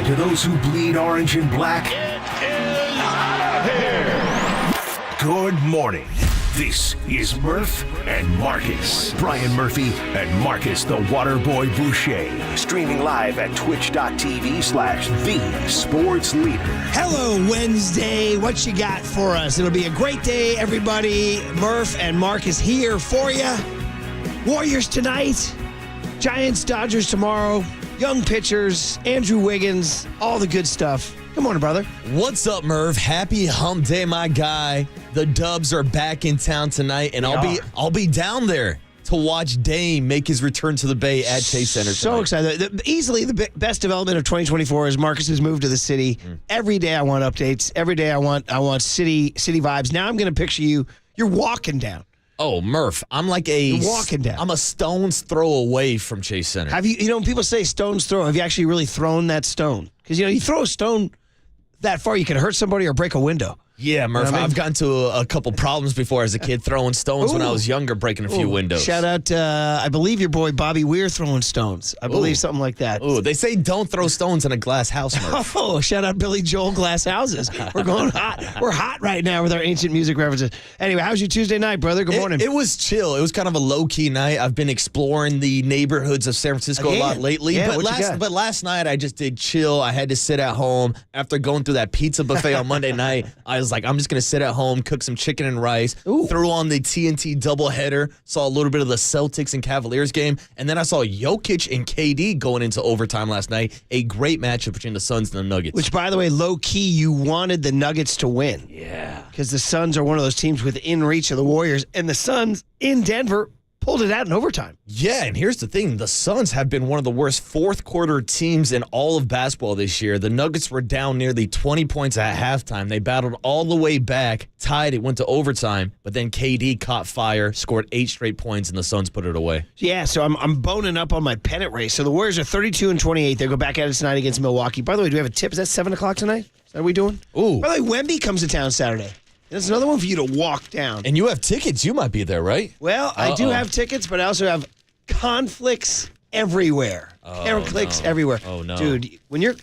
And to those who bleed orange and black, It is out of here. good morning. This is Murph and Marcus. Brian Murphy and Marcus the Waterboy Boucher. Streaming live at twitch.tv/the sports leader. Hello, Wednesday. What you got for us? It'll be a great day, everybody. Murph and Marcus here for you. Warriors tonight. Giants, Dodgers tomorrow. Young pitchers, Andrew Wiggins, all the good stuff. Good morning, brother. What's up, Merv? Happy hump day, my guy. The Dubs are back in town tonight, and I'll be down there to watch Dame make his return to the Bay at Chase Center tonight. So excited. Easily the best development of 2024 is Marcus's move to the city. Every day I want updates. Every day I want city vibes. Now I'm going to picture you're walking down. Oh, Murph, I'm like walking down. I'm a stone's throw away from Chase Center. Have you when people say stone's throw, have you actually really thrown that stone? Because, you throw a stone that far, you can hurt somebody or break a window. Yeah, Murph, I've gotten to a couple problems before as a kid throwing stones when I was younger, breaking a few windows. Shout out, I believe your boy Bobby Weir throwing stones. I believe something like that. Ooh, they say don't throw stones in a glass house, Murph. Oh, shout out Billy Joel Glass Houses. We're going hot. We're hot right now with our ancient music references. Anyway, how's your Tuesday night, brother? Good morning. It was chill. It was kind of a low-key night. I've been exploring the neighborhoods of San Francisco a lot lately. Yeah, but last night I just did chill. I had to sit at home. After going through that pizza buffet on Monday night, I was like, I'm just going to sit at home, cook some chicken and rice, threw on the TNT doubleheader, saw a little bit of the Celtics and Cavaliers game, and then I saw Jokic and KD going into overtime last night. A great matchup between the Suns and the Nuggets. Which, by the way, low-key, you wanted the Nuggets to win. Yeah. Because the Suns are one of those teams within reach of the Warriors, and the Suns in Denver pulled it out in overtime. Yeah, and here's the thing. The Suns have been one of the worst fourth-quarter teams in all of basketball this year. The Nuggets were down nearly 20 points at halftime. They battled all the way back, tied, it went to overtime, but then KD caught fire, scored 8 straight points, and the Suns put it away. Yeah, so I'm boning up on my pennant race. So the Warriors are 32-28. They go back at it tonight against Milwaukee. By the way, do we have a tip? Is that 7 o'clock tonight? Is that what we doing? Ooh. By the way, Wemby comes to town Saturday. That's another one for you to walk down. And you have tickets. You might be there, right? Well, I do have tickets, but I also have conflicts everywhere. Conflicts everywhere. Oh, no. Dude, when you're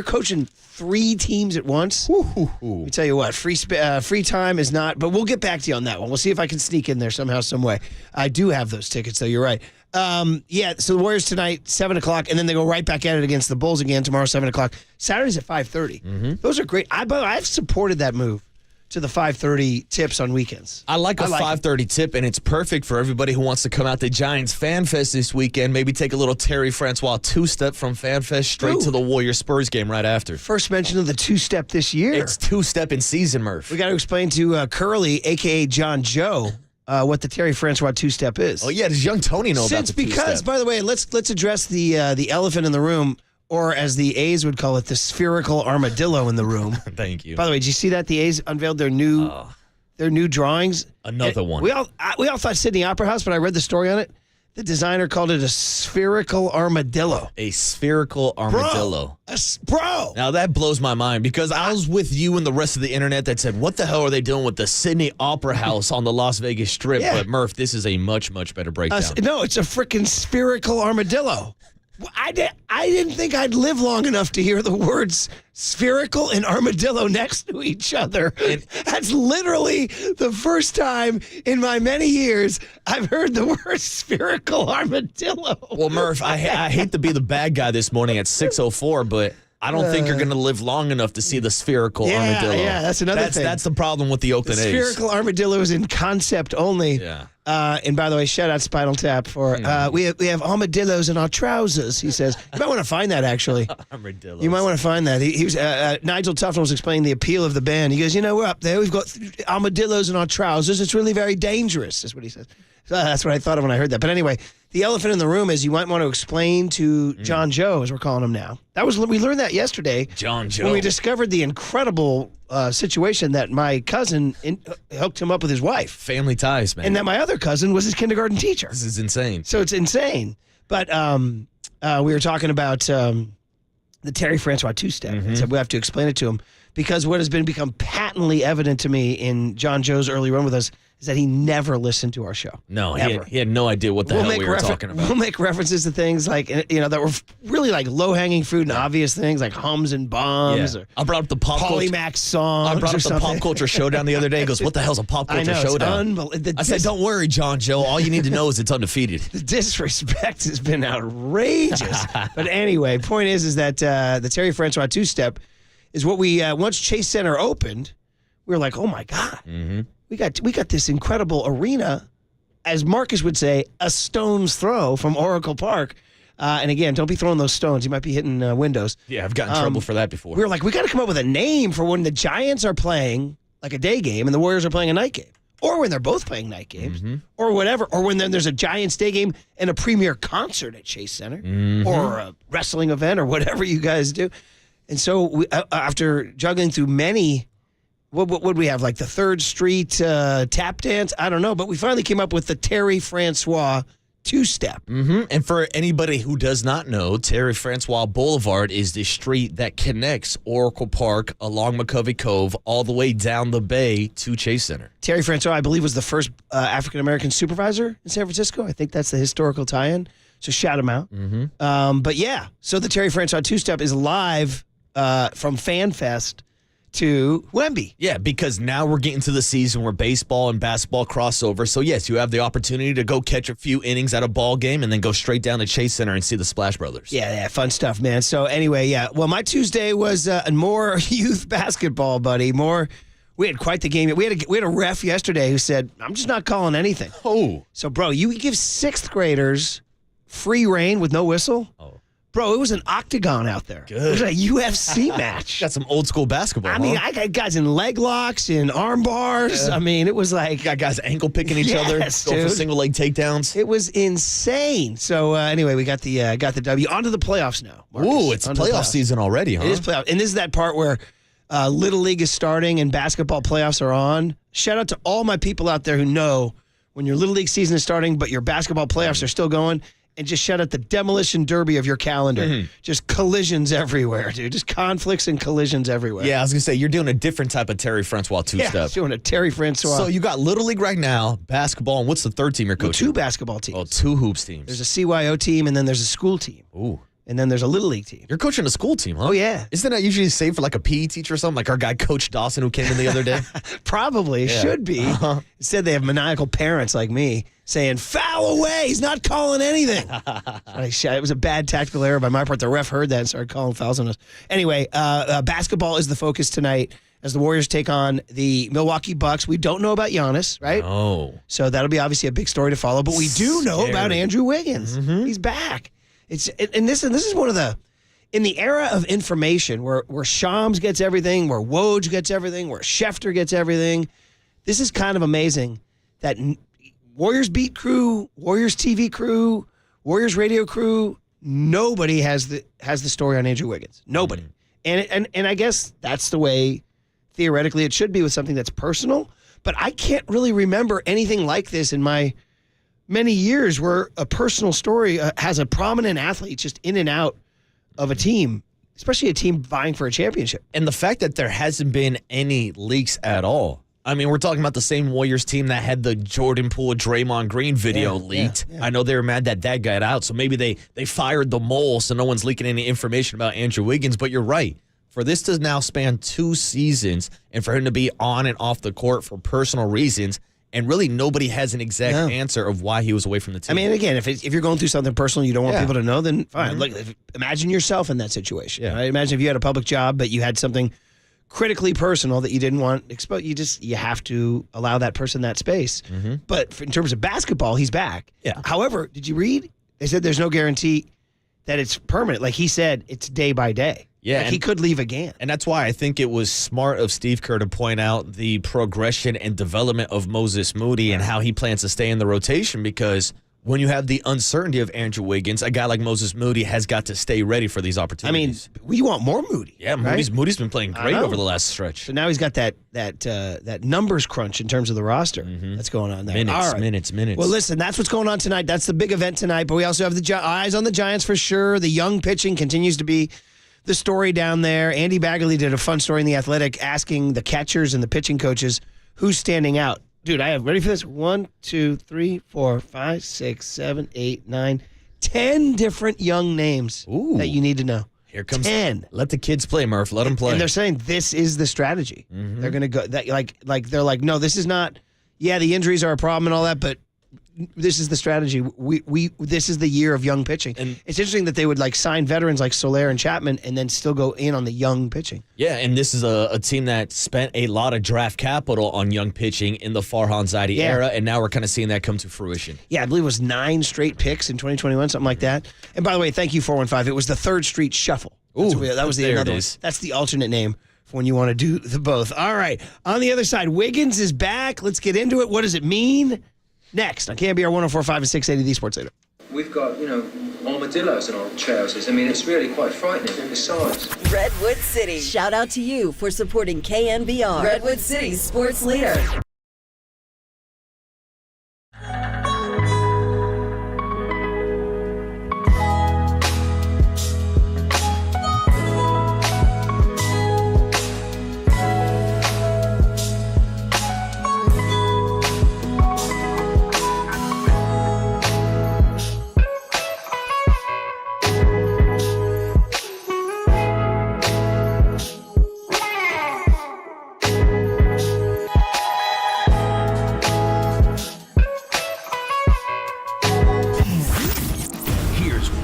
coaching 3 teams at once, let me tell you what, free time is not, but we'll get back to you on that one. We'll see if I can sneak in there somehow, some way. I do have those tickets, though. You're right. So the Warriors tonight, 7 o'clock, and then they go right back at it against the Bulls again tomorrow, 7 o'clock. Saturday's at 5:30. Those are great. I've supported that move to the 5:30 tips on weekends. I like a 5:30 tip, and it's perfect for everybody who wants to come out to Giants Fan Fest this weekend. Maybe take a little Terry Francois two-step from Fan Fest straight to the Warriors-Spurs game right after. First mention of the two-step this year. It's two-step in season, Murph. We got to explain to Curly, a.k.a. John Joe, what the Terry Francois two-step is. Oh, yeah, does young Tony know about the two-step? Because, by the way, let's address the elephant in the room, or as the A's would call it, the spherical armadillo in the room. Thank you. By the way, did you see that? The A's unveiled their new drawings. Another one. We all thought Sydney Opera House, but I read the story on it. The designer called it a spherical armadillo. A spherical armadillo. Bro! Now, that blows my mind because I was with you and the rest of the internet that said, what the hell are they doing with the Sydney Opera House on the Las Vegas Strip? Yeah. But, Murph, this is a much, much better breakdown. No, it's a freaking spherical armadillo. I didn't think I'd live long enough to hear the words spherical and armadillo next to each other. That's literally the first time in my many years I've heard the word spherical armadillo. Well, Murph, I hate to be the bad guy this morning at 6:04, but I don't think you're going to live long enough to see the spherical armadillo. Yeah, that's another thing. That's the problem with the Oakland A's. Spherical armadillo is in concept only. Yeah. And by the way, shout out Spinal Tap for we have armadillos in our trousers. He says you might want to find that actually. Armadillos. You might want to find that. He was Nigel Tufnell was explaining the appeal of the band. He goes, we're up there. We've got armadillos in our trousers. It's really very dangerous. Is what he says. So that's what I thought of when I heard that. But anyway, the elephant in the room is you might want to explain to John Joe, as we're calling him now. We learned that yesterday. John Joe. When we discovered the incredible situation that my cousin hooked him up with his wife. Family ties, man. And that my other cousin was his kindergarten teacher. This is insane. So it's insane. But we were talking about the Terry Francois two-step. And said we have to explain it to him because what has become patently evident to me in John Joe's early run with us is that he never listened to our show. No, Ever. he had no idea what the hell we were talking about. We'll make references to things like, that were really like low-hanging fruit and obvious things like hums and bombs or I brought up the pop culture. Polymax songs. I brought up the something. Pop Culture Showdown the other day. He goes, what the hell's a Pop Culture Showdown? I said, don't worry, John Joe. All you need to know is it's undefeated. The disrespect has been outrageous. But anyway, point is that the Terry Francois two-step is what we, once Chase Center opened, we were like, oh my God. Mm-hmm. We got this incredible arena, as Marcus would say, a stone's throw from Oracle Park. And again, don't be throwing those stones. You might be hitting windows. Yeah, I've gotten in trouble for that before. We were like, we got to come up with a name for when the Giants are playing like a day game and the Warriors are playing a night game. Or when they're both playing night games. Mm-hmm. Or whatever. Or when there's a Giants day game and a premier concert at Chase Center. Mm-hmm. Or a wrestling event or whatever you guys do. And so we, after juggling through many... What would we have, like the 3rd Street tap dance? I don't know, but we finally came up with the Terry Francois two-step. Mm-hmm. And for anybody who does not know, Terry Francois Boulevard is the street that connects Oracle Park along McCovey Cove all the way down the bay to Chase Center. Terry Francois, I believe, was the first African-American supervisor in San Francisco. I think that's the historical tie-in, so shout him out. Mm-hmm. But yeah, so the Terry Francois two-step is live from FanFest to Wemby. Yeah, because now we're getting to the season where baseball and basketball crossover. So, yes, you have the opportunity to go catch a few innings at a ball game and then go straight down to Chase Center and see the Splash Brothers. Yeah, fun stuff, man. So, anyway, yeah. Well, my Tuesday was more youth basketball, buddy. We had quite the game. We had a ref yesterday who said, I'm just not calling anything. Oh. So, bro, you give 6th graders free reign with no whistle? Oh. Bro, it was an octagon out there. Good. It was a UFC match. Got some old school basketball. I mean, I got guys in leg locks, in arm bars. Yeah. I mean, it was like... Got guys ankle picking each other, going for single leg takedowns. It was insane. So anyway, we got the W. On to the playoffs now, Marcus. Ooh, it's playoff season already, huh? It is playoff. And this is that part where Little League is starting and basketball playoffs are on. Shout out to all my people out there who know when your Little League season is starting, but your basketball playoffs are still going. And just shout out the demolition derby of your calendar. Mm-hmm. Just collisions everywhere, dude. Just conflicts and collisions everywhere. Yeah, I was going to say, you're doing a different type of Terry Francois two-step. Yeah, doing a Terry Francois. So you got Little League right now, basketball, and what's the third team you're coaching? 2 basketball teams. Oh, 2 hoops teams. There's a CYO team, and then there's a school team. Ooh. And then there's a Little League team. You're coaching a school team, huh? Oh, yeah. Isn't that usually saved for like a PE teacher or something? Like our guy, Coach Dawson, who came in the other day? Probably. Yeah. Should be. Instead, they have maniacal parents like me saying, foul away. He's not calling anything. It was a bad tactical error by my part. The ref heard that and started calling fouls on us. Anyway, basketball is the focus tonight as the Warriors take on the Milwaukee Bucks. We don't know about Giannis, right? Oh. So that'll be obviously a big story to follow. But we do know about Andrew Wiggins. Mm-hmm. He's back. This is one of the... In the era of information, where Shams gets everything, where Woj gets everything, where Schefter gets everything, this is kind of amazing that Warriors beat crew, Warriors TV crew, Warriors radio crew, nobody has the story on Andrew Wiggins. Nobody. And I guess that's the way theoretically it should be with something that's personal. But I can't really remember anything like this in my many years where a personal story has a prominent athlete just in and out of a team, especially a team vying for a championship. And the fact that there hasn't been any leaks at all. I mean, we're talking about the same Warriors team that had the Jordan Poole, Draymond Green video leaked. Yeah. I know they were mad that got out, so maybe they fired the mole so no one's leaking any information about Andrew Wiggins. But you're right. For this to now span 2 seasons and for him to be on and off the court for personal reasons, and really nobody has an exact answer of why he was away from the team. I mean, again, if you're going through something personal you don't want people to know, then fine. Mm-hmm. Look, imagine yourself in that situation. Yeah. Right? Imagine if you had a public job, but you had something critically personal that you didn't want exposed. You have to allow that person that space. Mm-hmm. But in terms of basketball, he's back. Yeah. However, did you read? They said there's no guarantee that it's permanent. Like he said, it's day by day. Yeah, like he could leave again. And that's why I think it was smart of Steve Kerr to point out the progression and development of Moses Moody and how he plans to stay in the rotation, because when you have the uncertainty of Andrew Wiggins, a guy like Moses Moody has got to stay ready for these opportunities. I mean, we want more Moody. Yeah, right? Moody's been playing great over the last stretch. So now he's got that numbers crunch in terms of the roster that's going on there. Minutes. Well, listen, that's what's going on tonight. That's the big event tonight. But we also have the eyes on the Giants for sure. The young pitching continues to be the story down there. Andy Bagley did a fun story in The Athletic asking the catchers and the pitching coaches who's standing out Dude, I have, ready for this? 1, 2, 3, 4, 5, 6, 7, 8, 9, 10 different young names that you need to know. Here comes 10. Let the kids play, Murph. Let them play. And they're saying this is the strategy. They're going to go, that like they're like, no, this is not, yeah, the injuries are a problem and all that, but this is the strategy. This is the year of young pitching. And it's interesting that they would like sign veterans like Soler and Chapman and then still go in on the young pitching. Yeah, and this is a team that spent a lot of draft capital on young pitching in the Farhan Zaidi era, and now we're kind of seeing that come to fruition. Yeah, I believe it was 9 straight picks in 2021, something like that. And by the way, thank you, 415. It was the 3rd Street Shuffle. That was the another one. That's the alternate name for when you want to do the both. All right, on the other side, Wiggins is back. Let's get into it. What does it mean? Next on KNBR 104.5 and 680, the Sports Leader. We've got, armadillos in our trousers. I mean, it's really quite frightening, the size. Redwood City. Shout out to you for supporting KNBR. Redwood City's sports leader.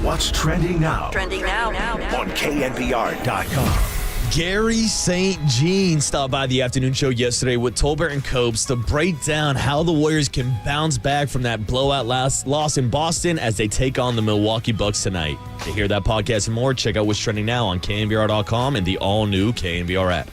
What's trending now? On KNBR.com. Gary St. Jean stopped by the afternoon show yesterday with Tolbert and Cobes to break down how the Warriors can bounce back from that blowout loss in Boston as they take on the Milwaukee Bucks tonight. To hear that podcast and more, check out What's Trending Now on KNBR.com and the all-new KNBR app.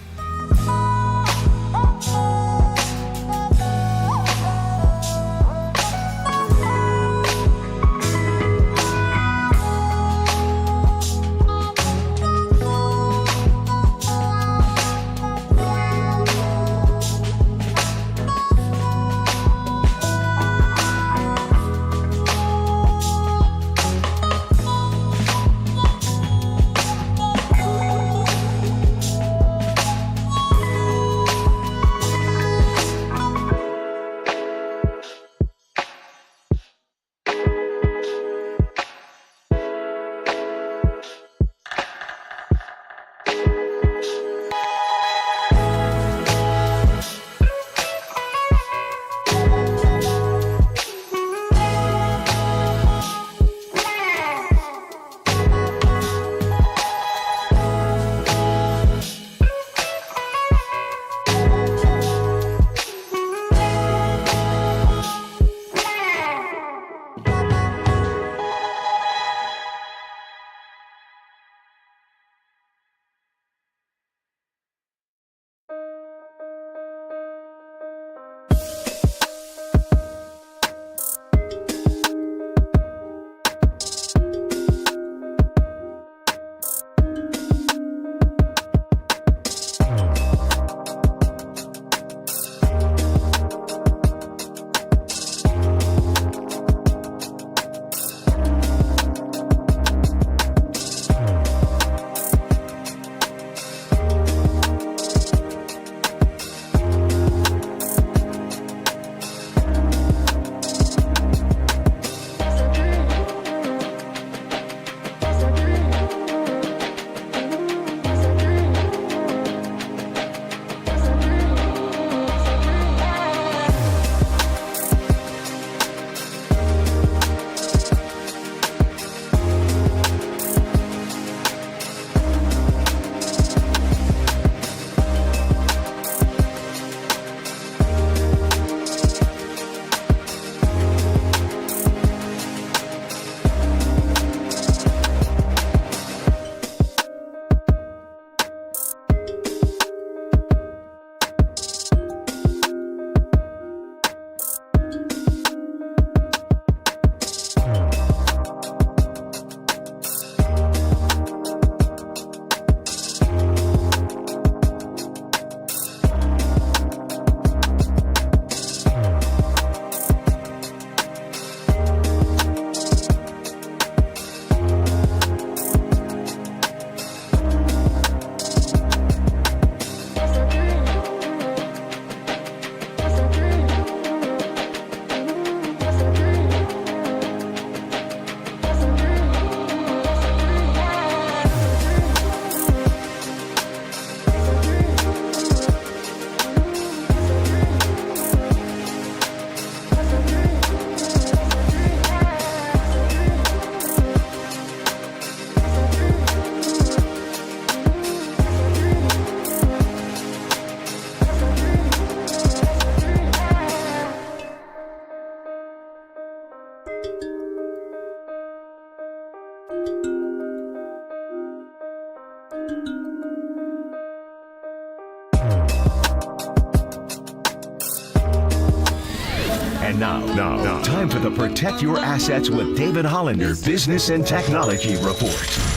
Now, time for the Protect Your Assets with David Hollander Business and Technology Report.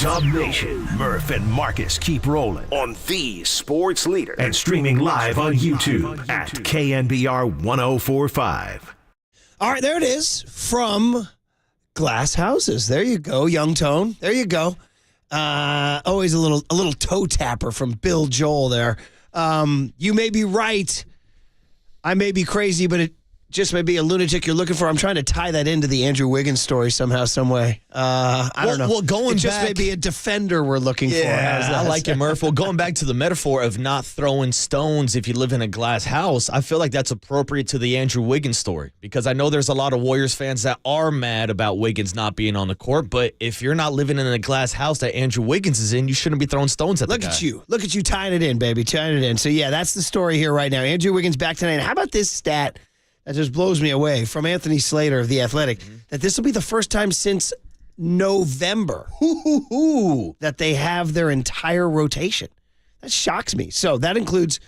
Dub Nation, Murph and Marcus keep rolling on the sports leader and streaming live on YouTube at KNBR 1045. All right, there it is from Glass Houses. There you go, Young Tone. There you go. Always a little toe tapper from Bill Joel there. You may be right. I may be crazy, but it just may be a lunatic you're looking for. I'm trying to tie that into the Andrew Wiggins story somehow, some way. I don't know. Well, it just may be a defender we're looking for. Yeah, I like it, Murph. Well, going back to the metaphor of not throwing stones if you live in a glass house, I feel like that's appropriate to the Andrew Wiggins story because I know there's a lot of Warriors fans that are mad about Wiggins not being on the court, but if you're not living in a glass house that Andrew Wiggins is in, you shouldn't be throwing stones at the guy. Look at you tying it in, baby, tying it in. So, yeah, that's the story here right now. Andrew Wiggins back tonight. And how about this stat that just blows me away from Anthony Slater of The Athletic, that this will be the first time since November that they have their entire rotation. That shocks me. So that includes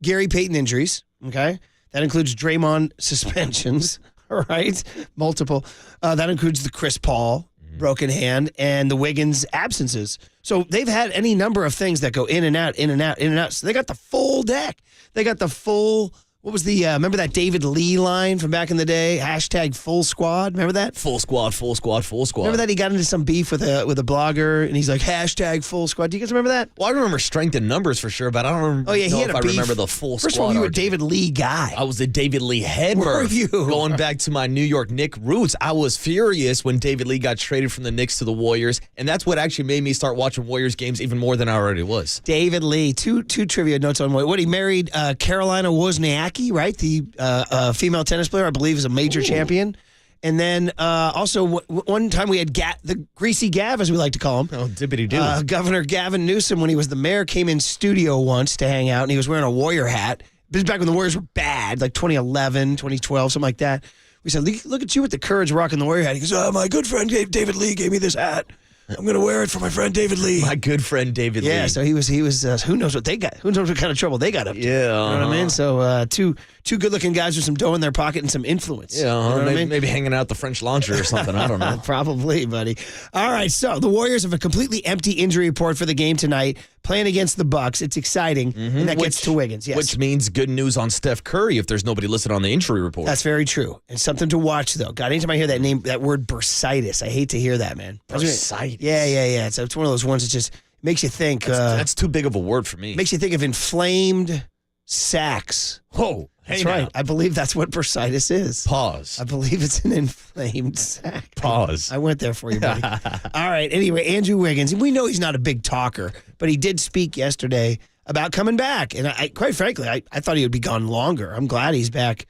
Gary Payton injuries, okay? That includes Draymond suspensions, all right? Multiple. That includes the Chris Paul broken hand and the Wiggins absences. So they've had any number of things that go in and out, in and out, in and out. So they got the full deck. They got the full... What was the, remember that David Lee line from back in the day? Hashtag full squad. Remember that? Full squad, full squad, full squad. Remember that he got into some beef with a blogger and he's like, hashtag full squad. Do you guys remember that? Well, I remember strength in numbers for sure, but I don't remember he had if I remember the full squad. First of all, you were a argument. David Lee guy. I was a David Lee head. Were you? Going back to my New York Knicks roots, I was furious when David Lee got traded from the Knicks to the Warriors, and that's what actually made me start watching Warriors games even more than I already was. David Lee, two trivia notes on what he married Carolina Wozniacki, right? The female tennis player, I believe, is a major champion. And then also one time we had the Greasy Gav, as we like to call him. Oh, dippity-doo. Governor Gavin Newsom, when he was the mayor, came in studio once to hang out, and he was wearing a Warrior hat. This is back when the Warriors were bad, like 2011, 2012, something like that. We said, look at you with the courage rocking the Warrior hat. He goes, my good friend David Lee gave me this hat. I'm going to wear it for my friend David Lee. My good friend David Lee. Yeah, so he was. Who knows what they got? Who knows what kind of trouble they got up to? Yeah. You know what I mean? So two good-looking guys with some dough in their pocket and some influence. Yeah, you know what I mean? Maybe hanging out at the French Laundry or something. I don't know. Probably, buddy. All right, so the Warriors have a completely empty injury report for the game tonight, playing against the Bucks. It's exciting, and that gets to Wiggins. Yes. Which means good news on Steph Curry if there's nobody listed on the injury report. That's very true. And something to watch, though. God, anytime I hear that word bursitis, I hate to hear that, man. Bursitis. Yeah. It's one of those ones that just makes you think. That's too big of a word for me. Makes you think of inflamed sacs. Whoa. That's right. I believe that's what bursitis is. Pause. I believe it's an inflamed sac. Pause. I went there for you, buddy. All right. Anyway, Andrew Wiggins. We know he's not a big talker, but he did speak yesterday about coming back. And quite frankly, I thought he would be gone longer. I'm glad he's back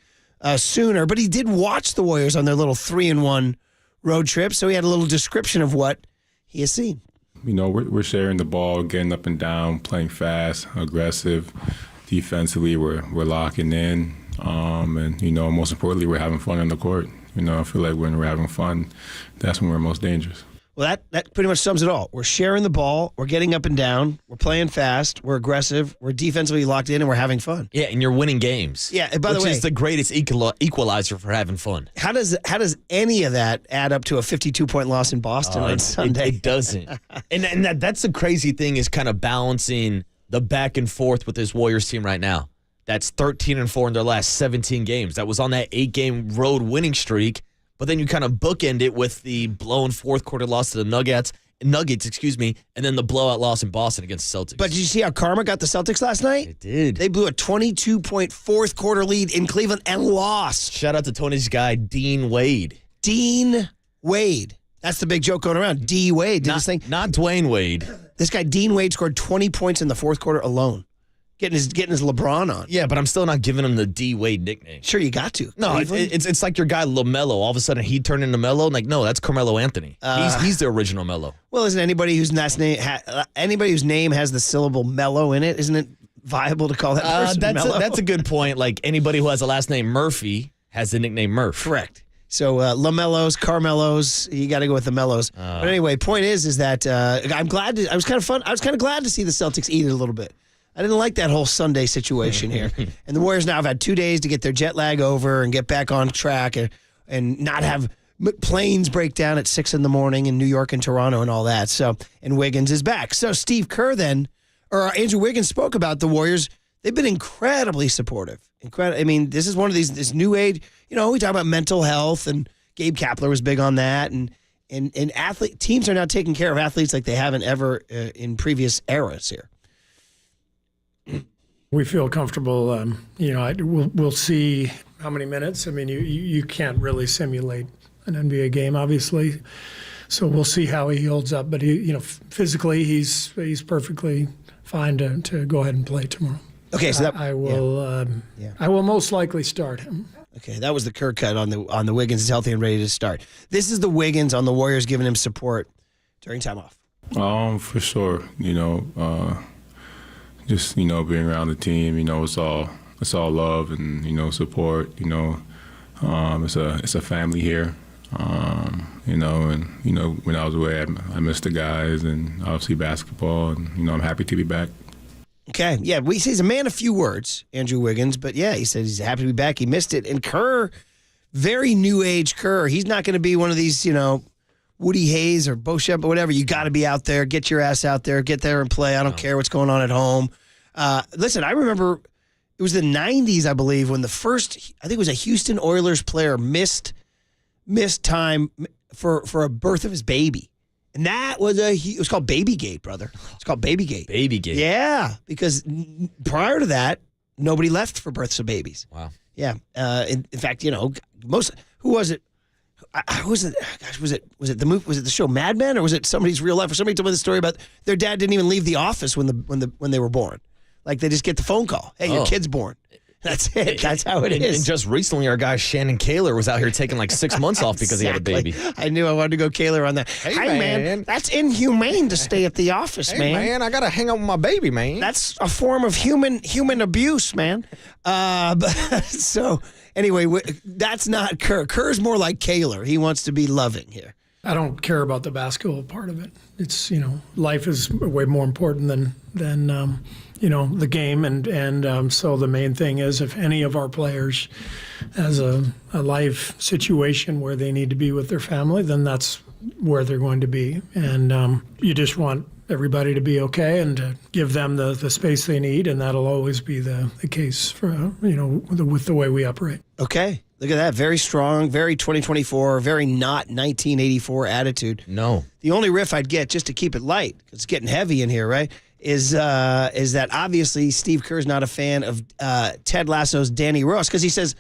sooner. But he did watch the Warriors on their little 3-1 road trip, so he had a little description of what he has seen. You know, we're sharing the ball, getting up and down, playing fast, aggressive. Defensively, we're locking in. And, you know, most importantly, we're having fun on the court. You know, I feel like when we're having fun, that's when we're most dangerous. Well, that pretty much sums it all. We're sharing the ball. We're getting up and down. We're playing fast. We're aggressive. We're defensively locked in, and we're having fun. Yeah, and you're winning games. Yeah, and by the way, which is the greatest equalizer for having fun. How does any of that add up to a 52-point loss in Boston on Sunday? It doesn't. and that's the crazy thing is kind of balancing the back and forth with this Warriors team right now. That's 13-4 in their last 17 games. That was on that 8-game road winning streak. But then you kind of bookend it with the blown fourth quarter loss to the Nuggets Nuggets, and then the blowout loss in Boston against the Celtics. But did you see how Karma got the Celtics last night? It did. They blew a 22-point fourth quarter lead in Cleveland and lost. Shout out to Tony's guy, Dean Wade. Dean Wade. That's the big joke going around. D. Wade did this thing. Not Dwayne Wade. This guy, Dean Wade, scored 20 points in the fourth quarter alone. Getting his LeBron on. Yeah, but I'm still not giving him the D Wade nickname. Sure, you got to. No, it's like your guy LaMelo. All of a sudden, he turned into Melo. Like, no, that's Carmelo Anthony. He's the original Melo. Well, isn't anybody whose anybody whose name has the syllable Mello in it? Isn't it viable to call that person Mello? That's a good point. Like anybody who has a last name Murphy has the nickname Murph. Correct. So LaMelos, Carmelos, you got to go with the Mellos. But anyway, point is that I'm glad. I was kind of glad to see the Celtics eat it a little bit. I didn't like that whole Sunday situation here. And the Warriors now have had 2 days to get their jet lag over and get back on track and not have planes break down at 6 a.m. in New York and Toronto and all that. So, and Wiggins is back. So Steve Kerr Andrew Wiggins spoke about the Warriors. They've been incredibly supportive. I mean, this is one of this new age, we talk about mental health, and Gabe Kapler was big on that. And teams are now taking care of athletes like they haven't ever in previous eras here. We feel comfortable. We'll see how many minutes. I mean, you can't really simulate an NBA game, obviously. So we'll see how he holds up. But physically, he's perfectly fine to go ahead and play tomorrow. Okay, so I will most likely start him. Okay, that was the Kerr cut on the Wiggins is healthy and ready to start. This is the Wiggins on the Warriors giving him support during time off. For sure. Just being around the team, it's all love and support. It's a family here. When I was away, I missed the guys and obviously basketball, and I'm happy to be back. Okay, yeah, he's a man of few words, Andrew Wiggins, but yeah, he said he's happy to be back. He missed it, and Kerr, very new age Kerr. He's not going to be one of these, Woody Hayes or Bo Shep or whatever. You got to be out there, get your ass out there, get there and play. I don't care what's going on at home. Listen, I remember it was the 90s, I believe, when I think it was a Houston Oilers player missed time for a birth of his baby. And that was it was called Babygate, brother. It's called Babygate. Babygate. Yeah, because prior to that, nobody left for births of babies. Wow. Yeah. In fact, who was it? Who was it? Gosh, was it the movie? Was it the show Mad Men, or was it somebody's real life? Or somebody told me the story about their dad didn't even leave the office when they were born. Like they just get the phone call. Hey, your kid's born. That's it. That's how it is. And just recently, our guy Shannon Kaler was out here taking like 6 months off because he had a baby. I knew I wanted to go Kaler on that. Hey man, that's inhumane to stay at the office, man. Hey man, I gotta hang out with my baby, man. That's a form of human abuse, man. So anyway, that's not Kerr. Kerr's more like Kaler. He wants to be loving here. I don't care about the basketball part of it. It's life is way more important than the game, and so the main thing is if any of our players has a life situation where they need to be with their family, then that's where they're going to be, and you just want everybody to be okay and to give them the space they need, and that'll always be the case for with the way we operate. Okay. Look at that. Very strong, very 2024, very not 1984 attitude. No. The only riff I'd get, just to keep it light, because it's getting heavy in here, right, is that obviously Steve Kerr's not a fan of Ted Lasso's Danny Rojas, because he says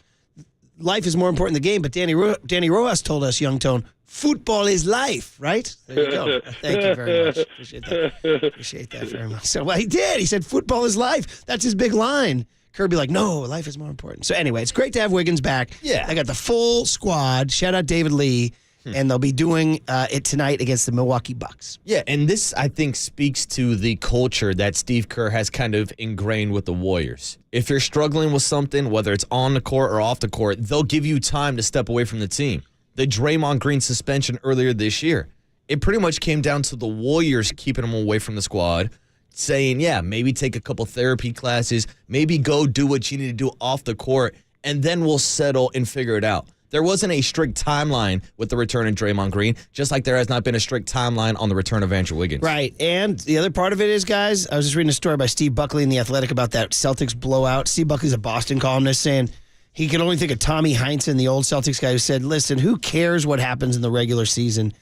life is more important than the game, but Danny Rojas told us, Young Tone, football is life, right? There you go. Thank you very much. Appreciate that very much. So he did. He said football is life. That's his big line. Kirby like, no, life is more important. So anyway, it's great to have Wiggins back. Yeah. They got the full squad. Shout out David Lee. And they'll be doing it tonight against the Milwaukee Bucks. Yeah, and this, I think, speaks to the culture that Steve Kerr has kind of ingrained with the Warriors. If you're struggling with something, whether it's on the court or off the court, they'll give you time to step away from the team. The Draymond Green suspension earlier this year, it pretty much came down to the Warriors keeping him away from the squad, saying, yeah, maybe take a couple therapy classes, maybe go do what you need to do off the court, and then we'll settle and figure it out. There wasn't a strict timeline with the return of Draymond Green, just like there has not been a strict timeline on the return of Andrew Wiggins. Right, and the other part of it is, guys, I was just reading a story by Steve Buckley in The Athletic about that Celtics blowout. Steve Buckley's a Boston columnist saying he could only think of Tommy Heinsohn, the old Celtics guy, who said, listen, who cares what happens in the regular season?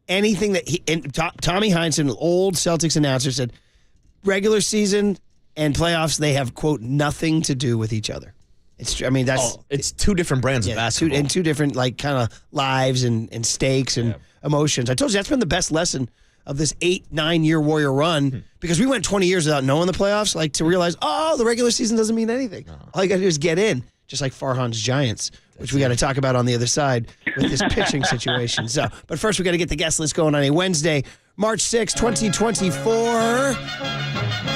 anything that Tommy Heinsohn, old Celtics announcer, said regular season and playoffs, they have, quote, nothing to do with each other. It's two different brands of basketball. Two different, like, kind of lives and stakes and emotions. I told you that's been the best lesson of this 8-9 year Warrior run, because we went 20 years without knowing the playoffs, like, to realize, the regular season doesn't mean anything. All you got to do is get in, just like Farhan's Giants, which we got to talk about on the other side with this pitching situation. So, but first we got to get the guest list going on a Wednesday, March 6, 2024.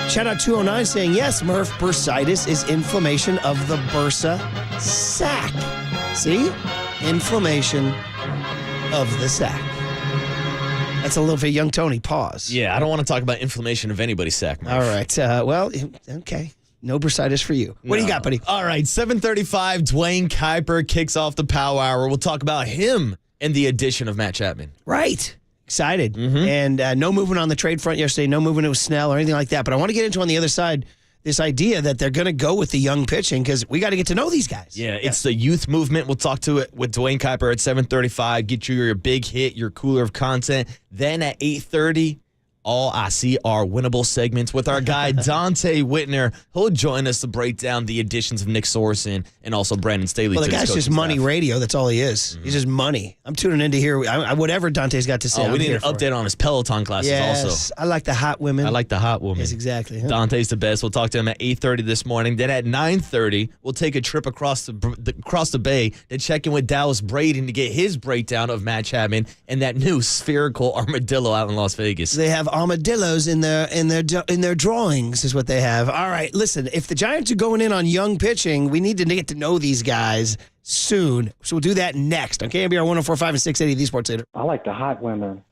Shout out 209 saying, yes, Murph, bursitis is inflammation of the bursa sac. See? Inflammation of the sac. That's a little bit young Tony. Pause. Yeah, I don't want to talk about inflammation of anybody's sac, Murph. All right. Okay. No bursitis for you. What do you got, buddy? All right, 7:35, Dwayne Kyper kicks off the Power Hour. We'll talk about him and the addition of Matt Chapman. Right. Excited. And no movement on the trade front yesterday. No movement with Snell or anything like that. But I want to get into on the other side this idea that they're going to go with the young pitching because we got to get to know these guys. Yeah, it's the youth movement. We'll talk to it with Dwayne Kyper at 7:35. Get you your big hit, your cooler of content. Then at 8:30, all I see are winnable segments with our guy Dante Whitner. He'll join us to break down the additions of Nick Sorsen and also Brandon Staley. Well, the guy's just money staff. Radio. That's all he is. He's just money. I'm tuning in to hear whatever Dante's got to say. We need an update on his Peloton classes also. I like the hot women. I like the hot woman. Yes, exactly. Dante's the best. We'll talk to him at 8:30 this morning. Then at 9:30, we'll take a trip across the bay to check in with Dallas Braden to get his breakdown of Matt Chapman and that new spherical armadillo out in Las Vegas. They have armadillos in their drawings, is what they have. All right, listen. If the Giants are going in on young pitching, we need to get to know these guys soon. So we'll do that next on KNBR 104.5 and 680, the Sports Leader. I like the hot women.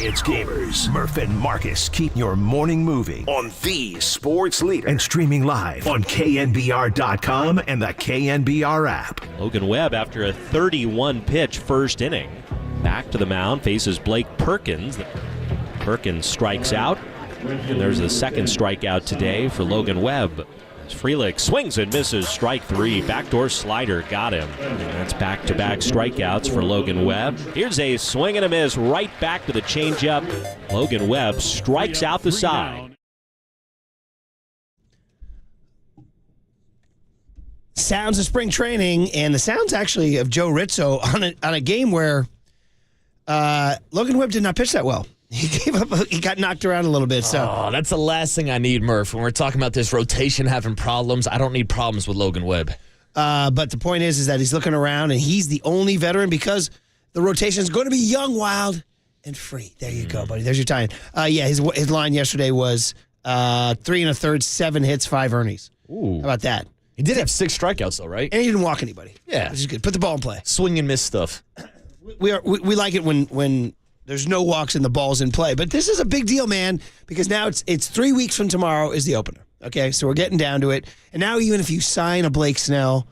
Giants gamers, Murph and Marcus keep your morning moving on the sports leader and streaming live on KNBR.com and the KNBR app. Logan Webb, after a 31-pitch first inning, back to the mound, faces Blake Perkins. Perkins strikes out, and there's the second strikeout today for Logan Webb. Frelick swings and misses, strike three. Backdoor slider got him. And that's back-to-back strikeouts for Logan Webb. Here's a swing and a miss right back to the changeup. Logan Webb strikes out the side. Sounds of spring training, and the sounds actually of Joe Rizzo on a game where Logan Webb did not pitch that well. He gave up. He got knocked around a little bit. So that's the last thing I need, Murph. When we're talking about this rotation having problems, I don't need problems with Logan Webb. But the point is that he's looking around, and he's the only veteran because the rotation is going to be young, wild, and free. There you go, buddy. There's your tie-in. His line yesterday was 3 1/3, 7 hits, 5 earnings. Ooh. How about that? He did have 6 strikeouts, though, right? And he didn't walk anybody. Yeah, which is good. Put the ball in play. Swing and miss stuff. We like it when there's no walks and the ball's in play. But this is a big deal, man, because now it's 3 weeks from tomorrow is the opener. Okay, so we're getting down to it. And now even if you sign a Blake Snell,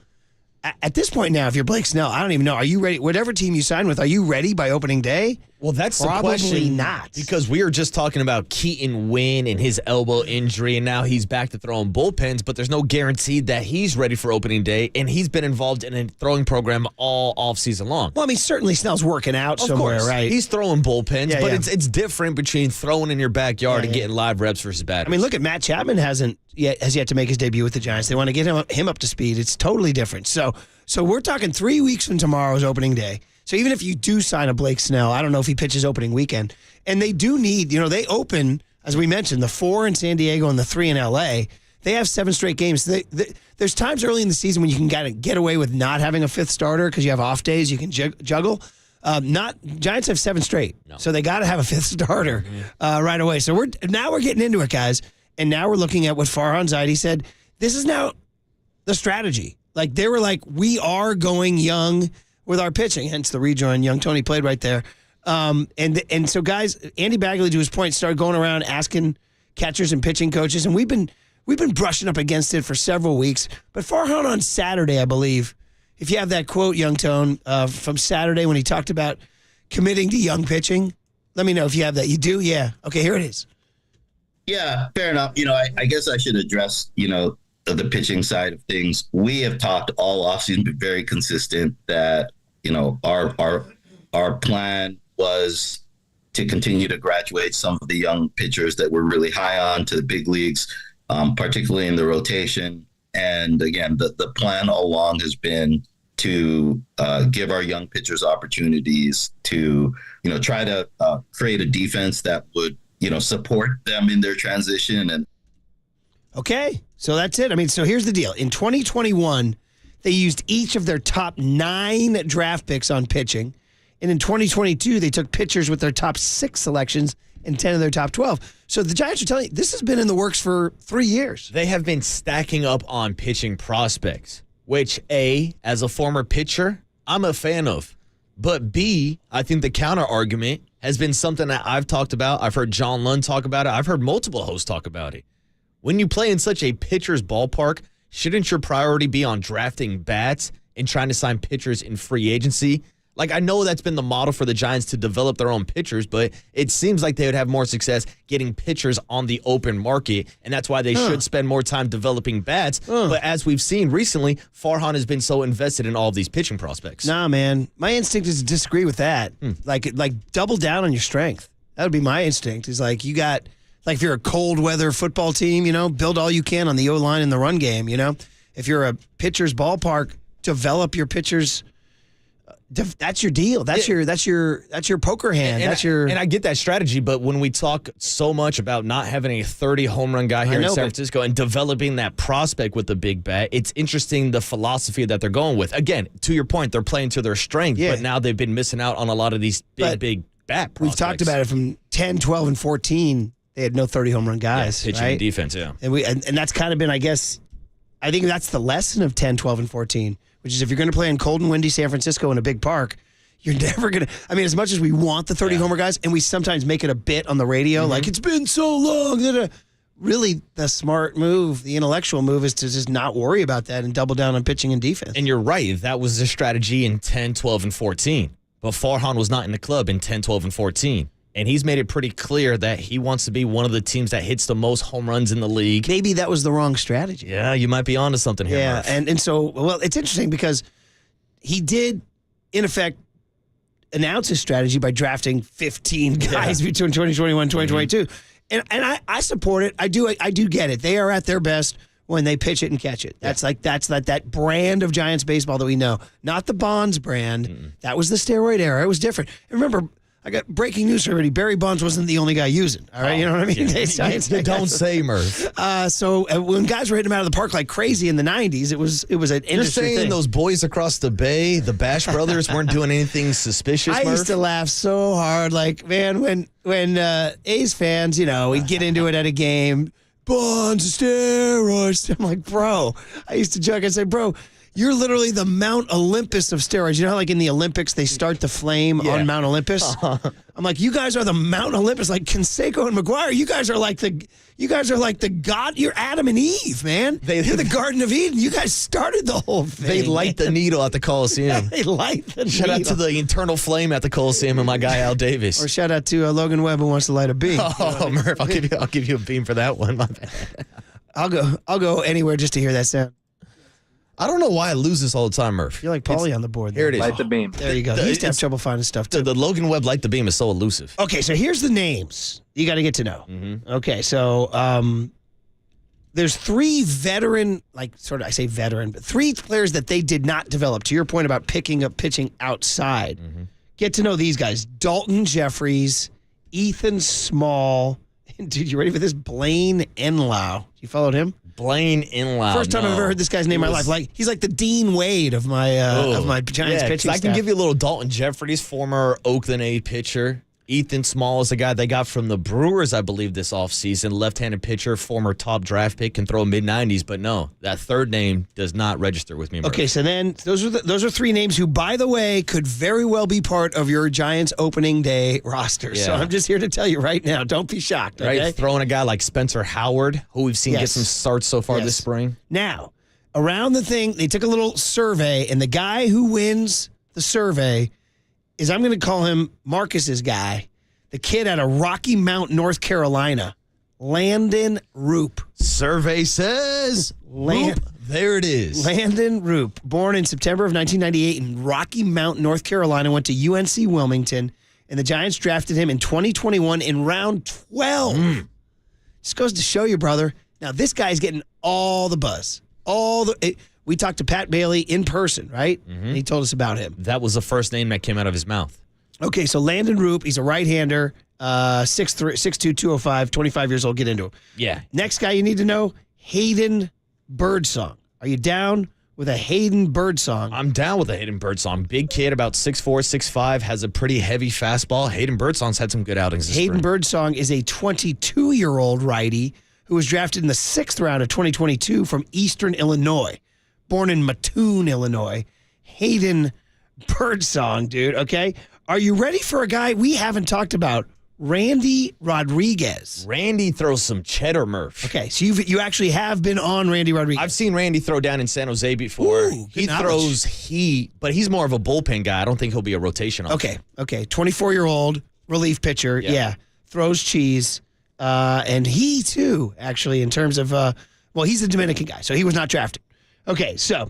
at this point now, if you're Blake Snell, I don't even know. Are you ready? Whatever team you sign with, are you ready by opening day? Well, that's Probably the question. Not. Because we were just talking about Keaton Wynn and his elbow injury, and now he's back to throwing bullpens, but there's no guarantee that he's ready for opening day, and he's been involved in a throwing program all offseason long. Well, I mean, certainly Snell's working out Of somewhere, course. right? He's throwing bullpens, Yeah, but yeah. it's different between throwing in your backyard and getting live reps versus batters. I mean, look at Matt Chapman has yet to make his debut with the Giants. They want to get him up to speed. It's totally different. So we're talking 3 weeks from tomorrow's opening day. So even if you do sign a Blake Snell, I don't know if he pitches opening weekend. And they do need, they open, as we mentioned, the 4 in San Diego and the 3 in L.A. They have 7 straight games. There's times early in the season when you can kind of get away with not having a 5th starter because you have off days. You can juggle. Giants have 7 straight. No. So they got to have a 5th starter right away. So we're getting into it, guys. And now we're looking at what Farhan Zaidi said. This is now the strategy. Like, they were like, we are going young with our pitching, hence the rejoin. Young Tony played right there. And so, guys, Andy Bagley, to his point, started going around asking catchers and pitching coaches, and we've been brushing up against it for several weeks. But Farhan on Saturday, I believe, if you have that quote, Young Tone, from Saturday when he talked about committing to young pitching, let me know if you have that. You do? Yeah. Okay, here it is. Yeah, fair enough. I guess I should address, the pitching side of things. We have talked all offseason, been very consistent that, our plan was to continue to graduate some of the young pitchers that we're really high on to the big leagues, particularly in the rotation. And again, the plan all along has been to give our young pitchers opportunities to, try to create a defense that would, support them in their transition. And okay, so that's it. I mean, so here's the deal. In 2021, they used each of their top 9 draft picks on pitching. And in 2022, they took pitchers with their top 6 selections and 10 of their top 12. So the Giants are telling you, this has been in the works for 3 years. They have been stacking up on pitching prospects, which, A, as a former pitcher, I'm a fan of. But B, I think the counter argument has been something that I've talked about. I've heard John Lund talk about it. I've heard multiple hosts talk about it. When you play in such a pitcher's ballpark, shouldn't your priority be on drafting bats and trying to sign pitchers in free agency? Like, I know that's been the model for the Giants to develop their own pitchers, but it seems like they would have more success getting pitchers on the open market, and that's why they should spend more time developing bats. But as we've seen recently, Farhan has been so invested in all of these pitching prospects. Nah, man. My instinct is to disagree with that. Like double down on your strength. That would be my instinct. Is like, you got, like, if you're a cold weather football team, build all you can on the O-line in the run game, If you're a pitcher's ballpark, develop your pitchers. That's your deal. That's your poker hand. And I get that strategy, but when we talk so much about not having a 30 home run guy here in San Francisco and developing that prospect with the big bat, it's interesting the philosophy that they're going with. Again, to your point, they're playing to their strength, but now they've been missing out on a lot of these big bat prospects. We've talked about it from 10, 12, and 14. They had no 30 home run guys. Pitching right? and defense, yeah. And that's kind of been, I think that's the lesson of 10, 12, and 14. Which is, if you're going to play in cold and windy San Francisco in a big park, You're never going to, I mean, as much as we want the 30 homer guys, and we sometimes make it a bit on the radio, like, it's been so long. Really, the smart move, the intellectual move is to just not worry about that and double down on pitching and defense. And you're right. That was the strategy in 10, 12, and 14. But Farhan was not in the club in 10, 12, and 14. And he's made it pretty clear that he wants to be one of the teams that hits the most home runs in the league. Maybe that was the wrong strategy. Yeah, you might be onto something here, Murph. And so, well, it's interesting because he did, in effect, announce his strategy by drafting 15 guys between 2021 and 2022. And I support it. I do get it. They are at their best when they pitch it and catch it. That's that brand of Giants baseball that we know. Not the Bonds brand. That was the steroid era. It was different. And remember, I got breaking news for everybody. Barry Bonds wasn't the only guy using. All right, you know what I mean? You don't say, Murph. So when guys were hitting him out of the park like crazy in the 90s, it was an industry You're saying thing. those boys across the bay, the Bash brothers, weren't doing anything suspicious, Murph? I used to laugh so hard. Like, man, when A's fans, we'd get into it at a game, Bonds, steroids. I'm like, bro. I used to joke. I'd say, bro, you're literally the Mount Olympus of steroids. You know how, like, in the Olympics, they start the flame on Mount Olympus? I'm like, you guys are the Mount Olympus. Like, Canseco and McGuire, you guys are like the God. You're Adam and Eve, man. You're the Garden of Eden. You guys started the whole thing. They light the needle at the Coliseum. They light the Shout needle. out to the internal flame at the Coliseum and my guy Al Davis. Or shout out to Logan Webb who wants to light a beam. Oh, Murph, I'll give you a beam for that one. My bad. I'll go anywhere just to hear that sound. I don't know why I lose this all the time, Murph. You're like Paulie on the board. Here it is. Light the beam. There you go. He used to have trouble finding stuff, too. The Logan Webb Light the Beam is so elusive. Okay, so here's the names you got to get to know. Okay, so there's three veteran, I say veteran, but three players that they did not develop. To your point about picking up pitching outside. Get to know these guys. Dalton Jeffries, Ethan Small, and dude, you ready for this? Blaine Enlow. You followed him? Blaine Enlow. First time I've ever heard this guy's name in my life. Like, he's like the Dean Wade of my Giants pitching I can staff. give you a little Dalton Jeffries, former Oakland A pitcher. Ethan Small is the guy they got from the Brewers, I believe, this offseason. Left-handed pitcher, former top draft pick, can throw mid-90s, but no, that third name does not register with me. Murph. Okay, so then those are three names who, by the way, could very well be part of your Giants opening day roster. Yeah. So I'm just here to tell you right now, don't be shocked. Okay? Right, throwing a guy like Spencer Howard, who we've seen get some starts so far this spring. Now, around the thing, they took a little survey, and the guy who wins the survey is, I'm going to call him Marcus's guy, the kid out of Rocky Mount, North Carolina, Landon Roop. Survey says, Roop, there it is. Landon Roop, born in September of 1998 in Rocky Mount, North Carolina, went to UNC Wilmington, and the Giants drafted him in 2021 in round 12. Just goes to show you, brother. Now, this guy's getting all the buzz. We talked to Pat Bailey in person, right? And he told us about him. That was the first name that came out of his mouth. Okay, so Landon Roop, he's a right-hander, 6'2", 205, 25 years old. Get into him. Yeah. Next guy you need to know, Hayden Birdsong. Are you down with a Hayden Birdsong? I'm down with a Hayden Birdsong. Big kid, about 6'4", 6'5", has a pretty heavy fastball. Hayden Birdsong's had some good outings this Hayden spring. Birdsong is a 22-year-old righty who was drafted in the 6th round of 2022 from Eastern Illinois. Born in Mattoon, Illinois. Hayden Birdsong, dude, okay? Are you ready for a guy we haven't talked about? Randy Rodriguez. Randy throws some cheddar, Murph. Okay, so you actually have been on Randy Rodriguez. I've seen Randy throw down in San Jose before. Ooh, He good throws heat, but he's more of a bullpen guy. I don't think he'll be a rotation option. Okay. 24-year-old relief pitcher. Yeah. Throws cheese. And he, too, actually, in terms of, he's a Dominican guy, so he was not drafted. Okay, so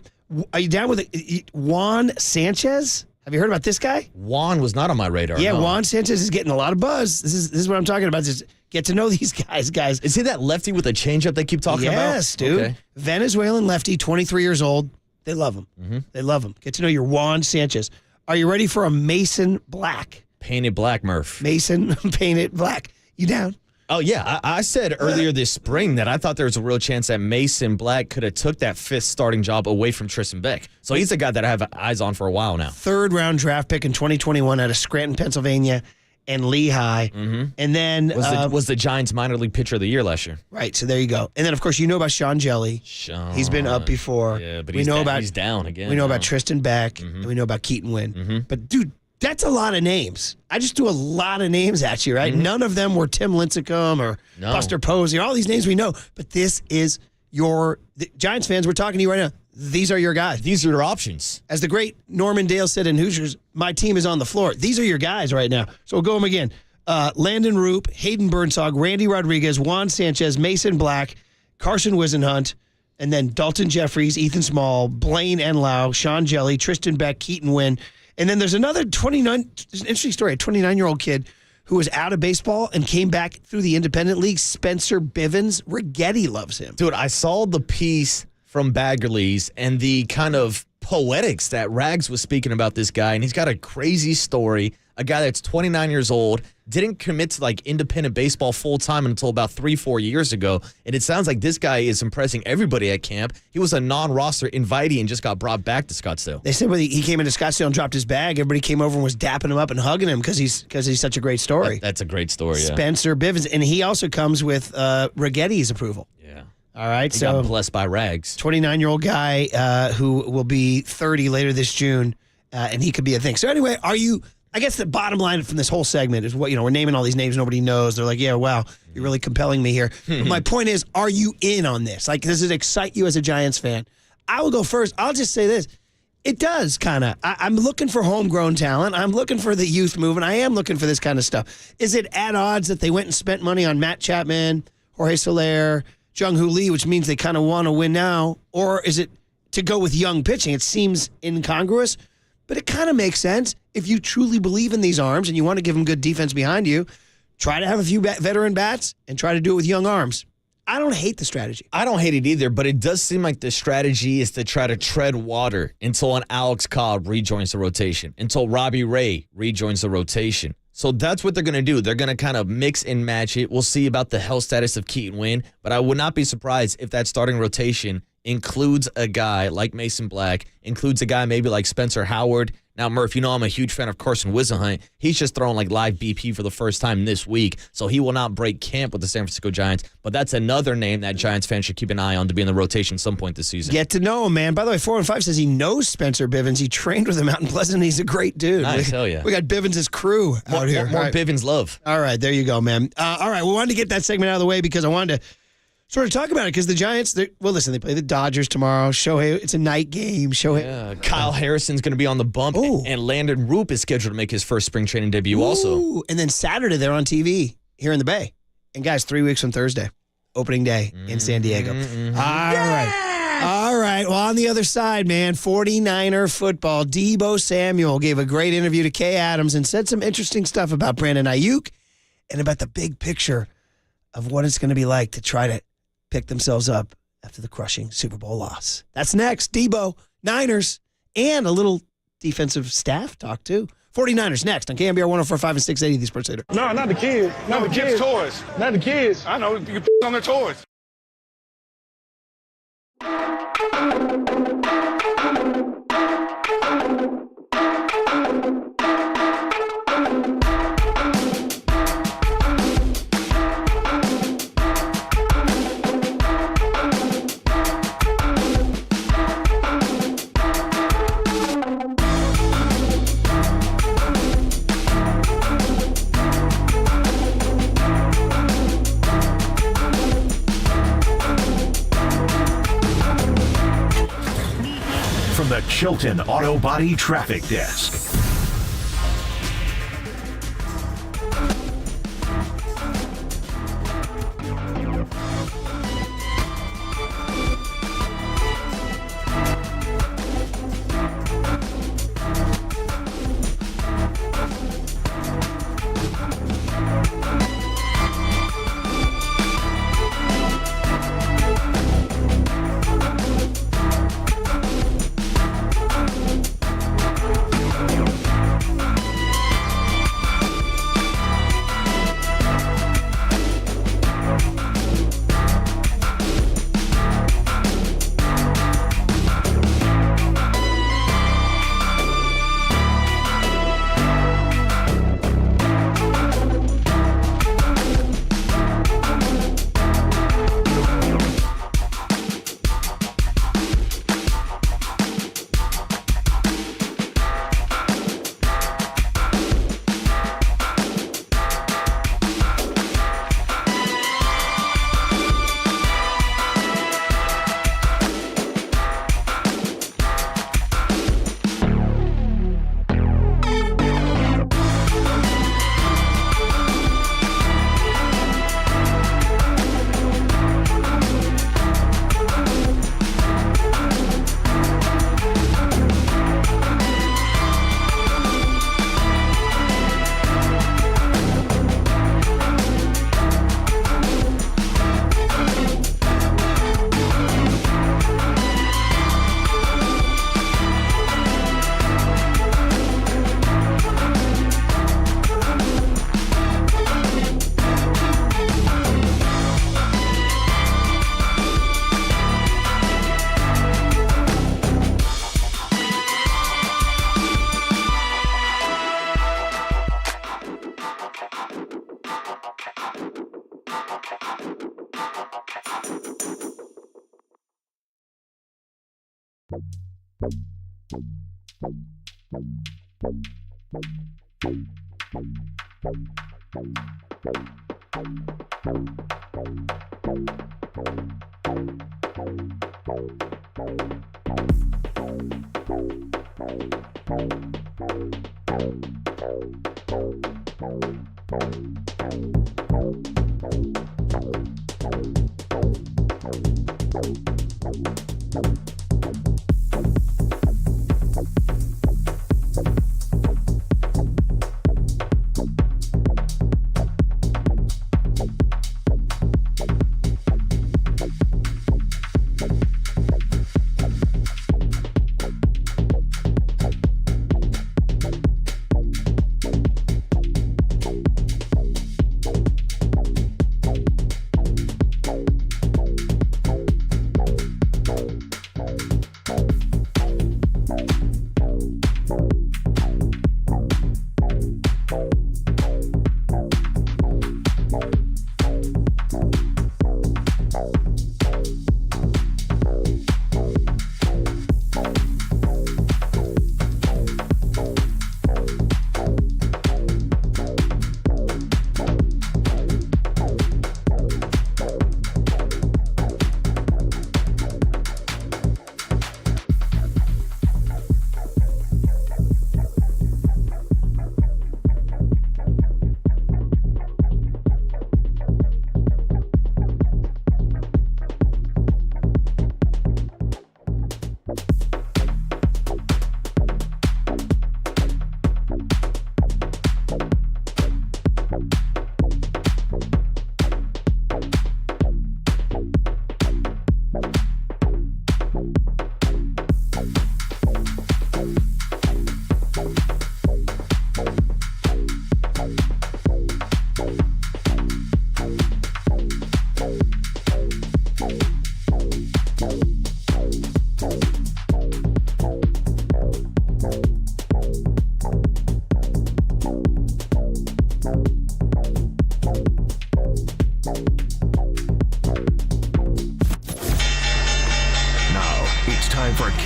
are you down with Juan Sanchez? Have you heard about this guy? Juan was not on my radar. Yeah, no. Juan Sanchez is getting a lot of buzz. This is what I'm talking about. Just get to know these guys. Is he that lefty with a changeup they keep talking about? Yes, dude. Okay. Venezuelan lefty, 23 years old. They love him. They love him. Get to know your Juan Sanchez. Are you ready for a Mason Black? Painted black, Murph. Mason painted black. You down? Oh, yeah. I said earlier this spring that I thought there was a real chance that Mason Black could have took that 5th starting job away from Tristan Beck. So he's a guy that I have eyes on for a while now. 3rd round draft pick in 2021 out of Scranton, Pennsylvania, and Lehigh. And then was the Giants minor league pitcher of the year last year. Right, so there you go. And then, of course, you know about Sean Jelly. He's been up before. Yeah, but he's down again. We know about Tristan Beck, and we know about Keaton Wynn. But, dude, That's a lot of names. I just do a lot of names at you, right? None of them were Tim Lincecum or Buster Posey, or all these names we know. But this is the Giants fans, we're talking to you right now. These are your guys. These are your options. As the great Norman Dale said in Hoosiers, my team is on the floor. These are your guys right now. So we'll go them again. Landon Roop, Hayden Burnsog, Randy Rodriguez, Juan Sanchez, Mason Black, Carson Wisenhunt, and then Dalton Jeffries, Ethan Small, Blaine Enlow, Sean Jelly, Tristan Beck, Keaton Wynn. And then there's another 29, there's an interesting story, a 29-year-old kid who was out of baseball and came back through the independent league, Spencer Bivens. Rigetti loves him. Dude, I saw the piece from Baggerly's and the kind of poetics that Rags was speaking about this guy, and he's got a crazy story. A guy that's 29 years old, didn't commit to like independent baseball full time until about 3-4 years ago. And it sounds like this guy is impressing everybody at camp. He was a non-roster invitee and just got brought back to Scottsdale. They said when he came into Scottsdale and dropped his bag, everybody came over and was dapping him up and hugging him because he's such a great story. That's a great story, yeah. Spencer Bivens, and he also comes with Rigetti's approval. Yeah. All right, he got blessed by Rags. 29-year-old guy who will be 30 later this June, and he could be a thing. So anyway, I guess the bottom line from this whole segment is what, we're naming all these names nobody knows. They're like, yeah, wow, you're really compelling me here. But my point is, are you in on this? Like, does it excite you as a Giants fan? I will go first. I'll just say this. It does kind of. I'm looking for homegrown talent. I'm looking for the youth movement. I am looking for this kind of stuff. Is it at odds that they went and spent money on Matt Chapman, Jorge Soler, Jung-Hoo Lee, which means they kind of want to win now? Or is it to go with young pitching? It seems incongruous, but it kind of makes sense. If you truly believe in these arms and you want to give them good defense behind you, try to have a few veteran bats and try to do it with young arms. I don't hate the strategy. I don't hate it either, but it does seem like the strategy is to try to tread water until an Alex Cobb rejoins the rotation, until Robbie Ray rejoins the rotation. So that's what they're going to do. They're going to kind of mix and match it. We'll see about the health status of Keaton Wynn, but I would not be surprised if that starting rotation includes a guy like Mason Black, includes a guy maybe like Spencer Howard. Now, Murph, I'm a huge fan of Carson Wisenhunt. He's just throwing like live BP for the first time this week, so he will not break camp with the San Francisco Giants. But that's another name that Giants fans should keep an eye on to be in the rotation some point this season. Get to know him, man. By the way, 415 says he knows Spencer Bivens. He trained with him out in Pleasant. He's a great dude. Nice, hell yeah. We got Bivens' crew out here. More Bivens love. All right, there you go, man. All right, we wanted to get that segment out of the way because I wanted to sort of talk about it because the Giants, listen, they play the Dodgers tomorrow. Shohei, it's a night game. Kyle Harrison's going to be on the bump, and Landon Roop is scheduled to make his first spring training debut also. And then Saturday, they're on TV here in the Bay. And guys, 3 weeks from Thursday, opening day in San Diego. All right. Well, on the other side, man, 49er football. Debo Samuel gave a great interview to Kay Adams and said some interesting stuff about Brandon Ayuk and about the big picture of what it's going to be like to try to pick themselves up after the crushing Super Bowl loss. That's next. Debo, Niners, and a little defensive staff talk, too. 49ers next on KNBR 104.5 and 680, the Sports Leader. No, not the kids. Not the kids' toys. Not the kids. I know. You can on their toys. From the Chilton Auto Body Traffic Desk.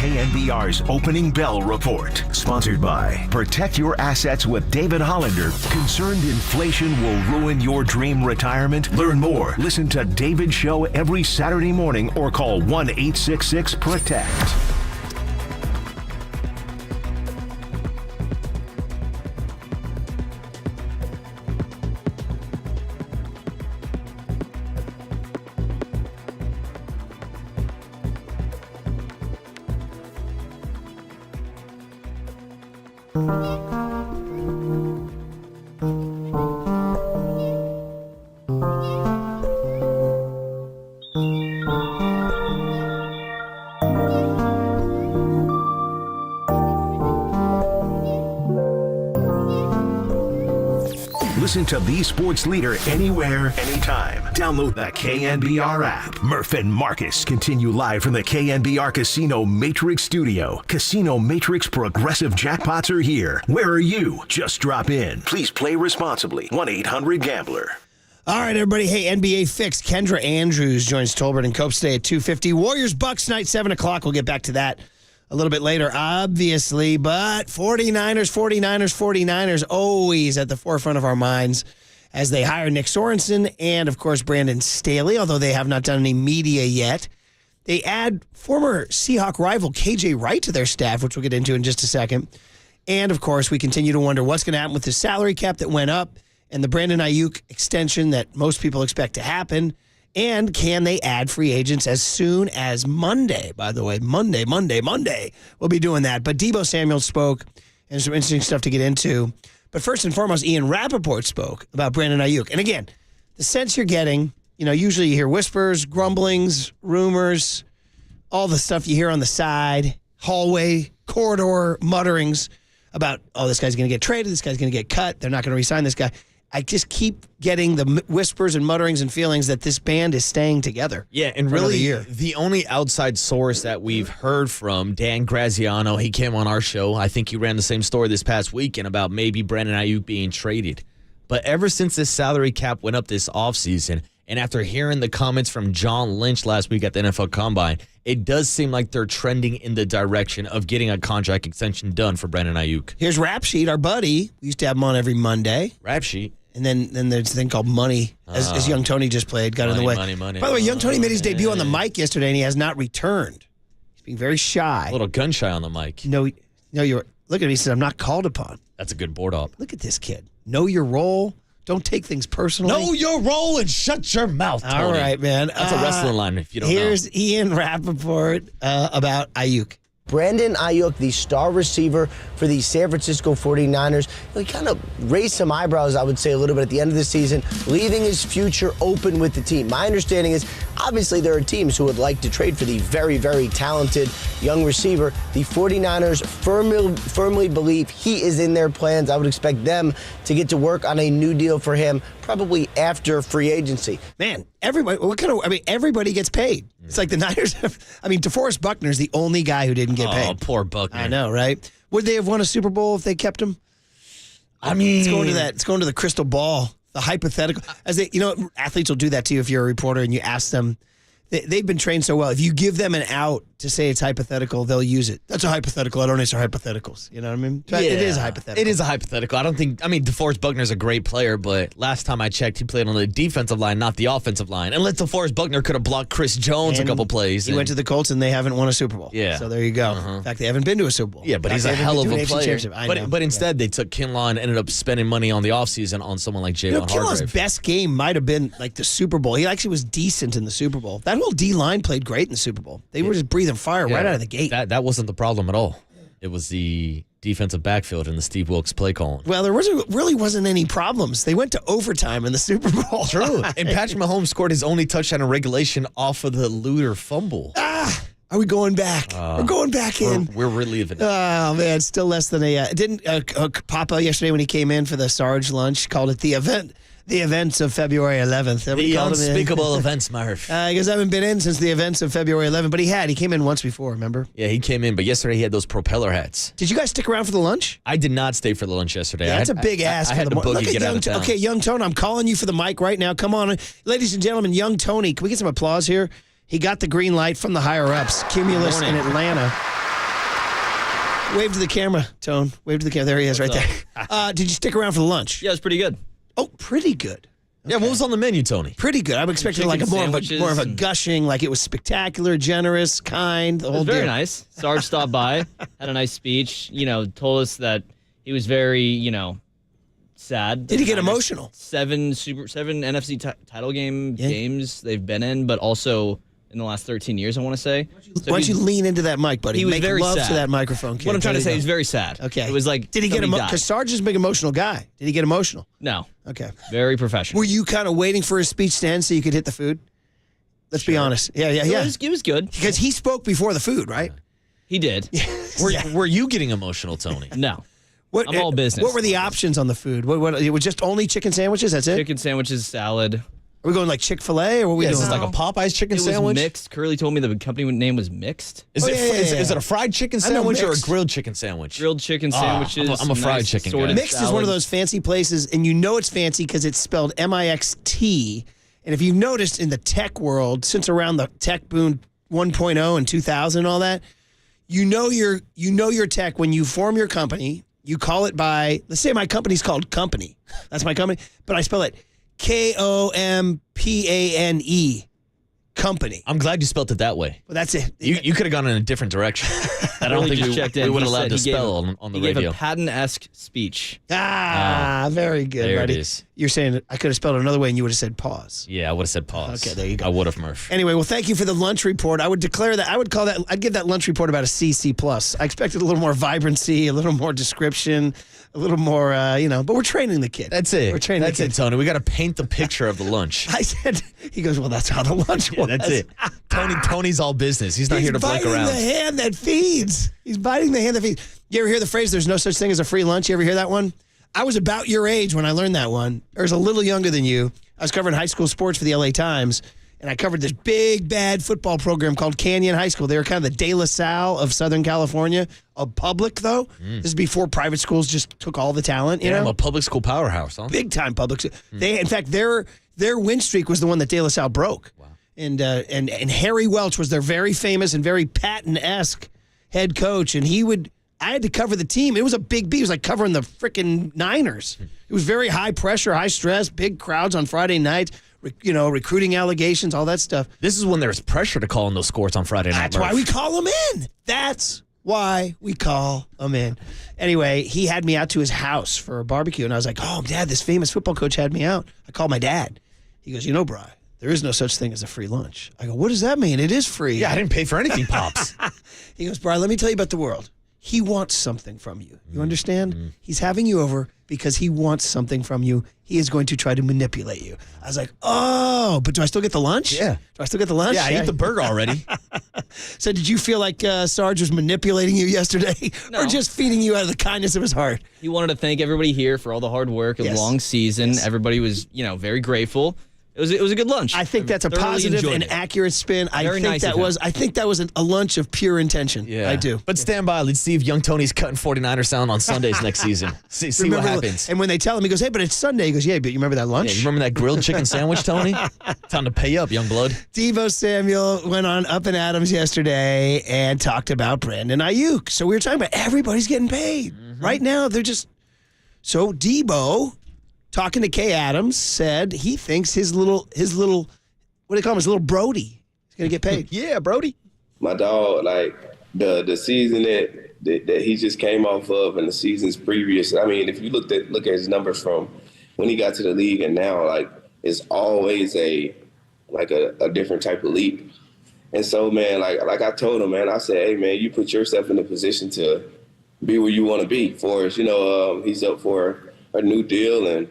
KNBR's Opening Bell Report. Sponsored by Protect Your Assets with David Hollander. Concerned inflation will ruin your dream retirement? Learn more. Listen to David's show every Saturday morning or call 1-866-PROTECT. Listen to the sports leader anywhere, anytime. Download the KNBR app. Murph and Marcus continue live from the KNBR Casino Matrix Studio. Casino Matrix Progressive Jackpots are here. Where are you? Just drop in. Please play responsibly. 1-800-GAMBLER. All right, everybody. Hey, NBA Fix. Kendra Andrews joins Tolbert and Cope today at 2:50. Warriors-Bucks night, 7 o'clock. We'll get back to that a little bit later, obviously, but 49ers always at the forefront of our minds as they hire Nick Sorensen and, of course, Brandon Staley, although they have not done any media yet. They add former Seahawk rival KJ Wright to their staff, which we'll get into in just a second. And, of course, we continue to wonder what's going to happen with the salary cap that went up and the Brandon Ayuk extension that most people expect to happen. And can they add free agents as soon as Monday? By the way, Monday. We'll be doing that. But Debo Samuel spoke, and some interesting stuff to get into. But first and foremost, Ian Rappaport spoke about Brandon Ayuk. And again, the sense you're getting, usually you hear whispers, grumblings, rumors, all the stuff you hear on the side, hallway, corridor mutterings about, oh, this guy's going to get traded, this guy's going to get cut, they're not going to re-sign this guy. I just keep getting the whispers and mutterings and feelings that this band is staying together. Yeah, and really the only outside source that we've heard from, Dan Graziano, he came on our show. I think he ran the same story this past weekend about maybe Brandon Ayuk being traded. But ever since this salary cap went up this offseason, And after hearing the comments from John Lynch last week at the NFL Combine, it does seem like they're trending in the direction of getting a contract extension done for Brandon Ayuk. Here's Rap Sheet, our buddy. We used to have him on every Monday. Rap Sheet. And then there's a thing called Money, as Young Tony just played, got in the way. Money. By the way, Young Tony made his debut on the mic yesterday, and he has not returned. He's being very shy. A little gun shy on the mic. No, you're. Look at him. He said, "I'm not called upon." That's a good board up. Look at this kid. Know your role. Don't take things personally. Know your role and shut your mouth, Tony. All right, man. That's a wrestling line if you don't know. Here's Ian Rappaport about Ayuk. Brandon Ayuk, the star receiver for the San Francisco 49ers, he kind of raised some eyebrows, I would say, a little bit at the end of the season, leaving his future open with the team. My understanding is, obviously, there are teams who would like to trade for the very, very talented young receiver. The 49ers firmly believe he is in their plans. I would expect them to get to work on a new deal for him probably after free agency. Man, everybody gets paid. It's like the Niners have, DeForest Buckner's the only guy who didn't get paid. Oh, poor Buckner. I know, right? Would they have won a Super Bowl if they kept him? I mean, it's going to the crystal ball, the hypothetical. Athletes will do that to you if you're a reporter and you ask them. They've been trained so well. If you give them an out to say it's hypothetical, they'll use it. That's a hypothetical. I don't answer hypotheticals. You know what I mean? Yeah, it is a hypothetical. It is a hypothetical. DeForest Buckner's a great player, but last time I checked, he played on the defensive line, not the offensive line. Unless DeForest Buckner could have blocked Chris Jones a couple plays. He went to the Colts, and they haven't won a Super Bowl. Yeah. So there you go. In fact, they haven't been to a Super Bowl. Yeah, but he's a hell of a player. But instead, they took Kinlaw and ended up spending money on the offseason on someone like Jalen Hargrave. Kinlaw's best game might have been like the Super Bowl. He actually was decent in the Super Bowl. That whole D-line played great in the Super Bowl. They were just breathing fire right out of the gate. That wasn't the problem at all. It was the defensive backfield and the Steve Wilkes play calling. Well, there really wasn't any problems. They went to overtime in the Super Bowl. True. And Patrick Mahomes scored his only touchdown in regulation off of the Luder fumble. Are we going back? We're going back in. We're reliving it. Oh, man, still less than didn't Papa yesterday when he came in for the Sarge lunch called it the events of February 11th. The unspeakable events, Murph. I guess I haven't been in since the events of February 11th, but he came in once before, remember? Yeah, he came in, but yesterday he had those propeller hats. Did you guys stick around for the lunch? I did not stay for the lunch yesterday. Yeah, that's a big ask. I had to boogie get out of town. Okay, Young Tony, I'm calling you for the mic right now. Come on. Ladies and gentlemen, Young Tony, can we get some applause here? He got the green light from the higher-ups, Cumulus in Atlanta. Wave to the camera, Tone. Wave to the camera. There he is right there. Did you stick around for the lunch? Yeah, it was pretty good. Oh, pretty good. Okay. Yeah, what was on the menu, Tony? Pretty good. I'm expecting like more of a gushing, like it was spectacular, generous, kind. The whole very deal. Nice. Sarge stopped by, had a nice speech. Told us that he was very, sad. Did he get emotional? Seven NFC title games they've been in, but also in the last 13 years, I want to say. Why don't you lean into that mic, buddy? He was Make very love sad. to that microphone, kid. What I'm trying to say, he's very sad. Okay. It was like, did he get emotional? Because Sarge is a big emotional guy. Did he get emotional? No. Okay. Very professional. Were you kind of waiting for his speech to end so you could hit the food? Let's be honest. Yeah. It was good. Because he spoke before the food, right? He did. Were you getting emotional, Tony? No. I'm all business. What were the options on the food? What it was just only chicken sandwiches? That's it? Chicken sandwiches, salad. Are we going like Chick-fil-A or what are we doing? Is this like a Popeyes chicken sandwich? It was mixed. Curly told me the company name was Mixed. Is it a fried chicken sandwich or a grilled chicken sandwich? Grilled chicken sandwiches. I'm a fried chicken guy. Mixed is one of those fancy places, and you know it's fancy because it's spelled M-I-X-T. And if you've noticed in the tech world, since around the tech boom 1.0 and 2000 and all that, you know your tech when you form your company. You call it by, let's say my company's called Company. That's my company, but I spell it Kompane. Company. I'm glad you spelled it that way. Well, that's it. You could have gone in a different direction. I don't think we would have allowed to spell on the radio. He gave a patent-esque speech. Very good, there buddy. It is. You're saying I could have spelled it another way and you would have said pause. Yeah, I would have said pause. Okay, there you go. I would have, Murph. Anyway, well, thank you for the lunch report. I would declare that, I'd give that lunch report about a C+. I expected a little more vibrancy, a little more description, a little more, but we're training the kid. That's it. We're training That's the kid. it, Tony. We got to paint the picture of the lunch. I said, he goes, well, that's how the lunch was. That's it. Tony's all business. He's not here to blank around. He's biting the hand that feeds. He's biting the hand that feeds. You ever hear the phrase, there's no such thing as a free lunch? You ever hear that one? I was about your age when I learned that one. I was a little younger than you. I was covering high school sports for the LA Times, and I covered this big, bad football program called Canyon High School. They were kind of the De La Salle of Southern California. A public, though. This is before private schools just took all the talent. You know? I'm a public school powerhouse, huh? Big time public. In fact, their Their win streak was the one that De La Salle broke. Wow. And Harry Welch was their very famous and very Patton-esque head coach, and I had to cover the team. It was a big beat. It was like covering the freaking Niners. It was very high pressure, high stress, big crowds on Friday nights, recruiting allegations, all that stuff. This is when there's pressure to call in those scores on Friday night. That's why we call them in. That's why we call them in. Anyway, he had me out to his house for a barbecue, and I was like, oh, Dad, this famous football coach had me out. I called my dad. He goes, Bri, there is no such thing as a free lunch. I go, what does that mean? It is free. Yeah, I didn't pay for anything, Pops. He goes, Bri, let me tell you about the world. He wants something from you. You understand? Mm-hmm. He's having you over because he wants something from you. He is going to try to manipulate you. I was like, oh, but do I still get the lunch? Yeah. Do I still get the lunch? Yeah, I ate the burger already. So did you feel like Sarge was manipulating you yesterday or just feeding you out of the kindness of his heart? He wanted to thank everybody here for all the hard work, a long season. Yes. Everybody was, very grateful. It was a good lunch. I think that's a positive and accurate spin. I think that was a lunch of pure intention. Yeah. I do. But stand by. Let's see if young Tony's cutting 49er sound on Sundays next season. See what happens. And when they tell him, he goes, hey, but it's Sunday. He goes, yeah, but you remember that lunch? Yeah, you remember that grilled chicken sandwich, Tony? Time to pay up, young blood. Debo Samuel went on Up and Adams yesterday and talked about Brandon Ayuk. So we were talking about everybody's getting paid. Mm-hmm. Right now, they're just... So Debo... talking to Kay Adams, said he thinks his little, what do they call him, his little Brody is going to get paid. Yeah, Brody. My dog, like the season that he just came off of and the seasons previous, I mean, if you look at his numbers from when he got to the league and now, like, it's always a different type of leap. And so, man, like I told him, man, I said, hey, man, you put yourself in a position to be where you want to be for us. He's up for a new deal and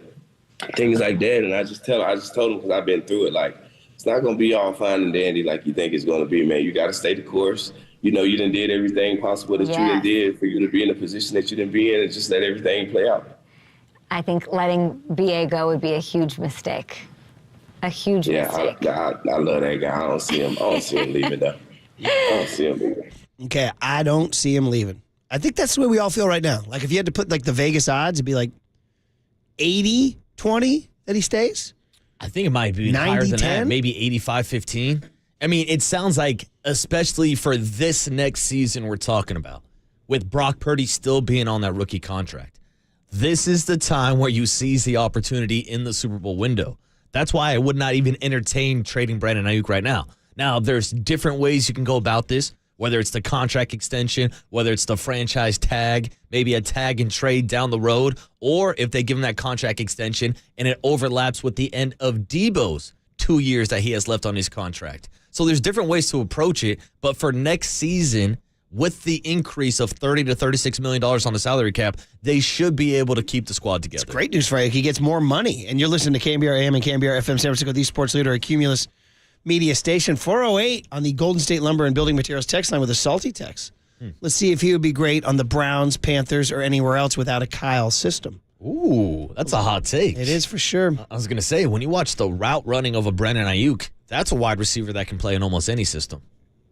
things like that, and I just told him because I've been through it. Like, it's not gonna be all fine and dandy like you think it's gonna be, man. You got to stay the course. You done did everything possible that you done did for you to be in the position that you didn't be in, and just let everything play out. I think letting BA go would be a huge mistake. A huge mistake. Yeah, I love that guy. I don't see him leaving though. I don't see him leaving. Okay, I don't see him leaving. I think that's the way we all feel right now. Like, if you had to put like the Vegas odds, it'd be like 80-20 that he stays? I think it might be higher than that, maybe 85-15. I mean, it sounds like, especially for this next season we're talking about, with Brock Purdy still being on that rookie contract, this is the time where you seize the opportunity in the Super Bowl window. That's why I would not even entertain trading Brandon Ayuk right now. Now, there's different ways you can go about this. Whether it's the contract extension, whether it's the franchise tag, maybe a tag and trade down the road, or if they give him that contract extension and it overlaps with the end of Debo's 2 years that he has left on his contract. So there's different ways to approach it, but for next season, with the increase of $30 to $36 million on the salary cap, they should be able to keep the squad together. It's great news for Ayuk. He gets more money. And you're listening to KNBR AM and KNBR FM San Francisco, the sports leader, a Cumulus media station. 408 on the Golden State Lumber and Building Materials text line with a salty text. Let's see if he would be great on the Browns, Panthers, or anywhere else without a Kyle system. Ooh, that's a hot take. It is for sure. I was going to say, when you watch the route running of a Brandon Ayuk, that's a wide receiver that can play in almost any system.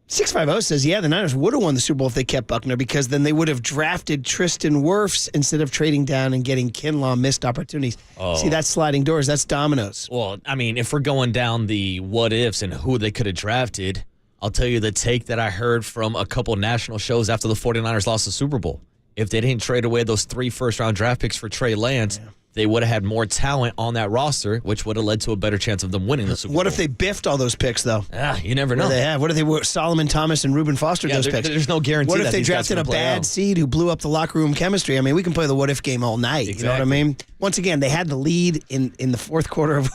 650 says, yeah, the Niners would have won the Super Bowl if they kept Buckner, because then they would have drafted Tristan Wirfs instead of trading down and getting Kinlaw missed opportunities. Oh. See, that's sliding doors. That's dominoes. Well, I mean, if we're going down the what ifs and who they could have drafted, I'll tell you the take that I heard from a couple national shows after the 49ers lost the Super Bowl. If they didn't trade away those 3 first-round draft picks for Trey Lance, they would have had more talent on that roster, which would have led to a better chance of them winning the Super Bowl. What if they biffed all those picks, though? You never know. What if they were Solomon Thomas and Reuben Foster, those picks? There's no guarantee. What if that they these guys drafted a bad seed who blew up the locker room chemistry? I mean, we can play the what if game all night. Exactly. You know what I mean? Once again, they had the lead in the fourth quarter of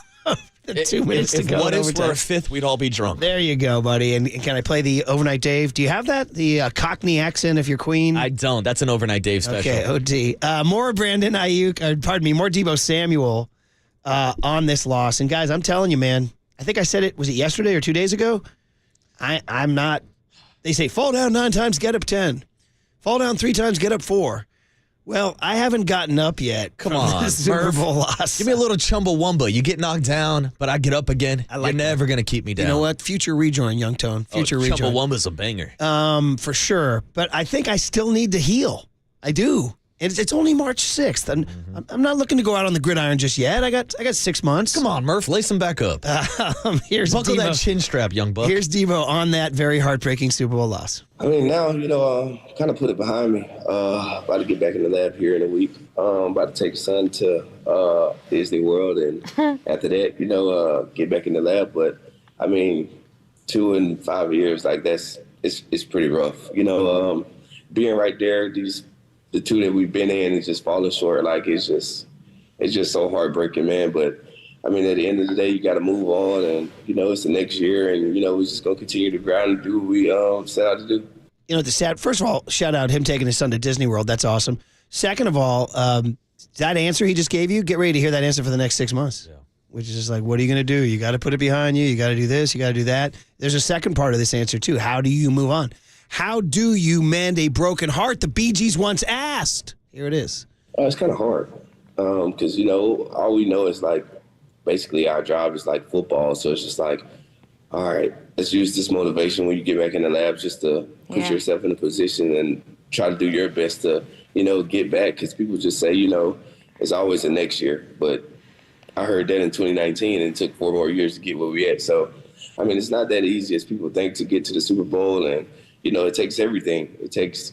the 2 minutes to go. What if we're a fifth, we'd all be drunk. There you go, buddy. And can I play the Overnight Dave? Do you have that? The Cockney accent if you're Queen? I don't. That's an Overnight Dave special. Okay, OD. More Brandon Ayuk, more Debo Samuel on this loss. And guys, I'm telling you, man, I think I said it, was it yesterday or 2 days ago? I'm not. They say fall down 9 times, get up 10. Fall down 3 times, get up 4. Well, I haven't gotten up yet. Come on, Super Bowl loss. Give me a little Chumbawamba. You get knocked down, but I get up again. You're never going to keep me down. You know what? Future rejoin, Young Tone. Future rejoin. Chumbawamba's a banger. For sure. But I think I still need to heal. I do. And it's only March 6th. And I'm not looking to go out on the gridiron just yet. I got 6 months. Come on, Murph, lace them back up. Here's Buckle Debo. that chin strap, young buck. Here's Debo on that very heartbreaking Super Bowl loss. I mean, now, kind of put it behind me. About to get back in the lab here in a week. About to take son to Disney World. And after that, get back in the lab. But, I mean, 2 and 5 years, like, it's pretty rough. Being right there, the 2 that we've been in is just falling short. Like, it's just so heartbreaking, man. But, I mean, at the end of the day, you got to move on. And, it's the next year. And, we're just going to continue to grind and do what we set out to do. First of all, shout out him taking his son to Disney World. That's awesome. Second of all, that answer he just gave you, get ready to hear that answer for the next 6 months. Yeah. Which is just like, what are you going to do? You got to put it behind you. You got to do this. You got to do that. There's a second part of this answer, too. How do you move on? How do you mend a broken heart? The Bee Gees once asked. Here it is. It's kind of hard because, all we know is, like, basically our job is, like, football. So it's just like, all right, let's use this motivation when you get back in the lab just to put yourself in a position and try to do your best to, get back. Because people just say, it's always the next year. But I heard that in 2019 and it took 4 more years to get where we at. So, I mean, it's not that easy as people think to get to the Super Bowl. And, it takes everything. It takes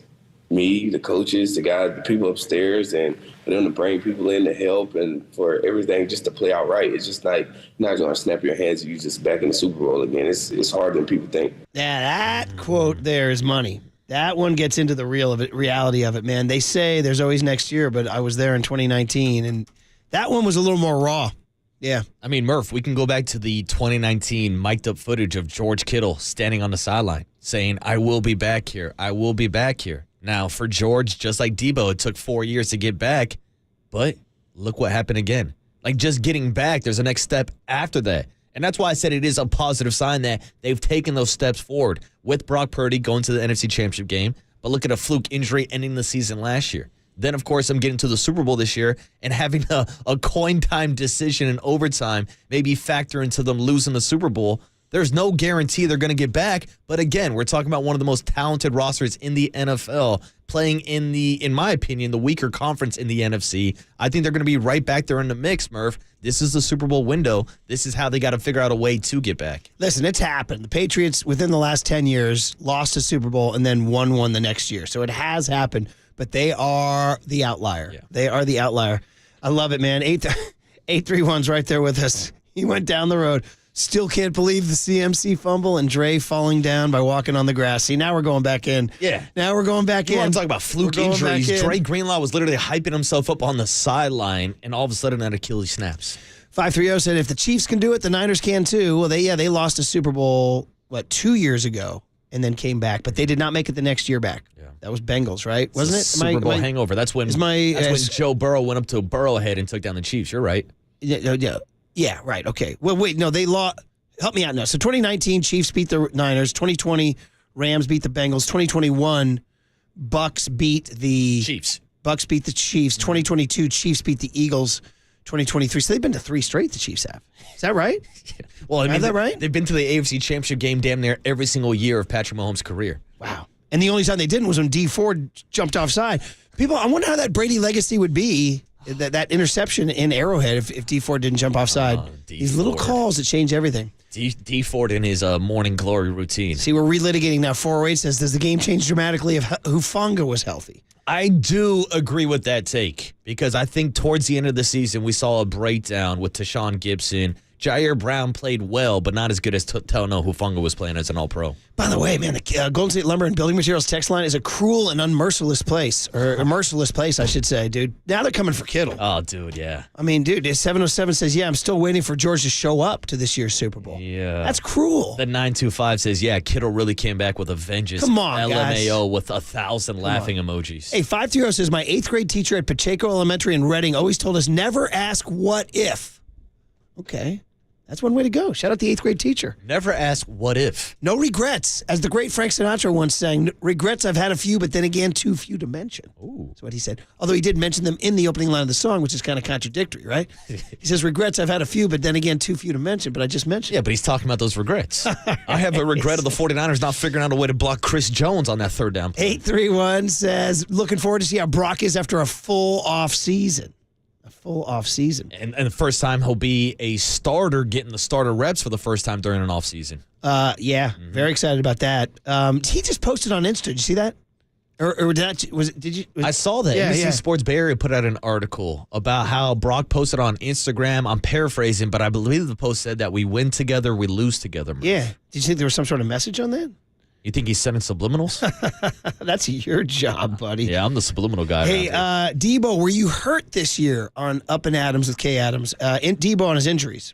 me, the coaches, the guys, the people upstairs, and for them to bring people in to help and for everything just to play out right. It's just like you're not going to snap your hands and you just back in the Super Bowl again. It's harder than people think. Yeah, that quote there is money. That one gets into the reality of it, man. They say there's always next year, but I was there in 2019, and that one was a little more raw. Yeah. I mean, Murph, we can go back to the 2019 mic'd up footage of George Kittle standing on the sideline saying, I will be back here. I will be back here. Now, for George, just like Debo, it took 4 years to get back, but look what happened again. Like, just getting back, there's a next step after that. And that's why I said it is a positive sign that they've taken those steps forward with Brock Purdy going to the NFC Championship game. But look at a fluke injury ending the season last year. Then, of course, I'm getting to the Super Bowl this year and having a coin time decision in overtime maybe factor into them losing the Super Bowl. There's no guarantee they're going to get back. But again, we're talking about one of the most talented rosters in the NFL playing in my opinion, the weaker conference in the NFC. I think they're going to be right back there in the mix, Murph. This is the Super Bowl window. This is how they got to figure out a way to get back. Listen, it's happened. The Patriots, within the last 10 years, lost a Super Bowl and then won one the next year. So it has happened. But they are the outlier. Yeah. They are the outlier. I love it, man. 831's right there with us. He went down the road. Still can't believe the CMC fumble and Dre falling down by walking on the grass. See, now we're going back in. Yeah. Now we're going back in. You want to talk about fluke injuries. Dre Greenlaw was literally hyping himself up on the sideline, and all of a sudden that Achilles snaps. 530 said if the Chiefs can do it, the Niners can too. Well, they lost a Super Bowl, 2 years ago, and then came back. But they did not make it the next year back. Yeah. That was Bengals, right? Wasn't it? Super Bowl hangover. That's when Joe Burrow went up to Burrowhead and took down the Chiefs. You're right. Yeah, right. Okay. Well, wait, no, they lost. Help me out now. So 2019, Chiefs beat the Niners. 2020, Rams beat the Bengals. 2021, Bucks beat the Chiefs. 2022, Chiefs beat the Eagles. 2023. So they've been to 3 straight, the Chiefs have. Is that right? Yeah. Well, I mean, is that right? They've been to the AFC Championship game damn near every single year of Patrick Mahomes' career. Wow. And the only time they didn't was when D Ford jumped offside. People, I wonder how that Brady legacy would be, that interception in Arrowhead if D Ford didn't jump offside. These little calls that change everything. D Ford in his morning glory routine. See, we're relitigating now. 408 says, does the game change dramatically if Hufanga was healthy? I do agree with that take because I think towards the end of the season, we saw a breakdown with Tashawn Gibson. Jair Brown played well, but not as good as Talanoa Hufanga was playing as an All-Pro. By the way, man, the Golden State Lumber and Building Materials text line is a cruel and unmerciless place, or a merciless place, I should say, dude. Now they're coming for Kittle. Oh, dude, yeah. I mean, dude, 707 says, yeah, I'm still waiting for George to show up to this year's Super Bowl. Yeah. That's cruel. The 925 says, yeah, Kittle really came back with a vengeance. Come on, LMAO guys. with 1,000 laughing emojis. Hey, 530 says, my 8th grade teacher at Pacheco Elementary in Reading always told us never ask what if. Okay. That's one way to go. Shout out the 8th grade teacher. Never ask what if. No regrets. As the great Frank Sinatra once sang, regrets I've had a few, but then again, too few to mention. Ooh. That's what he said. Although he did mention them in the opening line of the song, which is kind of contradictory, right? He says, regrets I've had a few, but then again, too few to mention, but I just mentioned. Yeah, but he's talking about those regrets. I have a regret of the 49ers not figuring out a way to block Chris Jones on that third down play. 831 says, looking forward to see how Brock is after a full off season. Full off season. And the first time he'll be a starter, getting the starter reps for the first time during an off season. Yeah, very excited about that. He just posted on Insta. Did you see that? Or did you? I saw that. NBC Sports Bay Area put out an article about how Brock posted on Instagram. I'm paraphrasing, but I believe the post said that we win together, we lose together. Murph. Yeah. Did you think there was some sort of message on that? You think he's sending subliminals? That's your job, buddy. Yeah, I'm the subliminal guy. Hey, Debo, were you hurt this year on Up and Adams with K. Adams? Debo on his injuries.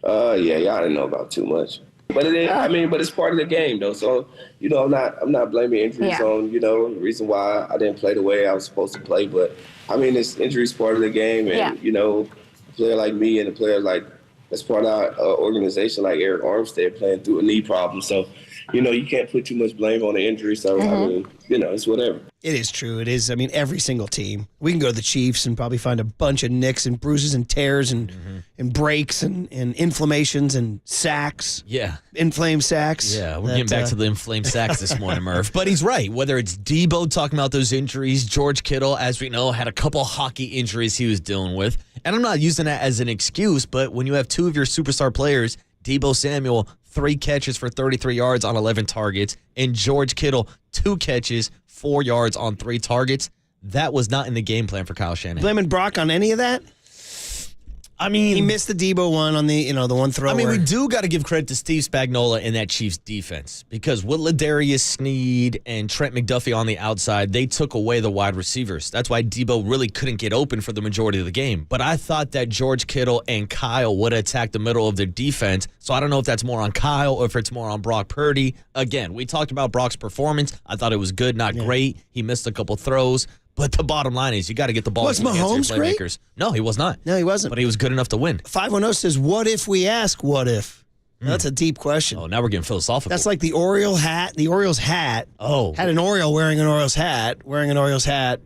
Yeah, y'all didn't know about too much. But it is, but it's part of the game though. So, I'm not blaming injuries on, the reason why I didn't play the way I was supposed to play. But this injury's part of the game, and a player like me and a player like that's part of our organization, like Eric Armstead, playing through a knee problem. So, you can't put too much blame on the injury. So, it's whatever. It is true. It is. Every single team. We can go to the Chiefs and probably find a bunch of nicks and bruises and tears and breaks and inflammations and sacks. Yeah. Inflamed sacks. Yeah, we're getting back to the inflamed sacks this morning, Murph. But he's right. Whether it's Debo talking about those injuries, George Kittle, as we know, had a couple hockey injuries he was dealing with. And I'm not using that as an excuse, but when you have two of your superstar players, Debo Samuel, 3 catches for 33 yards on 11 targets, and George Kittle, 2 catches, 4 yards on 3 targets. That was not in the game plan for Kyle Shanahan. Blaming Brock on any of that? He missed the Debo one on the one throw. We do got to give credit to Steve Spagnuolo and that Chiefs defense, because with Ladarius Sneed and Trent McDuffie on the outside, they took away the wide receivers. That's why Debo really couldn't get open for the majority of the game. But I thought that George Kittle and Kyle would attack the middle of their defense. So I don't know if that's more on Kyle or if it's more on Brock Purdy. Again, we talked about Brock's performance. I thought it was good, not great. He missed a couple throws. But the bottom line is you got to get the ball. Was Mahomes great? No, he was not. No, he wasn't. But he was good enough to win. 510 says, what if we ask what if? That's a deep question. Oh, now we're getting philosophical. That's like the Orioles hat. The Orioles hat had an Oriole wearing an Orioles hat, wearing an Orioles hat,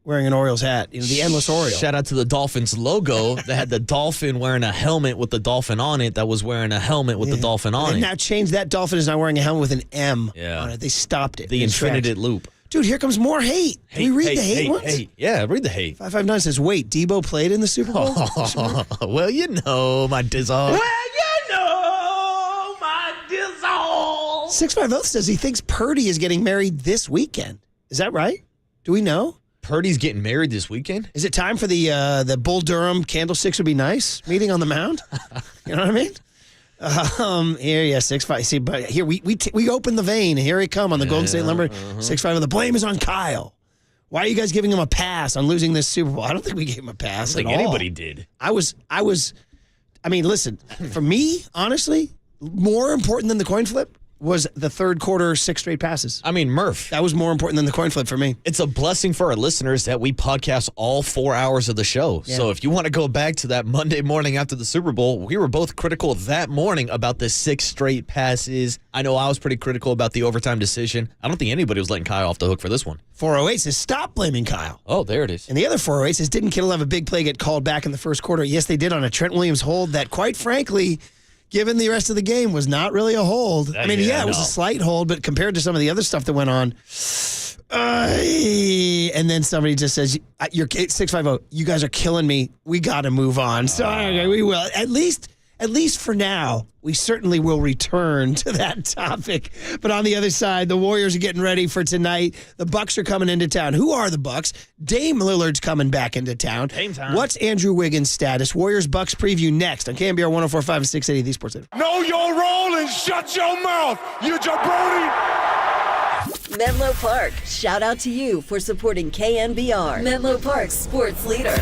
wearing an Orioles hat. The endless Oriole. Shout out to the Dolphins logo that had the dolphin wearing a helmet with the dolphin on it that was wearing a helmet with the dolphin on it. They now changed that dolphin is now wearing a helmet with an M on it. They stopped it. The infinitive loop. Dude, here comes more hate. Can we read the hate ones? Hate. Yeah, read the hate. 559 says, wait, Debo played in the Super Bowl? Well, my dizzle. 650 says he thinks Purdy is getting married this weekend. Is that right? Do we know? Purdy's getting married this weekend? Is it time for the Bull Durham Candlesticks Would Be Nice meeting on the mound? You know what I mean? Here, 6-5. See, but here we open the vein. Here he come on the Golden State Lumber 6-5. The blame is on Kyle. Why are you guys giving him a pass on losing this Super Bowl? I don't think we gave him a pass. I don't think anybody did. Listen, for me, honestly, more important than the coin flip was the third quarter 6 straight passes. Murph. That was more important than the coin flip for me. It's a blessing for our listeners that we podcast all 4 hours of the show. Yeah. So if you want to go back to that Monday morning after the Super Bowl, we were both critical that morning about the 6 straight passes. I know I was pretty critical about the overtime decision. I don't think anybody was letting Kyle off the hook for this one. 408 says, stop blaming Kyle. Oh, there it is. And the other 408 says, didn't Kittle have a big play get called back in the first quarter? Yes, they did on a Trent Williams hold that, quite frankly, given the rest of the game, was not really a hold. It was a slight hold, but compared to some of the other stuff that went on, and then somebody just says, "You're 650. You guys are killing me. We got to move on." So we will. At least for now, we certainly will return to that topic. But on the other side, the Warriors are getting ready for tonight. The Bucks are coming into town. Who are the Bucks? Dame Lillard's coming back into town. Dame time. What's Andrew Wiggins' status? Warriors Bucks preview next on KNBR 104.5 and 680 The Sports Leader. Know your role and shut your mouth, you jabroni. Menlo Park, shout out to you for supporting KNBR. Menlo Park's sports leader.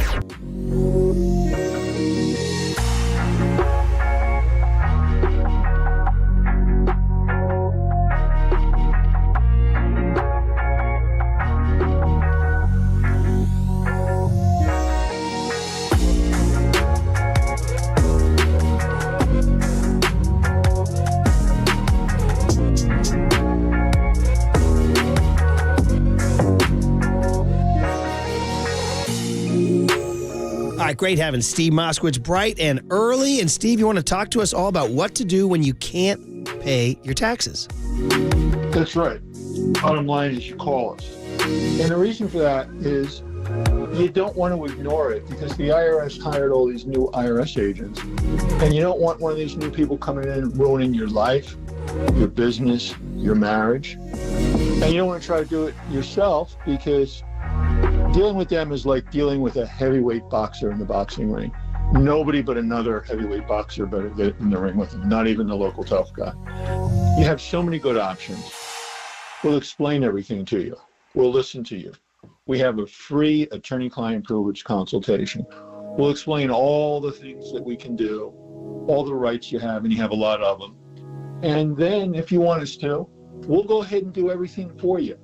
right, great having Steve Moskowitz bright and early. And Steve, you want to talk to us all about what to do when you can't pay your taxes? That's right. Bottom line is you call us. And the reason for that is you don't want to ignore it because the IRS hired all these new IRS agents. And you don't want one of these new people coming in and ruining your life, your business, your marriage. And you don't want to try to do it yourself because dealing with them is like dealing with a heavyweight boxer in the boxing ring. Nobody but another heavyweight boxer better get in the ring with him, not even the local tough guy. You have so many good options. We'll explain everything to you. We'll listen to you. We have a free attorney-client privilege consultation. We'll explain all the things that we can do, all the rights you have, and you have a lot of them. And then, if you want us to, we'll go ahead and do everything for you.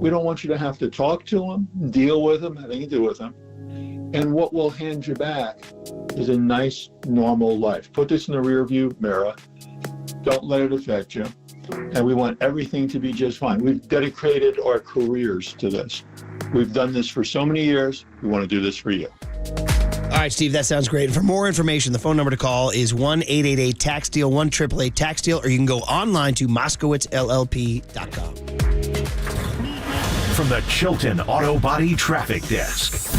We don't want you to have to talk to them, deal with them, have anything to do with them. And what we'll hand you back is a nice, normal life. Put this in the rearview mirror. Don't let it affect you. And we want everything to be just fine. We've dedicated our careers to this. We've done this for so many years. We want to do this for you. All right, Steve, that sounds great. And for more information, the phone number to call is 1-888-TAX-DEAL, 1-888-TAX-DEAL, or you can go online to MoskowitzLLP.com. From the Chilton Auto Body Traffic Desk.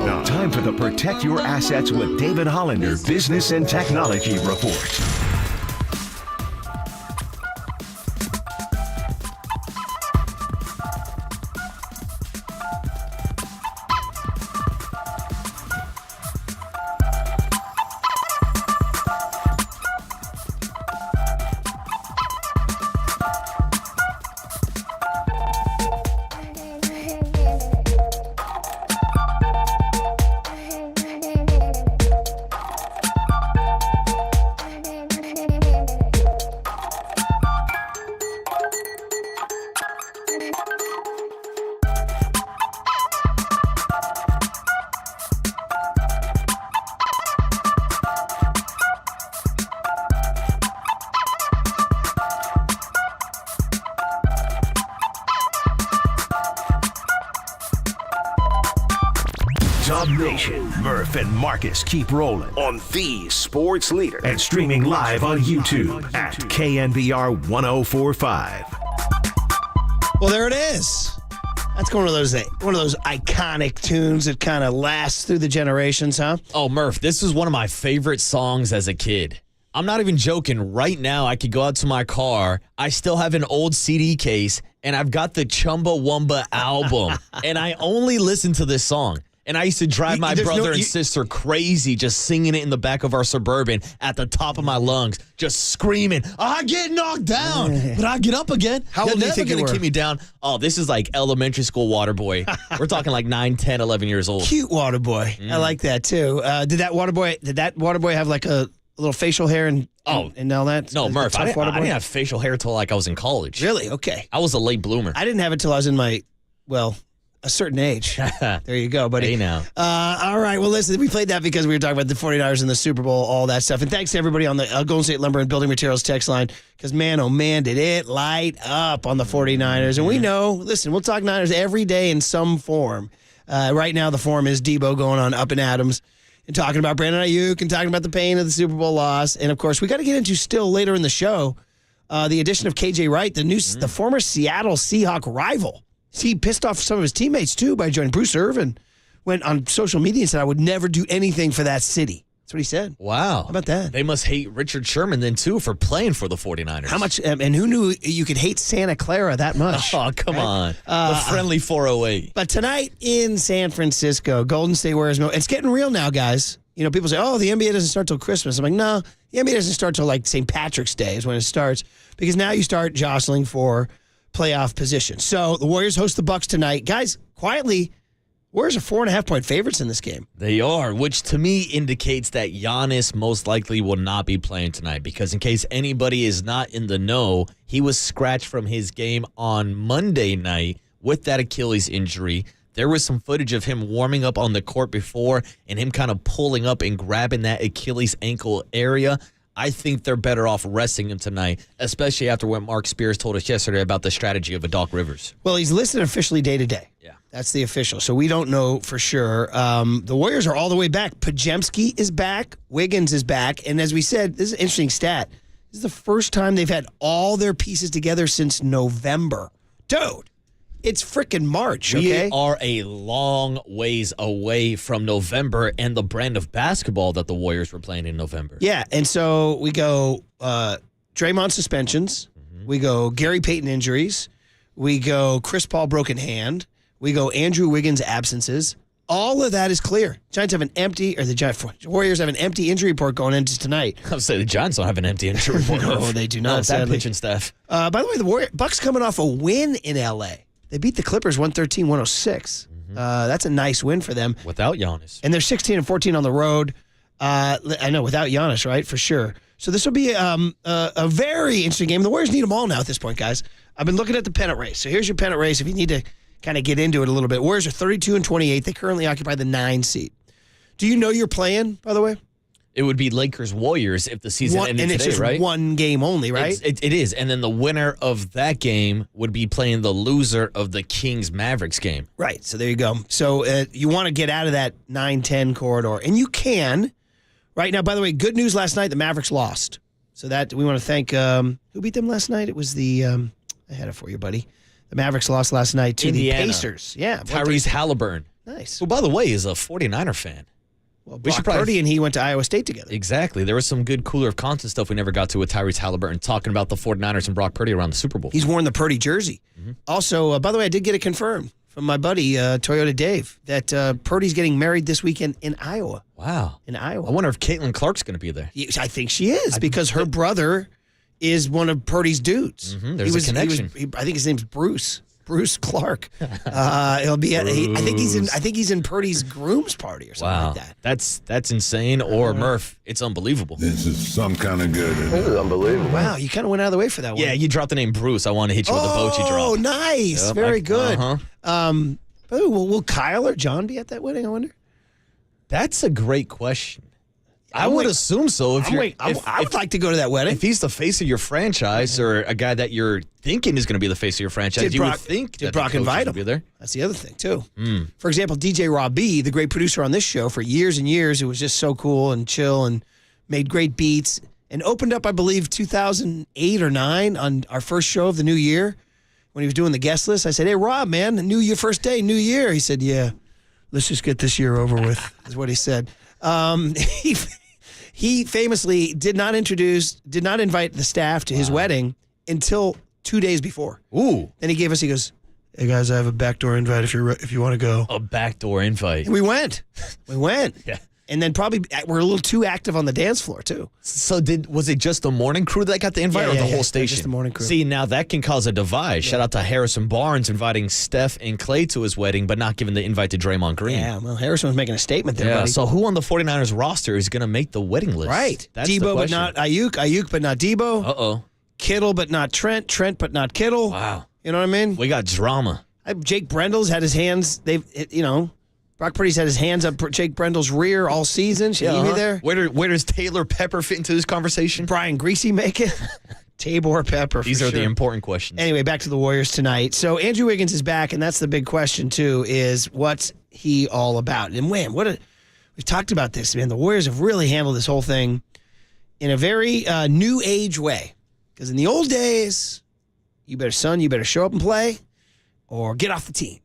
Now, time for the Protect Your Assets with David Hollander Business and Technology Report. Mob Nation. Murph and Marcus keep rolling on the sports leader and streaming live on YouTube at KNBR 1045. Well, there it is. That's one of those iconic tunes that kind of lasts through the generations, huh? Oh, Murph, this was one of my favorite songs as a kid. I'm not even joking. Right now, I could go out to my car. I still have an old CD case, and I've got the Chumbawamba album, and I only listen to this song. And I used to drive my brother and sister crazy just singing it in the back of our Suburban at the top of my lungs, just screaming, I get knocked down, but I get up again. How old do you think you were? Keep me down. Oh, this is like elementary school Waterboy. We're talking like 9, 10, 11 years old. Cute Waterboy. I like that, too. Did that Waterboy have like a little facial hair and all that? No, Murph, I didn't have facial hair until like I was in college. Really? Okay. I was a late bloomer. I didn't have it till I was in a certain age. There you go, buddy. Hey, now. All right. Well, listen, we played that because we were talking about the 49ers and the Super Bowl, all that stuff. And thanks to everybody on the Golden State Lumber and Building Materials text line because, man, oh, man, did it light up on the 49ers. And we know, listen, we'll talk Niners every day in some form. Right now, the form is Debo going on Up and Adams and talking about Brandon Ayuk and talking about the pain of the Super Bowl loss. And, of course, we got to get into still later in the show the addition of KJ Wright, the former Seattle Seahawk rival. He pissed off some of his teammates, too, by joining. Bruce Irvin went on social media and said, I would never do anything for that city. That's what he said. Wow. How about that? They must hate Richard Sherman then, too, for playing for the 49ers. How much? And who knew you could hate Santa Clara that much? Oh, come on. The friendly 408. But tonight in San Francisco, Golden State Warriors. It's getting real now, guys. You know, people say, oh, the NBA doesn't start till Christmas. I'm like, no, the NBA doesn't start till like St. Patrick's Day is when it starts because now you start jostling for playoff position. So the Warriors host the Bucks tonight. Guys, quietly, Warriors are 4.5-point favorites in this game. They are, which to me indicates that Giannis most likely will not be playing tonight because in case anybody is not in the know, he was scratched from his game on Monday night with that Achilles injury. There was some footage of him warming up on the court before and him kind of pulling up and grabbing that Achilles ankle area. I think they're better off resting him tonight, especially after what Mark Spears told us yesterday about the strategy of Doc Rivers. Well, he's listed officially day-to-day. Yeah. That's the official, so we don't know for sure. The Warriors are all the way back. Pajemski is back. Wiggins is back. And as we said, this is an interesting stat. This is the first time they've had all their pieces together since November. Dude, it's freaking March, okay? We are a long ways away from November and the brand of basketball that the Warriors were playing in November. Yeah, and so we go Draymond suspensions. We go Gary Payton injuries. We go Chris Paul broken hand. We go Andrew Wiggins absences. All of that is clear. Giants have the Warriors have an empty injury report going into tonight. I would say the Giants don't have an empty injury report. No, they do not. That pitching staff. By the way, the Bucks coming off a win in L.A. They beat the Clippers 113-106. That's a nice win for them. Without Giannis. And they're 16-14 on the road. I know, without Giannis, right? For sure. So this will be a very interesting game. The Warriors need them all now at this point, guys. I've been looking at the pennant race. So here's your pennant race if you need to kind of get into it a little bit. Warriors are 32-28. They currently occupy the 9 seat. Do you know you're playing, by the way? It would be Lakers-Warriors if the season ended today, right? And it's just one game only, right? It is. And then the winner of that game would be playing the loser of the Kings-Mavericks game. Right. So there you go. So you want to get out of that 9-10 corridor. And you can. Right now, by the way, good news last night, the Mavericks lost. So that we want to thank who beat them last night? It was the I had it for you, buddy. The Mavericks lost last night to Indiana. the Pacers. Yeah. Tyrese Halliburton. Nice. Who, by the way, is a 49er fan. Well, Brock Purdy and he went to Iowa State together. Exactly. There was some good Cooler of Content stuff we never got to with Tyrese Halliburton talking about the 49ers and Brock Purdy around the Super Bowl. He's worn the Purdy jersey. Also, by the way, I did get it confirmed from my buddy, Toyota Dave, that Purdy's getting married this weekend in Iowa. Wow. In Iowa. I wonder if Caitlin Clark's going to be there. I think she is because her brother is one of Purdy's dudes. There's a connection. I think his name's Bruce Clark. He'll be at. I think he's in Purdy's groom's party or something like that. That's insane. Or Murph, it's unbelievable. This is some kind of good. This is unbelievable. Wow, you kind of went out of the way for that one. Yeah, you dropped the name Bruce. I want to hit you with a Bochy drop. Oh, nice. Yep, Very good. Uh-huh. By the way, will Kyle or John be at that wedding? I wonder. That's a great question. I would assume so. I would like to go to that wedding. If he's the face of your franchise or a guy that you're thinking is going to be the face of your franchise, would think did that Brock the coach invite would him? be there. That's the other thing, too. For example, DJ Robbie, the great producer on this show for years and years, who was just so cool and chill and made great beats and opened up, I believe, 2008 or 9 on our first show of the new year when he was doing the guest list. I said, hey, Rob, man, new year, first day, new year. He said, yeah, let's just get this year over with, is what he said. He famously did not invite the staff to his wedding until 2 days before. Ooh. Then he goes, hey guys, I have a backdoor invite if you want to go. A backdoor invite. And we went. Yeah. And then probably we're a little too active on the dance floor too. So was it just the morning crew that got the invite or the whole station? Just the morning crew. See, now that can cause a divide. Shout out to Harrison Barnes inviting Steph and Clay to his wedding, but not giving the invite to Draymond Green. Yeah, well, Harrison was making a statement there, buddy. So who on the 49ers roster is going to make the wedding list? Right. That's Debo but not Ayuk, Ayuk but not Debo. Uh-oh. Kittle but not Trent, Trent but not Kittle. Wow. You know what I mean? We got drama. Jake Brendel's had his hands, Brock Purdy's had his hands up Jake Brendel's rear all season. Should he be there? Where does Taylor Pepper fit into this conversation? Brian Greasy make it? Tabor Pepper. These are the important questions. Anyway, back to the Warriors tonight. So Andrew Wiggins is back, and that's the big question, too, is what's he all about? And we've talked about this, man. The Warriors have really handled this whole thing in a very new age way. Because in the old days, you better show up and play or get off the team.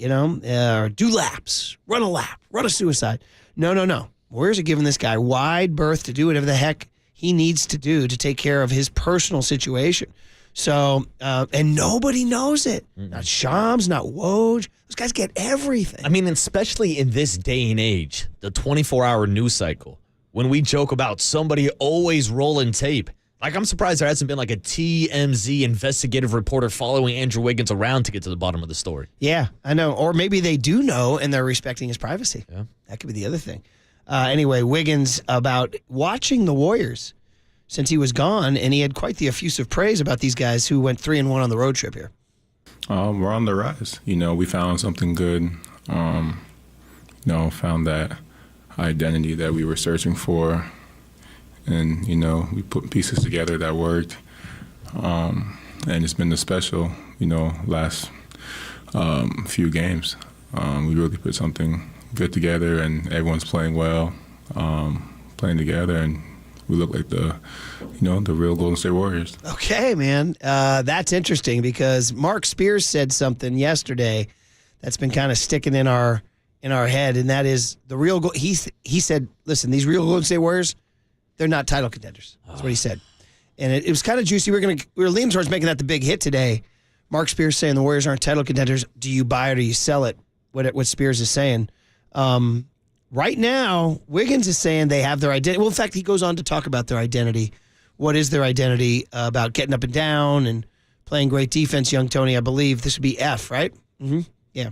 Or do laps, run a lap, run a suicide. No. Warriors are giving this guy wide berth to do whatever the heck he needs to do to take care of his personal situation. So, and nobody knows it. Not Shams, not Woj. Those guys get everything. I mean, especially in this day and age, the 24-hour news cycle, when we joke about somebody always rolling tape. Like, I'm surprised there hasn't been like a TMZ investigative reporter following Andrew Wiggins around to get to the bottom of the story. Yeah, I know. Or maybe they do know and they're respecting his privacy. Yeah. That could be the other thing. Anyway, Wiggins about watching the Warriors since he was gone, and he had quite the effusive praise about these guys who went 3-1 on the road trip here. We're on the rise. We found something good. Found that identity that we were searching for. And, we put pieces together that worked. And it's been the special, last few games. We really put something good together, and everyone's playing well, playing together, and we look like the real Golden State Warriors. Okay, man. That's interesting because Mark Spears said something yesterday that's been kind of sticking in our head, and that is the real goal. He said, listen, these real Golden State Warriors, they're not title contenders. That's what he said. And it was kind of juicy. We were leaning towards making that the big hit today. Mark Spears saying the Warriors aren't title contenders. Do you buy it or do you sell it? What Spears is saying. Right now, Wiggins is saying they have their identity. Well, in fact, he goes on to talk about their identity. What is their identity about getting up and down and playing great defense, young Tony? I believe this would be F, right? Mm-hmm. Yeah.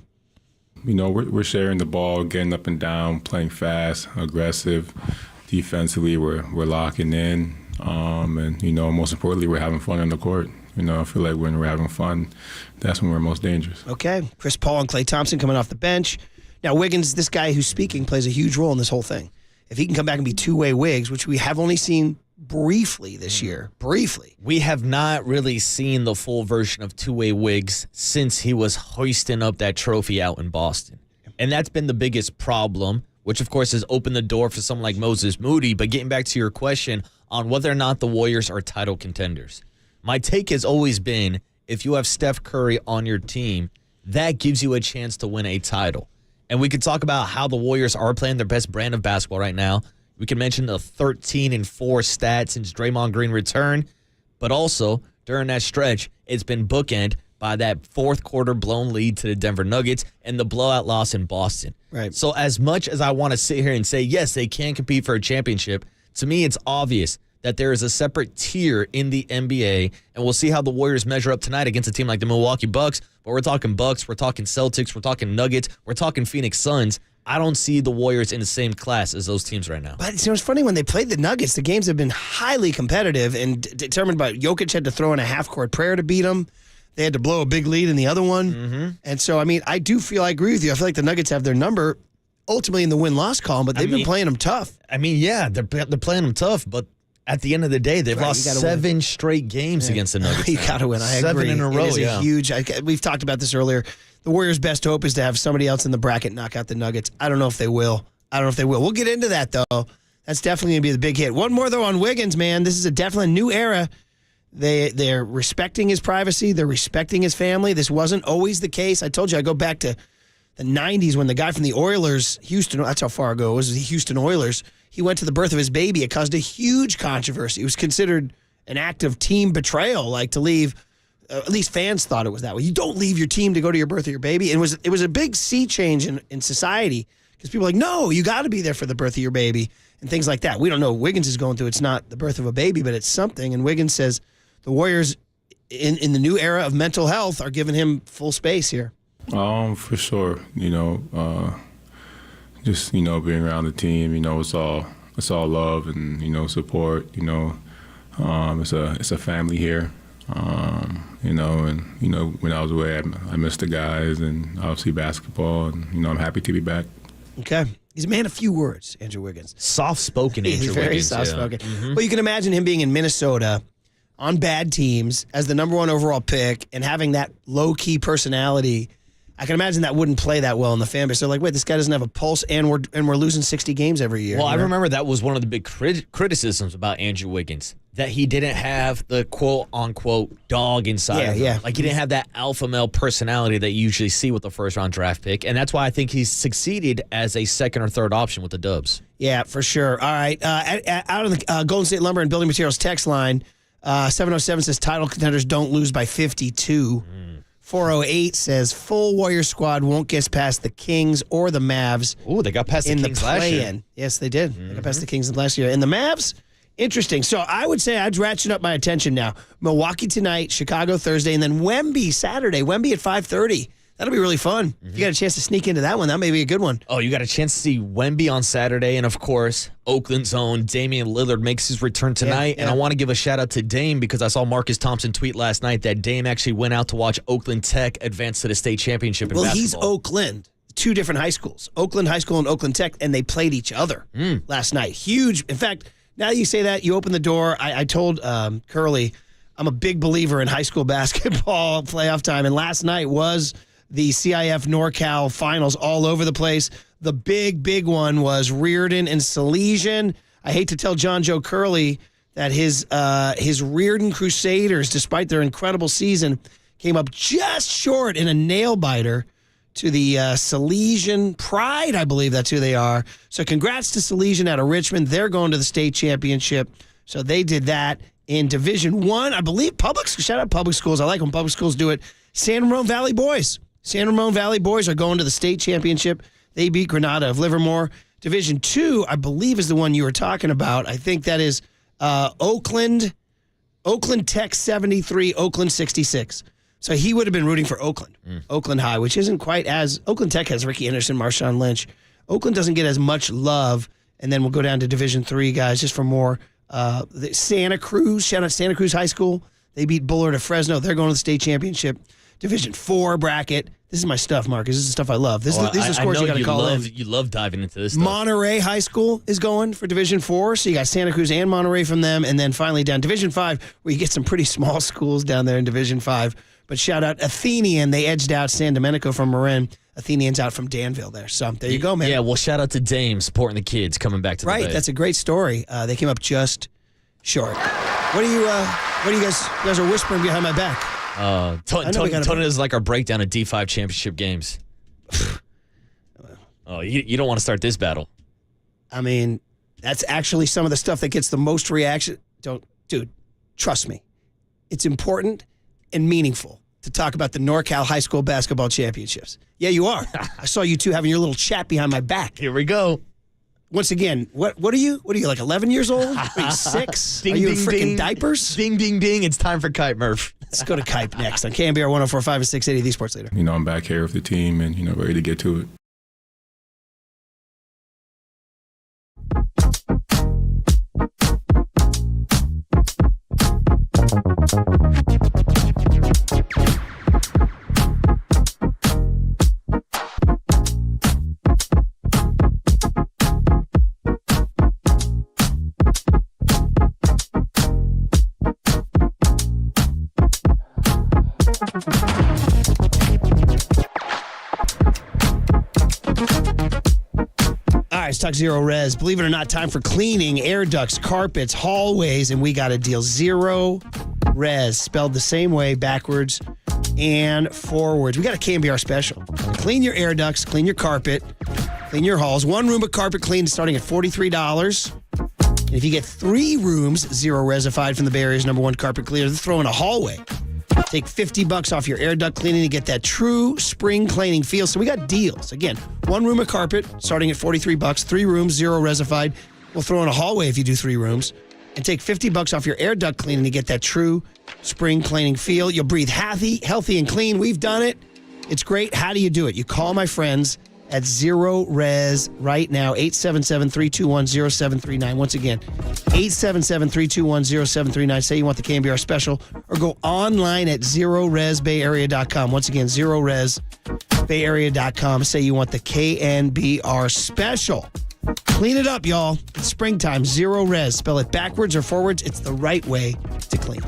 We're sharing the ball, getting up and down, playing fast, aggressive. Defensively, we're locking in, and most importantly, we're having fun on the court. I feel like when we're having fun, that's when we're most dangerous. Okay, Chris Paul and Klay Thompson coming off the bench. Now Wiggins, this guy who's speaking, plays a huge role in this whole thing. If he can come back and be two-way Wiggs, which we have only seen briefly this year, we have not really seen the full version of two-way Wiggs since he was hoisting up that trophy out in Boston, and that's been the biggest problem. Which, of course, has opened the door for someone like Moses Moody. But getting back to your question on whether or not the Warriors are title contenders, my take has always been if you have Steph Curry on your team, that gives you a chance to win a title. And we could talk about how the Warriors are playing their best brand of basketball right now. We can mention the 13-4 stat since Draymond Green returned. But also, during that stretch, it's been bookend by that fourth quarter blown lead to the Denver Nuggets and the blowout loss in Boston. Right. So as much as I want to sit here and say, yes, they can compete for a championship, to me it's obvious that there is a separate tier in the NBA, and we'll see how the Warriors measure up tonight against a team like the Milwaukee Bucks. But we're talking Bucks, we're talking Celtics, we're talking Nuggets, we're talking Phoenix Suns. I don't see the Warriors in the same class as those teams right now. But it's funny, when they played the Nuggets, the games have been highly competitive and determined by Jokic had to throw in a half-court prayer to beat them. They had to blow a big lead in the other one. Mm-hmm. And so, I agree with you. I feel like the Nuggets have their number. ultimately in the win-loss column, but they've been playing them tough. I mean, yeah, they're playing them tough, but at the end of the day, they've lost 7 straight games against the Nuggets. You got to win. I agree. 7 in a row. It is a huge. We've talked about this earlier. The Warriors' best hope is to have somebody else in the bracket knock out the Nuggets. I don't know if they will. We'll get into that, though. That's definitely going to be the big hit. One more, though, on Wiggins, man. This is definitely a new era. They're respecting his privacy. They're respecting his family. This wasn't always the case. I told you I go back to the 90s when the guy from the Oilers, Houston, that's how far ago it was, the Houston Oilers, he went to the birth of his baby. It caused a huge controversy. It was considered an act of team betrayal, like to leave, at least fans thought it was that way. You don't leave your team to go to your birth of your baby. And it was a big sea change in society because people are like, no, you got to be there for the birth of your baby and things like that. We don't know what Wiggins is going through. It's not the birth of a baby, but it's something. And Wiggins says the Warriors in the new era of mental health are giving him full space here. For sure. Just being around the team. It's all love and support. It's a family here. When I was away, I missed the guys and obviously basketball, and I'm happy to be back. Okay. He's a man of few words, Andrew Wiggins. Soft-spoken Andrew Wiggins. Very soft-spoken. Yeah. Well, you can imagine him being in Minnesota on bad teams as the number 1 overall pick and having that low-key personality. I can imagine that wouldn't play that well in the fan base. They're like, wait, this guy doesn't have a pulse, and we're losing 60 games every year. Well, I remember that was one of the big criticisms about Andrew Wiggins, that he didn't have the quote-unquote dog inside of him. Yeah. Like, he didn't have that alpha male personality that you usually see with a first-round draft pick, and that's why I think he's succeeded as a second or third option with the Dubs. Yeah, for sure. All right. Out of the Golden State Lumber and Building Materials text line, 707 says title contenders don't lose by 52. 408 says full Warrior squad won't get past the Kings or the Mavs. Ooh, they got past the Kings last year. Yes, they did. They got past the Kings last year. And the Mavs, interesting. So I would say I'd ratchet up my attention now. Milwaukee tonight, Chicago Thursday, and then Wemby Saturday. Wemby at 5:30. That'll be really fun. If you got a chance to sneak into that one, that may be a good one. Oh, you got a chance to see Wemby on Saturday, and of course, Oakland's own Damian Lillard makes his return tonight. And I want to give a shout out to Dame because I saw Marcus Thompson tweet last night that Dame actually went out to watch Oakland Tech advance to the state championship in basketball. He's Oakland. 2 different high schools, Oakland High School and Oakland Tech, and they played each other last night. Huge. In fact, now that you say that, you open the door. I told Curly, I'm a big believer in high school basketball playoff time, and last night was the CIF NorCal finals all over the place. The big one was Reardon and Salesian. I hate to tell John Joe Curley that his Reardon Crusaders, despite their incredible season, came up just short in a nail-biter to the Salesian Pride, I believe that's who they are. So congrats to Salesian out of Richmond. They're going to the state championship. So they did that in Division I. I believe shout out public schools. I like when public schools do it. San Ramon Valley Boys. San Ramon Valley Boys are going to the state championship. They beat Granada of Livermore. Division II, I believe, is the one you were talking about. I think that is Oakland Tech 73, Oakland 66. So he would have been rooting for Oakland. Oakland High, which isn't quite as... Oakland Tech has Ricky Anderson, Marshawn Lynch. Oakland doesn't get as much love. And then we'll go down to Division III, guys, just for more. Santa Cruz, shout out Santa Cruz High School. They beat Bullard of Fresno. They're going to the state championship. Division IV bracket. This is my stuff, Marcus. This is the stuff I love. These are the scores you got to call in. You love diving into this stuff. Monterey High School is going for Division IV. So you got Santa Cruz and Monterey from them. And then finally down Division V, where you get some pretty small schools down there in Division V. But shout out Athenian. They edged out San Domenico from Marin. Athenian's out from Danville there. So there you go, man. Yeah, well, shout out to Dame supporting the kids coming back to the Bay. That's a great story. They came up just short. What do you guys are whispering behind my back? Tony is like our breakdown of D5 championship games. You don't want to start this battle. I mean, that's actually some of the stuff that gets the most reaction. Dude, trust me. It's important and meaningful to talk about the NorCal High School Basketball Championships. Yeah, you are. I saw you two having your little chat behind my back. Here we go. Once again, what are you? What are you, like 11 years old? Are you 6? Ding, are you ding, in freaking ding. diapers? Ding, ding, ding. It's time for Kype, Murph. Let's go to Kype next on KNBR 104.5 and 680, the Sports Leader. I'm back here with the team and, ready to get to it. talk Zero Res. Believe it or not, time for cleaning, air ducts, carpets, hallways, and we got a deal. Zero Res, spelled the same way, backwards and forwards. We got a KNBR special. Clean your air ducts, clean your carpet, clean your halls. One room of carpet clean starting at $43. And if you get 3 rooms, Zero Resified from the Bay Area's #1 carpet cleaner, they're throwing a hallway. Take $50 off your air duct cleaning to get that true spring cleaning feel. So we got deals. Again, 1 room of carpet starting at $43. 3 rooms, Zero Resified. We'll throw in a hallway if you do 3 rooms. And take $50 off your air duct cleaning to get that true spring cleaning feel. You'll breathe healthy and clean. We've done it. It's great. How do you do it? You call my friends at Zero Res right now, 877-321-0739. Once again, 877-321-0739. Say you want the KNBR special, or go online at ZeroResBayArea.com. Once again, ZeroResBayArea.com. Say you want the KNBR special. Clean it up, y'all. It's springtime. Zero Res. Spell it backwards or forwards. It's the right way to clean.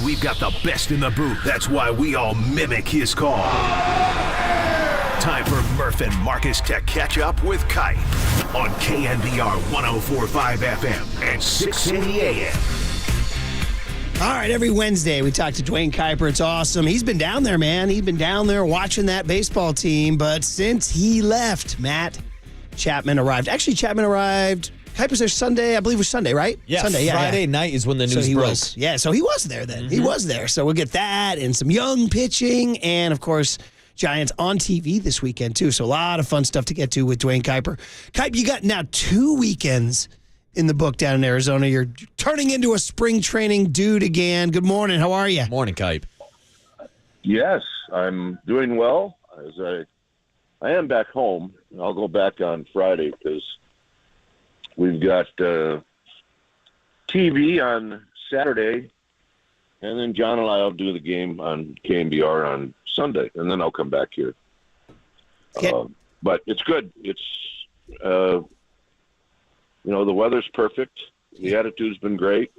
We've got the best in the booth. That's why we all mimic his call. Time for Murph and Marcus to catch up with Kype on KNBR 104.5 FM and 680 AM. All right, every Wednesday we talk to Dwayne Kyper. It's awesome. He's been down there, man. He's been down there watching that baseball team. But since he left, Matt Chapman arrived. Actually, Chapman arrived. Kyper's there Sunday, I believe it was Sunday, right? Yeah, Sunday, Friday night is when the news broke. So he was there then. Mm-hmm. He was there. So we'll get that and some young pitching and, of course, Giants on TV this weekend, too. So a lot of fun stuff to get to with Dwayne Kyper. Kype, you got now 2 weekends in the book down in Arizona. You're turning into a spring training dude again. Good morning. How are you? Morning, Kype. Yes, I'm doing well. As I am back home. I'll go back on Friday because we've got TV on Saturday, and then John and I will do the game on KNBR on Sunday, and then I'll come back here. But it's good. It's, the weather's perfect. The attitude's been great.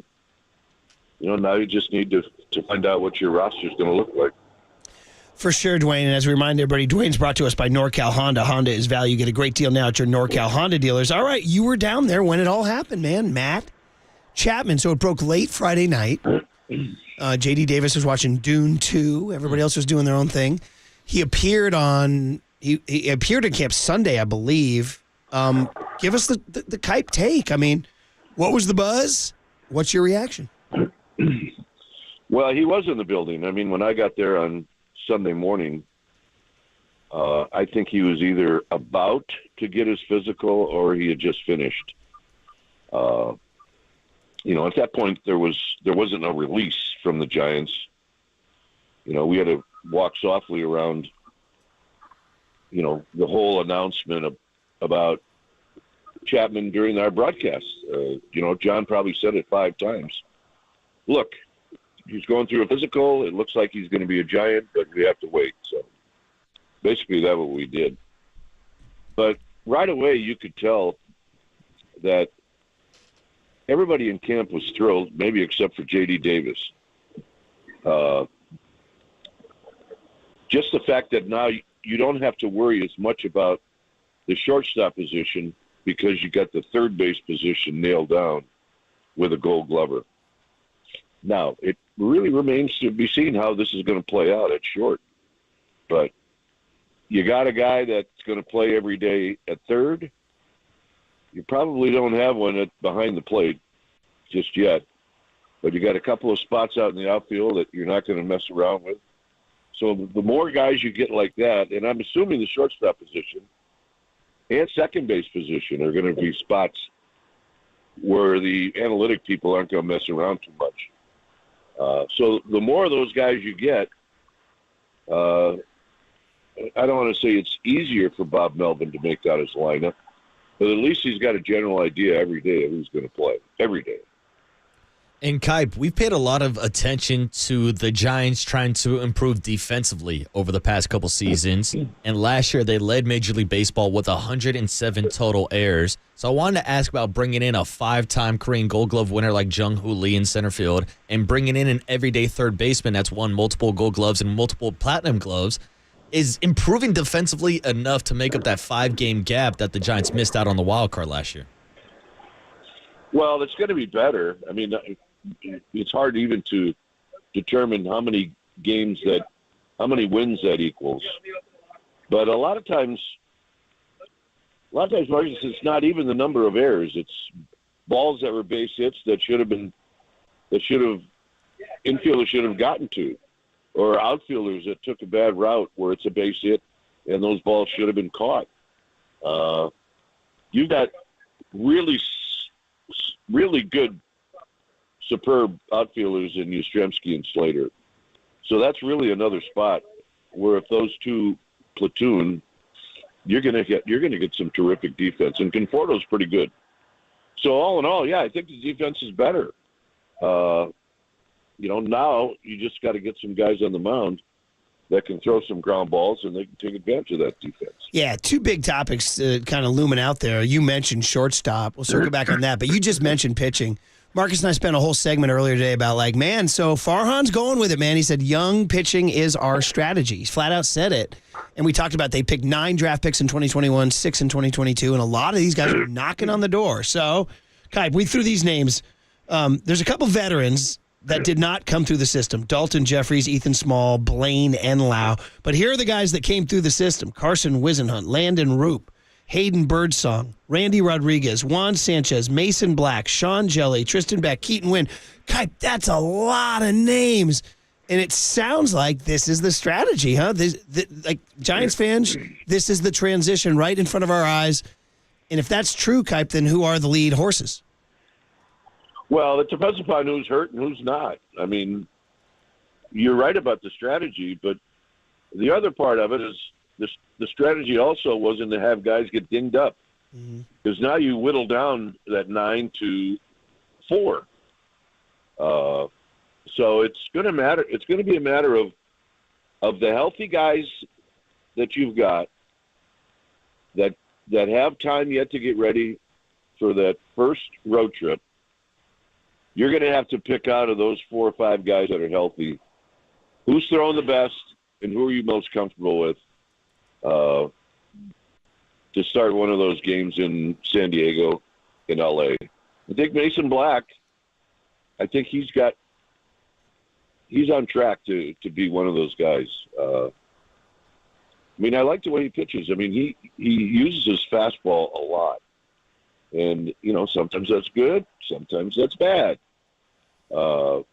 Now you just need to find out what your roster's going to look like. For sure, Dwayne. And as a reminder, everybody, Dwayne's brought to us by NorCal Honda. Honda is value. Get a great deal now at your NorCal Honda dealers. All right, you were down there when it all happened, man. Matt Chapman. So it broke late Friday night. J.D. Davis was watching Dune 2. Everybody else was doing their own thing. He appeared he appeared in camp Sunday, I believe. Give us the Kype take. I mean, what was the buzz? What's your reaction? Well, he was in the building. I mean, when I got there on Sunday morning, I think he was either about to get his physical or he had just finished. At that point there wasn't a release from the Giants. We had to walk softly around, the whole announcement about Chapman during our broadcast. John probably said it 5 times. Look, he's going through a physical. It looks like he's going to be a Giant, but we have to wait. So basically that's what we did. But right away you could tell that everybody in camp was thrilled, maybe except for J.D. Davis. Just the fact that now you don't have to worry as much about the shortstop position because you got the third base position nailed down with a Gold Glover. Now, it really remains to be seen how this is going to play out at short. But you got a guy that's going to play every day at third. You probably don't have one behind the plate just yet. But you got a couple of spots out in the outfield that you're not going to mess around with. So the more guys you get like that, and I'm assuming the shortstop position and second base position are going to be spots where the analytic people aren't going to mess around too much. So the more of those guys you get, I don't want to say it's easier for Bob Melvin to make out his lineup, but at least he's got a general idea every day of who's going to play, every day. And Kype, we've paid a lot of attention to the Giants trying to improve defensively over the past couple seasons. And last year, they led Major League Baseball with 107 total errors. So I wanted to ask about bringing in a 5-time Korean Gold Glove winner like Jung-Hoo Lee in center field and bringing in an everyday third baseman that's won multiple Gold Gloves and multiple Platinum Gloves. Is improving defensively enough to make up that 5-game gap that the Giants missed out on the wild card last year? Well, it's going to be better. I mean, it's hard even to determine how many wins that equals. But a lot of times, Marcus, it's not even the number of errors. It's balls that were base hits that infielders should have gotten to, or outfielders that took a bad route where it's a base hit and those balls should have been caught. You've got really good, superb outfielders in Yastrzemski and Slater. So that's really another spot where if those two platoon, you're going to get some terrific defense. And Conforto's pretty good. So all in all, yeah, I think the defense is better. Now you just got to get some guys on the mound that can throw some ground balls and they can take advantage of that defense. Yeah, two big topics kind of looming out there. You mentioned shortstop. We'll circle back on that, but you just mentioned pitching. Marcus and I spent a whole segment earlier today about so Farhan's going with it, man. He said young pitching is our strategy. He flat out said it. And we talked about they picked 9 draft picks in 2021, 6 in 2022, and a lot of these guys are knocking on the door. So, Kai, we threw these names. There's a couple veterans that did not come through the system. Dalton Jeffries, Ethan Small, Blaine Enlow. But here are the guys that came through the system. Carson Wisenhunt, Landon Roop, Hayden Birdsong, Randy Rodriguez, Juan Sanchez, Mason Black, Sean Jelly, Tristan Beck, Keaton Wynn. Kai, that's a lot of names. And it sounds like this is the strategy, huh? Giants fans, this is the transition right in front of our eyes. And if that's true, Kype, then who are the lead horses? Well, it depends upon who's hurt and who's not. I mean, you're right about the strategy, but the other part of it is the strategy also wasn't to have guys get dinged up. Because now you whittle down that 9 to 4. So it's going to matter. It's going to be a matter of the healthy guys that you've got that have time yet to get ready for that first road trip. You're going to have to pick out of those 4 or 5 guys that are healthy who's throwing the best and who are you most comfortable with to start one of those games in San Diego, in LA. I think Mason Black, I think he's on track to be one of those guys. I mean, I like the way he pitches. I mean, he uses his fastball a lot. And, sometimes that's good, sometimes that's bad. But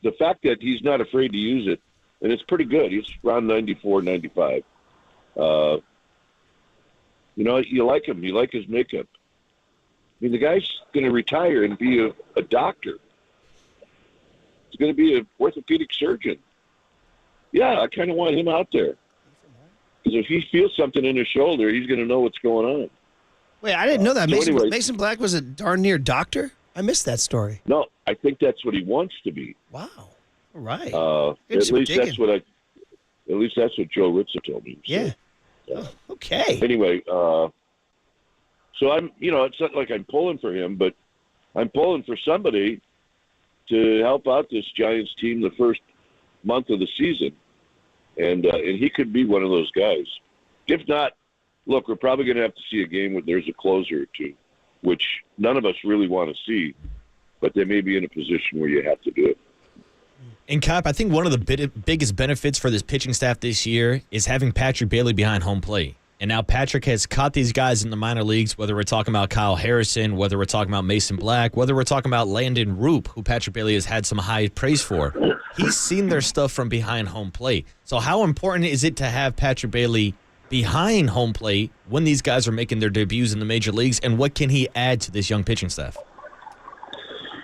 the fact that he's not afraid to use it, and it's pretty good. He's around 94, 95. You like him. You like his makeup. I mean, the guy's going to retire and be a doctor. He's going to be an orthopedic surgeon. Yeah, I kind of want him out there. Because if he feels something in his shoulder, he's going to know what's going on. Wait, I didn't know that. Mason Black was a darn near doctor? I missed that story. No, I think that's what he wants to be. Wow. All right. At least that's what Joe Ritza told me. So, yeah. Okay. Anyway, so I'm, it's not like I'm pulling for him, but I'm pulling for somebody to help out this Giants team the first month of the season. And he could be one of those guys. If not, look, we're probably going to have to see a game where there's a closer or two, which none of us really want to see, but they may be in a position where you have to do it. And, Cap, I think one of the biggest benefits for this pitching staff this year is having Patrick Bailey behind home plate. And now Patrick has caught these guys in the minor leagues, whether we're talking about Kyle Harrison, whether we're talking about Mason Black, whether we're talking about Landon Roop, who Patrick Bailey has had some high praise for. He's seen their stuff from behind home plate. So how important is it to have Patrick Bailey behind home plate when these guys are making their debuts in the major leagues, and what can he add to this young pitching staff?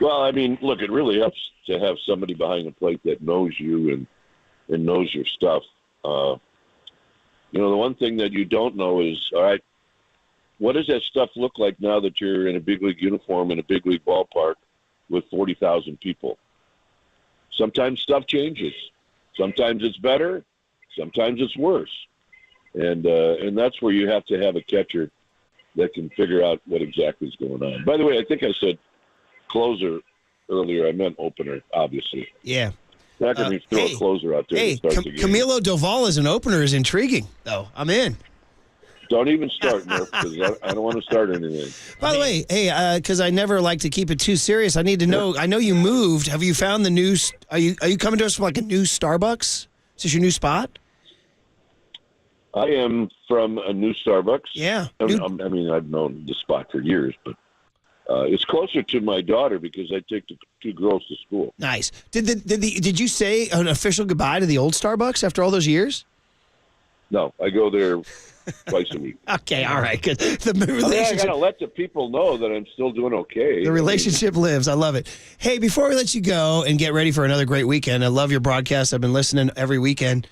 Well, I mean, look, it really helps to have somebody behind the plate that knows you and knows your stuff. The one thing that you don't know is, all right, what does that stuff look like now that you're in a big league uniform in a big league ballpark with 40,000 people? Sometimes stuff changes. Sometimes it's better. Sometimes it's worse. And that's where you have to have a catcher that can figure out what exactly is going on. By the way, I think I said closer earlier. I meant opener, obviously. Yeah. Not going to throw a closer out there. Hey, to start the game. Camilo Doval as an opener is intriguing, though. I'm in. Don't even start, Murph, because I don't want to start anything. By the way, hey, because I never like to keep it too serious, I need to know. I know you moved. Have you found the new? Are you coming to us from like a new Starbucks? Is this your new spot? I am from a new Starbucks. Yeah. I mean, I've known the spot for years, but it's closer to my daughter because I take the two girls to school. Nice. Did you say an official goodbye to the old Starbucks after all those years? No, I go there twice a week. Okay, all right, good. The I relationship. got to let the people know that I'm still doing okay. The relationship lives. I love it. Hey, before we let you go and get ready for another great weekend, I love your broadcast. I've been listening every weekend.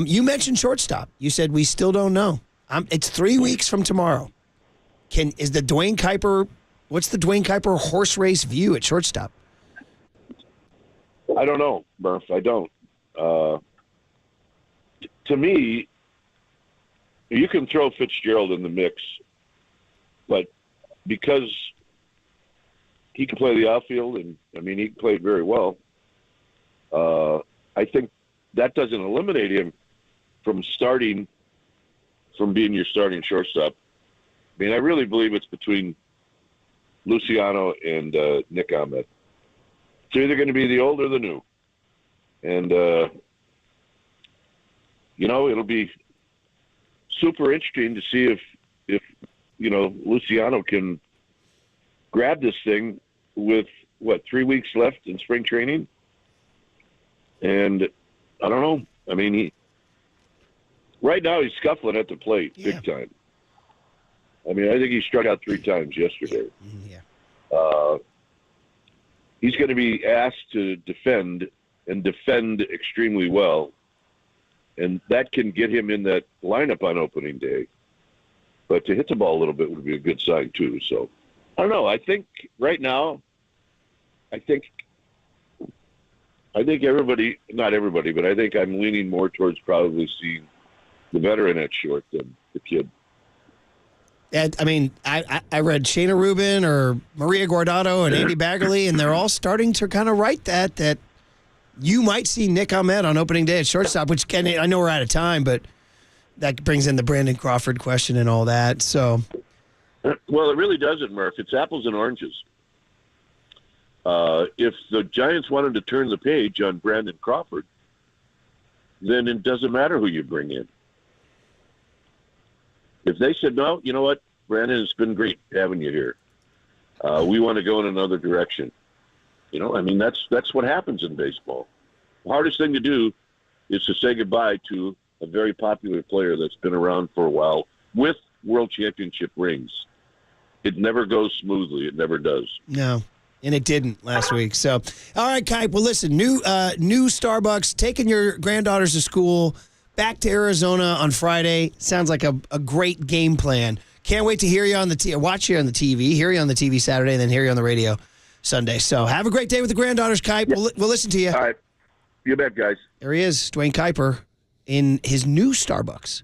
You mentioned shortstop. You said we still don't know. It's 3 weeks from tomorrow. Is the Dwayne Kyper? What's the Dwayne Kyper horse race view at shortstop? I don't know, Murph. I don't. To me, you can throw Fitzgerald in the mix, but because he can play the outfield, and he played very well, I think that doesn't eliminate him from being your starting shortstop. I mean, I really believe it's between Luciano and Nick Ahmed. It's either going to be the old or the new. And, it'll be super interesting to see if Luciano can grab this thing with, 3 weeks left in spring training? And I don't know. I mean, right now he's scuffling at the plate big time. I mean, I think he struck out 3 times yesterday. Yeah. He's going to be asked to defend extremely well, and that can get him in that lineup on opening day. But to hit the ball a little bit would be a good sign too. So I don't know. I think right now, I think everybody, not everybody, but I think I'm leaning more towards probably seeing the veteran at short than the kid. I mean, I read Shayna Rubin or Maria Guardado and Andy Baggerly, and they're all starting to kind of write that you might see Nick Ahmed on opening day at shortstop, which I know we're out of time, but that brings in the Brandon Crawford question and all that. So, well, it really doesn't, Murph. It's apples and oranges. If the Giants wanted to turn the page on Brandon Crawford, then it doesn't matter who you bring in. If they said, no, you know what, Brandon, it's been great having you here. We want to go in another direction. That's what happens in baseball. The hardest thing to do is to say goodbye to a very popular player that's been around for a while with world championship rings. It never goes smoothly. It never does. No. And it didn't last week. So, all right, Kype. Well, listen, new Starbucks, taking your granddaughters to school, back to Arizona on Friday. Sounds like a great game plan. Can't wait to hear you on the watch you on the TV, hear you on the TV Saturday, and then hear you on the radio Sunday. So have a great day with the granddaughters, Kype. Yeah. We'll listen to you. All right. You bet, guys. There he is, Dwayne Kyper, in his new Starbucks.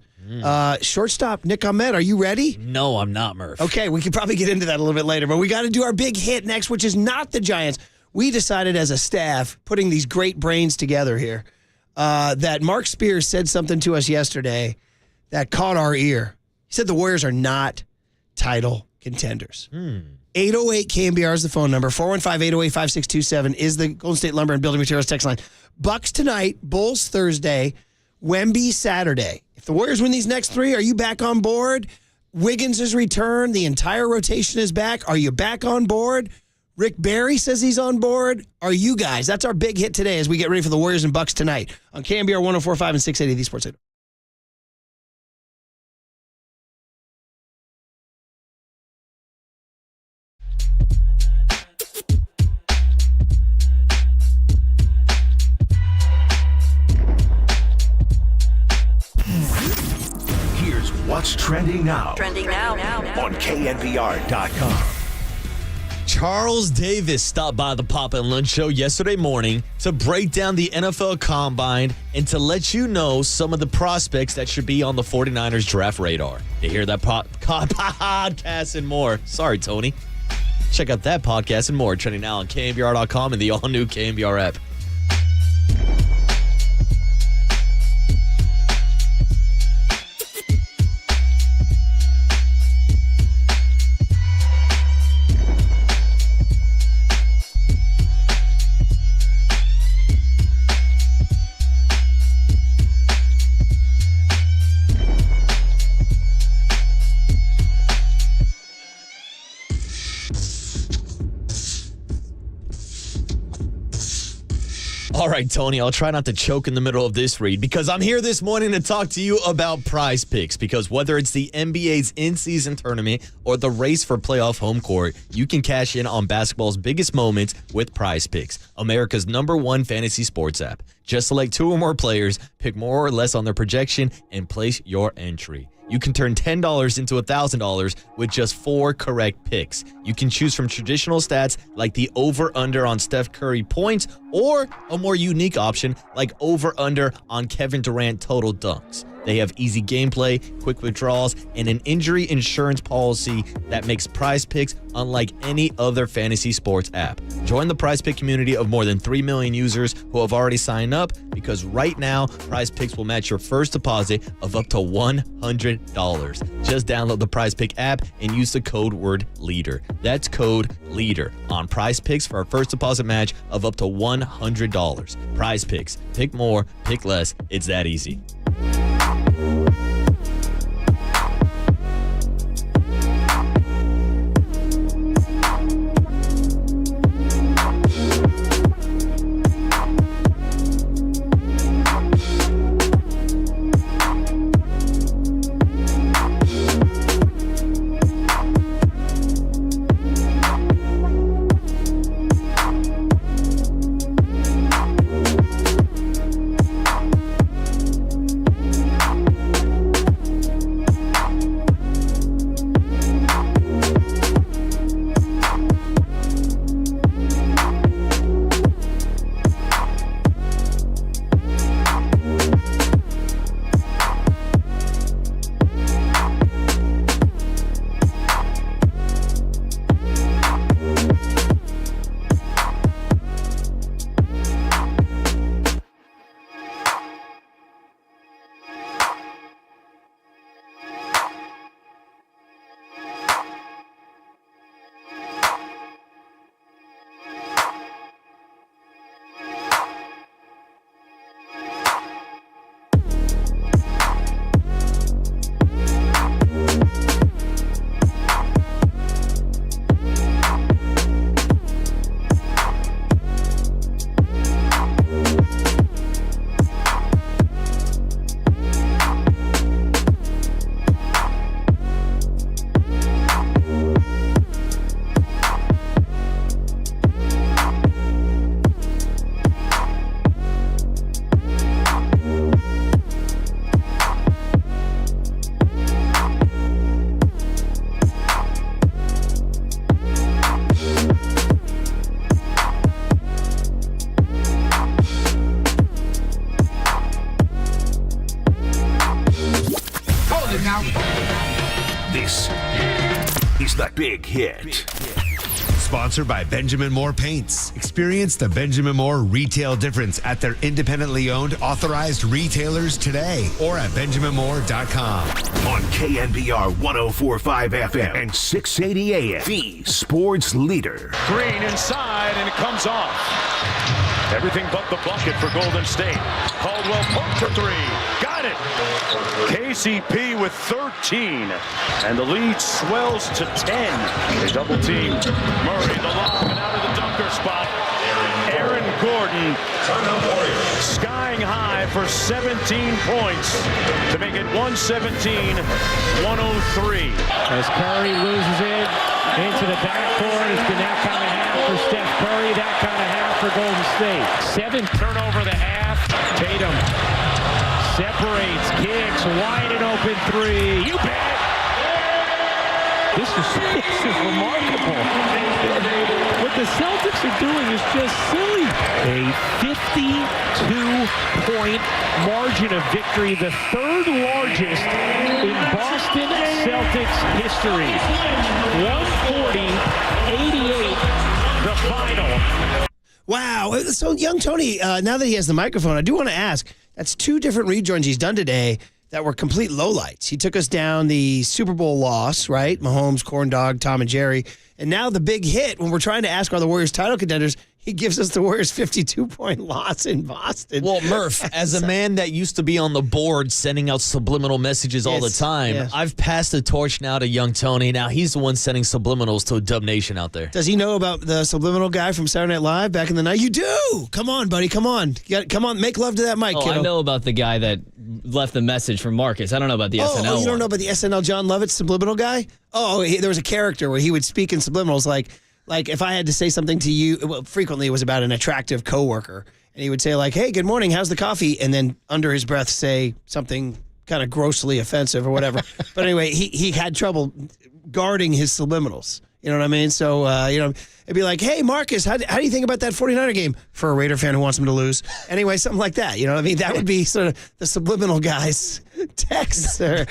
Shortstop, Nick Ahmed, are you ready? No, I'm not, Murph. Okay, we can probably get into that a little bit later, but we got to do our big hit next, which is not the Giants. We decided as a staff, putting these great brains together here, that Mark Spears said something to us yesterday that caught our ear. He said the Warriors are not title contenders. 808 KNBR is the phone number. 415-808-5627 is the Golden State Lumber and Building Materials text line. Bucks tonight, Bulls Thursday, Wemby Saturday. If the Warriors win these next 3, are you back on board? Wiggins has returned. The entire rotation is back. Are you back on board? Rick Barry says he's on board. Are you guys? That's our big hit today as we get ready for the Warriors and Bucks tonight on KNBR 104.5 and 680 The Sports Leader. Here's what's trending now. On KNBR.com. Charles Davis stopped by the Pop and Lunch Show yesterday morning to break down the NFL Combine and to let you know some of the prospects that should be on the 49ers draft radar. To hear that podcast and more. Sorry, Tony. Check out that podcast and more trending now on KNBR.com and the all-new KNBR app. All right, Tony, I'll try not to choke in the middle of this read because I'm here this morning to talk to you about Prize Picks, because whether it's the NBA's in-season tournament or the race for playoff home court, you can cash in on basketball's biggest moments with Prize Picks, America's #1 fantasy sports app. Just select 2 or more players, pick more or less on their projection, and place your entry. You can turn $10 into $1,000 with just 4 correct picks. You can choose from traditional stats like the over-under on Steph Curry points or a more unique option like over-under on Kevin Durant total dunks. They have easy gameplay, quick withdrawals, and an injury insurance policy that makes Prize Picks unlike any other fantasy sports app. Join the Prize Pick community of more than 3 million users who have already signed up, because right now, Prize Picks will match your first deposit of up to $100. Just download the Prize Pick app and use the code word LEADER. That's code LEADER on Prize Picks for a first deposit match of up to $100. Prize Picks. Pick more, pick less. It's that easy. is The Big Hit. Sponsored by Benjamin Moore Paints. Experience the Benjamin Moore retail difference at their independently owned authorized retailers today or at benjaminmoore.com. On KNBR 104.5 FM and 680 AM, the sports leader. Breen inside, and it comes off. Everything but the bucket for Golden State. Caldwell poked for three. Got it. KCP with 13. And the lead swells to 10. They double team Murray, the lob, and out of the dunker spot. Aaron Gordon skying high for 17 points to make it 117-103. As Curry loses it into the backcourt, it's been that kind of half for Steph Curry, that kind of half for Golden State. 7th turnover of the half. Tatum separates, kicks, wide and open three. You bet. This is remarkable. What the Celtics are doing is just silly. A 52-point margin of victory, the third largest in Boston Celtics history. 140-88, the final. Wow. So, young Tony, now that he has the microphone, I do want to ask, that's 2 different rejoins he's done today that were complete lowlights. He took us down the Super Bowl loss, right? Mahomes, Corn Dog, Tom and Jerry. And now the big hit, when we're trying to ask, are the Warriors title contenders, he gives us the Warriors' 52-point loss in Boston. Well, Murph, as a man that used to be on the board sending out subliminal messages all the time, I've passed the torch now to young Tony. Now he's the one sending subliminals to a Dub Nation out there. Does he know about the subliminal guy from Saturday Night Live back in the night? You do! Come on, buddy, come on. Come on, make love to that mic, kiddo. I know about the guy that left the message from Marcus. I don't know about the SNL Oh, you don't one. know about the SNL John Lovitz subliminal guy? There was a character where he would speak in subliminals like if I had to say something to you, well, frequently it was about an attractive coworker, and he would say like, "Hey, good morning, how's the coffee?" and then under his breath say something kind of grossly offensive or whatever. But anyway, he had trouble guarding his subliminals. You know what I mean? So, it'd be like, "Hey, Marcus, how do you think about that 49er game?" For a Raider fan who wants him to lose. Anyway, something like that. You know what I mean? That would be sort of the subliminal guy's text or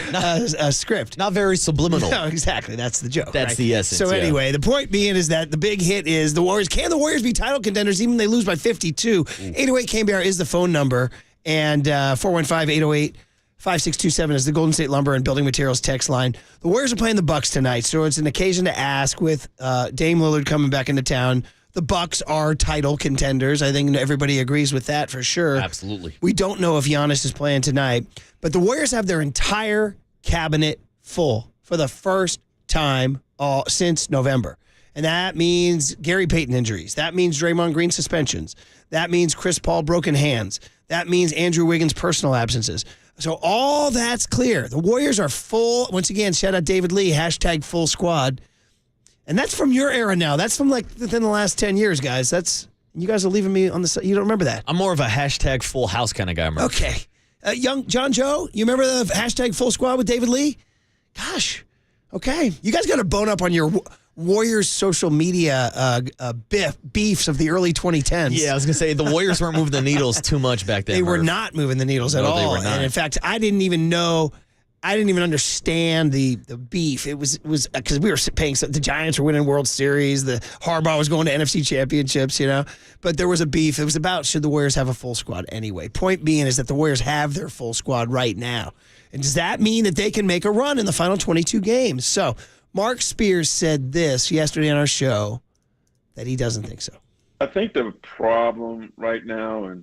script. Not very subliminal. No, exactly. That's the joke. That's right? the essence. So anyway, the point being is that the big hit is the Warriors. Can the Warriors be title contenders even if they lose by 52? 808 KNBR is the phone number, and 415-808-5627 is the Golden State Lumber and Building Materials text line. The Warriors are playing the Bucks tonight, so it's an occasion to ask with Dame Lillard coming back into town. The Bucks are title contenders. I think everybody agrees with that for sure. Absolutely. We don't know if Giannis is playing tonight, but the Warriors have their entire cabinet full for the first time since November. And that means Gary Payton injuries. That means Draymond Green suspensions. That means Chris Paul broken hands. That means Andrew Wiggins personal absences. So all that's clear. The Warriors are full. Once again, shout out David Lee, #full squad. And that's from your era now. That's from like within the last 10 years, guys. You guys are leaving me on the side. You don't remember that. I'm more of a #full house kind of guy, Murph. Okay. Young John Joe, you remember the #full squad with David Lee? Gosh. Okay. You guys got to bone up on your Warriors social media beefs of the early 2010s. Yeah, I was going to say the Warriors weren't moving the needles too much back then. They were Murph. not moving the needles at all. They were not. And in fact, I didn't even understand the beef. It was because we were paying. The Giants were winning World Series. The Harbaugh was going to NFC championships, But there was a beef. It was about should the Warriors have a full squad anyway. Point being is that the Warriors have their full squad right now. And does that mean that they can make a run in the final 22 games? So Mark Spears said this yesterday on our show that he doesn't think so. I think the problem right now, and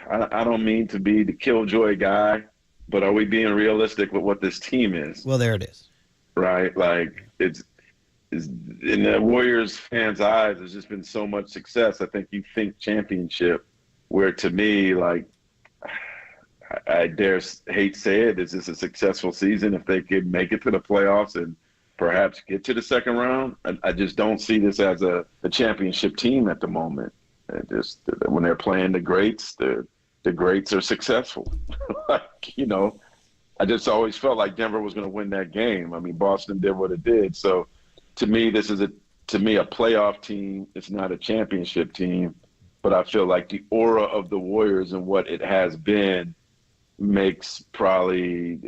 I don't mean to be the killjoy guy, but are we being realistic with what this team is? Well, there it is. Right? Like, it's in the Warriors fans' eyes, there's just been so much success. I think you think championship, where to me, like, I dare hate say it, is this a successful season if they could make it to the playoffs and perhaps get to the second round? I just don't see this as a championship team at the moment. Just when they're playing the greats, the greats are successful. I just always felt like Denver was going to win that game. I mean, Boston did what it did. So to me, this is a playoff team. It's not a championship team, but I feel like the aura of the Warriors and what it has been makes probably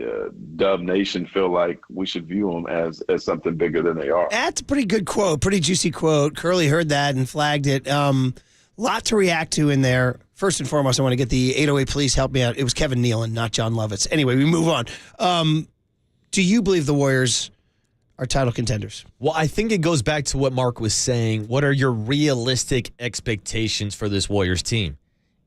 Dub Nation feel like we should view them as something bigger than they are. That's a pretty good quote, pretty juicy quote. Curly heard that and flagged it. Lot to react to in there. First and foremost, I want to get the 808 police help me out. It was Kevin Nealon, not John Lovitz. Anyway, we move on. Do you believe the Warriors are title contenders? Well, I think it goes back to what Mark was saying. What are your realistic expectations for this Warriors team?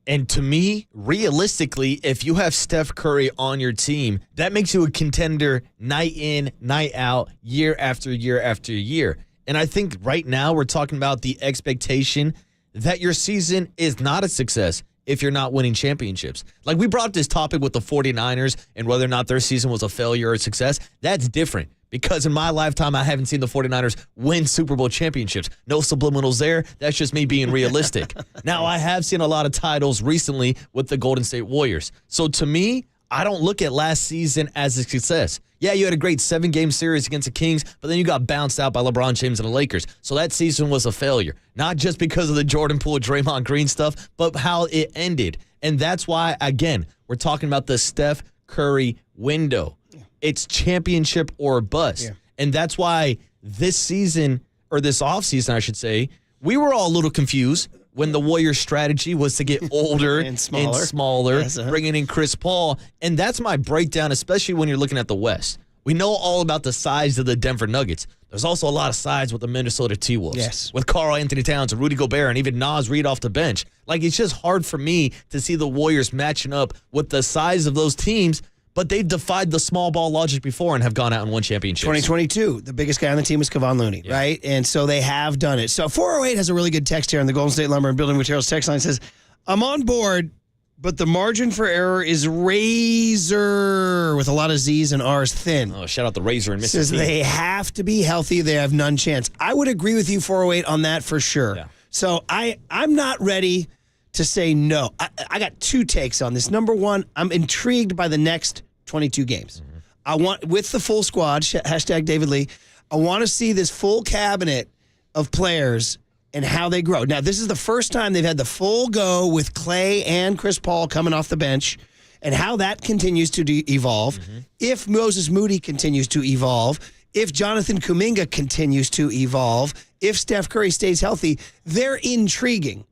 And to me, realistically, if you have Steph Curry on your team, that makes you a contender night in, night out, year after year after year. And I think right now we're talking about the expectation that your season is not a success if you're not winning championships. Like we brought up this topic with the 49ers and whether or not their season was a failure or a success. That's different because in my lifetime, I haven't seen the 49ers win Super Bowl championships. No subliminals there. That's just me being realistic. Now, I have seen a lot of titles recently with the Golden State Warriors. So to me, I don't look at last season as a success. Yeah, you had a great 7-game series against the Kings, but then you got bounced out by LeBron James and the Lakers. So that season was a failure. Not just because of the Jordan Poole, Draymond Green stuff, but how it ended. And that's why, again, we're talking about the Steph Curry window. It's championship or bust. Yeah. And that's why this season, or this offseason, I should say, we were all a little confused when the Warriors' strategy was to get older and smaller, yes, bringing in Chris Paul. And that's my breakdown, especially when you're looking at the West. We know all about the size of the Denver Nuggets. There's also a lot of size with the Minnesota T-Wolves. Yes. With Karl Anthony Towns and Rudy Gobert and even Naz Reid off the bench. Like, it's just hard for me to see the Warriors matching up with the size of those teams, but they've defied the small ball logic before and have gone out and won championships. 2022, the biggest guy on the team was Kevon Looney, right? And so they have done it. So 408 has a really good text here on the Golden State Lumber and Building Materials text line. Says, I'm on board, but the margin for error is razor, with a lot of Z's and R's thin. Oh, shout out the Razor in Mississippi. Says they have to be healthy. They have none chance. I would agree with you, 408, on that for sure. Yeah. So I'm not ready to say no. I got two takes on this. Number one, I'm intrigued by the next 22 games. Mm-hmm. I want, with the full squad, hashtag David Lee, I want to see this full cabinet of players and how they grow. Now, this is the first time they've had the full go with Clay and Chris Paul coming off the bench and how that continues to evolve. Mm-hmm. If Moses Moody continues to evolve, if Jonathan Kuminga continues to evolve, if Steph Curry stays healthy, they're intriguing.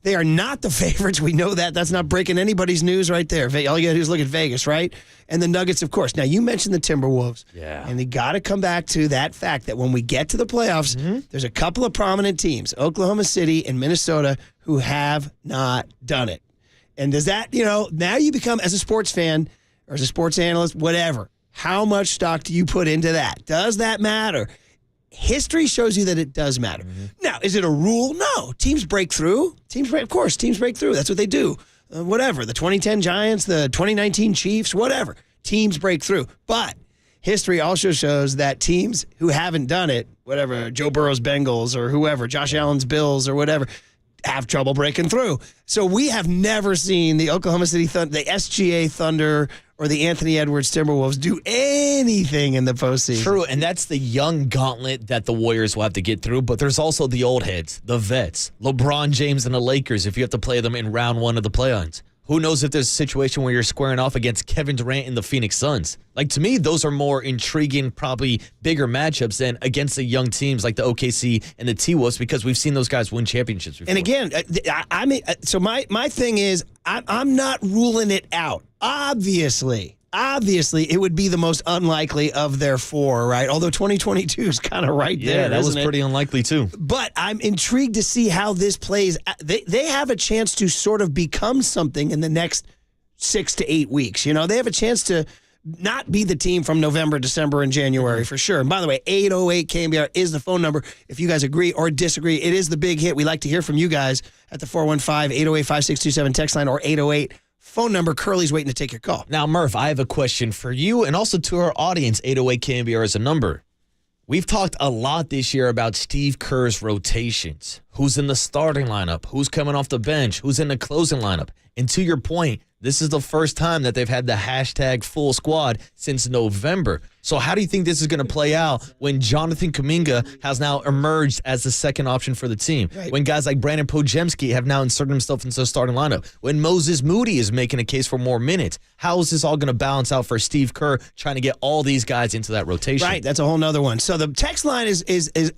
They are not the favorites. We know that. That's not breaking anybody's news right there. All you got to do is look at Vegas, right? And the Nuggets, of course. Now, you mentioned the Timberwolves. Yeah. And they got to come back to that fact that when we get to the playoffs, there's a couple of prominent teams, Oklahoma City and Minnesota, who have not done it. And does that, now you become, as a sports fan or as a sports analyst, whatever, how much stock do you put into that? Does that matter? History shows you that it does matter. Mm-hmm. Now, is it a rule? No. Teams break through. Of course, teams break through. That's what they do. Whatever. The 2010 Giants, the 2019 Chiefs, whatever. Teams break through. But history also shows that teams who haven't done it, whatever, Joe Burrow's Bengals or whoever, Josh Allen's Bills or whatever, have trouble breaking through. So we have never seen the Oklahoma City Thunder, the SGA Thunder, or the Anthony Edwards Timberwolves do anything in the postseason. True, and that's the young gauntlet that the Warriors will have to get through, but there's also the old heads, the vets, LeBron James and the Lakers if you have to play them in round one of the play-ins. Who knows if there's a situation where you're squaring off against Kevin Durant and the Phoenix Suns. Like, to me, those are more intriguing, probably bigger matchups than against the young teams like the OKC and the T-Wolves because we've seen those guys win championships before. And again, so my thing is I'm not ruling it out. Obviously, it would be the most unlikely of their four, right? Although 2022 is kind of right there. Yeah, that was pretty unlikely too. But I'm intrigued to see how this plays. They have a chance to sort of become something in the next 6 to 8 weeks. They have a chance to not be the team from November, December, and January for sure. And by the way, 808 KNBR is the phone number. If you guys agree or disagree, it is the big hit. We like to hear from you guys at the 415-808-5627 text line or 808 phone number. Curly's waiting to take your call. Now, Murph, I have a question for you and also to our audience. 808 KNBR is a number. We've talked a lot this year about Steve Kerr's rotations. Who's in the starting lineup? Who's coming off the bench? Who's in the closing lineup? And to your point, this is the first time that they've had the hashtag full squad since November. So how do you think this is going to play out when Jonathan Kuminga has now emerged as the second option for the team? Right. When guys like Brandon Podziemski have now inserted himself into the starting lineup? When Moses Moody is making a case for more minutes? How is this all going to balance out for Steve Kerr trying to get all these guys into that rotation? Right, that's a whole nother one. So the text line is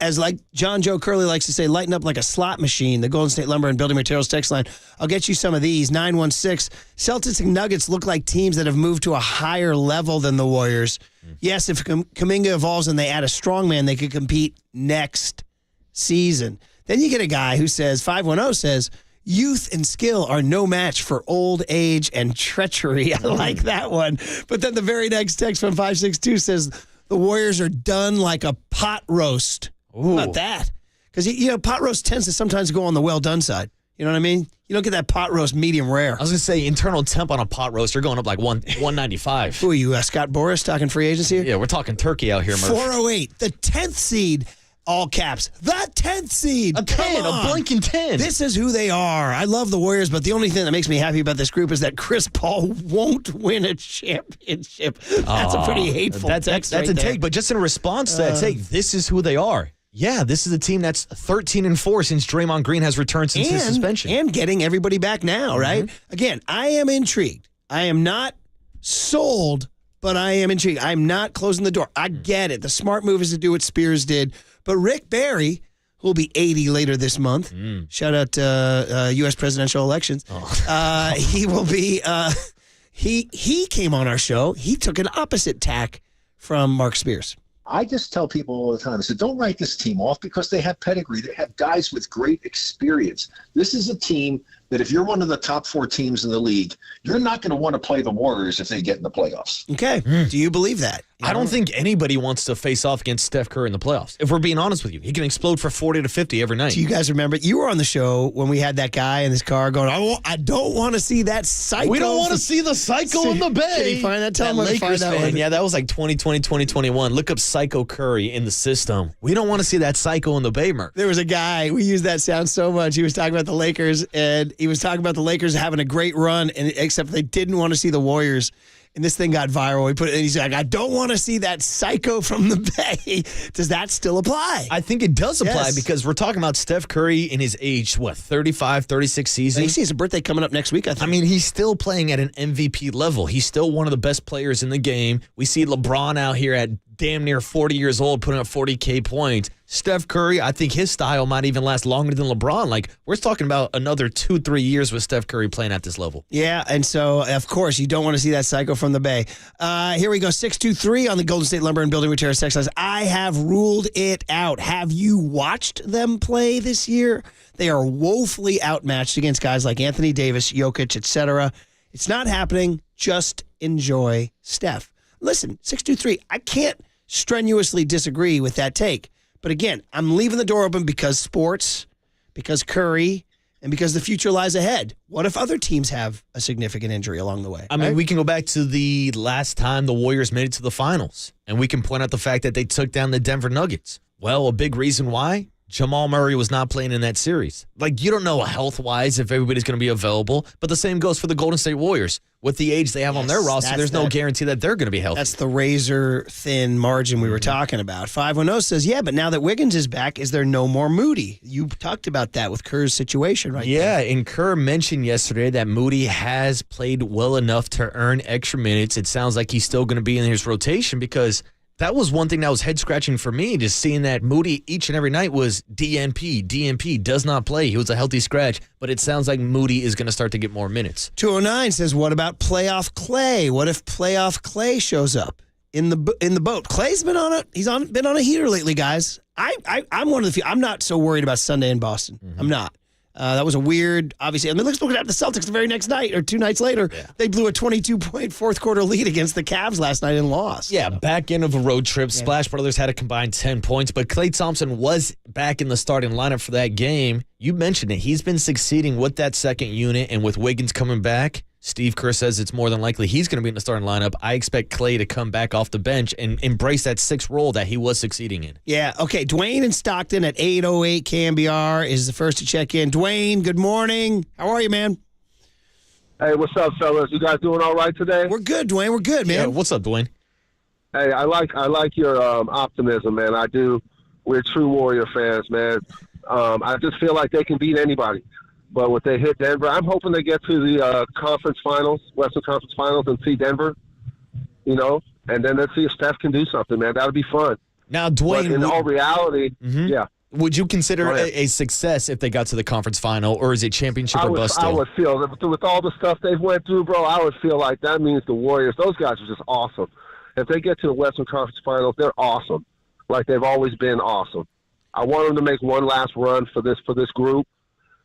as like John Joe Curley likes to say, lighten up like a slot machine. The Golden State Lumber and Building Materials text line. I'll get you some of these. 916, Celtics and Nuggets look like teams that have moved to a higher level than the Warriors. Yes, if Kuminga evolves and they add a strongman, they could compete next season. Then you get a guy who says, 510 says, youth and skill are no match for old age and treachery. I like that one. But then the very next text from 562 says, the Warriors are done like a pot roast. Ooh. How about that? Because, pot roast tends to sometimes go on the well done side. You know what I mean? You don't get that pot roast medium rare. I was going to say, internal temp on a pot roast, you're going up like 195. Who are you, Scott Boras, talking free agency here? Yeah, we're talking turkey out here, Murph. 408, the 10th seed, all caps. The 10th seed. A 10, a blinking 10. This is who they are. I love the Warriors, but the only thing that makes me happy about this group is that Chris Paul won't win a championship. That's a pretty hateful text. That's a take, but just in response to that take, this is who they are. Yeah, this is a team that's 13-4 since Draymond Green has returned since his suspension. And getting everybody back now, right? Mm-hmm. Again, I am intrigued. I am not sold, but I am intrigued. I'm not closing the door. I get it. The smart move is to do what Spears did. But Rick Barry, who will be 80 later this month, shout out to U.S. presidential elections, he will be, he came on our show. He took an opposite tack from Mark Spears. I just tell people all the time, I said, don't write this team off because they have pedigree. They have guys with great experience. This is a team that if you're one of the top 4 teams in the league, you're not going to want to play the Warriors if they get in the playoffs. Okay. Do you believe that? I don't think anybody wants to face off against Steph Curry in the playoffs. If we're being honest with you, he can explode for 40 to 50 every night. Do you guys remember? You were on the show when we had that guy in his car going, I don't want to see that psycho. We don't want to see the psycho in the Bay. Did he find that? Tell him where to find that one. Yeah, that was like 2020, 2021. Look up Psycho Curry in the system. We don't want to see that psycho in the Bay, Merc. There was a guy, we used that sound so much. He was talking about the Lakers, and he was talking about the Lakers having a great run, and except they didn't want to see the Warriors. And this thing got viral. We put it, and he's like, I don't want to see that psycho from the Bay. Does that still apply? I think it does apply because we're talking about Steph Curry in his age, 35, 36 season. He sees a birthday coming up next week, I think. I mean, he's still playing at an MVP level. He's still one of the best players in the game. We see LeBron out here at damn near 40 years old putting up 40K points. Steph Curry, I think his style might even last longer than LeBron. Like, we're talking about another 2-3 years with Steph Curry playing at this level. Yeah, and so, of course, you don't want to see that psycho from the Bay. Here we go, 623 on the Golden State Lumber and Building Materials text lines. I have ruled it out. Have you watched them play this year? They are woefully outmatched against guys like Anthony Davis, Jokic, etc. It's not happening. Just enjoy Steph. Listen, 623, I can't strenuously disagree with that take. But again, I'm leaving the door open because sports, because Curry, and because the future lies ahead. What if other teams have a significant injury along the way? I mean, we can go back to the last time the Warriors made it to the finals, and we can point out the fact that they took down the Denver Nuggets. Well, a big reason why? Jamal Murray was not playing in that series. Like, you don't know health-wise if everybody's going to be available, but the same goes for the Golden State Warriors. With the age they have on their roster, there's no guarantee that they're going to be healthy. That's the razor-thin margin we were talking about. 510 says, yeah, but now that Wiggins is back, is there no more Moody? You talked about that with Kerr's situation, right? Yeah, and Kerr mentioned yesterday that Moody has played well enough to earn extra minutes. It sounds like he's still going to be in his rotation because that was one thing that was head-scratching for me, just seeing that Moody each and every night was DNP, does not play. He was a healthy scratch, but it sounds like Moody is going to start to get more minutes. 209 says, what about playoff Clay? What if playoff Clay shows up in the boat? Clay's been on a heater lately, guys. I'm one of the few. I'm not so worried about Sunday in Boston. Mm-hmm. I'm not. That was a weird, obviously. I mean, let's look at the Celtics the very next night or 2 nights later. Yeah. They blew a 22-point fourth-quarter lead against the Cavs last night and lost. Yeah, back end of a road trip. Splash Brothers had a combined 10 points, but Klay Thompson was back in the starting lineup for that game. You mentioned it. He's been succeeding with that second unit, and with Wiggins coming back, Steve Kerr says it's more than likely he's going to be in the starting lineup. I expect Klay to come back off the bench and embrace that 6th role that he was succeeding in. Yeah, okay. Dwayne in Stockton at 808 KNBR is the first to check in. Dwayne, good morning. How are you, man? Hey, what's up, fellas? You guys doing all right today? We're good, Dwayne. We're good, man. Yeah, what's up, Dwayne? Hey, I like your optimism, man. I do. We're true Warrior fans, man. I just feel like they can beat anybody. But when they hit Denver, I'm hoping they get to the conference finals, Western Conference Finals, and see Denver, and then let's see if Steph can do something, man. That would be fun. Now, Dwayne, but in all reality, yeah. Would you consider a success if they got to the conference final, or is it championship or bust? I would feel that with all the stuff they've went through, bro, I would feel like that means the Warriors, those guys are just awesome. If they get to the Western Conference Finals, they're awesome, like they've always been awesome. I want them to make one last run for this group,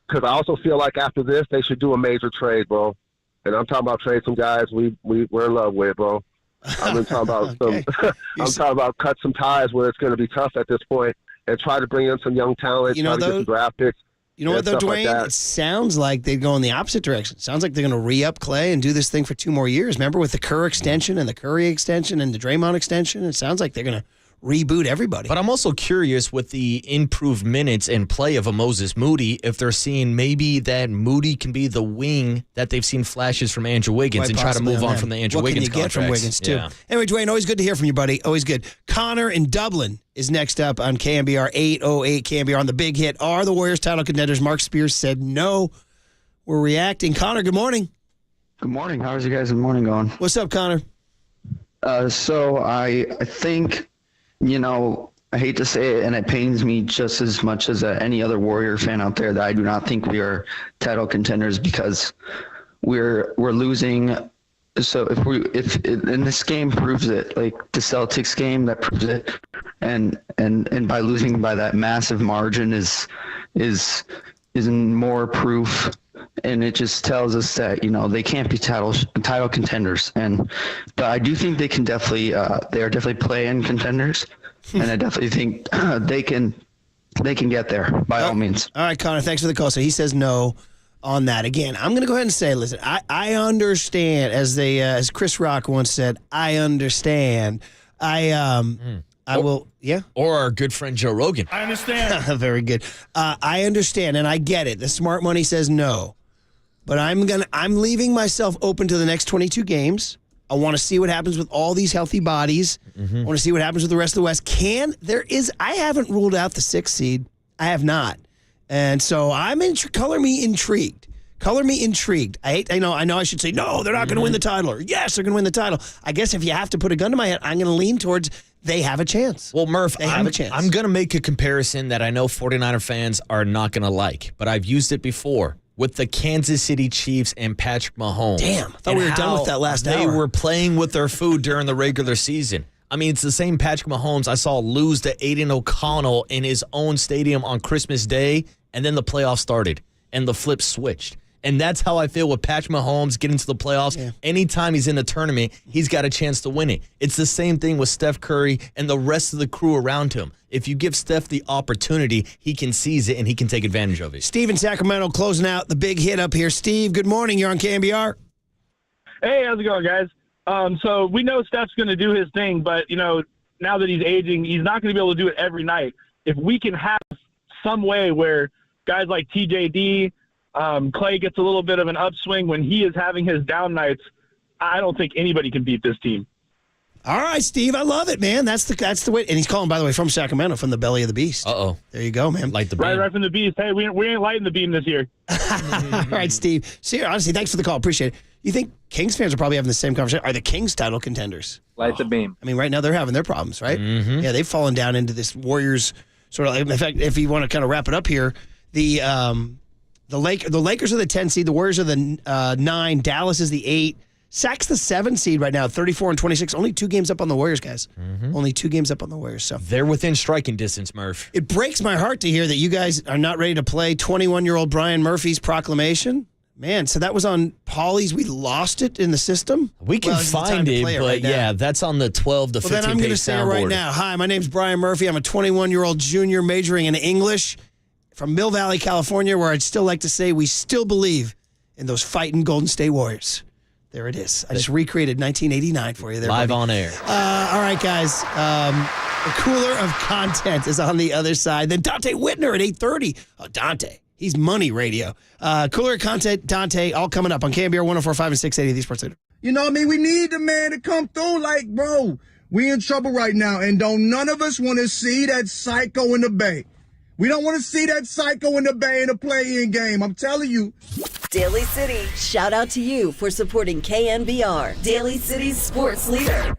because I also feel like after this, they should do a major trade, bro. And I'm talking about trade some guys we're in love with, bro. I'm talking about I'm talking about cut some ties where it's going to be tough at this point, and try to bring in some young talent, try to get some draft picks. You know what, though, Dwayne? Like it sounds like they'd go in the opposite direction. It sounds like they're going to re-up Clay and do this thing for 2 more years. Remember with the Kerr extension and the Curry extension and the Draymond extension? It sounds like they're going to reboot everybody. But I'm also curious with the improved minutes and play of a Moses Moody, if they're seeing maybe that Moody can be the wing that they've seen flashes from Andrew Wiggins and try to move on from the Andrew Wiggins contracts. What can you get from Wiggins, too? Yeah. Anyway, Dwayne, always good to hear from you, buddy. Always good. Connor in Dublin is next up on KNBR 808 KNBR on the Big Hit. Are the Warriors title contenders? Mark Spears said no. We're reacting. Connor, good morning. Good morning. How's you guys' morning going? What's up, Connor? So I think, I hate to say it, and it pains me just as much as any other Warrior fan out there, that I do not think we are title contenders, because we're losing. So if this game proves it, like the Celtics game that proves it, and by losing by that massive margin is more proof, and it just tells us that they can't be title contenders. But I do think they can definitely they are definitely play-in contenders, and I definitely think they can get there by all means. All right, Connor, thanks for the call. So he says no on that. Again, I'm going to go ahead and say, listen, I understand, as Chris Rock once said, I understand. I will, yeah. Or our good friend Joe Rogan. I understand. Very good. I understand, and I get it. The smart money says no, but I'm leaving myself open to the next 22 games. I want to see what happens with all these healthy bodies. I want to see what happens with the rest of the West. I haven't ruled out the 6th seed. I have not. And so color me intrigued. Color me intrigued. I know I should say, no, they're not going to win the title, or yes, they're going to win the title. I guess if you have to put a gun to my head, I'm going to lean towards they have a chance. Well, Murph, they have a chance. I'm going to make a comparison that I know 49er fans are not going to like, but I've used it before with the Kansas City Chiefs and Patrick Mahomes. Damn, I thought we were done with that last hour. They were playing with their food during the regular season. I mean, it's the same Patrick Mahomes I saw lose to Aiden O'Connell in his own stadium on Christmas Day, and then the playoffs started, and the flip switched. And that's how I feel with Patrick Mahomes getting to the playoffs. Yeah. Anytime he's in the tournament, he's got a chance to win it. It's the same thing with Steph Curry and the rest of the crew around him. If you give Steph the opportunity, he can seize it and he can take advantage of it. Steve in Sacramento closing out the Big Hit up here. Steve, good morning. You're on KNBR. Hey, how's it going, guys? So we know Steph's going to do his thing, but, now that he's aging, he's not going to be able to do it every night. If we can have some way where guys like TJD, Clay gets a little bit of an upswing when he is having his down nights, I don't think anybody can beat this team. All right, Steve, I love it, man. That's the way. And he's calling, by the way, from Sacramento, from the belly of the beast. Uh-oh. There you go, man. Light the beam. Right from the beast. Hey, we ain't lighting the beam this year. All right, Steve. See, honestly, thanks for the call. Appreciate it. You think Kings fans are probably having the same conversation? Are the Kings title contenders? Light the beam. I mean, right now they're having their problems, right? Mm-hmm. Yeah, they've fallen down into this Warriors sort of. In fact, if you want to kind of wrap it up here, the Lakers are the 10 seed. The Warriors are the 9. Dallas is the 8. Sac's the 7 seed right now, 34-26. Only 2 games up on the Warriors, guys. Mm-hmm. Only 2 games up on the Warriors. So they're within striking distance, Murph. It breaks my heart to hear that you guys are not ready to play 21-year-old Brian Murphy's proclamation. Man, so that was on Paulie's. We lost it in the system. We can find it, but yeah, that's on the 12 to 15 page soundboard. Then I'm going to say it right now. Hi, my name's Brian Murphy. I'm a 21-year-old junior majoring in English from Mill Valley, California, where I'd still like to say we still believe in those fighting Golden State Warriors. There it is. I just recreated 1989 for you there. Live buddy. On air. All right, guys. The cooler of content is on the other side. Then Dante Whitner at 8:30. Oh, Dante. He's money radio. Cooler content, Dante, all coming up on KNBR 104.5 and 680, the Sports Leader. You know what I mean? We need the man to come through. Like, bro, we in trouble right now, and don't none of us want to see that psycho in the Bay. We don't want to see that psycho in the Bay in a play-in game. I'm telling you. Daly City, shout out to you for supporting KNBR, Daly City's sports leader.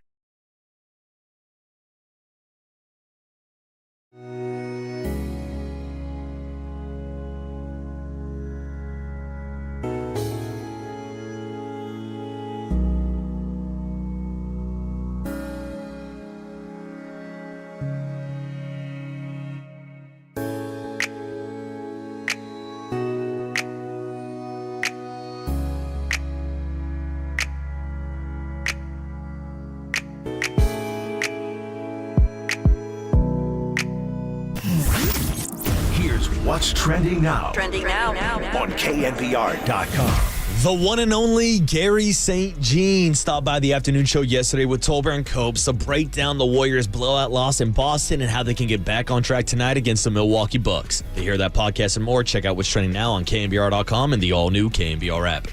What's trending now? Trending now. On KNBR.com. The one and only Gary St. Jean stopped by the afternoon show yesterday with Tolbert and Copes to break down the Warriors' blowout loss in Boston and how they can get back on track tonight against the Milwaukee Bucks. To hear that podcast and more, check out what's trending now on KNBR.com and the all-new KNBR app.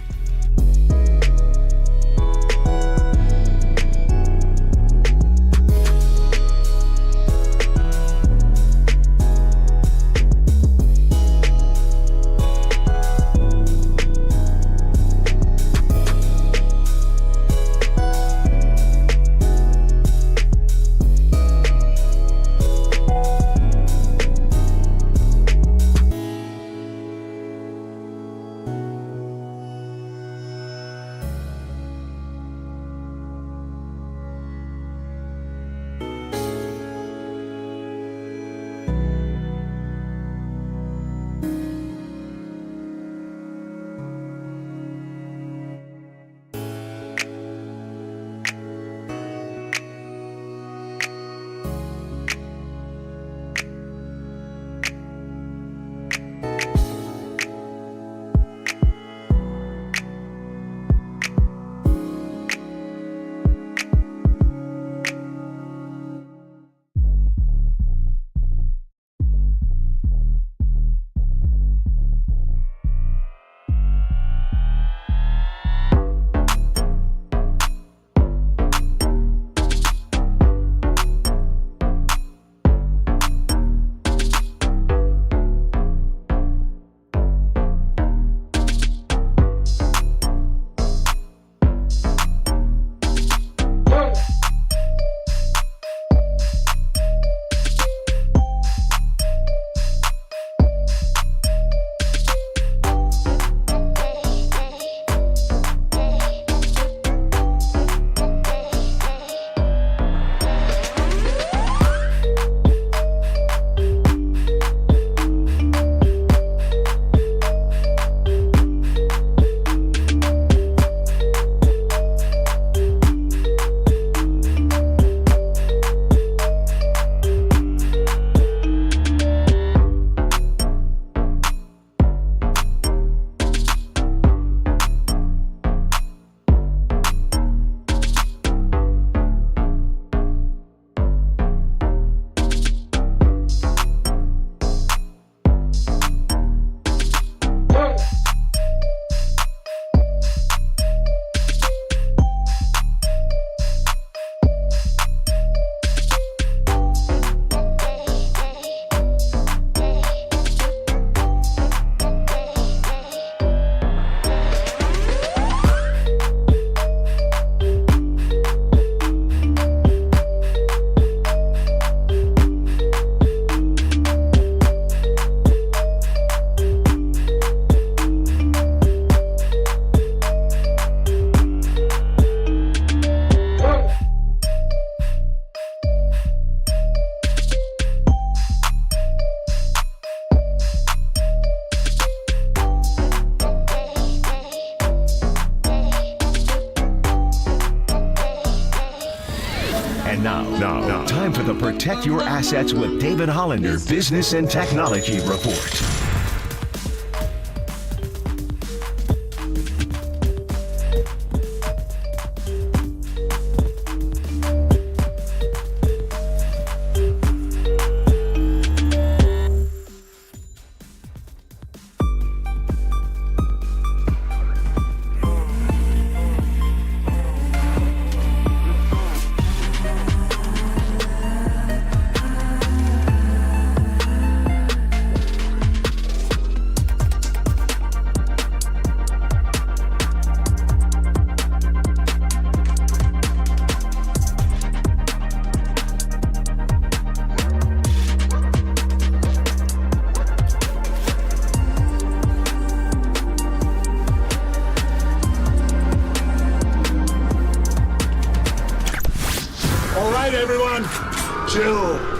Now, time for the Protect Your Assets with David Hollander Business and Technology Report.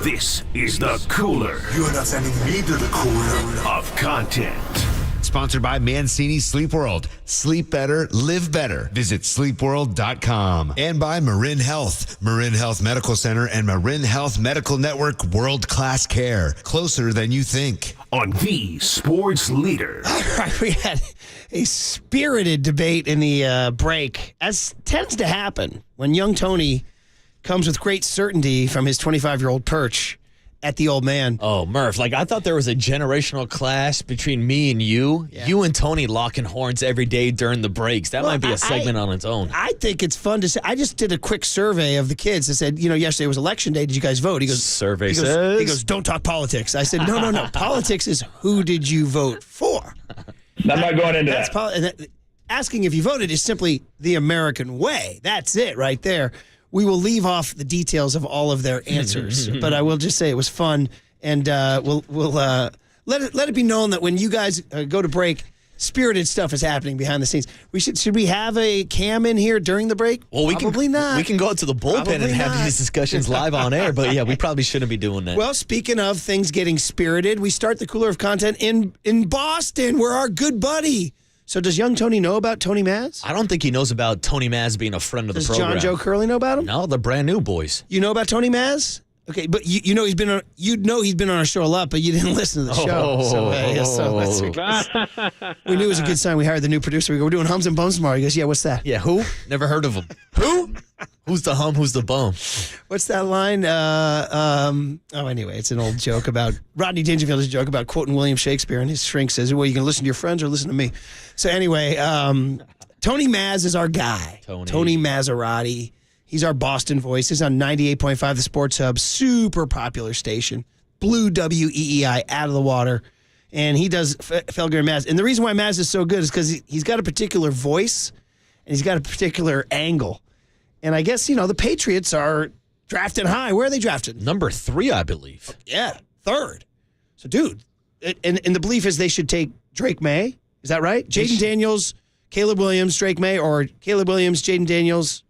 This is the cooler. You're not sending me to the cooler. Of content. Sponsored by Mancini Sleep World. Sleep better, live better. Visit sleepworld.com. And by Marin Health. Marin Health Medical Center and Marin Health Medical Network world-class care. Closer than you think. On the sports leader. All right, we had a spirited debate in the break, as tends to happen when young Tony comes with great certainty from his 25-year-old perch at the old man. Oh, Murph, I thought there was a generational clash between me and you. Yeah. You and Tony locking horns every day during the breaks. That might be a segment on its own. I think it's fun to say. I just did a quick survey of the kids. I said, yesterday was election day. Did you guys vote? He goes, Survey says. He goes, don't talk politics. I said, no. Politics is who did you vote for? I'm not going into that. Asking if you voted is simply the American way. That's it right there. We will leave off the details of all of their answers, but I will just say it was fun, and we'll let it be known that when you guys go to break, spirited stuff is happening behind the scenes. Should we have a cam in here during the break? Well, probably not. We can go out to the bullpen and have these discussions live on air, but yeah, we probably shouldn't be doing that. Well, speaking of things getting spirited, we start the cooler of content in Boston, where our good buddy. So does young Tony know about Tony Maz? I don't think he knows about Tony Maz being a friend of the program. Does John Joe Curley know about him? No, they're brand new boys. You know about Tony Maz? Okay, but you know he's been on our show a lot, but you didn't listen to the show. We knew it was a good sign. We hired the new producer. We go, we're doing hums and bums tomorrow. He goes, yeah, what's that? Yeah, who? Never heard of him. Who? Who's the hum? Who's the bum? What's that line? Anyway, it's an old joke about Rodney Dangerfield's joke about quoting William Shakespeare, and his shrink says, well, you can listen to your friends or listen to me. So anyway, Tony Maz is our guy. Tony Maserati. He's our Boston voice. He's on 98.5 The Sports Hub, super popular station. Blue WEEI, out of the water. And he does Felger and Maz. And the reason why Maz is so good is because he's got a particular voice and he's got a particular angle. And I guess, the Patriots are drafting high. Where are they drafted? Number 3, I believe. Yeah, 3rd. So, dude, and the belief is they should take Drake May. Is that right? Jaden Daniels, Caleb Williams, Drake May, or Caleb Williams, Jaden Daniels,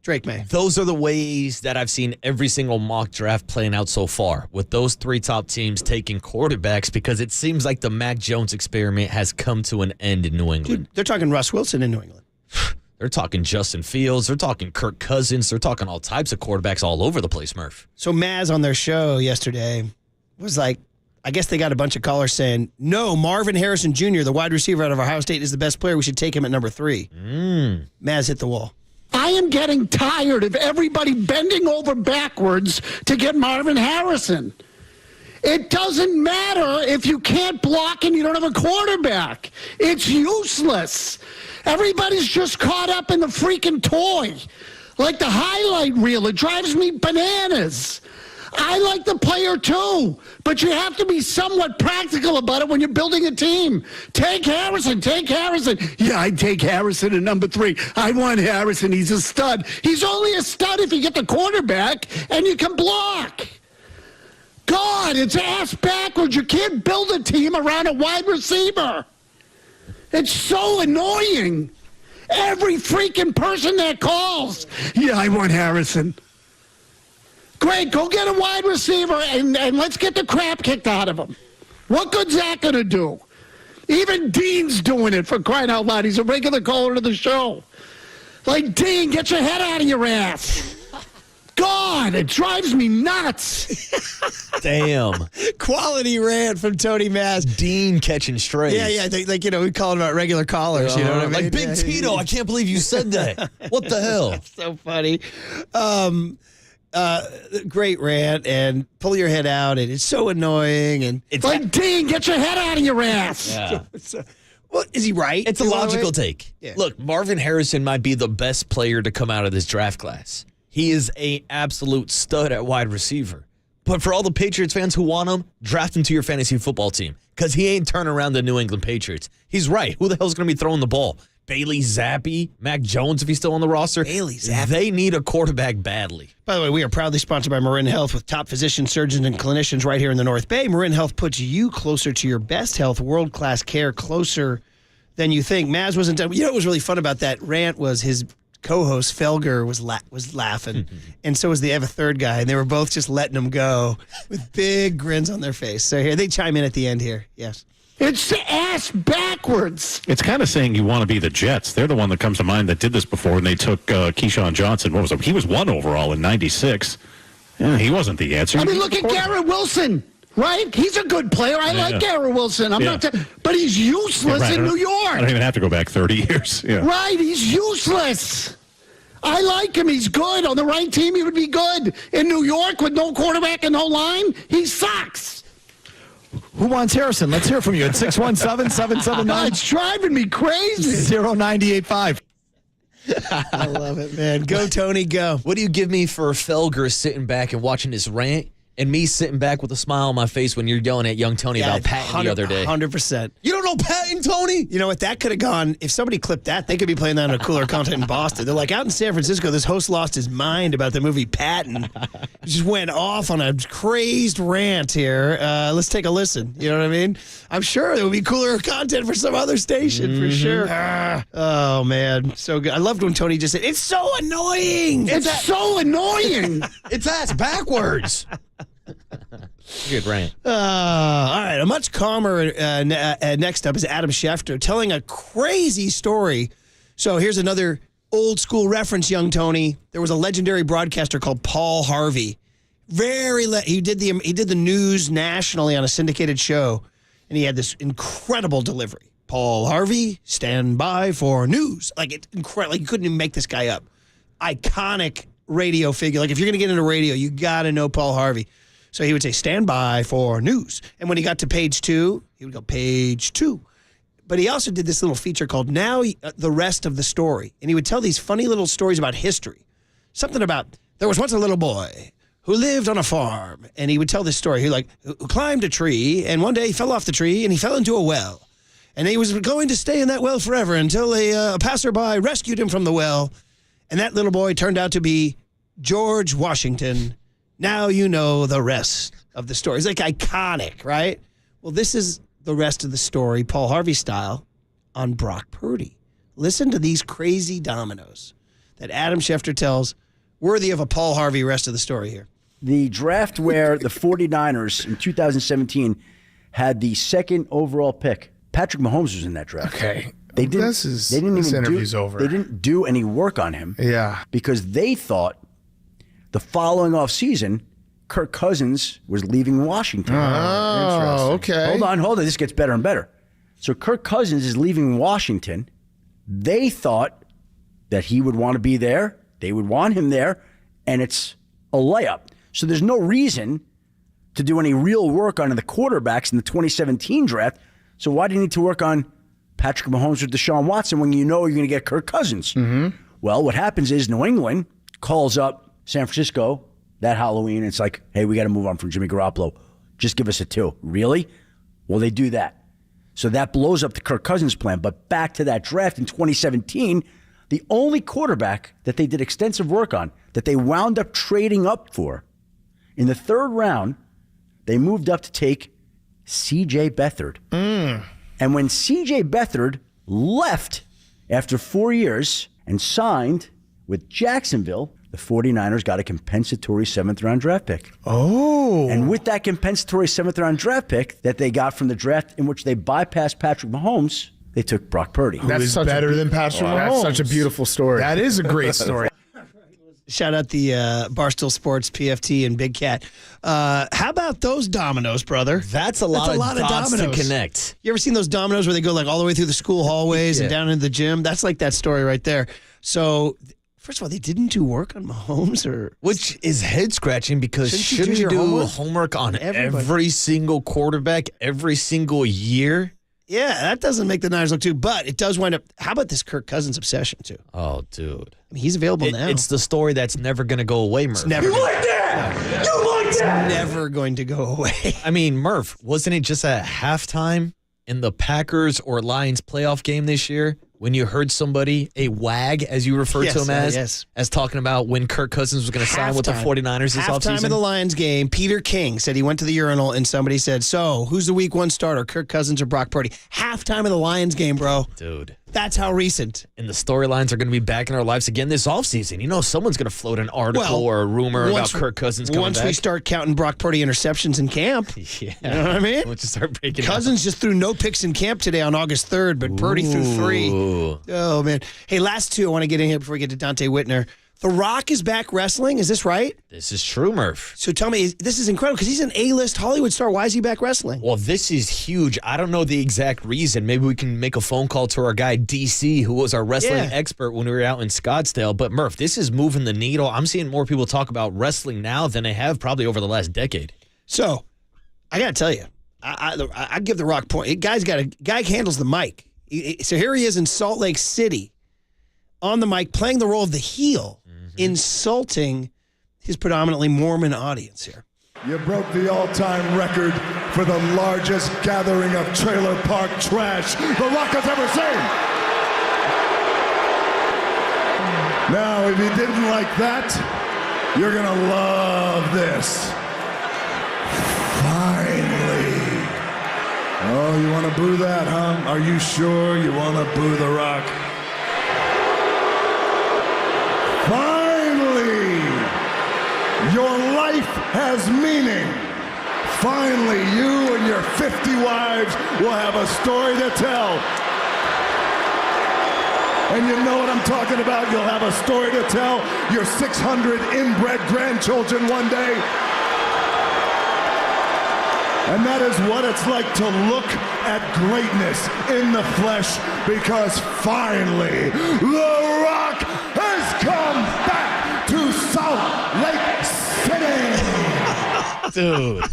Drake May. Those are the ways that I've seen every single mock draft playing out so far, with those 3 top teams taking quarterbacks, because it seems like the Mac Jones experiment has come to an end in New England. Dude, they're talking Russ Wilson in New England. They're talking Justin Fields. They're talking Kirk Cousins. They're talking all types of quarterbacks all over the place, Murph. So Maz on their show yesterday was like, I guess they got a bunch of callers saying, no, Marvin Harrison Jr., the wide receiver out of Ohio State, is the best player. We should take him at number 3. Maz hit the wall. I am getting tired of everybody bending over backwards to get Marvin Harrison. It doesn't matter if you can't block and you don't have a quarterback. It's useless. Everybody's just caught up in the freaking toy. Like the highlight reel. It drives me bananas. I like the player too, but you have to be somewhat practical about it when you're building a team. Take Harrison. Yeah, I'd take Harrison at number 3. I want Harrison. He's a stud. He's only a stud if you get the quarterback and you can block. God, it's ass backwards. You can't build a team around a wide receiver. It's so annoying. Every freaking person that calls. Yeah, I want Harrison. Great, go get a wide receiver and let's get the crap kicked out of him. What good's that going to do? Even Dean's doing it, for crying out loud. He's a regular caller to the show. Like, Dean, get your head out of your ass. God, it drives me nuts. Damn. Quality rant from Tony Maz. Dean catching strays. Yeah, we call it about regular callers, you know what I mean? Like Big Tito, I can't believe you said that. What the hell? That's so funny. Great rant, and pull your head out, and it's so annoying. And it's like, Dean, get your head out of your ass. Yeah. Well, is he right? It's a logical take. Yeah. Look, Marvin Harrison might be the best player to come out of this draft class. He is an absolute stud at wide receiver. But for all the Patriots fans who want him, draft him to your fantasy football team, because he ain't turning around the New England Patriots. He's right. Who the hell's going to be throwing the ball? Bailey Zappi, Mac Jones, if he's still on the roster. Bailey Zappi. They need a quarterback badly. By the way, we are proudly sponsored by Marin Health, with top physicians, surgeons, and clinicians right here in the North Bay. Marin Health puts you closer to your best health, world-class care, closer than you think. Maz wasn't done. You know what was really fun about that rant was his co-host Felger was laughing, and so was they have a third guy, and they were both just letting him go with big grins on their face. So here they chime in at the end here. Yes. It's ass backwards. It's kind of saying you want to be the Jets. They're the one that comes to mind that did this before when they took Keyshawn Johnson. What was it? He was 1 overall in '96. Yeah, he wasn't the answer. I mean, look at Garrett Wilson, right? He's a good player. I like Garrett Wilson. But he's useless in New York. I don't even have to go back 30 years. Yeah. Right, he's useless. I like him. He's good. On the right team, he would be good. In New York with no quarterback and no line, he sucks. Who wants Harrison? Let's hear from you at 617-779. It's driving me crazy. 0985. I love it, man. Go, Tony, go. What do you give me for Felger sitting back and watching this rant and me sitting back with a smile on my face when you're yelling at young Tony about Patton the other day? 100%. You don't know Patton, Tony? You know what? That could have gone, if somebody clipped that, they could be playing that on a cooler content in Boston. They're like, out in San Francisco, this host lost his mind about the movie Patton. He just went off on a crazed rant here. Let's take a listen. You know what I mean? I'm sure there would be cooler content for some other station for sure. Oh, man. So good. I loved when Tony just said, it's so annoying. It's so annoying. It's ass backwards. Good rant. All right, a much calmer next up is Adam Schefter telling a crazy story. So here's another old school reference, young Tony. There was a legendary broadcaster called Paul Harvey. He did the news nationally on a syndicated show, and he had this incredible delivery. Paul Harvey, stand by for news. Like, it's incredible. Like, you couldn't even make this guy up. Iconic radio figure. Like, if you're going to get into radio, you got to know Paul Harvey. So he would say, stand by for news. And when he got to page 2, he would go, page 2. But he also did this little feature called Now the Rest of the Story. And he would tell these funny little stories about history. Something about, there was once a little boy who lived on a farm. And he would tell this story. Who climbed a tree, and one day he fell off the tree, and he fell into a well. And he was going to stay in that well forever until a passerby rescued him from the well. And that little boy turned out to be George Washington. Now you know the rest of the story. It's like iconic, right? Well, this is the rest of the story, Paul Harvey style, on Brock Purdy. Listen to these crazy dominoes that Adam Schefter tells, worthy of a Paul Harvey rest of the story here. The draft where the 49ers in 2017 had the second overall pick. Patrick Mahomes was in that draft. Okay. They didn't do any work on him. Yeah. Because they thought the following offseason, Kirk Cousins was leaving Washington. Oh, okay. Hold on. This gets better and better. So Kirk Cousins is leaving Washington. They thought that he would want to be there. They would want him there, and it's a layup. So there's no reason to do any real work on the quarterbacks in the 2017 draft. So why do you need to work on Patrick Mahomes or Deshaun Watson when you know you're going to get Kirk Cousins? Mm-hmm. Well, what happens is New England calls up San Francisco that Halloween. It's like, hey, we got to move on from Jimmy Garoppolo. Just give us a 2. Really? Well, they do that. So that blows up the Kirk Cousins plan. But back to that draft in 2017, the only quarterback that they did extensive work on, that they wound up trading up for, in the 3rd round, they moved up to take C.J. Beathard. And when C.J. Beathard left after 4 years and signed with Jacksonville, the 49ers got a compensatory 7th-round draft pick. Oh. And with that compensatory 7th-round draft pick that they got from the draft in which they bypassed Patrick Mahomes, they took Brock Purdy. That's better than Patrick Mahomes. That's such a beautiful story. That is a great story. Shout out the Barstool Sports, PFT, and Big Cat. How about those dominoes, brother? That's a lot of dots to connect. You ever seen those dominoes where they go like all the way through the school hallways and down into the gym? That's like that story right there. So, first of all, they didn't do work on Mahomes, which is head scratching because shouldn't you do homework on every single quarterback every single year? Yeah, that doesn't make the Niners look too, but it does wind up. How about this Kirk Cousins obsession too? Oh, dude, I mean, he's available now. It's the story that's never going to go away, Murph. It's never. You like that? You like that? Never going to go away. I mean, Murph, wasn't it just at halftime in the Packers or Lions playoff game this year when you heard somebody, a wag, as you referred to him as talking about when Kirk Cousins was going to sign with the 49ers this offseason? Halftime of the Lions game, Peter King said he went to the urinal and somebody said, so, who's the week 1 starter, Kirk Cousins or Brock Purdy? Halftime of the Lions game, bro. Dude. That's how recent. And the storylines are going to be back in our lives again this offseason. You know, someone's going to float an article or a rumor about Kirk Cousins coming back. Once we start counting Brock Purdy interceptions in camp. Yeah. You know what I mean? We'll just start breaking Cousins just threw no picks in camp today on August 3rd, but Purdy threw 3. Oh, man. Hey, last 2 I want to get in here before we get to Dante Whitner. The Rock is back wrestling. Is this right? This is true, Murph. So tell me, this is incredible because he's an A-list Hollywood star. Why is he back wrestling? Well, this is huge. I don't know the exact reason. Maybe we can make a phone call to our guy, DC, who was our wrestling expert when we were out in Scottsdale. But, Murph, this is moving the needle. I'm seeing more people talk about wrestling now than they have probably over the last decade. So, I got to tell you, I give The Rock point. Guy handles the mic. So here he is in Salt Lake City on the mic playing the role of the heel, insulting his predominantly Mormon audience here. You broke the all-time record for the largest gathering of trailer park trash The Rock has ever seen. Now, if you didn't like that, you're going to love this. Finally. Oh, you want to boo that, huh? Are you sure you want to boo The Rock? Finally, your life has meaning. Finally, you and your 50 wives will have a story to tell. And you know what I'm talking about? You'll have a story to tell your 600 inbred grandchildren one day. And that is what it's like to look at greatness in the flesh, because finally, The Rock has come back to Salt Lake City. Dude,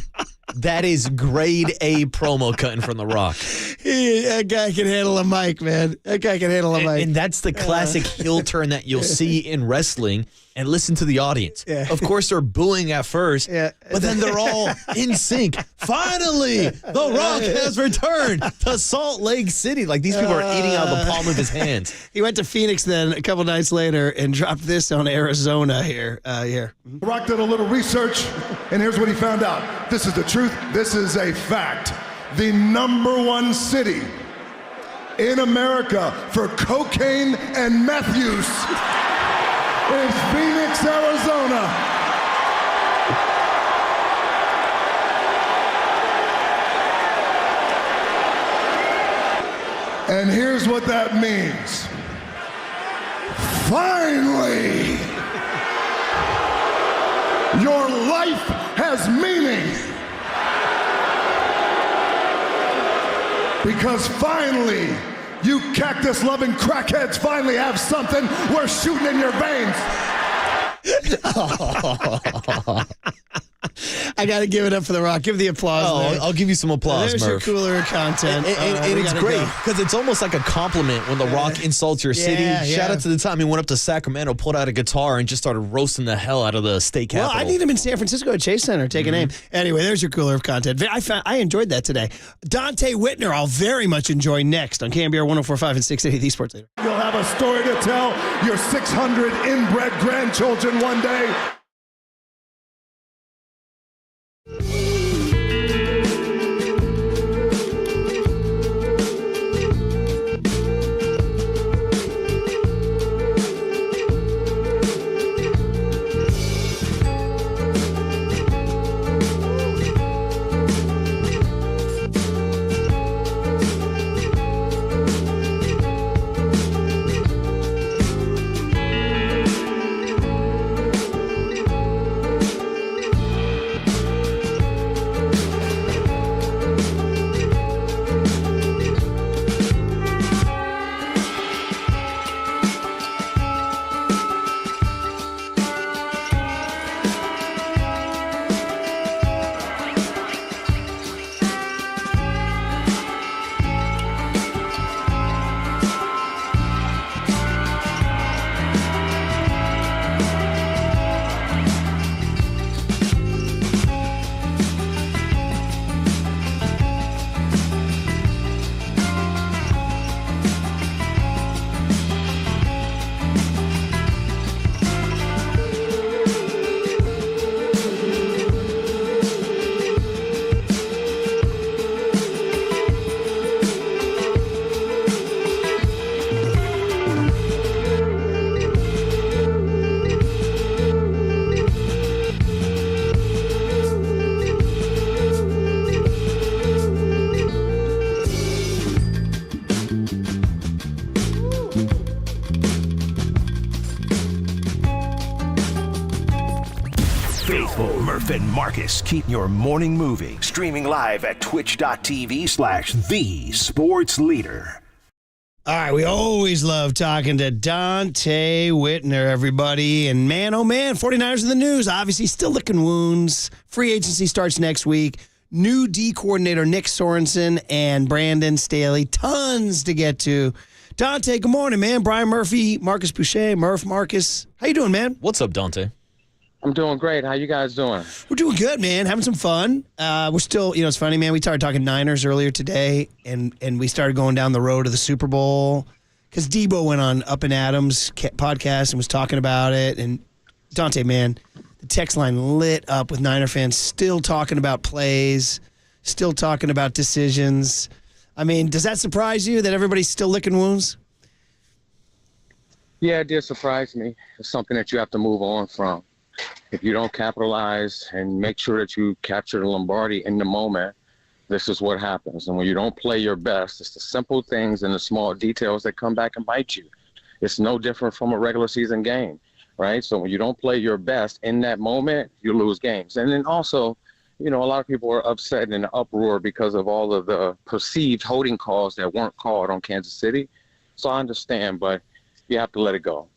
that is grade A promo cutting from The Rock. That guy can handle a mic, man. That guy can handle a mic. And that's the classic heel turn that you'll see in wrestling. And listen to the audience. Yeah. Of course, they're booing at first, but then they're all in sync. Finally, The Rock has returned to Salt Lake City. Like, these people are eating out of the palm of his hands. He went to Phoenix then a couple nights later and dropped this on Arizona here. The Rock did a little research, and here's what he found out. This is the truth. This is a fact. The #1 city in America for cocaine and meth use is Phoenix, Arizona. And here's what that means. Finally, your life has meaning. Because finally, you cactus-loving crackheads finally have something worth shooting in your veins. I got to give it up for The Rock. Give the applause. I'll give you some applause, There's Murph. your cooler content. And it's great because it's almost like a compliment when The Rock insults your city. Shout out to the time he went up to Sacramento, pulled out a guitar, and just started roasting the hell out of the state capital. Well, I need him in San Francisco at Chase Center. Take a name. Anyway, there's your cooler of content. I enjoyed that today. Dante Whitner, I'll very much enjoy next on KNBR 104.5 and 680, the Sports Leader. You'll have a story to tell your 600 inbred grandchildren one day. Murph and Marcus keep your morning moving. Streaming live at twitch.tv/thesportsleader. All right, we always love talking to Dante Whitner, everybody. And man, oh man, 49ers in the news. Obviously, still licking wounds. Free agency starts next week. New D coordinator Nick Sorensen and Brandon Staley. Tons to get to. Dante, good morning, man. Brian Murphy, Marcus Boucher, Marcus. How you doing, man? What's up, Dante? I'm doing great. How you guys doing? We're doing good, man. Having some fun. We're still, it's funny, man. We started talking Niners earlier today, and we started going down the road to the Super Bowl because Debo went on Up and Adams podcast and was talking about it. And Dante, man, the text line lit up with Niner fans still talking about plays, still talking about decisions. I mean, does that surprise you that everybody's still licking wounds? Yeah, it did surprise me. It's something that you have to move on from. If you don't capitalize and make sure that you capture the Lombardi in the moment, this is what happens. And when you don't play your best, it's the simple things and the small details that come back and bite you. It's no different from a regular season game, right? So when you don't play your best in that moment, you lose games. And then also, a lot of people are upset and in an uproar because of all of the perceived holding calls that weren't called on Kansas City. So I understand, but you have to let it go.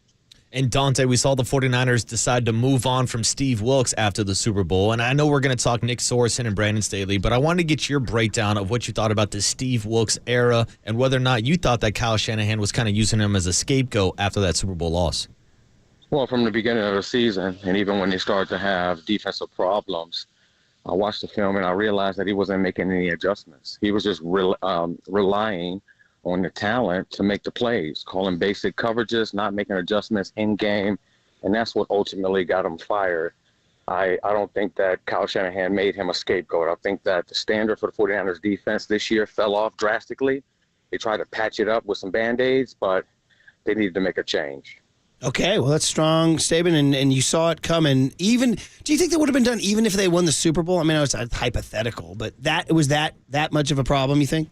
And Dante, we saw the 49ers decide to move on from Steve Wilks after the Super Bowl. And I know we're going to talk Nick Sorensen and Brandon Staley, but I wanted to get your breakdown of what you thought about the Steve Wilks era and whether or not you thought that Kyle Shanahan was kind of using him as a scapegoat after that Super Bowl loss. Well, from the beginning of the season, and even when they started to have defensive problems, I watched the film and I realized that he wasn't making any adjustments. He was just relying on the talent to make the plays, calling basic coverages, not making adjustments in game, and that's what ultimately got him fired. I don't think that Kyle Shanahan made him a scapegoat. I think that the standard for the 49ers defense this year fell off drastically. They tried to patch it up with some Band-Aids, but they needed to make a change. Okay, well, that's a strong statement, and you saw it coming. Do you think that would have been done even if they won the Super Bowl? I mean, it's hypothetical, but was that much of a problem, you think?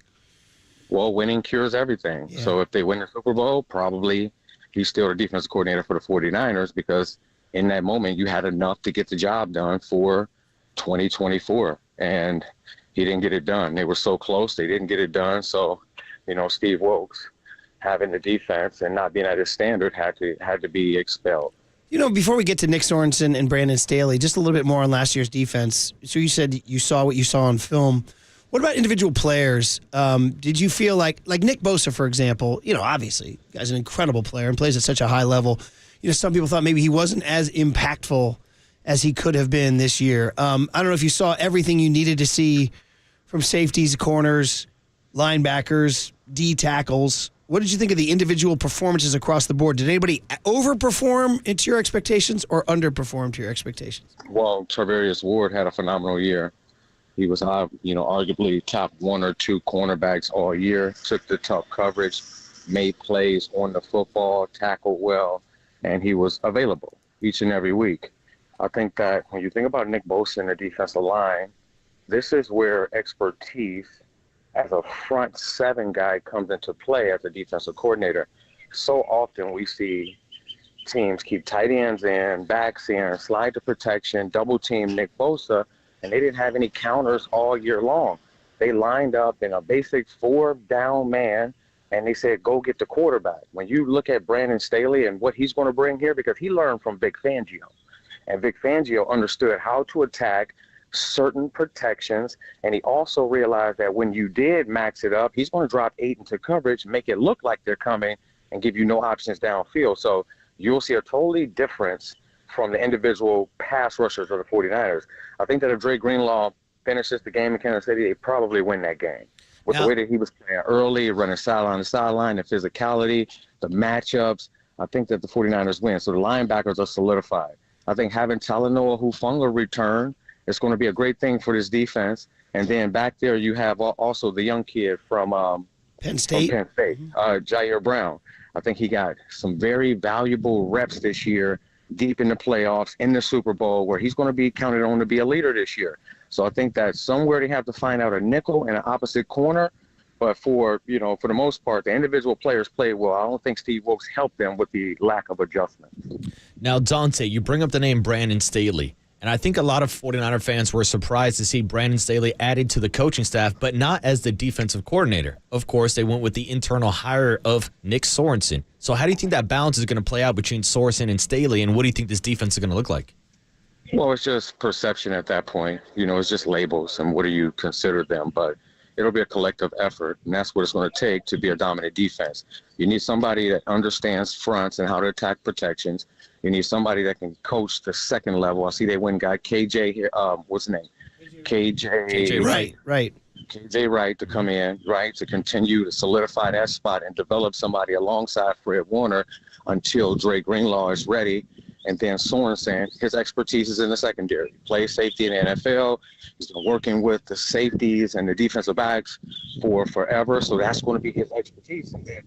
Well, winning cures everything. Yeah. So if they win the Super Bowl, probably he's still the defensive coordinator for the 49ers because in that moment you had enough to get the job done for 2024. And he didn't get it done. They were so close, they didn't get it done. So, Steve Wilks having the defense and not being at his standard had to be expelled. Before we get to Nick Sorensen and Brandon Staley, just a little bit more on last year's defense. So you said you saw what you saw on film. What about individual players? Did you feel like Nick Bosa, for example, obviously, guy's an incredible player and plays at such a high level. Some people thought maybe he wasn't as impactful as he could have been this year. I don't know if you saw everything you needed to see from safeties, corners, linebackers, D tackles. What did you think of the individual performances across the board? Did anybody overperform to your expectations or underperform to your expectations? Well, Tarvarius Ward had a phenomenal year. He was, arguably top one or two cornerbacks all year, took the tough coverage, made plays on the football, tackled well, and he was available each and every week. I think that when you think about Nick Bosa and the defensive line, this is where expertise as a front seven guy comes into play as a defensive coordinator. So often we see teams keep tight ends in, backs in, slide to protection, double team Nick Bosa, and they didn't have any counters all year long. They lined up in a basic 4-down man, and they said, go get the quarterback. When you look at Brandon Staley and what he's going to bring here, because he learned from Vic Fangio, and Vic Fangio understood how to attack certain protections, and he also realized that when you did max it up, he's going to drop 8 into coverage, make it look like they're coming, and give you no options downfield. So you'll see a totally difference from the individual pass rushers of the 49ers. I think that if Dre Greenlaw finishes the game in Kansas City, they probably win that game. With the way that he was playing early, running sideline to sideline, the physicality, the matchups, I think that the 49ers win. So the linebackers are solidified. I think having Talanoa Hufanga return is going to be a great thing for this defense. And then back there you have also the young kid from Penn State, Jair Brown. I think he got some very valuable reps this year, deep in the playoffs, in the Super Bowl, where he's going to be counted on to be a leader this year. So I think that somewhere they have to find out a nickel and an opposite corner. But for the most part, the individual players played well. I don't think Steve Wilks helped them with the lack of adjustment. Now, Dante, you bring up the name Brandon Staley. And I think a lot of 49er fans were surprised to see Brandon Staley added to the coaching staff, but not as the defensive coordinator. Of course, they went with the internal hire of Nick Sorensen. So how do you think that balance is going to play out between Sorensen and Staley, and what do you think this defense is going to look like? Well, it's just perception at that point. It's just labels and what do you consider them. But it'll be a collective effort, and that's what it's going to take to be a dominant defense. You need somebody that understands fronts and how to attack protections. You need somebody that can coach the second level. I see they went and got KJ here. What's his name? KJ Right. KJ Wright to come in, right, to continue to solidify that spot and develop somebody alongside Fred Warner until Dre Greenlaw is ready. And then Sorensen, his expertise is in the secondary. He plays safety in the NFL. He's been working with the safeties and the defensive backs for forever. So that's going to be his expertise. And then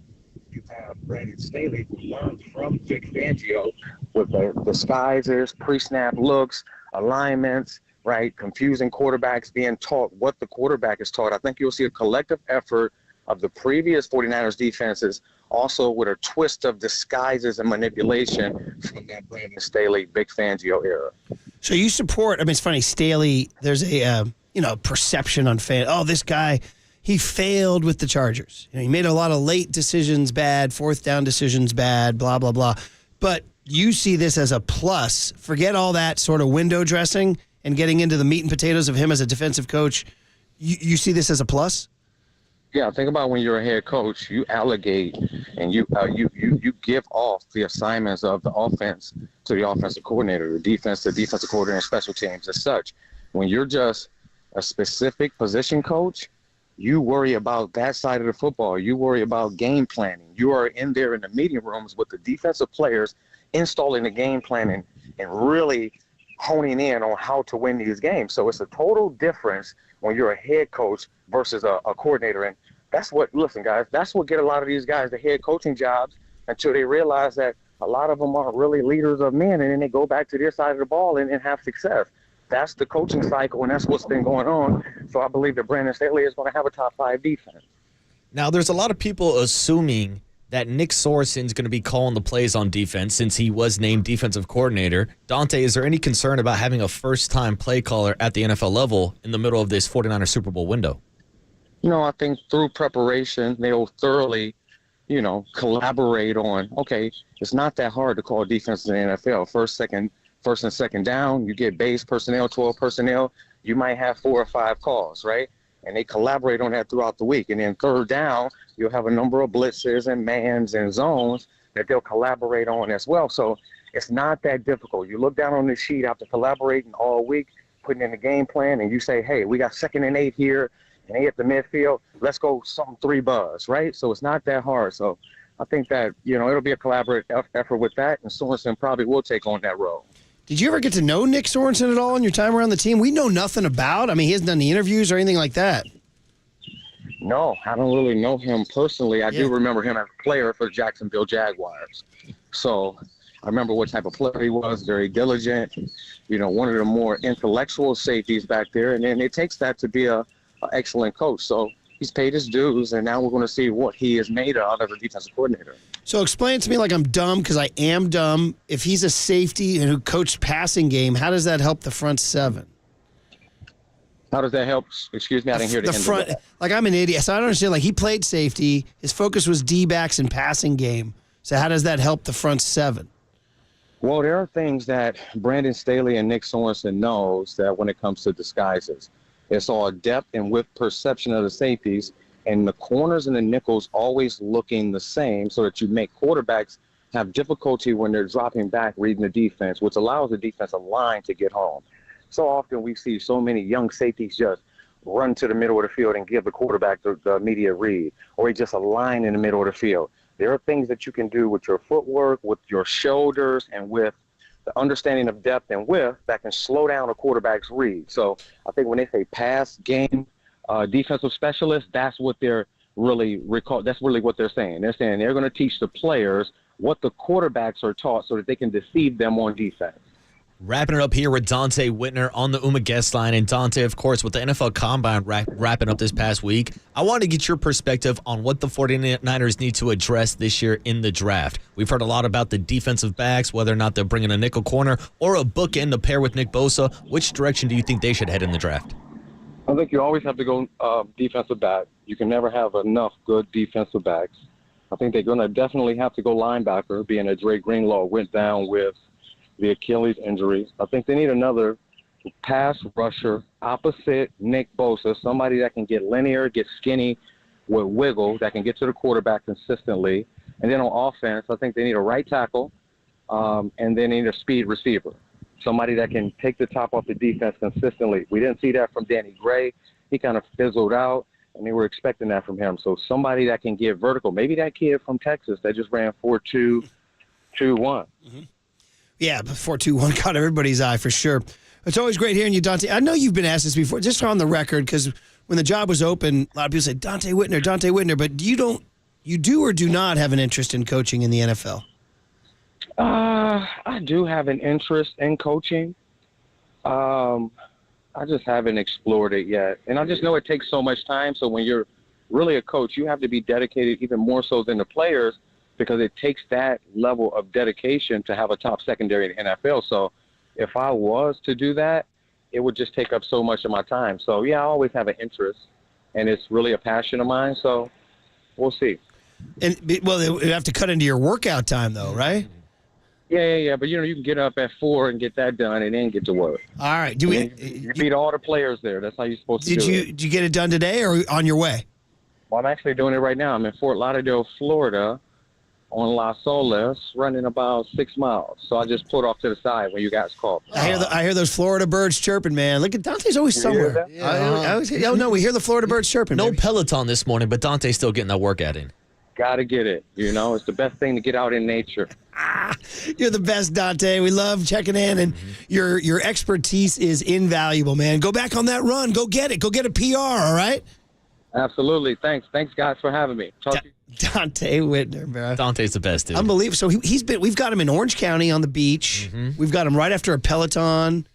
you have Brandon Staley, who learned from Vic Fangio with the disguises, pre-snap looks, alignments, right, confusing quarterbacks, being taught what the quarterback is taught. I think you'll see a collective effort of the previous 49ers defenses, also with a twist of disguises and manipulation from that Brandon Staley, Big Fangio era. So you support, it's funny, Staley, there's a, perception on this guy, he failed with the Chargers. He made a lot of late decisions bad, fourth down decisions bad, blah, blah, blah. But you see this as a plus. Forget all that sort of window dressing and getting into the meat and potatoes of him as a defensive coach. You see this as a plus? Yeah, think about when you're a head coach, you allegate and you give off the assignments of the offense to the offensive coordinator, the defense to defensive coordinator, and special teams as such. When you're just a specific position coach, you worry about that side of the football. You worry about game planning. You are in there in the meeting rooms with the defensive players installing the game plan and really honing in on how to win these games. So it's a total difference when you're a head coach versus a coordinator. And that's what, listen, guys, that's what get a lot of these guys the head coaching jobs until they realize that a lot of them aren't really leaders of men, and then they go back to their side of the ball and have success. That's the coaching cycle, and that's what's been going on. So I believe that Brandon Staley is going to have a top 5 defense. Now, there's a lot of people assuming that Nick Sorensen's going to be calling the plays on defense since he was named defensive coordinator. Dante, is there any concern about having a first-time play caller at the NFL level in the middle of this 49er Super Bowl window? I think through preparation, they'll thoroughly, collaborate on, okay, it's not that hard to call defense in the NFL. First and second down, you get base personnel, 12 personnel, you might have 4 or 5 calls, right? And they collaborate on that throughout the week. And then third down, you'll have a number of blitzes and mans and zones that they'll collaborate on as well. So it's not that difficult. You look down on the sheet after collaborating all week, putting in the game plan, and you say, hey, we got 2nd and 8 here, and 8 at the midfield. Let's go something 3 buzz, right? So it's not that hard. So I think that, it'll be a collaborative effort with that, and Sorensen probably will take on that role. Did you ever get to know Nick Sorensen at all in your time around the team? We know nothing about. He hasn't done the interviews or anything like that. No, I don't really know him personally. I do remember him as a player for the Jacksonville Jaguars. So I remember what type of player he was, very diligent, one of the more intellectual safeties back there. And then it takes that to be an excellent coach. So he's paid his dues, and now we're going to see what he is made of as a defensive coordinator. So explain to me like I'm dumb, because I am dumb. If he's a safety and who coached passing game, how does that help the front 7? How does that help? Excuse me, I didn't hear the end front. of that. Like, I'm an idiot, so I don't understand. Like, he played safety. His focus was D-backs and passing game. So how does that help the front 7? Well, there are things that Brandon Staley and Nick Sorensen knows that when it comes to disguises. It's all depth and width perception of the safeties, and the corners and the nickels always looking the same so that you make quarterbacks have difficulty when they're dropping back reading the defense, which allows the defensive line to get home. So often we see so many young safeties just run to the middle of the field and give the quarterback the immediate read, or he just align in the middle of the field. There are things that you can do with your footwork, with your shoulders, and with the understanding of depth and width that can slow down a quarterback's read. So I think when they say pass game defensive specialist, that's what they're really that's really what they're saying. They're saying they're going to teach the players what the quarterbacks are taught so that they can deceive them on defense. Wrapping it up here with Dante Whitner on the UMA guest line. And Dante, of course, with the NFL Combine wrapping up this past week, I want to get your perspective on what the 49ers need to address this year in the draft. We've heard a lot about the defensive backs, whether or not they're bringing a nickel corner or a bookend to pair with Nick Bosa. Which direction do you think they should head in the draft? I think you always have to go defensive back. You can never have enough good defensive backs. I think they're going to definitely have to go linebacker, being that Dre Greenlaw went down with the Achilles injury. I think they need another pass rusher opposite Nick Bosa, somebody that can get linear, get skinny with wiggle, that can get to the quarterback consistently. And then on offense, I think they need a right tackle, and they need a speed receiver, somebody that can take the top off the defense consistently. We didn't see that from Danny Gray. He kind of fizzled out, and they were expecting that from him. So somebody that can get vertical. Maybe that kid from Texas that just ran 4.221. Mm-hmm. Yeah, 4.21 caught everybody's eye for sure. It's always great hearing you, Dante. I know you've been asked this before, just on the record, because when the job was open, a lot of people said, Dante Whitner, but you do or do not have an interest in coaching in the NFL? I do have an interest in coaching. I just haven't explored it yet. And I just know it takes so much time. So when you're really a coach, you have to be dedicated even more so than the players, because it takes that level of dedication to have a top secondary in the NFL. So if I was to do that, it would just take up so much of my time. So, yeah, I always have an interest, and it's really a passion of mine. So we'll see. And well, you have to cut into your workout time, though, right? Yeah. But, you can get up at 4 and get that done and then get to work. All right. You beat all the players there. That's how you're supposed to do it. Did you get it done today or on your way? Well, I'm actually doing it right now. I'm in Fort Lauderdale, Florida, on Las Olas, running about 6 miles. So I just pulled off to the side when you guys called. I hear those Florida birds chirping, man. Look at Dante's always somewhere. We hear the Florida birds chirping. No baby. Peloton this morning, but Dante's still getting that workout in. Got to get it. It's the best thing to get out in nature. You're the best, Dante. We love checking in, and your expertise is invaluable, man. Go back on that run. Go get it. Go get a PR, all right? Absolutely. Thanks, guys, for having me. Talk to you. Dante Whitner, bro. Dante's the best, dude. Unbelievable. So we've got him in Orange County on the beach. Mm-hmm. We've got him right after a Peloton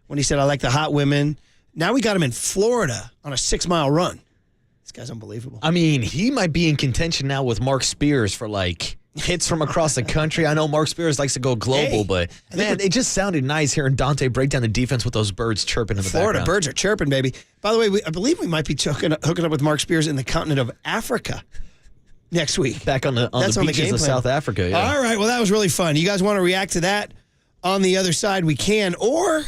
when he said, I like the hot women. Now we got him in Florida on a 6-mile run. This guy's unbelievable. I mean, he might be in contention now with Mark Spears for, hits from across the country. I know Mark Spears likes to go global, but, man, it just sounded nice hearing Dante break down the defense with those birds chirping in the Florida background. birds are chirping, baby. By the way, I believe we might be hooking up with Mark Spears in the continent of Africa next week. Back on the beaches of South Africa. Yeah. All right. Well, that was really fun. You guys want to react to that on the other side? We can. Or,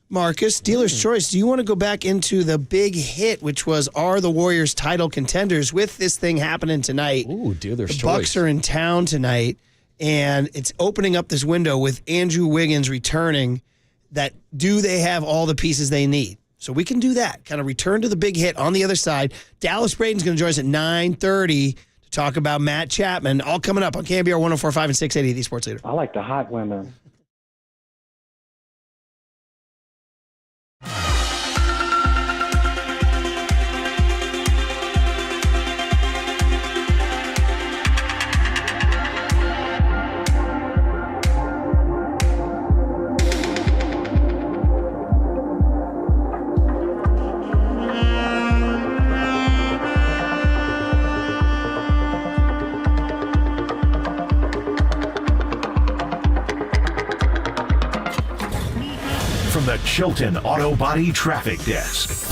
Marcus, dealer's choice. Do you want to go back into the big hit, which was, are the Warriors title contenders? With this thing happening tonight. Ooh, dealer's choice. The Bucks are in town tonight, and it's opening up this window with Andrew Wiggins returning. That do they have all the pieces they need? So we can do that. Kind of return to the big hit on the other side. Dallas Braden's going to join us at 9:30. Talk about Matt Chapman, all coming up on KNBR 104.5 and 680, the Sports Leader. I like the hot women. From the Chilton Auto Body Traffic Desk.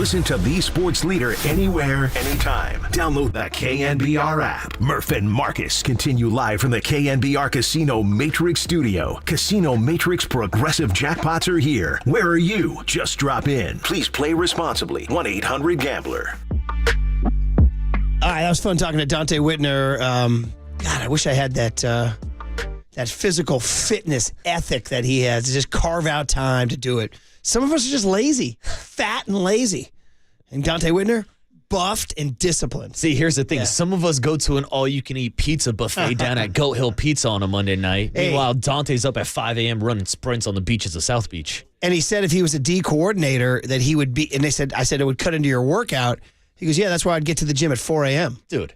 Listen to the sports leader anywhere, anytime. Download the KNBR app. Murph and Marcus continue live from the KNBR Casino Matrix Studio. Casino Matrix progressive jackpots are here. Where are you? Just drop in. Please play responsibly. 1-800-GAMBLER. All right, that was fun talking to Dante Whitner. God, I wish I had that physical fitness ethic that he has to just carve out time to do it. Some of us are just lazy, fat and lazy. And Dante Whitner, buffed and disciplined. See, here's the thing. Yeah. Some of us go to an all-you-can-eat pizza buffet down at Goat Hill Pizza on a Monday night. Hey. Meanwhile, Dante's up at 5 a.m. running sprints on the beaches of South Beach. And he said if he was a D coordinator that he would be, and I said it would cut into your workout. He goes, yeah, that's why I'd get to the gym at 4 a.m. Dude.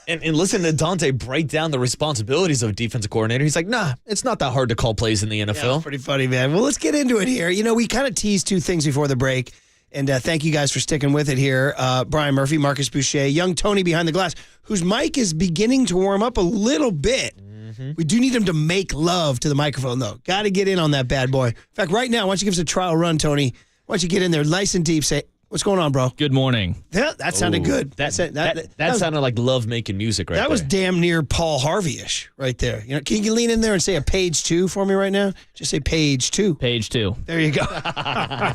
And listen to Dante break down the responsibilities of a defensive coordinator. He's like, nah, it's not that hard to call plays in the NFL. Yeah, pretty funny, man. Well, let's get into it here. You know, we kind of teased two things before the break, and thank you guys for sticking with it here. Brian Murphy, Marcus Boucher, young Tony behind the glass, whose mic is beginning to warm up a little bit. Mm-hmm. We do need him to make love to the microphone, though. Got to get in on that bad boy. In fact, right now, why don't you give us a trial run, Tony? Why don't you get in there nice and deep, say, what's going on, bro? Good morning. Yeah, that sounded good. That sounded like love making music right there. That was damn near Paul Harvey-ish right there. You know, can you lean in there and say a page 2 for me right now? Just say page 2. Page 2. There you go.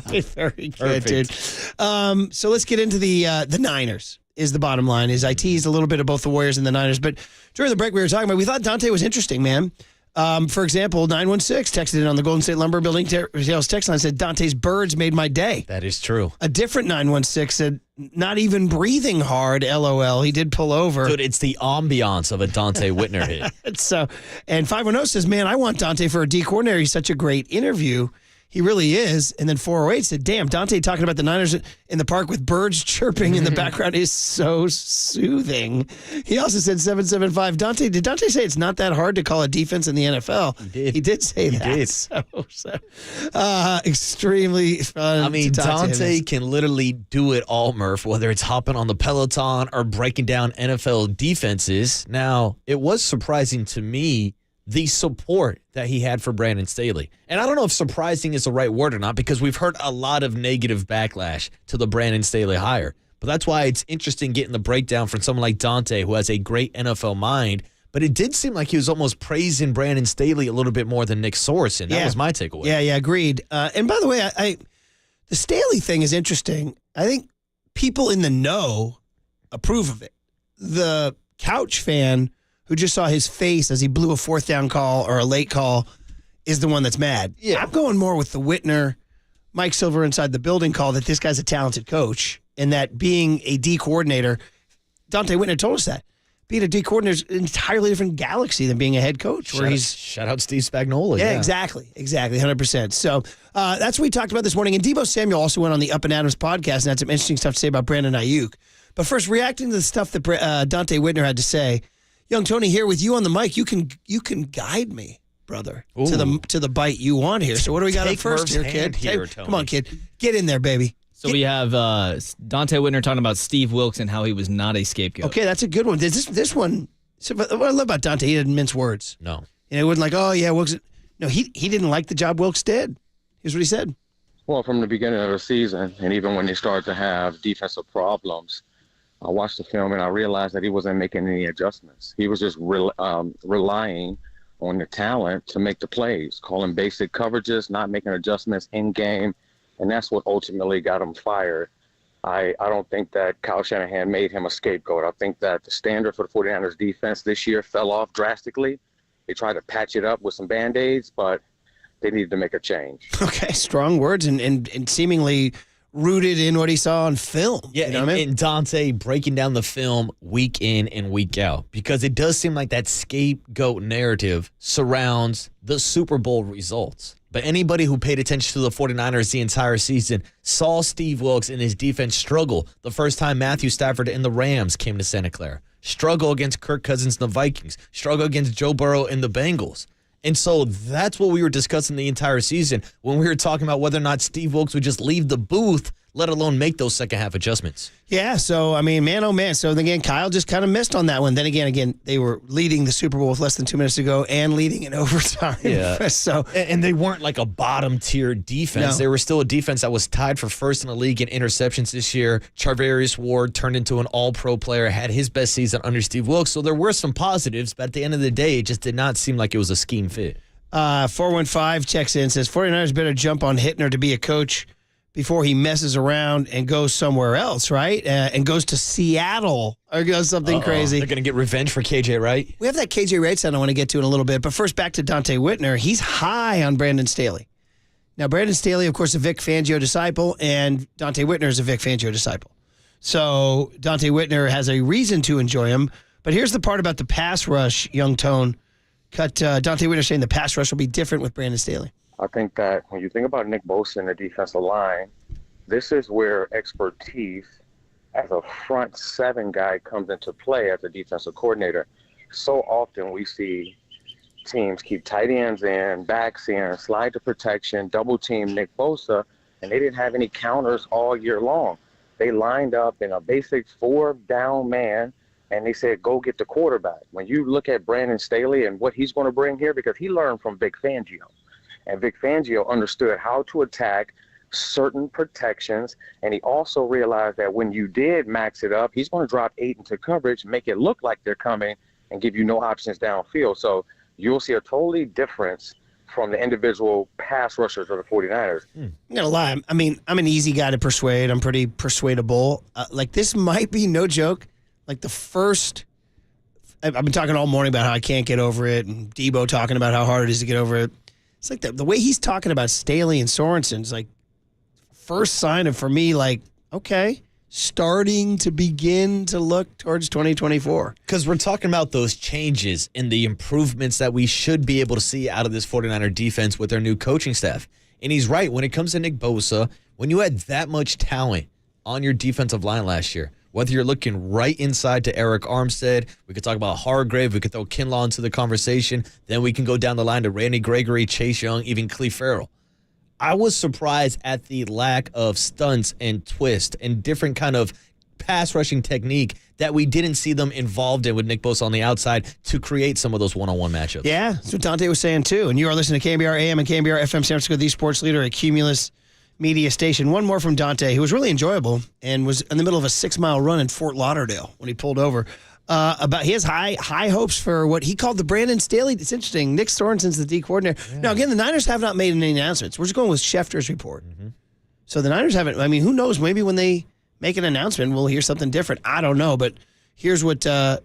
Very good, dude. So let's get into the Niners is the bottom line. I teased a little bit of both the Warriors and the Niners, but during the break we were talking about, we thought Dante was interesting, man. For example, 916 texted in on the Golden State Lumber Building sales text line, said, Dante's birds made my day. That is true. A different 916 said, not even breathing hard, LOL. He did pull over. Dude, it's the ambiance of a Dante Whitner hit. And 510 says, man, I want Dante for a D coordinator. He's such a great interview. He really is. And then 408 said, damn, Dante talking about the Niners in the park with birds chirping in the background is so soothing. He also said 775, did Dante say it's not that hard to call a defense in the NFL? He did say that. He did. Extremely fun. I mean, Dante can literally do it all, Murph, whether it's hopping on the Peloton or breaking down NFL defenses. Now, it was surprising to me the support that he had for Brandon Staley. And I don't know if surprising is the right word or not, because we've heard a lot of negative backlash to the Brandon Staley hire. But that's why it's interesting getting the breakdown from someone like Dante, who has a great NFL mind. But it did seem like he was almost praising Brandon Staley a little bit more than Nick Sorensen. That was my takeaway. Yeah, agreed. And by the way, the Staley thing is interesting. I think people in the know approve of it. The couch fan who just saw his face as he blew a 4th down call or a late call is the one that's mad. Yeah. I'm going more with the Whitner, Mike Silver inside the building call that this guy's a talented coach and that being a D coordinator, Dante Whitner told us that. Being a D coordinator is an entirely different galaxy than being a head coach. Shout out Steve Spagnuolo. Yeah, exactly, 100%. So that's what we talked about this morning. And Debo Samuel also went on the Up and Adams podcast and had some interesting stuff to say about Brandon Ayuk. But first, reacting to the stuff that Dante Whitner had to say, young Tony here with you on the mic. You can guide me, brother, to the bite you want here. So what do we got up first here, kid? Come on, kid. Get in there, baby. So we have Dante Whitner talking about Steve Wilks and how he was not a scapegoat. Okay, that's a good one. This one, so what I love about Dante, he didn't mince words. No. And it wasn't like, oh, yeah, Wilks. No, he didn't like the job Wilks did. Here's what he said. Well, from the beginning of the season, and even when they started to have defensive problems, I watched the film and I realized that he wasn't making any adjustments. He was just relying on the talent to make the plays, calling basic coverages, not making adjustments in game, and that's what ultimately got him fired. I don't think that Kyle Shanahan made him a scapegoat. I think that the standard for the 49ers defense this year fell off drastically. They tried to patch it up with some Band-Aids, but they needed to make a change. Okay, strong words and seemingly rooted in what he saw on film. Yeah, you know what I mean? And Dante breaking down the film week in and week out, because it does seem like that scapegoat narrative surrounds the Super Bowl results. But anybody who paid attention to the 49ers the entire season saw Steve Wilks and his defense struggle the first time Matthew Stafford and the Rams came to Santa Clara, struggle against Kirk Cousins and the Vikings, struggle against Joe Burrow and the Bengals. And so that's what we were discussing the entire season when we were talking about whether or not Steve Wilks would just leave the booth let alone make those second half adjustments. Yeah, so, I mean, man, oh, man. So, again, Kyle just kind of missed on that one. Then again, they were leading the Super Bowl with less than 2 minutes to go and leading in overtime. Yeah. So, and they weren't like a bottom-tier defense. No. They were still a defense that was tied for first in the league in interceptions this year. Charvarius Ward turned into an all-pro player, had his best season under Steve Wilkes. So there were some positives, but at the end of the day, it just did not seem like it was a scheme fit. 415 checks in, says 49ers better jump on Hittner to be a coach before he messes around and goes somewhere else, right? And goes to Seattle or goes something crazy. They're going to get revenge for KJ Wright? We have that KJ Wright sound I want to get to in a little bit. But first, back to Dante Whitner. He's high on Brandon Staley. Now, Brandon Staley, of course, a Vic Fangio disciple, and Dante Whitner is a Vic Fangio disciple. So Dante Whitner has a reason to enjoy him. But here's the part about the pass rush, Young Tone. Dante Whitner saying the pass rush will be different with Brandon Staley. I think that when you think about Nick Bosa and the defensive line, this is where expertise as a front seven guy comes into play as a defensive coordinator. So often we see teams keep tight ends in, backs in, slide to protection, double team Nick Bosa, and they didn't have any counters all year long. They lined up in a basic 4-down man, and they said, go get the quarterback. When you look at Brandon Staley and what he's going to bring here, because he learned from Vic Fangio. And Vic Fangio understood how to attack certain protections, and he also realized that when you did max it up, he's going to drop 8 into coverage, make it look like they're coming, and give you no options downfield. So you'll see a totally difference from the individual pass rushers of the 49ers. I'm going to lie. I mean, I'm an easy guy to persuade. I'm pretty persuadable. This might be, no joke, like the first – I've been talking all morning about how I can't get over it, and Debo talking about how hard it is to get over it. It's like the way he's talking about Staley and Sorensen's like first sign of, for me, like, okay, starting to begin to look towards 2024. Because we're talking about those changes and the improvements that we should be able to see out of this 49er defense with their new coaching staff. And he's right. When it comes to Nick Bosa, when you had that much talent on your defensive line last year, whether you're looking right inside to Eric Armstead, we could talk about Hargrave, we could throw Kinlaw into the conversation, then we can go down the line to Randy Gregory, Chase Young, even Cleve Farrell. I was surprised at the lack of stunts and twist and different kind of pass rushing technique that we didn't see them involved in with Nick Bosa on the outside to create some of those one-on-one matchups. Yeah, that's what Dante was saying too. And you are listening to KNBR AM and KNBR FM San Francisco, the sports leader at Cumulus Media Station. One more from Dante, who was really enjoyable and was in the middle of a 6-mile run in Fort Lauderdale when he pulled over. About his high hopes for what he called the Brandon Staley. It's interesting. Nick Sorensen's the D coordinator. Yeah. Now, again, the Niners have not made any announcements. We're just going with Schefter's report. Mm-hmm. So the Niners haven't. I mean, who knows? Maybe when they make an announcement, we'll hear something different. I don't know. But here's what Dante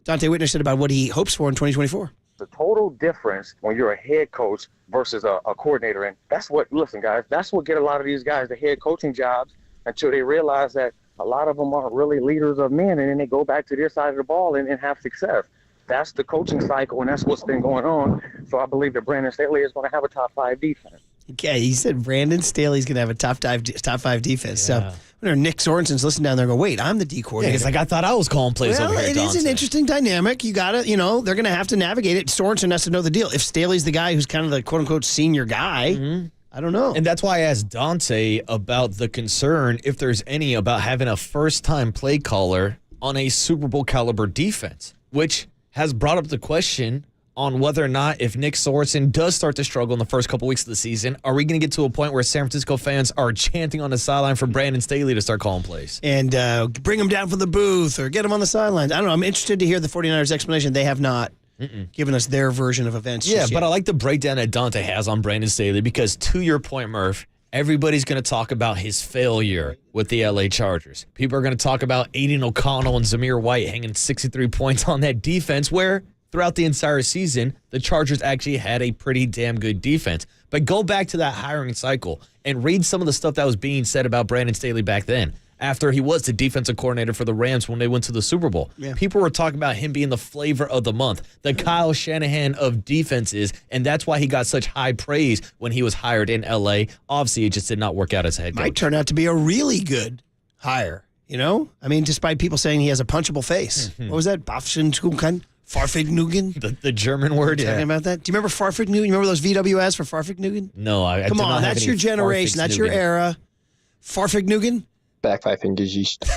Whitner said about what he hopes for in 2024. The total difference when you're a head coach versus a coordinator. And that's what, listen, guys, that's what get a lot of these guys the head coaching jobs until they realize that a lot of them aren't really leaders of men, and then they go back to their side of the ball and have success. That's the coaching cycle, and that's what's been going on. So I believe that Brandon Staley is going to have a top 5 defense. Okay, he said Brandon Staley's going to have a top 5 defense. Yeah. So when Nick Sorensen's listening down there and go, wait, I'm the D coordinator. Yeah, it's like I thought I was calling plays over here. It is an interesting dynamic. You got to, they're going to have to navigate it. Sorensen has to know the deal. If Staley's the guy who's kind of the quote-unquote senior guy, I don't know. And that's why I asked Dante about the concern, if there's any, about having a first-time play caller on a Super Bowl caliber defense, which has brought up the question on whether or not, if Nick Sorensen does start to struggle in the first couple weeks of the season, are we going to get to a point where San Francisco fans are chanting on the sideline for Brandon Staley to start calling plays? And bring him down from the booth or get him on the sidelines. I don't know. I'm interested to hear the 49ers explanation. They have not given us their version of events. Yeah, but I like the breakdown that Dante has on Brandon Staley because, to your point, Murph, everybody's going to talk about his failure with the LA Chargers. People are going to talk about Aiden O'Connell and Zamir White hanging 63 points on that defense, where throughout the entire season, the Chargers actually had a pretty damn good defense. But go back to that hiring cycle and read some of the stuff that was being said about Brandon Staley back then, after he was the defensive coordinator for the Rams when they went to the Super Bowl. Yeah. People were talking about him being the flavor of the month, the Kyle Shanahan of defenses, and that's why he got such high praise when he was hired in L.A. Obviously, it just did not work out as a head coach. Might turn out to be a really good hire, I mean, despite people saying he has a punchable face. What was that? Farfignugan? The German word, Talking about that? Do you remember Farfignugan? You remember those VWS for Farfignugan? No, I Come do on, not have that's any your generation. That's your era. Farfignugan? Backpfeifengesicht.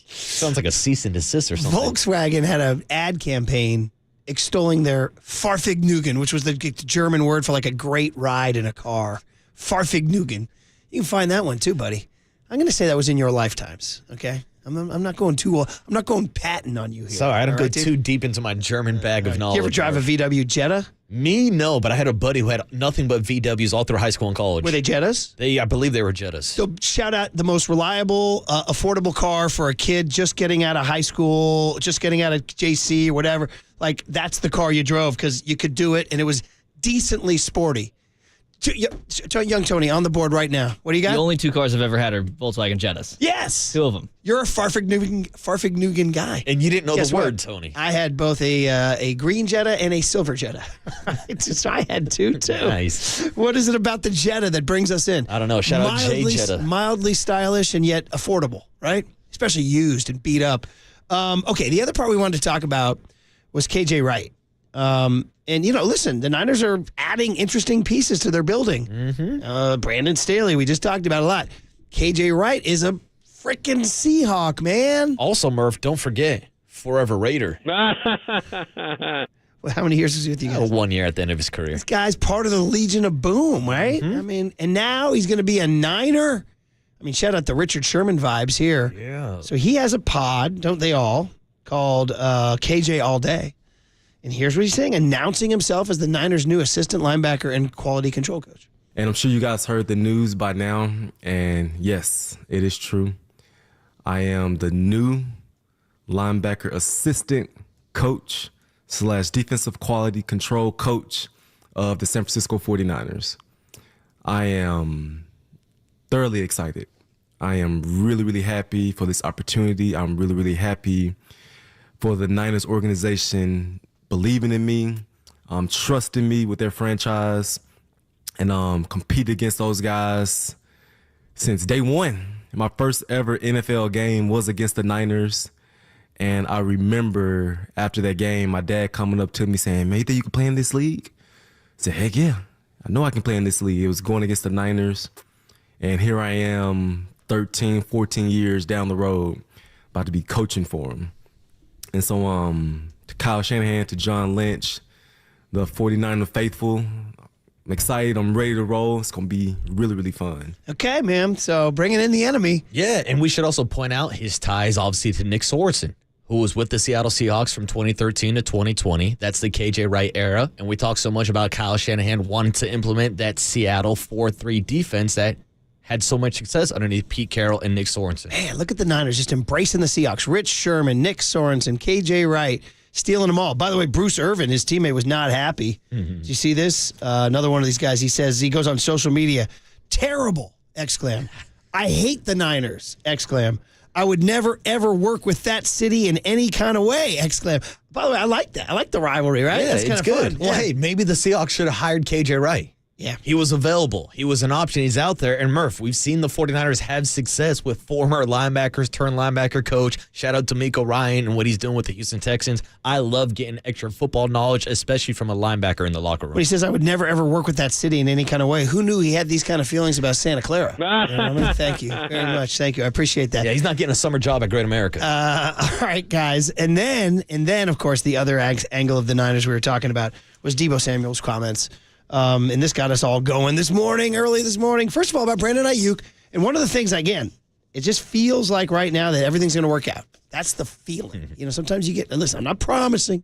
Sounds like a cease and desist or something. Volkswagen had an ad campaign extolling their Farfignugan, which was the German word for like a great ride in a car. Farfignugan. You can find that one too, buddy. I'm going to say that was in your lifetimes, okay? I'm not going too. I'm not going patent on you here. Sorry, I don't go right, too deep into my German bag of knowledge. You ever drive a VW Jetta? Me, no, but I had a buddy who had nothing but VWs all through high school and college. Were they Jettas? I believe they were Jettas. So shout out the most reliable, affordable car for a kid just getting out of high school, just getting out of JC or whatever. Like, that's the car you drove because you could do it, and it was decently sporty. Young Tony, on the board right now. What do you got? The only two cars I've ever had are Volkswagen Jettas. Yes. Two of them. You're a Farfignugan guy. And you didn't know Guess the word, what? Tony. I had both a green Jetta and a silver Jetta. So I had two, too. Nice. What is it about the Jetta that brings us in? I don't know. Shout out Jay Jetta. Mildly stylish and yet affordable, right? Especially used and beat up. Okay, the other part we wanted to talk about was KJ Wright. And, listen, the Niners are adding interesting pieces to their building. Mm-hmm. Brandon Staley, we just talked about a lot. KJ Wright is a freaking Seahawk, man. Also, Murph, don't forget, forever Raider. Well, how many years is he with you guys? 1 year at the end of his career. This guy's part of the Legion of Boom, right? Mm-hmm. I mean, and now he's going to be a Niner. I mean, shout out the Richard Sherman vibes here. Yeah. So he has a pod, don't they all, called KJ All Day. And here's what he's saying, announcing himself as the Niners' new assistant linebacker and quality control coach. And I'm sure you guys heard the news by now. And yes, it is true. I am the new linebacker assistant coach / defensive quality control coach of the San Francisco 49ers. I am thoroughly excited. I am really, really happy for this opportunity. I'm really, really happy for the Niners organization believing in me, trusting me with their franchise, and compete against those guys since day one. My first ever NFL game was against the Niners, and I remember after that game, my dad coming up to me saying, "Man, you think you can play in this league?" I said, "Heck yeah, I know I can play in this league." It was going against the Niners, and here I am 13, 14 years down the road, about to be coaching for them. And so to Kyle Shanahan, to John Lynch, the 49er faithful, I'm excited. I'm ready to roll. It's going to be really, really fun. Okay, man. So bringing in the enemy. Yeah, and we should also point out his ties, obviously, to Nick Sorensen, who was with the Seattle Seahawks from 2013 to 2020. That's the KJ Wright era. And we talk so much about Kyle Shanahan wanting to implement that Seattle 4-3 defense that had so much success underneath Pete Carroll and Nick Sorensen. Man, look at the Niners just embracing the Seahawks. Rich Sherman, Nick Sorensen, KJ Wright, stealing them all. By the way, Bruce Irvin, his teammate, was not happy. Did you see this? Another one of these guys, he goes on social media, terrible, exclaim. I hate the Niners, exclaim. I would never, ever work with that city in any kind of way, exclaim. By the way, I like that. I like the rivalry, right? Yeah, That's kind it's of good. fun. Well, Yeah. hey, maybe the Seahawks should have hired KJ Wright. Yeah. He was available. He was an option. He's out there. And Murph, we've seen the 49ers have success with former linebackers turned linebacker coach. Shout out to Miko Ryan and what he's doing with the Houston Texans. I love getting extra football knowledge, especially from a linebacker in the locker room. When he says, I would never, ever work with that city in any kind of way, who knew he had these kind of feelings about Santa Clara? You know what I mean? Thank you very much. Thank you. I appreciate that. Yeah, he's not getting a summer job at Great America. All right, guys. And then, of course, the other angle of the Niners we were talking about was Debo Samuel's comments. And this got us all going early this morning. First of all, about Brandon Ayuk. And one of the things, again, it just feels like right now that everything's going to work out. That's the feeling. Sometimes you get, listen, I'm not promising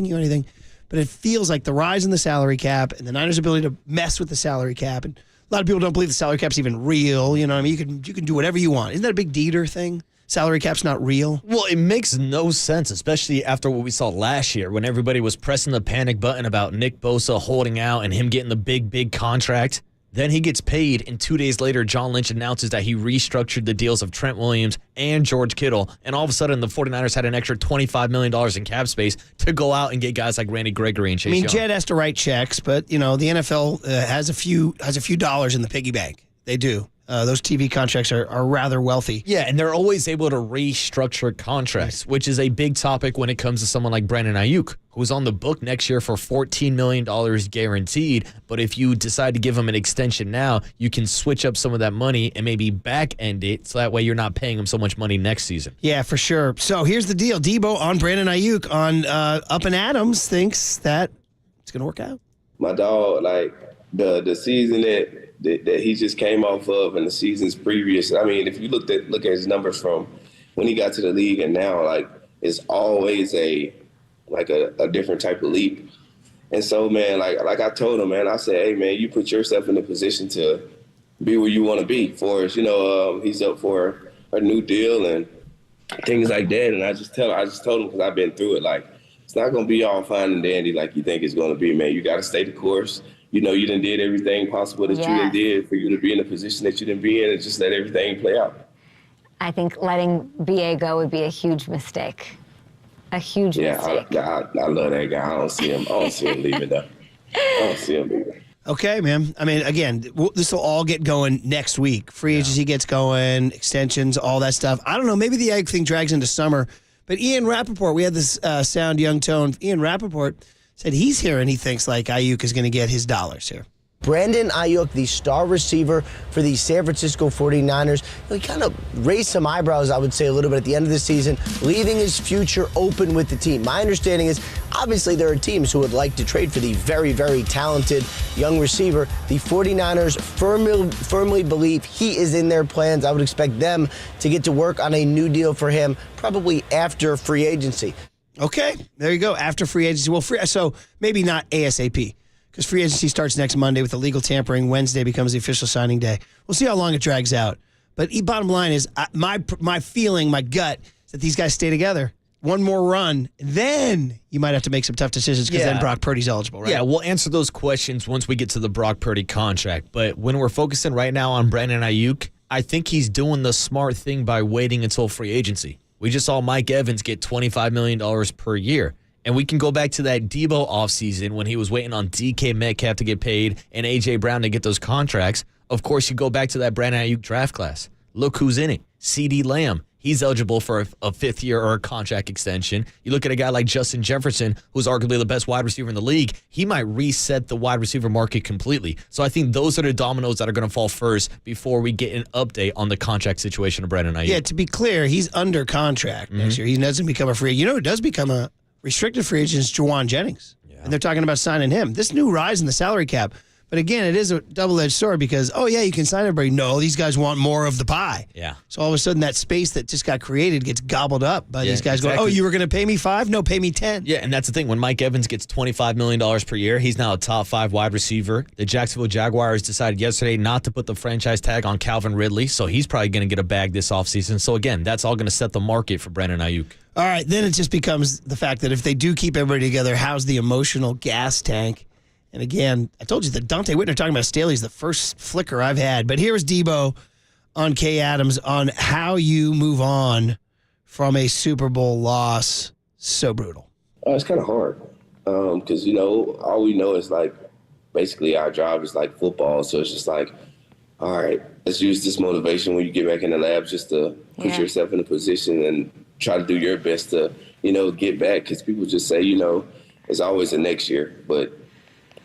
you anything, but it feels like the rise in the salary cap and the Niners' ability to mess with the salary cap. And a lot of people don't believe the salary cap's even real. You know what I mean? You can do whatever you want. Isn't that a big Dieter thing? Salary cap's not real. Well, it makes no sense, especially after what we saw last year when everybody was pressing the panic button about Nick Bosa holding out and him getting the big contract. Then he gets paid, and 2 days later, John Lynch announces that he restructured the deals of Trent Williams and George Kittle, and all of a sudden, the 49ers had an extra $25 million in cap space to go out and get guys like Randy Gregory and Chase Young. Jed has to write checks, but, the NFL has a few dollars in the piggy bank. They do. Those TV contracts are rather wealthy. Yeah, and they're always able to restructure contracts, which is a big topic when it comes to someone like Brandon Ayuk, who's on the book next year for $14 million guaranteed. But if you decide to give him an extension now, you can switch up some of that money and maybe back end it so that way you're not paying him so much money next season. Yeah, for sure. So here's the deal. Debo on Brandon Ayuk on Up and Adams thinks that it's going to work out. My dog, like the season that he just came off of and the seasons previous, I mean, if you look at his numbers from when he got to the league and now, like, it's always a different type of leap. And so, man, like I told him, man, I said, hey, man, you put yourself in a position to be where you want to be for us. He's up for a new deal and things like that. And I just told him, because I've been through it, like, it's not going to be all fine and dandy like you think it's going to be, man. You got to stay the course. You done did everything possible that you done did for you to be in the position that you done be in, and just let everything play out. I think letting BA go would be a huge mistake. A huge mistake. I love that guy. I don't see him leaving, though. I don't see him leaving. Okay, man. I mean, again, this will all get going next week. Free agency gets going, extensions, all that stuff. I don't know. Maybe the egg thing drags into summer. But Ian Rappaport, we had this sound young tone. Ian Rappaport said he's here and he thinks like Ayuk is going to get his dollars here. Brandon Ayuk, the star receiver for the San Francisco 49ers, he kind of raised some eyebrows, I would say, a little bit at the end of the season, leaving his future open with the team. My understanding is, obviously, there are teams who would like to trade for the very, very talented young receiver. The 49ers firmly believe he is in their plans. I would expect them to get to work on a new deal for him probably after free agency. Okay, there you go. After free agency. Well, so maybe not ASAP. Because free agency starts next Monday with illegal tampering. Wednesday becomes the official signing day. We'll see how long it drags out. But bottom line is, my feeling, my gut, is that these guys stay together. One more run, then you might have to make some tough decisions because then Brock Purdy's eligible, right? Yeah, we'll answer those questions once we get to the Brock Purdy contract. But when we're focusing right now on Brandon Ayuk, I think he's doing the smart thing by waiting until free agency. We just saw Mike Evans get $25 million per year. And we can go back to that Debo offseason when he was waiting on DK Metcalf to get paid and A.J. Brown to get those contracts. Of course, you go back to that Brandon Ayuk draft class. Look who's in it. CeeDee Lamb. He's eligible for a fifth year or a contract extension. You look at a guy like Justin Jefferson, who's arguably the best wide receiver in the league. He might reset the wide receiver market completely. So I think those are the dominoes that are going to fall first before we get an update on the contract situation of Brandon Ayuk. Yeah, to be clear, he's under contract next year. He doesn't become a free agent. Who does become a restricted free agent is Jawan Jennings. And they're talking about signing him. This new rise in the salary cap. But again, it is a double-edged sword because, you can sign everybody. No, these guys want more of the pie. Yeah. So all of a sudden that space that just got created gets gobbled up by these guys going, you were going to pay me $5? No, pay me $10. Yeah, and that's the thing. When Mike Evans gets $25 million per year, he's now a top 5 wide receiver. The Jacksonville Jaguars decided yesterday not to put the franchise tag on Calvin Ridley, so he's probably going to get a bag this offseason. So again, that's all going to set the market for Brandon Ayuk. All right, then it just becomes the fact that if they do keep everybody together, how's the emotional gas tank? And again, I told you that Dante Whitner talking about Staley is the first flicker I've had. But here's Debo on K. Adams on how you move on from a Super Bowl loss. So brutal. It's kind of hard because, all we know is like basically our job is like football. So it's just like, all right, let's use this motivation when you get back in the lab just to put yourself in a position and try to do your best to, get back. Because people just say, it's always the next year. But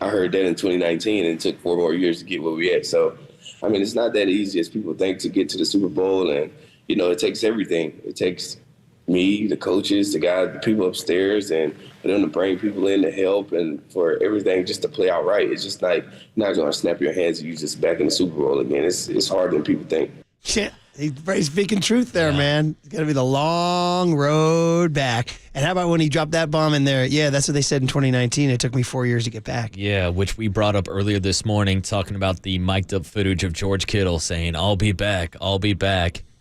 I heard that in 2019 and it took 4 more years to get where we at. So, I mean, it's not that easy as people think to get to the Super Bowl. And, it takes everything. It takes me, the coaches, the guys, the people upstairs, and for them to bring people in to help and for everything just to play out right. It's just like you're not going to snap your hands and you just back in the Super Bowl again. It's harder than people think. Yeah, he's speaking truth there, man. It's going to be the long road back. And how about when he dropped that bomb in there? Yeah, that's what they said in 2019. It took me 4 years to get back. Yeah, which we brought up earlier this morning, talking about the mic'd up footage of George Kittle saying, I'll be back.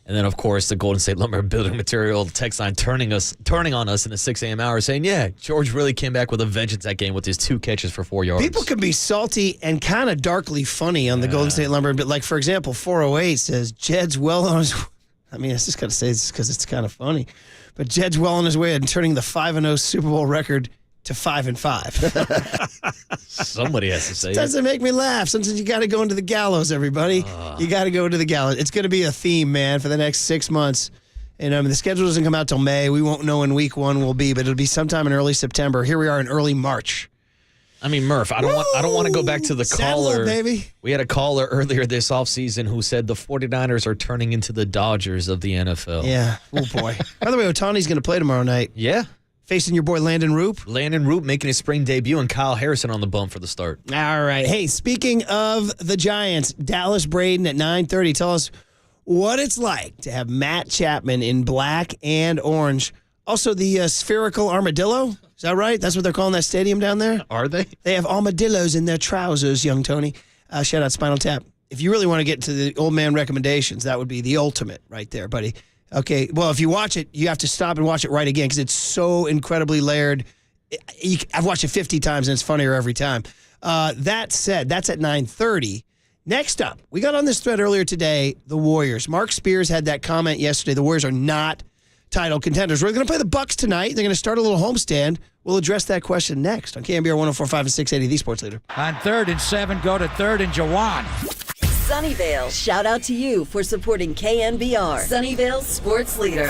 And then, of course, the Golden State Lumber Building Material text line turning on us in the 6 a.m. hour saying, George really came back with a vengeance that game with his 2 catches for 4 yards. People can be salty and kind of darkly funny on the Golden State Lumber. But, like, for example, 408 says, Jed's well on his I mean, I just got to say this because it's kind of funny. But Jed's well on his way and turning the 5-0 Super Bowl record to 5-5. Somebody has to say it. Doesn't make me laugh. Sometimes you got to go into the gallows, everybody. You got to go into the gallows. It's going to be a theme, man, for the next 6 months. And the schedule doesn't come out till May. We won't know when week 1 will be, but it'll be sometime in early September. Here we are in early March. I mean, Murph, I don't want to go back to the caller. Baby. We had a caller earlier this offseason who said the 49ers are turning into the Dodgers of the NFL. Yeah. Oh, boy. By the way, Otani's going to play tomorrow night. Yeah. Facing your boy Landon Roop. Landon Roop making his spring debut and Kyle Harrison on the bump for the start. All right. Hey, speaking of the Giants, Dallas Braden at 9:30. Tell us what it's like to have Matt Chapman in black and orange. Also, the spherical armadillo. Is that right? That's what they're calling that stadium down there? Are they? They have armadillos in their trousers, young Tony. Shout out Spinal Tap. If you really want to get to the old man recommendations, that would be the ultimate right there, buddy. Okay, well, if you watch it, you have to stop and watch it right again because it's so incredibly layered. I've watched it 50 times, and it's funnier every time. That said, that's at 9:30. Next up, we got on this thread earlier today, the Warriors. Mark Spears had that comment yesterday. The Warriors are not title contenders. We're going to play the Bucks tonight. They're going to start a little homestand. We'll address that question next on KNBR 104.5 and 680, the Sports Leader. On 3rd and 7, go to 3rd and Jawan. Sunnyvale, shout out to you for supporting KNBR, Sunnyvale's sports leader.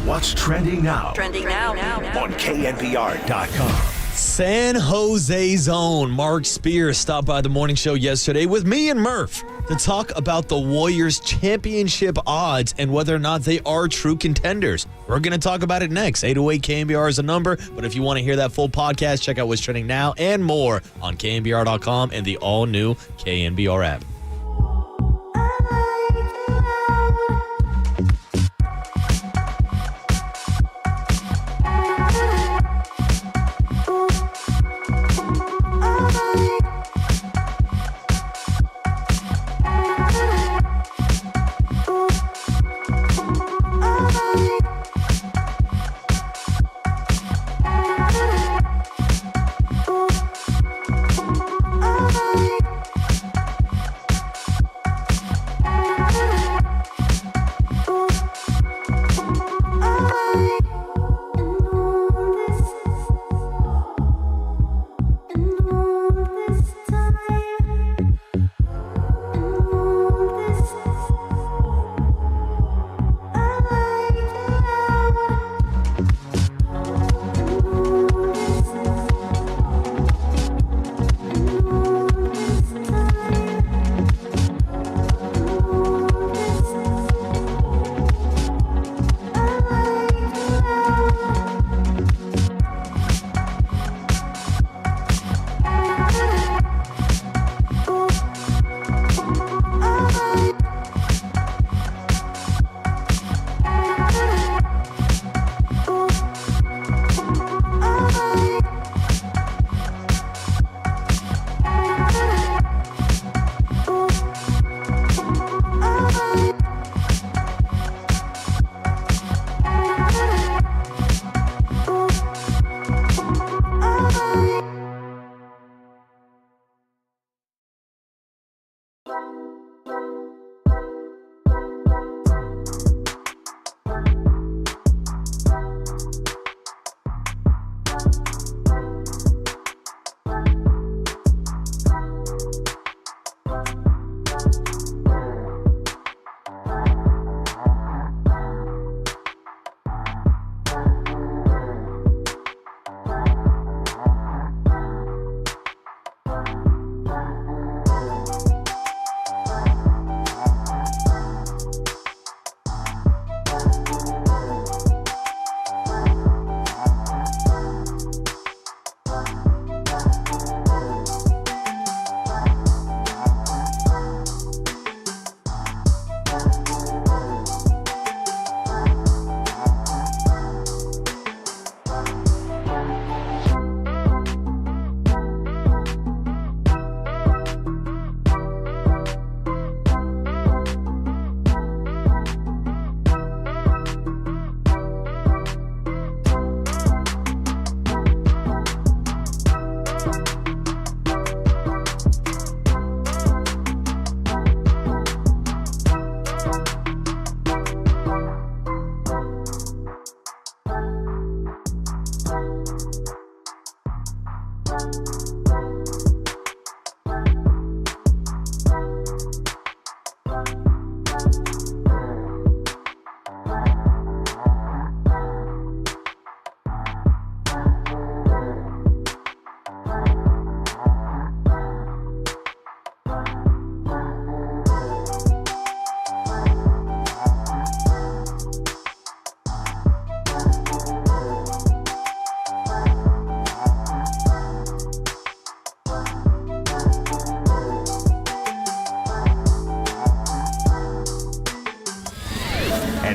What's trending now? Trending now. On KNBR.com. San Jose's own Mark Spears stopped by the morning show yesterday with me and Murph to talk about the Warriors' championship odds and whether or not they are true contenders. We're going to talk about it next. 808 KNBR is the number, but if you want to hear that full podcast, check out what's trending now and more on KNBR.com and the all-new KNBR app.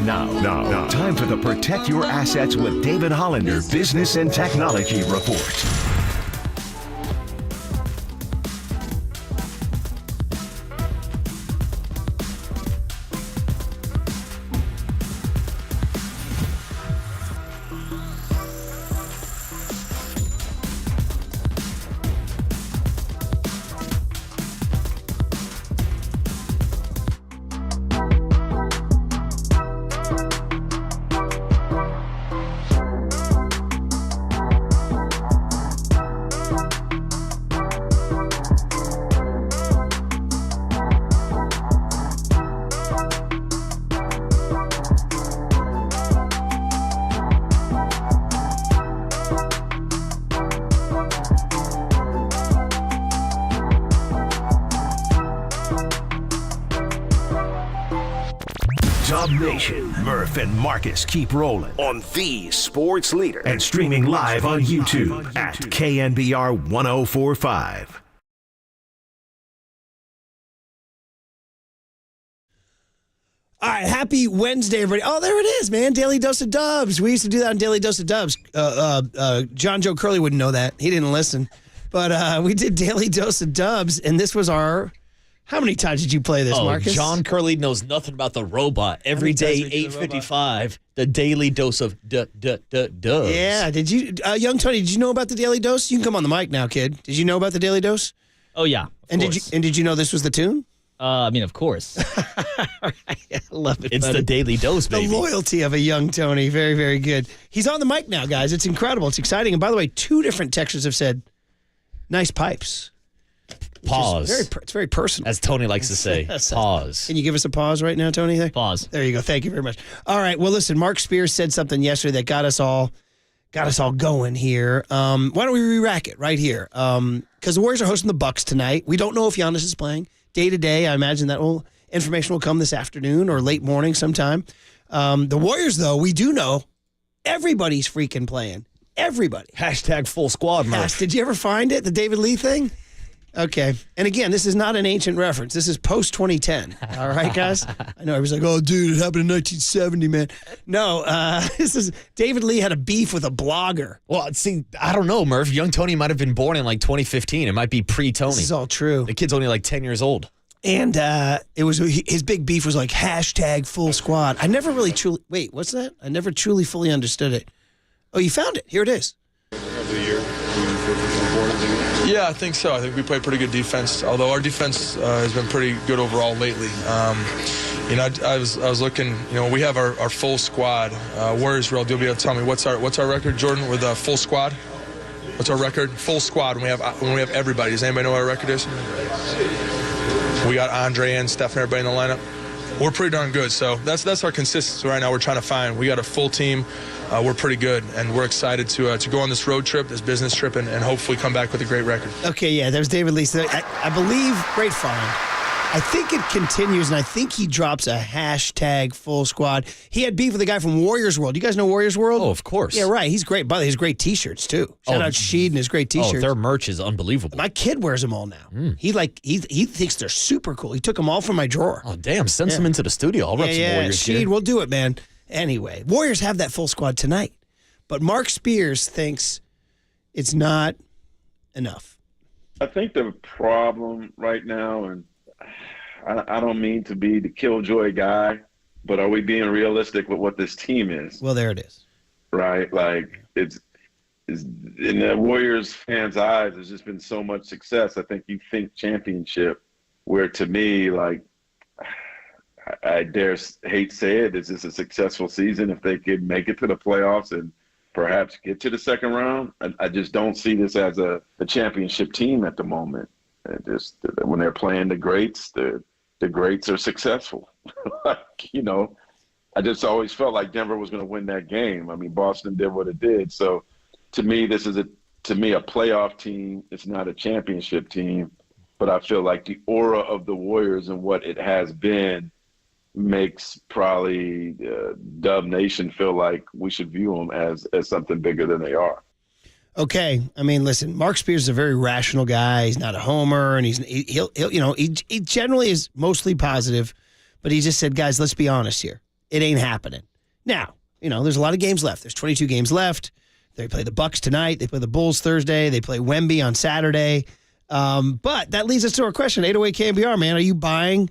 And now, time for the Protect Your Assets with David Hollander Business and Technology Report. Dub Nation, Murph and Marcus keep rolling on the sports leader and streaming live on YouTube at KNBR 1045. All right, happy Wednesday, everybody. Oh, there it is, man. Daily Dose of Dubs. We used to do that on Daily Dose of Dubs. John Joe Curley wouldn't know that. He didn't listen. But we did Daily Dose of Dubs, and this was our... How many times did you play this, Marcus? John Curley knows nothing about the robot. Every day, 8:55, the Daily Dose of dubs. Yeah, did you... young Tony, did you know about the Daily Dose? You can come on the mic now, kid. Did you know about the Daily Dose? Oh, yeah. Did you know this was the tune? I mean, of course. I love it. It's buddy. the Daily Dose, baby. The loyalty of a young Tony. Very, very good. He's on the mic now, guys. It's incredible. It's exciting. And by the way, 2 different texters have said, nice pipes. Pause. It's very personal. As Tony likes to say, pause. Can you give us a pause right now, Tony? There? Pause. There you go. Thank you very much. All right. Well, listen, Mark Spears said something yesterday that got us all going here. Why don't we re-rack it right here? Because the Warriors are hosting the Bucks tonight. We don't know if Giannis is playing. Day to day, I imagine that information will come this afternoon or late morning sometime. The Warriors, though, we do know everybody's freaking playing. Everybody. Hashtag full squad, Murph. Did you ever find it, the David Lee thing? Okay. And again, this is not an ancient reference. This is post-2010. All right, guys? I know everybody's like, oh, dude, it happened in 1970, man. No, this is David Lee had a beef with a blogger. Well, see, I don't know, Murph. Young Tony might have been born in like 2015. It might be pre-Tony. This is all true. The kid's only like 10 years old. And it was his big beef was like hashtag full squad. I never really truly, wait, what's that? I never truly fully understood it. Oh, you found it. Here it is. Of the year. Yeah, I think so. I think we play pretty good defense, although our defense has been pretty good overall lately. I was looking, we have our full squad. Warriors World, you'll be able to tell me what's our record, Jordan, with a full squad? What's our record? Full squad when we have everybody. Does anybody know what our record is? We got Andre and Steph and everybody in the lineup. We're pretty darn good, so that's our consistency right now. We're trying to find. We got a full team. We're pretty good, and we're excited to go on this road trip, this business trip, and hopefully come back with a great record. Okay, yeah, there's David Lee. So I believe, great find. I think it continues, and I think he drops a hashtag full squad. He had beef with a guy from Warriors World. You guys know Warriors World? Oh, of course. Yeah, right. He's great. By the way, he has great T-shirts, too. Shout out Sheed and his great T-shirts. Oh, their merch is unbelievable. My kid wears them all now. He thinks they're super cool. He took them all from my drawer. Oh, damn. Send some into the studio. I'll rep some Warriors Sheed, gear. we'll do it, man. Anyway, Warriors have that full squad tonight. But Mark Spears thinks it's not enough. I think the problem right now, and I don't mean to be the killjoy guy, but are we being realistic with what this team is? Well, there it is. Right? Like, it's in the Warriors fans' eyes, there's just been so much success. I think you think championship, where to me, like, I dare hate say it, it's just a successful season if they could make it to the playoffs and perhaps get to the second round. I just don't see this as a championship team at the moment. And just when they're playing the greats, the greats are successful. I just always felt like Denver was going to win that game. I mean, Boston did what it did. So to me, this is a playoff team. It's not a championship team. But I feel like the aura of the Warriors and what it has been makes probably Dub Nation feel like we should view them as something bigger than they are. Okay, I mean, listen, Mark Spears is a very rational guy. He's not a homer, and he generally is mostly positive. But he just said, guys, let's be honest here. It ain't happening. Now, there's a lot of games left. There's 22 games left. They play the Bucks tonight. They play the Bulls Thursday. They play Wemby on Saturday. But that leads us to our question, 808 KNBR, man. Are you buying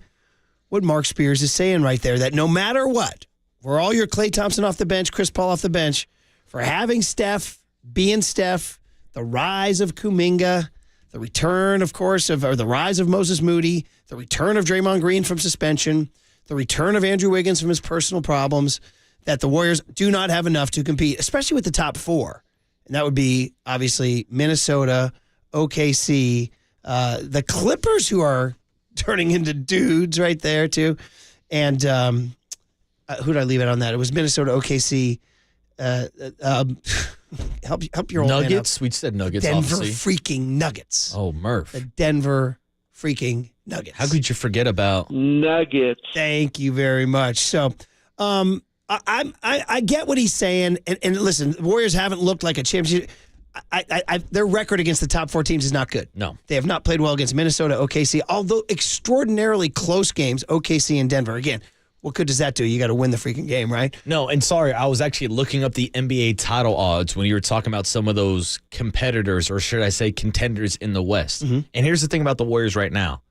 what Mark Spears is saying right there, that no matter what, for all your Klay Thompson off the bench, Chris Paul off the bench, for having Steph, being Steph, the rise of Kuminga, the return, of course, or the rise of Moses Moody, the return of Draymond Green from suspension, the return of Andrew Wiggins from his personal problems, that the Warriors do not have enough to compete, especially with the top four. And that would be, obviously, Minnesota, OKC, the Clippers, who are turning into dudes right there, too. And who did I leave it on that? It was Minnesota, OKC. Help your old Nuggets? man We said Nuggets, Denver obviously. freaking Nuggets. Oh, Murph. The Denver freaking Nuggets. How could you forget about Nuggets? Thank you very much. So, I get what he's saying, and listen, the Warriors haven't looked like a championship. Their record against the top four teams is not good. No. They have not played well against Minnesota, OKC, although extraordinarily close games, OKC and Denver. Again, what good does that do? You got to win the freaking game, right? No, and sorry, I was actually looking up the NBA title odds when you were talking about some of those competitors, or should I say contenders in the West. Mm-hmm. And here's the thing about the Warriors right now.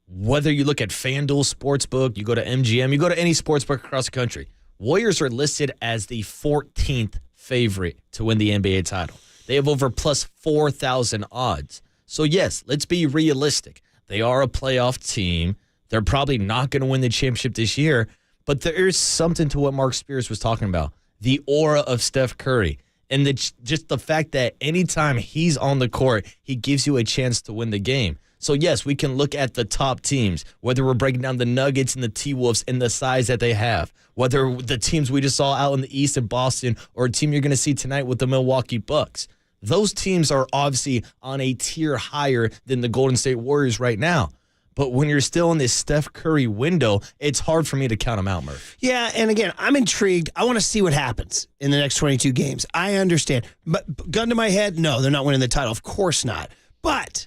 Whether you look at FanDuel Sportsbook, you go to MGM, you go to any sportsbook across the country, Warriors are listed as the 14th favorite to win the NBA title. They have over plus 4,000 odds. So, yes, let's be realistic. They are a playoff team. They're probably not going to win the championship this year, but there is something to what Mark Spears was talking about, the aura of Steph Curry, and just the fact that anytime he's on the court, he gives you a chance to win the game. So, yes, we can look at the top teams, whether we're breaking down the Nuggets and the T-Wolves and the size that they have, whether the teams we just saw out in the East in Boston or a team you're going to see tonight with the Milwaukee Bucks. Those teams are obviously on a tier higher than the Golden State Warriors right now. But when you're still in this Steph Curry window, it's hard for me to count them out, Murph. Yeah, and again, I'm intrigued. I want to see what happens in the next 22 games. I understand. But gun to my head, no, they're not winning the title. Of course not. But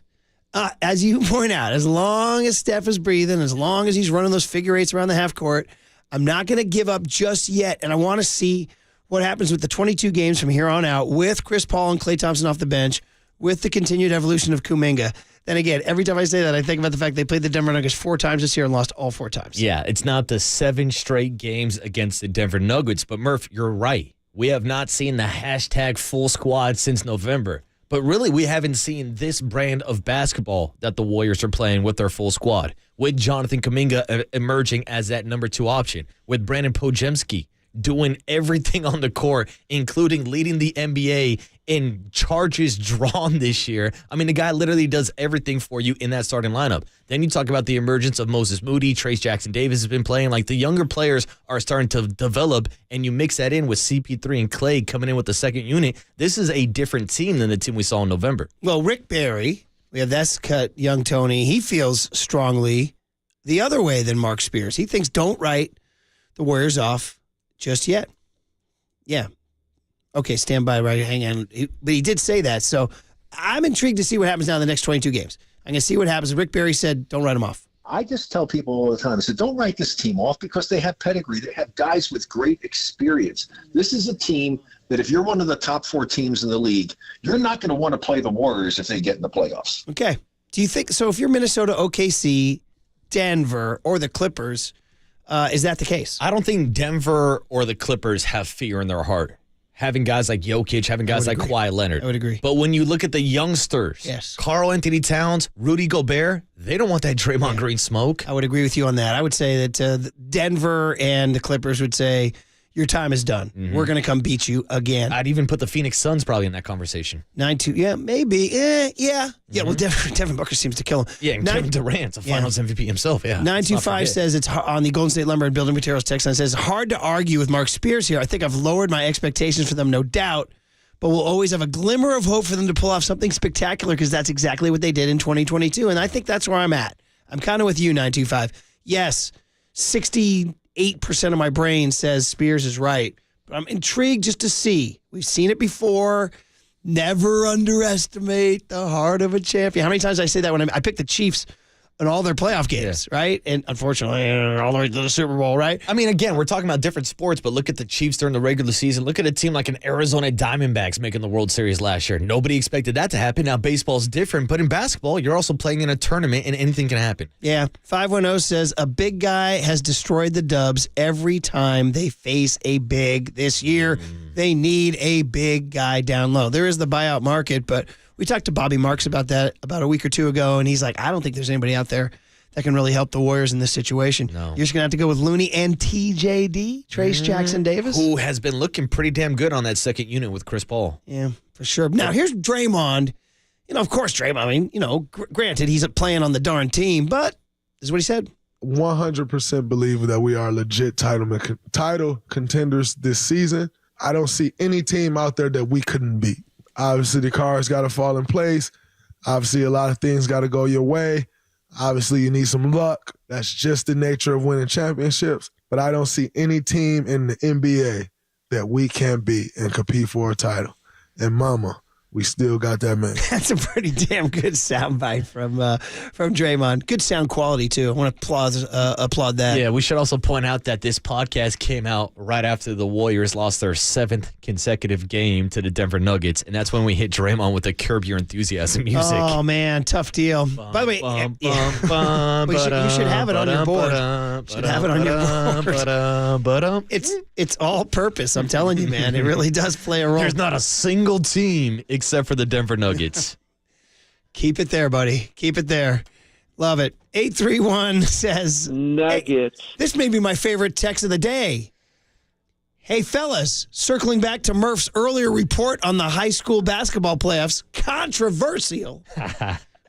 as you point out, as long as Steph is breathing, as long as he's running those figure eights around the half court, I'm not going to give up just yet. And I want to see what happens with the 22 games from here on out with Chris Paul and Klay Thompson off the bench, with the continued evolution of Kuminga. Then again, every time I say that, I think about the fact they played the Denver Nuggets 4 times this year and lost all 4 times. Yeah, it's not the 7 straight games against the Denver Nuggets, but Murph, you're right. We have not seen the hashtag full squad since November. But really, we haven't seen this brand of basketball that the Warriors are playing with their full squad, with Jonathan Kuminga emerging as that number 2 option, with Brandon Podziemski doing everything on the court, including leading the NBA in charges drawn this year. I mean, the guy literally does everything for you in that starting lineup. Then you talk about the emergence of Moses Moody, Trace Jackson Davis has been playing. Like, the younger players are starting to develop, and you mix that in with CP3 and Klay coming in with the second unit. This is a different team than the team we saw in November. Well, Rick Barry, we have that's cut young Tony. He feels strongly the other way than Mark Spears. He thinks don't write the Warriors off just yet. Yeah. Okay, stand by, right? Hang on. But he did say that. So I'm intrigued to see what happens now in the next 22 games. I'm going to see what happens. Rick Barry said, don't write them off. I just tell people all the time, I said, don't write this team off because they have pedigree. They have guys with great experience. This is a team that if you're one of the top 4 teams in the league, you're not going to want to play the Warriors if they get in the playoffs. Okay. Do you think, so if you're Minnesota, OKC, Denver, or the Clippers, is that the case? I don't think Denver or the Clippers have fear in their heart. Having guys like Jokic, having guys like Kawhi Leonard. I would agree. But when you look at the youngsters, yes, Karl Anthony Towns, Rudy Gobert, they don't want that Draymond Green smoke. I would agree with you on that. I would say that Denver and the Clippers would say, your time is done. Mm-hmm. We're going to come beat you again. I'd even put the Phoenix Suns probably in that conversation. 9-2, yeah, maybe. Yeah. Yeah, well, Devin Booker seems to kill him. Yeah, and Kevin Durant's a finals MVP himself, yeah. 925 says, it's on the Golden State Lumber and Building Materials text line, says, hard to argue with Mark Spears here. I think I've lowered my expectations for them, no doubt, but we'll always have a glimmer of hope for them to pull off something spectacular because that's exactly what they did in 2022, and I think that's where I'm at. I'm kind of with you, 925. Yes, 68% of my brain says Spears is right, but I'm intrigued just to see. We've seen it before. Never underestimate the heart of a champion. How many times did I say that when I picked the Chiefs in all their playoff games, right? And unfortunately, all the way to the Super Bowl, right? I mean, again, we're talking about different sports, but look at the Chiefs during the regular season. Look at a team like an Arizona Diamondbacks making the World Series last year. Nobody expected that to happen. Now, baseball's different, but in basketball, you're also playing in a tournament, and anything can happen. Yeah. 510 says a big guy has destroyed the Dubs every time they face a big this year. They need a big guy down low. There is the buyout market, but we talked to Bobby Marks about that about a week or two ago, and he's like, I don't think there's anybody out there that can really help the Warriors in this situation. No. You're just going to have to go with Looney and TJD, Trace Jackson Davis. Who has been looking pretty damn good on that second unit with Chris Paul. Yeah, for sure. Now, here's Draymond. Of course, Draymond, I mean, granted, he's playing on the darn team, but this is what he said. 100% believe that we are legit title contenders this season. I don't see any team out there that we couldn't beat. Obviously, the cards got to fall in place. Obviously, a lot of things got to go your way. Obviously, you need some luck. That's just the nature of winning championships. But I don't see any team in the NBA that we can't beat and compete for a title. And mama, we still got that man. That's a pretty damn good soundbite from Draymond. Good sound quality, too. I want to applaud that. Yeah, we should also point out that this podcast came out right after the Warriors lost their 7th consecutive game to the Denver Nuggets, and that's when we hit Draymond with the Curb Your Enthusiasm music. Oh, man, tough deal. By the way, you should have it on your board. Should have it on your board. It's all purpose, I'm telling you, man. It really does play a role. There's not a single team except for the Denver Nuggets. Keep it there, buddy. Keep it there. Love it. 831 says, Nuggets. Hey, this may be my favorite text of the day. Hey, fellas, circling back to Murph's earlier report on the high school basketball playoffs, controversial,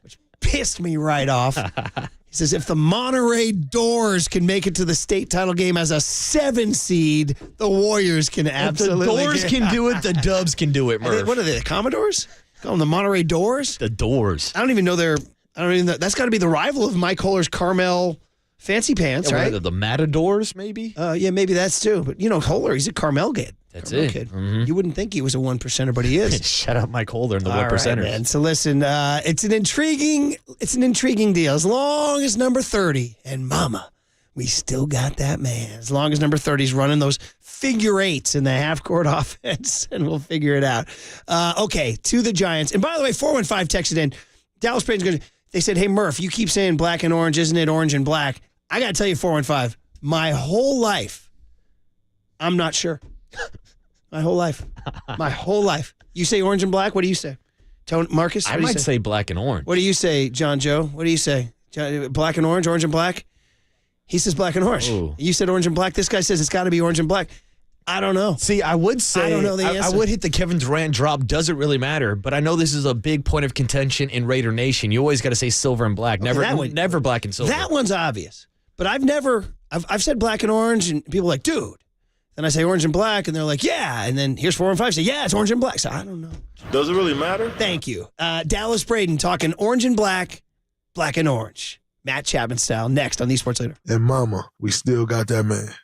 which pissed me right off. He says, if the Monterey Doors can make it to the state title game as a 7 seed, the Warriors can absolutely. If the Doors can do it, the Dubs can do it, Murph. What are they, the Commodores? Call them the Monterey Doors? The Doors. I don't even know that's got to be the rival of Mike Holler's Carmel Fancy Pants, right? The Matadors, maybe? Yeah, maybe that's too. But, Holler, he's a Carmel kid. That's Carmel it. Kid. Mm-hmm. You wouldn't think he was a 1%er, but he is. Shout out Mike Holder and the 1%ers. Right, man. So listen, it's an intriguing deal. As long as number 30 and mama, we still got that man. As long as number 30 is running those figure eights in the half-court offense, and we'll figure it out. Okay, to the Giants. And by the way, 415 texted in. Dallas Braden's going to. They said, hey, Murph, you keep saying black and orange. Isn't it orange and black? I got to tell you, 415, my whole life, I'm not sure. My whole life. You say orange and black? What do you say? Marcus? I might say black and orange. What do you say, John Joe? What do you say? Black and orange and black? He says black and orange. Ooh. You said orange and black. This guy says it's got to be orange and black. I don't know. See, I would say I don't know the answer. I would hit the Kevin Durant drop. Doesn't really matter. But I know this is a big point of contention in Raider Nation. You always got to say silver and black. Never black and silver. That one's obvious. But I've said black and orange, and people are like, dude. Then I say orange and black, and they're like, yeah. And then here's 4 and 5 say, yeah, it's orange and black. So I don't know. Does it really matter? Thank you. Dallas Braden talking orange and black and orange. Matt Chapman style. Next on the Sports Leader. And mama, we still got that man.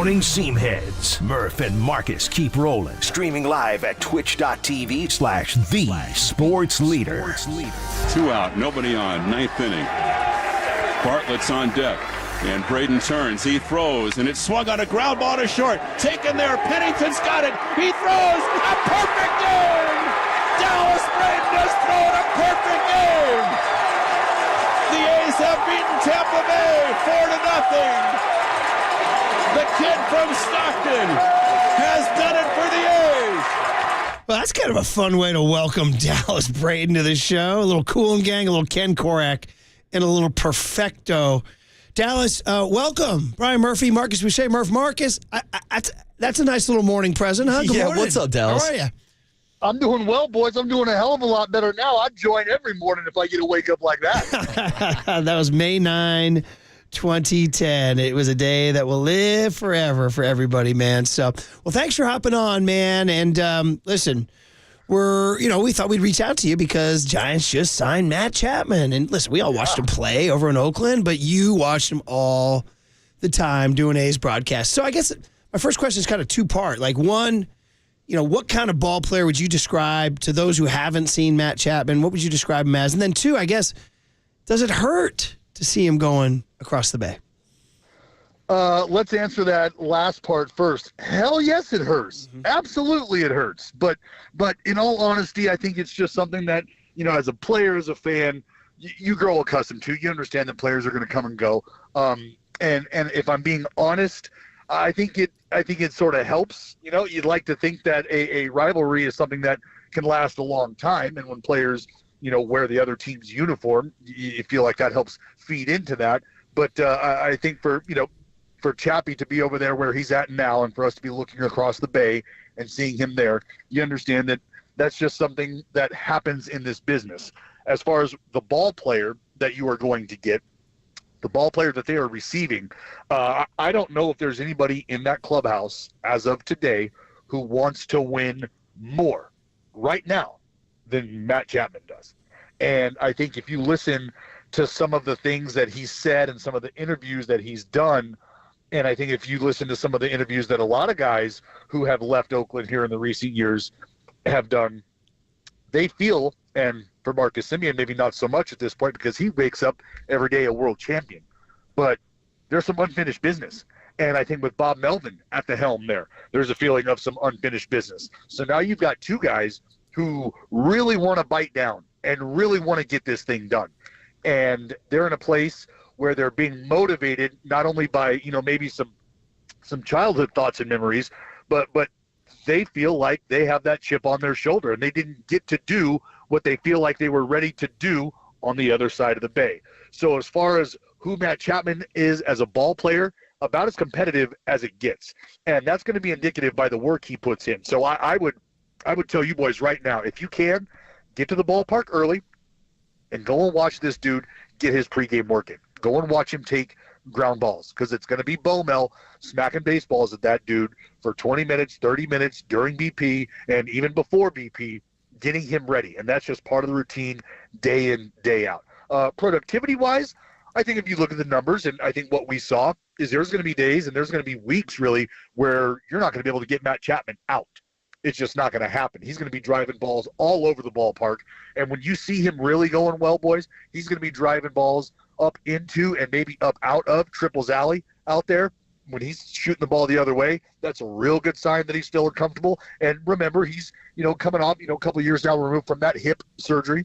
morning seam heads. Murph and Marcus keep rolling. Streaming live at twitch.tv/thesportsleader. 2 out, nobody on, 9th inning. Bartlett's on deck. And Braden turns, he throws, and it's swung on a ground ball to short. Taken there, Pennington's got it. He throws a perfect game. Dallas Braden has thrown a perfect game. The A's have beaten Tampa Bay 4-0. The kid from Stockton has done it for the A's. Well, that's kind of a fun way to welcome Dallas Braden to the show. A little Cool and Gang, a little Ken Korak, and a little Perfecto. Dallas, welcome. Brian Murphy, Marcus Boucher, Murph Marcus. That's a nice little morning present, huh? Good morning. What's up, Dallas? How are you? I'm doing well, boys. I'm doing a hell of a lot better now. I'd join every morning if I get to wake up like that. That was May 9, 2010. It was a day that will live forever for everybody, man. So, well, thanks for hopping on, man. And listen, we thought we'd reach out to you because Giants just signed Matt Chapman. And listen, we all watched him play over in Oakland, but you watched him all the time doing A's broadcast. So I guess my first question is kind of two-part. Like, one, what kind of ball player would you describe to those who haven't seen Matt Chapman? What would you describe him as? And then two, I guess, does it hurt to see him going across the bay? Let's answer that last part first. Hell yes, it hurts. Mm-hmm. Absolutely it hurts. But in all honesty, I think it's just something that, as a player, as a fan, you grow accustomed to. You understand that players are going to come and go. And if I'm being honest, I think it sort of helps. You'd like to think that a rivalry is something that can last a long time. And when players, wear the other team's uniform, you feel like that helps feed into that. But I think for Chappie to be over there where he's at now and for us to be looking across the bay and seeing him there, you understand that that's just something that happens in this business. As far as the ball player that you are going to get, the ball player that they are receiving, I don't know if there's anybody in that clubhouse as of today who wants to win more right now than Matt Chapman does. And I think if you listen to some of the things that he's said and some of the interviews that he's done, and I think if you listen to some of the interviews that a lot of guys who have left Oakland here in the recent years have done, they feel, and for Marcus Semien, maybe not so much at this point because he wakes up every day a world champion, but there's some unfinished business. And I think with Bob Melvin at the helm there's a feeling of some unfinished business. So now you've got two guys who really want to bite down and really want to get this thing done. And they're in a place where they're being motivated not only by, maybe some childhood thoughts and memories, but they feel like they have that chip on their shoulder and they didn't get to do what they feel like they were ready to do on the other side of the bay. So as far as who Matt Chapman is as a ball player, about as competitive as it gets. And that's going to be indicative by the work he puts in. So I would tell you boys right now, if you can, get to the ballpark early and go and watch this dude get his pregame work in. Go and watch him take ground balls because it's going to be Bomel smacking baseballs at that dude for 20 minutes, 30 minutes during BP and even before BP, getting him ready. And that's just part of the routine day in, day out. Productivity-wise, I think if you look at the numbers, and I think what we saw is there's going to be days and there's going to be weeks really where you're not going to be able to get Matt Chapman out. It's just not going to happen. He's going to be driving balls all over the ballpark. And when you see him really going well, boys, he's going to be driving balls up into and maybe up out of Triples Alley out there. When he's shooting the ball the other way, that's a real good sign that he's still uncomfortable. And remember, he's, coming off, a couple of years now removed from that hip surgery.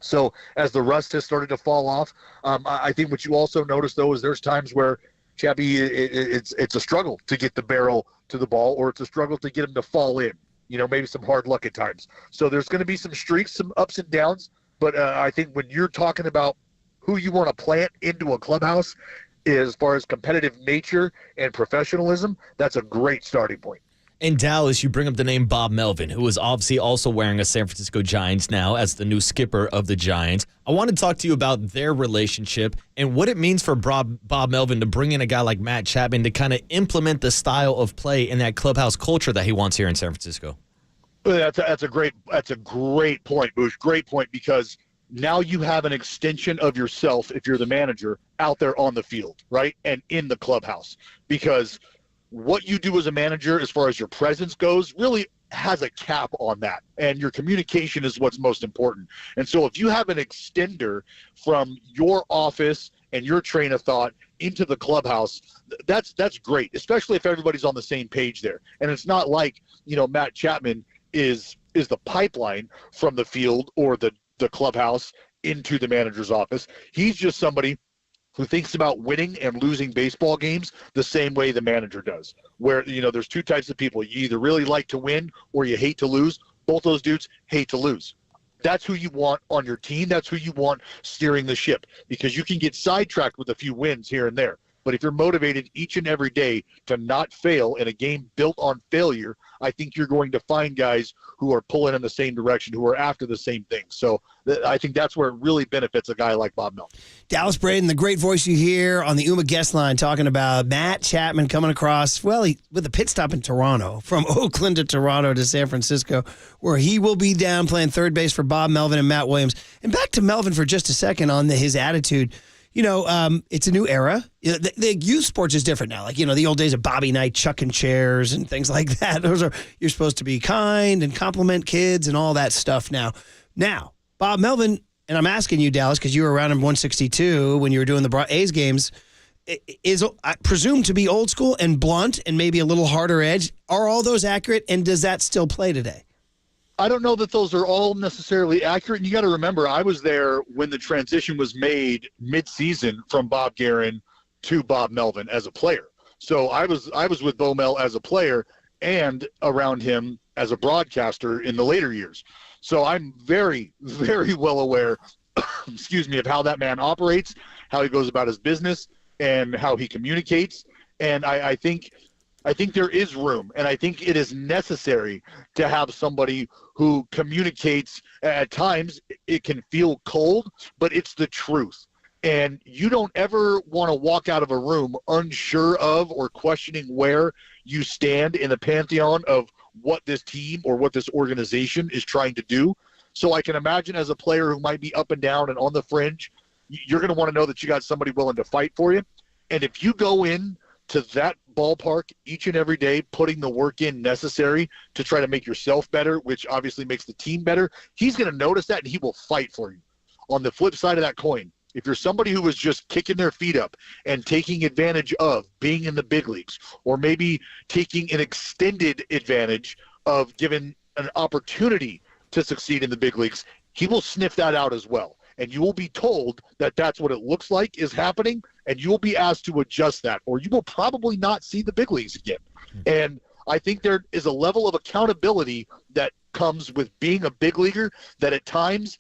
So as the rust has started to fall off, I think what you also notice, though, is there's times where Chappie, it's a struggle to get the barrel to the ball, or it's a struggle to get him to fall in, maybe some hard luck at times. So there's going to be some streaks, some ups and downs. But I think when you're talking about who you want to plant into a clubhouse, as far as competitive nature and professionalism, that's a great starting point. In Dallas, you bring up the name Bob Melvin, who is obviously also wearing a San Francisco Giants now as the new skipper of the Giants. I want to talk to you about their relationship and what it means for Bob Melvin to bring in a guy like Matt Chapman to kind of implement the style of play in that clubhouse culture that he wants here in San Francisco. That's a great point, Bush. Great point, because now you have an extension of yourself, if you're the manager, out there on the field, right, and in the clubhouse. Because what you do as a manager as far as your presence goes really has a cap on that, and your communication is what's most important. And so if you have an extender from your office and your train of thought into the clubhouse, that's great, especially if everybody's on the same page there. And it's not like, Matt Chapman is the pipeline from the field or the clubhouse into the manager's office. He's just somebody who thinks about winning and losing baseball games the same way the manager does, where, there's two types of people. You either really like to win or you hate to lose. Both those dudes hate to lose. That's who you want on your team. That's who you want steering the ship, because you can get sidetracked with a few wins here and there. But if you're motivated each and every day to not fail in a game built on failure, I think you're going to find guys who are pulling in the same direction, who are after the same thing. So I think that's where it really benefits a guy like Bob Melvin. Dallas Braden, the great voice you hear on the UMA guest line, talking about Matt Chapman coming across, with a pit stop in Toronto, from Oakland to Toronto to San Francisco, where he will be down playing third base for Bob Melvin and Matt Williams. And back to Melvin for just a second on his attitude. It's a new era. The youth sports is different now. Like, the old days of Bobby Knight chucking chairs and things like that. You're supposed to be kind and compliment kids and all that stuff now. Now, Bob Melvin, and I'm asking you, Dallas, because you were around in 162 when you were doing the A's games, is presumed to be old school and blunt and maybe a little harder edge. Are all those accurate, and does that still play today? I don't know that those are all necessarily accurate. And you got to remember, I was there when the transition was made mid-season from Bob Guerin to Bob Melvin as a player. So I was with Bo Mel as a player and around him as a broadcaster in the later years. So I'm very, very well aware, excuse me, of how that man operates, how he goes about his business, and how he communicates. And I think there is room, and I think it is necessary to have somebody who communicates. At times, it can feel cold, but it's the truth. And you don't ever want to walk out of a room unsure of or questioning where you stand in the pantheon of what this team or what this organization is trying to do. So I can imagine, as a player who might be up and down and on the fringe, you're going to want to know that you got somebody willing to fight for you. And if you go in to that ballpark each and every day, putting the work in necessary to try to make yourself better, which obviously makes the team better, he's going to notice that, and he will fight for you. On the flip side of that coin, if you're somebody who was just kicking their feet up and taking advantage of being in the big leagues, or maybe taking an extended advantage of giving an opportunity to succeed in the big leagues, he will sniff that out as well. And you will be told that that's what it looks like is happening, and you will be asked to adjust that, or you will probably not see the big leagues again. And I think there is a level of accountability that comes with being a big leaguer that at times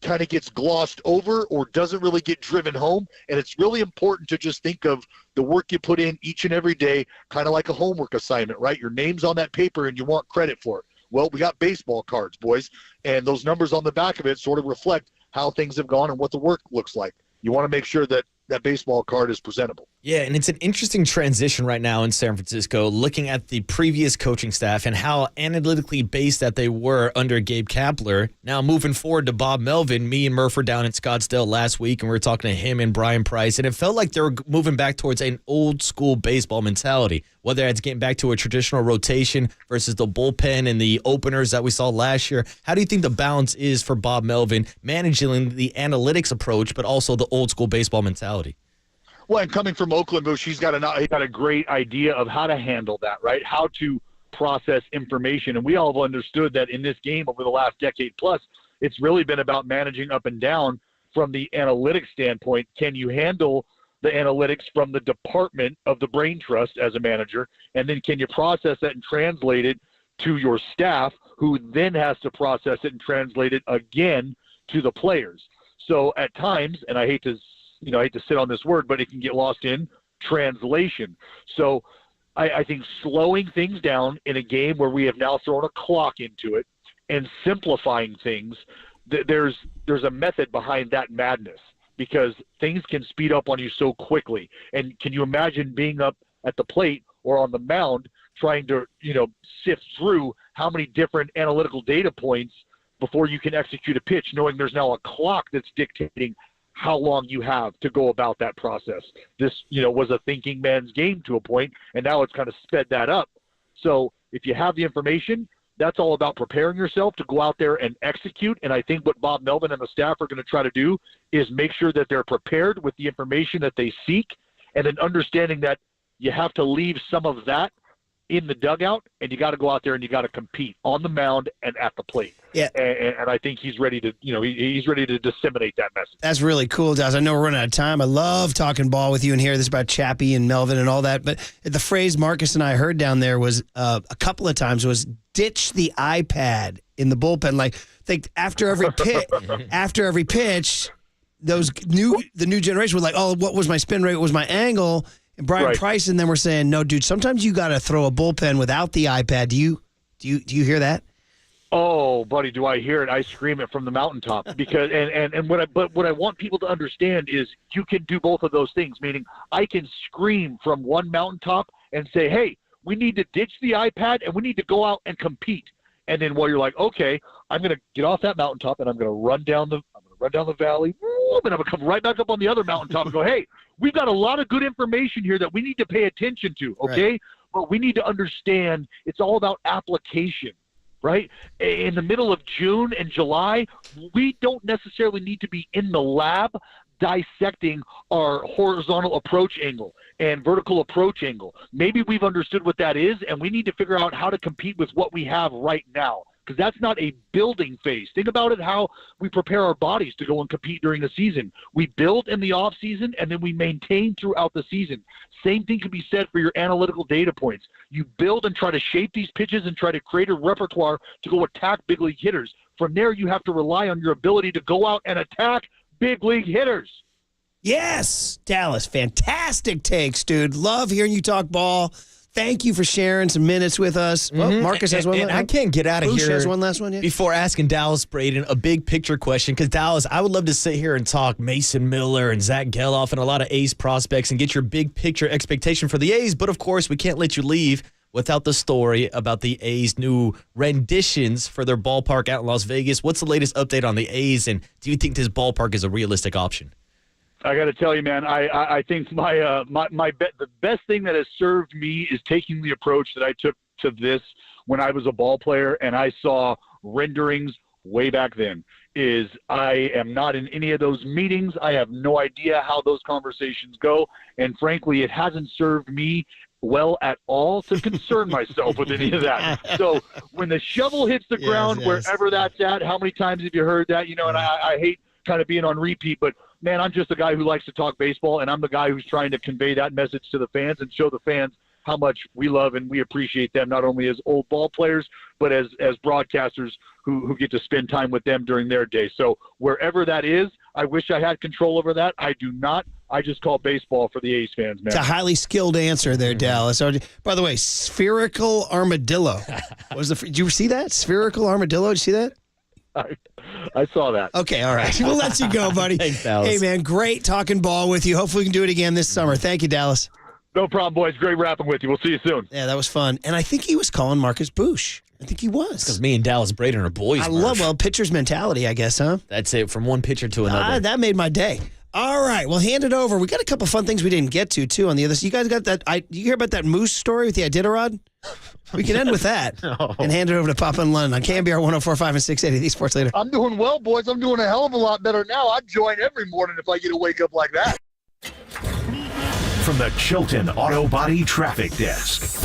kind of gets glossed over or doesn't really get driven home. And it's really important to just think of the work you put in each and every day, kind of like a homework assignment, right? Your name's on that paper and you want credit for it. Well, we got baseball cards, boys, and those numbers on the back of it sort of reflect how things have gone and what the work looks like. You want to make sure that that baseball card is presentable. Yeah, and it's an interesting transition right now in San Francisco, looking at the previous coaching staff and how analytically based that they were under Gabe Kapler. Now moving forward to Bob Melvin, me and Murph were down in Scottsdale last week, and we were talking to him and Brian Price, and it felt like they were moving back towards an old school baseball mentality, whether it's getting back to a traditional rotation versus the bullpen and the openers that we saw last year. How do you think the balance is for Bob Melvin managing the analytics approach, but also the old school baseball mentality? Well, and coming from Oakland, Bush, he's got a great idea of how to handle that, right? How to process information. And we all have understood that in this game over the last decade plus, it's really been about managing up and down from the analytics standpoint. Can you handle the analytics from the department of the brain trust as a manager? And then can you process that and translate it to your staff, who then has to process it and translate it again to the players? So at times, and I hate to sit on this word, but it can get lost in translation. So I think slowing things down in a game where we have now thrown a clock into it and simplifying things, there's a method behind that madness, because things can speed up on you so quickly. And can you imagine being up at the plate or on the mound trying to, sift through how many different analytical data points before you can execute a pitch, knowing there's now a clock that's dictating how long you have to go about that process. This, was a thinking man's game to a point, and now it's kind of sped that up. So if you have the information, that's all about preparing yourself to go out there and execute. And I think what Bob Melvin and the staff are going to try to do is make sure that they're prepared with the information that they seek, and then understanding that you have to leave some of that in the dugout, and you got to go out there and you got to compete on the mound and at the plate. Yeah. And I think he's ready to, he's ready to disseminate that message. That's really cool, Dallas. I know we're running out of time. I love talking ball with you and hear this about Chappie and Melvin and all that. But the phrase Marcus and I heard down there was a couple of times was ditch the iPad in the bullpen. Like, think after every pitch, the new generation was like, oh, what was my spin rate? What was my angle? And Brian Price and them were saying, no, dude, sometimes you got to throw a bullpen without the iPad. Do you hear that? Oh, buddy, do I hear it? I scream it from the mountaintop because and what I want people to understand is you can do both of those things. Meaning, I can scream from one mountaintop and say, hey, we need to ditch the iPad and we need to go out and compete. And then while you're like, okay, I'm going to get off that mountaintop and I'm going to run down the valley, and I'm going to come right back up on the other mountaintop and go, hey, we've got a lot of good information here that we need to pay attention to, okay? Right. But we need to understand it's all about application, right? In the middle of June and July, we don't necessarily need to be in the lab dissecting our horizontal approach angle and vertical approach angle. Maybe we've understood what that is, and we need to figure out how to compete with what we have right now, because that's not a building phase. Think about it, how we prepare our bodies to go and compete during the season. We build in the off season, and then we maintain throughout the season. Same thing can be said for your analytical data points. You build and try to shape these pitches and try to create a repertoire to go attack big league hitters. From there, you have to rely on your ability to go out and attack big league hitters. Yes, Dallas, fantastic takes, dude. Love hearing you talk ball. Thank you for sharing some minutes with us. Mm-hmm. Well, Marcus has one. And I can't get out of Bush here. Has one last one, yeah? Before asking Dallas Braden a big picture question, because Dallas, I would love to sit here and talk Mason Miller and Zach Geloff and a lot of A's prospects and get your big picture expectation for the A's. But of course, we can't let you leave without the story about the A's new renditions for their ballpark out in Las Vegas. What's the latest update on the A's, and do you think this ballpark is a realistic option? I got to tell you, man, I think the best thing that has served me is taking the approach that I took to this when I was a ball player and I saw renderings way back then. Is I am not in any of those meetings. I have no idea how those conversations go. And frankly, it hasn't served me well at all to concern myself with any of that. So when the shovel hits the ground, wherever that's at, how many times have you heard that? And I hate kind of being on repeat, but man, I'm just a guy who likes to talk baseball, and I'm the guy who's trying to convey that message to the fans and show the fans how much we love and we appreciate them, not only as old ball players, but as broadcasters who get to spend time with them during their day. So wherever that is, I wish I had control over that. I do not. I just call baseball for the A's fans, man. It's a highly skilled answer there, Dallas. By the way, spherical armadillo. Did you see that? Spherical armadillo, did you see that? I saw that. Okay, all right. We'll let you go, buddy. Thanks, Dallas. Hey, man, great talking ball with you. Hopefully we can do it again this summer. Thank you, Dallas. No problem, boys. Great rapping with you. We'll see you soon. Yeah, that was fun. And I think he was calling Marcus Bush. I think he was. Because me and Dallas Braden are boys, I love, pitcher's mentality, I guess, huh? That's it, from one pitcher to another. That made my day. All right, well, hand it over. We got a couple fun things we didn't get to, too, on the other side. You guys got that? You hear about that moose story with the Iditarod? We can end with that and hand it over to Papa in London on KNBR 104.5 and 680, the Sports Leader. I'm doing well, boys. I'm doing a hell of a lot better now. I'd join every morning if I get to wake up like that. From the Chilton Auto Body Traffic Desk.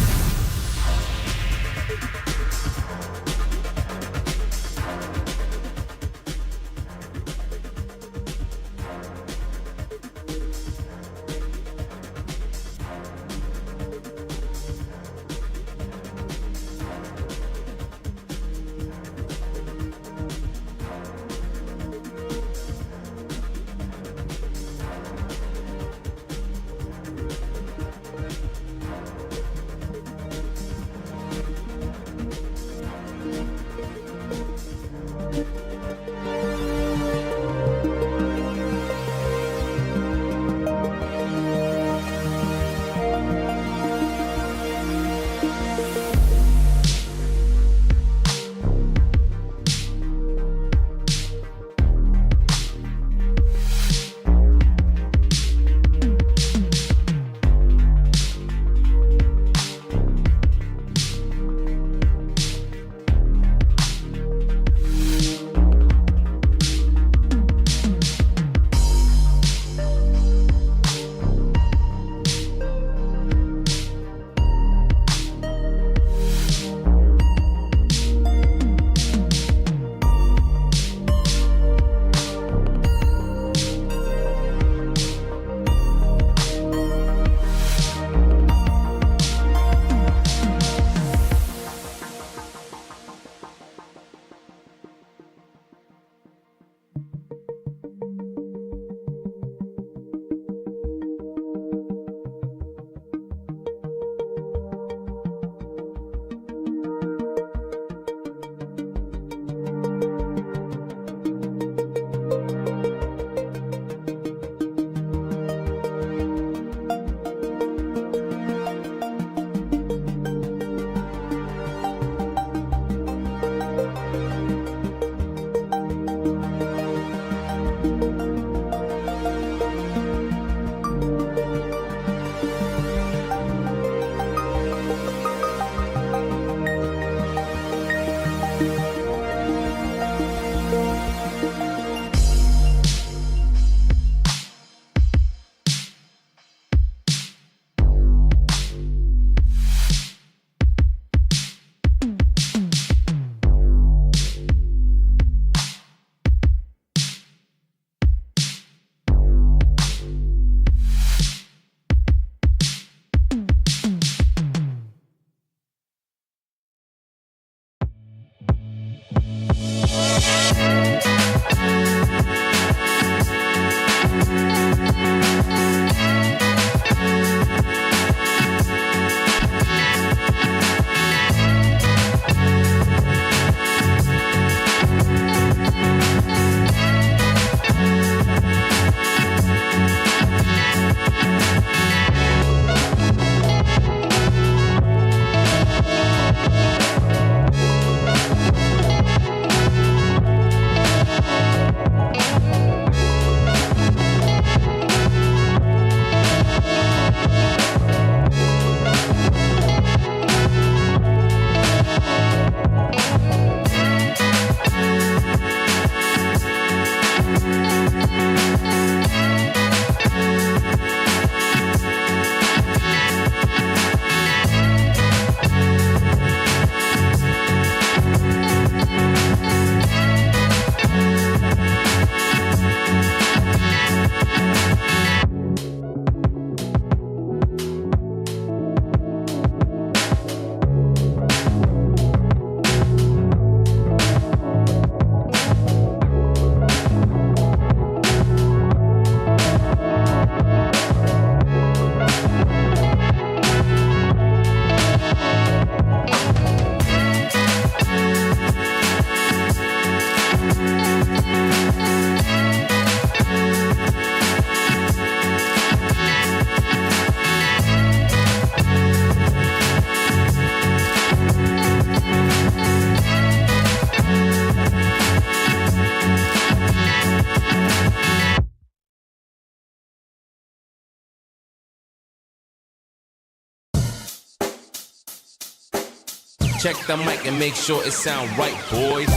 Check the mic and make sure it sound right, boys.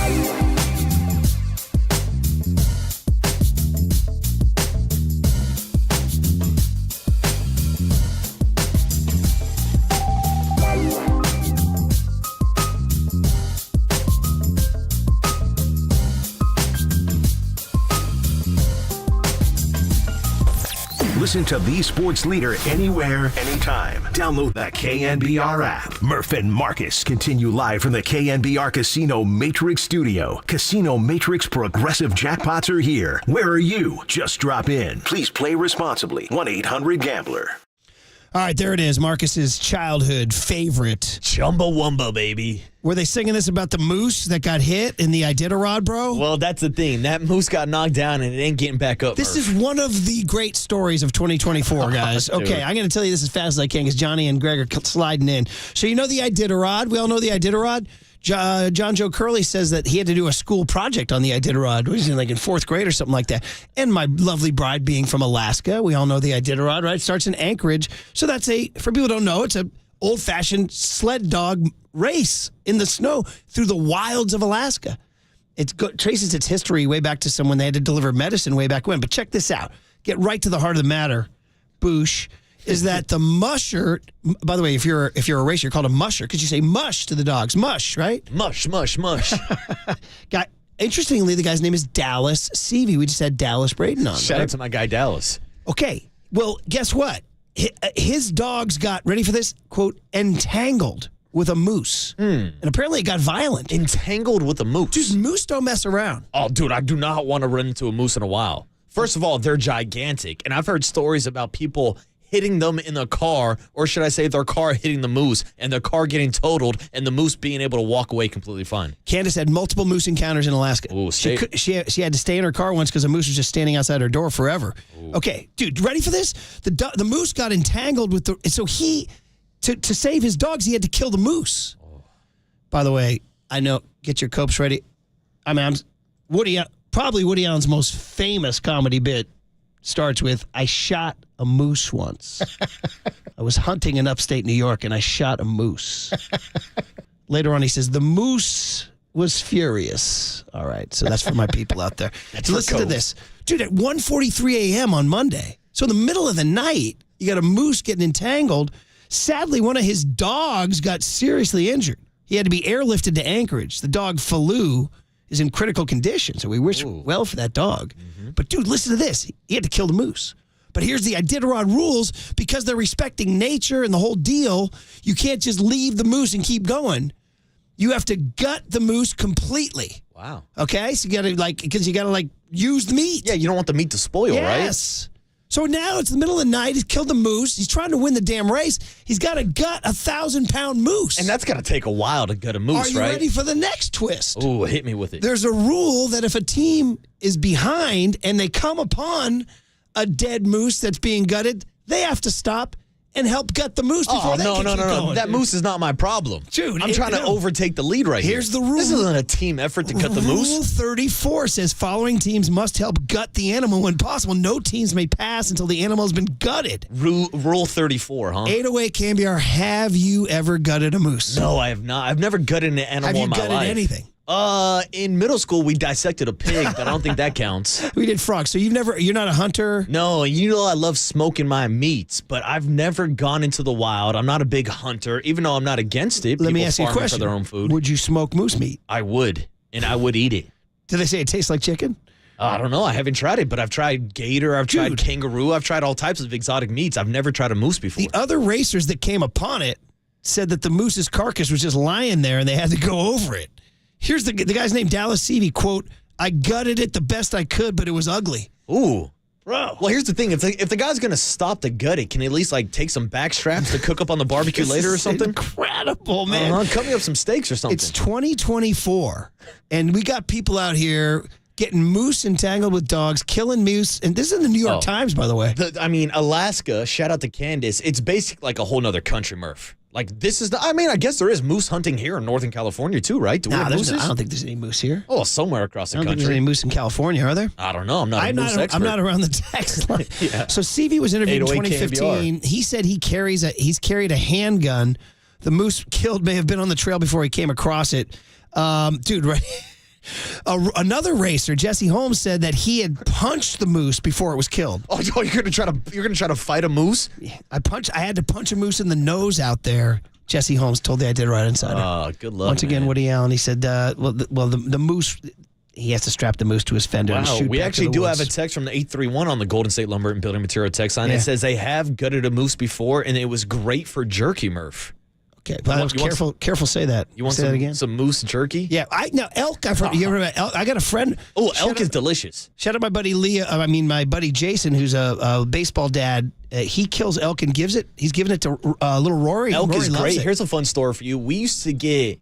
Listen to the sports leader anywhere, anytime. Download the KNBR app. Murph and Marcus continue live from the KNBR Casino Matrix Studio. Casino Matrix Progressive Jackpots are here. Where are you? Just drop in. Please play responsibly. 1-800-GAMBLER. All right, there it is. Marcus's childhood favorite. Chumbawamba, baby. Were they singing this about the moose that got hit in the Iditarod, bro? Well, that's the thing. That moose got knocked down and it ain't getting back up. This is one of the great stories of 2024, guys. Okay, I'm going to tell you this as fast as I can because Johnny and Greg are sliding in. So you know the Iditarod? We all know the Iditarod? John Joe Curley says that he had to do a school project on the Iditarod. He was in fourth grade or something like that. And my lovely bride being from Alaska, we all know the Iditarod, right? It starts in Anchorage. So that's for people who don't know, it's a old-fashioned sled dog race in the snow through the wilds of Alaska. It traces its history way back to someone they had to deliver medicine way back when. But check this out. Get right to the heart of the matter, Boosh. Is that the musher? By the way, if you're a racer, you're called a musher because you say mush to the dogs. Mush, right? Mush, mush, mush. Interestingly, the guy's name is Dallas Seavey. We just had Dallas Braden on. Shout out to my guy Dallas. Okay, well, guess what? His dogs got, ready for this, quote, entangled with a moose. And apparently it got violent. Entangled with a moose? Dude, moose don't mess around. Oh, dude, I do not want to run into a moose in a while. First of all, they're gigantic. And I've heard stories about people hitting them in the car, or should I say their car hitting the moose, and their car getting totaled, and the moose being able to walk away completely fine. Candace had multiple moose encounters in Alaska. Ooh, she had to stay in her car once because a moose was just standing outside her door forever. Ooh. Okay, dude, ready for this? The moose got entangled with so he, to save his dogs, he had to kill the moose. Oh. By the way, I know, get your copes ready. I mean, probably Woody Allen's most famous comedy bit starts with, I shot a moose once. I was hunting in upstate New York and I shot a moose. Later on, he says, the moose was furious. All right, so that's for my people out there. Listen to this. Dude, at 1:43 a.m. on Monday, so in the middle of the night, you got a moose getting entangled. Sadly, one of his dogs got seriously injured. He had to be airlifted to Anchorage. The dog, Faloo, is in critical condition, so we wish well for that dog. Mm-hmm. But, dude, listen to this. He had to kill the moose. But here's the Iditarod rules. Because they're respecting nature and the whole deal, you can't just leave the moose and keep going. You have to gut the moose completely. Wow. Okay? So you got to, because you got to, use the meat. Yeah, you don't want the meat to spoil, right? Yes. So now it's the middle of the night. He's killed the moose. He's trying to win the damn race. He's got to gut 1,000-pound moose. And that's got to take a while to gut a moose, right? Are you ready for the next twist? Ooh, hit me with it. There's a rule that if a team is behind and they come upon a dead moose that's being gutted, they have to stop and help gut the moose before they can keep going. That moose is not my problem. Dude, I'm trying to overtake the lead right here. Here's the rule. This isn't a team effort to gut the moose. Rule 34 says following teams must help gut the animal when possible. No teams may pass until the animal has been gutted. Rule 34, huh? 808 KNBR, have you ever gutted a moose? No, I have not. I've never gutted an animal in my life. Have you gutted anything? In middle school, we dissected a pig, but I don't think that counts. We did frogs. So you're not a hunter? No, I love smoking my meats, but I've never gone into the wild. I'm not a big hunter, even though I'm not against it. Let me ask you a question. For their own food. Would you smoke moose meat? I would, and I would eat it. Do they say it tastes like chicken? I don't know. I haven't tried it, but I've tried gator. I've tried kangaroo. I've tried all types of exotic meats. I've never tried a moose before. The other racers that came upon it said that the moose's carcass was just lying there, and they had to go over it. Here's the guy's name, Dallas Seavey, quote, I gutted it the best I could, but it was ugly. Ooh. Bro. Well, here's the thing. If the guy's going to stop the gutting, can he at least take some back straps to cook up on the barbecue later or something? Incredible, man. Cut me up some steaks or something. It's 2024, and we got people out here getting moose entangled with dogs, killing moose. And this is in the New York Times, by the way. Alaska, shout out to Candace, it's basically like a whole nother country, Murph. This is I guess there is moose hunting here in Northern California too, right? Do we have mooses? I don't think there's any moose here. Oh, somewhere across the country. I don't think there's any moose in California, are there? I don't know. I'm not a moose expert. I'm not around the text line. Yeah. So Seavey was interviewed in 2015. He said he's carried a handgun the moose killed may have been on the trail before he came across it. Dude, right? Another racer, Jesse Holmes, said that he had punched the moose before it was killed. Oh, you're gonna try to fight a moose? I had to punch a moose in the nose out there. Jesse Holmes told the Iditarod Insider. Oh, good luck. Once again, man. Woody Allen. He said, the moose. He has to strap the moose to his fender and shoot we back actually to the do woods. have a text from the 831 on the Golden State Lumber and Building Material text line. Yeah. It says they have gutted a moose before, and it was great for jerky, Murph. Okay, but careful. Say that. You want say that again? Some moose jerky? Yeah, elk. I've heard. You ever heard about elk? I got a friend. Oh, elk is delicious. Shout out my buddy my buddy Jason, who's a baseball dad. He kills elk and gives it. He's giving it to little Rory. Elk Rory is loves great. it. Here's a fun story for you. We used to get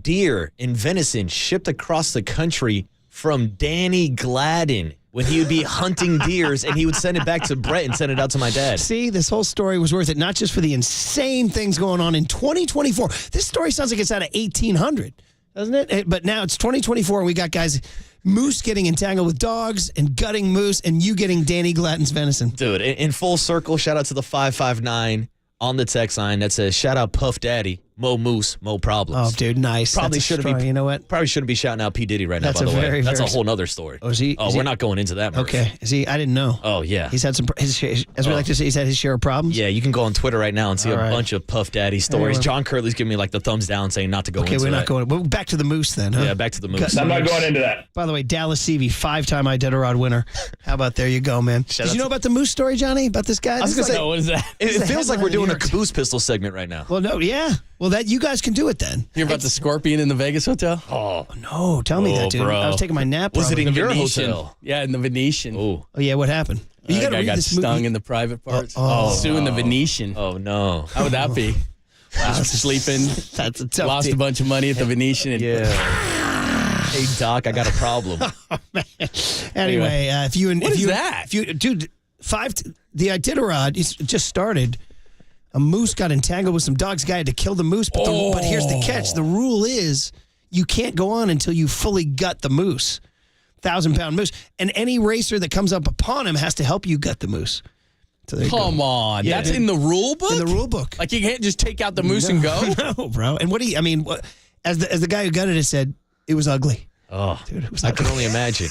deer and venison shipped across the country from Danny Gladden when he would be hunting deers, and he would send it back to Brett and send it out to my dad. See, this whole story was worth it, not just for the insane things going on in 2024. This story sounds like it's out of 1800, doesn't it? But now it's 2024, and we got guys, moose getting entangled with dogs and gutting moose, and you getting Danny Gladden's venison. Dude, in full circle, shout out to the 559 on the text line that says, shout out Puff Daddy, Mo Moose, Mo Problems. Oh, dude, nice. Probably That's shouldn't be. you know what? Probably shouldn't be shouting out P. Diddy right now, That's by the a way. very, That's very a whole nother story. Oh, is he? We're not going into that, Murph. Okay. I didn't know. Oh, yeah. He's had some, as we like to say, he's had his share of problems. Yeah, you can go on Twitter right now and see All a right. bunch of Puff Daddy stories. Anyway. John Curley's giving me like the thumbs down saying not to go into Okay, we're not it. going. Well, back to the moose then, huh? Yeah, back to the moose. Gut I'm not moose. going into that. By the way, Dallas Seavey, 5-time Iditarod winner. How about there you go, man? Did you know about the moose story, Johnny? About this guy? I was going to say, what is that? It feels like we're doing a Caboose. Caboose pistol segment right now. Well, no, yeah. Well, that you guys can do it then. You're about the scorpion in the Vegas hotel? Oh, no. Tell me that, dude. Bro. I was taking my nap. Was it probably. in your Venetian. hotel? Yeah, in the Venetian. Oh, Oh, yeah. What happened? You got to I read got this stung movie. in the private parts. Oh, Suing the no. Venetian. Oh, no. How would that be? Just sleeping. That's a tough Lost a deal. bunch of money at the Venetian. And Yeah. Hey, Doc, I got a problem. Anyway, dude, the Iditarod is just started. A moose got entangled with some dogs. Guy had to kill the moose, but here's the catch: the rule is you can't go on until you fully gut the moose, 1,000-pound moose, and any racer that comes up upon him has to help you gut the moose. So there you Come go. on. Yeah, That's dude. in the rule book? In the rule book. Like you can't just take out the moose and go? No, bro. And as the guy who gutted it said, it was ugly. Oh, Dude, it was I ugly. can only imagine.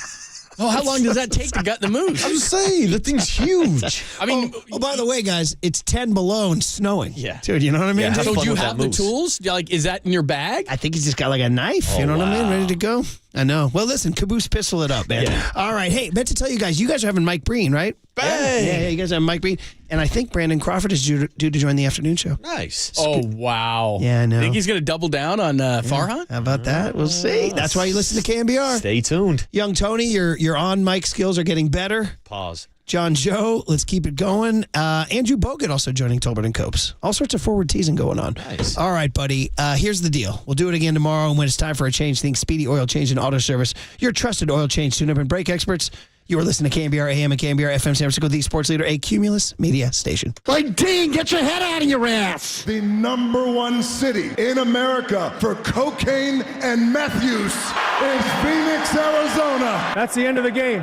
Oh, how long does that take to gut the moose? I'm saying, the thing's huge. I mean, Oh, by the way, guys, it's 10 below and snowing. Yeah. Dude, you know what I mean? Yeah, have so fun do you with that have the moose. tools? Like, is that in your bag? I think he's just got like a knife. Oh, You know what I mean? wow. Ready to go? I know. Well, listen, Caboose pistol it up, man. Yeah. All right. Hey, meant to tell you guys are having Mike Breen, right? Bang! Yeah, you guys have Mike Breen. And I think Brandon Crawford is due to join the afternoon show. Nice. Oh, wow. Yeah, I know. Think he's going to double down on Farhan? How about that? We'll see. That's why you listen to KNBR. Stay tuned. Young Tony, your on mic skills are getting better. Pause. John Joe, let's keep it going. Andrew Bogut also joining Tolbert and Copes. All sorts of forward teasing going on. Nice. All right, buddy. Here's the deal. We'll do it again tomorrow. And when it's time for a change, think Speedy Oil Change and Auto Service. Your trusted oil change tune-up and brake experts. You are listening to KNBR AM and KNBR FM San Francisco, the sports leader, a Cumulus media station. Like, Dean, get your head out of your ass. The #1 city in America for cocaine and meth use is Phoenix, Arizona. That's the end of the game.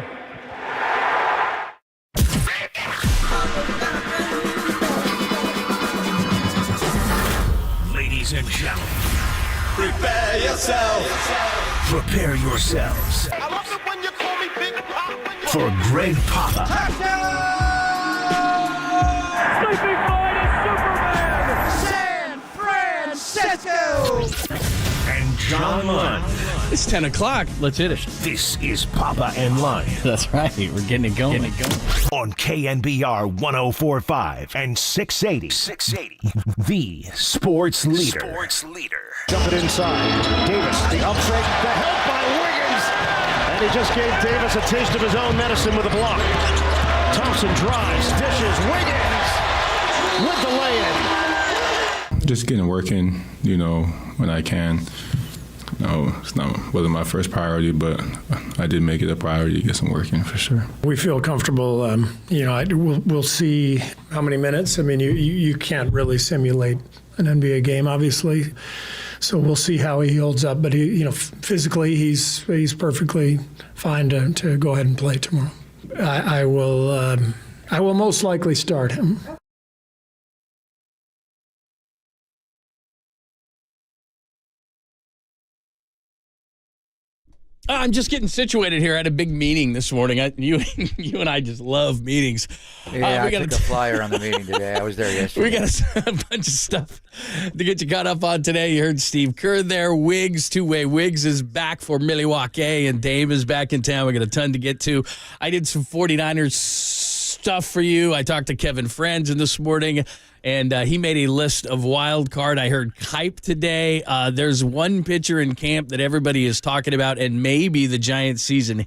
Ladies and gentlemen, Prepare yourself. prepare yourselves I love it when you call me Big Pop. for Greg Papa Sleeping Boy is Superman. San Francisco. and John Lund. It's 10 o'clock. Let's hit it. This is Papa and Lund That's right. We're getting it going. on KNBR 104.5 and 680. 680. The sports leader. Dump it inside. Davis, the up fake, the help by Wiggins. And he just gave Davis a taste of his own medicine with a block. Thompson drives, dishes, Wiggins with the lay-in. Just getting working, when I can. No, wasn't my first priority, but I did make it a priority to get some work in for sure. We feel comfortable. We'll see how many minutes. I mean, you can't really simulate an NBA game, obviously. So we'll see how he holds up. But physically, he's perfectly fine to go ahead and play tomorrow. I will most likely start him. I'm just getting situated here. I had a big meeting this morning. You and I just love meetings. Yeah, I took a flyer on the meeting today. I was there yesterday. We got a bunch of stuff to get you caught up on today. You heard Steve Kerr there. Wiggs, two-way Wiggs is back for Milwaukee, and Dame is back in town. We got a ton to get to. I did some 49ers stuff for you. I talked to Kevin Franzen this morning, and he made a list of wild card. I heard Kype today. There's one pitcher in camp that everybody is talking about, and maybe the Giants season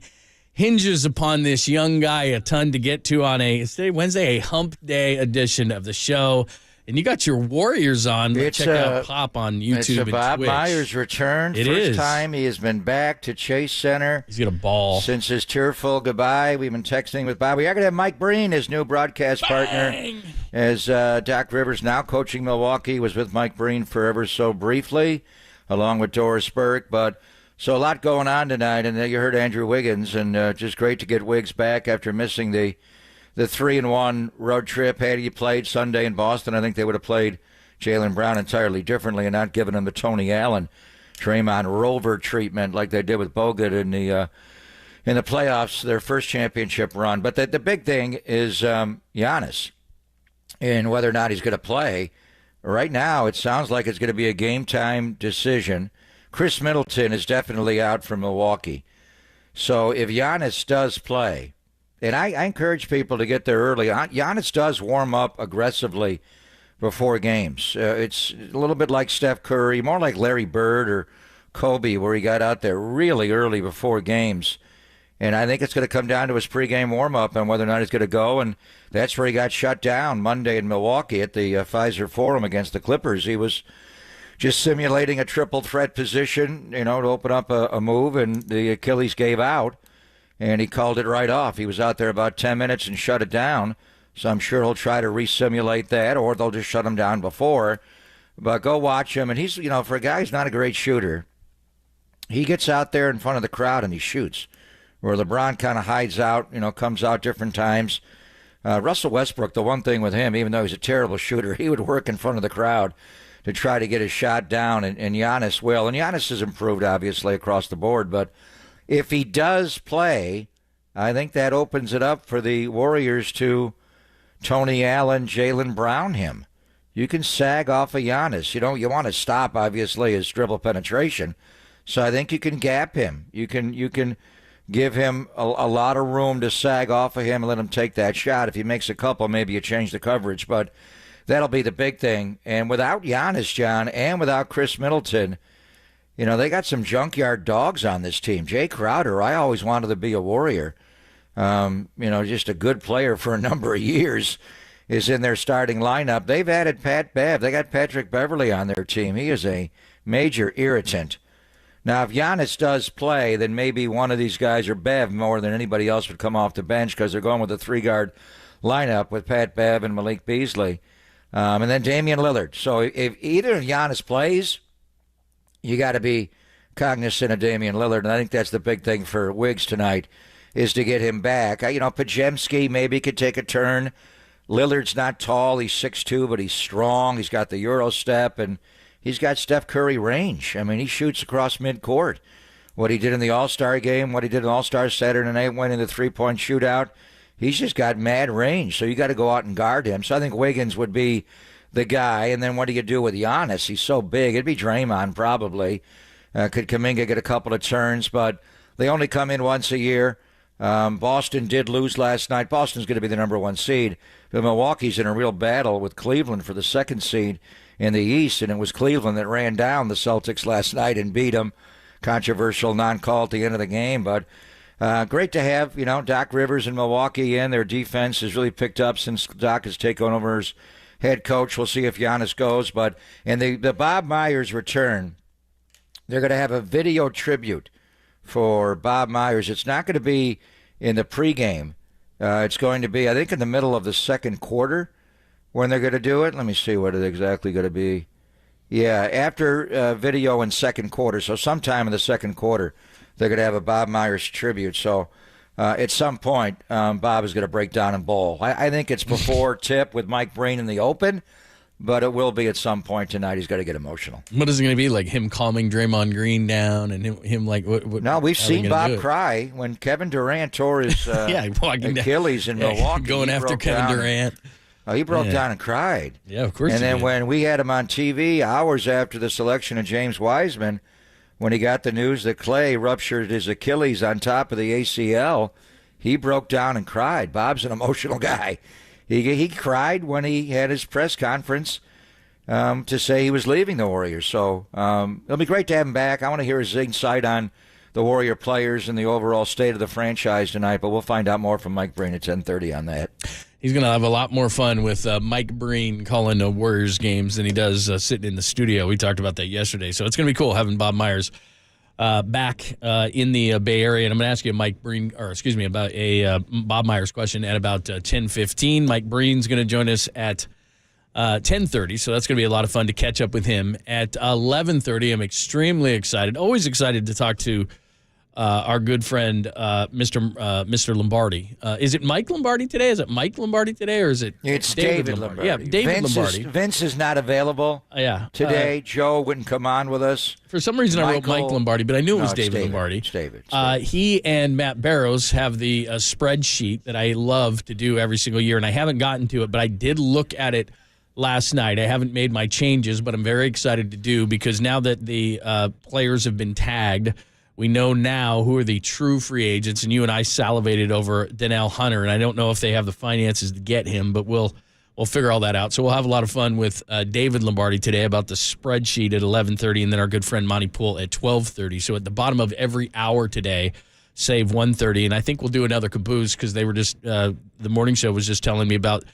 hinges upon this young guy. A ton to get to on Wednesday, a hump day edition of the show. And you got your Warriors on. Check out Pop on YouTube it's and Bob Twitch. Myers' return. First time he has been back to Chase Center. He's got a ball. Since his tearful goodbye. We've been texting with Bob. We are going to have Mike Breen, his new broadcast partner, as Doc Rivers, now coaching Milwaukee, was with Mike Breen for ever so briefly, along with Doris Burke. But so a lot going on tonight. And you heard Andrew Wiggins, and just great to get Wiggs back after missing the 3-1 road trip. Had he played Sunday in Boston, I think they would have played Jaylen Brown entirely differently and not given him the Tony Allen, Draymond Rover treatment like they did with Bogut in the playoffs, their first championship run. But the big thing is Giannis and whether or not he's going to play. Right now, it sounds like it's going to be a game-time decision. Chris Middleton is definitely out from Milwaukee. So if Giannis does play, and I encourage people to get there early. Giannis does warm up aggressively before games. It's a little bit like Steph Curry, more like Larry Bird or Kobe, where he got out there really early before games. And I think it's going to come down to his pregame warm-up and whether or not he's going to go. And that's where he got shut down Monday in Milwaukee at the Pfizer Forum against the Clippers. He was just simulating a triple threat position, to open up a move, and the Achilles gave out. And he called it right off. He was out there about 10 minutes and shut it down. So I'm sure he'll try to re-simulate that, or they'll just shut him down before. But go watch him. And he's, for a guy who's not a great shooter, he gets out there in front of the crowd and he shoots. Where LeBron kind of hides out, comes out different times. Russell Westbrook, the one thing with him, even though he's a terrible shooter, he would work in front of the crowd to try to get his shot down. And Giannis will. And Giannis has improved, obviously, across the board. But if he does play, I think that opens it up for the Warriors to Tony Allen, Jaylen Brown him. You can sag off of Giannis. You want to stop, obviously, his dribble penetration. So I think you can gap him. You can give him a lot of room to sag off of him and let him take that shot. If he makes a couple, maybe you change the coverage. But that'll be the big thing. And without Giannis, John, and without Chris Middleton, they got some junkyard dogs on this team. Jay Crowder, I always wanted to be a Warrior. Just a good player for a number of years, is in their starting lineup. They've added Pat Bev. They got Patrick Beverley on their team. He is a major irritant. Now, if Giannis does play, then maybe one of these guys, or Bev more than anybody else, would come off the bench because they're going with a three-guard lineup with Pat Bev and Malik Beasley. And then Damian Lillard. So if either of Giannis plays, you got to be cognizant of Damian Lillard, and I think that's the big thing for Wiggs tonight, is to get him back. Podziemski maybe could take a turn. Lillard's not tall. He's 6'2", but he's strong. He's got the Euro step, and he's got Steph Curry range. I mean, he shoots across midcourt. What he did in the All-Star game, what he did in All-Star Saturday night, went in the three-point shootout. He's just got mad range, so you got to go out and guard him. So I think Wiggins would be the guy. And then what do you do with Giannis? He's so big. It'd be Draymond probably. Could Kuminga get a couple of turns, but they only come in once a year. Boston did lose last night. Boston's going to be the number one seed. But Milwaukee's in a real battle with Cleveland for the second seed in the East, and it was Cleveland that ran down the Celtics last night and beat them. Controversial non-call at the end of the game, but great to have, Doc Rivers in Milwaukee in. Their defense has really picked up since Doc has taken over as head coach. We'll see if Giannis goes, but in the Bob Myers return, they're going to have a video tribute for Bob Myers. It's not going to be in the pregame. It's going to be, I think, in the middle of the second quarter when they're going to do it. Let me see what it's exactly going to be. Yeah, after video in second quarter, so sometime in the second quarter, they're going to have a Bob Myers tribute. So at some point, Bob is going to break down and bowl. I think it's before tip with Mike Breen in the open. but it will be at some point tonight. He's got to get emotional. What is it going to be, like him calming Draymond Green down and him like what? No, we've seen Bob cry when Kevin Durant tore his Achilles in Milwaukee. Going after Kevin Durant. He broke down and cried. Yeah, of course. And he then did. when we had him on TV hours after the selection of James Wiseman, when he got the news that Clay ruptured his Achilles on top of the ACL, he broke down and cried. Bob's an emotional guy. He cried when he had his press conference to say he was leaving the Warriors. So it'll be great to have him back. I want to hear his insight on the Warrior players and the overall state of the franchise tonight, but we'll find out more from Mike Breen at 10:30 on that. He's going to have a lot more fun with Mike Breen calling the Warriors games than he does sitting in the studio. We talked about that yesterday. So it's going to be cool having Bob Myers back in the Bay Area. And I'm going to ask you about a Bob Myers question at about 10:15. Mike Breen's going to join us at 10:30, so that's going to be a lot of fun to catch up with him. At 11:30, I'm extremely excited, always excited to talk to our good friend, Mr. Lombardi. Is it Mike Lombardi today? Is it Mike Lombardi today, or is it It's David Lombardi. Yeah, David Lombardi. Vince is not available today. Joe wouldn't come on with us. For some reason, I wrote Mike Lombardi, but I knew it was David Lombardi. It's David. He and Matt Barrows have the spreadsheet that I love to do every single year, and I haven't gotten to it, but I did look at it last night. I haven't made my changes, but I'm very excited to do, because now that the players have been tagged, we know now who are the true free agents, and you and I salivated over Donnell Hunter, and I don't know if they have the finances to get him, but we'll figure all that out. So we'll have a lot of fun with David Lombardi today about the spreadsheet at 11:30, and then our good friend Monty Poole at 12:30. So at the bottom of every hour today, save 1:30, and I think we'll do another Caboose, because they were just the morning show was just telling me about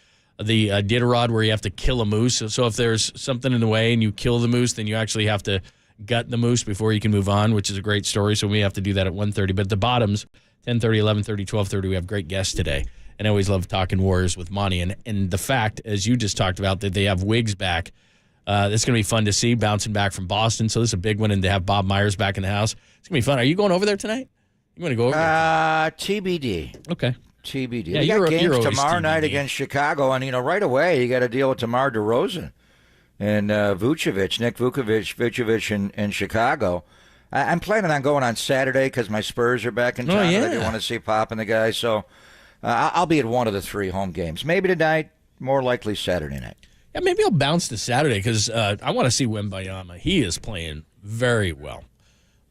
the Diderot where you have to kill a moose. So if there's something in the way and you kill the moose, then you actually have to gut the moose before you can move on, which is a great story. So we have to do that at 1:30. But at the bottoms, 10:30, 11:30, 12:30, we have great guests today. And I always love talking Warriors with Monty. And the fact, as you just talked about, that they have Wiggs back, that's going to be fun to see, bouncing back from Boston. So this is a big one, and to have Bob Myers back in the house. It's going to be fun. Are you going over there tonight? You want to go over there? TBD. Okay. TBD. Yeah, They got you're games always tomorrow TBD. night against Chicago, and right away you got to deal with DeMar DeRozan and Nick Vucevic in Chicago. I'm planning on going on Saturday because my Spurs are back in town. And I do want to see Pop and the guys, so I'll be at one of the three home games. Maybe tonight, more likely Saturday night. Yeah, maybe I'll bounce to Saturday, because I want to see Wembayama. He is playing very well.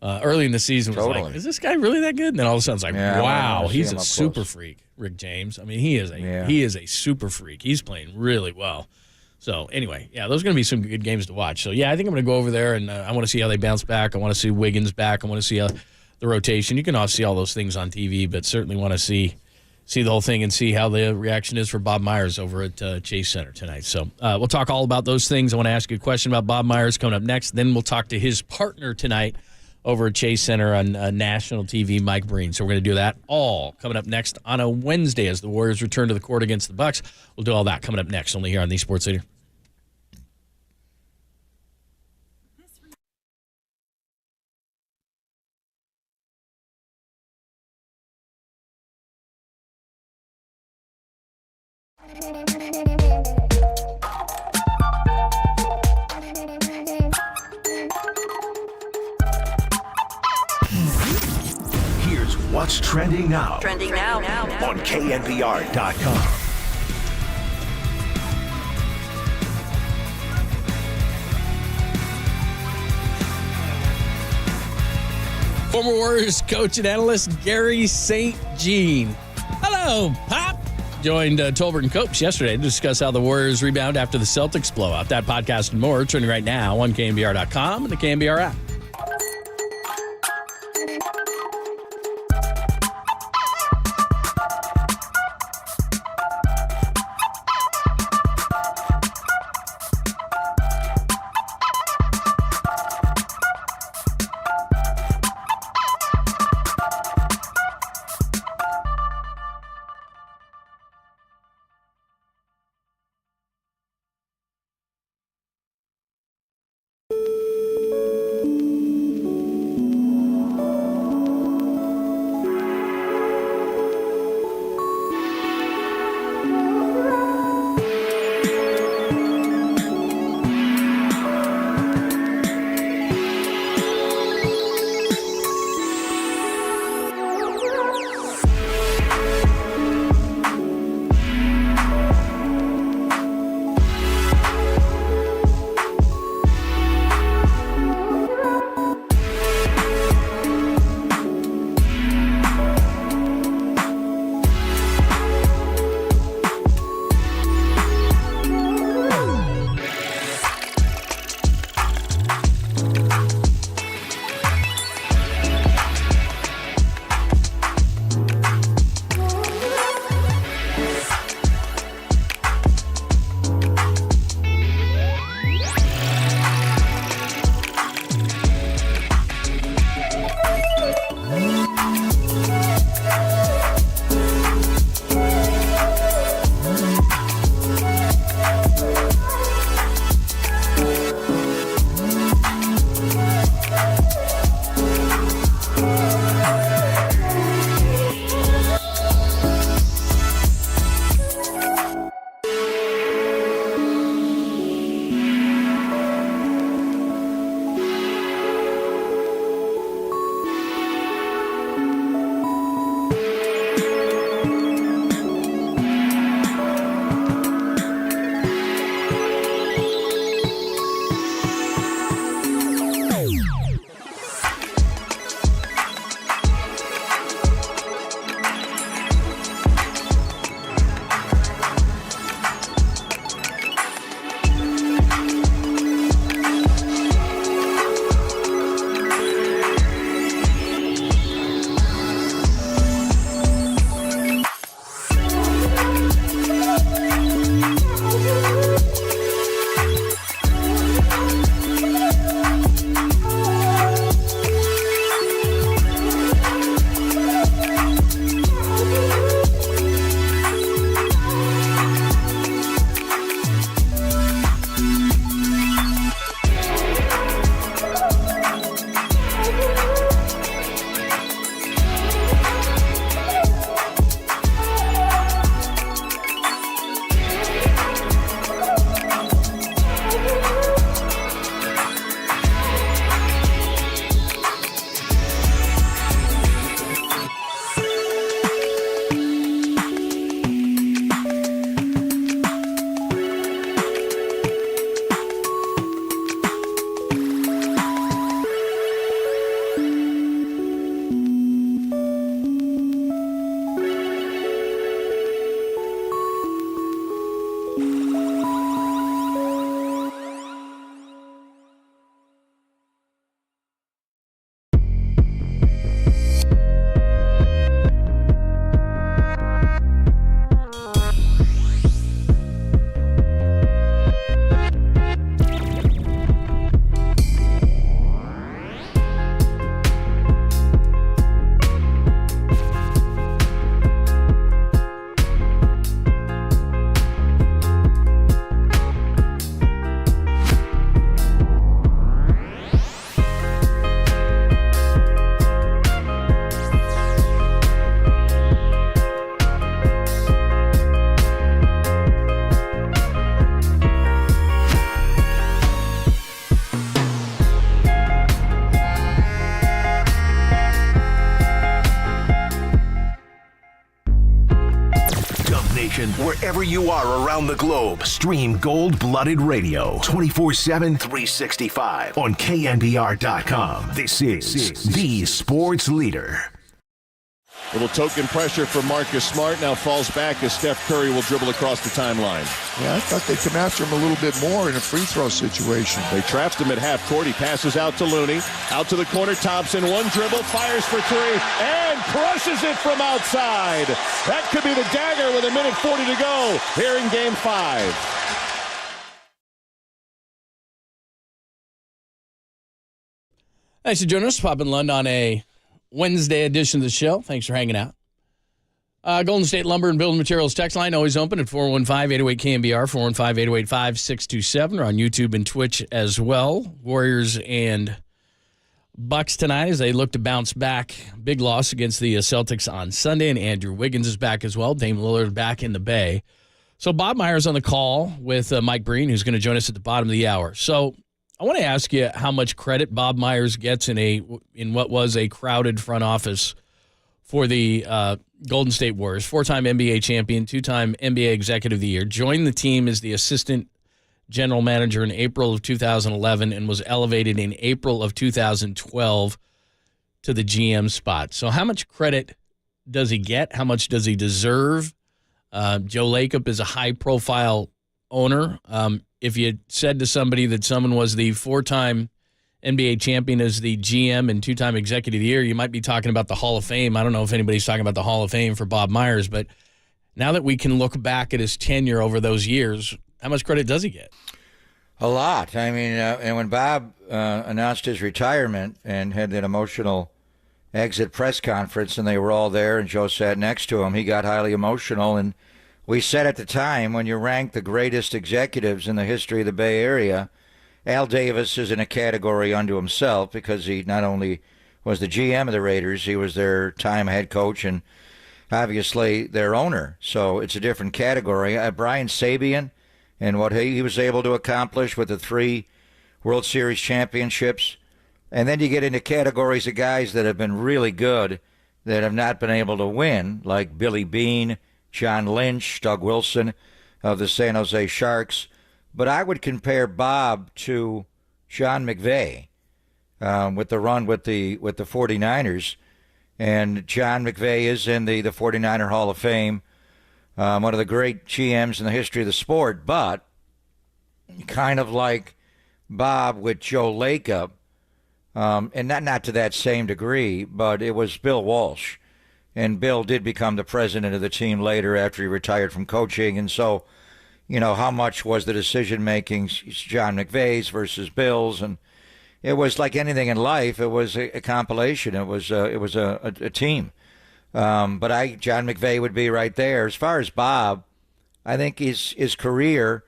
Early in the season was like, is this guy really that good? And then all of a sudden it's like, wow, he's a super freak, Rick James. I mean, he is a super freak. He's playing really well. So anyway, those are going to be some good games to watch. So I think I'm going to go over there, and I want to see how they bounce back. I want to see Wiggins back. I want to see the rotation. You can all see all those things on TV, but certainly want to see the whole thing and see how the reaction is for Bob Myers over at Chase Center tonight. So we'll talk all about those things. I want to ask you a question about Bob Myers coming up next. Then we'll talk to his partner tonight over at Chase Center on national TV, Mike Breen. So we're going to do that all coming up next on a Wednesday as the Warriors return to the court against the Bucks. We'll do all that coming up next, only here on the Sports Leader. Here's what's trending now. Trending now. On KNBR.com. Former Warriors coach and analyst Gary St. Jean. Hello, Pop. Joined Tolbert and Copes yesterday to discuss how the Warriors rebound after the Celtics blowout. That podcast and more trending right now on KNBR.com and the KNBR app. contention wherever you are around the globe. Stream Gold-Blooded Radio 24/7, 365 on KNBR.com. This is the sports leader. Little token pressure from Marcus Smart. Now falls back as Steph Curry will dribble across the timeline. Yeah, I thought they'd come after him a little bit more in a free throw situation. They trapped him at half court. He passes out to Looney. Out to the corner. Thompson, one dribble, fires for three, and crushes it from outside. That could be the dagger with 1:40 to go here in Game 5. Thanks for joining us. Pop and Lund on a Wednesday edition of the show. Thanks for hanging out. Golden State Lumber and Building Materials text line always open at 415-808-KNBR, 415-808-5627. We're on YouTube and Twitch as well. Warriors and Bucks tonight as they look to bounce back. Big loss against the Celtics on Sunday, and Andrew Wiggins is back as well. Dame Lillard back in the Bay. So Bob Myers on the call with Mike Breen, who's going to join us at the bottom of the hour. So I want to ask you how much credit Bob Myers gets in what was a crowded front office for the Golden State Warriors. 4-time NBA champion, 2-time NBA Executive of the Year. Joined the team as the assistant general manager in April of 2011 and was elevated in April of 2012 to the GM spot. So how much credit does he get? How much does he deserve? Joe Lacob is a high-profile owner. If you said to somebody that someone was the 4-time NBA champion as the GM and 2-time Executive of the Year, you might be talking about the Hall of Fame. I don't know if anybody's talking about the Hall of Fame for Bob Myers, but now that we can look back at his tenure over those years, how much credit does he get? A lot. I mean, and when Bob announced his retirement and had that emotional exit press conference, and they were all there, and Joe sat next to him, he got highly emotional. And we said at the time, when you rank the greatest executives in the history of the Bay Area, Al Davis is in a category unto himself because he not only was the GM of the Raiders, he was their time head coach and obviously their owner. So it's a different category. Brian Sabian and what he was able to accomplish with the 3 World Series championships. And then you get into categories of guys that have been really good that have not been able to win, like Billy Beane, John Lynch, Doug Wilson of the San Jose Sharks. But I would compare Bob to John McVay with the run with the 49ers. And John McVay is in the 49er Hall of Fame, one of the great GMs in the history of the sport. But kind of like Bob with Joe Lacob, and not to that same degree, but it was Bill Walsh. And Bill did become the president of the team later after he retired from coaching. And so, you know, how much was the decision-making John McVay's versus Bill's? And it was like anything in life. It was a compilation. It was a team. But John McVay would be right there. As far as Bob, I think his career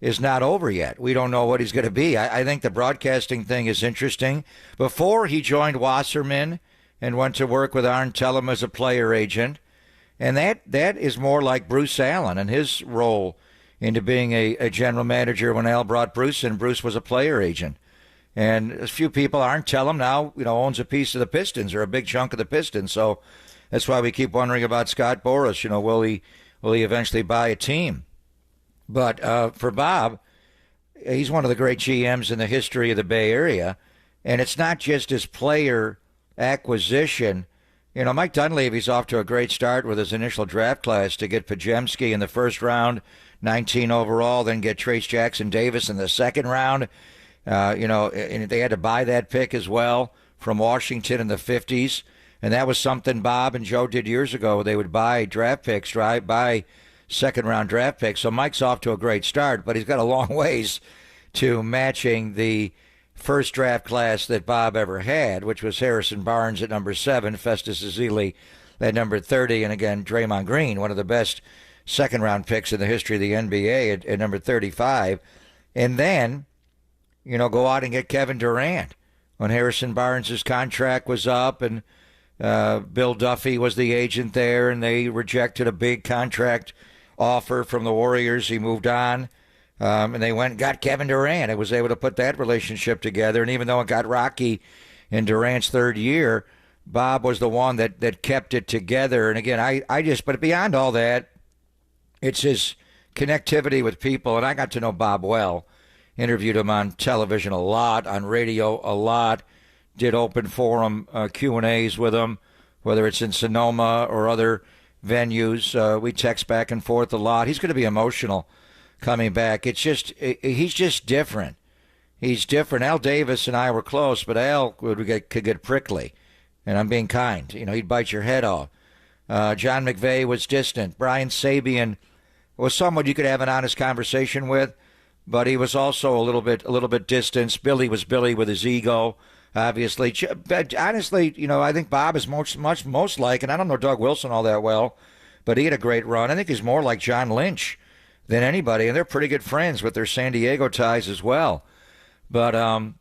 is not over yet. We don't know what he's going to be. I think the broadcasting thing is interesting. Before he joined Wasserman and went to work with Arn Tellem as a player agent, and that is more like Bruce Allen and his role into being a general manager when Al brought Bruce in. Bruce was a player agent. And a few people, Arn Tellem now, owns a piece of the Pistons or a big chunk of the Pistons. So that's why we keep wondering about Scott Boras. Will he eventually buy a team? But for Bob, he's one of the great GMs in the history of the Bay Area. And it's not just his player acquisition. Mike Dunleavy's off to a great start with his initial draft class to get Pajemski in the first round, 19 overall, then get Trace Jackson Davis in the second round. And they had to buy that pick as well from Washington in the 50s. And that was something Bob and Joe did years ago. They would buy draft picks, buy second-round draft picks. So Mike's off to a great start, but he's got a long ways to matching the first draft class that Bob ever had, which was Harrison Barnes at number 7, Festus Ezeli at number 30, and again, Draymond Green, one of the best second-round picks in the history of the NBA at number 35. And then, go out and get Kevin Durant when Harrison Barnes' contract was up, and Bill Duffy was the agent there, and they rejected a big contract offer from the Warriors. He moved on. And they went and got Kevin Durant. It was able to put that relationship together. And even though it got rocky in Durant's third year, Bob was the one that kept it together. And again, but beyond all that, It's his connectivity with people, and I got to know Bob well. Interviewed him on television a lot, on radio a lot, did open forum Q&As with him, whether it's in Sonoma or other venues. We text back and forth a lot. He's going to be emotional coming back. It's just, he's just different. He's different. Al Davis and I were close, but Al could get prickly, and I'm being kind. You know, he'd bite your head off. John McVay was distant. Brian Sabian was someone you could have an honest conversation with, but he was also a little bit distant. Billy was Billy with his ego, obviously. But honestly, you know, I think Bob is most like, and I don't know Doug Wilson all that well, but he had a great run. I think he's more like John Lynch than anybody, and they're pretty good friends with their San Diego ties as well. But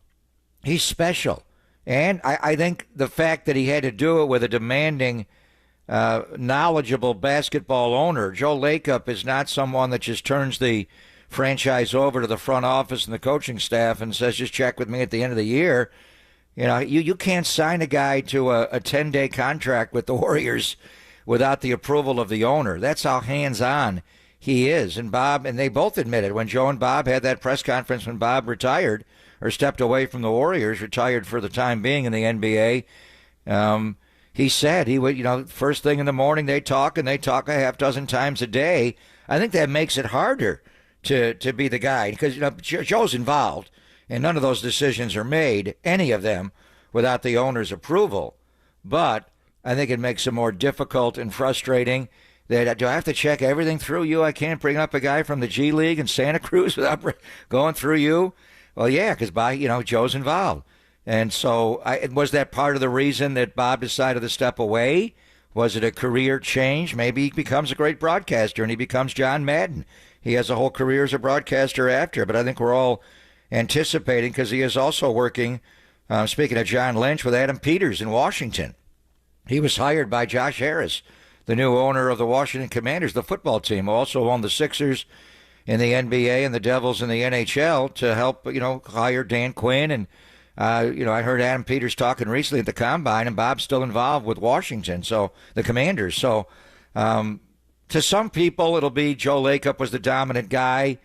he's special. And I think the fact that he had to do it with a demanding, knowledgeable basketball owner. Joe Lacob is not someone that just turns the franchise over to the front office and the coaching staff and says, just check with me at the end of the year. You know, you can't sign a guy to a 10-day contract with the Warriors without the approval of the owner. That's how hands-on he is. And Bob, and they both admitted when Joe and Bob had that press conference when Bob retired or stepped away from the Warriors, retired for the time being in the NBA, he said he would, you know, first thing in the morning they talk, and they talk a half dozen times a day. I think that makes it harder to be the guy because, you know, Joe's involved, and none of those decisions are made, any of them, without the owner's approval. But I think it makes it more difficult and frustrating that do I have to check everything through you? I can't bring up a guy from the G League in Santa Cruz without going through you? Well, yeah, because Joe's involved. And so was that part of the reason that Bob decided to step away? Was it a career change? Maybe he becomes a great broadcaster and he becomes John Madden. He has a whole career as a broadcaster after, but I think we're all anticipating because he is also working, speaking of John Lynch, with Adam Peters in Washington. He was hired by Josh Harris, the new owner of the Washington Commanders, the football team, who also owned the Sixers in the NBA and the Devils in the NHL, to help, you know, hire Dan Quinn. And, you know, I heard Adam Peters talking recently at the Combine, and Bob's still involved with Washington, so the Commanders. So to some people, it'll be Joe Lacob was the dominant guy,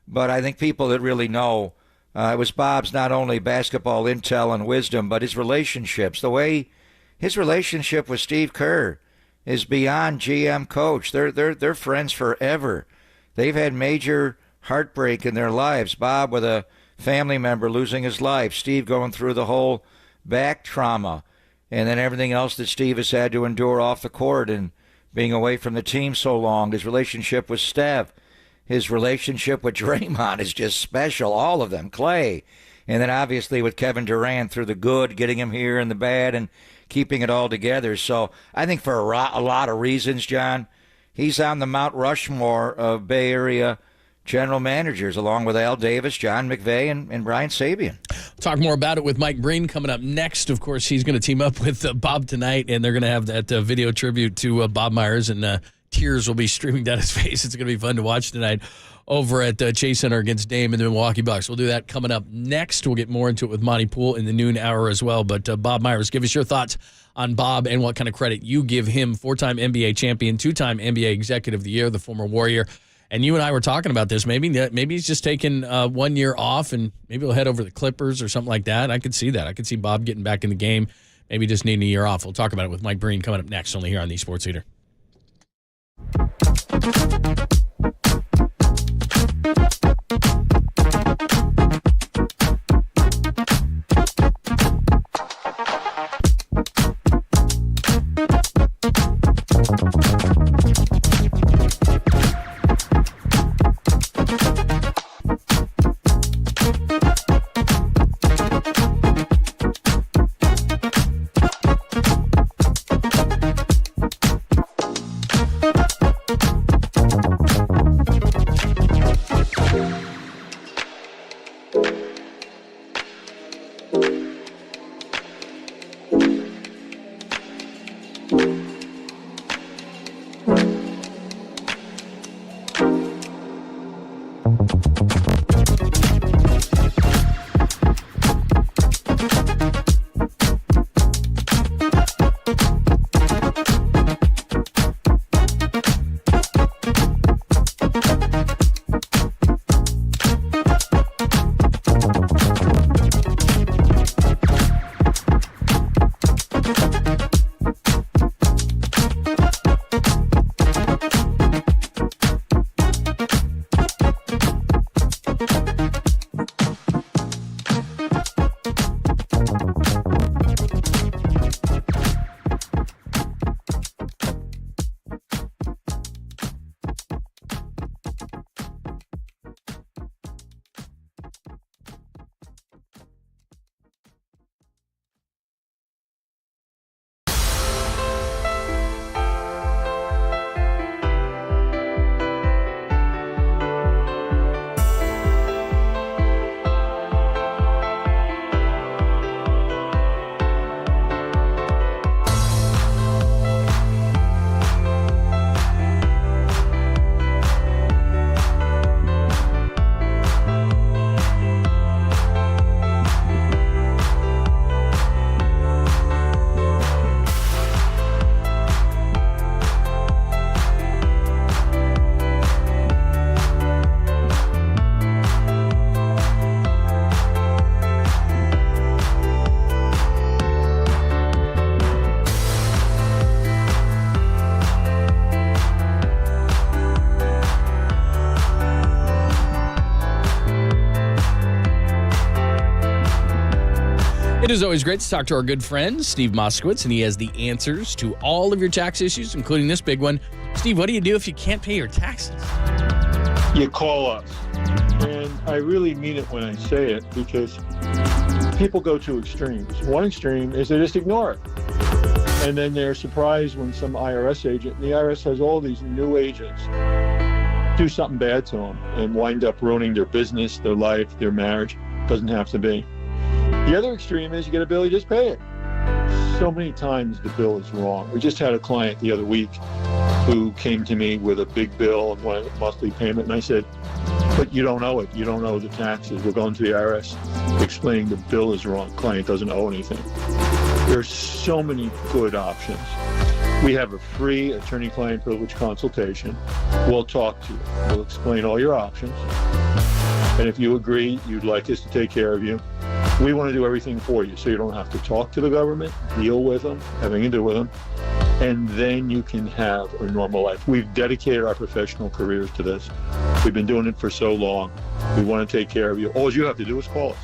but I think people that really know, it was Bob's not only basketball intel and wisdom, but his relationships. The way his relationship with Steve Kerr is beyond GM coach. They're friends forever. They've had major heartbreak in their lives. Bob with a family member losing his life. Steve going through the whole back trauma. And then everything else that Steve has had to endure off the court and being away from the team so long. His relationship with Steph. His relationship with Draymond is just special. All of them. Clay. And then obviously with Kevin Durant through the good, getting him here and the bad, and keeping it all together. So I think for a lot of reasons, John, he's on the Mount Rushmore of Bay Area general managers, along with Al Davis, John McVay, and Brian Sabian. Talk more about it with Mike Breen coming up next. Of course, he's going to team up with Bob tonight, and they're going to have that video tribute to Bob Myers, and tears will be streaming down his face. It's going to be fun to watch tonight over at Chase Center against Dame and the Milwaukee Bucks. We'll do that coming up next. We'll get more into it with Monty Poole in the noon hour as well. But Bob Myers, give us your thoughts on Bob and what kind of credit you give him. 4-time NBA champion, 2-time NBA Executive of the Year, the former Warrior. And you and I were talking about this. Maybe he's just taking 1 year off, and maybe he'll head over to the Clippers or something like that. I could see that. I could see Bob getting back in the game, maybe just needing a year off. We'll talk about it with Mike Breen coming up next, only here on the Sports Leader. is always great to talk to our good friend, Steve Moskowitz, and he has the answers to all of your tax issues, including this big one. Steve, what do you do if you can't pay your taxes? You call us. And I really mean it when I say it, because people go to extremes. One extreme is they just ignore it. And then they're surprised when some IRS agent, the IRS has all these new agents, do something bad to them and wind up ruining their business, their life, their marriage. Doesn't have to be. The other extreme is you get a bill, you just pay it. So many times the bill is wrong. We just had a client the other week who came to me with a big bill and wanted a monthly payment, and I said, but you don't owe it. You don't owe the taxes. We're going to the IRS explaining the bill is wrong. Client doesn't owe anything. There's so many good options. We have a free attorney-client privilege consultation. We'll talk to you. We'll explain all your options. And if you agree you'd like us to take care of you, we want to do everything for you so you don't have to talk to the government, deal with them, have anything to do with them, and then you can have a normal life. We've dedicated our professional careers to this. We've been doing it for so long. We want to take care of you. All you have to do is call us.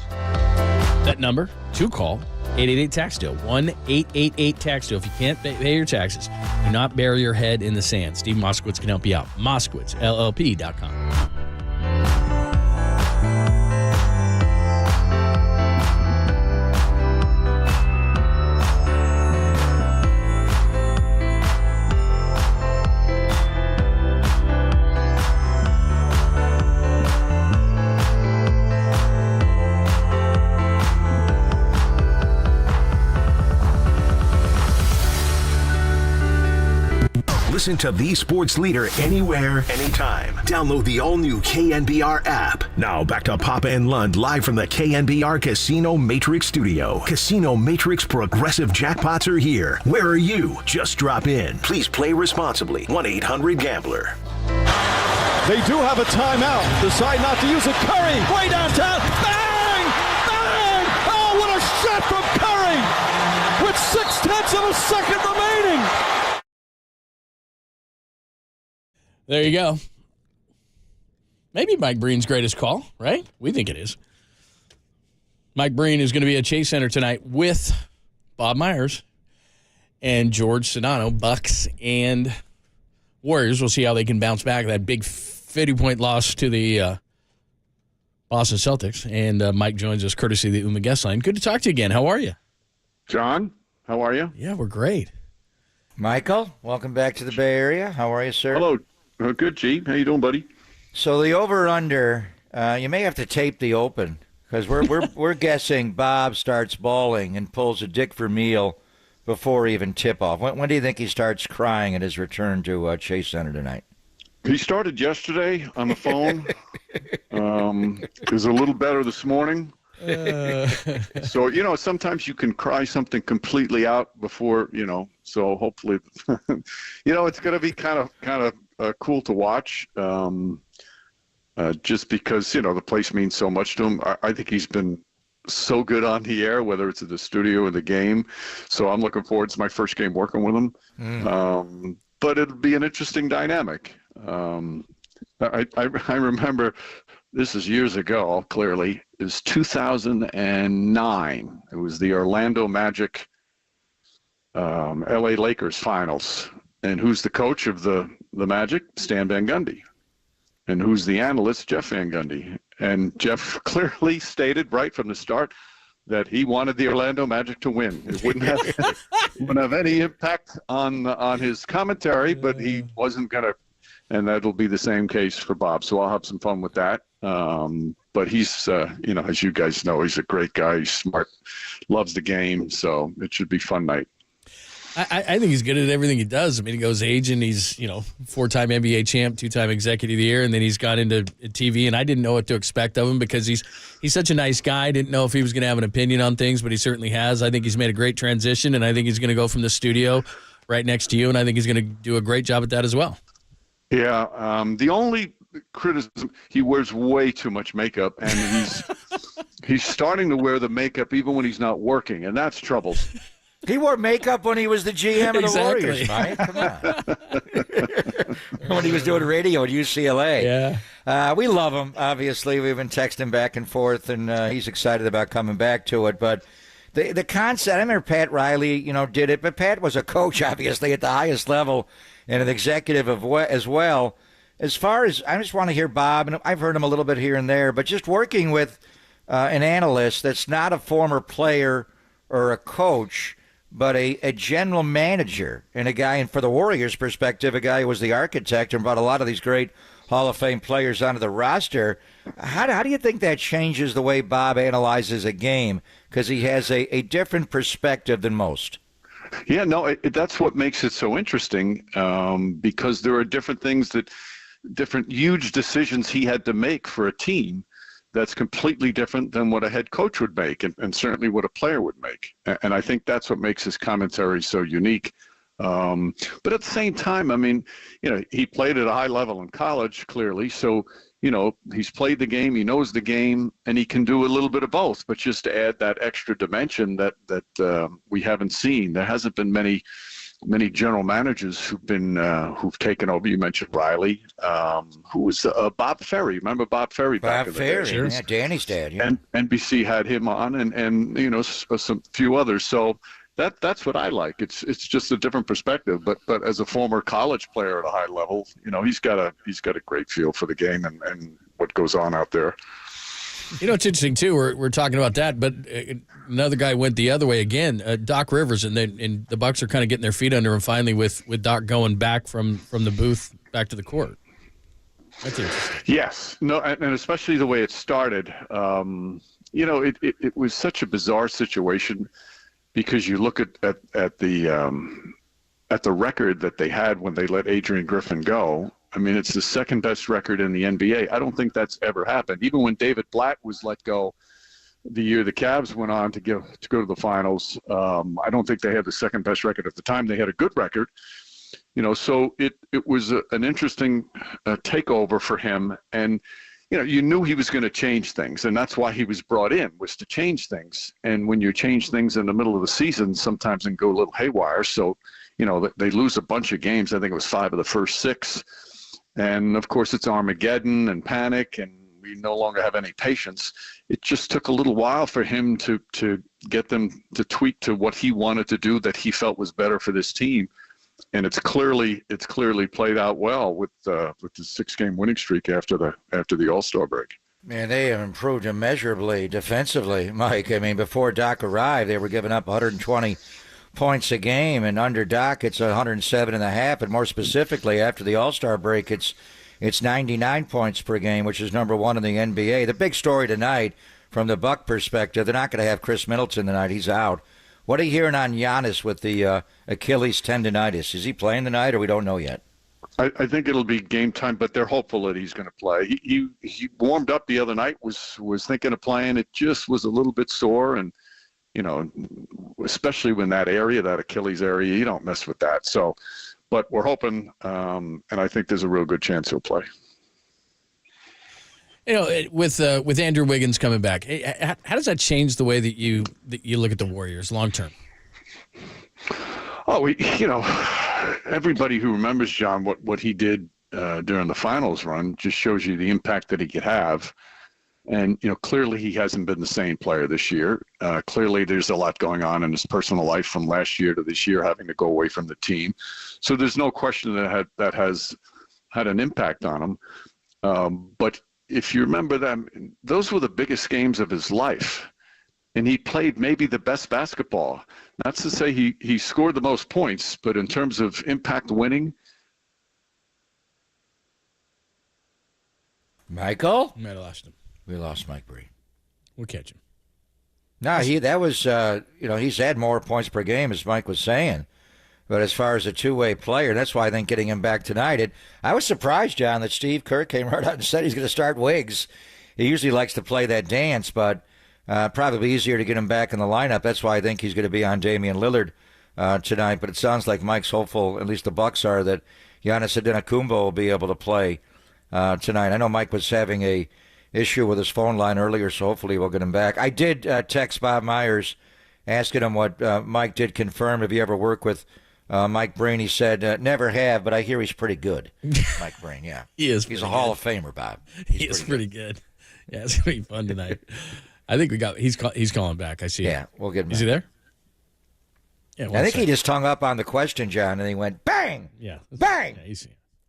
That number to call, 888-TAX-DEAL, 1-888-TAX-DEAL. If you can't pay your taxes, do not bury your head in the sand. Steve Moskowitz can help you out. MoskowitzLLP.com. Listen to the sports leader anywhere, anytime. Download the all-new KNBR app. Now back to Papa and Lund live from the KNBR Casino Matrix Studio. Casino Matrix progressive jackpots are here. Where are you? Just drop in. Please play responsibly. 1-800-GAMBLER. They do have a timeout. Decide not to use it. Curry, way downtown. Bang! Bang! Oh, what a shot from Curry! With 0.6 of a second remaining. There you go. Maybe Mike Breen's greatest call, right? We think it is. Mike Breen is going to be at Chase Center tonight with Bob Myers and George Sedano, Bucks and Warriors. We'll see how they can bounce back. That big 50-point loss to the Boston Celtics. And Mike joins us courtesy of the UMA guest line. Good to talk to you again. How are you? John, how are you? Yeah, we're great. Michael, welcome back to the Bay Area. How are you, sir? Hello. Good, G. How you doing, buddy? So the over/under, you may have to tape the open because we're guessing Bob starts bawling and pulls a Dick Vermeil before even tip-off. When do you think he starts crying at his return to Chase Center tonight? He started yesterday on the phone. It was a little better this morning. So, sometimes you can cry something completely out before, so hopefully, it's going to be kind of cool to watch, just because, the place means so much to him. I think he's been so good on the air, whether it's at the studio or the game. So I'm looking forward to my first game working with him. But it'll be an interesting dynamic. I remember, this is years ago, clearly, it was 2009. It was the Orlando Magic LA Lakers finals. And who's the coach of the Magic? Stan Van Gundy. And who's the analyst? Jeff Van Gundy. And Jeff clearly stated right from the start that he wanted the Orlando Magic to win. It wouldn't have any impact on his commentary, but he wasn't going to. And that'll be the same case for Bob. So I'll have some fun with that. But he's, as you guys know, he's a great guy. He's smart, loves the game. So it should be a fun night. I think he's good at everything he does. I mean, he goes agent. He's, 4-time NBA champ, 2-time executive of the year, and then he's got into TV, and I didn't know what to expect of him because he's such a nice guy. I didn't know if he was going to have an opinion on things, but he certainly has. I think he's made a great transition, and I think he's going to go from the studio right next to you, and I think he's going to do a great job at that as well. Yeah, the only criticism, he wears way too much makeup, and he's starting to wear the makeup even when he's not working, and that's troublesome. He wore makeup when he was the GM of the Warriors, Mike. Come on. When he was doing radio at UCLA. Yeah. We love him, obviously. We've been texting back and forth, and he's excited about coming back to it. But the concept. I remember Pat Riley, did it, but Pat was a coach, obviously, at the highest level and an executive as well. As far as, I just want to hear Bob, and I've heard him a little bit here and there, but just working with an analyst that's not a former player or a coach, but a general manager and a guy, and for the Warriors' perspective, a guy who was the architect and brought a lot of these great Hall of Fame players onto the roster. How do you think that changes the way Bob analyzes a game? Because he has a different perspective than most. Yeah, no, that's what makes it so interesting, because there are different huge decisions he had to make for a team that's completely different than what a head coach would make, and certainly what a player would make. And I think that's what makes his commentary so unique. But at the same time, I mean, he played at a high level in college, clearly. So, he's played the game, he knows the game, and he can do a little bit of both. But just to add that extra dimension that we haven't seen, there hasn't been many general managers who've taken over. You mentioned Riley, who was Bob Ferry. Remember Bob Ferry back in the day? Bob Ferry, yeah, Danny's dad. Yeah. And NBC had him on, and some few others. So that's what I like. It's just a different perspective. But as a former college player at a high level, he's got a great feel for the game and what goes on out there. It's interesting too. We're talking about that, but another guy went the other way again. Doc Rivers, and the Bucks are kind of getting their feet under him finally with Doc going back from the booth back to the court. That's interesting. Yes, no, and especially the way it started. It was such a bizarre situation because you look at the record that they had when they let Adrian Griffin go. I mean, it's the second best record in the NBA. I don't think that's ever happened. Even when David Blatt was let go the year the Cavs went on to go to the finals, I don't think they had the second best record at the time. They had a good record, so it was an interesting takeover for him. And, you knew he was going to change things, and that's why he was brought in, was to change things. And when you change things in the middle of the season, sometimes it can go a little haywire. So, they lose a bunch of games. I think it was 5 of the first 6. And, of course, it's Armageddon and panic, and we no longer have any patience. It just took a little while for him to get them to tweak to what he wanted to do that he felt was better for this team. And it's clearly played out well with the 6-game winning streak after the All-Star break. Man, they have improved immeasurably defensively, Mike. I mean, before Doc arrived, they were giving up 120 points a game, and under Doc, it's 107.5. And more specifically, after the All-Star break, it's 99 points per game, which is number 1 in the NBA. The big story tonight, from the Buck perspective, they're not going to have Chris Middleton tonight. He's out. What are you hearing on Giannis with the Achilles tendonitis? Is he playing tonight, or we don't know yet? I think it'll be game time, but they're hopeful that he's going to play. He warmed up the other night, was thinking of playing. It just was a little bit sore, and especially when that Achilles area, you don't mess with that. So, but we're hoping, and I think there's a real good chance he'll play. With Andrew Wiggins coming back, how does that change the way that you look at the Warriors long term? Oh, everybody who remembers John what he did during the finals run just shows you the impact that he could have. And, clearly he hasn't been the same player this year. Clearly there's a lot going on in his personal life from last year to this year, having to go away from the team. So there's no question that has had an impact on him. But if you remember them, those were the biggest games of his life. And he played maybe the best basketball. Not to say he scored the most points, but in terms of impact winning. Michael? We might have lost him. We lost Mike Breen. We'll catch him. No, he's had more points per game, as Mike was saying. But as far as a two-way player, that's why I think getting him back tonight. I was surprised, John, that Steve Kerr came right out and said he's going to start Wiggs. He usually likes to play that dance, but probably easier to get him back in the lineup. That's why I think he's going to be on Damian Lillard tonight. But it sounds like Mike's hopeful, at least the Bucks are, that Giannis Antetokounmpo will be able to play tonight. I know Mike was having a issue with his phone line earlier, so hopefully we'll get him back. I did text Bob Myers asking him what Mike did confirm. Have you ever worked with Mike Breen? He said, never have, but I hear he's pretty good. Mike Breen, yeah. He is. He's a Hall of Famer, Bob. He is pretty good. Yeah, it's going to be fun tonight. I think he's calling back. I see. Yeah, we'll get him. Is he there? Yeah, I think he just hung up on the question, John, and he went bang. Yeah, bang. Yeah,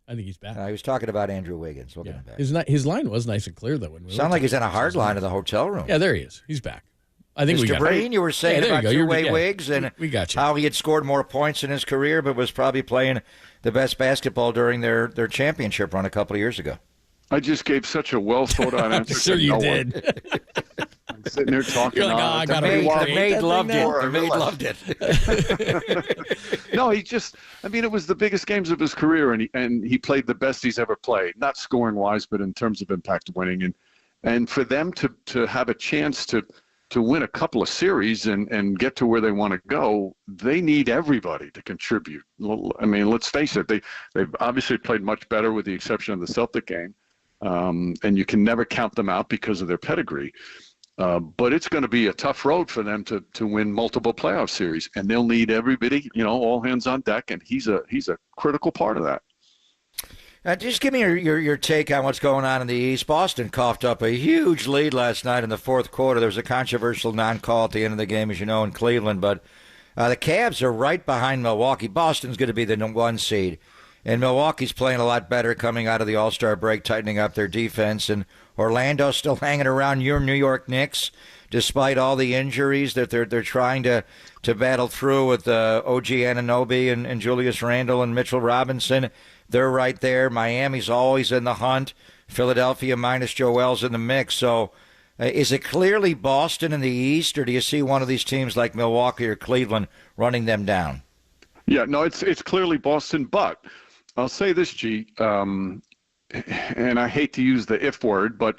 I think he's back. He was talking about Andrew Wiggins. We'll get him back. His line was nice and clear though. When we Sound like he's in a hard line in the hotel room. Yeah, there he is. He's back. I think Mr. we got Breen, you were saying about two-way Wiggs and we got you. How he had scored more points in his career, but was probably playing the best basketball during their championship run a couple of years ago. I just gave such a well-thought-out answer. Sure you did. I'm sitting there talking. You're like, The maid loved it. The maid loved it. No, it was the biggest games of his career, and he played the best he's ever played, not scoring-wise, but in terms of impact winning. And for them to have a chance to win a couple of series and get to where they want to go, they need everybody to contribute. I mean, let's face it, they've obviously played much better with the exception of the Celtic game, and you can never count them out because of their pedigree. But it's going to be a tough road for them to win multiple playoff series, and they'll need everybody, all hands on deck, and he's a critical part of that. Just give me your take on what's going on in the East. Boston coughed up a huge lead last night in the fourth quarter. There was a controversial non-call at the end of the game, as you know, in Cleveland. But the Cavs are right behind Milwaukee. Boston's going to be the #1 seed. And Milwaukee's playing a lot better coming out of the All-Star break, tightening up their defense. And Orlando's still hanging around your New York Knicks, despite all the injuries that they're trying to battle through with OG Anunoby and Julius Randle and Mitchell Robinson. They're right there. Miami's always in the hunt. Philadelphia minus Joel's in the mix. So is it clearly Boston in the East, or do you see one of these teams like Milwaukee or Cleveland running them down? Yeah, no, it's clearly Boston, but I'll say this, G, and I hate to use the if word, but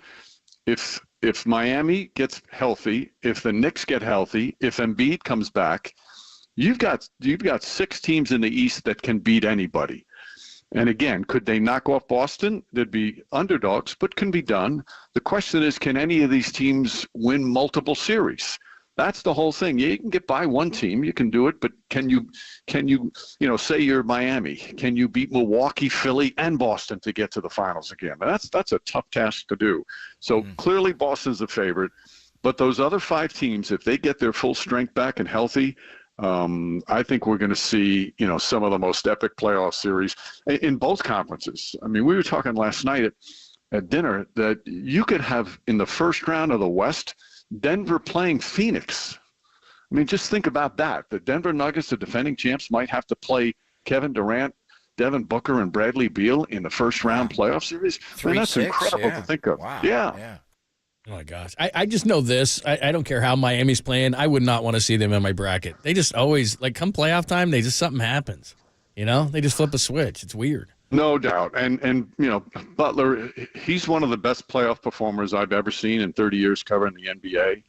if Miami gets healthy, if the Knicks get healthy, if Embiid comes back, you've got 6 teams in the East that can beat anybody. And again, could they knock off Boston? They'd be underdogs, but can be done. The question is, can any of these teams win multiple series? That's the whole thing. Yeah, you can get by one team, you can do it, but can you say you're Miami, can you beat Milwaukee, Philly, and Boston to get to the finals again? That's a tough task to do. So clearly Boston's a favorite, but those other 5 teams, if they get their full strength back and healthy, I think we're going to see, some of the most epic playoff series in both conferences. I mean, we were talking last night at dinner that you could have in the first round of the West, Denver playing Phoenix. I mean, just think about that. The Denver Nuggets, the defending champs, might have to play Kevin Durant, Devin Booker, and Bradley Beal in the first round playoff series. That's incredible to think of. Wow. Yeah. Oh, my gosh. I just know this. I don't care how Miami's playing. I would not want to see them in my bracket. They just always, come playoff time, something happens. They just flip a switch. It's weird. No doubt. And Butler, he's one of the best playoff performers I've ever seen in 30 years covering the NBA.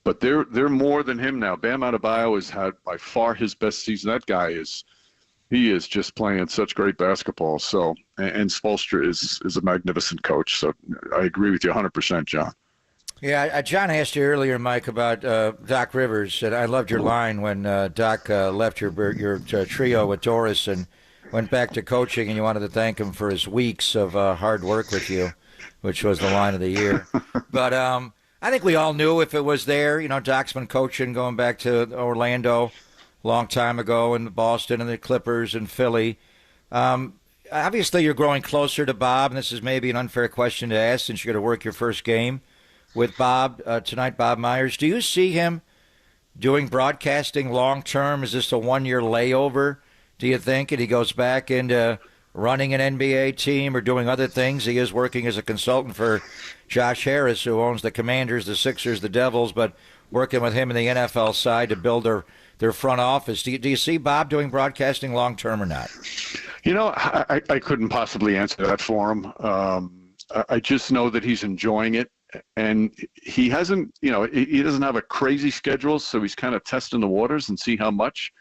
But they're more than him now. Bam Adebayo has had by far his best season. That guy is just playing such great basketball. So, and Spoelstra is a magnificent coach. So I agree with you 100%, John. Yeah, John asked you earlier, Mike, about Doc Rivers, and I loved your line when Doc left your trio with Doris and went back to coaching, and you wanted to thank him for his weeks of hard work with you, which was the line of the year. But I think we all knew if it was there. Doc's been coaching going back to Orlando a long time ago, and Boston and the Clippers and Philly. Obviously, you're growing closer to Bob, and this is maybe an unfair question to ask since you're going to work your first game with Bob tonight, Bob Myers. Do you see him doing broadcasting long term? Is this a 1-year layover, do you think? And he goes back into running an NBA team or doing other things? He is working as a consultant for Josh Harris, who owns the Commanders, the Sixers, the Devils, but working with him in the NFL side to build their front office. Do you see Bob doing broadcasting long term or not? I couldn't possibly answer that for him. I just know that he's enjoying it. And he hasn't, he doesn't have a crazy schedule, so he's kind of testing the waters and see how much.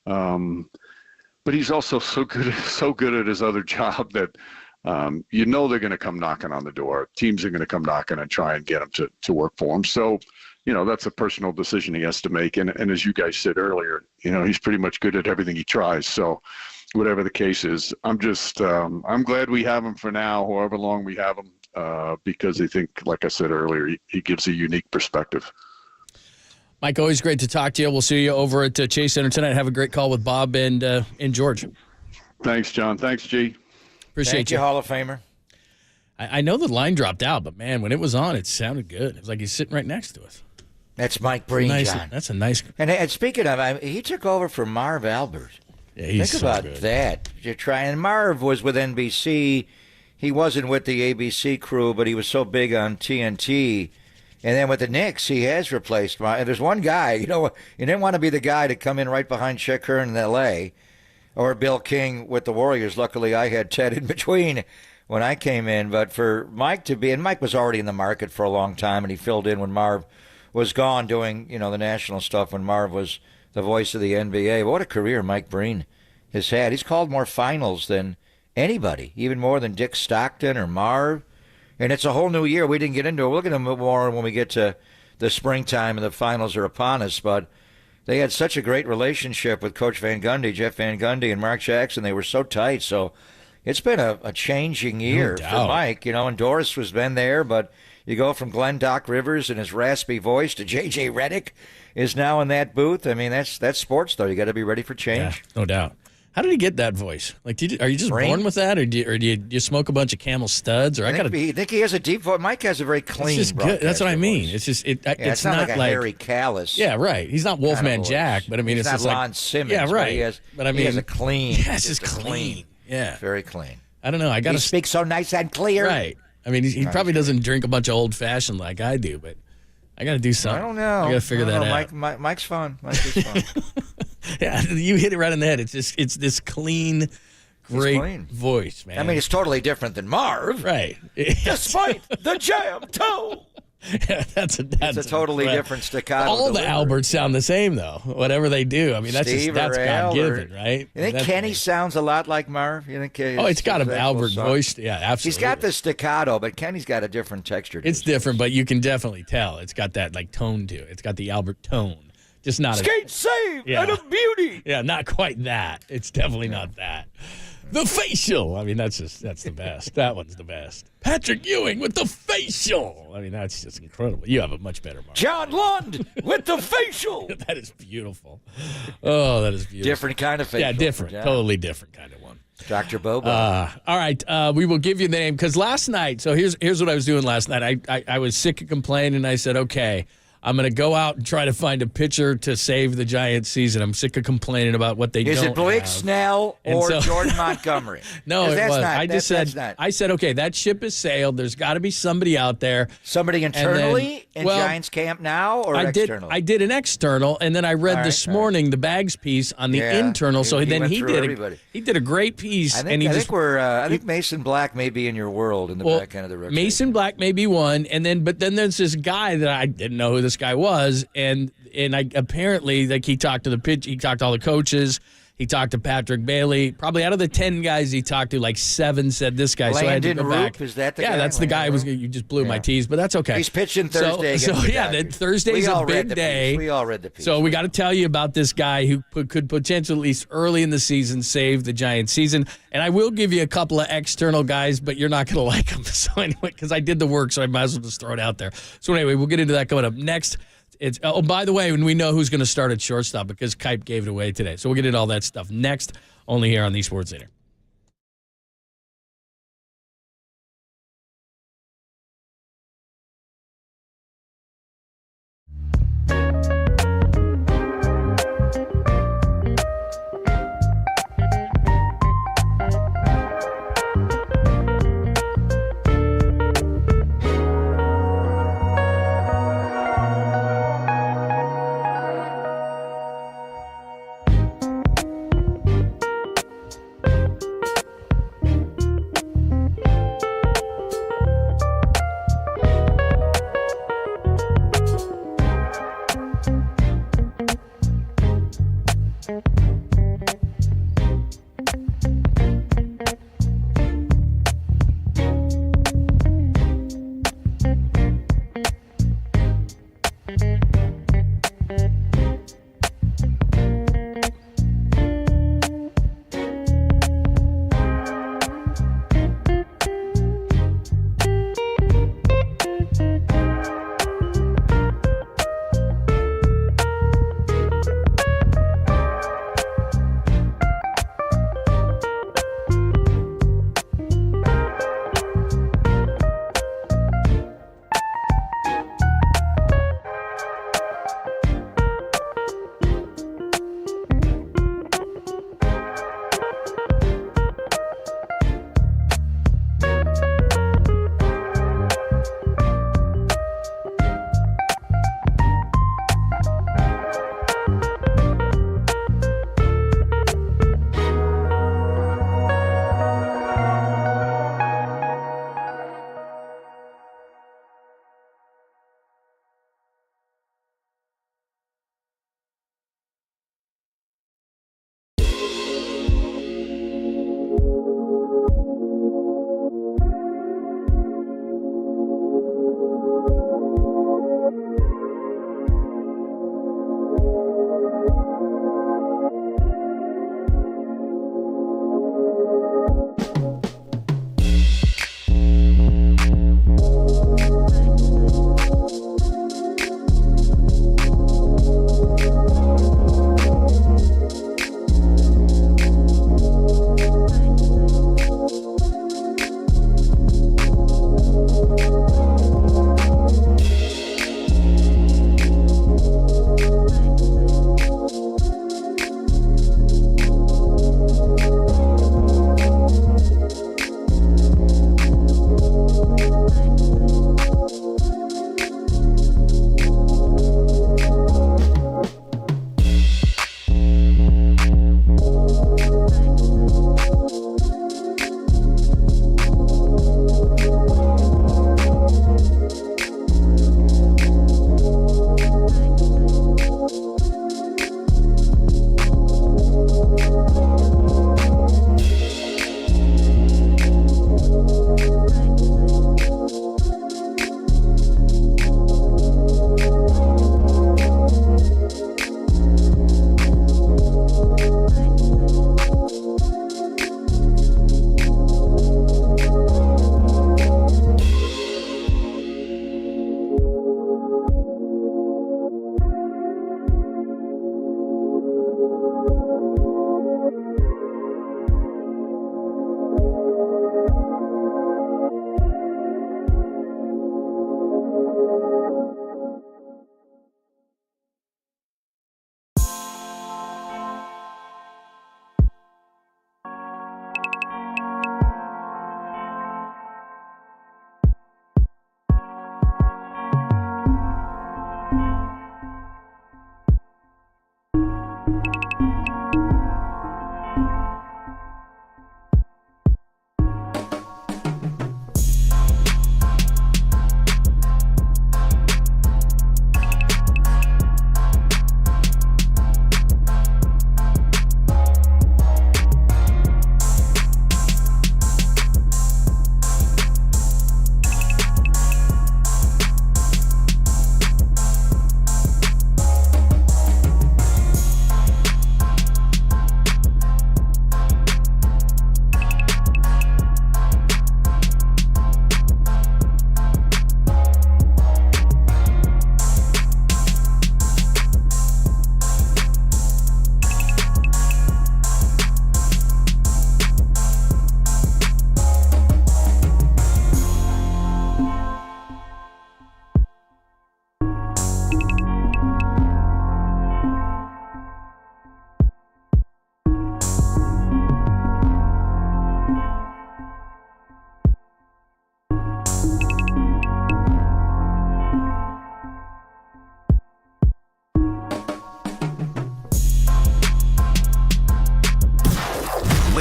But he's also so good at his other job that they're going to come knocking on the door. Teams are going to come knocking and try and get him to work for him. So, that's a personal decision he has to make. And as you guys said earlier, he's pretty much good at everything he tries. So whatever the case is, I'm glad we have him for now, however long we have him. because I think, like I said earlier, he gives a unique perspective. Mike, always great to talk to you. We'll see you over at Chase Center tonight. Have a great call with Bob and George. Thanks, John. Thanks, G. Appreciate Thank you, Hall of Famer. I know the line dropped out, but, man, when it was on, it sounded good. It was like he's sitting right next to us. That's Mike Breen, John. That's a nice. And speaking of, he took over for Marv Albert. Yeah, he's Think so about good. that. You're trying. Marv was with NBC. He wasn't with the ABC crew, but he was so big on TNT. And then with the Knicks, he has replaced Marv. And there's one guy, you didn't want to be the guy to come in right behind Chick Hearn in L.A. or Bill King with the Warriors. Luckily, I had Ted in between when I came in. But for Mike to be, and Mike was already in the market for a long time, and he filled in when Marv was gone doing, the national stuff when Marv was the voice of the NBA. What a career Mike Breen has had. He's called more finals than anybody, even more than Dick Stockton or Marv. And it's a whole new year. We didn't get into it. We'll get into it more when we get to the springtime and the finals are upon us. But they had such a great relationship with Coach Van Gundy, Jeff Van Gundy, and Mark Jackson. They were so tight. So it's been a changing year for Mike. And Doris has been there, but you go from Glenn Doc Rivers and his raspy voice to J.J. Redick is now in that booth. I mean, that's sports, though. You got to be ready for change. Yeah, no doubt. How did he get that voice? Like, are you just born with that, or do you smoke a bunch of Camel studs? Or I think he has a deep voice. Mike has a very clean. It's just good. That's what I mean. Voice. It's just it's not like a Harry Callis. Yeah, right. He's not Wolfman Jack, but I mean, he's it's not just Lon Simmons. Yeah, right. He has a clean. Yeah, it's just clean. Yeah, very clean. I don't know. He speaks so nice and clear. Right. I mean, he probably doesn't drink a bunch of old fashioned like I do, but I got to do something. I don't know. I got to figure that out. Mike's fun. Mike is fun. Yeah, you hit it right on the head. It's this clean, great voice, man. I mean, it's totally different than Marv. Right. Despite the jam toe. Yeah, that's a totally different staccato. All the Alberts sound the same, though. Whatever they do, I mean, that's God given, right? You think Kenny sounds a lot like Marv? You think? It's got an Albert voice. Yeah, absolutely. He's got the staccato, but Kenny's got a different texture. It's different, but you can definitely tell. It's got that tone to it. It's got the Albert tone. Just not skate save and a beauty. Yeah, not quite that. It's definitely not that. The facial. I mean, that's the best. That one's the best. Patrick Ewing with the facial. I mean, that's just incredible. You have a much better mark. John Lund with the facial. That is beautiful. Oh, that is beautiful. Different kind of facial. Yeah, different. Yeah. Totally different kind of one. Dr. Bobo. All right. We will give you the name because last night. So here's what I was doing last night. I was sick of complaining. And I said, okay, I'm going to go out and try to find a pitcher to save the Giants season. I'm sick of complaining about what they don't have. Is it Blake Snell or Jordan Montgomery? No, it wasn't. I said, okay, that ship has sailed. There's got to be somebody out there. Somebody internally in Giants camp now or externally? I did an external, and then I read this morning the Bags piece on the internal. So then he did a great piece. I think Mason Black may be in your world in the back end of the rotation. Mason Black may be one, but then there's this guy that I didn't know who this guy was, and I apparently he talked to he talked to all the coaches, he talked to Patrick Bailey. Probably out of the 10 guys he talked to, like 7 said this guy. Landon so I had to go back. Is that the guy? Yeah, that's the guy. You just blew my tease, but that's okay. He's pitching Thursday. Thursday's a big day. We all read the piece. So we got to tell you about this guy who could potentially, at least early in the season, save the Giants season. And I will give you a couple of external guys, but you're not going to like them. So anyway, because I did the work, so I might as well just throw it out there. So anyway, we'll get into that coming up next. By the way, when we know who's going to start at shortstop because Kype gave it away today. So we'll get into all that stuff next, only here on the Sports Leader.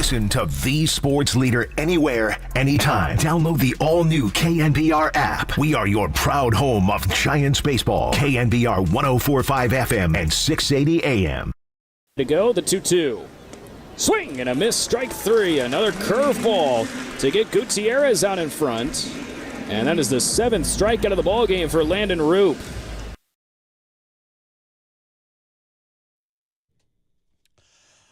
Listen to the sports leader anywhere, anytime. Download the all-new KNBR app. We are your proud home of Giants baseball. KNBR 104.5 FM and 680 AM. To go, the 2-2. Swing and a miss, strike three. Another curveball to get Gutierrez out in front. And that is the 7th strikeout of the ball game for Landon Roop.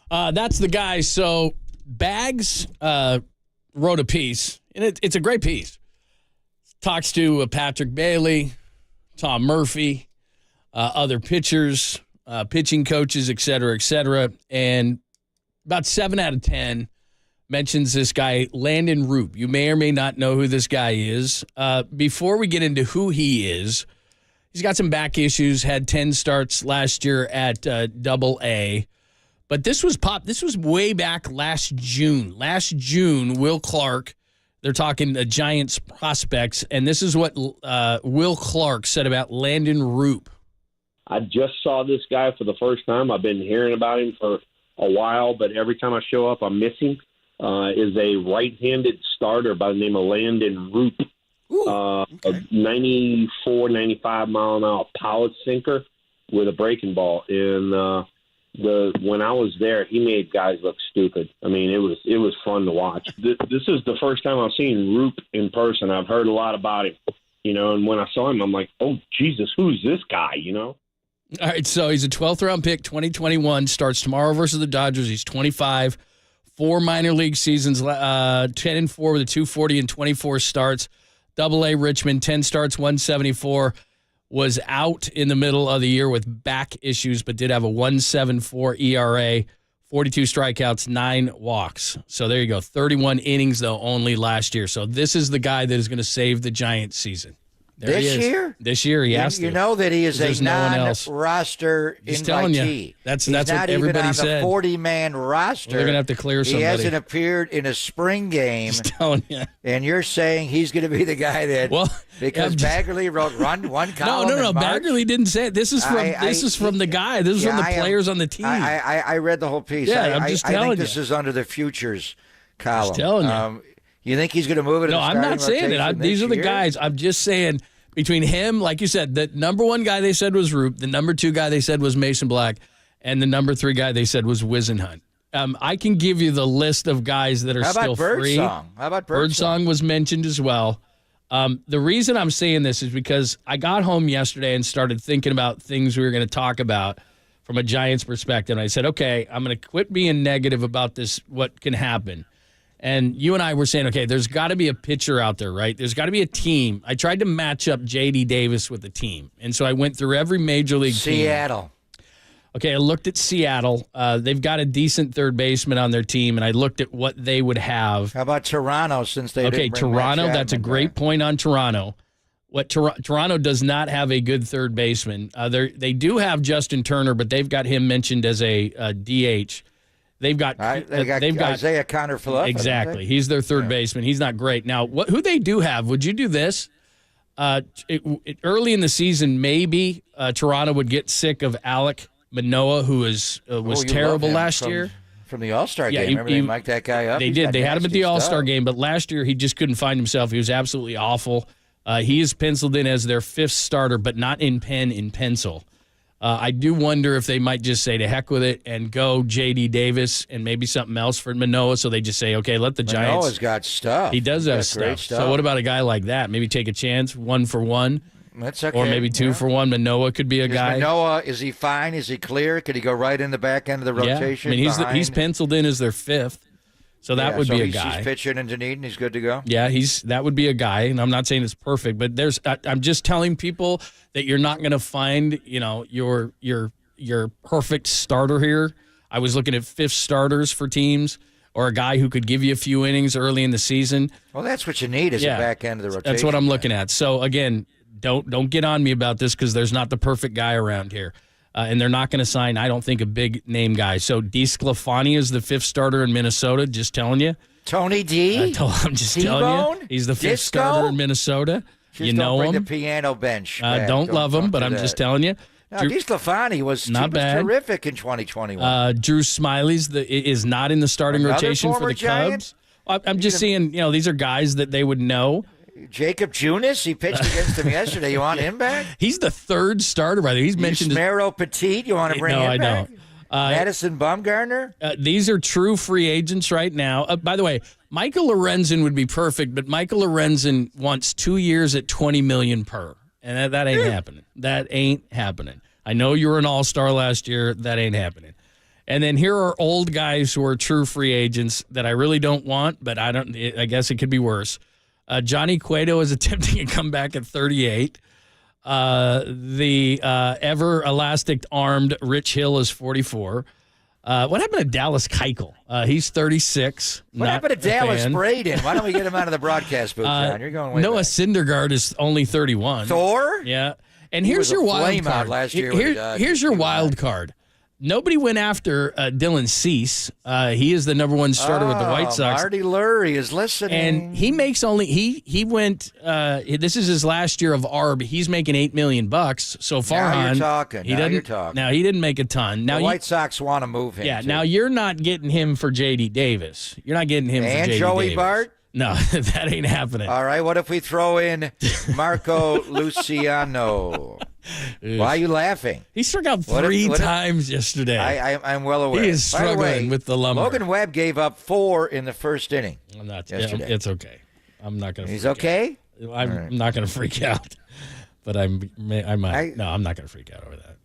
That's the guy. So Bags wrote a piece, and it's a great piece. Talks to Patrick Bailey, Tom Murphy, other pitchers, pitching coaches, et cetera, and about 7 out of 10 mentions this guy, Landon Roop. You may or may not know who this guy is. Before we get into who he is, he's got some back issues, had 10 starts last year at Double-A. But this was way back last June. Last June, Will Clark, they're talking Giants prospects, and this is what Will Clark said about Landon Roop. I just saw this guy for the first time. I've been hearing about him for a while, but every time I show up, I miss him. Is a right-handed starter by the name of Landon Roop. A 94, 95-mile-an-hour power sinker with a breaking ball. And when I was there, he made guys look stupid. I mean, it was fun to watch. This is the first time I've seen Roop in person. I've heard a lot about him, and when I saw him, I'm like, oh, Jesus, who's this guy, All right, so he's a 12th-round pick, 2021, starts tomorrow versus the Dodgers. He's 25. 4 minor league seasons, 10-4 with a 240 and 24 starts. Double-A Richmond, 10 starts, 174. Was out in the middle of the year with back issues, but did have a 1.74 ERA, 42 strikeouts, 9 walks. So there you go. 31 innings, though, only last year. So this is the guy that is going to save the Giants season. There This year? This year, he has to. You know that he is a non-roster Just telling you. invitee. That's He's what not everybody even on said. the 40-man roster. Well, they're going to have to clear somebody. He hasn't appeared in a spring game. Just telling you. And you're saying he's going to be the guy that, because Baggerly wrote one column. No. Baggerly didn't say it. This is from the guy. This is from the players on the team. I read the whole piece. Yeah, I'm just telling I think this is under the futures column. Just telling you. You think he's going to move it? No, I'm not saying it. These are the guys. I'm just saying. Between him, like you said, the number 1 guy they said was Roop, the number 2 guy they said was Mason Black, and the number 3 guy they said was Wisenhunt. I can give you the list of guys that are still free. How about Birdsong was mentioned as well. The reason I'm saying this is because I got home yesterday and started thinking about things we were going to talk about from a Giants perspective. And I said, okay, I'm going to quit being negative about this, what can happen. And you and I were saying, okay, there's got to be a pitcher out there, right? There's got to be a team. I tried to match up J.D. Davis with the team. And so I went through every major league team. Seattle. Okay, I looked at Seattle. They've got a decent third baseman on their team, and I looked at what they would have. How about Toronto, since they didn't bring Toronto, Matt that's a great point on Toronto. Toronto does not have a good third baseman. They do have Justin Turner, but they've got him mentioned as a DH. They've got Isaiah Connor-Phillips. Exactly. He's their third baseman. He's not great. Now, who they do have, would you do this? Early in the season, maybe Toronto would get sick of Alek Manoah, who was terrible last year. From the All-Star game. Remember they mic'd that guy up? They did. They had him at the All-Star game, but last year he just couldn't find himself. He was absolutely awful. He is penciled in as their 5th starter, but not in pen, in pencil. I do wonder if they might just say to heck with it and go J.D. Davis and maybe something else for Manoah, so they just say, okay, let the Giants. Manoah's got stuff. He does have stuff. So what about a guy like that? Maybe take a chance, 1 for 1. That's okay. Or maybe 2 for 1. Manoah could be a guy. Manoah, is he fine? Is he clear? Could he go right in the back end of the rotation? Yeah. I mean, he's penciled in as their 5th. So that would be a guy. He's pitching in Dunedin. He's good to go. Yeah, that would be a guy, and I'm not saying it's perfect, but I'm just telling people that you're not going to find, your perfect starter here. I was looking at 5th starters for teams, or a guy who could give you a few innings early in the season. Well, that's what you need is the back end of the rotation. That's what I'm looking at. So again, don't get on me about this because there's not the perfect guy around here. And they're not going to sign, I don't think, a big-name guy. So DeSclafani is the 5th starter in Minnesota, just telling you. Tony D? I'm just telling you. He's the 5th starter in Minnesota. Just don't bring the piano bench. Don't love him, but I'm just telling you. Now, DeSclafani was terrific in 2021. Drew Smiley's is not in the starting Another rotation for the Giant? Cubs. I'm just seeing, these are guys that they would know. Jacob Junis, he pitched against him yesterday. You want him back? He's the third starter, by the way. He's mentioned. Mero Petit, you want to bring him back? No, I don't. Madison Bumgarner? These are true free agents right now. By the way, Michael Lorenzen would be perfect, but Michael Lorenzen wants 2 years at $20 million per, and that ain't happening. That ain't happening. I know you were an all-star last year. That ain't happening. And then here are old guys who are true free agents that I really don't want, but I guess it could be worse. Johnny Cueto is attempting a comeback at 38. The ever-elastic-armed Rich Hill is 44. What happened to Dallas Keuchel? He's 36. What happened to Dallas Braden? Why don't we get him out of the broadcast booth, John? You're going way Noah back. Syndergaard is only 31. Thor? Yeah. And here's your wild card. Last year here's your wild card. Nobody went after Dylan Cease. He is the number one starter with the White Sox. Marty Lurie is listening. And he makes he went, this is his last year of ARB. He's making $8 million so far. Now you're talking. You're talking. Now, he didn't make a ton. Now the White Sox want to move him. Yeah, too. now you're not getting him for J.D. Davis. You're not getting him for J.D. Joey Davis. Bart? No, that ain't happening. All right, what if we throw in Marco Luciano? Why are you laughing? He struck out three times yesterday. I'm well aware. He is struggling By the way, with the lumber. Logan Webb gave up 4 in the first inning. I'm not. Yesterday. It's okay. I'm not going to. He's okay? I'm not going to freak out, but I might. No, I'm not going to freak out over that.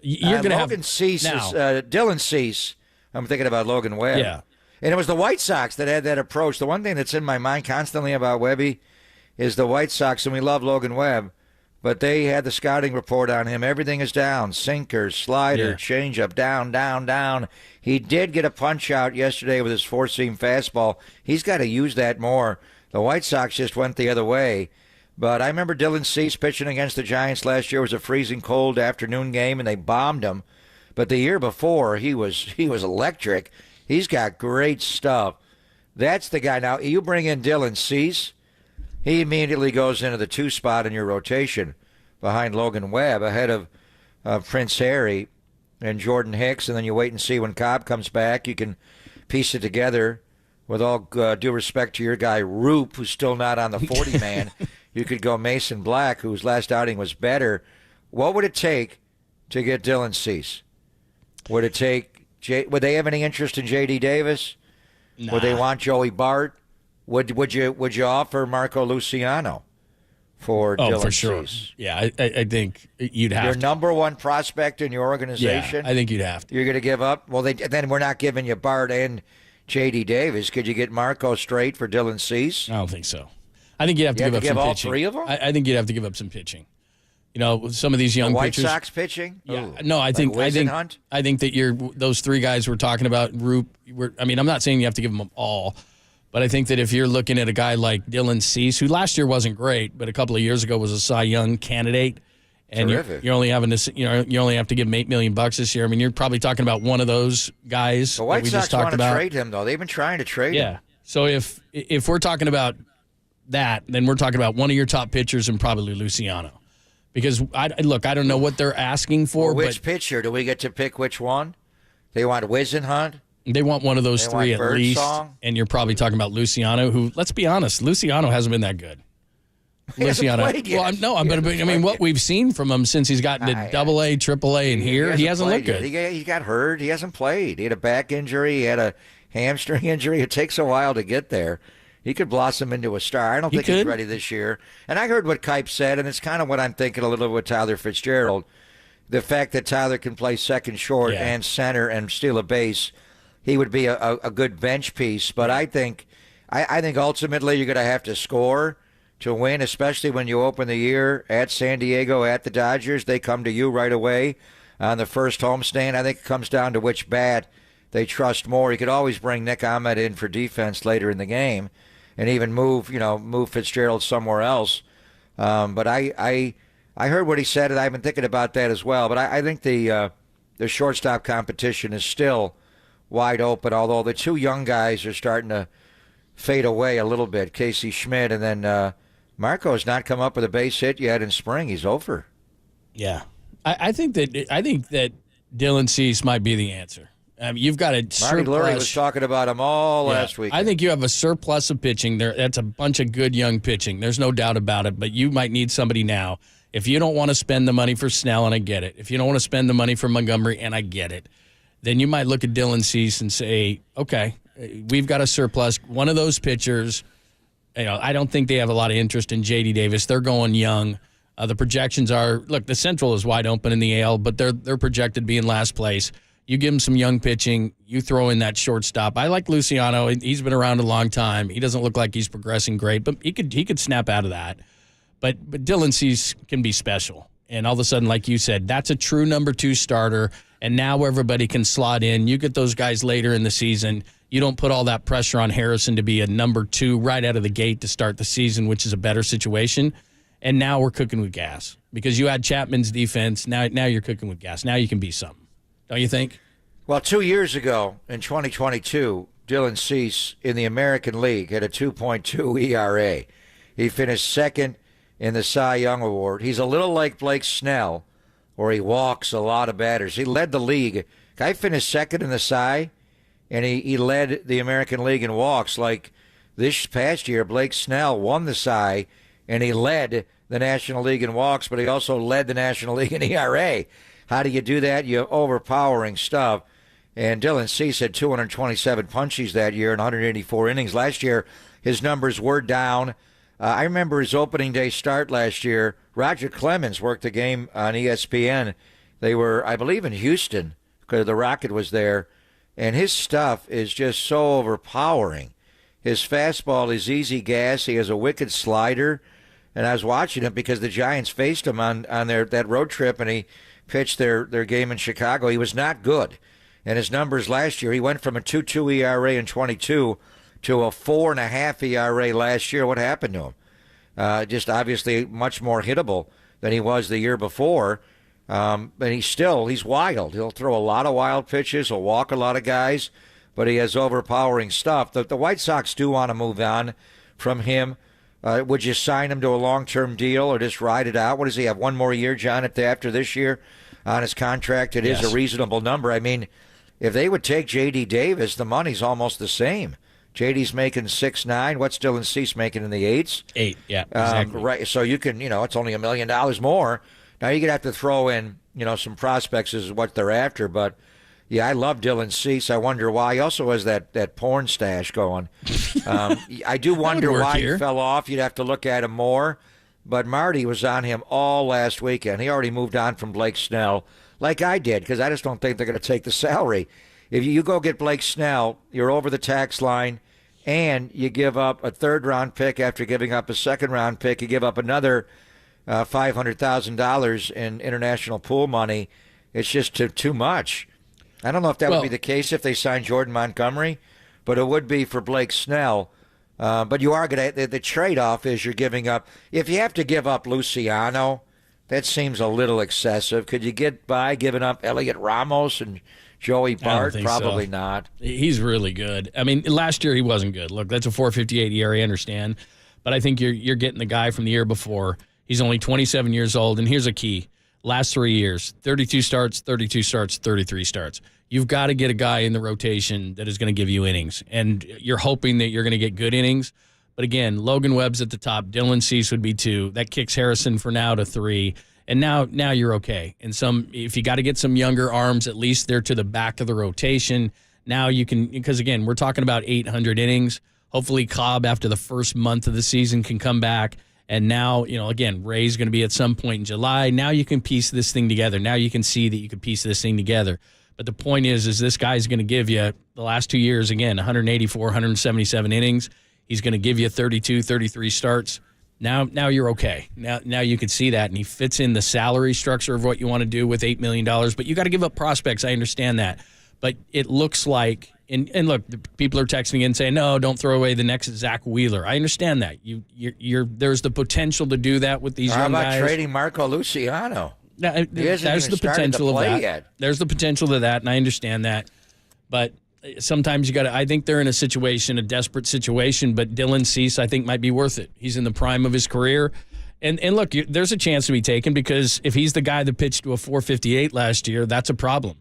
You're going to have Logan Cease now. Dylan Cease. I'm thinking about Logan Webb. Yeah. And it was the White Sox that had that approach. The one thing that's in my mind constantly about Webby is the White Sox, and we love Logan Webb, but they had the scouting report on him. Everything is down. Sinker, slider, changeup, down, down, down. He did get a punch out yesterday with his four-seam fastball. He's got to use that more. The White Sox just went the other way. But I remember Dylan Cease pitching against the Giants last year. It was a freezing cold afternoon game, and they bombed him. But the year before, he was electric. He's got great stuff. That's the guy. Now, you bring in Dylan Cease, he immediately goes into the 2 spot in your rotation behind Logan Webb, ahead of Prince Harry and Jordan Hicks, and then you wait and see when Cobb comes back. You can piece it together. With all due respect to your guy, Roop, who's still not on the 40-man. You could go Mason Black, whose last outing was better. What would it take to get Dylan Cease? Would it take... Would they have any interest in J.D. Davis? Nah. Would they want Joey Bart? Would you offer Marco Luciano for Dylan for sure. Cease? Yeah, I think you'd have Your to. number one prospect in your organization? Yeah, I think you'd have to. You're going to give up? Well, then we're not giving you Bart and J.D. Davis. Could you get Marco straight for Dylan Cease? I don't think so. I think you'd have to give up some pitching. all 3 of them? I think you'd have to give up some pitching. Some of these young the White pitchers. Sox pitching? Yeah, Ooh. no, I think Hunt? I think that those 3 guys we're talking about. I'm not saying you have to give them all, but I think that if you're looking at a guy like Dylan Cease, who last year wasn't great, but a couple of years ago was a Cy Young candidate, and you're only having to, you only have to give him $8 million this year. I mean, you're probably talking about one of those guys. The White that we Sox just talked want to about. trade him, though. They've been trying to trade him. Yeah. So if we're talking about that, then we're talking about one of your top pitchers and probably Luciano. Because, I don't know what they're asking for. Well, which pitcher? Do we get to pick which one? They want Wizenhunt? They want one of those 3 at least. Birdsong? And you're probably talking about Luciano, who, let's be honest, Luciano hasn't been that good. Luciano. Hasn't played yet. Well, what we've seen from him since he's gotten to AA, AAA, and here, he hasn't looked good. He got hurt. He hasn't played. He had a back injury. He had a hamstring injury. It takes a while to get there. He could blossom into a star. I don't think he's ready this year. And I heard what Kype said, and it's kind of what I'm thinking a little bit with Tyler Fitzgerald. The fact that Tyler can play second short and center and steal a base, he would be a good bench piece. But I think ultimately you're going to have to score to win, especially when you open the year at San Diego, at the Dodgers. They come to you right away on the first homestand. I think it comes down to which bat they trust more. You could always bring Nick Ahmed in for defense later in the game, and even move Fitzgerald somewhere else. But I heard what he said, and I've been thinking about that as well. But I think the shortstop competition is still wide open, although the 2 young guys are starting to fade away a little bit, Casey Schmidt, and then Marco has not come up with a base hit yet in spring. He's over. Yeah. I think that Dylan Cease might be the answer. You've got a Marty Lurie surplus. was talking about him all last week. I think you have a surplus of pitching there. That's a bunch of good young pitching. There's no doubt about it. But you might need somebody now. If you don't want to spend the money for Snell, and I get it. If you don't want to spend the money for Montgomery, and I get it, then you might look at Dylan Cease and say, okay, we've got a surplus. One of those pitchers, I don't think they have a lot of interest in J.D. Davis. They're going young. The projections are, look, the Central is wide open in the AL, but they're projected to be in last place. You give him some young pitching. You throw in that shortstop. I like Luciano. He's been around a long time. He doesn't look like he's progressing great, but he could snap out of that. But Dylan Cease can be special. And all of a sudden, like you said, that's a true number 2 starter. And now everybody can slot in. You get those guys later in the season. You don't put all that pressure on Harrison to be a number 2 right out of the gate to start the season, which is a better situation. And now we're cooking with gas because you had Chapman's defense. Now you're cooking with gas. Now you can be something. Don't you think? Well, 2 years ago, in 2022, Dylan Cease in the American League had a 2.2 ERA. He finished second in the Cy Young Award. He's a little like Blake Snell, where he walks a lot of batters. He led the league. Guy finished second in the Cy, and he led the American League in walks. Like this past year, Blake Snell won the Cy, and he led the National League in walks, but he also led the National League in ERA. How do you do that? You have overpowering stuff. And Dylan Cease had 227 punchies that year and 184 innings. Last year, his numbers were down. I remember his opening day start last year. Roger Clemens worked the game on ESPN. They were, I believe, in Houston because the Rocket was there. And his stuff is just so overpowering. His fastball is easy gas. He has a wicked slider. And I was watching him because the Giants faced him on that road trip, and he pitched their game in Chicago. He was not good. And his numbers last year, he went from a 2.2 ERA in 22 to a 4.5 ERA last year. What happened to him? Just obviously much more hittable than he was the year before. But he's wild. He'll throw a lot of wild pitches. He'll walk a lot of guys, but he has overpowering stuff. The White Sox do want to move on from him. Would you sign him to a long-term deal or just ride it out? What does he have, one more year, John, after this year on his contract? It is a reasonable number. I mean, if they would take J.D. Davis, the money's almost the same. J.D.'s making 6.9. What's Dylan Cease making in the 8s? 8, yeah, exactly. Right, so you can, it's only $1 million more. Now you're going to have to throw in, some prospects is what they're after. But, yeah, I love Dylan Cease. I wonder why. He also has that porn stash going. I do wonder why he fell off. You'd have to look at him more. But Marty was on him all last weekend. He already moved on from Blake Snell, like I did, because I just don't think they're going to take the salary. If you go get Blake Snell, you're over the tax line, and you give up a third-round pick after giving up a second-round pick. You give up another $500,000 in international pool money. It's just too much. I don't know if that would be the case if they signed Jordan Montgomery, but it would be for Blake Snell. But you are going to – the trade-off is you're giving up – if you have to give up Luciano, that seems a little excessive. Could you get by giving up Elliot Ramos and Joey Bart? Probably not. He's really good. I mean, last year he wasn't good. Look, that's a 4.58 ERA, I understand. But I think you're getting the guy from the year before. He's only 27 years old, and here's a key. Last 3 years, 32 starts, 32 starts, 33 starts. You've got to get a guy in the rotation that is going to give you innings, and you're hoping that you're going to get good innings. But again, Logan Webb's at the top. Dylan Cease would be 2. That kicks Harrison for now to 3. And now you're okay. And if you got to get some younger arms, at least they're to the back of the rotation. Now you can, because again, we're talking about 800 innings. Hopefully Cobb, after the first month of the season, can come back. And now, again, Ray's going to be at some point in July. Now you can piece this thing together. Now you can see that you can piece this thing together. But the point is this guy's going to give you, the last 2 years, again, 184, 177 innings. He's going to give you 32, 33 starts. Now you're okay. Now you can see that, and he fits in the salary structure of what you want to do with $8 million. But you got to give up prospects. I understand that. But it looks like, and look, people are texting in saying, no, don't throw away the next Zach Wheeler. I understand that. There's the potential to do that with these young guys. How about trading Marco Luciano? There's the potential of that. Yet. There's the potential of that, and I understand that. But sometimes you got to. I think they're in a desperate situation. But Dylan Cease, I think, might be worth it. He's in the prime of his career, And look, there's a chance to be taken because if he's the guy that pitched to a 458 last year, that's a problem.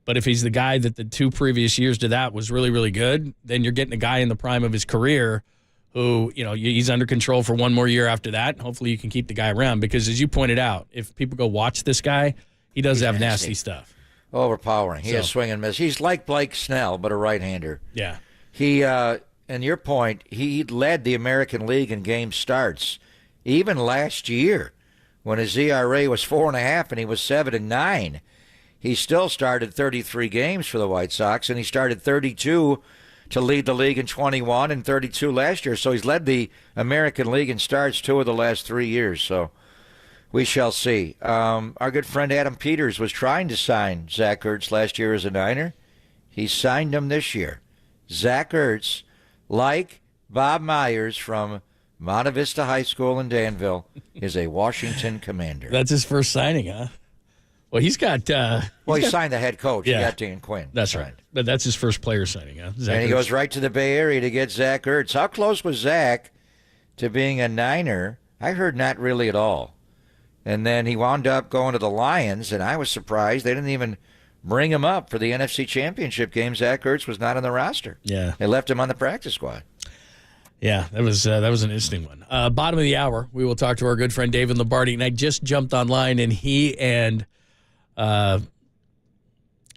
But if he's the guy that the 2 previous years to that was really, really good, then you're getting a guy in the prime of his career who, he's under control for 1 more year after that. And hopefully you can keep the guy around because, as you pointed out, if people go watch this guy, he's have nasty stuff. Overpowering. He has swing and miss. He's like Blake Snell, but a right-hander. Yeah. He, and your point, he led the American League in game starts. Even last year, when his ERA was 4.5 and he was 7-9, he still started 33 games for the White Sox, and he started 32 to lead the league in 21 and 32 last year. So he's led the American League in starts 2 of the last 3 years. So we shall see. Our good friend Adam Peters was trying to sign Zach Ertz last year as a Niner. He signed him this year. Zach Ertz, like Bob Myers from Monte Vista High School in Danville, is a Washington Commander. That's his first signing, huh? Well, he signed the head coach. Yeah. He got Dan Quinn. That's right. But that's his first player signing, huh? And he goes right to the Bay Area to get Zach Ertz. How close was Zach to being a Niner? I heard not really at all. And then he wound up going to the Lions, and I was surprised they didn't even bring him up for the NFC Championship game. Zach Ertz was not on the roster. Yeah. They left him on the practice squad. Yeah, that was an interesting one. Bottom of the hour, we will talk to our good friend David Lombardi, and I just jumped online, and he and Matt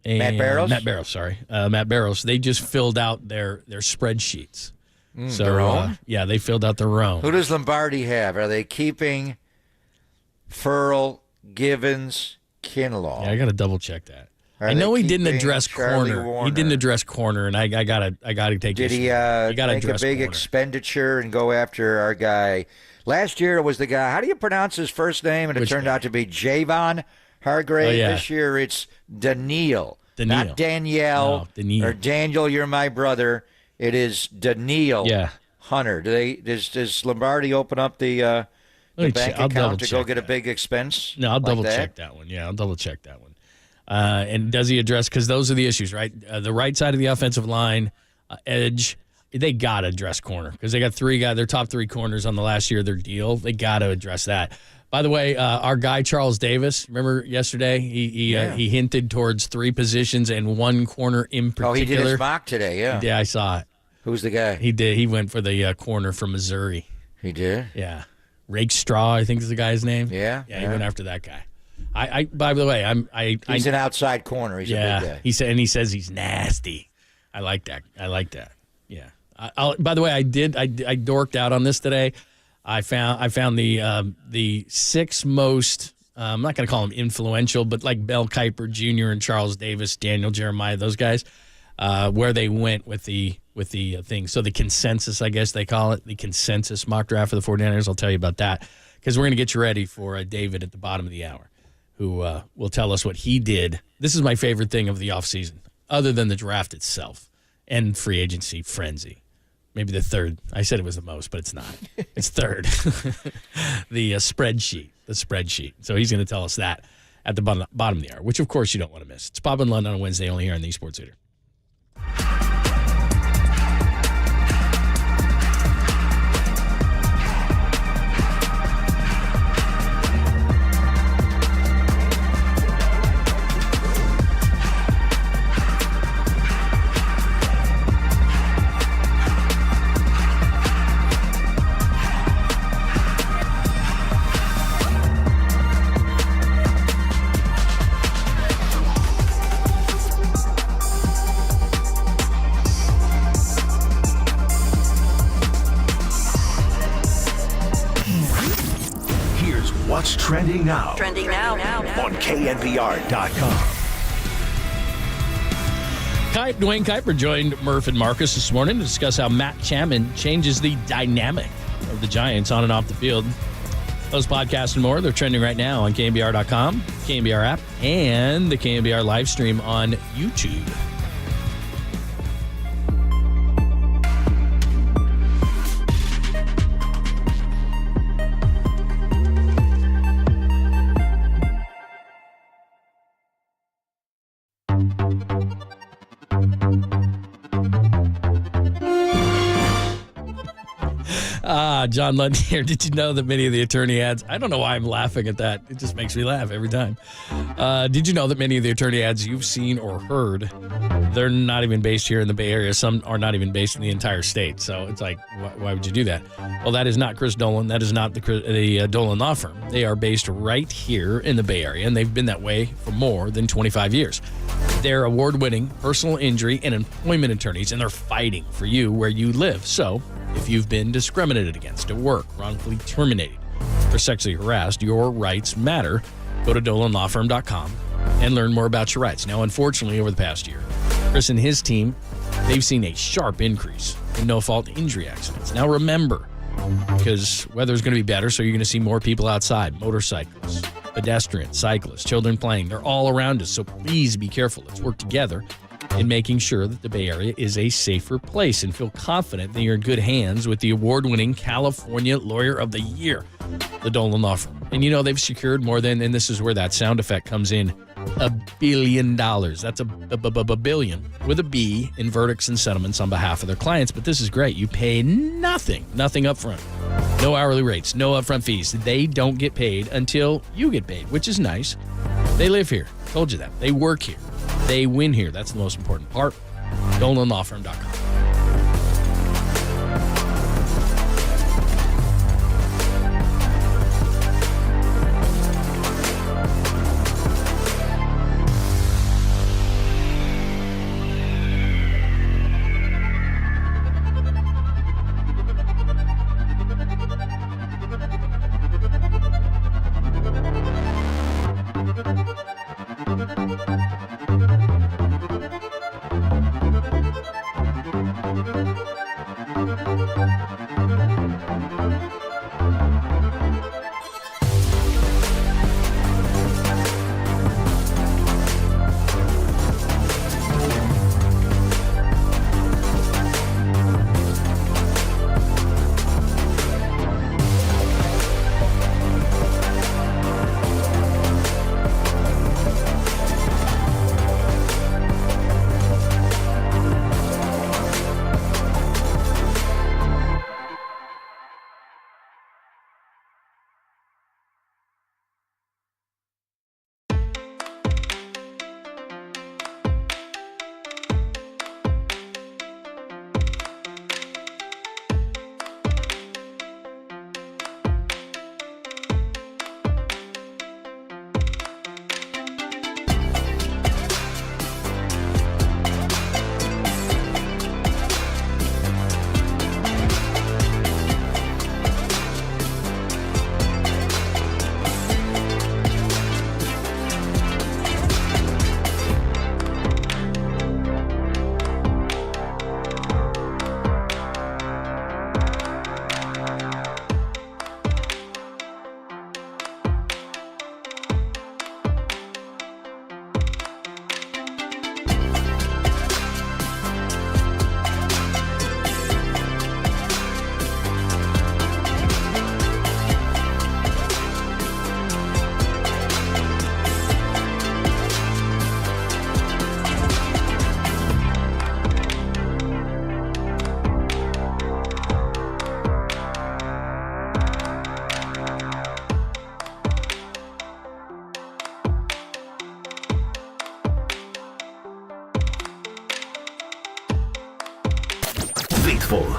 Barrows? Matt Barrows, they just filled out their spreadsheets. So, their own? Yeah, they filled out their own. Who does Lombardi have? Are they keeping Furl, Givens, Kinlaw? Yeah, I got to double check that. I know he didn't address corner. Warner? He didn't address corner, and I gotta take. Did he make a big expenditure and go after our guy? Last year it was the guy. How do you pronounce his first name? And it turned out to be Javon Hargrave. Oh, yeah. This year it's Daniil. Not Danielle or Daniel. You're my brother. It is Daniil Hunter. Does Lombardi open up the bank account to go get a big expense? No, I'll double check that one. Yeah, I'll double check that one. And does he address, because those are the issues, right? The right side of the offensive line, edge, they got to address corner because they got 3 guys, their top 3 corners on the last year of their deal. They got to address that. By the way, our guy, Charles Davis, remember yesterday? He hinted towards 3 positions and 1 corner in particular. Oh, he did his mock today, yeah. Yeah, I saw it. Who's the guy? He did. He went for the corner from Missouri. He did? Yeah. Rake Straw, I think is the guy's name. Yeah. Yeah, he went after that guy. By the way, he's an outside corner. He's a big guy. He says he's nasty. I like that. Yeah. By the way, I dorked out on this today. I found the 6 most. I'm not going to call them influential, but like Bell Kuiper Jr. and Charles Davis, Daniel Jeremiah, those guys, where they went with the thing. So the consensus, I guess they call it, the consensus mock draft for the 49ers. I'll tell you about that because we're going to get you ready for David at the bottom of the hour, who will tell us what he did. This is my favorite thing of the offseason, other than the draft itself and free agency frenzy. Maybe the third. I said it was the most, but it's not. It's third. The spreadsheet. So he's going to tell us that at the bottom of the hour, which, of course, you don't want to miss. It's Bob and Lund on a Wednesday, only here on the Sports Leader. What's trending now? Trending now. On KNBR.com. Dwayne Kyper joined Murph and Marcus this morning to discuss how Matt Chapman changes the dynamic of the Giants on and off the field. Those podcasts and more, they're trending right now on KNBR.com, KNBR app, and the KNBR live stream on YouTube. John Lund here. Did you know that many of the attorney ads, I don't know why I'm laughing at that. It just makes me laugh every time. Did you know that many of the attorney ads you've seen or heard, they're not even based here in the Bay Area. Some are not even based in the entire state. So it's like, why would you do that? Well, that is not Chris Dolan. That is not the Dolan Law Firm. They are based right here in the Bay Area, and they've been that way for more than 25 years. They're award-winning personal injury and employment attorneys, and they're fighting for you where you live. So if you've been discriminated against at work, wrongfully terminated, or sexually harassed, your rights matter. Go to DolanLawFirm.com and learn more about your rights. Now, unfortunately, over the past year, Chris and his team, they've seen a sharp increase in no-fault injury accidents. Now, remember, because weather's going to be better, so you're going to see more people outside, motorcyclists, pedestrians, cyclists, children playing. They're all around us, so please be careful. Let's work together in making sure that the Bay Area is a safer place, and feel confident that you're in good hands with the award-winning California Lawyer of the Year, the Dolan Law Firm. And they've secured more than, and this is where that sound effect comes in, $1 billion. That's a billion with a B in verdicts and settlements on behalf of their clients. But this is great. You pay nothing up front. No hourly rates, no upfront fees. They don't get paid until you get paid, which is nice. They live here. Told you that. They work here. They win here. That's the most important part. DolanLawFirm.com.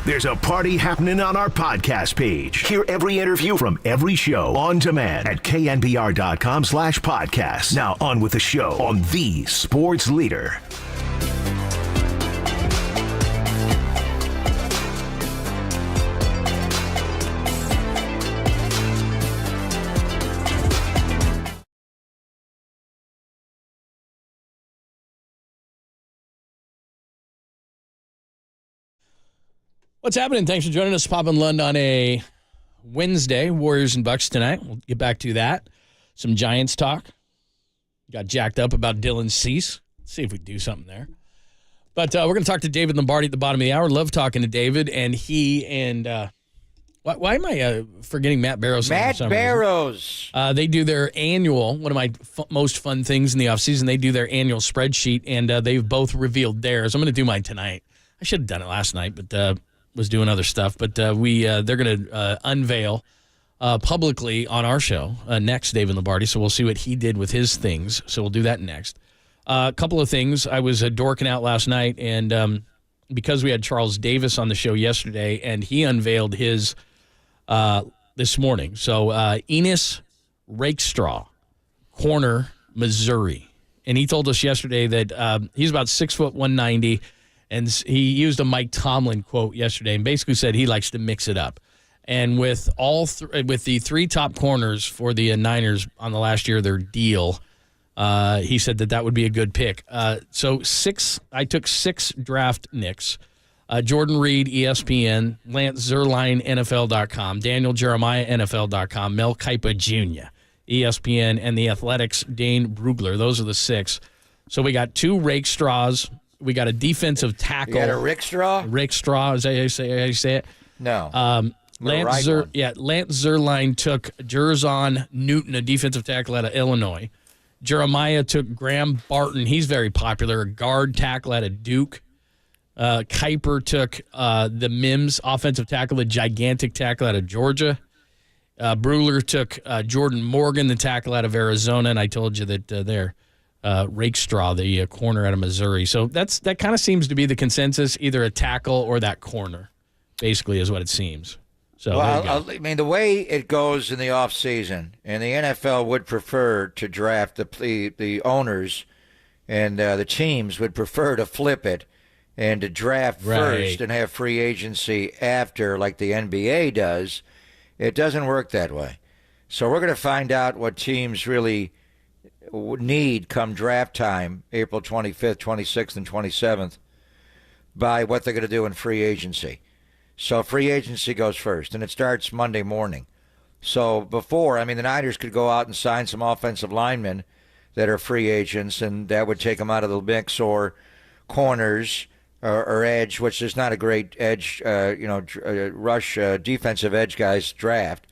There's a party happening on our podcast page. Hear every interview from every show on demand at knbr.com/podcast. Now on with the show on the Sports Leader. What's happening? Thanks for joining us, Pop and Lund, on a Wednesday. Warriors and Bucks tonight. We'll get back to that. Some Giants talk. Got jacked up about Dylan Cease. Let's see if we can do something there. But we're going to talk to David Lombardi at the bottom of the hour. Love talking to David. And he and why am I forgetting Matt Barrows? Matt Barrows. They do their annual, one of my most fun things in the offseason, they do their annual spreadsheet, and they've both revealed theirs. I'm going to do mine tonight. I should have done it last night, but was doing other stuff. But they're going to unveil publicly on our show next, David Lombardi. So we'll see what he did with his things. So we'll do that next. A couple of things. I was dorking out last night, and because we had Charles Davis on the show yesterday, and he unveiled his this morning. So Enos Rakestraw, corner, Missouri. And he told us yesterday that he's about 6 foot 190, and he used a Mike Tomlin quote yesterday and basically said he likes to mix it up. And with with the 3 top corners for the Niners on the last year of their deal, he said that would be a good pick. So I took 6 draft nicks. Jordan Reed, ESPN, Lance Zierlein, NFL.com, Daniel Jeremiah, NFL.com, Mel Kipa Jr., ESPN, and the Athletics, Dane Brugler. Those are the 6. So we got 2 rake straws. We got a defensive tackle. You got a Rick Straw? Rick Straw, is that how you say it? No. Lance Zierlein took Jerzon Newton, a defensive tackle out of Illinois. Jeremiah took Graham Barton. He's very popular, a guard tackle out of Duke. Kyper took the Mims offensive tackle, the gigantic tackle out of Georgia. Brugler took Jordan Morgan, the tackle out of Arizona, and I told you that they're Rakestraw, the corner out of Missouri. So that kind of seems to be the consensus, either a tackle or that corner, basically, is what it seems. So well, I mean, the way it goes in the offseason, and the NFL would prefer to draft the owners, and the teams would prefer to flip it and to draft first and have free agency after, like the NBA does. It doesn't work that way. So we're going to find out what teams really need come draft time, April 25th, 26th, and 27th, by what they're going to do in free agency. So free agency goes first, and it starts Monday morning. So the Niners could go out and sign some offensive linemen that are free agents, and that would take them out of the mix, or corners or edge, which is not a great edge, rush defensive edge guys draft.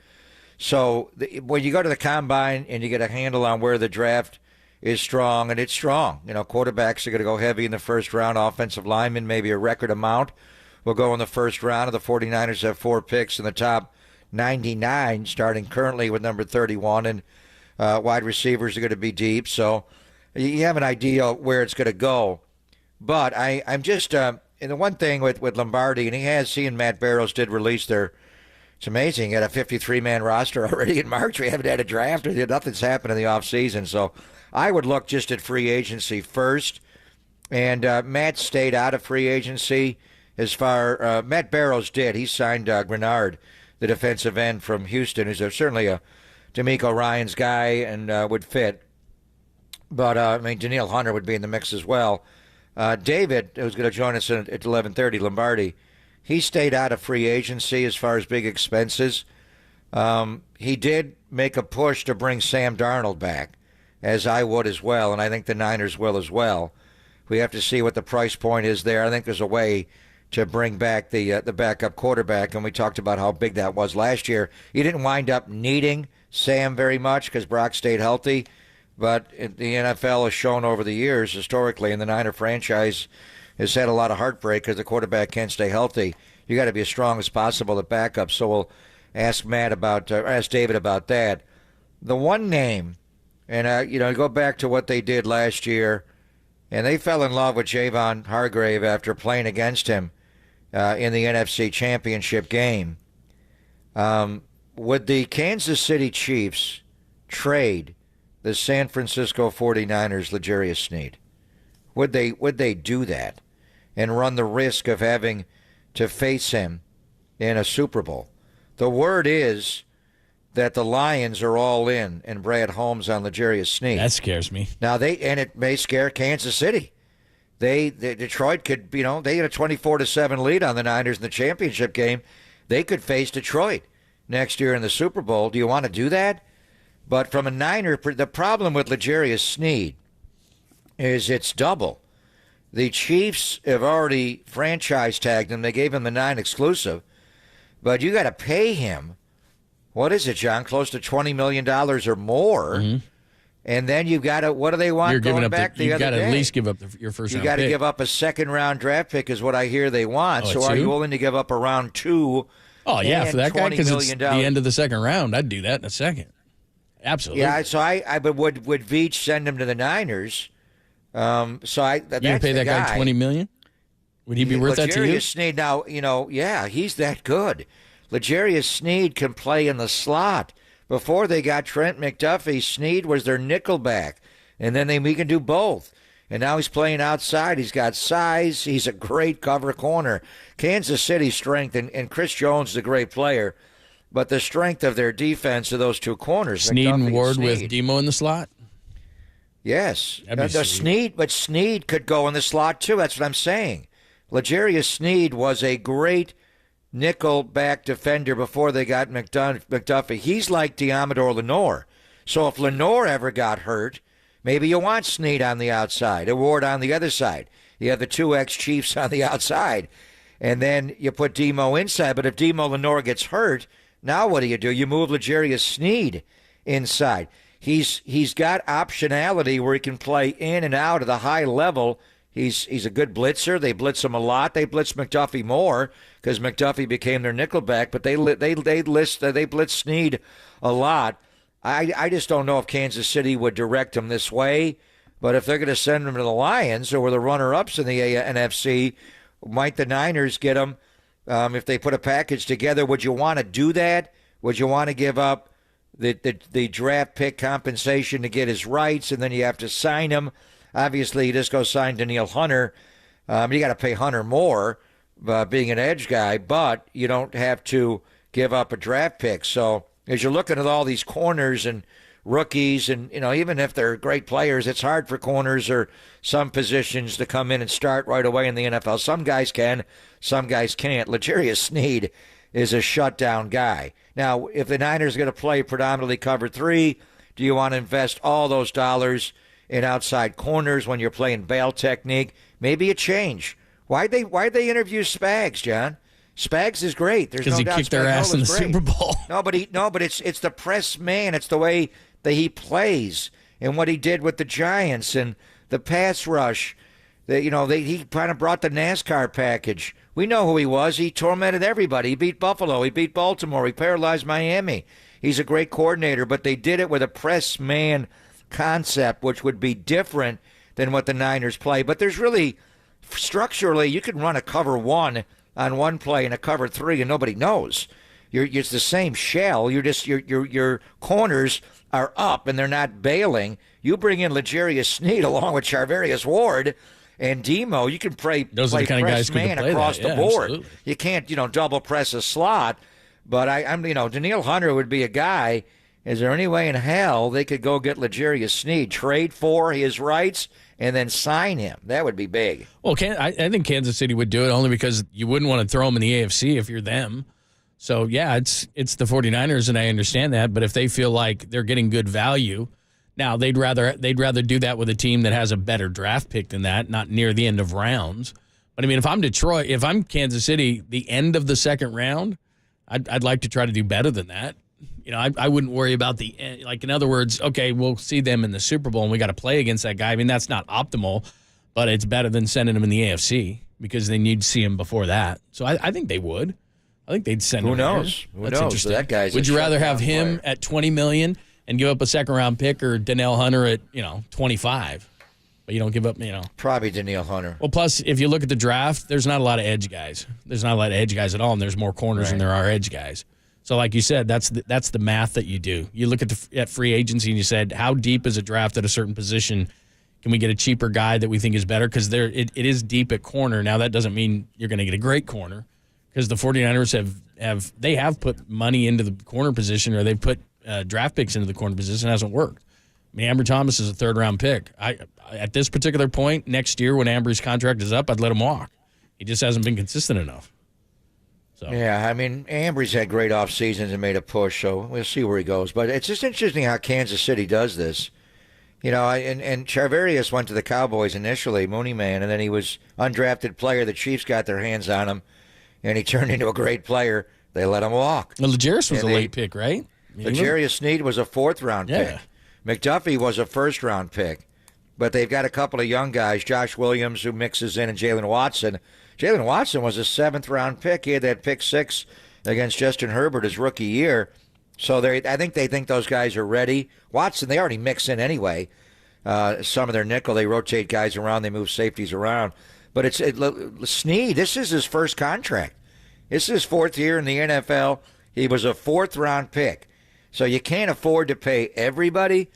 So when you go to the combine and you get a handle on where the draft is strong, and it's strong, quarterbacks are going to go heavy in the first round, offensive linemen, maybe a record amount will go in the first round. Of the 49ers have 4 picks in the top 99, starting currently with number 31, and wide receivers are going to be deep. So you have an idea where it's going to go. But I'm just, and the one thing with Lombardi, and he and Matt Barrows did release it's amazing, he had a 53-man roster already in March. We haven't had a draft. Nothing's happened in the offseason. So I would look just at free agency first. And Matt stayed out of free agency as far, Matt Barrows did. He signed Grenard, the defensive end from Houston, who's certainly a D'Amico Ryans guy and would fit. But, Daniil Hunter would be in the mix as well. David, who's going to join us at 11:30, Lombardi, he stayed out of free agency as far as big expenses. He did make a push to bring Sam Darnold back, as I would as well, and I think the Niners will as well. We have to see what the price point is there. I think there's a way to bring back the backup quarterback, and we talked about how big that was last year. You didn't wind up needing Sam very much because Brock stayed healthy. But the NFL has shown over the years, historically, and the Niner franchise has had a lot of heartbreak because the quarterback can't stay healthy. You got to be as strong as possible at backup. So we'll ask David about that. The one name, and go back to what they did last year, and they fell in love with Javon Hargrave after playing against him in the NFC Championship game. Would the Kansas City Chiefs trade the San Francisco 49ers L'Jarius Sneed? Would they do that and run the risk of having to face him in a Super Bowl? The word is that the Lions are all in and Brad Holmes on L'Jarius Sneed. That scares me. Now it may scare Kansas City. Detroit could, they had a 24-7 lead on the Niners in the championship game. They could face Detroit next year in the Super Bowl. Do you want to do that? But from a Niner, the problem with L'Jarius Sneed is it's double. The Chiefs have already franchise tagged him. They gave him the 9 exclusive. But you got to pay him, what is it, John, close to $20 million or more And then you've got to, what do they want? You're giving up back you've got to at day? least give up your first round You got to pick. give up a second-round draft pick is what I hear they want. Oh, so are you willing to give up a round 2? Oh, yeah, for that guy, because it's $20 the million? end of the second round. I'd do that in a second. Absolutely. Yeah, so but would Veach send him to the Niners? That's you pay that guy $20 million? Would he be worth that to you? L'Jarius Sneed, now, he's that good. L'Jarius Sneed can play in the slot. Before they got Trent McDuffie, Sneed was their nickelback. And then he can do both. And now he's playing outside. He's got size. He's a great cover corner. Kansas City's strength, and Chris Jones is a great player, but the strength of their defense are those two corners. Sneed and Ward Sneed. with Demo in the slot? Yes. Sneed, but Sneed could go in the slot too. That's what I'm saying. L'Jarius Sneed was a great nickel back defender before they got McDuffie. He's like Diamador Lenore. So if Lenore ever got hurt, maybe you want Sneed on the outside, a Ward on the other side. You have the two ex-Chiefs on the outside. And then you put Demo inside. But if Demo Lenore gets hurt, now what do? You move L'Jarius Sneed inside. He's got optionality where he can play in and out at a high level. He's a good blitzer. They blitz him a lot. They blitz McDuffie more because McDuffie became their nickelback. But they blitz Sneed a lot. I just don't know if Kansas City would direct him this way. But if they're going to send him to the Lions, or were the runner-ups in the NFC, might the Niners get him if they put a package together? Would you want to do that? Would you want to give up the draft pick compensation to get his rights, and then you have to sign him? Obviously, you just go sign Danielle Hunter. You got to pay Hunter more, being an edge guy, but you don't have to give up a draft pick. So as you're looking at all these corners and rookies, and even if they're great players, it's hard for corners or some positions to come in and start right away in the NFL. Some guys can, some guys can't. L'Jarius Sneed is a shutdown guy. Now, if the Niners are going to play predominantly cover 3, do you want to invest all those dollars in outside corners when you're playing bail technique? Maybe a change. Why'd they interview Spags, John? Spags is great. There's no doubt. Because he kicked their ass in the Super Bowl. No, but it's the press man. It's the way that he plays and what he did with the Giants and the pass rush. He kind of brought the NASCAR package. We know who he was. He tormented everybody. He beat Buffalo. He beat Baltimore. He paralyzed Miami. He's a great coordinator, but they did it with a press man concept, which would be different than what the Niners play. But there's really, structurally, you can run a cover 1 on one play and a cover 3, and nobody knows. It's the same shell. Your corners are up and they're not bailing. You bring in L'Jarius Sneed along with Charvarius Ward and Demo. You can play Those are the kind of guys man who can play across that. the Yeah, board. absolutely. You can't double press a slot. But Danielle Hunter would be a guy. Is there any way in hell they could go get L'Jarius Sneed, trade for his rights, and then sign him? That would be big. Well, I think Kansas City would do it only because you wouldn't want to throw them in the AFC if you're them. So, yeah, it's the 49ers, and I understand that. But if they feel like they're getting good value, now they'd rather do that with a team that has a better draft pick than that, not near the end of rounds. But, I mean, if I'm Detroit, if I'm Kansas City, the end of the second round, I'd like to try to do better than that. I wouldn't worry about the end. Like, in other words, okay, we'll see them in the Super Bowl, and we got to play against that guy. I mean, that's not optimal, but it's better than sending them in the AFC because they need to see him before that. So I think they would. I think they'd send him. Who knows? There. Who That's knows? interesting. That guy's Would a you rather have shutdown him player. at $20 million and give up a second round pick, or Danielle Hunter at 25? But you don't give up, Probably Danielle Hunter. Well, plus, if you look at the draft, there's not a lot of edge guys. There's not a lot of edge guys at all, and there's more corners than there are edge guys. So, like you said, that's the math that you do. You look at free agency and you said, how deep is a draft at a certain position? Can we get a cheaper guy that we think is better? Because it is deep at corner. Now, that doesn't mean you're going to get a great corner, because the 49ers have put money into the corner position, or they've put draft picks into the corner position. It hasn't worked. I mean, Ambry Thomas is a third-round pick. At this particular point, next year when Ambry's contract is up, I'd let him walk. He just hasn't been consistent enough. So. Yeah, I mean, Ambry's had great off seasons and made a push, so we'll see where he goes. But it's just interesting how Kansas City does this. And Charvarius went to the Cowboys initially, Mooney Man, and then he was undrafted player. The Chiefs got their hands on him, and he turned into a great player. They let him walk. Well, L'Jarius was a late pick, right? L'Jarius Sneed was a 4th-round pick. McDuffie was a first-round pick, but they've got a couple of young guys, Josh Williams, who mixes in, and Jalen Watson. Jalen Watson was a 7th-round pick. He had that pick 6 against Justin Herbert his rookie year. So I think they think those guys are ready. Watson, they already mix in anyway. Some of their nickel, they rotate guys around, they move safeties around. But Snead, this is his first contract. This is his 4th year in the NFL. He was a 4th-round pick. So you can't afford to pay everybody,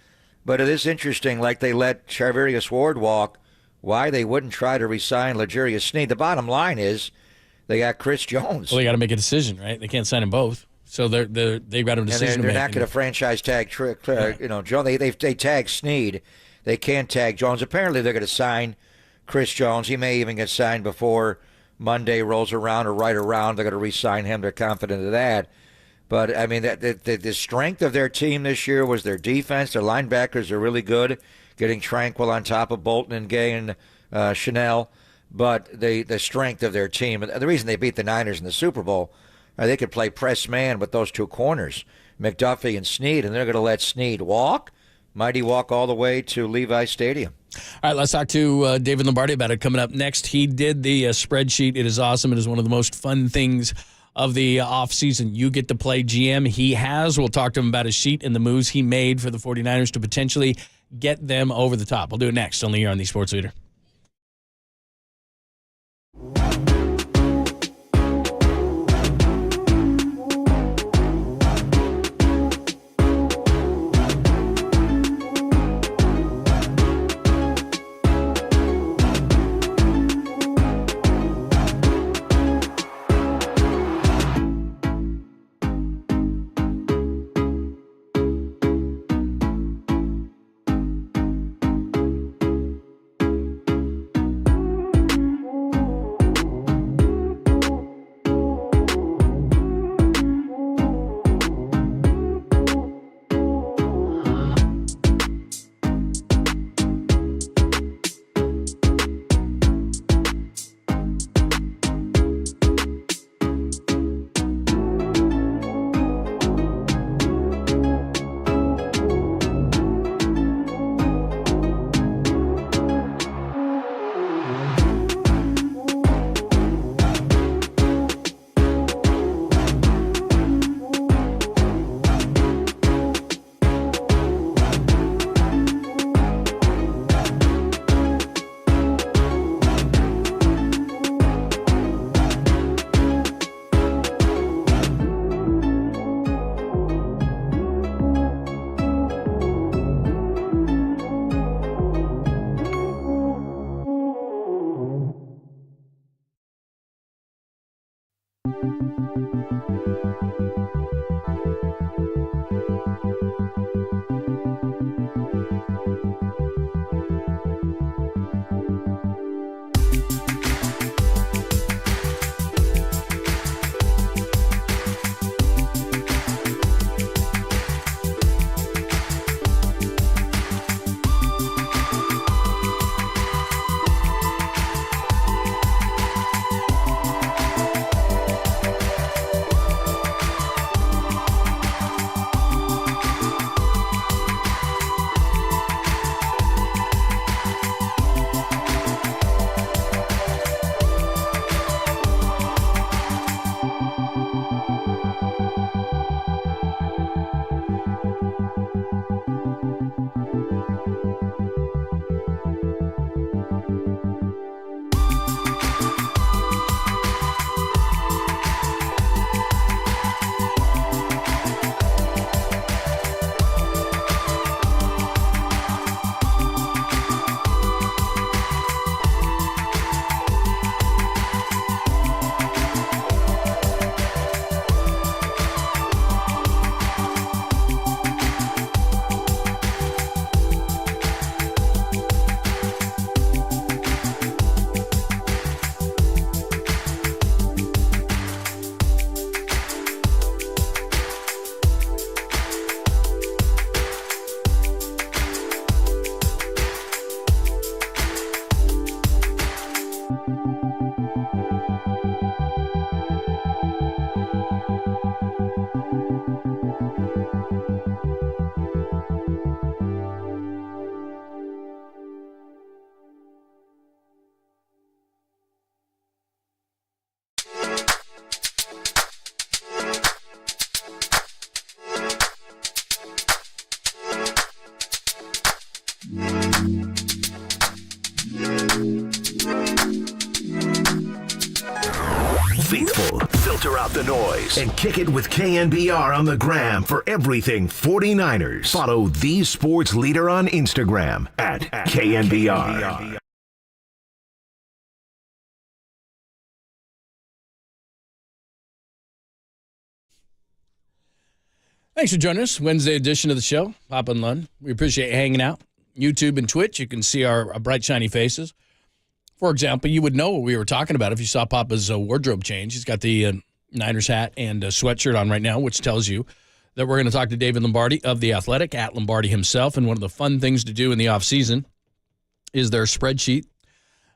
but it is interesting, like they let Charvarius Ward walk, why they wouldn't try to re-sign L'Jarius Snead. The bottom line is they got Chris Jones. Well, they got to make a decision, right? They can't sign them both. So they've got a decision to make. They're not going to franchise tag Jones. They tag Snead. They can't tag Jones. Apparently they're going to sign Chris Jones. He may even get signed before Monday rolls around or right around. They're going to re-sign him. They're confident of that. But, I mean, the strength of their team this year was their defense. Their linebackers are really good, getting Tranquil on top of Bolton and Gay and Chanel. But the strength of their team, and the reason they beat the Niners in the Super Bowl, they could play press man with those two corners, McDuffie and Snead, and they're going to let Snead walk. Might he walk all the way to Levi Stadium? All right, let's talk to David Lombardi about it coming up next. He did the spreadsheet. It is awesome. It is one of the most fun things of the offseason. You get to play GM. He has. We'll talk to him about his sheet and the moves he made for the 49ers to potentially get them over the top. We'll do it next, only here on the Sports Leader. out the noise and kick it with KNBR on the gram for everything 49ers. Follow the sports leader on Instagram at KNBR. Thanks for joining us. Wednesday edition of the show, Papa and Lund. We appreciate you hanging out. YouTube and Twitch, you can see our bright, shiny faces. For example, you would know what we were talking about if you saw Papa's wardrobe change. He's got the Niners hat and sweatshirt on right now, which tells you that we're going to talk to David Lombardi of The Athletic, at Lombardi himself. And one of the fun things to do in the offseason is their spreadsheet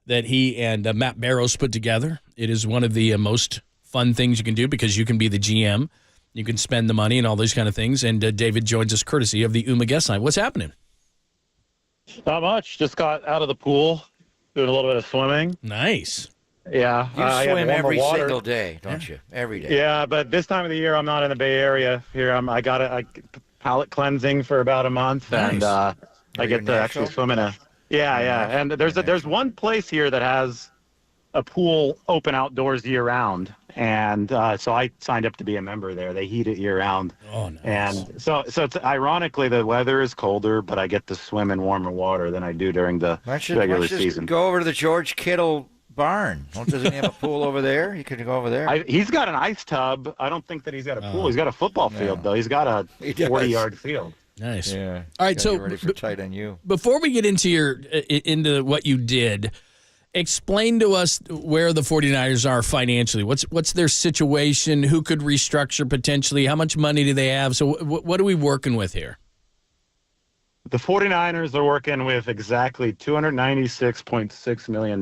that he and Matt Barrows put together. It is one of the most fun things you can do because you can be the GM. You can spend the money and all those kind of things. And David joins us courtesy of the Uma Guest Line. What's happening? Not much. Just got out of the pool, doing a little bit of swimming. Nice. Yeah. You swim every single day, don't you? Every day. Yeah, but this time of the year, I'm not in the Bay Area. Here, I got a palate cleansing for about a month, Nice. and I get to actually swim in a. Yeah. And there's one place here that has a pool open outdoors year round, and so I signed up to be a member there. They heat it year round. Oh, nice. And so it's ironically the weather is colder, but I get to swim in warmer water than I do during the regular season. Go over to the George Kittle barn. Doesn't he have a pool over there? You could go over there. He's got an ice tub. I don't think that he's got a pool. He's got a football field, though. He's got a 40-yard field. Nice. Yeah. All right, so ready for tight end you. Before we get into what you did, explain to us where the 49ers are financially. What's their situation? Who could restructure potentially? How much money do they have? So what are we working with here? The 49ers are working with exactly $296.6 million.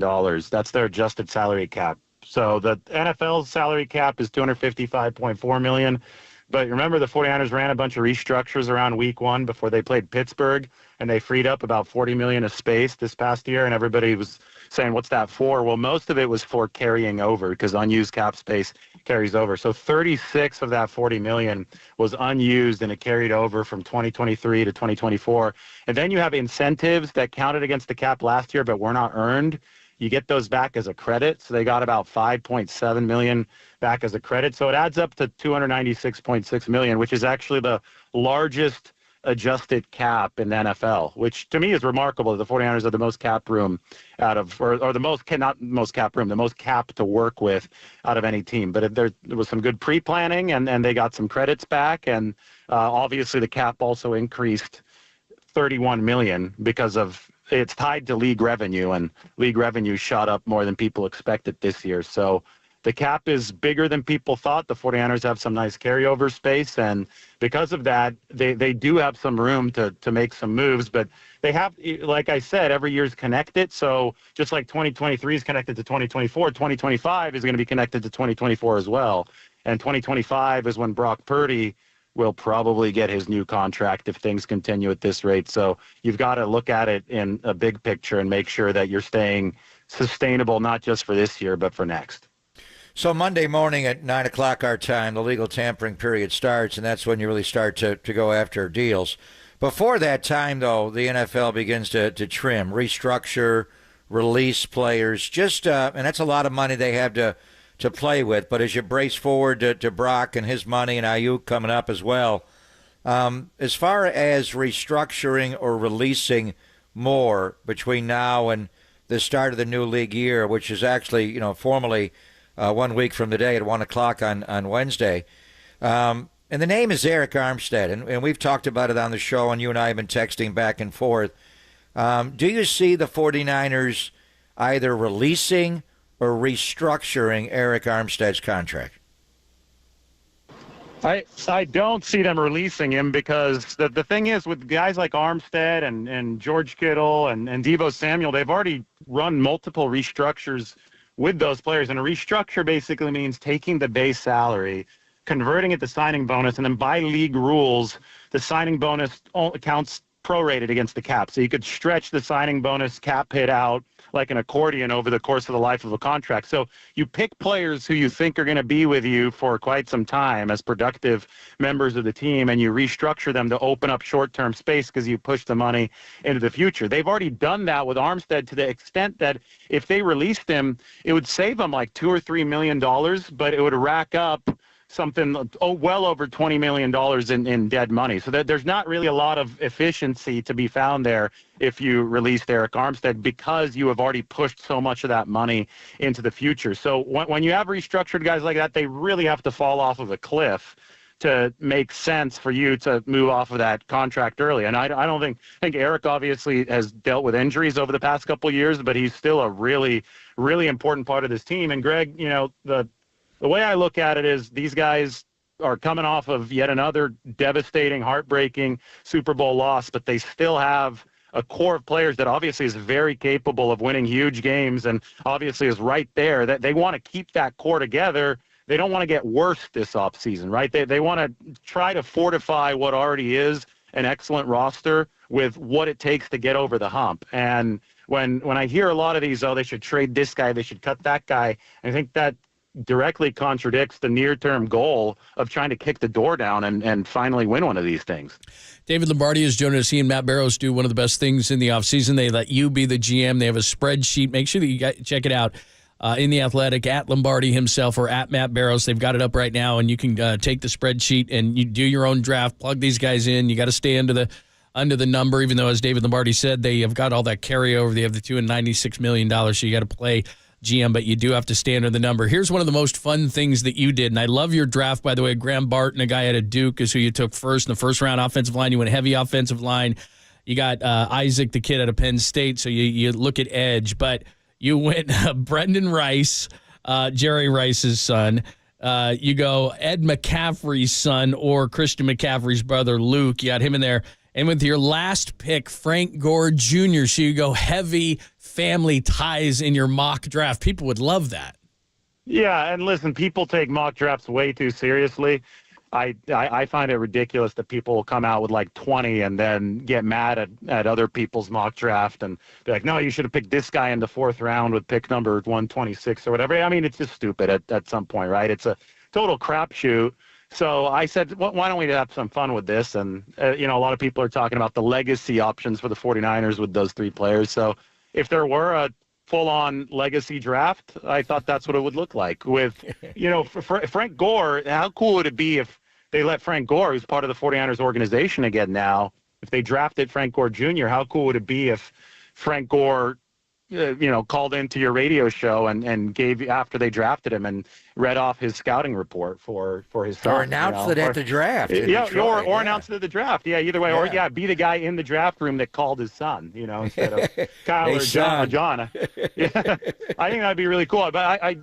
That's their adjusted salary cap. So the NFL's salary cap is $255.4 million. But remember, the 49ers ran a bunch of restructures around week one before they played Pittsburgh, and they freed up about $40 million of space this past year, and everybody was saying, what's that for? Well, most of it was for carrying over because unused cap space carries over. So 36 of that $40 million was unused, and it carried over from 2023 to 2024. And then you have incentives that counted against the cap last year but were not earned. You get those back as a credit. So they got about $5.7 million back as a credit. So it adds up to $296.6 million, which is actually the largest adjusted cap in the NFL, which to me is remarkable. The 49ers have the most cap room out of, or the most, not most cap room, the most cap to work with out of any team. But there was some good pre-planning, and they got some credits back. And obviously the cap also increased $31 million because of, it's tied to league revenue, and league revenue shot up more than people expected this year. So the cap is bigger than people thought. The 49ers have some nice carryover space, and because of that, they do have some room to make some moves. But they have, like I said, every year's connected. So just like 2023 is connected to 2024, 2025 is going to be connected to 2024 as well. And 2025 is when Brock Purdy will probably get his new contract if things continue at this rate. So you've got to look at it in a big picture and make sure that you're staying sustainable, not just for this year, but for next. So Monday morning at 9 o'clock our time, the legal tampering period starts, and that's when you really start to go after deals. Before that time, though, the NFL begins to trim, restructure, release players, and that's a lot of money they have to play with. But as you brace forward to Brock and his money and Ayuk coming up as well, as far as restructuring or releasing more between now and the start of the new league year, which is actually, formally 1 week from today at 1 o'clock on Wednesday. And the name is Eric Armstead, and we've talked about it on the show, and you and I have been texting back and forth. Do you see the 49ers either releasing or restructuring Eric Armstead's contract? I don't see them releasing him because the thing is with guys like Armstead and George Kittle and Debo Samuel, they've already run multiple restructures with those players. And a restructure basically means taking the base salary, converting it to signing bonus, and then by league rules, the signing bonus counts prorated against the cap. So you could stretch the signing bonus cap hit out like an accordion over the course of the life of a contract. So you pick players who you think are going to be with you for quite some time as productive members of the team, and you restructure them to open up short-term space because you push the money into the future. They've already done that with Armstead to the extent that if they released him, it would save them like $2 or $3 million, but it would rack up something well over $20 million in dead money. So that there's not really a lot of efficiency to be found there if you released Eric Armstead, because you have already pushed so much of that money into the future. So when you have restructured guys like that, they really have to fall off of a cliff to make sense for you to move off of that contract early. And I don't think Eric obviously has dealt with injuries over the past couple of years, but he's still a really, really important part of this team. And Greg, the way I look at it is these guys are coming off of yet another devastating, heartbreaking Super Bowl loss, but they still have a core of players that obviously is very capable of winning huge games and obviously is right there. That they want to keep that core together. They don't want to get worse this offseason, right? They want to try to fortify what already is an excellent roster with what it takes to get over the hump. And when I hear a lot of these, they should trade this guy, they should cut that guy, I think that directly contradicts the near-term goal of trying to kick the door down and finally win one of these things. David Lombardi is joining us. He and Matt Barrows do one of the best things in the offseason. They let you be the GM. They have a spreadsheet. Make sure that you check it out in The Athletic, at Lombardi himself or at Matt Barrows. They've got it up right now, and you can take the spreadsheet and you do your own draft, plug these guys in. You got to stay under the number, even though, as David Lombardi said, they have got all that carryover. They have the $296 million, so you got to play GM, but you do have to stay under the number. Here's one of the most fun things that you did, and I love your draft, by the way. Graham Barton, a guy out of Duke, is who you took first in the first round. Offensive line, you went heavy offensive line. You got Isaac, the kid out of Penn State, so you look at edge, but you went Brendan Rice, Jerry Rice's son. You go Ed McCaffrey's son or Christian McCaffrey's brother, Luke. You got him in there. And with your last pick, Frank Gore Jr., so you go heavy family ties in your mock draft. People would love that. Yeah, and listen, people take mock drafts way too seriously. I find it ridiculous that people will come out with like 20 and then get mad at other people's mock draft and be like, no, you should have picked this guy in the fourth round with pick number 126 or whatever. I mean, it's just stupid at some point, right? It's a total crapshoot. So I said, why don't we have some fun with this? And, a lot of people are talking about the legacy options for the 49ers with those three players. So if there were a full-on legacy draft, I thought that's what it would look like. With, for Frank Gore, how cool would it be if they let Frank Gore, who's part of the 49ers organization again now, if they drafted Frank Gore Jr., how cool would it be if Frank Gore called into your radio show and gave, after they drafted him, and read off his scouting report for his son. Or announced it at the draft. Or announced it at the draft. Yeah, either way. Yeah. Or, be the guy in the draft room that called his son, instead of Kyle hey, or John. Yeah, I think that'd be really cool. But,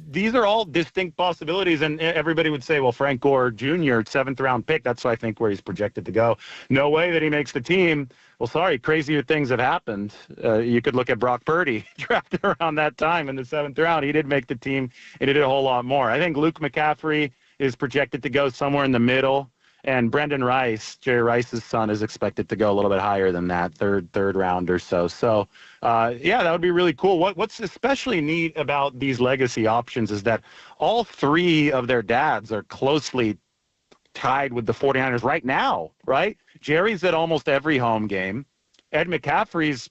these are all distinct possibilities, and everybody would say, well, Frank Gore Jr., 7th-round pick, that's, I think, where he's projected to go. No way that he makes the team. Well, sorry, crazier things have happened. You could look at Brock Purdy, drafted around that time in the 7th round. He did make the team, and he did a whole lot more. I think Luke McCaffrey is projected to go somewhere in the middle, and Brendan Rice, Jerry Rice's son, is expected to go a little bit higher than that, third round or so. So, that would be really cool. What's especially neat about these legacy options is that all three of their dads are closely tied with the 49ers right now, right? Jerry's at almost every home game. Ed McCaffrey's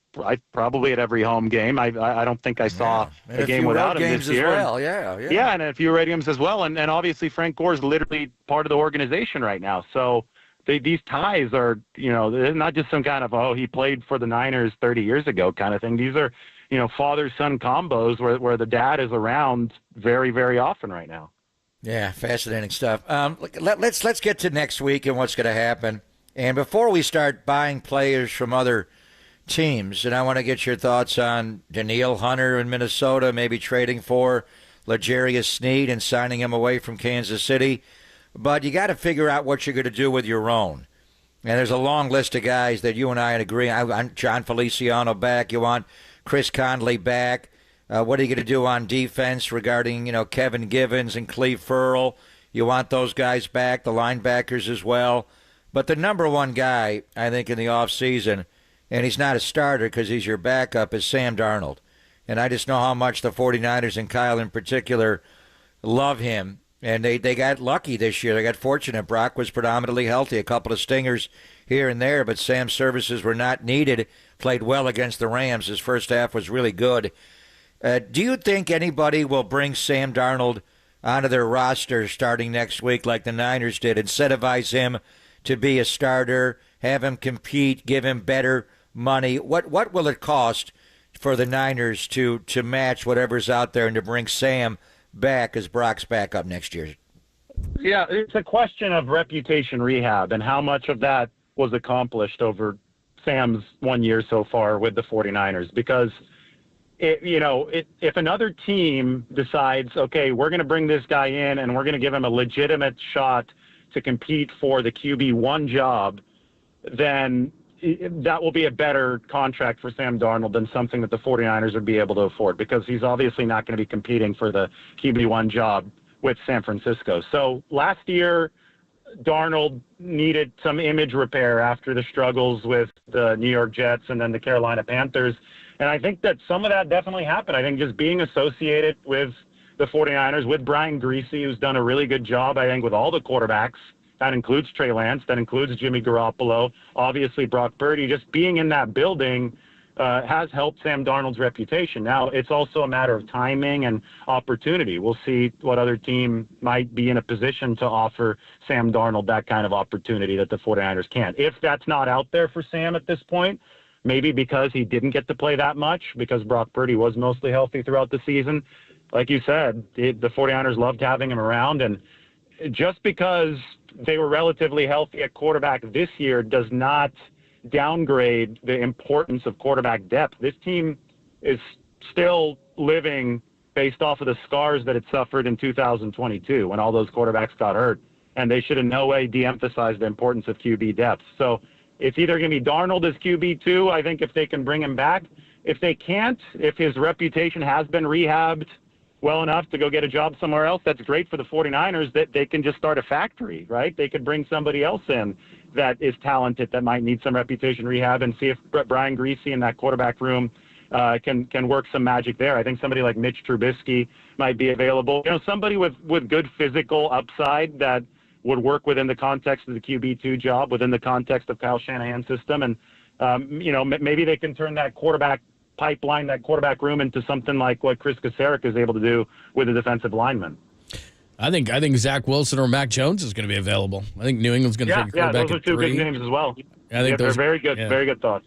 probably at every home game. I don't think I saw a game without him this year. Well. Yeah, and a few road games as well. And obviously Frank Gore is literally part of the organization right now. So these ties are, they're not just some kind of, he played for the Niners 30 years ago kind of thing. These are, father-son combos where the dad is around very, very often right now. Yeah, fascinating stuff. Let's get to next week and what's going to happen. And before we start buying players from other teams, and I want to get your thoughts on Danielle Hunter in Minnesota, maybe trading for L'Jarius Sneed and signing him away from Kansas City. But you got to figure out what you're going to do with your own. And there's a long list of guys that you and I agree. I want John Feliciano back. You want Chris Conley back. What are you going to do on defense regarding, Kevin Givens and Cleve Ferrell? You want those guys back, the linebackers as well. But the number one guy, I think, in the offseason, and he's not a starter because he's your backup, is Sam Darnold. And I just know how much the 49ers and Kyle in particular love him. And they got lucky this year. They got fortunate. Brock was predominantly healthy, a couple of stingers here and there, but Sam's services were not needed. Played well against the Rams. His first half was really good. Do you think anybody will bring Sam Darnold onto their roster starting next week like the Niners did, incentivize him to be a starter, have him compete, give him better money? What will it cost for the Niners to match whatever's out there and to bring Sam back as Brock's backup next year? Yeah, it's a question of reputation rehab and how much of that was accomplished over Sam's 1 year so far with the 49ers. Because, if another team decides, okay, we're going to bring this guy in and we're going to give him a legitimate shot to compete for the QB1 job, then that will be a better contract for Sam Darnold than something that the 49ers would be able to afford, because he's obviously not going to be competing for the QB1 job with San Francisco. So last year, Darnold needed some image repair after the struggles with the New York Jets and then the Carolina Panthers. And I think that some of that definitely happened. I think just being associated with the 49ers, with Brian Greasy, who's done a really good job, I think, with all the quarterbacks. That includes Trey Lance. That includes Jimmy Garoppolo. Obviously, Brock Purdy. Just being in that building has helped Sam Darnold's reputation. Now, it's also a matter of timing and opportunity. We'll see what other team might be in a position to offer Sam Darnold that kind of opportunity that the 49ers can't. If that's not out there for Sam at this point, maybe because he didn't get to play that much, because Brock Purdy was mostly healthy throughout the season. Like you said, the 49ers loved having him around, and just because they were relatively healthy at quarterback this year does not downgrade the importance of quarterback depth. This team is still living based off of the scars that it suffered in 2022 when all those quarterbacks got hurt, and they should in no way de-emphasize the importance of QB depth. So it's either going to be Darnold as QB2, I think, if they can bring him back. If they can't, if his reputation has been rehabbed well enough to go get a job somewhere else, that's great for the 49ers, that they can just start a factory, right? They could bring somebody else in that is talented, that might need some reputation rehab, and see if Brian Greasy in that quarterback room can work some magic there. I think somebody like Mitch Trubisky might be available. Somebody with good physical upside that would work within the context of the QB2 job, within the context of Kyle Shanahan's system. And, maybe they can turn that quarterback pipeline, that quarterback room, into something like what Chris Kasarik is able to do with a defensive lineman. I think Zach Wilson or Mac Jones is going to be available. I think New England's going to take a quarterback at 3. Those are two big names as well. I think they're very good, very good thoughts.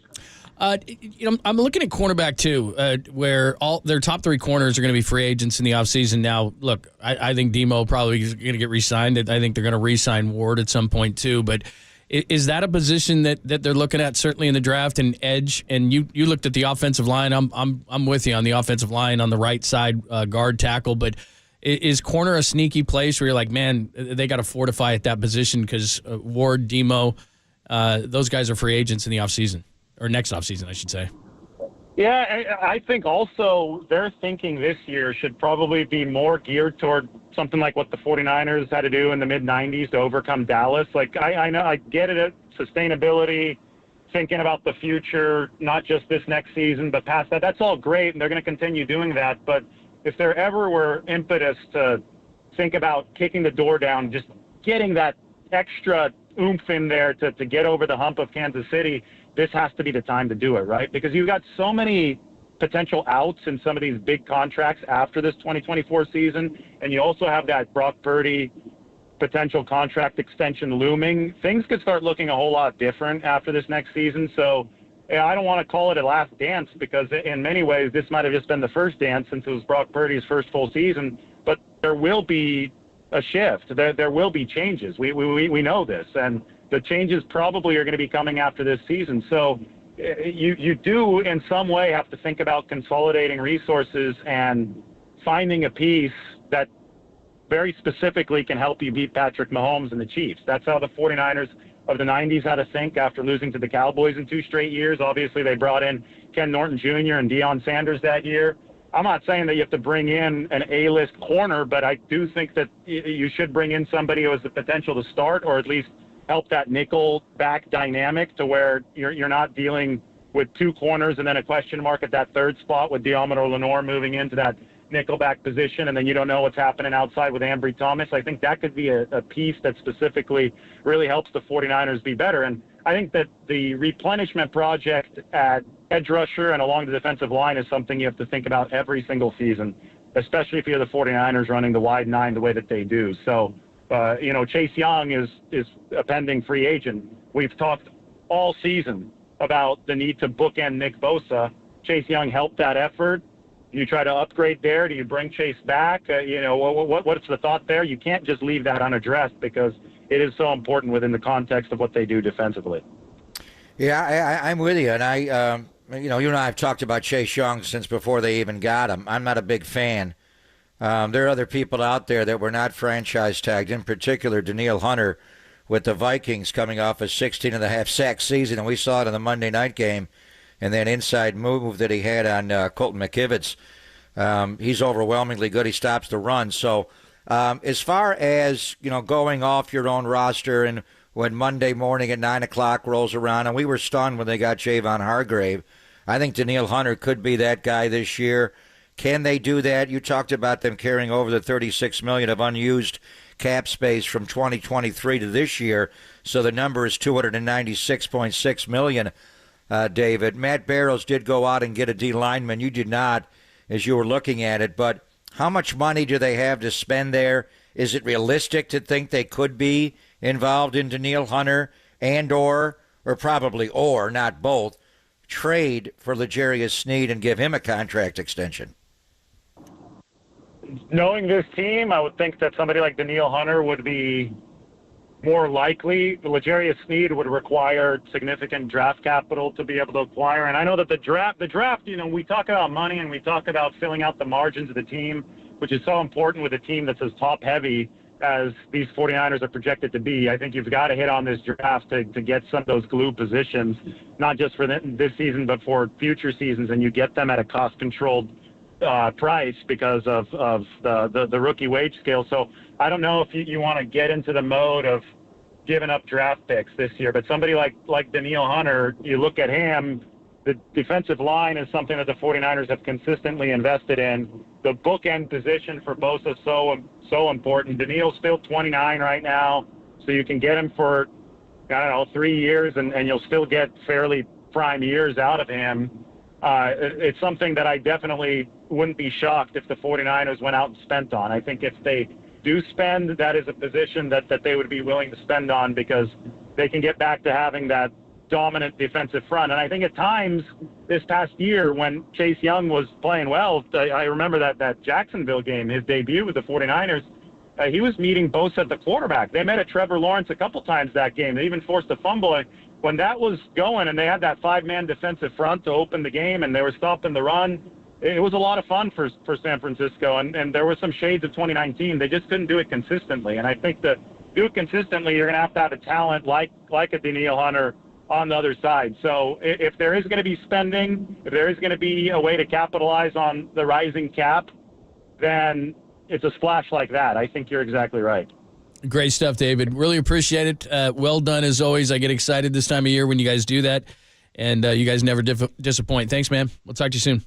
I'm looking at cornerback too, where all their top 3 corners are going to be free agents in the offseason. Now, look, I think Demo probably is going to get re-signed. I think they're going to re-sign Ward at some point too. But is that a position that they're looking at certainly in the draft, and edge? And you looked at the offensive line. I'm with you on the offensive line on the right side, guard, tackle. But is corner a sneaky place where you're like, man, they got to fortify at that position because Ward, Demo, those guys are free agents in the offseason. Or next offseason, I should say. Yeah, I think also their thinking this year should probably be more geared toward something like what the 49ers had to do in the mid-'90s to overcome Dallas. Like, I know, I get it, sustainability, thinking about the future, not just this next season, but past that. That's all great, and they're going to continue doing that. But if there ever were impetus to think about kicking the door down, just getting that extra oomph in there to get over the hump of Kansas City, this has to be the time to do it, right? Because you've got so many potential outs in some of these big contracts after this 2024 season, and you also have that Brock Purdy potential contract extension looming. Things could start looking a whole lot different after this next season. So I don't want to call it a last dance, because in many ways this might have just been the first dance since it was Brock Purdy's first full season, but there will be a shift. There will be changes. We know this, and the changes probably are going to be coming after this season. So you do in some way have to think about consolidating resources and finding a piece that very specifically can help you beat Patrick Mahomes and the Chiefs. That's how the 49ers of the 90s had to think after losing to the Cowboys in 2 straight years. Obviously, they brought in Ken Norton Jr. and Deion Sanders that year. I'm not saying that you have to bring in an A-list corner, but I do think that you should bring in somebody who has the potential to start, or at least help that nickel back dynamic to where you're not dealing with two corners and then a question mark at that third spot with Diomede Lenore moving into that nickelback position, and then you don't know what's happening outside with Ambry Thomas. I think that could be a piece that specifically really helps the 49ers be better. And I think that the replenishment project at edge rusher and along the defensive line is something you have to think about every single season, especially if you're the 49ers running the wide nine the way that they do. So, Chase Young is a pending free agent. We've talked all season about the need to bookend Nick Bosa. Chase Young helped that effort. Do you try to upgrade there? Do you bring Chase back? What's the thought there? You can't just leave that unaddressed because it is so important within the context of what they do defensively. Yeah, I'm with you. And you and I have talked about Chase Young since before they even got him. I'm not a big fan. There are other people out there that were not franchise tagged, in particular Danielle Hunter with the Vikings coming off a 16.5 sack season, and we saw it in the Monday night game. And that inside move that he had on Colton McKivitz, he's overwhelmingly good. He stops the run. So as far as, going off your own roster, and when Monday morning at 9 o'clock rolls around, and we were stunned when they got Javon Hargrave, I think Danielle Hunter could be that guy this year. Can they do that? You talked about them carrying over the $36 million of unused cap space from 2023 to this year, so the number is $296.6 million. David, Matt Barrows did go out and get a D lineman. You did not, as you were looking at it. But how much money do they have to spend there? Is it realistic to think they could be involved in Danielle Hunter or probably not both, trade for L'Jarius Sneed and give him a contract extension? Knowing this team, I would think that somebody like Danielle Hunter would be more likely. L'Jarius Sneed would require significant draft capital to be able to acquire. And I know that the draft, we talk about money and we talk about filling out the margins of the team, which is so important with a team that's as top heavy as these 49ers are projected to be. I think you've got to hit on this draft to get some of those glue positions, not just for this season, but for future seasons. And you get them at a cost controlled price because of the rookie wage scale. So I don't know if you want to get into the mode of giving up draft picks this year, but somebody like Danielle Hunter, you look at him, the defensive line is something that the 49ers have consistently invested in. The bookend position for Bosa is so important. Danielle's still 29 right now, so you can get him for, 3 years, and you'll still get fairly prime years out of him. It's something that I definitely wouldn't be shocked if the 49ers went out and spent on. I think if they do spend, that is a position that they would be willing to spend on because they can get back to having that dominant defensive front. And I think at times this past year when Chase Young was playing well, I remember that Jacksonville game, his debut with the 49ers, he was meeting Bosa at the quarterback. They met at Trevor Lawrence a couple times that game. They even forced a fumble. When that was going and they had that five-man defensive front to open the game and they were stopping the run, it was a lot of fun for San Francisco. And there were some shades of 2019. They just couldn't do it consistently. And I think that do it consistently, you're going to have a talent like a Danielle Hunter on the other side. So if there is going to be spending, if there is going to be a way to capitalize on the rising cap, then it's a splash like that. I think you're exactly right. Great stuff, David. Really appreciate it. Well done, as always. I get excited this time of year when you guys do that, and you guys never disappoint. Thanks, man. We'll talk to you soon.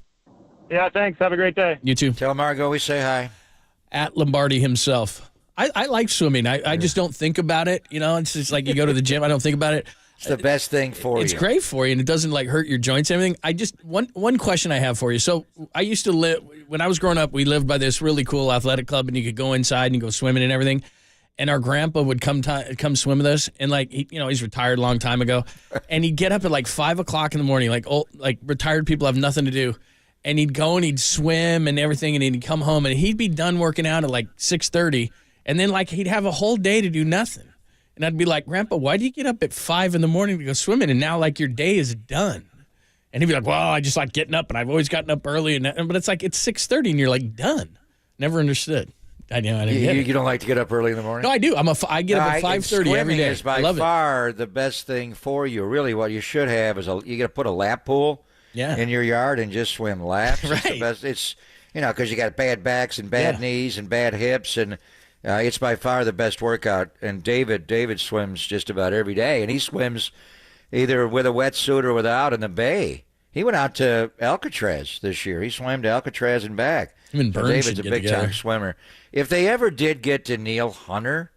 Yeah, thanks. Have a great day. You too. Tell Margot we say hi. At Lombardi himself. I like swimming. I just don't think about it. It's just like you go to the gym. I don't think about it. It's the best thing for you. It's great for you, and it doesn't hurt your joints and everything. One question I have for you. So I used to live, when I was growing up, we lived by this really cool athletic club, and you could go inside and go swimming and everything. And our grandpa would come swim with us, and he's retired a long time ago, and he'd get up at 5 o'clock in the morning, retired people have nothing to do, and he'd go and he'd swim and everything, and he'd come home and he'd be done working out at 6:30, and then he'd have a whole day to do nothing, and I'd be like, Grandpa, why do you get up at 5 in the morning to go swimming, and now your day is done? And he'd be like, well, I just like getting up, and I've always gotten up early, but it's it's 6:30, and you're done. Never understood. I didn't get it. You don't like to get up early in the morning? No, I do. I get up at 5:30 every day. Is by far the best thing for you. Really, what you should have is you got to put a lap pool in your yard and just swim laps. Right. It's the best. It's because you got bad backs and bad knees and bad hips, and It's by far the best workout. And David swims just about every day, and he swims either with a wetsuit or without in the bay. He went out to Alcatraz this year. He swam to Alcatraz and back. Him and Breen David's should a get big-time together. swimmer. If they ever did get to Neil Hunter,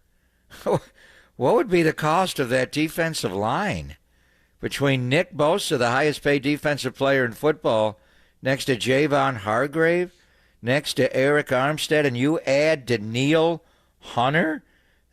what would be the cost of that defensive line? Between Nick Bosa, the highest-paid defensive player in football, next to Javon Hargrave, next to Eric Armstead, and you add to Neil Hunter?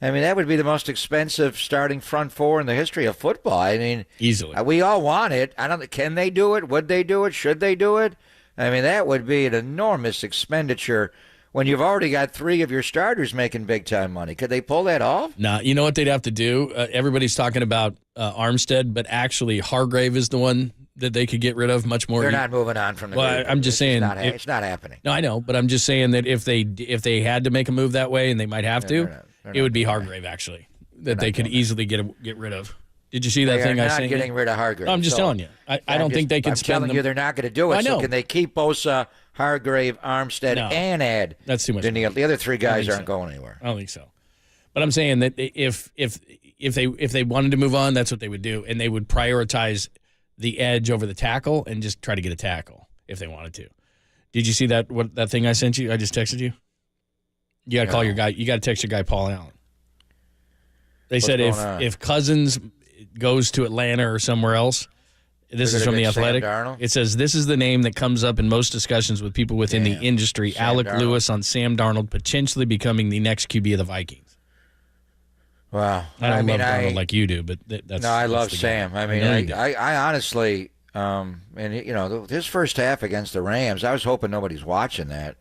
I mean, that would be the most expensive starting front four in the history of football. I mean, easily. We all want it. Can they do it? Would they do it? Should they do it? I mean, that would be an enormous expenditure when you've already got 3 of your starters making big-time money. Could they pull that off? No, you know what they'd have to do? Everybody's talking about Armstead, but actually Hargrave is the one that they could get rid of much more. They're not moving on from the Well, group. I'm just saying. It's not happening. No, I know, but I'm just saying that if they had to make a move that way, and they might have to, it would be Hargrave, actually, that they could easily get rid of. Did you see that thing I sent you? They're not getting rid of Hargrave. No, I'm just telling you. I don't think they can spend I'm telling you they're not going to do it. I know. So can they keep Bosa, Hargrave, Armstead, and add That's too much. The other 3 guys aren't so. going anywhere. I don't think so. But I'm saying that if they wanted to move on, that's what they would do, and they would prioritize the edge over the tackle and just try to get a tackle if they wanted to. Did you see that thing I sent you? I just texted you. You got to call your guy. You got to text your guy Paul Allen. They said if Cousins goes to Atlanta or somewhere else, this is from The Athletic. It says this is the name that comes up in most discussions with people within the industry. Sam Alec Darnold. Lewis on Sam Darnold potentially becoming the next QB of the Vikings. Wow. I don't love Darnold like you do, but that's no, I love the Sam. guy. I mean, know you do. I honestly, and his first half against the Rams, I was hoping nobody's watching that.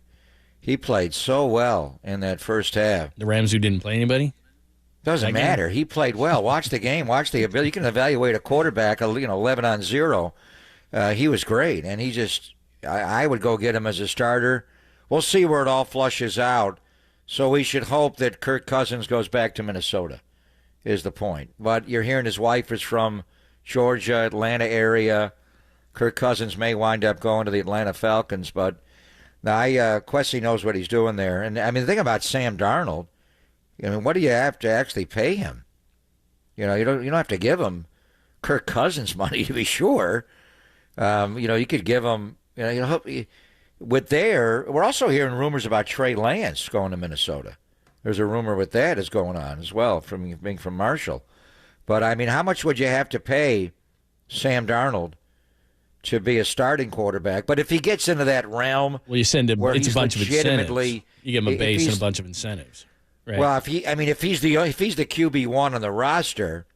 He played so well in that first half. The Rams who didn't play anybody? Doesn't matter. He played well. Watch the game. Watch the ability. You can evaluate a quarterback, 11-on-0. He was great, and he just, I would go get him as a starter. We'll see where it all flushes out. So we should hope that Kirk Cousins goes back to Minnesota, is the point. But you're hearing his wife is from Georgia, Atlanta area. Kirk Cousins may wind up going to the Atlanta Falcons, but Quessy knows what he's doing there. And I mean, the thing about Sam Darnold, I mean, what do you have to actually pay him? You don't have to give him Kirk Cousins money to be sure. You could give him. We're also hearing rumors about Trey Lance going to Minnesota. There's a rumor with that is going on as well from being from Marshall. But I mean, how much would you have to pay Sam Darnold to be a starting quarterback? But if he gets into that realm, well, you send him. It's a bunch of incentives. You give him a base and a bunch of incentives. Right. Well, if he's the QB1 on the roster,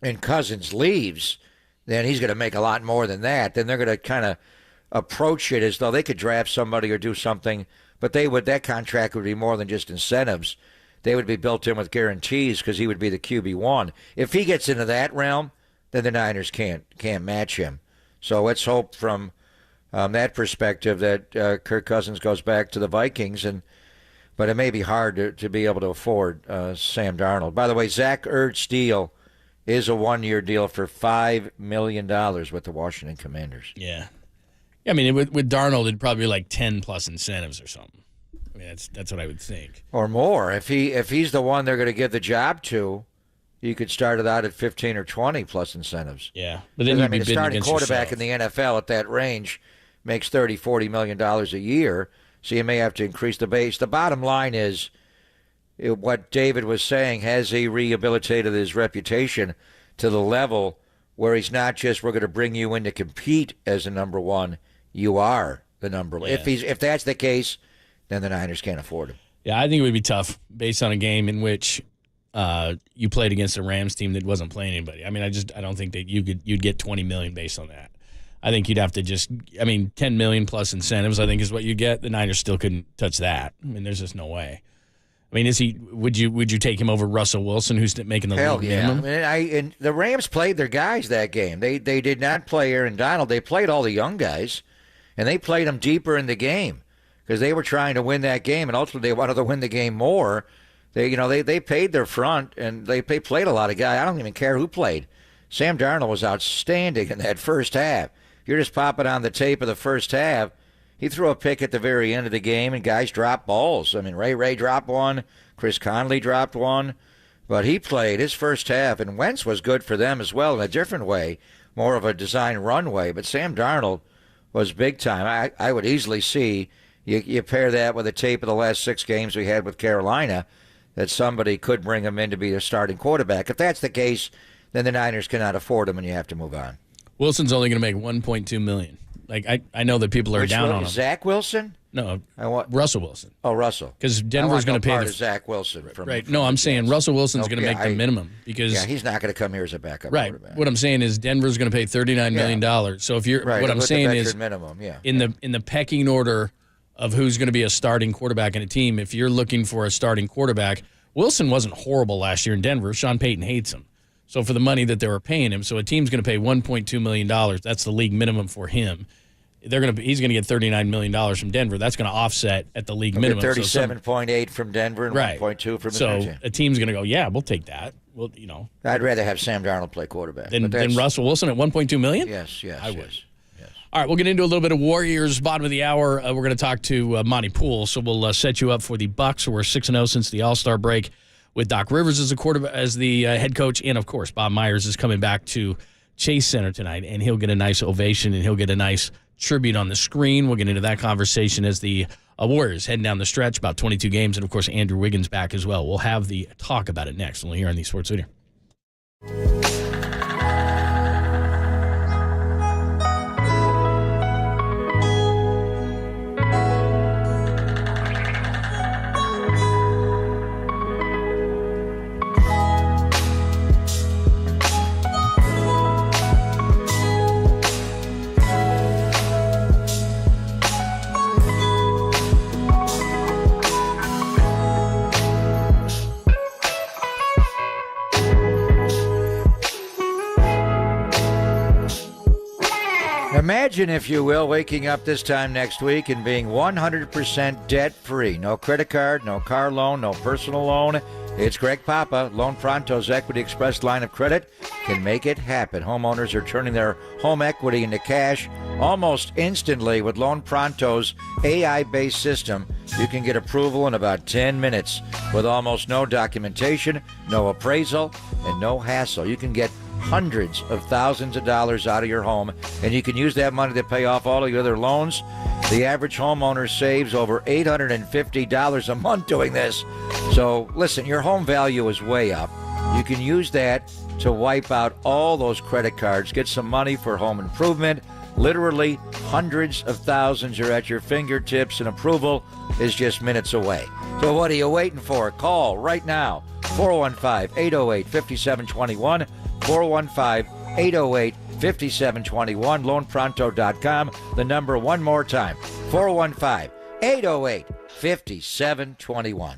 and Cousins leaves, then he's going to make a lot more than that. Then they're going to kind of approach it as though they could draft somebody or do something, but that contract would be more than just incentives. They would be built in with guarantees because he would be the QB1. If he gets into that realm, then the Niners can't match him. So let's hope from that perspective that Kirk Cousins goes back to the Vikings, but it may be hard to be able to afford Sam Darnold. By the way, Zach Ertz's deal is a 1-year deal for $5 million with the Washington Commanders. Yeah. I mean, with Darnold, it'd probably be like 10+ incentives or something. I mean, that's what I would think. Or more. If he's the one they're going to give the job to, you could start it out at 15 or 20 plus incentives. Yeah. But then you'd be a starting quarterback yourself. in the NFL at that range makes $30-40 million a year, so you may have to increase the base. The bottom line is what David was saying, has he rehabilitated his reputation to the level where he's not just, we're going to bring you in to compete as the number one, you are the number one. Yeah. If that's the case, then the Niners can't afford him. Yeah, I think it would be tough based on a game in which you played against a Rams team that wasn't playing anybody. I mean, I don't think that you'd get $20 million based on that. I think you'd have to $10 million plus incentives, I think is what you get. The Niners still couldn't touch that. I mean, there's just no way. I mean, would you take him over Russell Wilson, who's making the league minimum? I mean, and the Rams played their guys that game. They did not play Aaron Donald. They played all the young guys, and they played them deeper in the game because they were trying to win that game, and ultimately they wanted to win the game more. They paid their front, and they played a lot of guys. I don't even care who played. Sam Darnold was outstanding in that first half. You're just popping on the tape of the first half. he threw a pick at the very end of the game, and guys dropped balls. I mean, Ray dropped one. Chris Conley dropped one. But he played his first half, and Wentz was good for them as well in a different way, more of a design runway. But Sam Darnold was big time. I would easily see, you pair that with a tape of the last 6 games we had with Carolina, that somebody could bring him in to be a starting quarterback. If that's the case, then the Niners cannot afford him, and you have to move on. Wilson's only going to make $1.2 million. Like I know that people are down on him. Zach Wilson? No, Russell Wilson. Oh, Russell. Because Denver's going to pay Zach Wilson. Right. No, I'm saying Russell Wilson's going to make the minimum because he's not going to come here as a backup. Right. Quarterback. What I'm saying is Denver's going to pay $39 million. So if you're what I'm saying is minimum, in the pecking order of who's going to be a starting quarterback in a team, if you're looking for a starting quarterback, Wilson wasn't horrible last year in Denver. Sean Payton hates him. So for the money that they were paying him, so a team's going to pay $1.2 million. That's the league minimum for him. He's going to get $39 million from Denver. That's going to offset at the league minimum. 37.8 from Denver and 1.2 from Virginia. So a team's going to go, yeah, we'll take that. Well, I'd rather have Sam Darnold play quarterback than Russell Wilson at $1.2 million. Yes, I would. Yes. All right, we'll get into a little bit of Warriors. Bottom of the hour, we're going to talk to Monty Poole. So we'll set you up for the Bucks, who are 6-0 since the All-Star break, with Doc Rivers as the head coach, and of course Bob Myers is coming back to Chase Center tonight, and he'll get a nice ovation and he'll get a nice tribute on the screen. We'll get into that conversation as the Warriors heading down the stretch, about 22 games, and of course Andrew Wiggins back as well. We'll have the talk about it next, only here on the Sports Leader. Imagine, if you will, waking up this time next week and being 100% debt-free. No credit card, no car loan, no personal loan. It's Greg Papa. Loan Pronto's Equity Express line of credit can make it happen. Homeowners are turning their home equity into cash almost instantly with Loan Pronto's AI-based system. You can get approval in about 10 minutes with almost no documentation, no appraisal, and no hassle. You can get hundreds of thousands of dollars out of your home, and you can use that money to pay off all of your other loans. The average homeowner saves over $850 a month doing this. So listen, your home value is way up. You can use that to wipe out all those credit cards, get some money for home improvement. Literally hundreds of thousands are at your fingertips, and approval is just minutes away. So what are you waiting for? Call right now, 415-808-5721, 415-808-5721, loanpronto.com. The number one more time, 415-808-5721.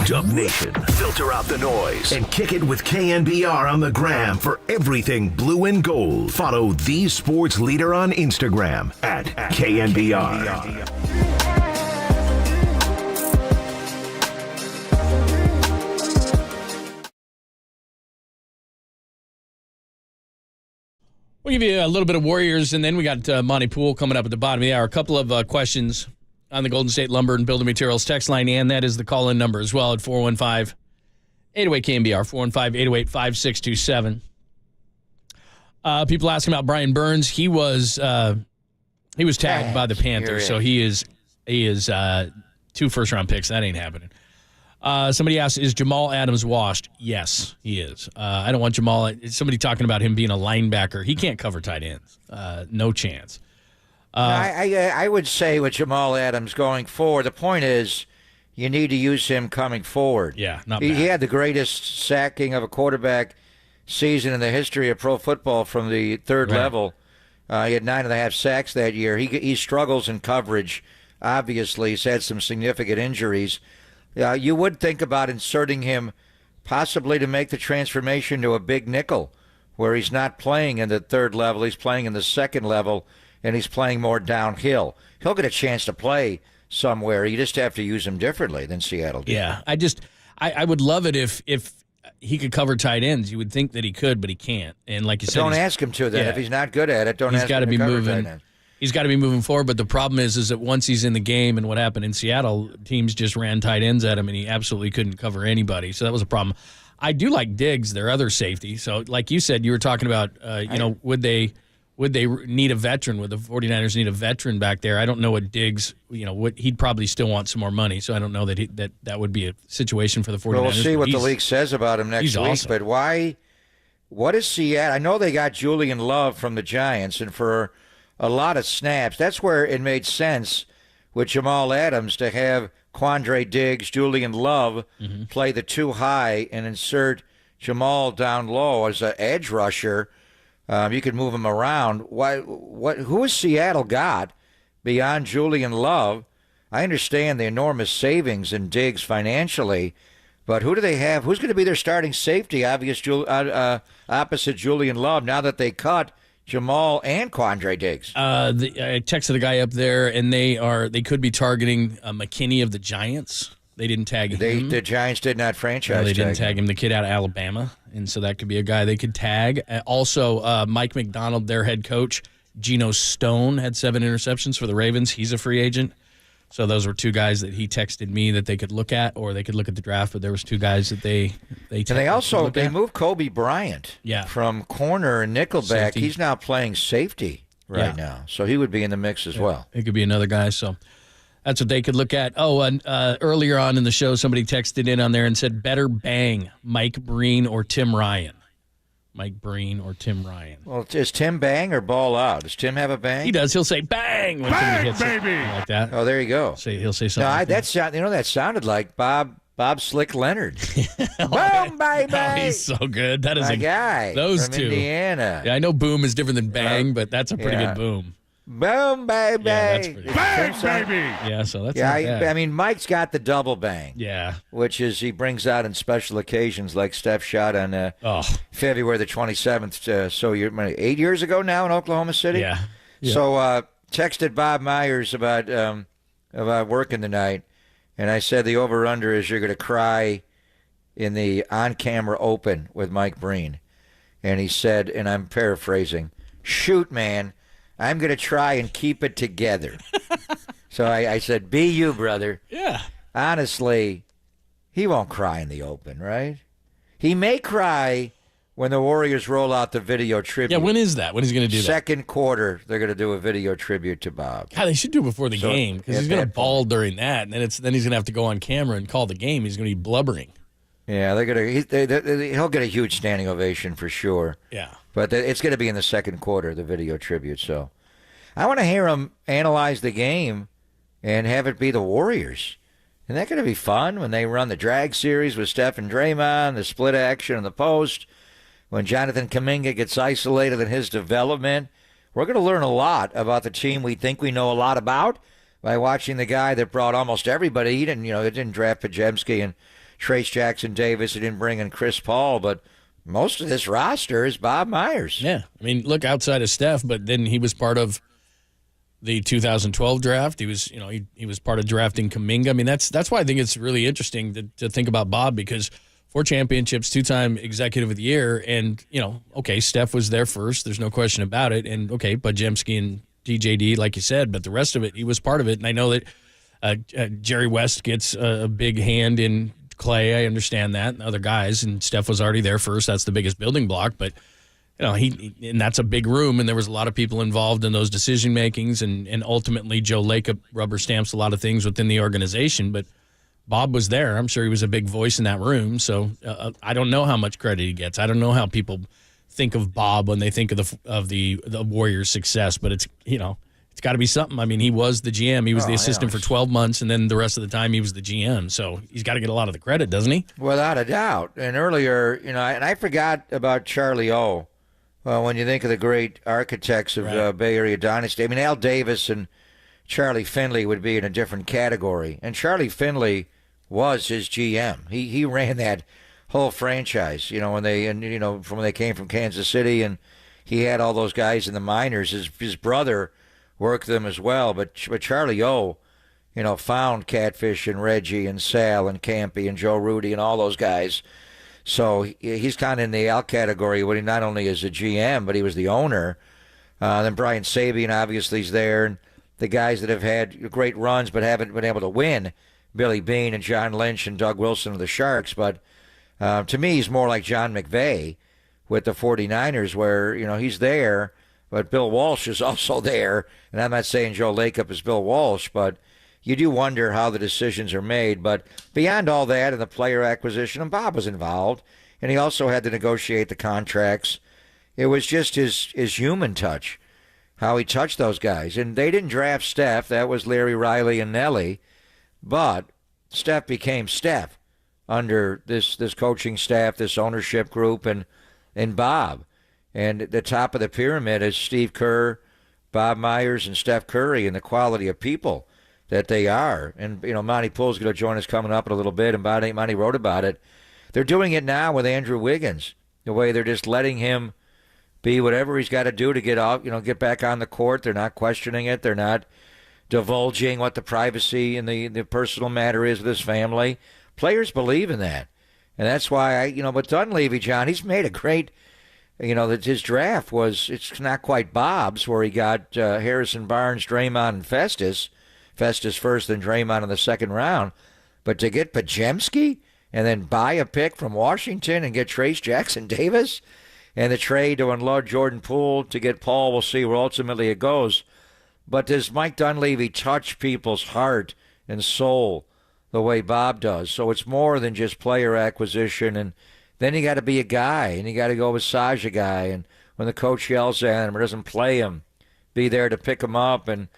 Dub Nation, filter out the noise and kick it with KNBR on the gram for everything blue and gold. Follow the sports leader on Instagram at KNBR. We'll give you a little bit of Warriors, and then we got Monty Poole coming up at the bottom of the hour. A couple of questions on the Golden State Lumber and Building Materials text line, and that is the call-in number as well at 415-808-KNBR, 415-808-5627. People asking about Brian Burns. He was tagged by the Panthers, so he is 2 first-round picks. That ain't happening. Somebody asked, is Jamal Adams washed? Yes, he is. I don't want Jamal. Somebody talking about him being a linebacker. He can't cover tight ends. No chance. I would say with Jamal Adams going forward, the point is you need to use him coming forward. Yeah, not he bad. He had the greatest sacking of a quarterback season in the history of pro football from the third level. He had 9.5 sacks that year. He struggles in coverage. Obviously, he's had some significant injuries. You would think about inserting him possibly to make the transformation to a big nickel where he's not playing in the third level, he's playing in the second level, and he's playing more downhill. He'll get a chance to play somewhere. You just have to use him differently than Seattle did. Yeah, I would love it if he could cover tight ends. You would think that he could, but he can't. And like you said, don't ask him to then. Yeah. If he's not good at it, don't He's ask gotta him to be cover moving. tight ends. He's got to be moving forward, but the problem is that once he's in the game and what happened in Seattle, teams just ran tight ends at him, and he absolutely couldn't cover anybody. So that was a problem. I do like Diggs, their other safety. So like you said, you were talking about, would they need a veteran? Would the 49ers need a veteran back there? I don't know what Diggs, he'd probably still want some more money. So I don't know that that would be a situation for the 49ers. Well, we'll see what the league says about him next week. Awesome. But what is Seattle? I know they got Julian Love from the Giants, and for a lot of snaps, that's where it made sense with Jamal Adams to have Quandre Diggs, Julian Love play the 2 high and insert Jamal down low as an edge rusher. You could move him around. Who has Seattle got beyond Julian Love? I understand the enormous savings in Diggs financially, but who do they have? Who's going to be their starting safety? Opposite Julian Love now that they cut Jamal and Quandre Diggs. I texted the guy up there, and they could be targeting McKinney of the Giants. They didn't tag him. The Giants did not franchise they didn't tag him. The kid out of Alabama, and so that could be a guy they could tag. Also, Mike McDonald, their head coach, Geno Stone had 7 interceptions for the Ravens. He's a free agent. So those were 2 guys that he texted me that they could look at, or they could look at the draft. But there was 2 guys that they and they moved Kobe Bryant from corner and nickelback. Safety. He's now playing safety right now, so he would be in the mix as well. It could be another guy. So that's what they could look at. Oh, and earlier on in the show, somebody texted in on there and said, "Better bang Mike Breen or Tim Ryan." Mike Breen or Tim Ryan. Well, is Tim bang or ball out? Does Tim have a bang? He does. He'll say bang when Bang, hits baby! it. Like that. Oh, there you go. He'll say something. No, like that. that sounded like Bob Slick Leonard. Boom, baby! Oh, he's so good. That is my guy. Those from 2. Indiana. Yeah, I know boom is different than bang, but that's a pretty good boom. Boom, baby! Yeah, that's pretty good. Bang, baby! Yeah, so that's Yeah, not bad. I mean, Mike's got the double bang. Yeah. Which is he brings out in special occasions, like Steph shot on February the 27th. So you're 8 years ago now in Oklahoma City. Yeah. So texted Bob Myers about working tonight, and I said the over/under is you're going to cry in the on-camera open with Mike Breen, and he said, and I'm paraphrasing, "Shoot, man. I'm going to try and keep it together." So I said, be you, brother. Yeah. Honestly, he won't cry in the open, right? He may cry when the Warriors roll out the video tribute. Yeah, when is that? When is he going to do that? Second quarter, they're going to do a video tribute to Bob. God, they should do it before the game because he's going to bawl during that, and then he's going to have to go on camera and call the game. He's going to be blubbering. Yeah, he'll get a huge standing ovation for sure. Yeah. But it's going to be in the second quarter, the video tribute. So I want to hear him analyze the game and have it be the Warriors. Isn't that going to be fun when they run the drag series with Steph and Draymond, the split action in the post, when Jonathan Kuminga gets isolated in his development? We're going to learn a lot about the team we think we know a lot about by watching the guy that brought almost everybody. He didn't draft Pajemski and Trace Jackson Davis. He didn't bring in Chris Paul, but most of this roster is Bob Myers. Yeah. I mean, look, outside of Steph, but then he was part of the 2012 draft. He was, he was part of drafting Kuminga. I mean, that's why I think it's really interesting to think about Bob, because 4 championships, 2-time executive of the year, and, okay, Steph was there first. There's no question about it. And, okay, Podziemski and DJD, like you said, but the rest of it, he was part of it. And I know that Jerry West gets a big hand in Clay. I understand that, and other guys, and Steph was already there first. That's the biggest building block, but and that's a big room, and there was a lot of people involved in those decision makings, and ultimately Joe Lacob rubber stamps a lot of things within the organization. But Bob was there. I'm sure he was a big voice in that room. So I don't know how much credit he gets. I don't know how people think of Bob when they think of the Warriors' success, but it's it's got to be something. I mean, he was the GM. He was the assistant for 12 months, and then the rest of the time he was the GM. So he's got to get a lot of the credit, doesn't he? Without a doubt. And earlier, and I forgot about Charlie O. When you think of the great architects of Bay Area dynasty. I mean, Al Davis and Charlie Finley would be in a different category. And Charlie Finley was his GM. He ran that whole franchise, when they came from Kansas City, and he had all those guys in the minors. His brother worked them as well, but Charlie O, found Catfish and Reggie and Sal and Campy and Joe Rudy and all those guys. So he's kind of in the Al category when he not only is a GM, but he was the owner. Then Brian Sabian obviously is there, and the guys that have had great runs but haven't been able to win, Billy Bean and John Lynch and Doug Wilson of the Sharks. But to me, he's more like John McVay with the 49ers, where, he's there, but Bill Walsh is also there. And I'm not saying Joe Lacob is Bill Walsh, but you do wonder how the decisions are made. But beyond all that and the player acquisition, and Bob was involved, and he also had to negotiate the contracts. It was just his human touch, how he touched those guys. And they didn't draft Steph. That was Larry Riley and Nelly. But Steph became Steph under this coaching staff, this ownership group, and Bob. And at the top of the pyramid is Steve Kerr, Bob Myers, and Steph Curry, and the quality of people that they are. And, Monty Poole's going to join us coming up in a little bit, and Monty wrote about it. They're doing it now with Andrew Wiggins, the way they're just letting him be whatever he's got to do to get out, get back on the court. They're not questioning it. They're not divulging what the privacy and the personal matter is with his family. Players believe in that. And that's why, but Dunleavy, John, he's made a great, that his draft it's not quite Bob's, where he got Harrison Barnes, Draymond, and Festus first, then Draymond in the second round. But to get Podziemski and then buy a pick from Washington and get Trace Jackson Davis, and the trade to unload Jordan Poole to get Paul, we'll see where ultimately it goes. But does Mike Dunleavy touch people's heart and soul the way Bob does? So it's more than just player acquisition. And then you got to be a guy, and you got to go massage a guy. And when the coach yells at him or doesn't play him, be there to pick him up and,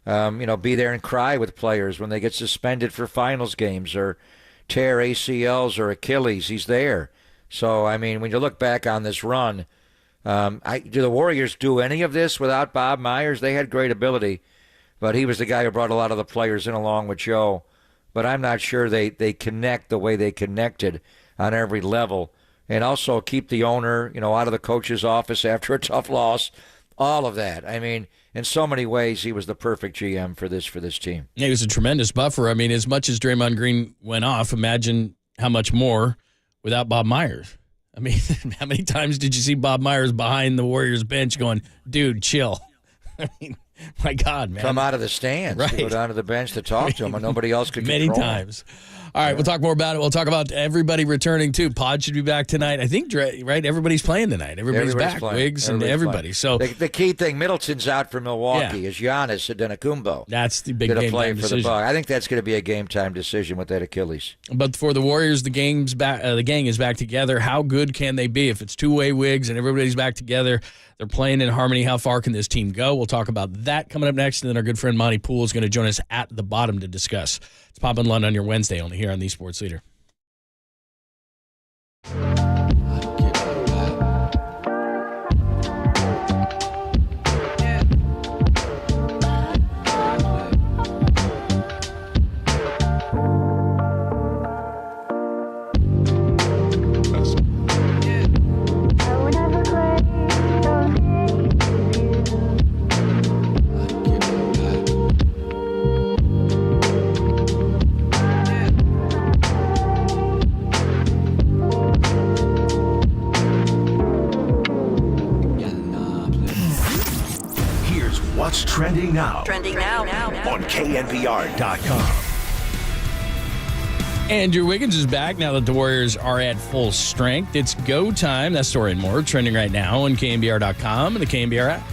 be there and cry with players when they get suspended for finals games or tear ACLs or Achilles. He's there. So, I mean, when you look back on this run, do the Warriors do any of this without Bob Myers? They had great ability, but he was the guy who brought a lot of the players in along with Joe. But I'm not sure they connect the way they connected on every level. And also keep the owner, out of the coach's office after a tough loss. All of that. I mean, in so many ways, he was the perfect GM for this team. He was a tremendous buffer. I mean, as much as Draymond Green went off, imagine how much more without Bob Myers. I mean, how many times did you see Bob Myers behind the Warriors bench going, dude, chill? I mean, my God, man. Come out of the stands, right, to go down to the bench to talk to him, and nobody else could many control times. All right, we'll talk more about it. We'll talk about everybody returning, too. Pod should be back tonight. I think, right, everybody's playing tonight. Everybody's back. Playing. Wiggs and everybody. Playing. So the key thing, Middleton's out for Milwaukee. Is Giannis Adetokounmpo. That's the big game play time for decision. the Bucks. I think that's going to be a game time decision with that Achilles. But for the Warriors, the gang is back together. How good can they be if it's two-way Wiggs and everybody's back together? They're playing in harmony. How far can this team go? We'll talk about that coming up next, and then our good friend Monty Poole is going to join us at the bottom to discuss. It's Pop and Lund on your Wednesday, only here on the Sports Leader. What's trending now? Trending now. On KNBR.com. Andrew Wiggins is back now that the Warriors are at full strength. It's go time. That story and more trending right now on KNBR.com and the KNBR app.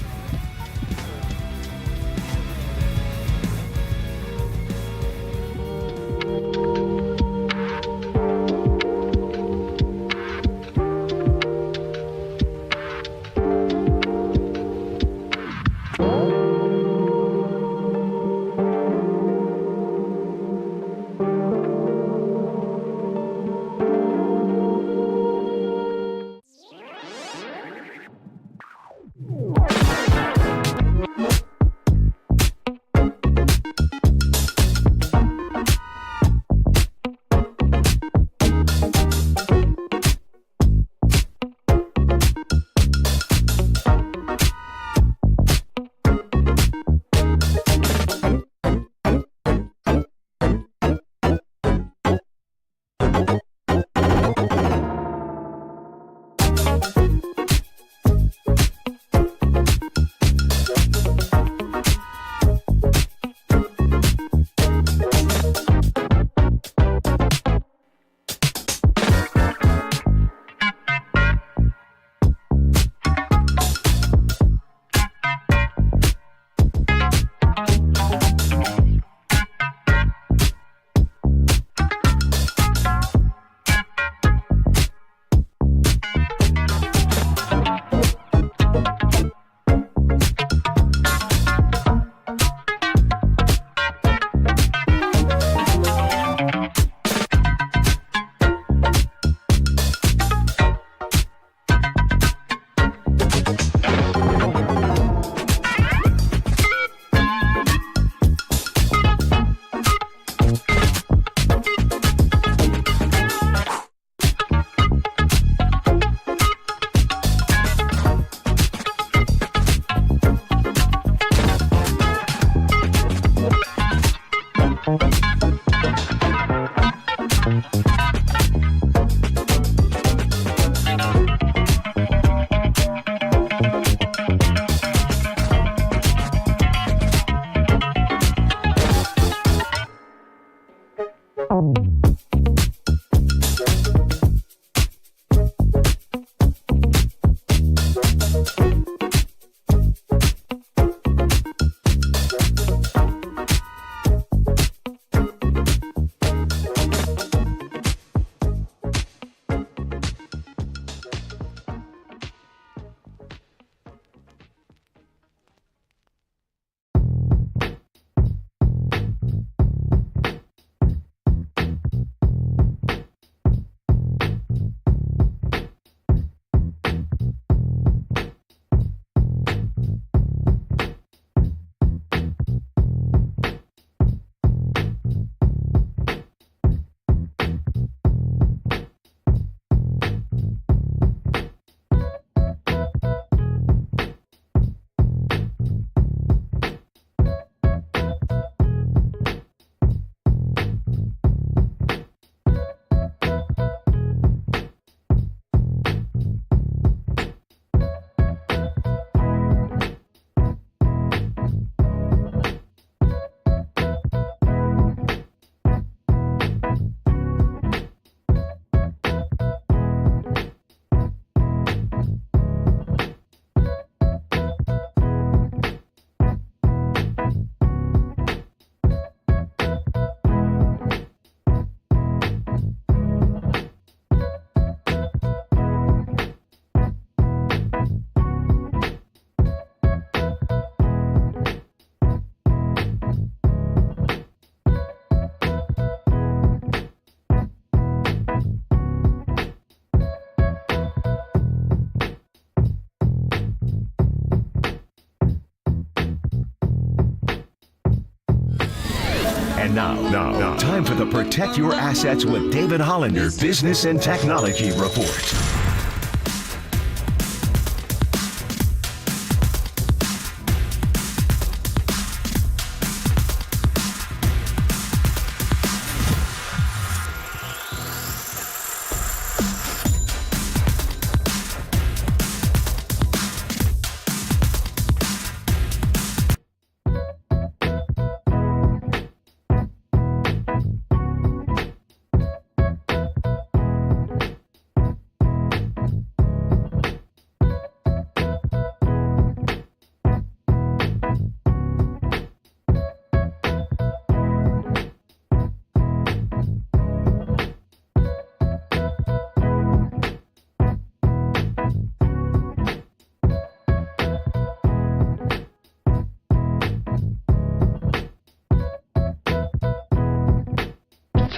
And now, time for the Protect Your Assets with David Hollander Business and Technology Report.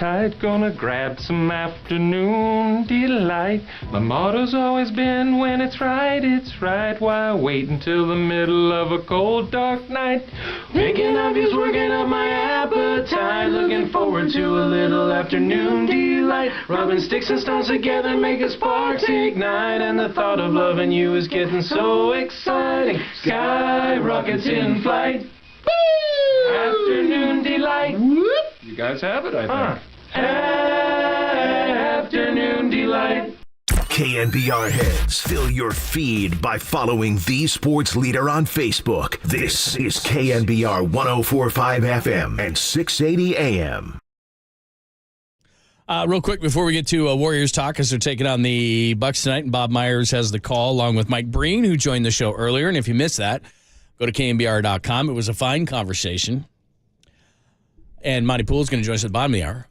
appetite, gonna grab some afternoon delight. My motto's always been when it's right, why wait until the middle of a cold dark night? Thinking of you's working up my appetite, looking forward to a little afternoon delight. Rubbing sticks and stones together make us sparks ignite, and the thought of loving you is getting so exciting. Sky rockets in flight. Woo! Afternoon delight. Whoop. You guys have it, I think. Afternoon delight. KNBR heads, fill your feed by following the sports leader on Facebook. This is KNBR 104.5 FM and 680 AM. Real quick before we get to Warriors talk, as they're taking on the Bucks tonight, and Bob Myers has the call along with Mike Breen, who joined the show earlier. And if you missed that, go to KNBR.com. It was a fine conversation. And Monty Poole's going to join us at the bottom of the hour.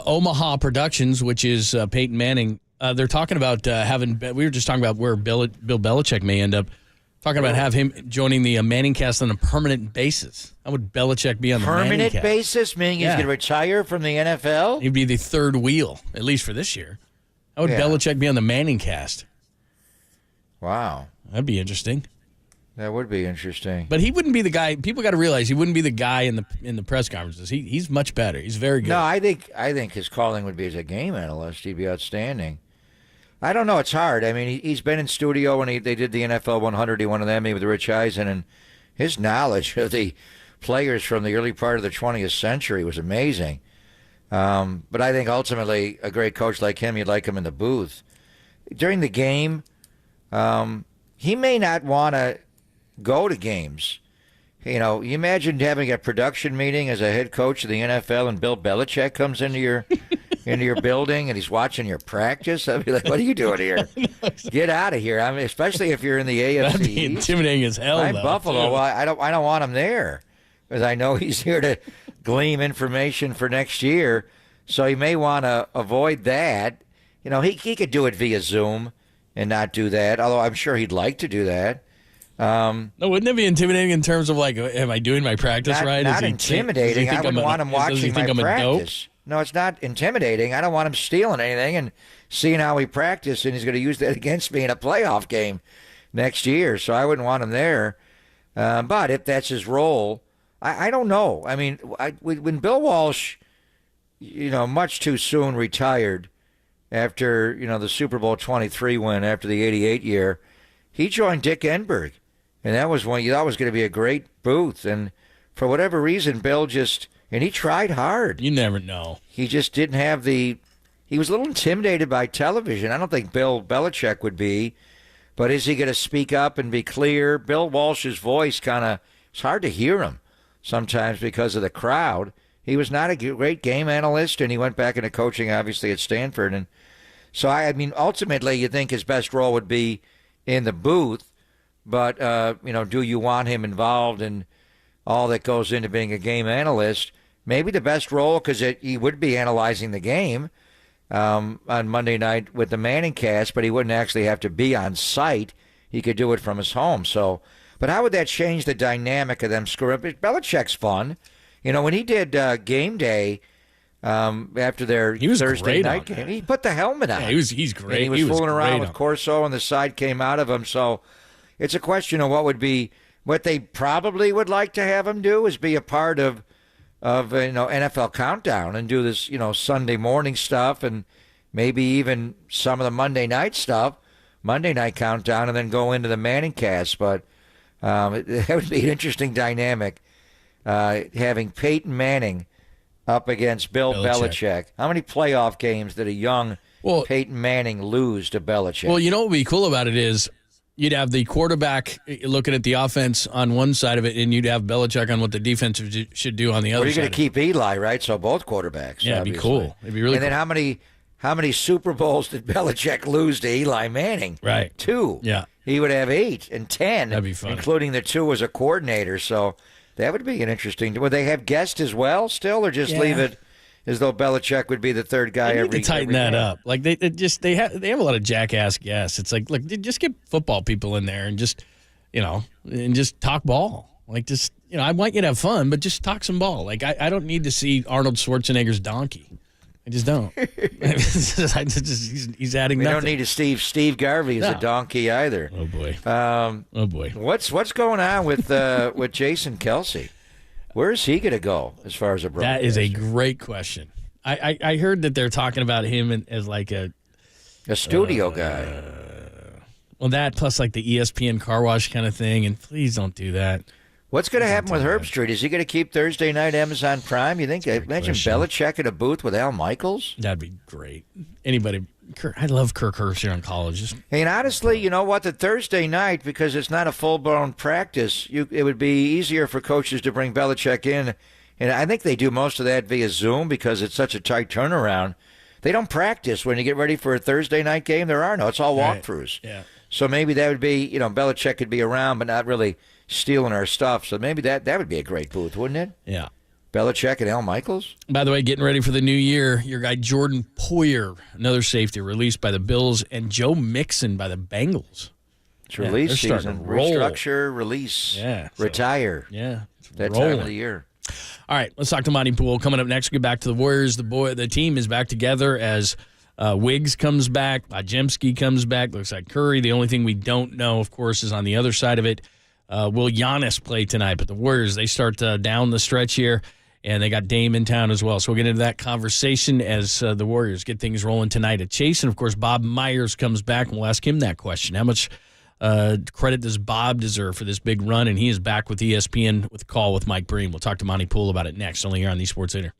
Omaha Productions, which is Peyton Manning, they're talking about having, we were just talking about where Bill Belichick may end up, talking about have him joining the Manning cast on a permanent basis. How would Belichick be on the Manning cast? Permanent basis, meaning he's going to retire from the NFL? He'd be the third wheel, at least for this year. How would Belichick be on the Manning cast? Wow. That'd be interesting. That would be interesting. But he wouldn't be the guy. People got to realize he wouldn't be the guy in the press conferences. He's much better. He's very good. No, I think his calling would be as a game analyst. He'd be outstanding. I don't know. It's hard. I mean, he's been in studio when they did the NFL 100. He won an Emmy with Rich Eisen, and his knowledge of the players from the early part of the 20th century was amazing. But I think ultimately a great coach like him, you'd like him in the booth. During the game, he may not want to go to games. You know, you imagine having a production meeting as a head coach of the NFL and Bill Belichick comes into your building and he's watching your practice. I'd be like, what are you doing here? Get out of here. I mean, especially if you're in the AFC. That'd be intimidating as hell. I'm Buffalo. Well, I don't want him there because I know he's here to glean information for next year. So he may want to avoid that. You know, he could do it via Zoom and not do that, although I'm sure he'd like to do that. No, wouldn't it be intimidating in terms of like, am I doing my practice right? Not intimidating. I wouldn't want him watching my practice. No, it's not intimidating. I don't want him stealing anything and seeing how we practice, and he's going to use that against me in a playoff game next year. So I wouldn't want him there. But if that's his role, I don't know. I mean, when Bill Walsh, much too soon retired after, the Super Bowl 23 win after the 88 year, he joined Dick Enberg. And that was one you thought was going to be a great booth. And for whatever reason, Bill and he tried hard. You never know. He just didn't have he was a little intimidated by television. I don't think Bill Belichick would be. But is he going to speak up and be clear? Bill Walsh's voice it's hard to hear him sometimes because of the crowd. He was not a great game analyst, and he went back into coaching, obviously, at Stanford. And so, I mean, ultimately, you think his best role would be in the booth. But, do you want him involved in all that goes into being a game analyst? Maybe the best role, because he would be analyzing the game on Monday night with the Manning cast, but he wouldn't actually have to be on site. He could do it from his home. So, but how would that change the dynamic of them screwing up? Belichick's fun. When he did game day after their Thursday night game, he put the helmet on. Yeah, he's great. And he was fooling around with Corso, and the side came out of him. So it's a question of what they probably would like to have him do is be a part of NFL Countdown and do this, Sunday morning stuff and maybe even some of the Monday night stuff, Monday night Countdown, and then go into the Manning cast. But that would be an interesting dynamic, having Peyton Manning up against Bill Belichick. How many playoff games did a young Peyton Manning lose to Belichick? Well, what would be cool about it is you'd have the quarterback looking at the offense on one side of it, and you'd have Belichick on what the defense should do on the other side. Well, you're going to keep Eli, right? So both quarterbacks. Yeah, it'd be cool. It'd be really cool. And then how many Super Bowls did Belichick lose to Eli Manning? Right. 2. Yeah. He would have 8 and 10. That'd be fun. Including the 2 as a coordinator. So that would be an interesting. Would they have guests as well still, or just leave it as though Belichick would be the third guy they every need to tighten that up. Like they have a lot of jackass guests. It's like, look, just get football people in there and just talk ball. Like I want you to have fun, but just talk some ball. Like I don't need to see Arnold Schwarzenegger's donkey. I just don't. He's adding We nothing. don't need a Steve Garvey as a donkey either. Oh boy. Oh boy. What's going on with Jason Kelsey? Where is he going to go as far as a broadcaster? That is a great question. I heard that they're talking about him as like a studio guy. Well, that plus like the ESPN car wash kind of thing, and please don't do that. What's going to happen with Herb Street? Is he going to keep Thursday night Amazon Prime? You think? Imagine Belichick in a booth with Al Michaels. That'd be great. Anybody? I love Kirk Herbstreit on college. And honestly, you know what? The Thursday night, because it's not a full-blown practice, it would be easier for coaches to bring Belichick in. And I think they do most of that via Zoom because it's such a tight turnaround. They don't practice when you get ready for a Thursday night game. There are no. It's all walkthroughs. Yeah. So maybe that would be, Belichick could be around but not really stealing our stuff. So maybe that would be a great booth, wouldn't it? Yeah. Belichick and Al Michaels. By the way, getting ready for the new year, your guy Jordan Poyer, another safety, released by the Bills, and Joe Mixon by the Bengals. It's release season. Restructure, release, retire. Yeah. That time of the year. All right, let's talk to Monty Poole. Coming up next, we'll get back to the Warriors. The team is back together as Wiggs comes back, Bajemski comes back. Looks like Curry. The only thing we don't know, of course, is on the other side of it. Will Giannis play tonight? But the Warriors, they start down the stretch here, and they got Dame in town as well. So we'll get into that conversation as the Warriors get things rolling tonight at Chase. And, of course, Bob Myers comes back, and we'll ask him that question. How much credit does Bob deserve for this big run? And he is back with ESPN with a call with Mike Breen. We'll talk to Monty Poole about it next, only here on the Sports Leader.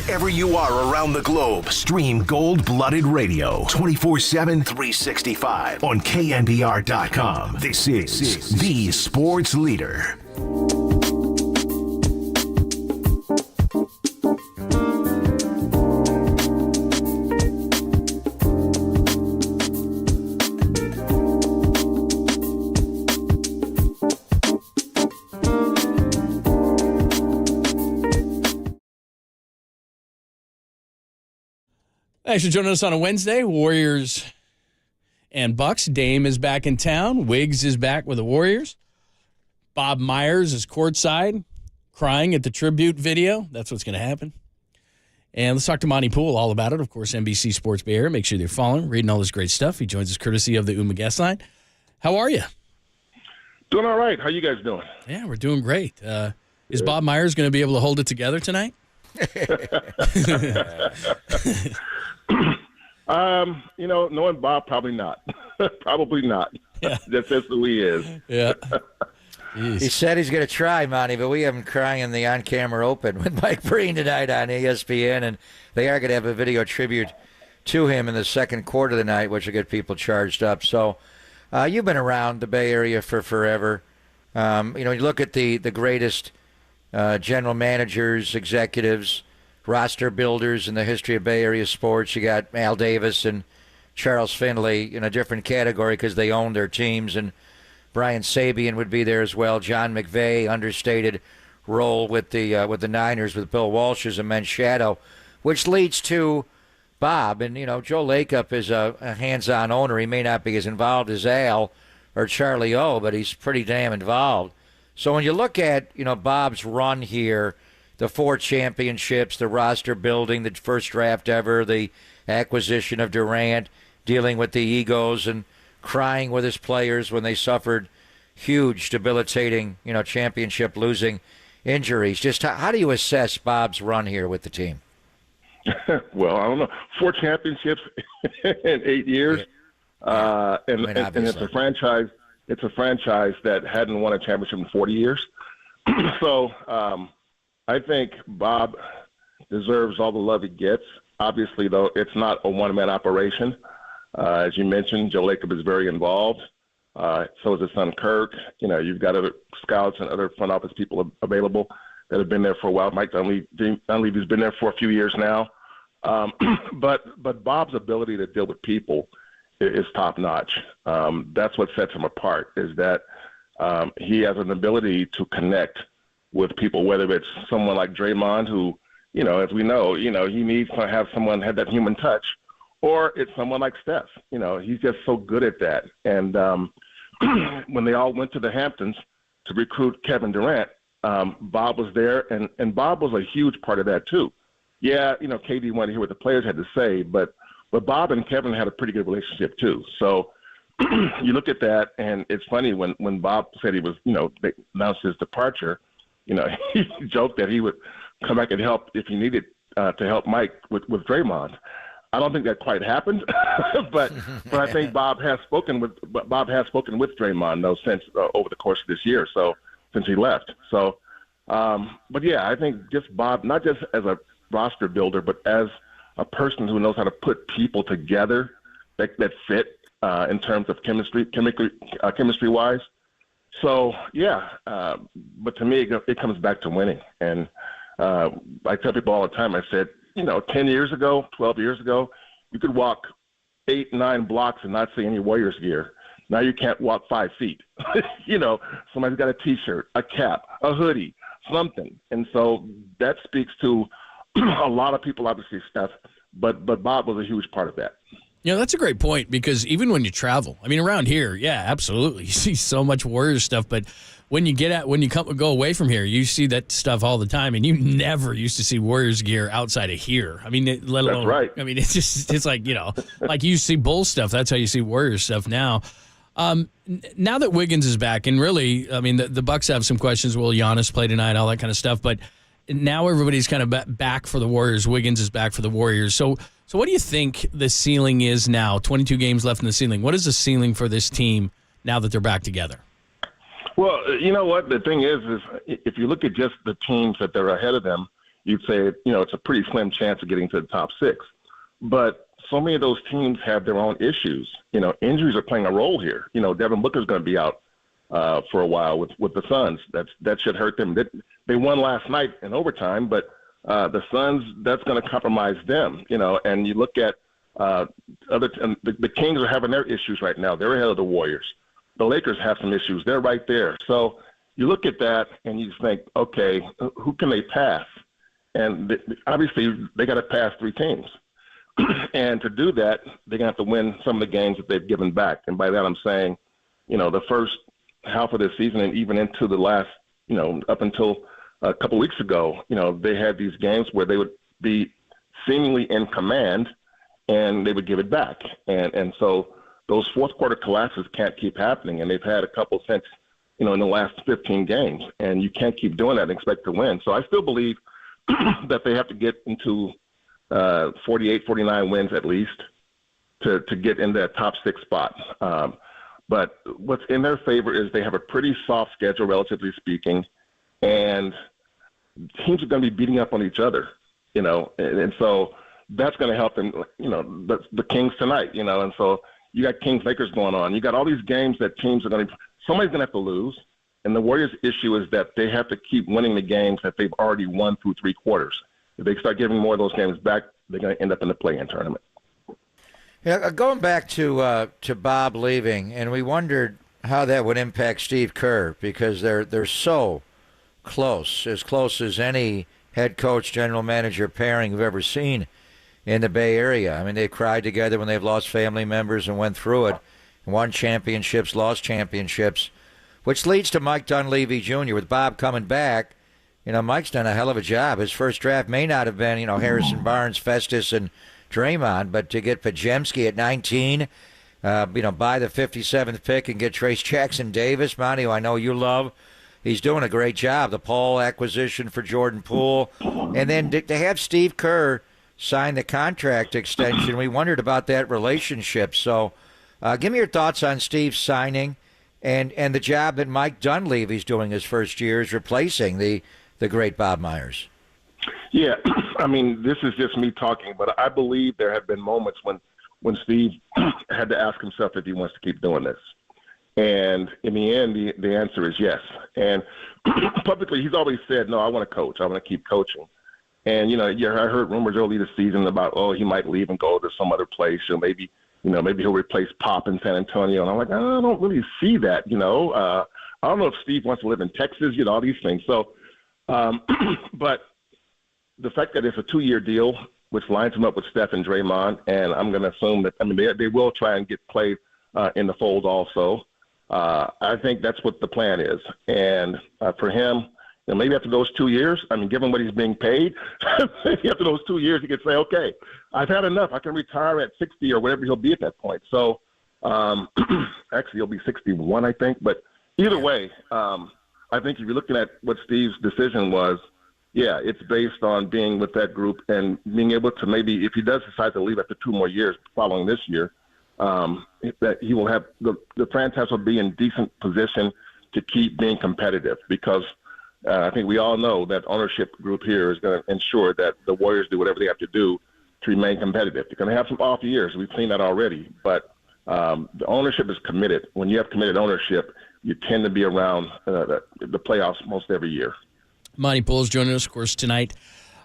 Wherever you are around the globe, stream Gold-Blooded Radio 24/7, 365 on KNBR.com. This is the sports leader. Thanks for joining us on a Wednesday. Warriors and Bucks. Dame is back in town. Wiggs is back with the Warriors. Bob Myers is courtside, crying at the tribute video. That's what's going to happen. And let's talk to Monty Poole all about it. Of course, NBC Sports Bay Area. Make sure you're following, reading all this great stuff. He joins us courtesy of the UMA guest line. How are you? Doing all right. How you guys doing? Yeah, we're doing great. Is Bob Myers going to be able to hold it together tonight? Knowing Bob, probably not. Probably not. Yeah. That's who he is. Yeah. He said he's going to try, Monty, but we have him crying in the on-camera open with Mike Breen tonight on ESPN, and they are going to have a video tribute to him in the second quarter of the night, which will get people charged up. So you've been around the Bay Area for forever. You look at the greatest general managers, executives, roster builders in the history of Bay Area sports. You got Al Davis and Charles Finley in a different category because they owned their teams, and Brian Sabian would be there as well. John McVay, understated role with the Niners with Bill Walsh as a men's shadow, which leads to Bob. And, Joe Lacob is a hands-on owner. He may not be as involved as Al or Charlie O, but he's pretty damn involved. So when you look at, Bob's run here, the 4 championships, the roster building, the first draft ever, the acquisition of Durant, dealing with the egos and crying with his players when they suffered huge, debilitating, championship losing injuries. Just how do you assess Bob's run here with the team? Well, I don't know. 4 championships in 8 years, and it's a franchise. It's a franchise that hadn't won a championship in 40 years. So I think Bob deserves all the love he gets. Obviously, though, it's not a one-man operation. As you mentioned, Joe Lacob is very involved. So is his son Kirk. You've got other scouts and other front office people available that have been there for a while. Mike Dunleavy's been there for a few years now. But Bob's ability to deal with people is top-notch. That's what sets him apart, is that he has an ability to connect with people, whether it's someone like Draymond, who, as we know, he needs to have someone have that human touch, or it's someone like Steph. He's just so good at that. And when they all went to the Hamptons to recruit Kevin Durant, Bob was there, and Bob was a huge part of that too. Yeah, KD wanted to hear what the players had to say, but Bob and Kevin had a pretty good relationship too. So you look at that, and it's funny when Bob said he was, they announced his departure, he joked that he would come back and help if he needed to help Mike with Draymond. I don't think that quite happened, but I think Bob has spoken with Draymond though since over the course of this year, so since he left. So, but yeah, I think just Bob, not just as a roster builder, but as a person who knows how to put people together that fit in terms of chemistry wise. So yeah, but to me it comes back to winning, and I tell people all the time. I said, 10 years ago, 12 years ago, you could walk 8-9 blocks and not see any Warriors gear. Now you can't walk 5 feet. Somebody's got a T-shirt, a cap, a hoodie, something, and so that speaks to a lot of people, obviously, Steph, but Bob was a huge part of that. That's a great point, because even when you travel, around here, yeah, absolutely, you see so much Warriors stuff, but when you go away from here, you see that stuff all the time, and you never used to see Warriors gear outside of here. Let alone, that's right. It's like, like you see Bulls stuff, that's how you see Warriors stuff now. Now that Wiggins is back, and really, the Bucks have some questions. Will Giannis play tonight? All that kind of stuff. But now everybody's kind of back for the Warriors. Wiggins is back for the Warriors. So what do you think the ceiling is now? 22 games left in the ceiling. What is the ceiling for this team now that they're back together? Well, you know what? The thing is if you look at just the teams that they're ahead of them, you'd say, it's a pretty slim chance of getting to the top 6. But so many of those teams have their own issues. Injuries are playing a role here. Devin Booker's going to be out for a while with the Suns. That should hurt them. They won last night in overtime, but the Suns, that's going to compromise them. And you look at the Kings are having their issues right now. They're ahead of the Warriors. The Lakers have some issues. They're right there. So you look at that and you think, okay, who can they pass? And obviously they got to pass 3 teams. And to do that, they're going to have to win some of the games that they've given back. And by that I'm saying, the first half of the season and even into the last, up until a couple weeks ago, they had these games where they would be seemingly in command and they would give it back. And so those fourth quarter collapses can't keep happening. And they've had a couple since, in the last 15 games. And you can't keep doing that and expect to win. So I still believe that they have to get into 48, 49 wins at least to get in that top 6 spot. But what's in their favor is they have a pretty soft schedule, relatively speaking, and teams are going to be beating up on each other, and so that's going to help them, the Kings tonight, and so you got Kings-Lakers going on. You got all these games that teams are going to – somebody's going to have to lose, and the Warriors' issue is that they have to keep winning the games that they've already won through 3 quarters. If they start giving more of those games back, they're going to end up in the play-in tournament. Yeah, going back to Bob leaving, and we wondered how that would impact Steve Kerr because they're so close as any head coach, general manager pairing you've ever seen in the Bay Area. I mean, they cried together when they've lost family members and went through it, won championships, lost championships, which leads to Mike Dunleavy Jr. With Bob coming back. Mike's done a hell of a job. His first draft may not have been, Harrison Barnes, Festus, and Draymond, but to get Pajemski at 19, buy the 57th pick and get Trace Jackson Davis, Monty, who I know you love. He's doing a great job. The Paul acquisition for Jordan Poole. And then to have Steve Kerr sign the contract extension, we wondered about that relationship. So give me your thoughts on Steve's signing and the job that Mike Dunleavy's doing his first year is replacing the great Bob Myers. Yeah, I mean, this is just me talking, but I believe there have been moments when Steve had to ask himself if he wants to keep doing this. And in the end, the answer is yes. And publicly, he's always said, no, I want to coach. I want to keep coaching. And, I heard rumors early this season about, he might leave and go to some other place, or maybe he'll replace Pop in San Antonio. And I'm like, I don't really see that, I don't know if Steve wants to live in Texas, all these things. So, but the fact that it's a 2-year deal, which lines him up with Steph and Draymond, and I'm going to assume that, they will try and get played in the fold also. I think that's what the plan is. And for him, maybe after those 2 years, given what he's being paid, maybe after those 2 years, he could say, okay, I've had enough. I can retire at 60 or whatever he'll be at that point. So actually, he'll be 61, I think. But either way, I think if you're looking at what Steve's decision was, yeah, it's based on being with that group and being able to maybe, if he does decide to leave after 2 more years following this year, that he will have the franchise will be in decent position to keep being competitive because I think we all know that ownership group here is going to ensure that the Warriors do whatever they have to do to remain competitive. They're going to have some off years. We've seen that already, but the ownership is committed. When you have committed ownership, you tend to be around the playoffs most every year. Monty Pool's joining us, of course, tonight.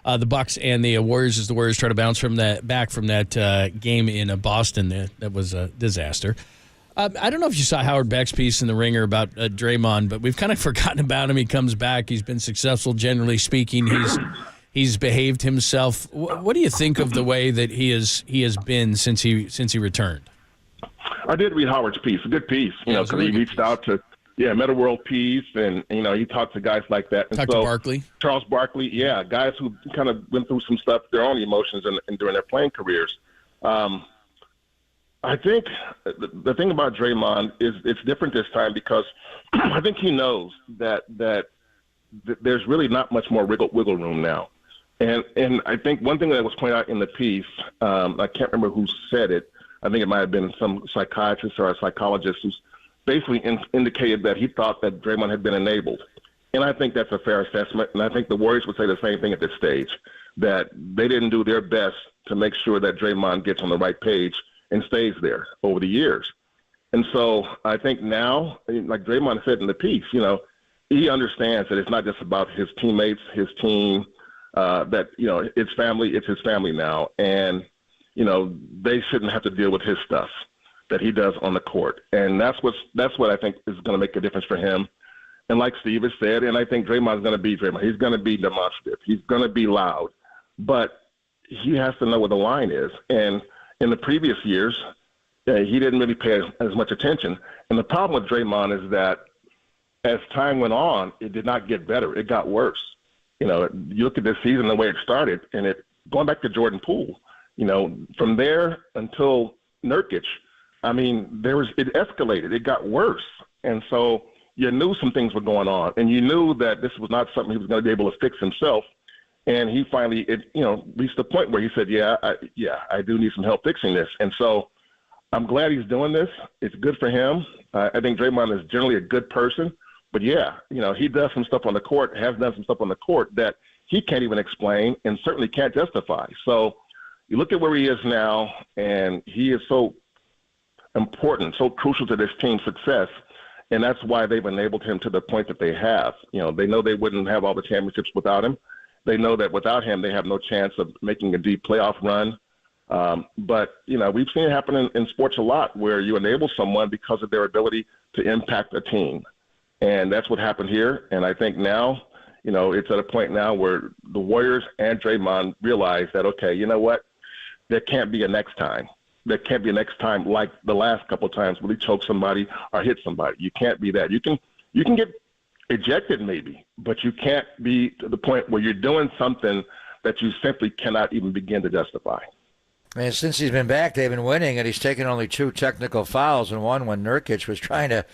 The Bucks and the Warriors as the Warriors try to bounce back from that game in Boston. That was a disaster. I don't know if you saw Howard Beck's piece in The Ringer about Draymond, but we've kind of forgotten about him. He comes back. He's been successful, generally speaking. He's behaved himself. What do you think of the way that he has been since he returned? I did read Howard's piece. A good piece, because he reached out to Meta World Peace, and he talked to guys like that. And talked to Barkley, Charles Barkley, guys who kind of went through some stuff, their own emotions, and during their playing careers. I think the thing about Draymond is it's different this time because I think he knows that there's really not much more wiggle room now. And I think one thing that was pointed out in the piece, I can't remember who said it. I think it might have been some psychiatrist or a psychologist who's basically indicated that he thought that Draymond had been enabled. And I think that's a fair assessment. And I think the Warriors would say the same thing at this stage, that they didn't do their best to make sure that Draymond gets on the right page and stays there over the years. And so I think now, like Draymond said in the piece, he understands that it's not just about his teammates, his team, that, it's family, it's his family now. And, they shouldn't have to deal with his stuff that he does on the court. And that's what I think is going to make a difference for him. And like Steve has said, and I think Draymond's going to be Draymond. He's going to be demonstrative. He's going to be loud. But he has to know where the line is. And in the previous years, he didn't really pay as much attention. And the problem with Draymond is that as time went on, it did not get better. It got worse. You look at this season, the way it started, and going back to Jordan Poole, from there until Nurkic, it escalated. It got worse. And so you knew some things were going on, and you knew that this was not something he was going to be able to fix himself. And he finally, reached the point where he said, I do need some help fixing this. And so I'm glad he's doing this. It's good for him. I think Draymond is generally a good person. But, he does some stuff on the court, has done some stuff on the court that he can't even explain and certainly can't justify. So you look at where he is now, and he is so important, so crucial to this team's success, and that's why they've enabled him to the point that they have. They know they wouldn't have all the championships without him. They know that without him, they have no chance of making a deep playoff run. But we've seen it happen in sports a lot where you enable someone because of their ability to impact a team. And that's what happened here. And I think now, it's at a point now where the Warriors and Draymond realize that, okay, you know what? There can't be a next time. There can't be a next time like the last couple of times where he choked somebody or hit somebody. You can't be that. You can get ejected maybe, but you can't be to the point where you're doing something that you simply cannot even begin to justify. And since he's been back, they've been winning, and he's taken only 2 technical fouls, and one when Nurkic was trying to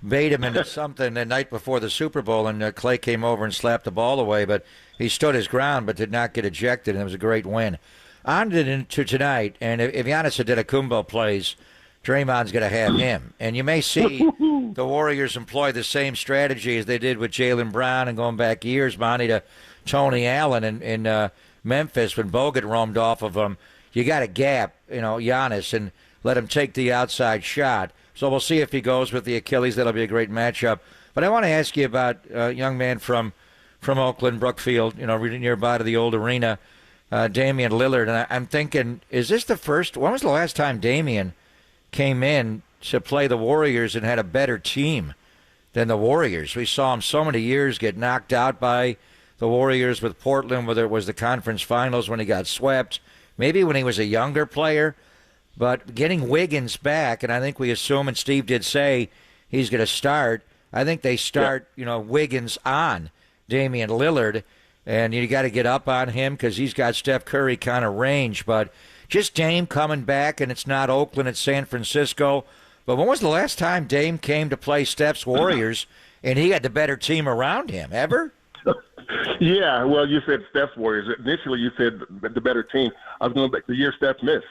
bait him into something the night before the Super Bowl, and Clay came over and slapped the ball away, but he stood his ground but did not get ejected, and it was a great win. On to tonight, and if Giannis Antetokounmpo plays, Draymond's going to have him. And you may see the Warriors employ the same strategy as they did with Jaylen Brown and going back years, Monty, to Tony Allen in Memphis when Bogut roamed off of them. You got to gap, Giannis, and let him take the outside shot. So we'll see if he goes with the Achilles. That'll be a great matchup. But I want to ask you about a young man from Oakland, Brookfield, nearby to the old arena, Damian Lillard. And I'm thinking, is this the first? When was the last time Damian came in to play the Warriors and had a better team than the Warriors? We saw him so many years get knocked out by the Warriors with Portland, whether it was the conference finals when he got swept, maybe when he was a younger player. But getting Wiggins back, and I think we assume, and Steve did say he's going to start, I think they start, Wiggins on Damian Lillard, and you got to get up on him because he's got Steph Curry kind of range. But just Dame coming back, and it's not Oakland, it's San Francisco. But when was the last time Dame came to play Steph's Warriors, and he had the better team around him? Ever? Yeah, well, you said Steph's Warriors. Initially, you said the better team. I was going back the year Steph missed.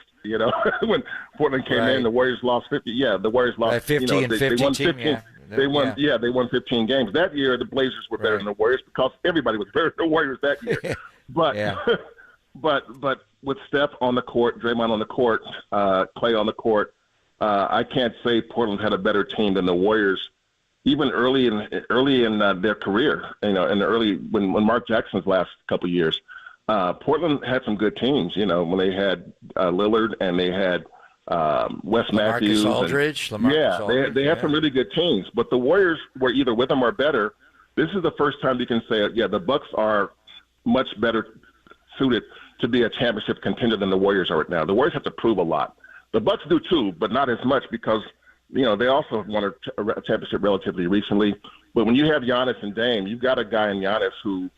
When Portland came in, the Warriors lost 50. Yeah, the Warriors lost 50 and 50 they won team, 15. yeah. They won. Yeah, they won 15 games that year. The Blazers were better than the Warriors because everybody was better than the Warriors that year. But but with Steph on the court, Draymond on the court, Clay on the court, I can't say Portland had a better team than the Warriors. Even early in their career, in the early when Mark Jackson's last couple of years, Portland had some good teams. When they had Lillard and they had Wes Matthews, Aldridge. They had some really good teams. But the Warriors were either with them or better. This is the first time you can say, the Bucks are much better suited to be a championship contender than the Warriors are right now. The Warriors have to prove a lot. The Bucks do too, but not as much because they also have won a championship relatively recently. But when you have Giannis and Dame, you've got a guy in Giannis who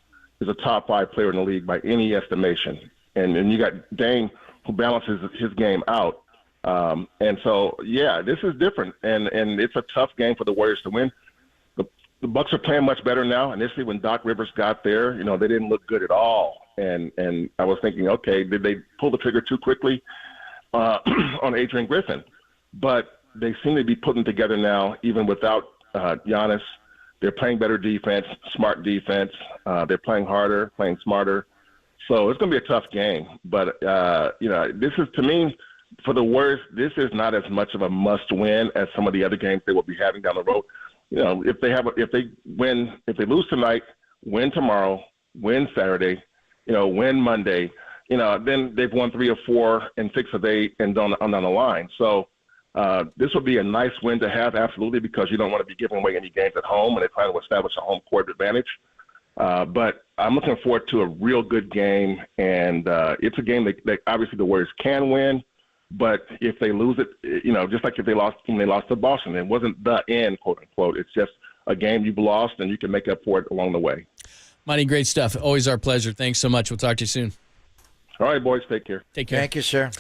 is a top 5 player in the league by any estimation. And you got Dame who balances his game out. And so, this is different. And it's a tough game for the Warriors to win. The Bucks are playing much better now. Initially, when Doc Rivers got there, they didn't look good at all. And I was thinking, okay, did they pull the trigger too quickly on Adrian Griffin? But they seem to be putting together now, even without Giannis. They're playing better defense, smart defense. They're playing harder, playing smarter. So it's going to be a tough game. But, this is, to me, for the Warriors, this is not as much of a must-win as some of the other games they will be having down the road. If they lose tonight, win tomorrow, win Saturday, win Monday, then they've won 3 or 4 and 6 of 8 and down the line. So this would be a nice win to have, absolutely, because you don't want to be giving away any games at home, and they're trying to establish a home court advantage. But I'm looking forward to a real good game, and it's a game that obviously the Warriors can win. But if they lose it, just like if they lost when they lost to Boston, it wasn't the end, quote unquote. It's just a game you've lost, and you can make up for it along the way. Monty, great stuff. Always our pleasure. Thanks so much. We'll talk to you soon. All right, boys. Take care. Take care. Thank you, sir.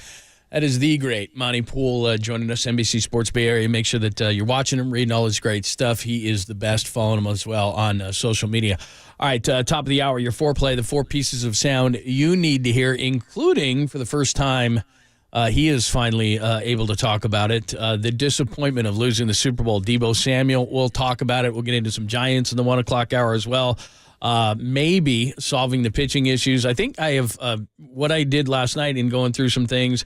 That is the great Monty Poole joining us, NBC Sports Bay Area. Make sure that you're watching him, reading all his great stuff. He is the best. Following him as well on social media. All right, top of the hour, your foreplay, the 4 pieces of sound you need to hear, including, for the first time, he is finally able to talk about it. The disappointment of losing the Super Bowl. Debo Samuel, we'll talk about it. We'll get into some Giants in the 1 o'clock hour as well. Maybe solving the pitching issues. I think I have what I did last night in going through some things,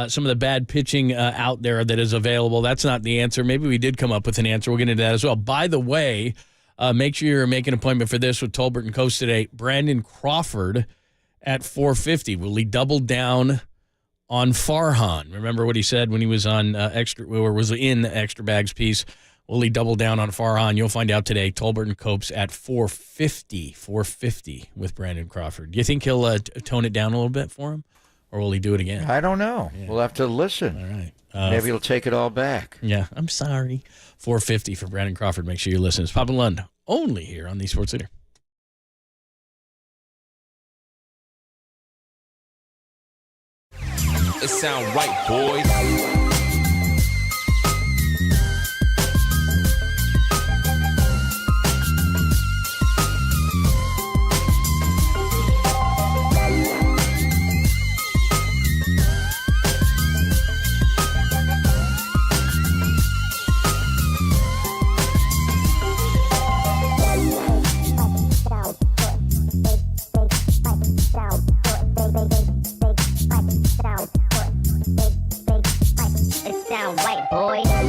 some of the bad pitching out there that is available. That's not the answer. Maybe we did come up with an answer. We'll get into that as well. By the way, make sure you're making an appointment for this with Tolbert and Coast today. Brandon Crawford at 4:50. Will he double down on Farhan? Remember what he said when he was on was in the Extra Bags piece. Will he double down on Farhan? You'll find out today. Tolbert and Copes at 4:50 with Brandon Crawford. Do you think he'll tone it down a little bit for him, or will he do it again? I don't know. Yeah. We'll have to listen. All right. Maybe he'll take it all back. Yeah, I'm sorry. 4:50 for Brandon Crawford. Make sure you listen. It's Papa Lund, only here on the Sports Leader. It sound right, boys.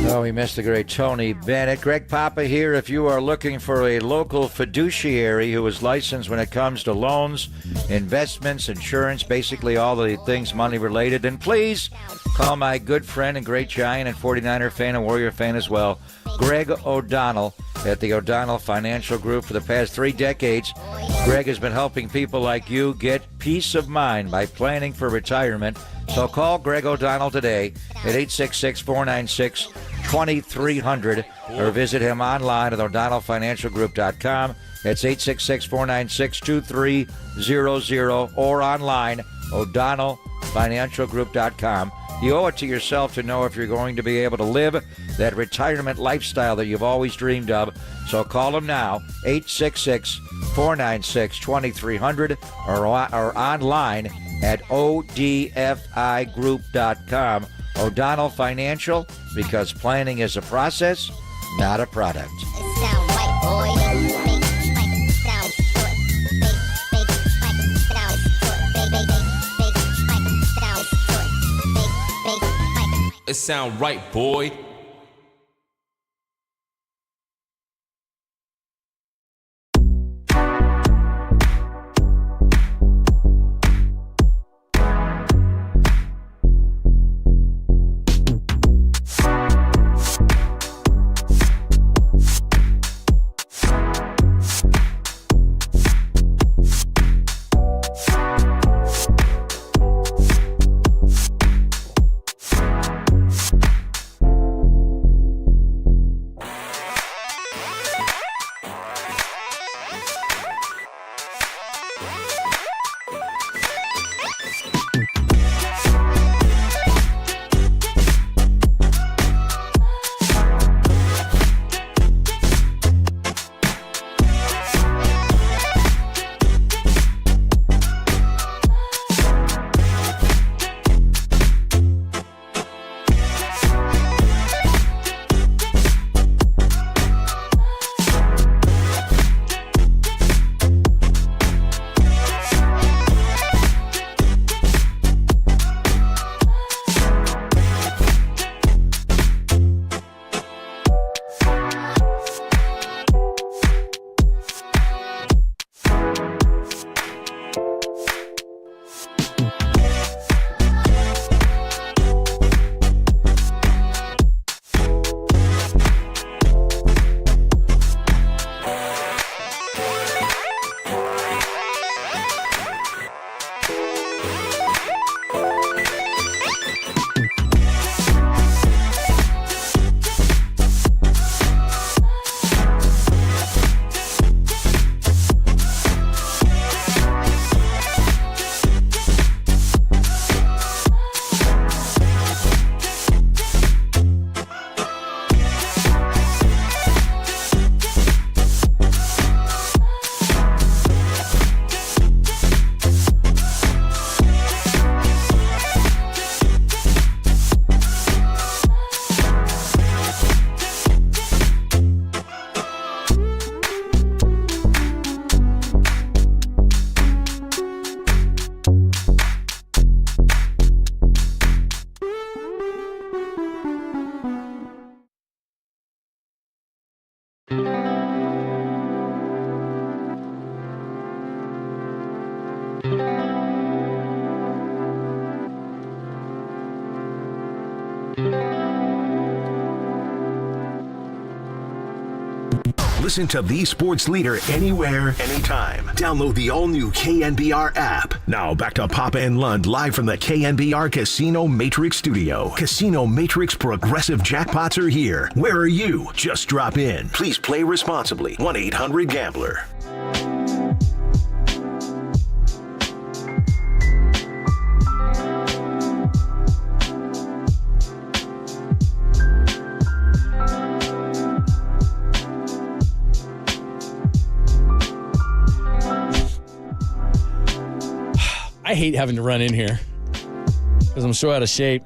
Oh, we missed the great Tony Bennett. Greg Papa here. If you are looking for a local fiduciary who is licensed when it comes to loans, investments, insurance, basically all the things money related, then please call my good friend and great Giant and 49er fan and Warrior fan as well, Greg O'Donnell at the O'Donnell Financial Group. For the past 3 decades, Greg has been helping people like you get peace of mind by planning for retirement. So call Greg O'Donnell today at 866-496-2300 or visit him online at o'donnellfinancialgroup.com. That's 866-496-2300 or online, o'donnellfinancialgroup.com. You owe it to yourself to know if you're going to be able to live that retirement lifestyle that you've always dreamed of. So call them now, 866-496-2300 or online at odfigroup.com. O'Donnell Financial, because planning is a process, not a product. It sound right, boy. Listen to the sports leader anywhere, anytime. Download the all-new KNBR app. Now back to Papa and Lund live from the KNBR Casino Matrix Studio. Casino Matrix Progressive Jackpots are here. Where are you? Just drop in. Please play responsibly. 1-800-GAMBLER. I hate having to run in here because I'm so out of shape.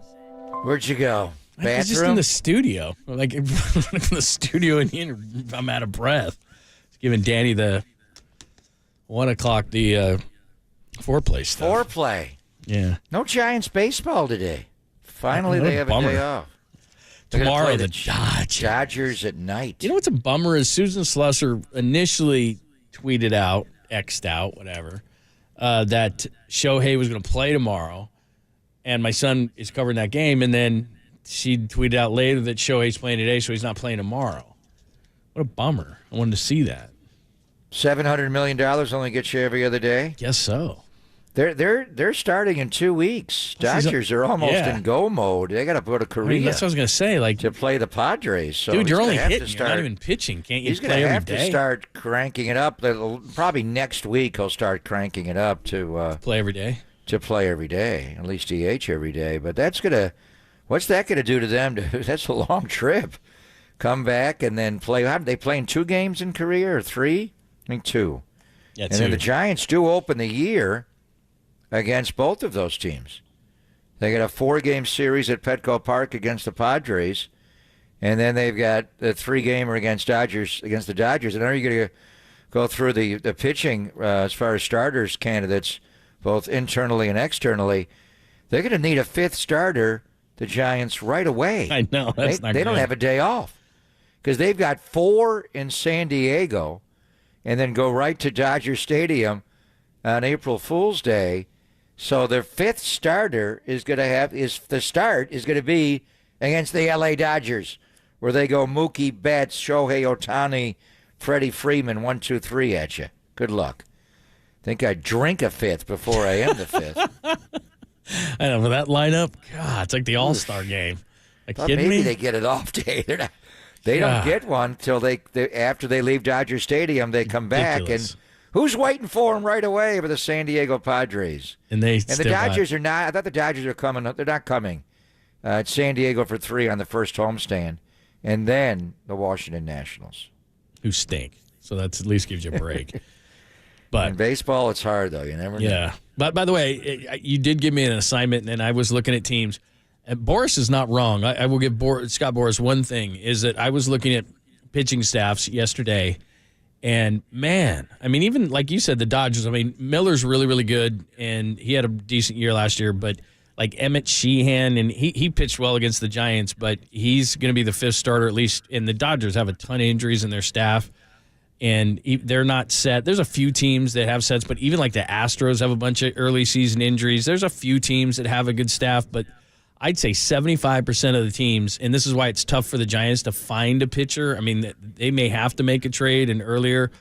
Where'd you go? I was just in the studio. Like, in the studio, and I'm out of breath. Giving Danny the 1 o'clock, the foreplay stuff. Foreplay. Yeah. No Giants baseball today. Finally, they have a day off. Tomorrow, the Dodgers at night. You know what's a bummer is Susan Slusser initially tweeted out, X'd out, whatever, that Shohei was going to play tomorrow, and my son is covering that game, and then she tweeted out later that Shohei's playing today, so he's not playing tomorrow. What a bummer. I wanted to see that. $700 million only gets you every other day? Guess so. They're starting in 2 weeks. Dodgers are almost in go mode. They got to go to Korea. I mean, that's what I was going to say. Like, to play the Padres. So dude, you're only hitting. You're not even pitching. Can't you he's play every day? He's going to have to start cranking it up. Probably next week he'll start cranking it up to play every day. To play every day, at least DH every day. But that's gonna. What's that going to do to them? That's a long trip. Come back and then play. How, they playing 2 games in Korea or 3? I think 2. Yeah, and then the Giants do open the year against both of those teams. They got a 4-game series at Petco Park against the Padres, and then they've got a 3-gamer against the Dodgers. And are you going to go through the pitching as far as starters candidates, both internally and externally? They're going to need a 5th starter, the Giants, right away. I know. They don't have a day off because they've got 4 in San Diego and then go right to Dodger Stadium on April Fool's Day. So their 5th starter is going to be against the LA Dodgers, where they go Mookie Betts, Shohei Ohtani, Freddie Freeman, 1, 2, 3 at you. Good luck. Think I'd drink a 5th before I am the 5th. I know, for that lineup, God, it's like the All-Star game. Like, well, kidding maybe me? they get it off day. They don't get one till they after they leave Dodger Stadium. They come back and who's waiting for them right away for the San Diego Padres? And the Dodgers are not. I thought the Dodgers are coming. They're not coming. It's San Diego for 3 on the first homestand, and then the Washington Nationals, who stink. So that at least gives you a break. But in baseball, it's hard though. You never know. Yeah. But by the way, you did give me an assignment, and I was looking at teams. And Boris is not wrong. I will give Scott Boris one thing, is that I was looking at pitching staffs yesterday, and, man, I mean, even like you said, the Dodgers, I mean, Miller's really, really good, and he had a decent year last year, but like Emmett Sheehan, and he pitched well against the Giants, but he's going to be the 5th starter at least, and the Dodgers have a ton of injuries in their staff, and they're not set. There's a few teams that have sets, but even like the Astros have a bunch of early season injuries. There's a few teams that have a good staff, but I'd say 75% of the teams, and this is why it's tough for the Giants to find a pitcher. I mean, they may have to make a trade, and earlier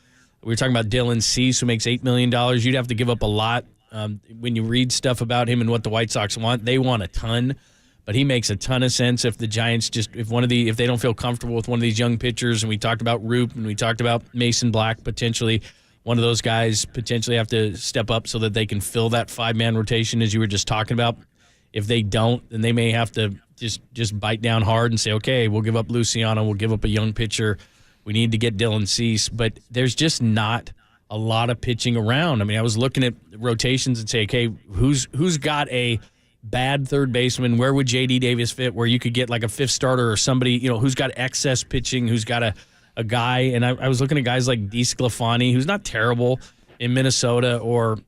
we were talking about Dylan Cease, who makes $8 million. You'd have to give up a lot. When you read stuff about him and what the White Sox want, they want a ton, but he makes a ton of sense if the Giants if they don't feel comfortable with one of these young pitchers, and we talked about Roop, and we talked about Mason Black, potentially one of those guys potentially have to step up so that they can fill that 5-man rotation as you were just talking about. If they don't, then they may have to just bite down hard and say, okay, we'll give up Luciano, we'll give up a young pitcher. We need to get Dylan Cease. But there's just not a lot of pitching around. I mean, I was looking at rotations and say, okay, who's got a bad third baseman? Where would J.D. Davis fit where you could get like a 5th starter or somebody, who's got excess pitching, who's got a guy. And I was looking at guys like DeSclafani, who's not terrible in Minnesota, or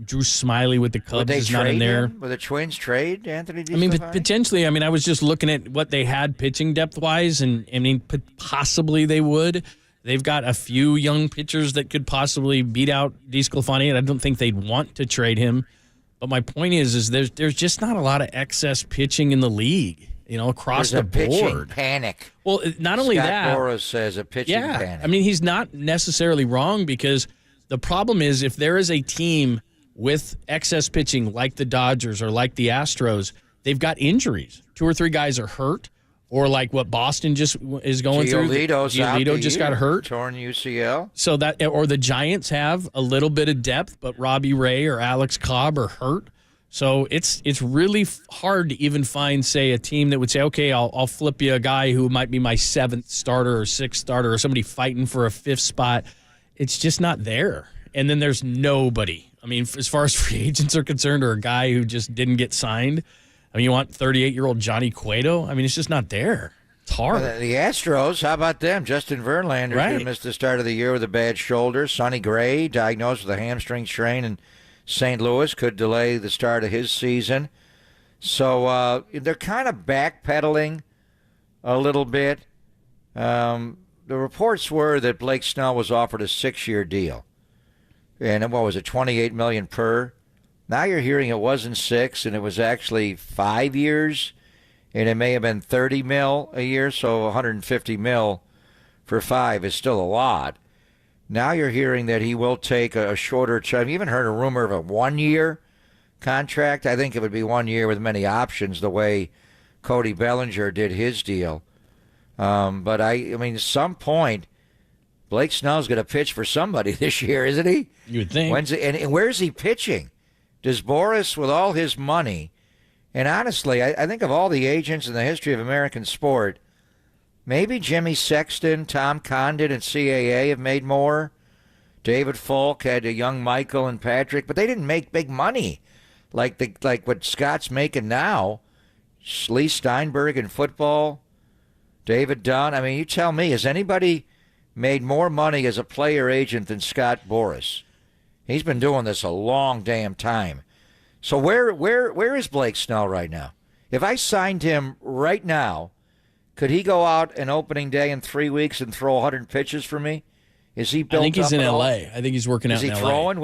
Drew Smiley with the Cubs is not in there. Would the Twins trade Anthony DeSclafani? I mean, potentially. I mean, I was just looking at what they had pitching depth-wise, and I mean, possibly they would. They've got a few young pitchers that could possibly beat out DeSclafani, and I don't think they'd want to trade him. But my point is there's just not a lot of excess pitching in the league. There's across the a pitching board. panic. Well, not only Scott that. Boras says a pitching panic. I mean, he's not necessarily wrong because the problem is if there is a team with excess pitching like the Dodgers or like the Astros, they've got injuries. 2 or 3 guys are hurt, or like what Boston just is going through. Giolito just got hurt. Torn UCL. So that, or the Giants have a little bit of depth, but Robbie Ray or Alex Cobb are hurt. So it's really hard to even find, say, a team that would say, okay, I'll flip you a guy who might be my 7th starter or 6th starter or somebody fighting for a 5th spot. It's just not there. And then there's nobody. I mean, as far as free agents are concerned, or a guy who just didn't get signed. I mean, you want 38-year-old Johnny Cueto? I mean, it's just not there. It's hard. The Astros, how about them? Justin Verlander missed the start of the year with a bad shoulder. Sonny Gray, diagnosed with a hamstring strain in St. Louis, could delay the start of his season. So they're kind of backpedaling a little bit. The reports were that Blake Snell was offered a 6-year deal. And what was it, $28 million per? Now you're hearing it wasn't 6, and it was actually 5 years, and it may have been $30 million a year, so $150 million for 5 is still a lot. Now you're hearing that he will take a shorter term. I've even heard a rumor of a 1-year contract. I think it would be 1 year with many options, the way Cody Bellinger did his deal. But I mean, at some point, Blake Snell's going to pitch for somebody this year, isn't he? You would think. And where's he pitching? Does Boras, with all his money, and honestly, I think of all the agents in the history of American sport, maybe Jimmy Sexton, Tom Condon, and CAA have made more. David Falk had a young Michael and Patrick, but they didn't make big money like what Scott's making now. Lee Steinberg in football, David Dunn. I mean, you tell me, has anybody made more money as a player agent than Scott Boras? He's been doing this a long damn time. So where is Blake Snell right now? If I signed him right now, could he go out an opening day in 3 weeks and throw 100 pitches for me? Is he built up? I think he's in at all? L.A. I think he's working out in L.A. Is he throwing?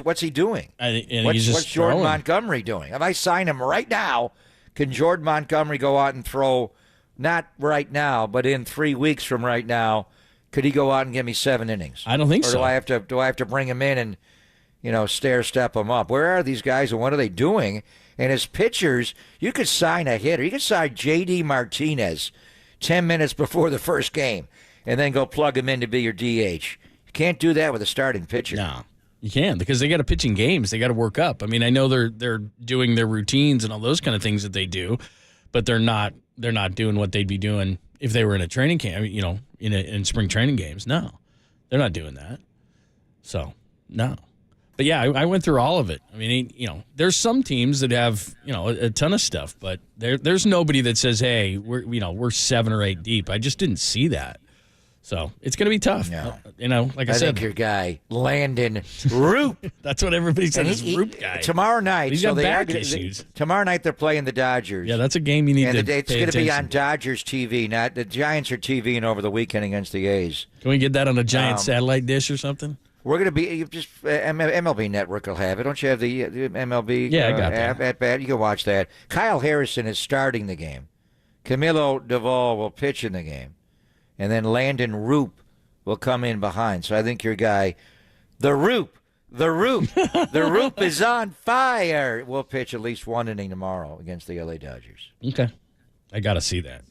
What's he doing? What's Jordan Montgomery doing? If I sign him right now, can Jordan Montgomery go out and throw, not right now, but in 3 weeks from right now, could he go out and give me 7 innings? I don't think so. Do I have to bring him in and stair-step them up? Where are these guys and what are they doing? And as pitchers, you could sign a hitter. You could sign J.D. Martinez 10 minutes before the first game and then go plug him in to be your DH. You can't do that with a starting pitcher. No, you can, because they got to pitch in games. They got to work up. I mean, I know they're doing their routines and all those kind of things that they do, but they're not doing what they'd be doing if they were in a training camp, in spring training games. No, they're not doing that. So, no. But yeah, I went through all of it. I mean, there's some teams that have, a ton of stuff, but there's nobody that says, hey, we're 7 or 8 deep. I just didn't see that. So it's going to be tough. Yeah. Like I said. I think your guy, Landon Roop. That's what everybody said is Roop guy. Tomorrow night. He's got back issues. Tomorrow night they're playing the Dodgers. Yeah, that's a game you need to pay it's going to be on to. Dodgers TV. Not the Giants are TVing over the weekend against the A's. Can we get that on a giant satellite dish or something? We're going to be MLB Network will have it. Don't you have the MLB I got app at bat? You can watch that. Kyle Harrison is starting the game. Camilo Duvall will pitch in the game. And then Landon Roop will come in behind. So I think your guy, the Roop is on fire. We'll pitch at least 1 inning tomorrow against the LA Dodgers. Okay. I got to see that.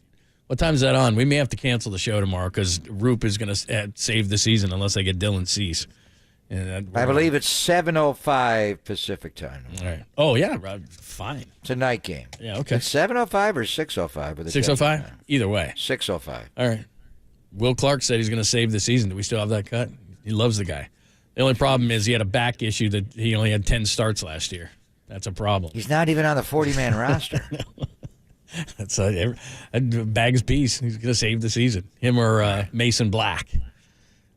What time is that on? We may have to cancel the show tomorrow because Roop is going to save the season unless they get Dylan Cease. And I believe it's 7:05 Pacific time. All right. Oh, yeah. Fine. It's a night game. Yeah, okay. It's 7:05 or 6:05? 6:05? Either way. 6:05. All right. Will Clark said he's going to save the season. Do we still have that cut? He loves the guy. The only problem is he had a back issue that he only had 10 starts last year. That's a problem. He's not even on the 40-man roster. That's a bag's piece. He's going to save the season. Him or Mason Black.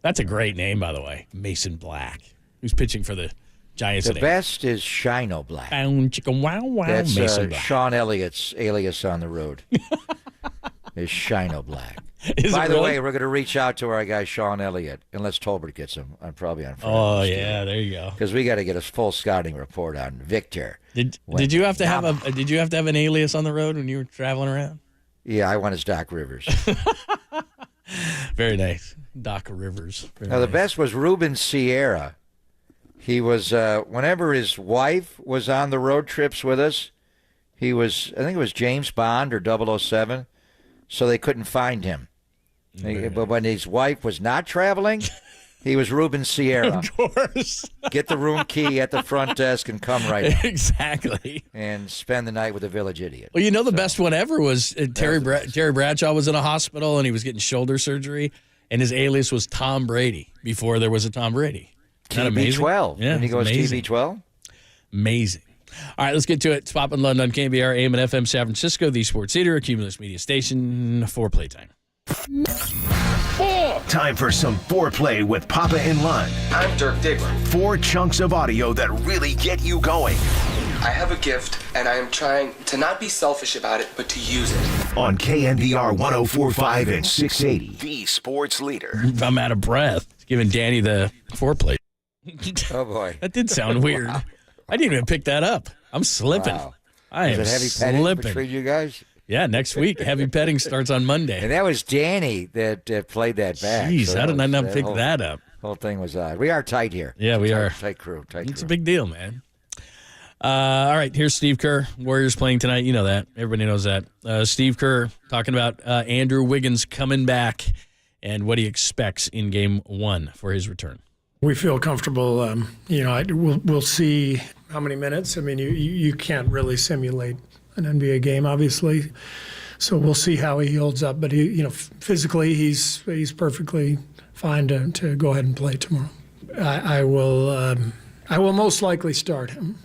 That's a great name, by the way. Mason Black. Who's pitching for the Giants The today. best is Shino Black. Chicken wow wow. That's Mason Black. Sean Elliott's alias on the road. Is Shino Black. Is By it the really? way, we're going to reach out to our guy Sean Elliott, unless Tolbert gets him. Probably on Friday. Oh yeah, there you go. Because we got to get a full scouting report on Victor. Did you have to have an alias on the road when you were traveling around? Yeah, I want his Doc Rivers. Very nice. Doc Rivers. Now, the best was Ruben Sierra. He was, whenever his wife was on the road trips with us, he was, I think it was James Bond or 007, so they couldn't find him. But when his wife was not traveling, he was Ruben Sierra. Of course. Get the room key at the front desk and come right out. Exactly. And spend the night with a village idiot. Well, the best one ever was Terry Bradshaw was in a hospital and he was getting shoulder surgery, and his alias was Tom Brady before there was a Tom Brady. Isn't that amazing? TB12. Yeah, when he goes amazing. TB12. Amazing. All right, let's get to it. It's Pop in London on KNBR, AM and FM San Francisco, the Sports Leader, Cumulus Media Station, for playtime. Time for some foreplay with Papa in Lund. I'm Dirk Diggler. 4 chunks of audio that really get you going. I have a gift, and I am trying to not be selfish about it, but to use it. On KNBR 104.5 and 680, the Sports Leader. I'm out of breath. Giving Danny the foreplay. Oh, boy. That did sound weird. Wow. I didn't even pick that up. I'm slipping. Wow. I am Is it heavy petting slipping. between you guys? Yeah, next week. Heavy petting starts on Monday. And that was Danny that played that back. Jeez, So how did I not pick whole, that up? Whole thing was odd. We are tight here. Yeah, we are. Tight crew. It's a big deal, man. All right, here's Steve Kerr. Warriors playing tonight. You know that. Everybody knows that. Steve Kerr talking about Andrew Wiggins coming back and what he expects in Game 1 for his return. We feel comfortable. We'll see how many minutes. I mean, you can't really simulate an NBA game, obviously. So we'll see how he holds up. But physically, he's perfectly fine to go ahead and play tomorrow. I will most likely start him.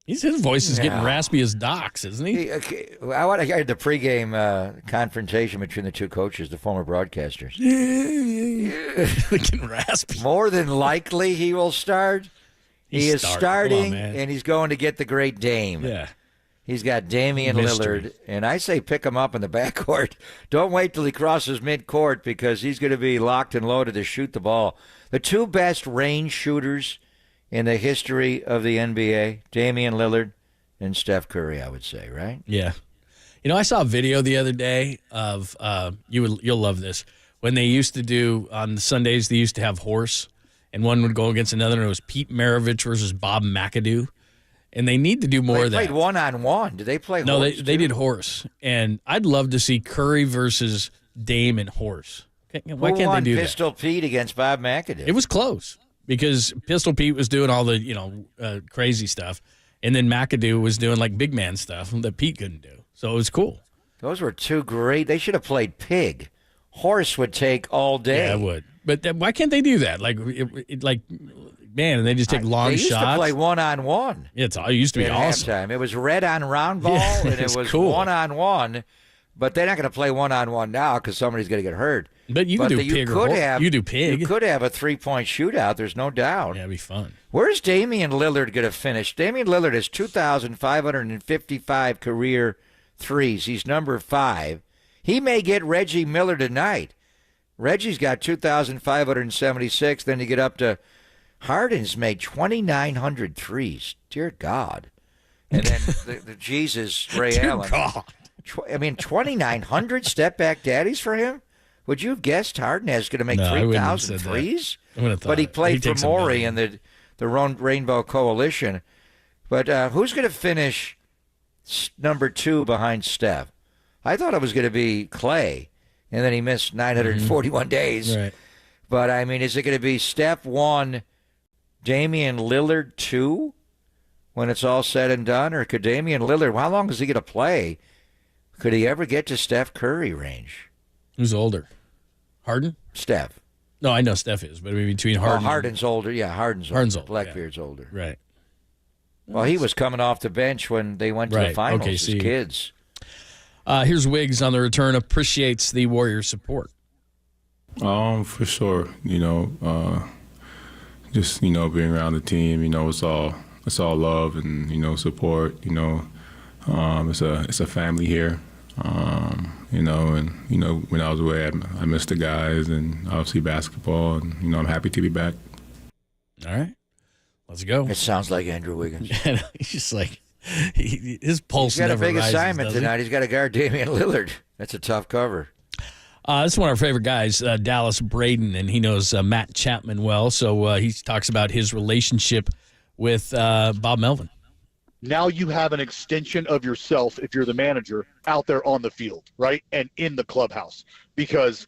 His voice is getting raspy as Doc's, isn't he? I want to hear the pregame confrontation between the two coaches, the former broadcasters. Getting raspy. More than likely, he will start. He is starting, on, and he's going to get the great Dame. Yeah. He's got Damian Lillard, and I say pick him up in the backcourt. Don't wait till he crosses midcourt because he's going to be locked and loaded to shoot the ball. The two best range shooters in the history of the NBA, Damian Lillard and Steph Curry, I would say, right? Yeah. I saw a video the other day of you'll love this. When they used to do on Sundays, they used to have horse, and one would go against another, and it was Pete Maravich versus Bob McAdoo. And they need to do more of that. They played one-on-one. Did they play horse? No, they did horse. And I'd love to see Curry versus Dame and horse. Why can't they do that? Pistol Pete against Bob McAdoo? It was close because Pistol Pete was doing all the crazy stuff, and then McAdoo was doing like big man stuff that Pete couldn't do. So it was cool. Those were two great. They should have played pig. Horse would take all day. Yeah, it would. But why can't they do that? Man, they just take long shots. They used to play one-on-one. It used to be awesome. Halftime. It was red on round ball, and it was cool. One-on-one. But they're not going to play one-on-one now because somebody's going to get hurt. But you can do pig or horse. You do pig. You could have a three-point shootout. There's no doubt. Yeah, it'd be fun. Where's Damian Lillard going to finish? Damian Lillard has 2,555 career threes. He's number 5. He may get Reggie Miller tonight. Reggie's got 2,576. Then you get up to Harden's made 2,900 threes. Dear God. And then the Jesus, Ray Allen. God. 2,900 step-back daddies for him? Would you have guessed Harden is going to make 3,000 threes? But he played for Morey in the Rainbow Coalition. But who's going to finish number 2 behind Steph? I thought it was going to be Clay, and then he missed 941 days. Right. But, is it going to be Steph 1, Damian Lillard 2 when it's all said and done? Or could Damian Lillard, how long is he going to play? Could he ever get to Steph Curry range? Who's older? Harden? Steph. No, I know Steph is, but between Harden. Harden's older. Yeah, Harden's older. Blackbeard's older. Right. Well, he was coming off the bench when they went to the finals as kids. Here's Wiggs on the return. Appreciates the Warriors' support. For sure. Just being around the team. It's all love and support. It's a family here. When I was away, I missed the guys and obviously basketball, and I'm happy to be back. All right, let's go. It sounds like Andrew Wiggins. He's just like, His pulse He's got never a big rises, assignment does he? tonight. He's got to guard Damian Lillard. That's a tough cover. This is one of our favorite guys, Dallas Braden, and he knows Matt Chapman well. So he talks about his relationship with Bob Melvin. Now you have an extension of yourself, if you're the manager, out there on the field, right, and in the clubhouse. Because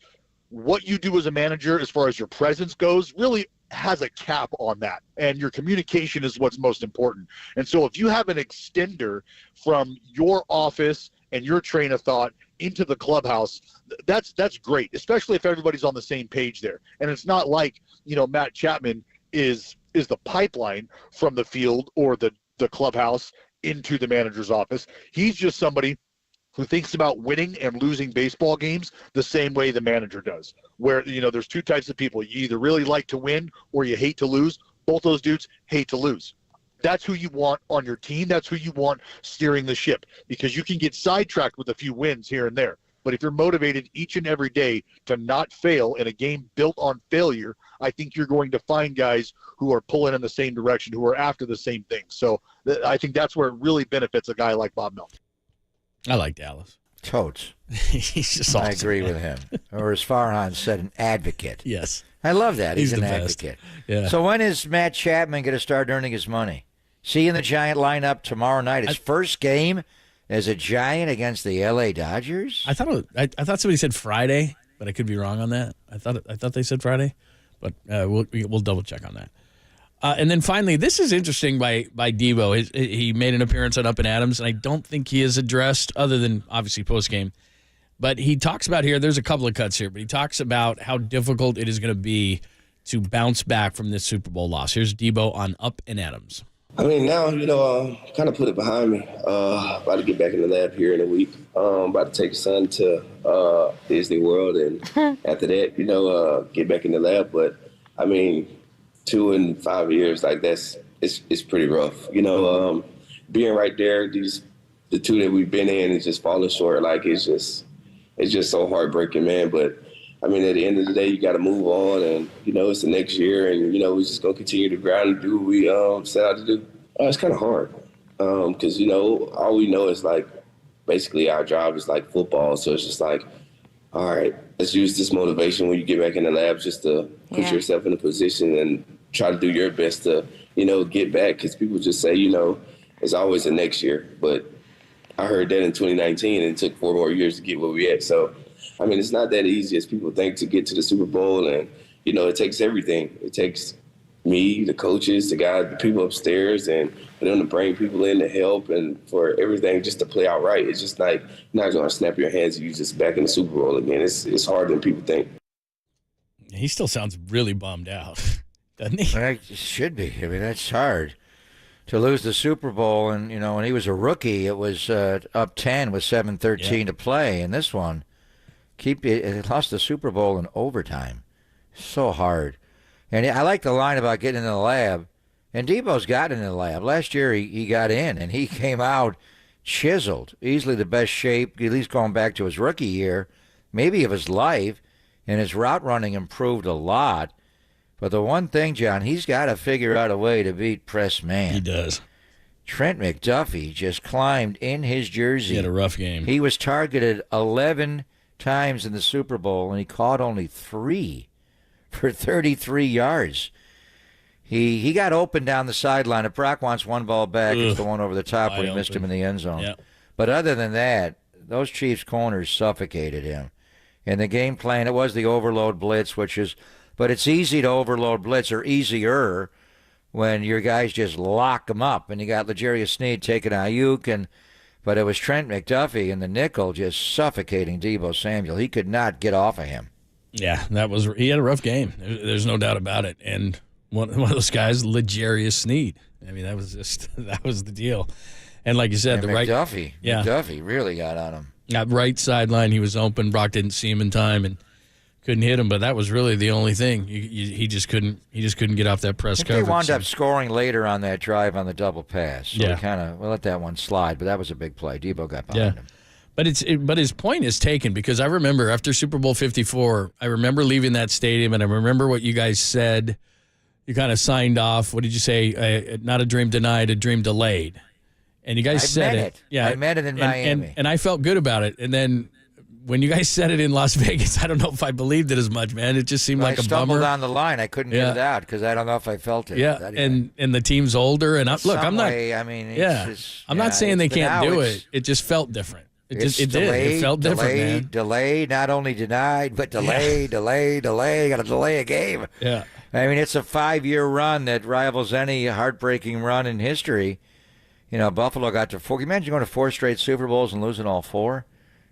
what you do as a manager, as far as your presence goes, really has a cap on that. And your communication is what's most important. And so if you have an extender from your office and your train of thought into the clubhouse, that's great, especially if everybody's on the same page there. And it's not like, Matt Chapman is the pipeline from the field or the clubhouse into the manager's office. He's just somebody who thinks about winning and losing baseball games the same way the manager does, where, there's two types of people. You either really like to win or you hate to lose. Both those dudes hate to lose. That's who you want on your team. That's who you want steering the ship, because you can get sidetracked with a few wins here and there. But if you're motivated each and every day to not fail in a game built on failure, I think you're going to find guys who are pulling in the same direction, who are after the same thing. So I think that's where it really benefits a guy like Bob Melvin. I like Dallas. Totes. He's just awesome. I agree with him. Or as Farhan said, an advocate. Yes. I love that. He's an the best. advocate. Yeah. So when is Matt Chapman going to start earning his money? See you in the Giant lineup tomorrow night. His first game as a Giant against the L.A. Dodgers? I thought somebody said Friday, but I could be wrong on that. I thought they said Friday, but we'll double check on that. And then finally, this is interesting by Debo. He made an appearance on Up and Adams, and I don't think he is addressed other than obviously post game. But he talks about here. There's a couple of cuts here, but he talks about how difficult it is going to be to bounce back from this Super Bowl loss. Here's Debo on Up and Adams. I mean, now, kind of put it behind me. About to get back in the lab here in a week. About to take son to Disney World, and after that, get back in the lab. But, I mean, 2 and 5 years, like it's pretty rough. Being right there, the 2 that we've been in is just falling short. Like, it's just so heartbreaking, man. But, I mean, at the end of the day, you got to move on, and, it's the next year, and, we're just going to continue to grind and do what we set out to do. It's kind of hard because, all we know is, like, basically our job is, like, football. So it's just like, all right, let's use this motivation when you get back in the lab just to put yourself in a position and try to do your best to, get back, because people just say, it's always the next year. But I heard that in 2019, and it took 4 more years to get where we at. So, I mean, it's not that easy as people think to get to the Super Bowl, and, it takes everything. It takes me, the coaches, the guys, the people upstairs, and for them to bring people in to help and for everything just to play out right. It's just like you're not going to snap your hands and you just back in the Super Bowl again. It's harder than people think. He still sounds really bummed out, doesn't he? It should be. I mean, that's hard. To lose the Super Bowl, and, when he was a rookie, it was up 10 with 7:13 to play. And this one, it lost the Super Bowl in overtime. So hard. And I like the line about getting in the lab. And Debo's got in the lab. Last year he got in, and he came out chiseled. Easily the best shape, at least going back to his rookie year, maybe of his life. And his route running improved a lot. But the one thing, John, he's got to figure out a way to beat press man. He does. Trent McDuffie just climbed in his jersey. He had a rough game. He was targeted 11 times in the Super Bowl, and he caught only 3 for 33 yards. He got open down the sideline. If Brock wants one ball back, it's the one over the top where he missed him in the end zone. Yep. But other than that, those Chiefs corners suffocated him. And the game plan, it was the overload blitz, but it's easy to overload blitz, or easier, when your guys just lock them up. And you got L'Jarius Sneed taking Ayuk, but it was Trent McDuffie and the nickel just suffocating Debo Samuel. He could not get off of him. Yeah, he had a rough game. There's no doubt about it. And one of those guys, L'Jarius Sneed. I mean, that was the deal. And like you said, McDuffie really got on him. That right sideline, he was open. Brock didn't see him in time and couldn't hit him. But that was really the only thing. He just couldn't get off that press coverage. They wound up scoring later on that drive on the double pass. So we let that one slide. But that was a big play. Debo got behind him. But his point is taken, because I remember after Super Bowl 54, I remember leaving that stadium, and I remember what you guys said. You kind of signed off. What did you say? Not a dream denied, a dream delayed. And you guys said it. Yeah, I meant it in Miami. And I felt good about it. And then when you guys said it in Las Vegas, I don't know if I believed it as much, man. It just seemed like a bummer. I stumbled on the line. I couldn't get it out because I don't know if I felt it. Yeah, and the team's older. And I'm not. I mean, I'm not saying they can't do it. It just felt different. It did. It felt different, man. Delay, not only denied, but delay. Got to delay a game. Yeah. I mean, it's a 5-year run that rivals any heartbreaking run in history. You know, Buffalo got to 4. Can you imagine going to 4 straight Super Bowls and losing all 4?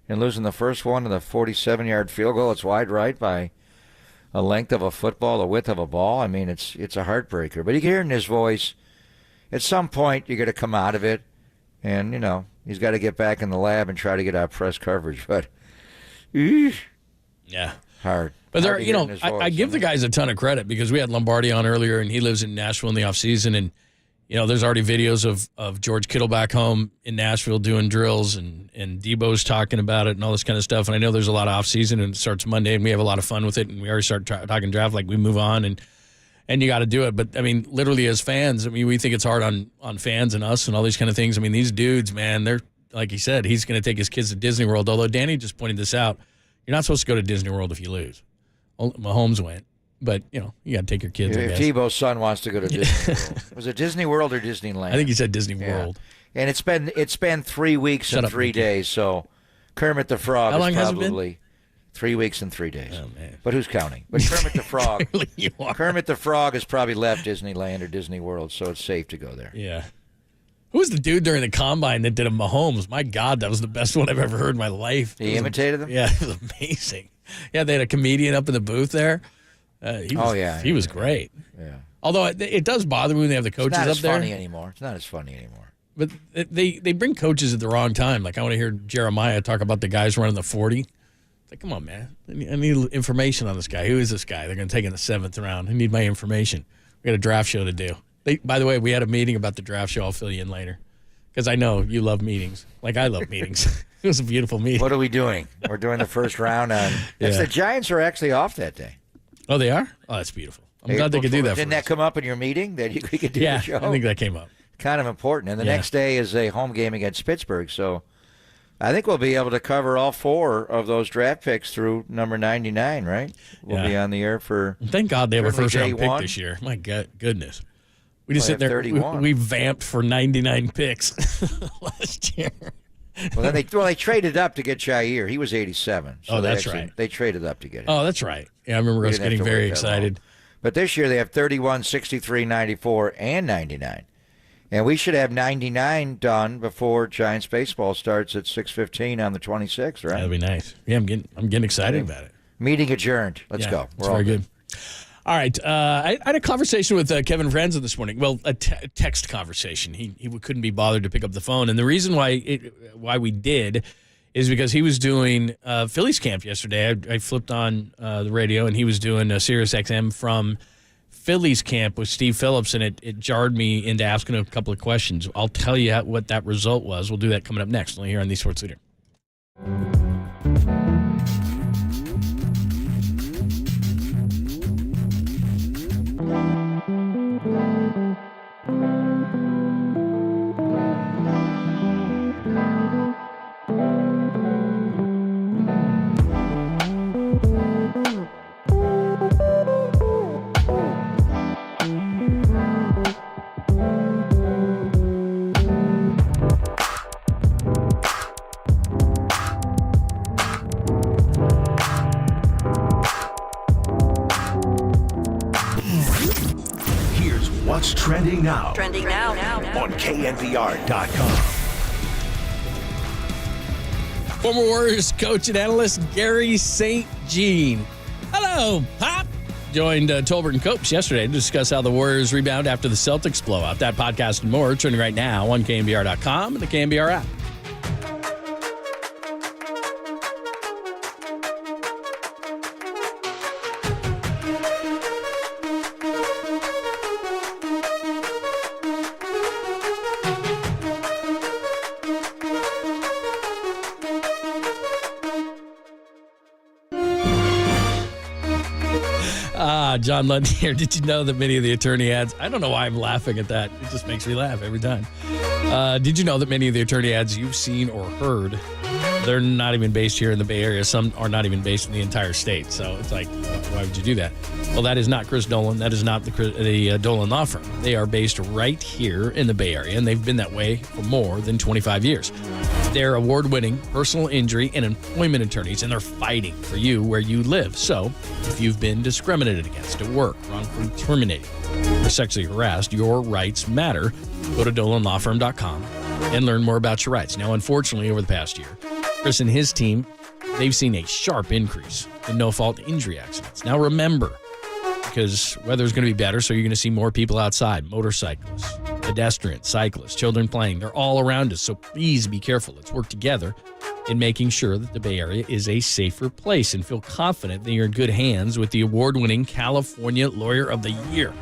And losing the first one to the 47-yard field goal. It's wide right by a length of a football, the width of a ball. I mean, it's a heartbreaker. But you can hear in his voice, at some point you're going to come out of it. And, you know, he's got to get back in the lab and try to get out press coverage. But, yeah. Hard. But there, you know, I give the guys a ton of credit because we had Lombardi on earlier, and he lives in Nashville in the offseason. And, you know, there's already videos of George Kittle back home in Nashville doing drills, and Debo's talking about it and all this kind of stuff. And I know there's a lot of offseason, and it starts Monday, and we have a lot of fun with it. And we already start talking draft, like we move on, and you got to do it. But, I mean, literally as fans, I mean, we think it's hard on fans and us and all these kind of things. I mean, these dudes, man, they're, like he said, he's going to take his kids to Disney World. Although Danny just pointed this out, you're not supposed to go to Disney World if you lose. Mahomes went. But, you know, you got to take your kids, If Debo's son wants to go to Disney World. Was it Disney World or Disneyland? I think he said Disney World. And it's been 3 weeks and 3 days, so Kermit the Frog How long is has it probably been? 3 weeks and 3 days. Oh, man. But who's counting? But Kermit the Frog. Kermit the Frog has probably left Disneyland or Disney World, so it's safe to go there. Yeah. Who was the dude during the combine that did a Mahomes? My God, that was the best one I've ever heard in my life. He imitated them? Yeah, it was amazing. Yeah, they had a comedian up in the booth there. He was great. Yeah. Although it does bother me when they have the coaches up there. It's not as funny anymore. It's not as funny anymore. But they bring coaches at the wrong time. Like, I want to hear Jeremiah talk about the guys running the 40. It's like, come on, man. I need information on this guy. Who is this guy? They're going to take in the 7th round. I need my information. We got a draft show to do. By the way, we had a meeting about the draft show. I'll fill you in later. Because I know you love meetings. Like I love meetings. It was a beautiful meeting. What are we doing? We're doing the first round on. The Giants are actually off that day. Oh, they are? Oh, that's beautiful. I'm glad they could do that. Didn't that come up in your meeting that we could do the show? I think that came up. Kind of important. And the next day is a home game against Pittsburgh. So I think we'll be able to cover all 4 of those draft picks through number 99, right? We'll be on the air for. Thank God they have a first-round pick this year. My goodness. We just sit there. We vamped for 99 picks last year. Well, then they traded up to get Jair. He was 87. So that's right. They traded up to get him. Oh, that's right. Yeah, I remember us getting very excited. But this year they have 31, 63, 94, and 99. And we should have 99 done before Giants baseball starts at 6:15 on the 26th, right? That'd be nice. Yeah, I'm getting excited about it. Meeting adjourned. Let's go. It's very good. All right. I had a conversation with Kevin Francois this morning. Well, a text conversation. He couldn't be bothered to pick up the phone. And the reason why we did is because he was doing Phillies camp yesterday. I flipped on the radio, and he was doing a Sirius XM from Phillies camp with Steve Phillips, and it jarred me into asking a couple of questions. I'll tell you what that result was. We'll do that coming up next. Only here on The Sports Leader. What's trending now? Trending now. On KNBR.com. Former Warriors coach and analyst Gary St. Jean. Hello, Pop. Joined Tolbert and Copes yesterday to discuss how the Warriors rebound after the Celtics blowout. That podcast and more trending right now on KNBR.com and the KNBR app. John Lund here. Did you know that many of the attorney ads, I don't know why I'm laughing at that. It just makes me laugh every time. Did you know that many of the attorney ads you've seen or heard, they're not even based here in the Bay Area. Some are not even based in the entire state. So it's like, why would you do that? Well, that is not Chris Dolan. That is not the Dolan Law Firm. They are based right here in the Bay Area, and they've been that way for more than 25 years. They're award-winning personal injury and employment attorneys, and they're fighting for you where you live. So if you've been discriminated against at work, wrongfully terminated, or sexually harassed, your rights matter. Go to DolanLawFirm.com and learn more about your rights. Now, unfortunately, over the past year, Chris and his team, they've seen a sharp increase in no-fault injury accidents. Now, remember, because weather's going to be better, so you're going to see more people outside, motorcyclists, pedestrians, cyclists, children playing. They're all around us, so please be careful. Let's work together in making sure that the Bay Area is a safer place, and feel confident that you're in good hands with the award-winning California Lawyer of the Year,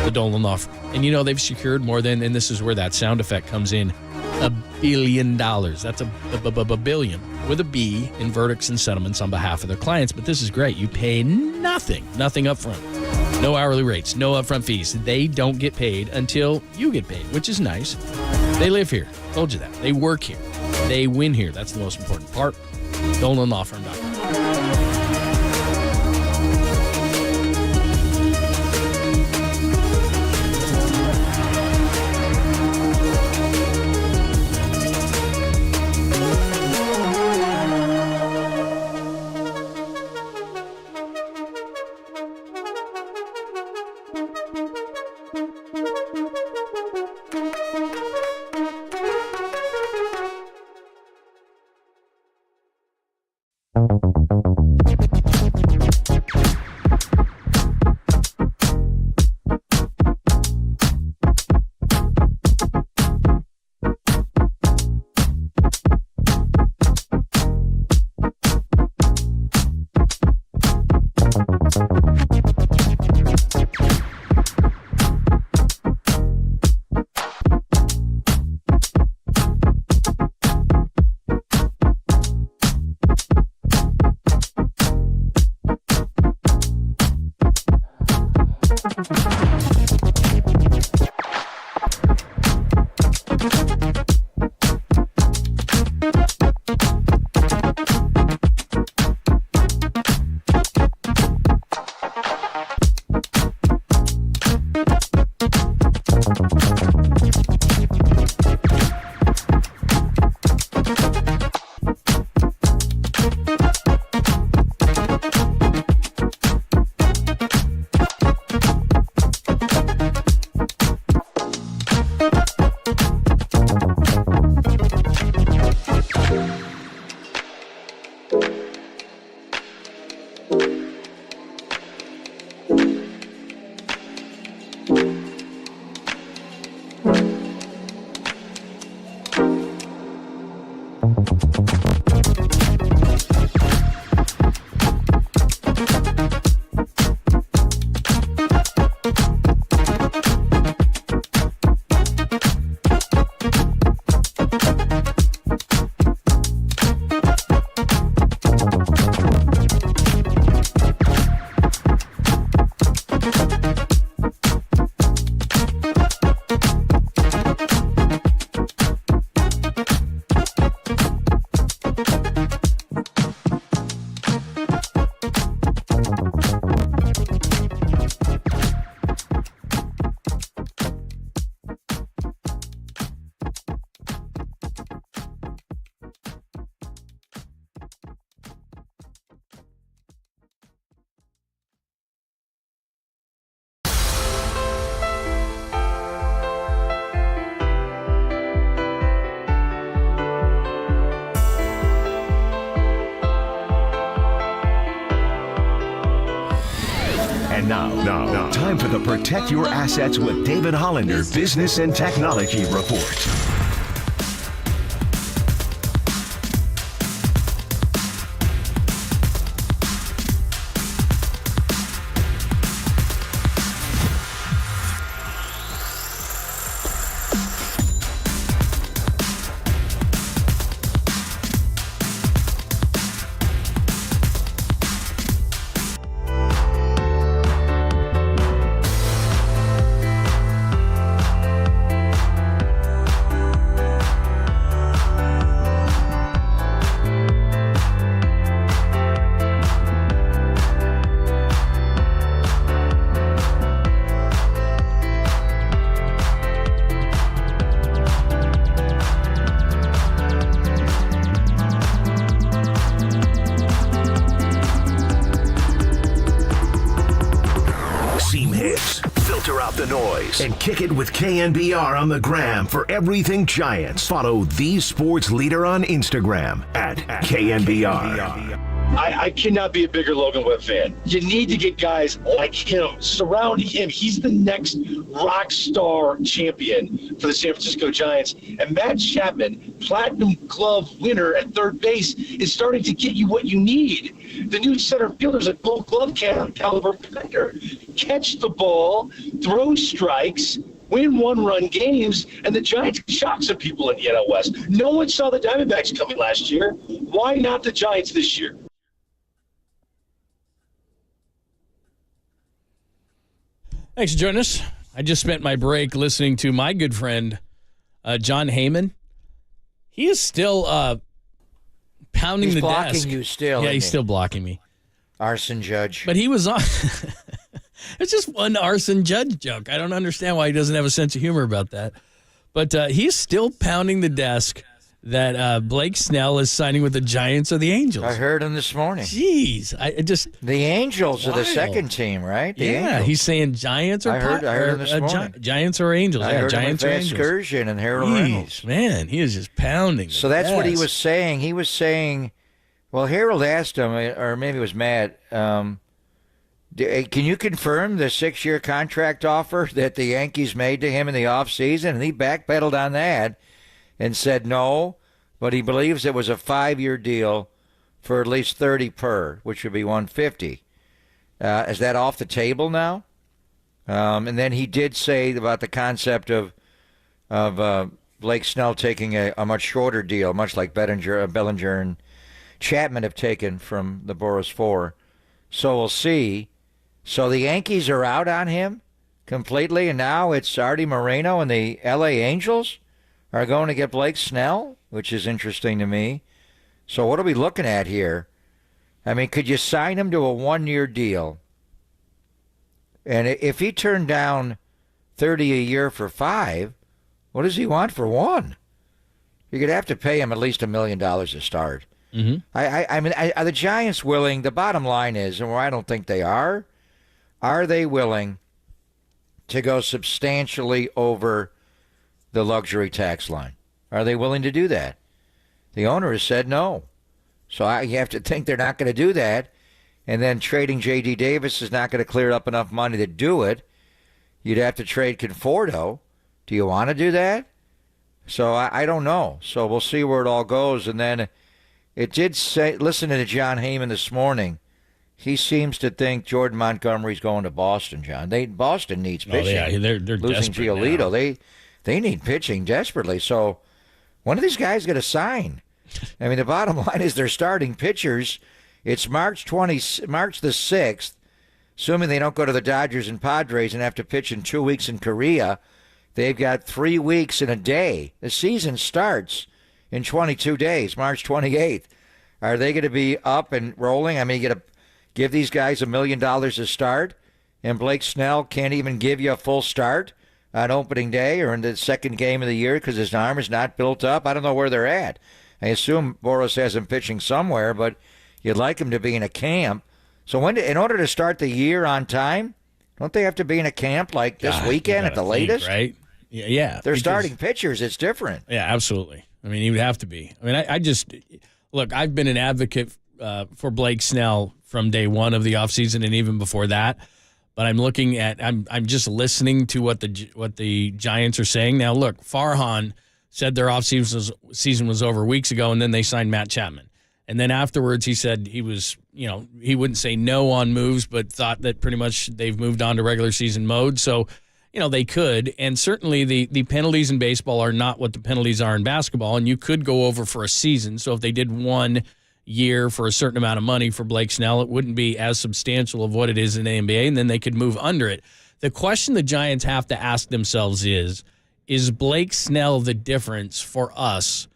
the Dolan Law Firm. And you know they've secured more than, and this is where that sound effect comes in, $1 billion. That's a billion with a B in verdicts and settlements on behalf of their clients. But this is great. You pay nothing up front. No hourly rates, no upfront fees. They don't get paid until you get paid, which is nice. They live here. Told you that. They work here. They win here. That's the most important part. DolanLawFirm.com. And now, time for the Protect Your Assets with David Hollander Business and Technology Report. Stop the noise and kick it with KNBR on the gram for everything Giants. Follow the sports leader on Instagram at KNBR. I cannot be a bigger Logan Webb fan. You need to get guys like him. Surround him. He's the next rock star champion for the San Francisco Giants. And Matt Chapman, Platinum Glove winner at third base, is starting to get you what you need. The new center fielder's a Gold Glove caliber defender. Catch the ball, throw strikes, win one-run games, and the Giants shock some people in the NL West. No one saw the Diamondbacks coming last year. Why not the Giants this year? Thanks for joining us. I just spent my break listening to my good friend, John Heyman. He is still pounding the desk. He's blocking you still. Yeah, he's still blocking me. Arson Judge. But he was on. It's just one Arson Judge joke. I don't understand why he doesn't have a sense of humor about that. But he's still pounding the desk that Blake Snell is signing with the Giants or the Angels. I heard him this morning. Jeez. The Angels are the second team, right? Angels. He's saying Giants or I heard him this morning. Giants or Angels. I heard Giants him or with Angels. Excursion and Harold Reynolds. Man, he is just pounding. So that's what he was saying. He was saying, well, Harold asked him, or maybe it was Matt, can you confirm the 6-year contract offer that the Yankees made to him in the offseason? And he backpedaled on that and said no, but he believes it was a 5-year deal for at least 30 per, which would be 150. Is that off the table now? And then he did say about the concept of Blake Snell taking a much shorter deal, much like Bellinger and Chapman have taken from the Boras 4. So we'll see. So the Yankees are out on him completely, and now it's Artie Moreno and the L.A. Angels are going to get Blake Snell, which is interesting to me. So what are we looking at here? I mean, could you sign him to a 1-year deal? And if he turned down $30 a year for 5, what does he want for 1? You're going to have to pay him at least $1 million to start. Mm-hmm. I mean, are the Giants willing? The bottom line is, and where I don't think they are they willing to go substantially over the luxury tax line? Are they willing to do that? The owner has said no. So you have to think they're not going to do that. And then trading J.D. Davis is not going to clear up enough money to do it. You'd have to trade Conforto. Do you want to do that? So I don't know. So we'll see where it all goes. And then it did say, listen to John Heyman this morning. He seems to think Jordan Montgomery's going to Boston, John. Boston needs pitching. Oh, yeah, they're losing Giolito. They need pitching desperately. So when are these guys going to sign? I mean, the bottom line is they're starting pitchers. It's March the 6th, assuming they don't go to the Dodgers and Padres and have to pitch in 2 weeks in Korea. They've got 3 weeks and a day. The season starts in 22 days, March 28th. Are they going to be up and rolling? I mean, you got to give these guys $1 million to start, and Blake Snell can't even give you a full start on opening day or in the second game of the year because his arm is not built up. I don't know where they're at. I assume Boras has him pitching somewhere, but you'd like him to be in a camp. So in order to start the year on time, don't they have to be in a camp like this weekend at the latest? Right? Yeah. They're starting pitchers. It's different. Yeah, absolutely. I mean, he would have to be. I mean, I just look. I've been an advocate for Blake Snell from day one of the offseason and even before that. But I'm looking at I'm just listening to what the Giants are saying now. Look, Farhan said their offseason was over weeks ago, and then they signed Matt Chapman. And then afterwards, he said he wouldn't say no on moves, but thought that pretty much they've moved on to regular season mode. So, they could. And certainly the penalties in baseball are not what the penalties are in basketball, and you could go over for a season. So if they did 1 year for a certain amount of money for Blake Snell, it wouldn't be as substantial of what it is in the NBA, and then they could move under it. The question the Giants have to ask themselves is Blake Snell the difference for us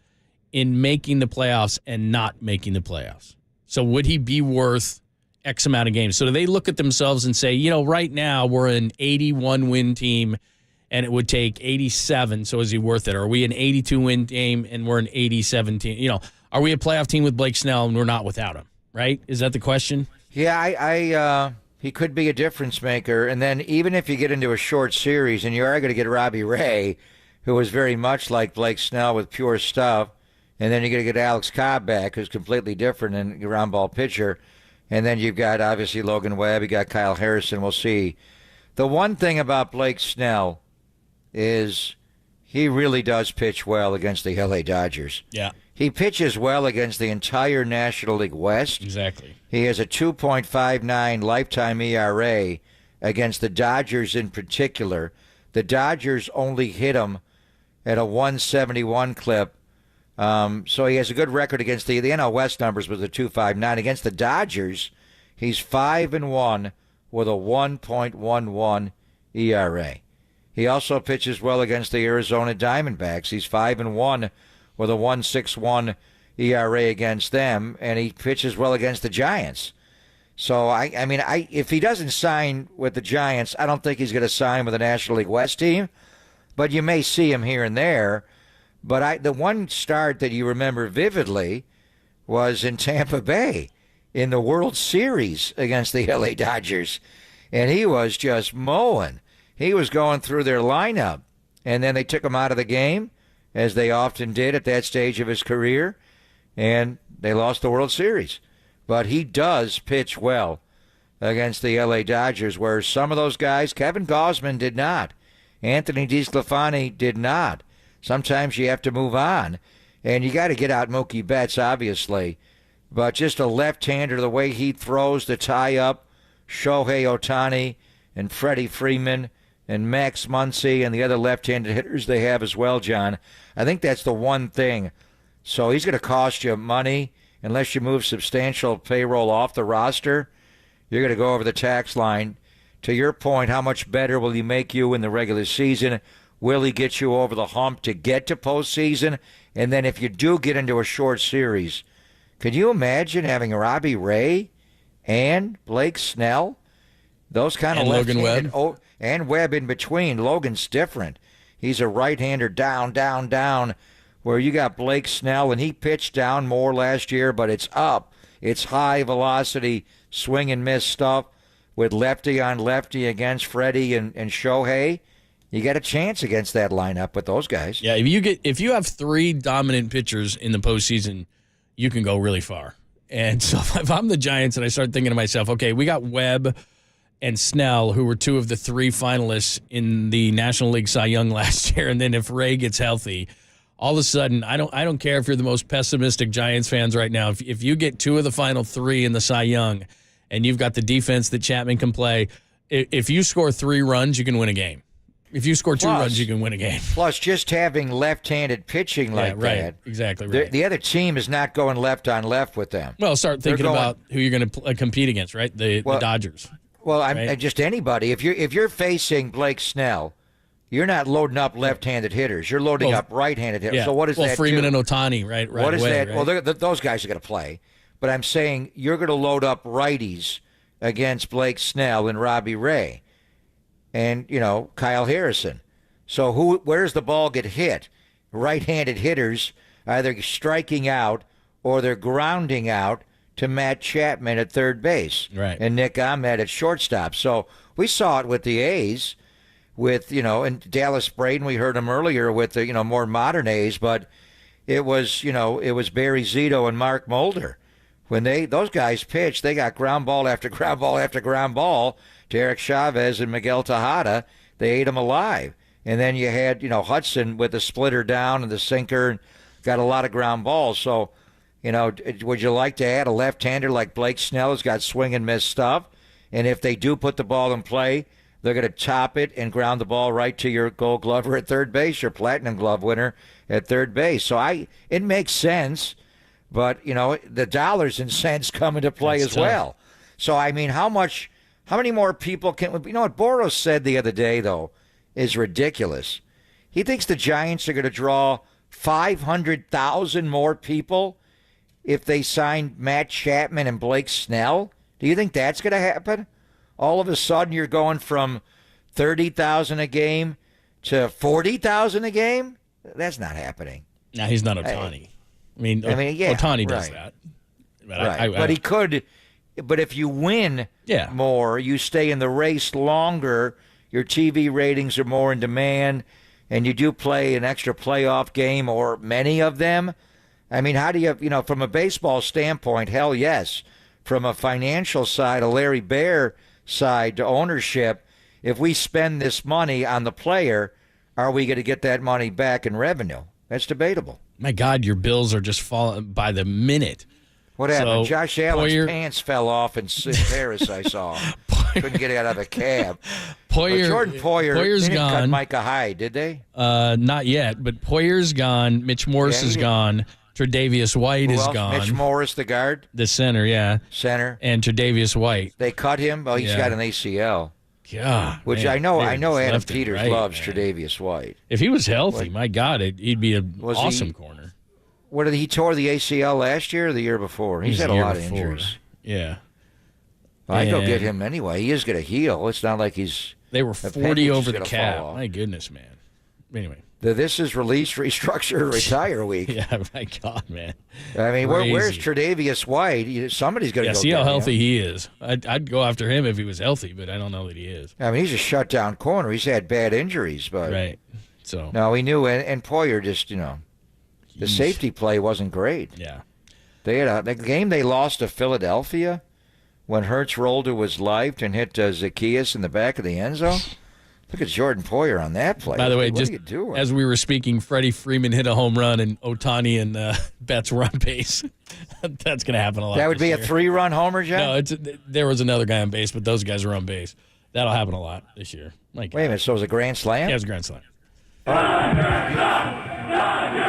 in making the playoffs and not making the playoffs? So would he be worth X amount of games? So do they look at themselves and say, right now we're an 81-win team and it would take 87, so is he worth it? Or are we an 82-win team and we're an 87 team? Are we a playoff team with Blake Snell and we're not without him, right? Is that the question? Yeah, He could be a difference maker. And then even if you get into a short series and you are going to get Robbie Ray, who is very much like Blake Snell with pure stuff, and then you're going to get Alex Cobb back, who's completely different and ground ball pitcher. And then you've got, obviously, Logan Webb. You got Kyle Harrison. We'll see. The one thing about Blake Snell is he really does pitch well against the L.A. Dodgers. Yeah. He pitches well against the entire National League West. Exactly. He has a 2.59 lifetime ERA against the Dodgers in particular. The Dodgers only hit him at a 171 clip. So he has a good record against the NL West numbers with a 2.59. Against the Dodgers, he's 5-1 with a 1.11 ERA. He also pitches well against the Arizona Diamondbacks. He's 5-1 with a 1.61 ERA against them, and he pitches well against the Giants. So, I mean, if he doesn't sign with the Giants, I don't think he's going to sign with the National League West team, but you may see him here and there. But the one start that you remember vividly was in Tampa Bay in the World Series against the LA Dodgers, and he was just mowing. He was going through their lineup, and then they took him out of the game, as they often did at that stage of his career, and they lost the World Series. But he does pitch well against the LA Dodgers, where some of those guys, Kevin Gausman did not. Anthony DeSclafani did not. Sometimes you have to move on, and you got to get out Mookie Betts, obviously. But just a left-hander, the way he throws the tie-up, Shohei Ohtani and Freddie Freeman and Max Muncy and the other left-handed hitters they have as well, John. I think that's the one thing. So he's going to cost you money unless you move substantial payroll off the roster. You're going to go over the tax line. To your point, how much better will he make you in the regular season? Will he get you over the hump to get to postseason? And then if you do get into a short series, could you imagine having Robbie Ray and Blake Snell? Those kind of Logan Webb. And Webb in between. Logan's different. He's a right-hander down, where you got Blake Snell, and he pitched down more last year, but it's up. It's high-velocity, swing-and-miss stuff with lefty on lefty against Freddie and Shohei. You got a chance against that lineup with those guys. Yeah, if you have three dominant pitchers in the postseason, you can go really far. And so if I'm the Giants and I start thinking to myself, okay, we got Webb and Snell, who were two of the three finalists in the National League Cy Young last year, and then if Ray gets healthy, all of a sudden, I don't care if you're the most pessimistic Giants fans right now. If you get two of the final three in the Cy Young, and you've got the defense that Chapman can play, if you score 3 runs, you can win a game. If you score 2 runs, you can win a game. Plus, just having left-handed pitching like that. Exactly right. The other team is not going left on left with them. Well, start thinking about who you're going to compete against, right? The Dodgers. Well, right? Just anybody. If you're facing Blake Snell, you're not loading up left-handed hitters. You're loading up right-handed hitters. Yeah. So what does that Freeman do? and Ohtani, right? What is away, that? right? Well, those guys are going to play. But I'm saying you're going to load up righties against Blake Snell and Robbie Ray and, Kyle Harrison. So where does the ball get hit? Right-handed hitters either striking out or they're grounding out to Matt Chapman at third base. Right. And Nick Ahmed at shortstop. So we saw it with the A's with, and Dallas Braden, we heard him earlier with the, more modern A's, but it was Barry Zito and Mark Mulder. When those guys pitched, they got ground ball after ground ball after ground ball to Eric Chavez and Miguel Tejada. They ate them alive. And then you had, Hudson with the splitter down and the sinker, and got a lot of ground balls. So, would you like to add a left-hander like Blake Snell who's got swing and miss stuff? And if they do put the ball in play, they're going to top it and ground the ball right to your Gold Glover at third base, your Platinum Glove winner at third base. So it makes sense. But, the dollars and cents come into play as well. So, I mean, how many more people can, what Boros said the other day, though, is ridiculous. He thinks the Giants are going to draw 500,000 more people if they sign Matt Chapman and Blake Snell. Do you think that's going to happen? All of a sudden you're going from 30,000 a game to 40,000 a game? That's not happening. No, he's not Ohtani. Ohtani does that. But right. But he could, But if you win more, you stay in the race longer, your TV ratings are more in demand, and you do play an extra playoff game or many of them. I mean, how do you, from a baseball standpoint, hell yes. From a financial side, a Larry Bear side to ownership, if we spend this money on the player, are we going to get that money back in revenue? That's debatable. My God, your bills are just falling by the minute. What happened? So, Josh Allen's pants fell off in Paris, I saw. Couldn't get out of a cab. Jordan Poyer didn't cut Micah Hyde, did they? Not yet, but Poyer's gone. Mitch Morse is gone. Tre'Davious White is gone. Mitch Morris, the guard? The center, yeah. Center. And Tre'Davious White. They cut him? Oh, he's got an ACL. God, which man, I know Adam Peters loves Tre'Davious White. If he was healthy, my God, he'd be an awesome corner. What did he tore the ACL last year or the year before? He's had a lot of injuries. Yeah. I'd go get him anyway. He is going to heal. It's not like he's... They were 40 over the cap. My goodness, man. Anyway. This is release, restructure, retire week. Yeah, my God, man. I mean, where's Tre'Davious White? Somebody's going to go see how healthy he is. I'd go after him if he was healthy, but I don't know that he is. I mean, he's a shutdown corner. He's had bad injuries, but... Right. So... No, he knew, and Poyer just, the safety play wasn't great. Yeah. They had the game they lost to Philadelphia when Hurts rolled to his left and hit Zacchaeus in the back of the end zone. Look at Jordan Poyer on that play. By the way, what just are you doing? As we were speaking, Freddie Freeman hit a home run, and Ohtani and Betts were on base. That's going to happen a lot. That would be a 3-run homer, John? No, there was another guy on base, but those guys are on base. That'll happen a lot this year. Wait a minute, so it was a grand slam? Yeah, it was a grand slam.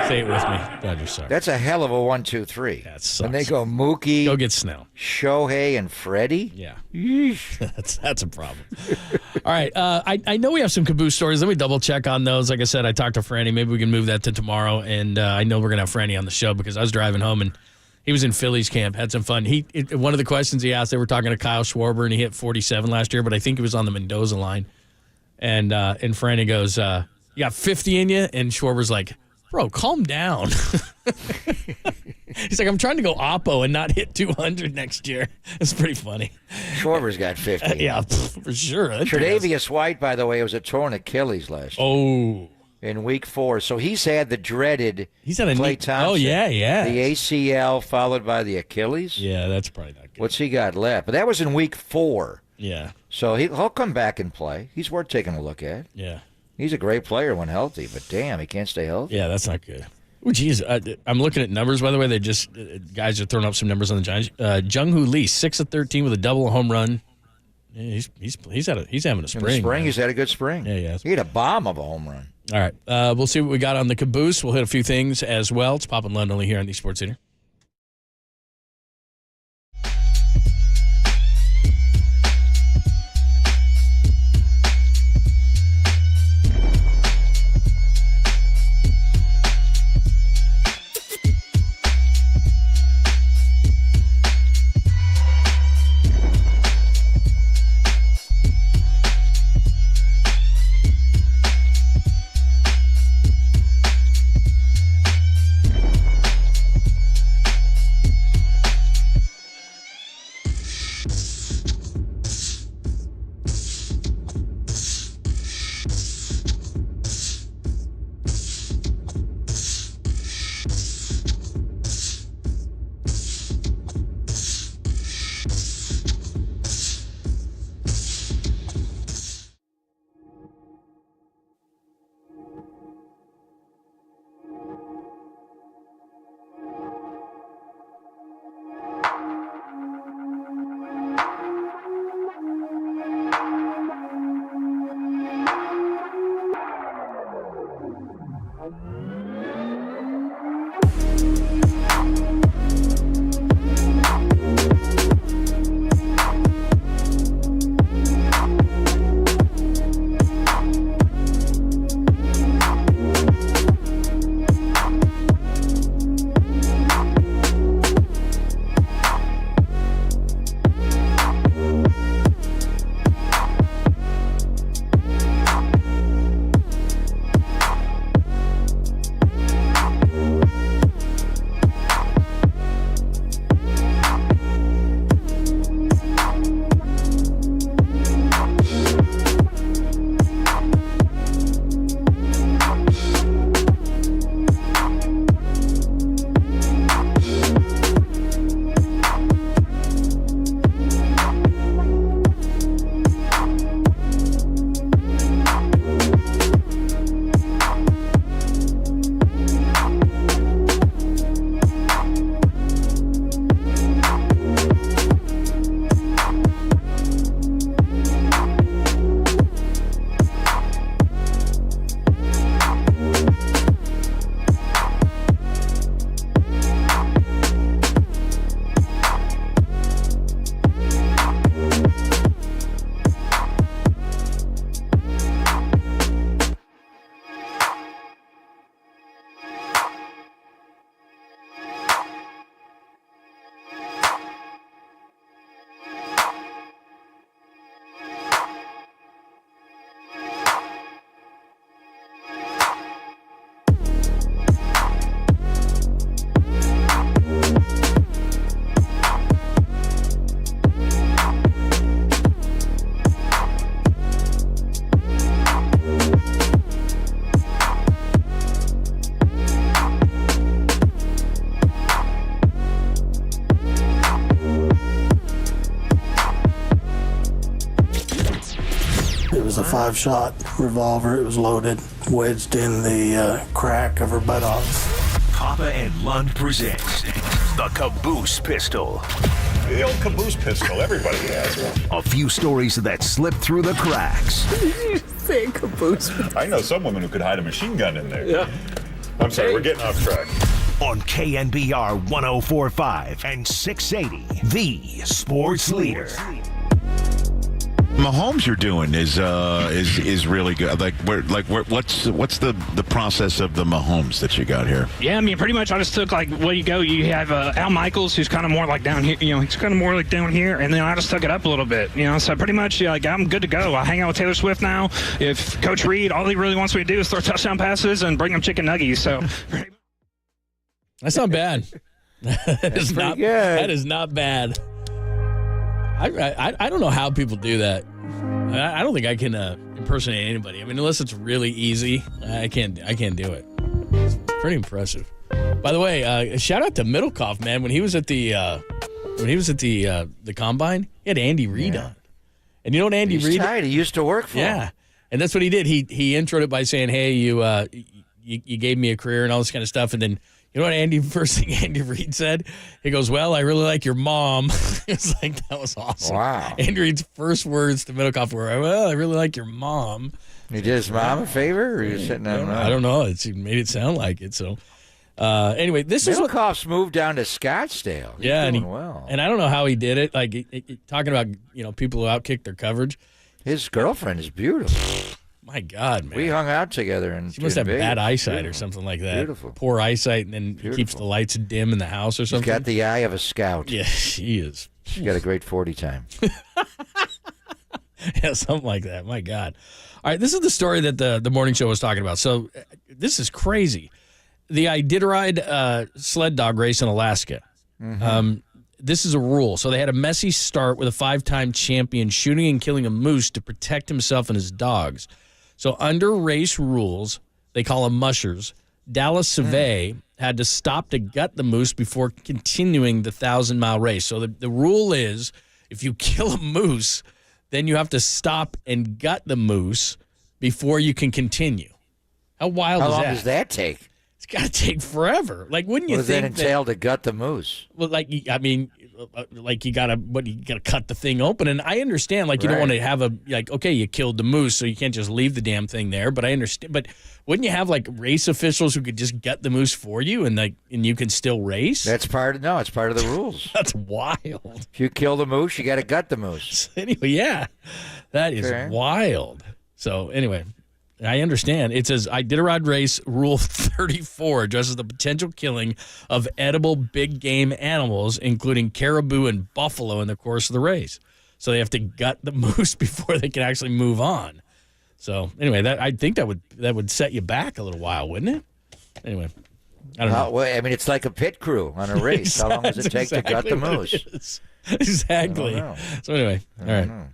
Say it with me. Dodgers suck. That's a hell of a 1-2-3. That sucks. And they go Mookie. Go get Snell. Shohei and Freddie? Yeah. Yeesh. That's a problem. All right. I know we have some Caboose stories. Let me double check on those. Like I said, I talked to Franny. Maybe we can move that to tomorrow. And I know we're going to have Franny on the show because I was driving home and he was in Phillies camp, had some fun. One of the questions he asked, they were talking to Kyle Schwarber, and he hit 47 last year, but I think it was on the Mendoza line. And Franny goes, you got 50 in you? And Schwarber's like, bro, calm down. He's like, I'm trying to go Oppo and not hit 200 next year. It's pretty funny. Schwarber's got 50. Yeah, for sure. Tre'Davious White, by the way, was a torn Achilles last year. Oh. In week 4. So he's had the dreaded Klay Thompson. Oh, yeah. The ACL followed by the Achilles. Yeah, that's probably not good. What's he got left? But that was in week 4. Yeah. So he'll come back and play. He's worth taking a look at. Yeah. He's a great player when healthy, but damn, he can't stay healthy. Yeah, that's not good. Oh, geez. I'm looking at numbers, by the way. They just guys are throwing up some numbers on the Giants. Jung-Hoo Lee, 6 of 13 with a double, a home run. Yeah, he's having a spring. He's had a good spring. Yeah, yeah. He had a bomb of a home run. All right. We'll see what we got on the Caboose. We'll hit a few things as well. It's Pop and Lund only here on the Sports Center. a 5-shot revolver. It was loaded, wedged in the crack of her buttocks. Papa and Lund presents the Caboose pistol. The old Caboose pistol, everybody has one. A few stories that slip through the cracks. Did you say Caboose? I know some women who could hide a machine gun in there. Yeah. I'm sorry, we're getting off track. On KNBR 104.5 and 680, the sports leader. Mahomes you're doing is really good. What's the process of the Mahomes that you got here? Yeah, I mean, pretty much I just took you have Al Michaels, who's kind of more like down here, he's kind of more like down here, and then I just took it up a little bit, so pretty much I'm good to go. I hang out with Taylor Swift now. If Coach Reed, all he really wants me to do is throw touchdown passes and bring him chicken nuggets, so. That's not bad. That is not good. That is not bad. I don't know how people do that. I don't think I can impersonate anybody. I mean, unless it's really easy, I can't do it. It's pretty impressive. By the way, shout out to Middlecoff, man. When he was at the combine, he had Andy Reid on. And you know what Andy Reid? He's tight. He used to work for him. Yeah, and that's what he did. He introed it by saying, "Hey, you gave me a career and all this kind of stuff," and then. You know what first thing Andy Reid said? He goes, "Well, I really like your mom." It's like, that was awesome. Wow. Andy Reid's first words to Middlecoff were, "Well, I really like your mom." He did his mom a favor, or you sitting there? I don't know. It made it sound like it. So, anyway, this is Middlecoff's moved down to Scottsdale. He's doing well. And I don't know how he did it. Like talking about people who outkick their coverage. His girlfriend is beautiful. My God, man. We hung out together. She must have bad eyesight or something like that. Beautiful. Poor eyesight, and then keeps the lights dim in the house or something. She's got the eye of a scout. Yeah, she is. She's got a great 40 time. Yeah, something like that. My God. All right, this is the story that the morning show was talking about. So this is crazy. The Iditarod sled dog race in Alaska. Mm-hmm. This is a rule. So they had a messy start with a 5-time champion shooting and killing a moose to protect himself and his dogs. So under race rules, they call them mushers, Dallas Survey had to stop to gut the moose before continuing the 1,000-mile race. So the rule is if you kill a moose, then you have to stop and gut the moose before you can continue. How wild is that? How long does that take? It's got to take forever. Like, wouldn't you think that entail to gut the moose? Well, you gotta cut the thing open, and I understand. Like, you don't want to have okay, you killed the moose, so you can't just leave the damn thing there. But I understand. But wouldn't you have race officials who could just gut the moose for you, and you can still race? It's part of the rules. That's wild. If you kill the moose, you got to gut the moose. Anyway, yeah, that is wild. So anyway. I understand. It says Iditarod race rule 34 addresses the potential killing of edible big game animals, including caribou and buffalo, in the course of the race. So they have to gut the moose before they can actually move on. So anyway, I think that would set you back a little while, wouldn't it? Anyway, I don't know. Well, I mean, it's like a pit crew on a race. How long does it take to gut the moose? Exactly. So anyway, all right.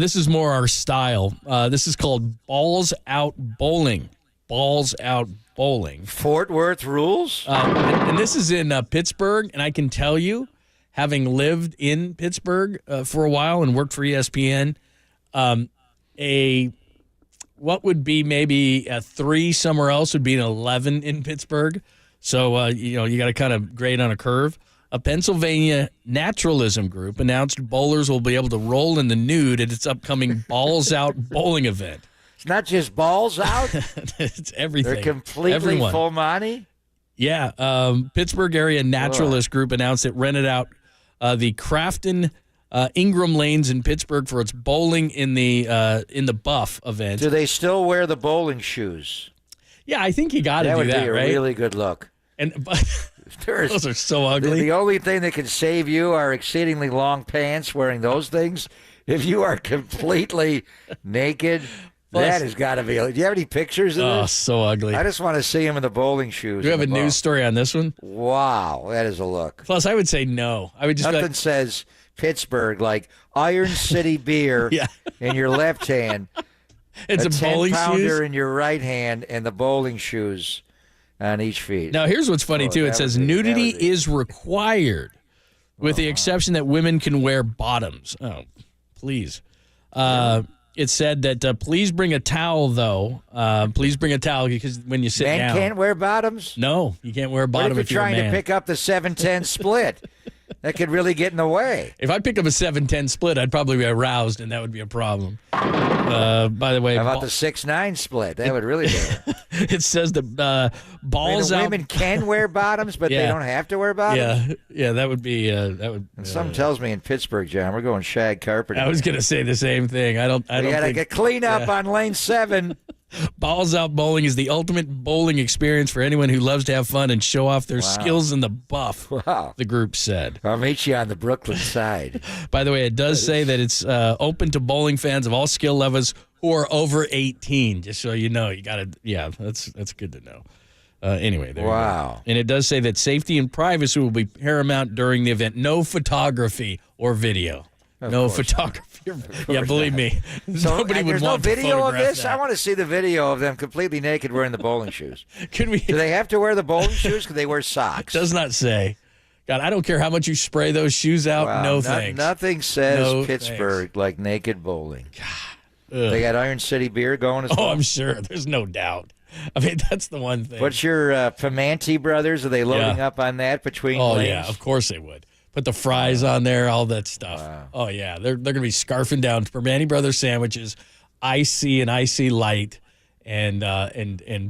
This is more our style. This is called Balls Out Bowling. Balls Out Bowling. Fort Worth rules? And this is in Pittsburgh, and I can tell you, having lived in Pittsburgh for a while and worked for ESPN, what would be maybe a 3 somewhere else would be an 11 in Pittsburgh. So, you got to kind of grade on a curve. A Pennsylvania naturalism group announced bowlers will be able to roll in the nude at its upcoming Balls Out bowling event. It's not just balls out. It's everything. They're completely full Monty? Yeah. Pittsburgh area naturalist group announced it rented out the Crafton Ingram Lanes in Pittsburgh for its bowling in the Buff event. Do they still wear the bowling shoes? Yeah, I think you got to do that, right? That would be a really good look. Those are so ugly. The only thing that can save you are exceedingly long pants wearing those things. If you are completely naked, that has got to be. Do you have any pictures of this? Oh, so ugly. I just want to see him in the bowling shoes. Do you have a news story on this one? Wow, that is a look. Plus, I would say no. I would just nothing says Pittsburgh like Iron City beer in your left hand. It's a bowling 10-pounder in your right hand, and the bowling shoes on each feet. Now, here's what's funny, too. It says nudity is required, with the exception that women can wear bottoms. Oh, please. it said that please bring a towel, though. Please bring a towel because when you sit Men down. can't wear bottoms? No, you can't wear a bottom if you're trying to pick up the 7-10 split. That could really get in the way. If I pick up a 7-10 split, I'd probably be aroused, and that would be a problem. By the way, how about the 6-9 split? That would really do it. It says that balls out. Women can wear bottoms, but they don't have to wear bottoms. Yeah, that would be that would. And something tells me in Pittsburgh, John, we're going shag carpet. I was going to say the same thing. I don't. We got to get clean up on lane 7. Balls Out Bowling is the ultimate bowling experience for anyone who loves to have fun and show off their skills in the buff. Wow. The group said. I'll meet you on the Brooklyn side. By the way, it does say that it's open to bowling fans of all skill levels who are over 18. Just so you know, you got to. Yeah, that's good to know. Anyway, there you go. And it does say that safety and privacy will be paramount during the event. No photography or video. No photography. Yeah, believe me. So, Nobody would there's want no video to of photograph this? that. I want to see the video of them completely naked wearing the bowling shoes. Could we? Do they have to wear the bowling shoes? Could they wear socks? Does not say. God, I don't care how much you spray those shoes out. Wow, Thanks. Nothing says No Pittsburgh like naked bowling. Ugh. They got Iron City beer going as well? Oh, I'm sure. There's no doubt. I mean, that's the one thing. What's your Pimanti brothers? Are they loading up on that between lanes? Oh, yeah, of course they would. Put the fries on there, all that stuff. Wow. Oh, yeah. They're going to be scarfing down Primanti Brothers sandwiches, icy and icy light, and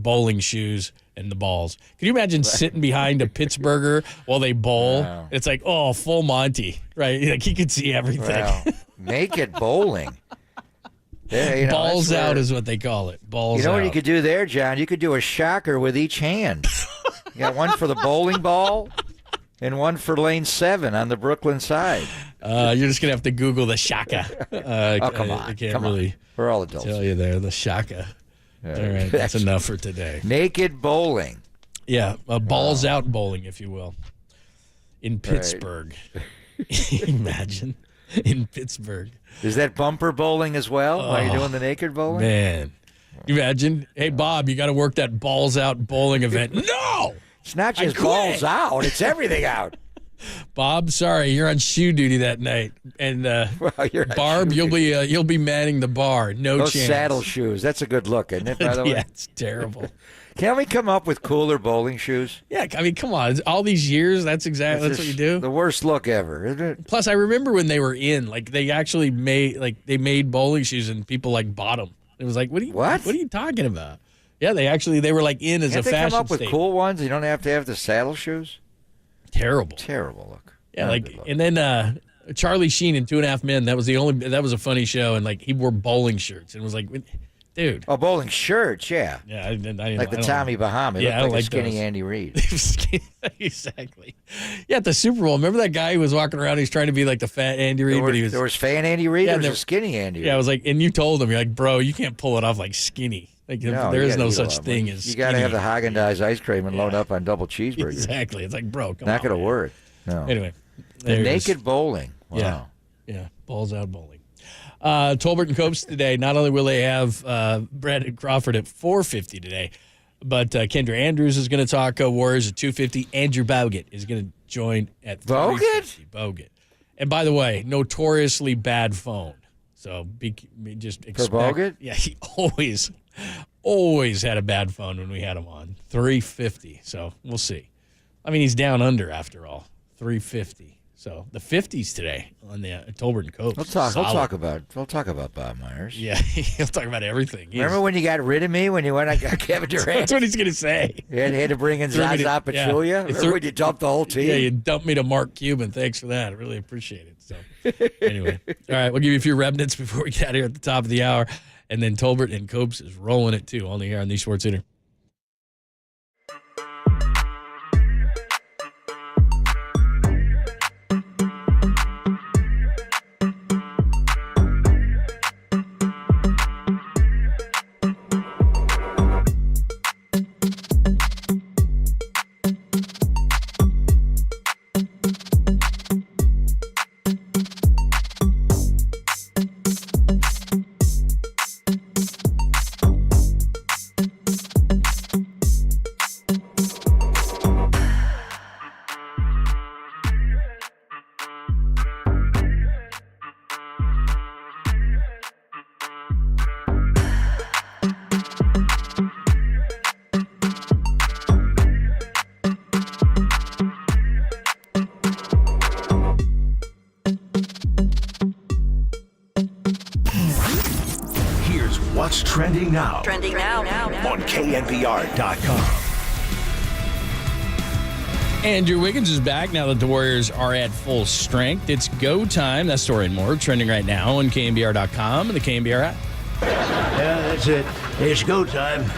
bowling shoes and the balls. Can you imagine sitting behind a Pittsburgher while they bowl? Wow. It's like, oh, full Monty, right? Like he could see everything. Wow. Naked bowling. Yeah, balls out is what they call it. Balls out. You know what you could do there, John? You could do a shocker with each hand. You got one for the bowling ball and one for lane 7 on the Brooklyn side. You're just going to have to Google the shaka. Come on. I can't really We're all adults. tell you there, the shaka. All right, that's enough for today. Naked bowling. Yeah, balls out bowling, if you will, in Pittsburgh. Imagine, in Pittsburgh. Is that bumper bowling as well while you're doing the naked bowling? Man, imagine. Hey, Bob, you got to work that balls out bowling event. No! It's not just balls out. It's everything out. Bob, sorry, you're on shoe duty that night, and Barb, you'll be manning the bar. No Those chance. saddle shoes. That's a good look, isn't it? By the way, Yeah, it's terrible. Can't we come up with cooler bowling shoes? Yeah, I mean, come on. All these years, that's what you do. The worst look ever, isn't it? Plus, I remember when they were in, like they actually made bowling shoes and people like bought them. It was like, what are you talking about? Yeah, they were like in as Can't a fashion they come up with statement. cool ones? You don't have to have the saddle shoes. Terrible look. Yeah, and then Charlie Sheen in 2.5 Men. That was a funny show, and like he wore bowling shirts and was like, dude. Oh, bowling shirts, yeah. Yeah, I didn't like the Tommy Bahama. Yeah, Looked I like a like skinny those. Andy Reid. Exactly. Yeah, at the Super Bowl, remember that guy who was walking around? He's trying to be like the fat Andy Reid, but he was. There was fat Andy Reid. Yeah, There was a skinny Andy Reid. Yeah, I was like, and you told him, you're like, bro, you can't pull it off like skinny. Like there is no such thing as. You got to have the Haagen-Dazs ice cream and load up on double cheeseburgers. Exactly. It's like, bro, come Not on. going to work. No. Anyway, the naked bowling. Wow. Yeah. Balls out bowling. Tolbert and Copes today. Not only will they have Braden Crawford at 4:50 today, but Kendra Andrews is going to talk Warriors at 2:50. Andrew Bogut is going to join at 3:50. Bogut. And by the way, notoriously bad phone. So just expect. For Bogut? Yeah, he always had a bad phone when we had him on. 3:50. So we'll see. I mean, he's down under after all. 3:50. So the 50s today on the Tolbert and Copes. We'll talk about Bob Myers. Yeah, he'll talk about everything. Remember when you got rid of me when you went on Kevin Durant? That's what he's going to say. You had to bring in Zaza Pachulia? Remember when you dumped the whole team? Yeah, you dumped me to Mark Cuban. Thanks for that. I really appreciate it. So anyway, all right, we'll give you a few remnants before we get out of here at the top of the hour. And then Tolbert and Copes is rolling it too on the air on the Sports Center. Trending now. Trending now. On KNBR.com. Andrew Wiggins is back now that the Warriors are at full strength. It's go time. That story and more trending right now on KNBR.com and the KNBR app. Yeah, that's it. It's go time.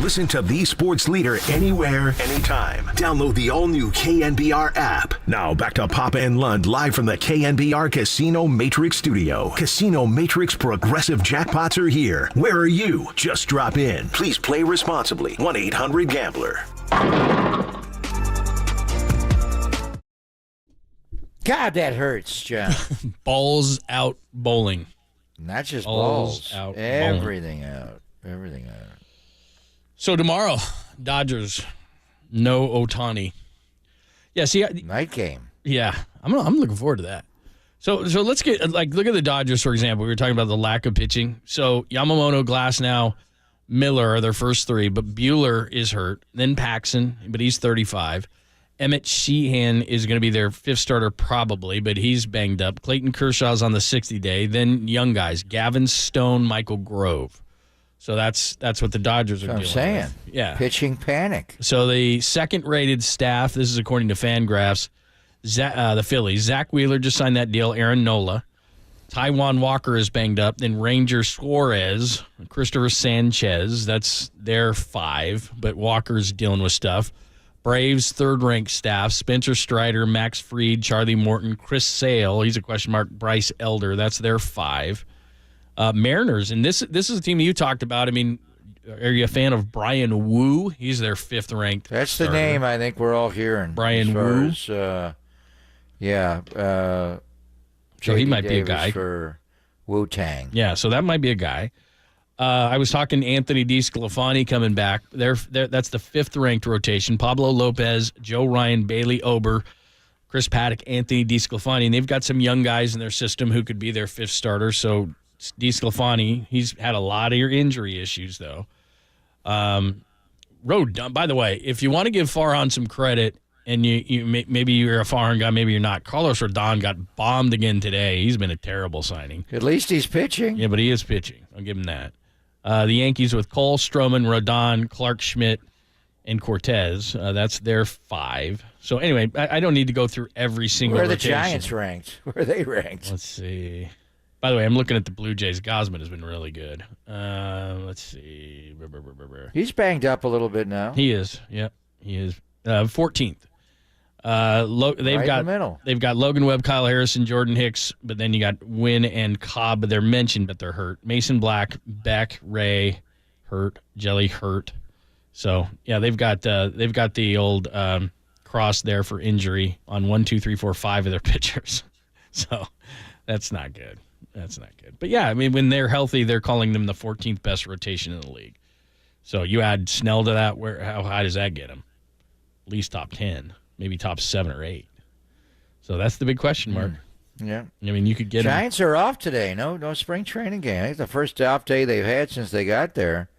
Listen to the sports leader anywhere, anytime. Download the all-new KNBR app. Now back to Papa and Lund live from the KNBR Casino Matrix Studio. Casino Matrix Progressive Jackpots are here. Where are you? Just drop in. Please play responsibly. 1-800-GAMBLER. God, that hurts, John. Balls out bowling. Not just balls. balls. Out Everything out. Everything out. So tomorrow, Dodgers, no Ohtani. Yeah, see, night game. Yeah, I'm looking forward to that. So let's look at the Dodgers, for example. We were talking about the lack of pitching. So Yamamoto, Glasnow, Miller are their first three, but Buehler is hurt. Then Paxson, but he's 35. Emmett Sheehan is going to be their fifth starter probably, but he's banged up. Clayton Kershaw's on the 60-day. Then young guys, Gavin Stone, Michael Grove. So that's what the Dodgers are doing. I'm saying. Yeah. Pitching panic. So the second-rated staff, this is according to Fangraphs, the Phillies. Zach Wheeler just signed that deal. Aaron Nola. Taijuan Walker is banged up. Then Ranger Suarez, Christopher Sanchez. That's their 5, but Walker's dealing with stuff. Braves third-ranked staff, Spencer Strider, Max Fried, Charlie Morton, Chris Sale, he's a question mark, Bryce Elder, that's their 5. Mariners, and this is a team you talked about. I mean, are you a fan of Brian Wu? He's their 5th-ranked That's starter. the name I think we're all hearing. Brian Wu? So he might be a guy. For Wu-Tang. Yeah, so that might be a guy. I was talking to Anthony DeSclafani coming back. That's the 5th-ranked rotation. Pablo Lopez, Joe Ryan, Bailey Ober, Chris Paddock, Anthony DeSclafani. And they've got some young guys in their system who could be their 5th starter. So DeSclafani, he's had a lot of your injury issues, though. By the way, if you want to give Farhan some credit, and maybe you're a Farhan guy, maybe you're not. Carlos Rodon got bombed again today. He's been a terrible signing. At least he's pitching. Yeah, but he is pitching. I'll give him that. The Yankees with Cole, Stroman, Rodon, Clark Schmidt, and Cortez. That's their 5. So anyway, I don't need to go through every single rotation. rotation. Where are the Giants ranked? Where are they ranked? Let's see. By the way, I'm looking at the Blue Jays. Gosman has been really good. Let's see. He's banged up a little bit now. He is. Yep, he is. 14th. They've got Logan Webb, Kyle Harrison, Jordan Hicks, but then you got Wynn and Cobb, but they're mentioned, but they're hurt. Mason Black, Beck, Ray, hurt, Jelly hurt. So yeah, they've got the old cross there for injury on 1, 2, 3, 4, 5 of their pitchers. So that's not good. But yeah, I mean, when they're healthy, they're calling them the 14th best rotation in the league. So you add Snell to that. How high does that get them? At least top 10. Maybe top 7 or 8. So that's the big question mark. Yeah. I mean, you could get Giants are off today. No spring training game. It's the first off day they've had since they got there.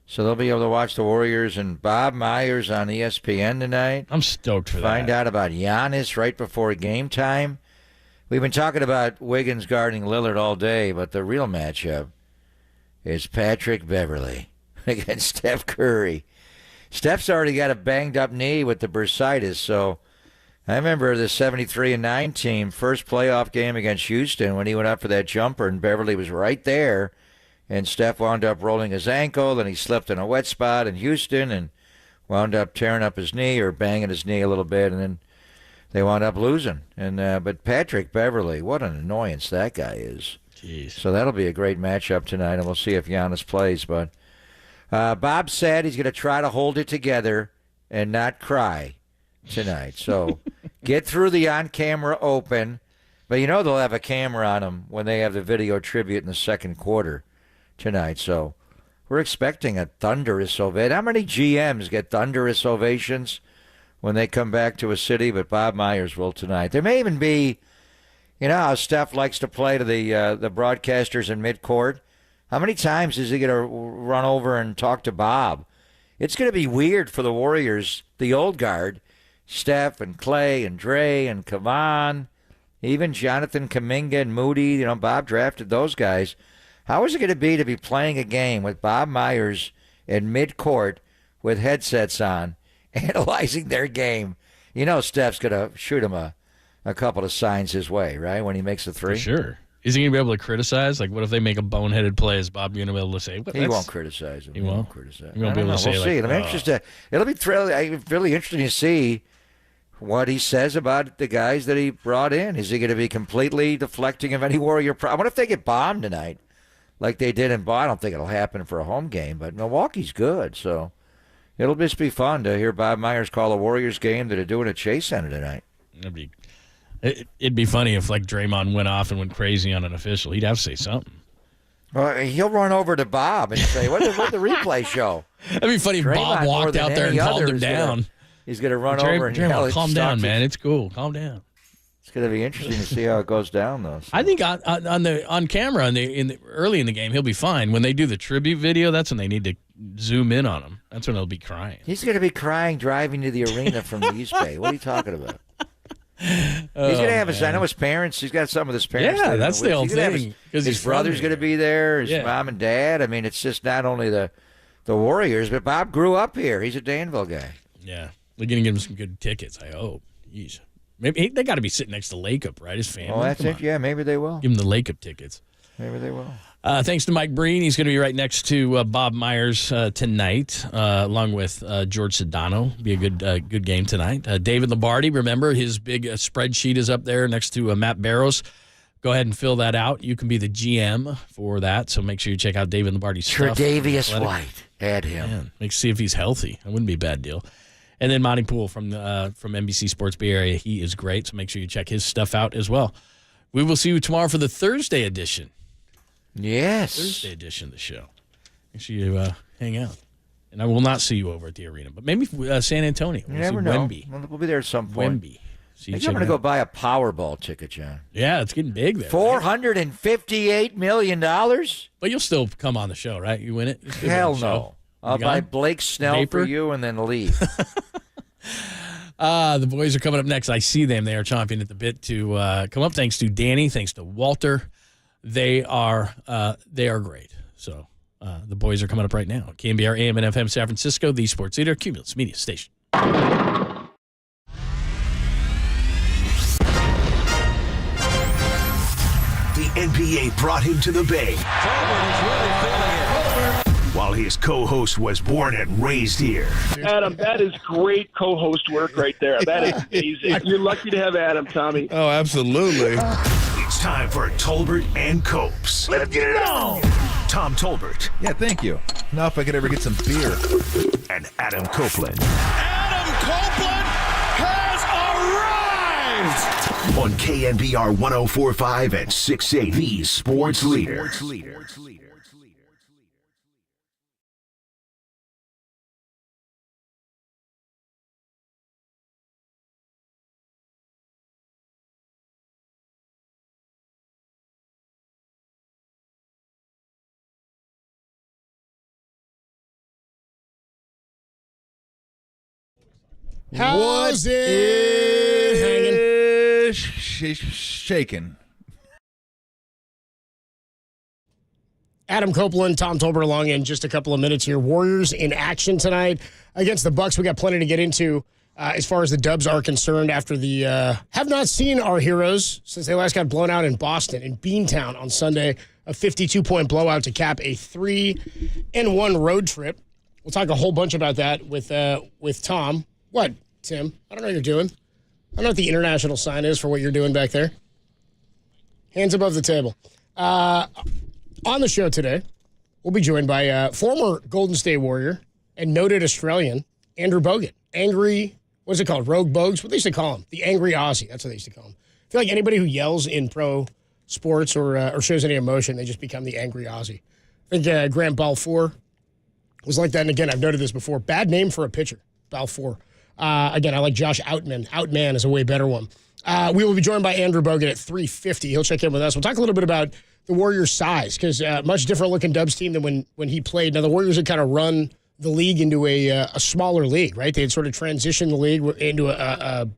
So they'll be able to watch the Warriors and Bob Myers on ESPN tonight. I'm stoked for that. Find out about Giannis right before game time. We've been talking about Wiggins guarding Lillard all day, but the real matchup is Patrick Beverley against Steph Curry. Steph's already got a banged-up knee with the bursitis, so I remember the 73-9 team, first playoff game against Houston when he went up for that jumper, and Beverly was right there, and Steph wound up rolling his ankle, then he slipped in a wet spot in Houston and wound up tearing up his knee or banging his knee a little bit, and then they wound up losing. But Patrick Beverly, what an annoyance that guy is. Jeez. So that'll be a great matchup tonight, and we'll see if Giannis plays, but Bob said he's going to try to hold it together and not cry tonight. So get through the on-camera open. But you know they'll have a camera on them when they have the video tribute in the second quarter tonight. So we're expecting a thunderous ovation. How many GMs get thunderous ovations when they come back to a city? But Bob Myers will tonight. There may even be, you know how Steph likes to play to the broadcasters in midcourt? How many times is he going to run over and talk to Bob? It's going to be weird for the Warriors, the old guard, Steph and Clay and Dre and Kavan, even Jonathan Kuminga and Moody. You know, Bob drafted those guys. How is it going to be playing a game with Bob Myers in midcourt with headsets on, analyzing their game? You know Steph's going to shoot him a couple of signs his way, right, when he makes a three? For sure. Is he going to be able to criticize? Like, what if they make a boneheaded play? Is Bob going to be able to say? He won't criticize him. He won't criticize. He won't be able to say, we'll see. It'll be really interesting to see what he says about the guys that he brought in. Is he going to be completely deflecting of any Warrior problem? What if they get bombed tonight like they did in Boston? I don't think it'll happen for a home game, but Milwaukee's good, so it'll just be fun to hear Bob Myers call a Warriors game that are doing at Chase Center tonight. It'd be funny if, like, Draymond went off and went crazy on an official. He'd have to say something. Well, he'll run over to Bob and say, what did the replay show? That'd be funny if Bob walked out there and calmed him down. He's going to run over and yell, calm down, man. It's cool. Calm down. It's going to be interesting to see how it goes down, though. So. I think on camera early in the game he'll be fine. When they do the tribute video, that's when they need to zoom in on him. That's when he'll be crying. He's going to be crying driving to the arena from the East Bay. What are you talking about? He's going to have I know his parents. He's got some of his parents. Yeah, that's the old thing. His brother's going to be there. His mom and dad. I mean, it's just not only the Warriors, but Bob grew up here. He's a Danville guy. Yeah, they're going to give him some good tickets. I hope. Jeez. Maybe they got to be sitting next to Lake Up, right? His family. Oh, that's it. Yeah, maybe they will. Give him the Lake Up tickets. Maybe they will. Thanks to Mike Breen. He's going to be right next to Bob Myers tonight, along with George Sedano. Be a good game tonight. David Lombardi, remember, his big spreadsheet is up there next to Matt Barrows. Go ahead and fill that out. You can be the GM for that, so make sure you check out David Lombardi's stuff. Tre'Davious White. Add him. Man, let's see if he's healthy. That wouldn't be a bad deal. And then Monty Poole from NBC Sports Bay Area. He is great, so make sure you check his stuff out as well. We will see you tomorrow for the Thursday edition. Yes. Thursday edition of the show. Make sure you hang out. And I will not see you over at the arena, but maybe San Antonio. You never know. Wemby. We'll be there at some point. Wemby. I'm going to go buy a Powerball ticket, John. Yeah, it's getting big there. $458 million? But you'll still come on the show, right? You win it? Hell no. I'll buy Blake Snell for you and then leave. The boys are coming up next. I see them. They are chomping at the bit to come up. Thanks to Danny. Thanks to Walter. They are great. So the boys are coming up right now. KNBR AM and FM San Francisco, the sports leader, Cumulus Media Station. The NBA brought him to the Bay. While his co-host was born and raised here. Adam, that is great co-host work right there. That is amazing. You're lucky to have Adam, Tommy. Oh, absolutely. It's time for Tolbert and Copes. Let's get it on! Tom Tolbert. Yeah, thank you. Now if I could ever get some beer. And Adam Copeland. Adam Copeland has arrived! On KNBR 104.5 and 680, the sports leader. How's it hanging? Shaking. Adam Copeland, Tom Tolbert along in just a couple of minutes here. Warriors in action tonight against the Bucks. We got plenty to get into as far as the Dubs are concerned after the have not seen our heroes since they last got blown out in Boston, in Beantown on Sunday. A 52-point blowout to cap a 3-1 road trip. We'll talk a whole bunch about that with Tom. What, Tim? I don't know what you're doing. I don't know what the international sign is for what you're doing back there. Hands above the table. On the show today, we'll be joined by former Golden State Warrior and noted Australian, Andrew Bogut. Angry, what's it called? Rogue Bogues? What they used to call him? The Angry Aussie. That's what they used to call him. I feel like anybody who yells in pro sports or shows any emotion, they just become the Angry Aussie. I think Grant Balfour was like that. And again, I've noted this before. Bad name for a pitcher, Balfour. Again, I like Josh Outman. Outman is a way better one. We will be joined by Andrew Bogut at 3:50. He'll check in with us. We'll talk a little bit about the Warriors' size, because much different looking Dubs team than when he played. Now, the Warriors had kind of run the league into a smaller league, right? They had sort of transitioned the league into a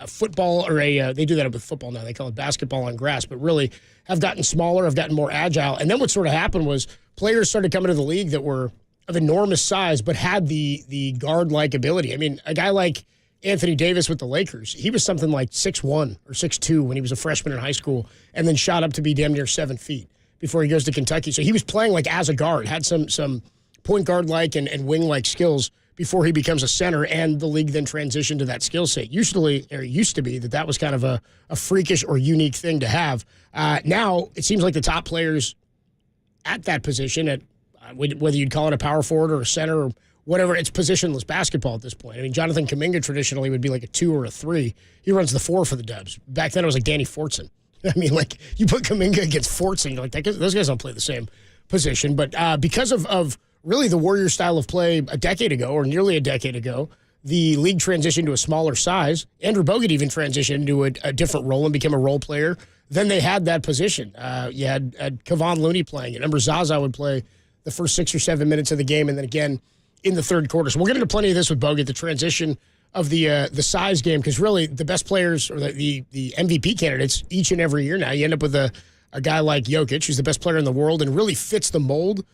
football, or they do that with football now. They call it basketball on grass, but really have gotten smaller, have gotten more agile. And then what sort of happened was players started coming to the league that were of enormous size, but had the guard-like ability. I mean, a guy like Anthony Davis with the Lakers, he was something like 6'1" or 6'2" when he was a freshman in high school, and then shot up to be damn near 7 feet before he goes to Kentucky. So he was playing like as a guard, had some point guard-like and wing-like skills before he becomes a center, and the league then transitioned to that skill set. Used to be that was kind of a freakish or unique thing to have. Now, it seems like the top players at that position, at whether you'd call it a power forward or a center or whatever, it's positionless basketball at this point. I mean, Jonathan Kuminga traditionally would be like a 2 or a 3. He runs the 4 for the Dubs. Back then it was like Danny Fortson. I mean, like, you put Kuminga against Fortson, you're like, those guys don't play the same position. But because of really the Warriors style of play a decade ago, or nearly a decade ago, the league transitioned to a smaller size, Andrew Bogut even transitioned into a different role and became a role player. Then they had that position. You had Kevon Looney playing it. Remember, Zaza would play the first 6 or 7 minutes of the game, and then again in the third quarter. So we'll get into plenty of this with Bogut, the transition of the size game, because really the best players or the MVP candidates each and every year now, you end up with a guy like Jokic, who's the best player in the world and really fits the mold,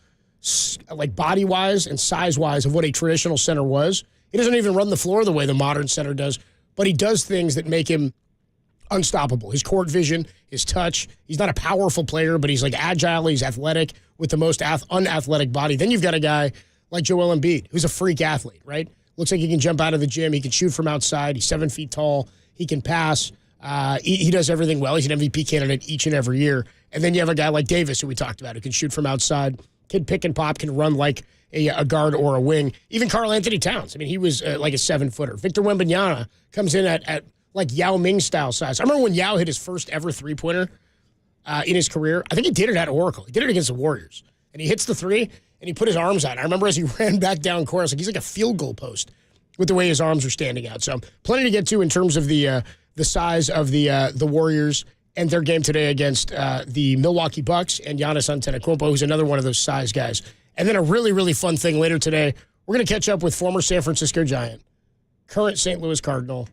like body-wise and size-wise, of what a traditional center was. He doesn't even run the floor the way the modern center does, but he does things that make him unstoppable. His court vision, his touch. He's not a powerful player, but he's like agile. He's athletic with the most unathletic body. Then you've got a guy like Joel Embiid, who's a freak athlete, right? Looks like he can jump out of the gym. He can shoot from outside. He's 7 feet tall. He can pass. He does everything well. He's an MVP candidate each and every year. And then you have a guy like Davis, who we talked about, who can shoot from outside, can pick and pop, can run like a guard or a wing. Even Karl Anthony Towns. I mean, he was like a 7-footer. Victor Wembanyama comes in at like Yao Ming style size. I remember when Yao hit his first ever three-pointer in his career. I think he did it at Oracle. He did it against the Warriors. And he hits the three, and he put his arms out. I remember as he ran back down court, I was like, he's like a field goal post with the way his arms are standing out. So plenty to get to in terms of the size of the Warriors and their game today against the Milwaukee Bucks and Giannis Antetokounmpo, who's another one of those size guys. And then a really, really fun thing later today, we're going to catch up with former San Francisco Giant, current St. Louis Cardinal,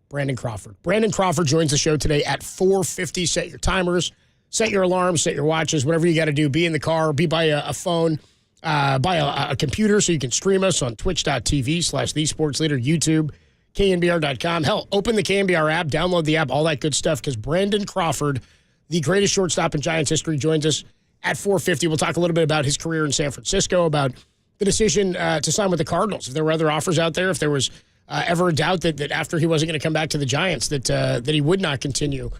Brandon Crawford. Brandon Crawford joins the show today at 4:50. Set your timers, set your alarms, set your watches, whatever you got to do. Be in the car, be by a phone, by a computer so you can stream us on twitch.tv/thesportsleader, YouTube, KNBR.com. Hell, open the KNBR app, download the app, all that good stuff, because Brandon Crawford, the greatest shortstop in Giants history, joins us at 4:50. We'll talk a little bit about his career in San Francisco, about the decision to sign with the Cardinals, if there were other offers out there, if there was ever a doubt that after he wasn't going to come back to the Giants, that he would not continue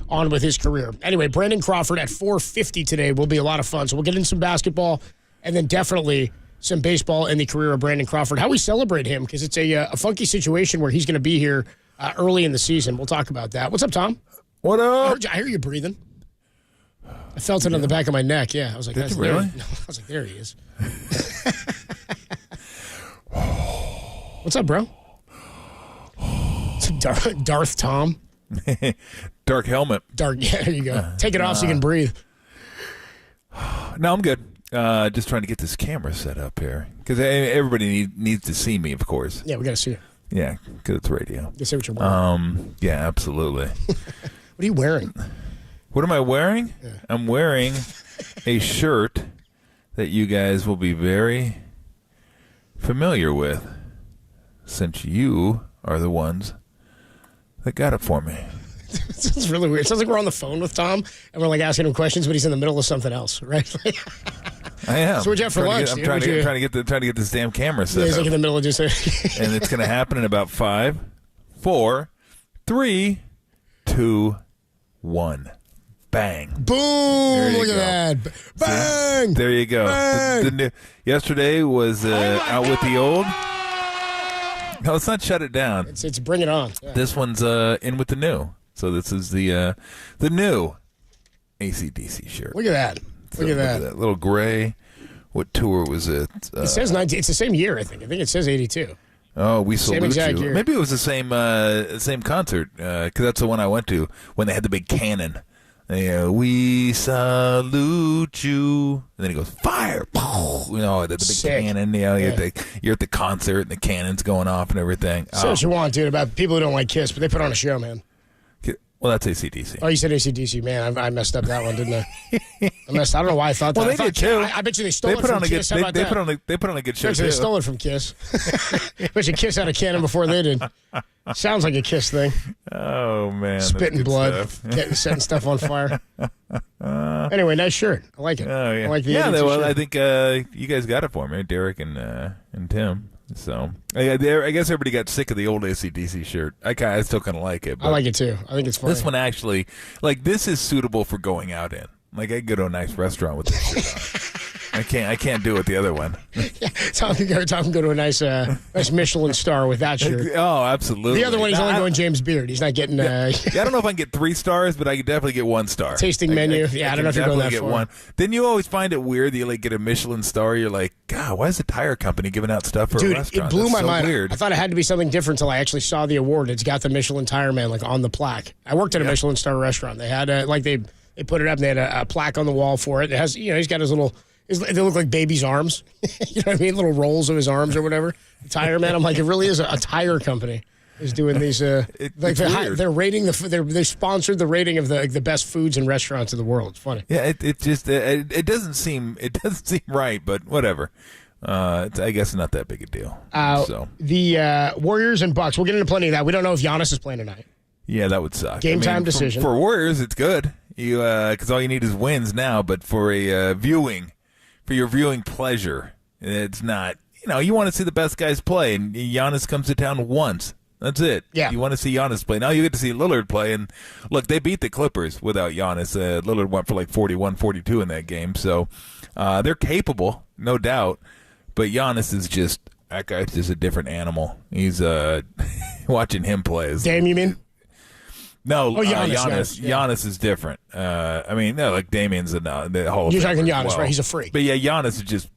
on with his career. Anyway, Brandon Crawford at 4:50 today will be a lot of fun. So we'll get into some basketball and then definitely some baseball in the career of Brandon Crawford. How we celebrate him, because it's a funky situation where he's going to be here early in the season. We'll talk about that. What's up, Tom? What up? I hear you breathing. I felt it on the back of my neck. Yeah, I was like, Did you really? No, I was like, there he is. What's up, bro? It's Darth Tom. Dark helmet. Dark. Yeah, there you go. Take it off so you can breathe. No, I'm good. Just trying to get this camera set up here, because everybody needs to see me, of course. Yeah, we got to see you. Yeah, because it's radio. You see what you're wearing. Yeah, absolutely. What are you wearing? What am I wearing? Yeah. I'm wearing a shirt that you guys will be very familiar with, since you are the ones that got it for me. It sounds really weird. It sounds like we're on the phone with Tom and we're like asking him questions, but he's in the middle of something else, right? I am. So what'd you have for lunch? I'm trying to get this damn camera set. Yeah, he's up. like in the middle of just. And it's going to happen in about 5, 4, 3, 2, 1. Bang. Boom! Look at that. Bang! See? There you go. Bang! Yesterday was out with the old. No, let's not shut it down. It's bring it on. Yeah. This one's in with the new. So this is the new AC/DC shirt. Look at that. Look at that. Little gray. What tour was it? It says 19. It's the same year, I think. I think it says 82. Oh, we salute you. Year. Maybe it was the same concert, because that's the one I went to when they had the big cannon. We salute you. And then he goes, fire. You know, the big Sick. cannon. You know, you're at the concert and the cannon's going off and everything. Say what you want, dude, about people who don't like Kiss, but they put on a show, man. Well, that's AC/DC. Oh, you said AC/DC. Man, I messed up that one, didn't I? I don't know why I thought that. Well, they did too. I bet you they stole it from Kiss. How about they that? put on a good show, They stole it from Kiss. Bet you Kiss had a cannon before they did. Sounds like a Kiss thing. Oh, man. Spitting blood. Setting stuff on fire. Anyway, nice shirt. I like it. Oh, yeah. I like the well, shirt. I think you guys got it for me, Derek and Tim. So I guess everybody got sick of the old AC/DC shirt. I still kind of like it. But I like it too. I think it's funny. This one actually, this is suitable for going out in. Like, I could go to a nice restaurant with this shirt I can't do it the other one. Tom can go to a nice Michelin star with that shirt. Oh, absolutely. The other one, he's only going James Beard. He's not getting. I don't know if I can get 3 stars, but I can definitely get 1 star. Tasting menu. I don't know if you're going that get far. 1. Then you always find it weird that you like get a Michelin star. You're like, God, why is the tire company giving out stuff for a restaurant? Dude, it blew my mind. Weird. I thought it had to be something different until I actually saw the award. It's got the Michelin Tire Man like on the plaque. I worked at a Michelin star restaurant. They had they put it up and they had a plaque on the wall for it. It has, he's got his little. They look like baby's arms. You know what I mean? Little rolls of his arms or whatever. The Tire Man. I'm like, it really is a tire company is doing these. They're rating they sponsored the rating of the best foods and restaurants in the world. It's funny. Yeah, it doesn't seem right, but whatever. I guess not that big a deal. The Warriors and Bucks. We'll get into plenty of that. We don't know if Giannis is playing tonight. Yeah, that would suck. Game time decision for Warriors. It's good. You because all you need is wins now. But for a for your viewing pleasure, it's not. You want to see the best guys play, and Giannis comes to town once. That's it. Yeah. You want to see Giannis play. Now you get to see Lillard play, and look, they beat the Clippers without Giannis. Lillard went for like 41, 42 in that game, so they're capable, no doubt. But Giannis is just that guy's just a different animal. He's watching him play. Dame, you mean? No, Giannis. Giannis is different. Like Damian's in the Hall of Fame. You're talking Giannis, right? He's a freak. But yeah, Giannis is just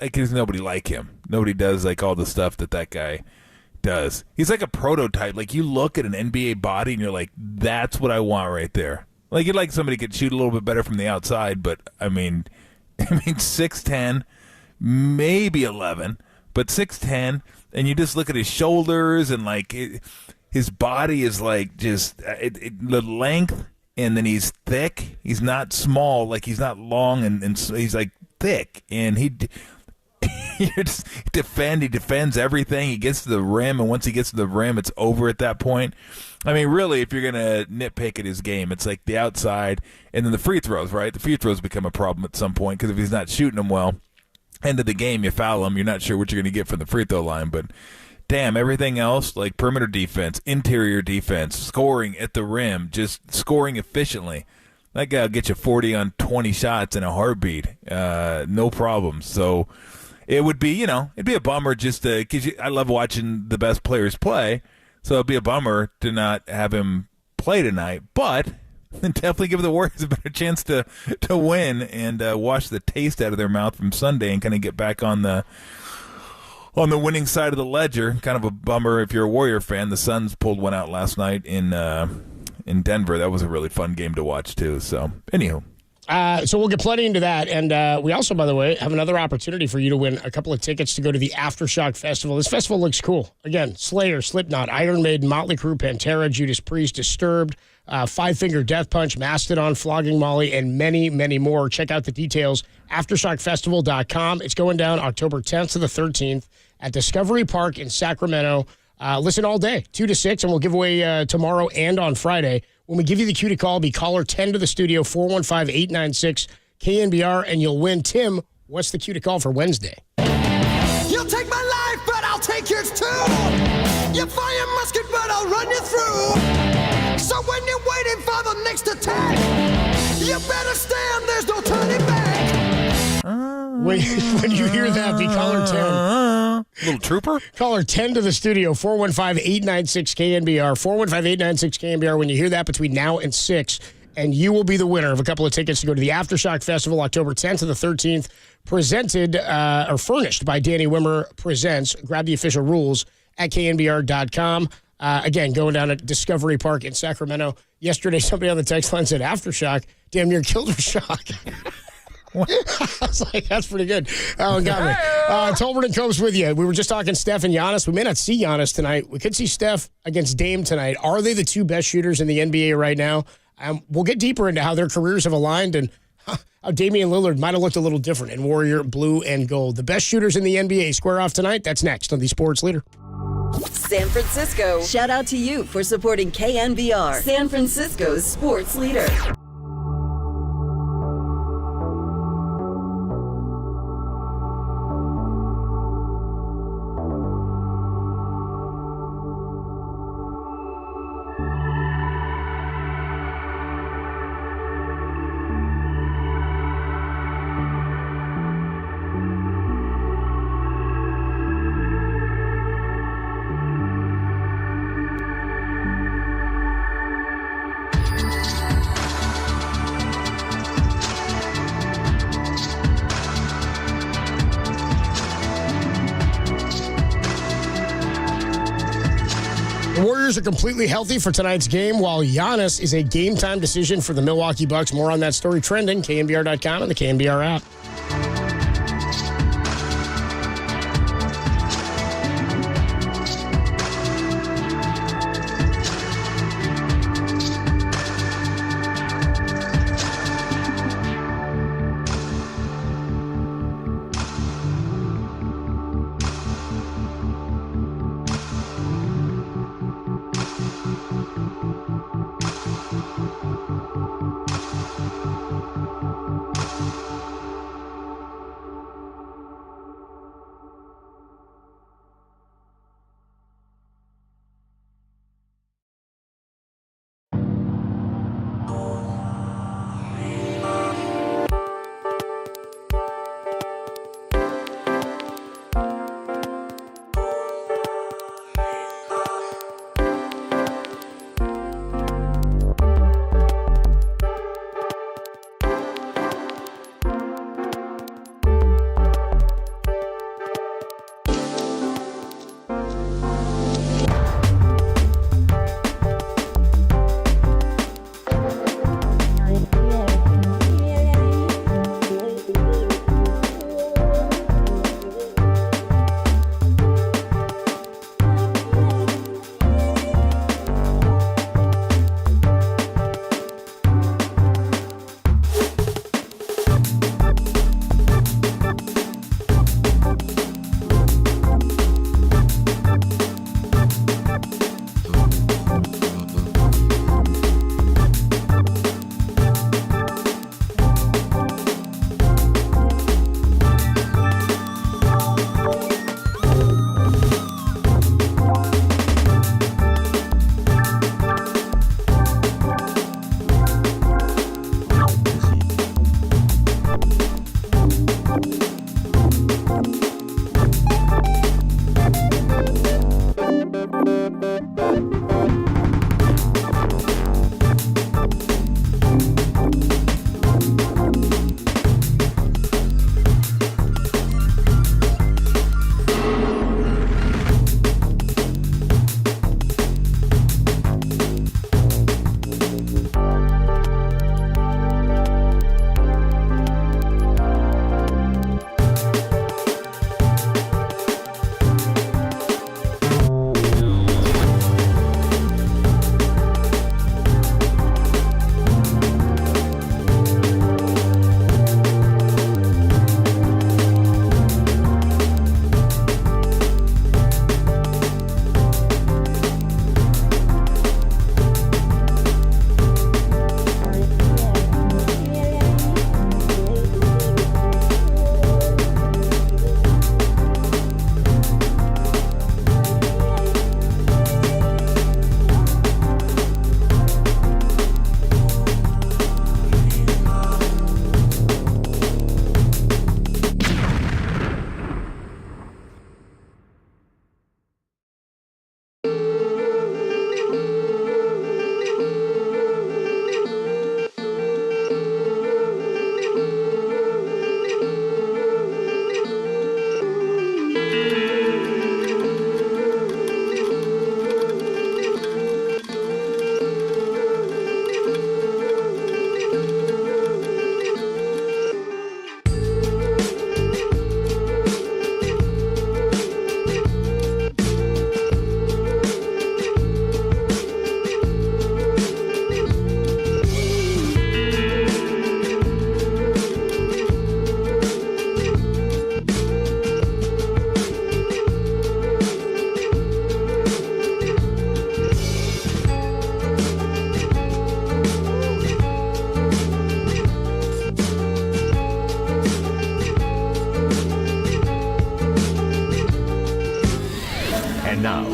like there's nobody like him. Nobody does like all the stuff that guy does. He's like a prototype. Like you look at an NBA body and you're like, that's what I want right there. Like you'd like somebody could shoot a little bit better from the outside, but I mean 6'10", maybe 11, but 6'10", and you just look at his shoulders and like his body is like just the length, and then he's thick. He's not small, like he's not long, and he's like thick, and he defends everything. He gets to the rim, and once he gets to the rim, it's over at that point. I mean, really, if you're going to nitpick at his game, it's like the outside, and then the free throws, right? The free throws become a problem at some point, because if he's not shooting them well, end of the game, you foul him, you're not sure what you're going to get from the free throw line, but damn, everything else, like perimeter defense, interior defense, scoring at the rim, just scoring efficiently. That guy will get you 40 on 20 shots in a heartbeat. No problem. So it would be, it'd be a bummer just because I love watching the best players play. So it'd be a bummer to not have him play tonight. But definitely give the Warriors a better chance to win and wash the taste out of their mouth from Sunday and kind of get back on the winning side of the ledger. Kind of a bummer if you're a Warrior fan. The Suns pulled one out last night in Denver. That was a really fun game to watch too. So, anywho. So we'll get plenty into that. And we also, by the way, have another opportunity for you to win a couple of tickets to go to the Aftershock Festival. This festival looks cool. Again, Slayer, Slipknot, Iron Maiden, Motley Crue, Pantera, Judas Priest, Disturbed, Five Finger Death Punch, Mastodon, Flogging Molly, and many, many more. Check out the details, AftershockFestival.com. It's going down October 10th to the 13th at Discovery Park in Sacramento. Listen all day, 2 to 6, and we'll give away tomorrow and on Friday. When we give you the cue to call, be caller 10 to the studio, 415-896-KNBR, and you'll win. Tim, what's the cue to call for Wednesday? You'll take my life, but I'll take yours too. You fire musket, but I'll run you through. So when you're waiting for the next attack, you better stand, there's no turning back. When you hear that, be caller 10. Little trooper? Caller 10 to the studio, 415-896-KNBR, 415-896-KNBR. When you hear that between now and 6, and you will be the winner of a couple of tickets to go to the Aftershock Festival October 10th to the 13th, presented or furnished by Danny Wimmer Presents. Grab the official rules at knbr.com. Again, going down at Discovery Park in Sacramento. Yesterday, somebody on the text line said Aftershock damn near killed with shock. I was like, that's pretty good. That one got me. Tolbert and Copes with you. We were just talking Steph and Giannis. We may not see Giannis tonight. We could see Steph against Dame tonight. Are they the two best shooters in the NBA right now? We'll get deeper into how their careers have aligned and how Damian Lillard might have looked a little different in Warrior blue and gold. The best shooters in the NBA square off tonight. That's next on the Sports Leader. San Francisco, shout out to you for supporting KNBR, San Francisco's sports leader. Warriors are completely healthy for tonight's game, while Giannis is a game-time decision for the Milwaukee Bucks. More on that story trending, KNBR.com and the KNBR app.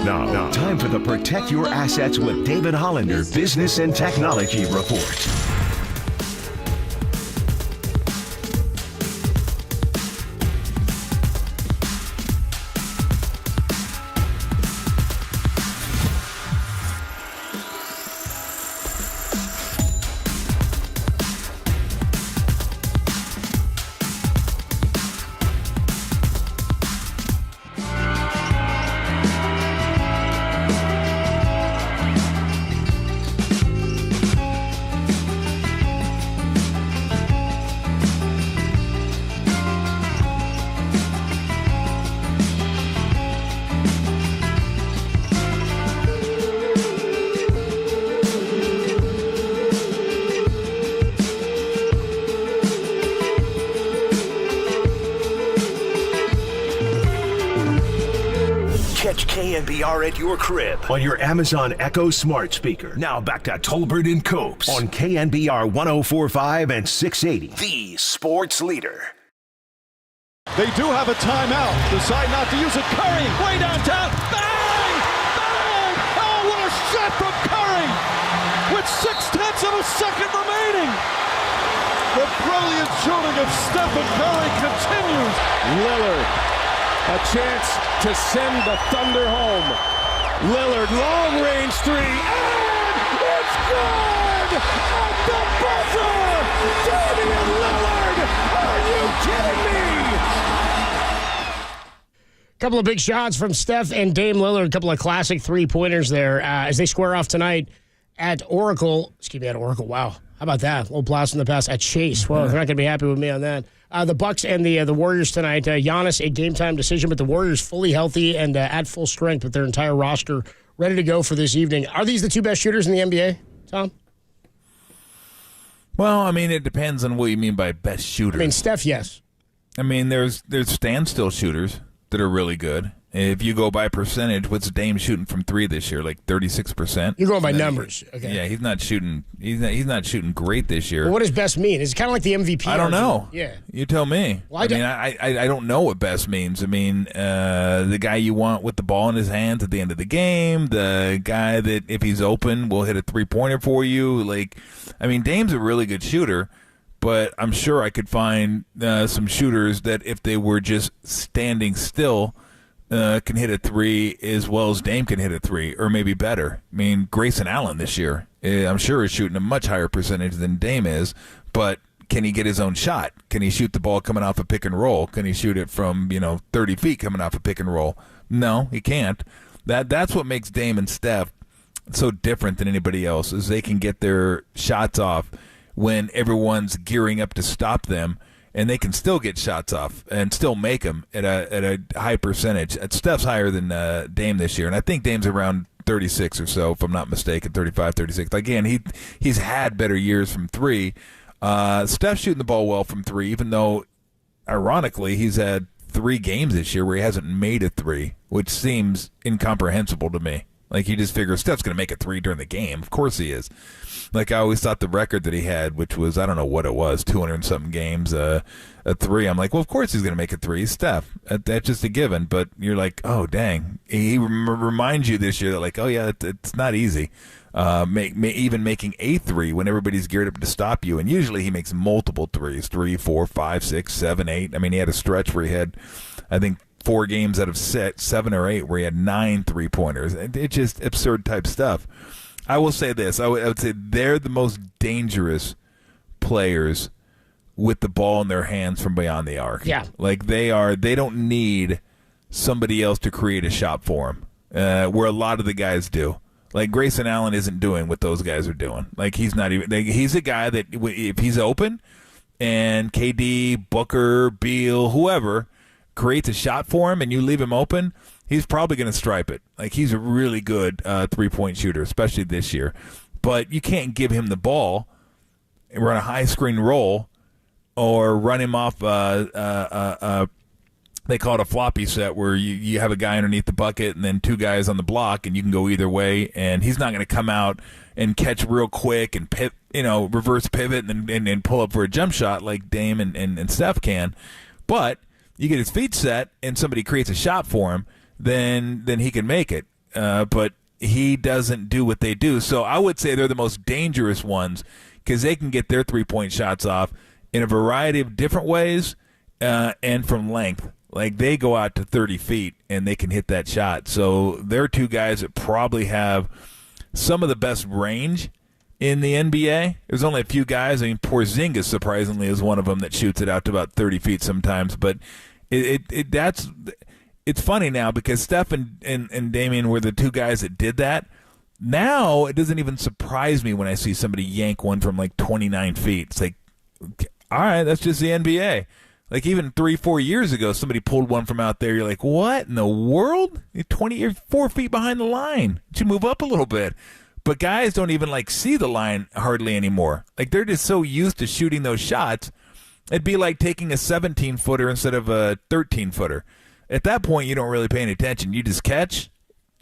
Now, time for the Protect Your Assets with David Hollander Business and Technology Report. Catch KNBR at your crib on your Amazon Echo smart speaker. Now back to Tolbert and Copes on KNBR 104.5 and 680. The sports leader. They do have a timeout. Decide not to use it. Curry, way downtown. Bang! Bang! Oh, what a shot from Curry! With 0.6 of a second remaining. The brilliant shooting of Stephen Curry continues. Lillard, a chance to send the Thunder home. Lillard, long-range three, and it's good! At the buzzer! Damian Lillard! Are you kidding me? Couple of big shots from Steph and Dame Lillard. A couple of classic three-pointers there as they square off tonight at Oracle. Wow. How about that? A little blast in the past at Chase. Well, they're not going to be happy with me on that. The Bucks and the Warriors tonight. Giannis, a game-time decision, but the Warriors fully healthy and at full strength with their entire roster ready to go for this evening. Are these the two best shooters in the NBA, Tom? Well, I mean, it depends on what you mean by best shooters. I mean, Steph, yes. I mean, there's standstill shooters that are really good. If you go by percentage, what's Dame shooting from three this year? Like 36%. You're going by numbers. Okay. Yeah, he's not shooting. He's not shooting great this year. Well, what does best mean? Is it kind of like the MVP? I don't know. Yeah, you tell me. Well, I don't know what best means. I mean, the guy you want with the ball in his hands at the end of the game, the guy that if he's open will hit a 3-pointer for you. Like, I mean, Dame's a really good shooter. But I'm sure I could find some shooters that if they were just standing still can hit a three as well as Dame can hit a three, or maybe better. I mean, Grayson Allen this year, I'm sure is shooting a much higher percentage than Dame is, but can he get his own shot? Can he shoot the ball coming off a pick and roll? Can he shoot it from 30 feet coming off a pick and roll? No, he can't. That's what makes Dame and Steph so different than anybody else, is they can get their shots off when everyone's gearing up to stop them, and they can still get shots off and still make them at a high percentage. Steph's higher than Dame this year, and I think Dame's around 36 or so, if I'm not mistaken, 35, 36. Again, he's had better years from three. Steph's shooting the ball well from three, even though, ironically, he's had 3 games this year where he hasn't made a three, which seems incomprehensible to me. Like, you just figure Steph's going to make a three during the game. Of course he is. Like, I always thought the record that he had, which was, I don't know what it was, 200-something games, a three. I'm like, well, of course he's going to make a three. Steph. That's just a given. But you're like, oh, dang. He reminds you this year that, like, oh, yeah, it's not easy. Even making a three when everybody's geared up to stop you. And usually he makes multiple threes, 3, 4, 5, 6, 7, 8. I mean, he had a stretch where he had, I think, 4 games out of 7 or 8 where he had 9 3-pointers. It's just absurd type stuff. I will say this. I would say they're the most dangerous players with the ball in their hands from beyond the arc. Yeah. Like, they don't need somebody else to create a shot for them, where a lot of the guys do. Like, Grayson Allen isn't doing what those guys are doing. Like, he's not even – he's a guy that if he's open and KD, Booker, Beal, whoever – creates a shot for him and you leave him open, he's probably going to stripe it. Like, he's a really good 3-point shooter, especially this year. But you can't give him the ball and run a high screen roll or run him off they call it a floppy set, where you have a guy underneath the bucket and then 2 guys on the block, and you can go either way, and he's not going to come out and catch real quick and reverse pivot and pull up for a jump shot like Dame and Steph can. But you get his feet set and somebody creates a shot for him, then he can make it. But he doesn't do what they do. So I would say they're the most dangerous ones because they can get their 3-point shots off in a variety of different ways and from length. Like, they go out to 30 feet and they can hit that shot. So they're 2 guys that probably have some of the best range in the NBA. There's only a few guys. I mean, Porzingis, surprisingly, is one of them that shoots it out to about 30 feet sometimes. But it's funny now because Steph and Damian were the 2 guys that did that. Now it doesn't even surprise me when I see somebody yank one from like 29 feet. It's like, all right, that's just the NBA. Like, even 3-4 years ago, somebody pulled one from out there. You're like, what in the world? You're 4 feet behind the line. You should move up a little bit. But guys don't even, see the line hardly anymore. Like, they're just so used to shooting those shots. It'd be like taking a 17-footer instead of a 13-footer. At that point, you don't really pay any attention. You just catch.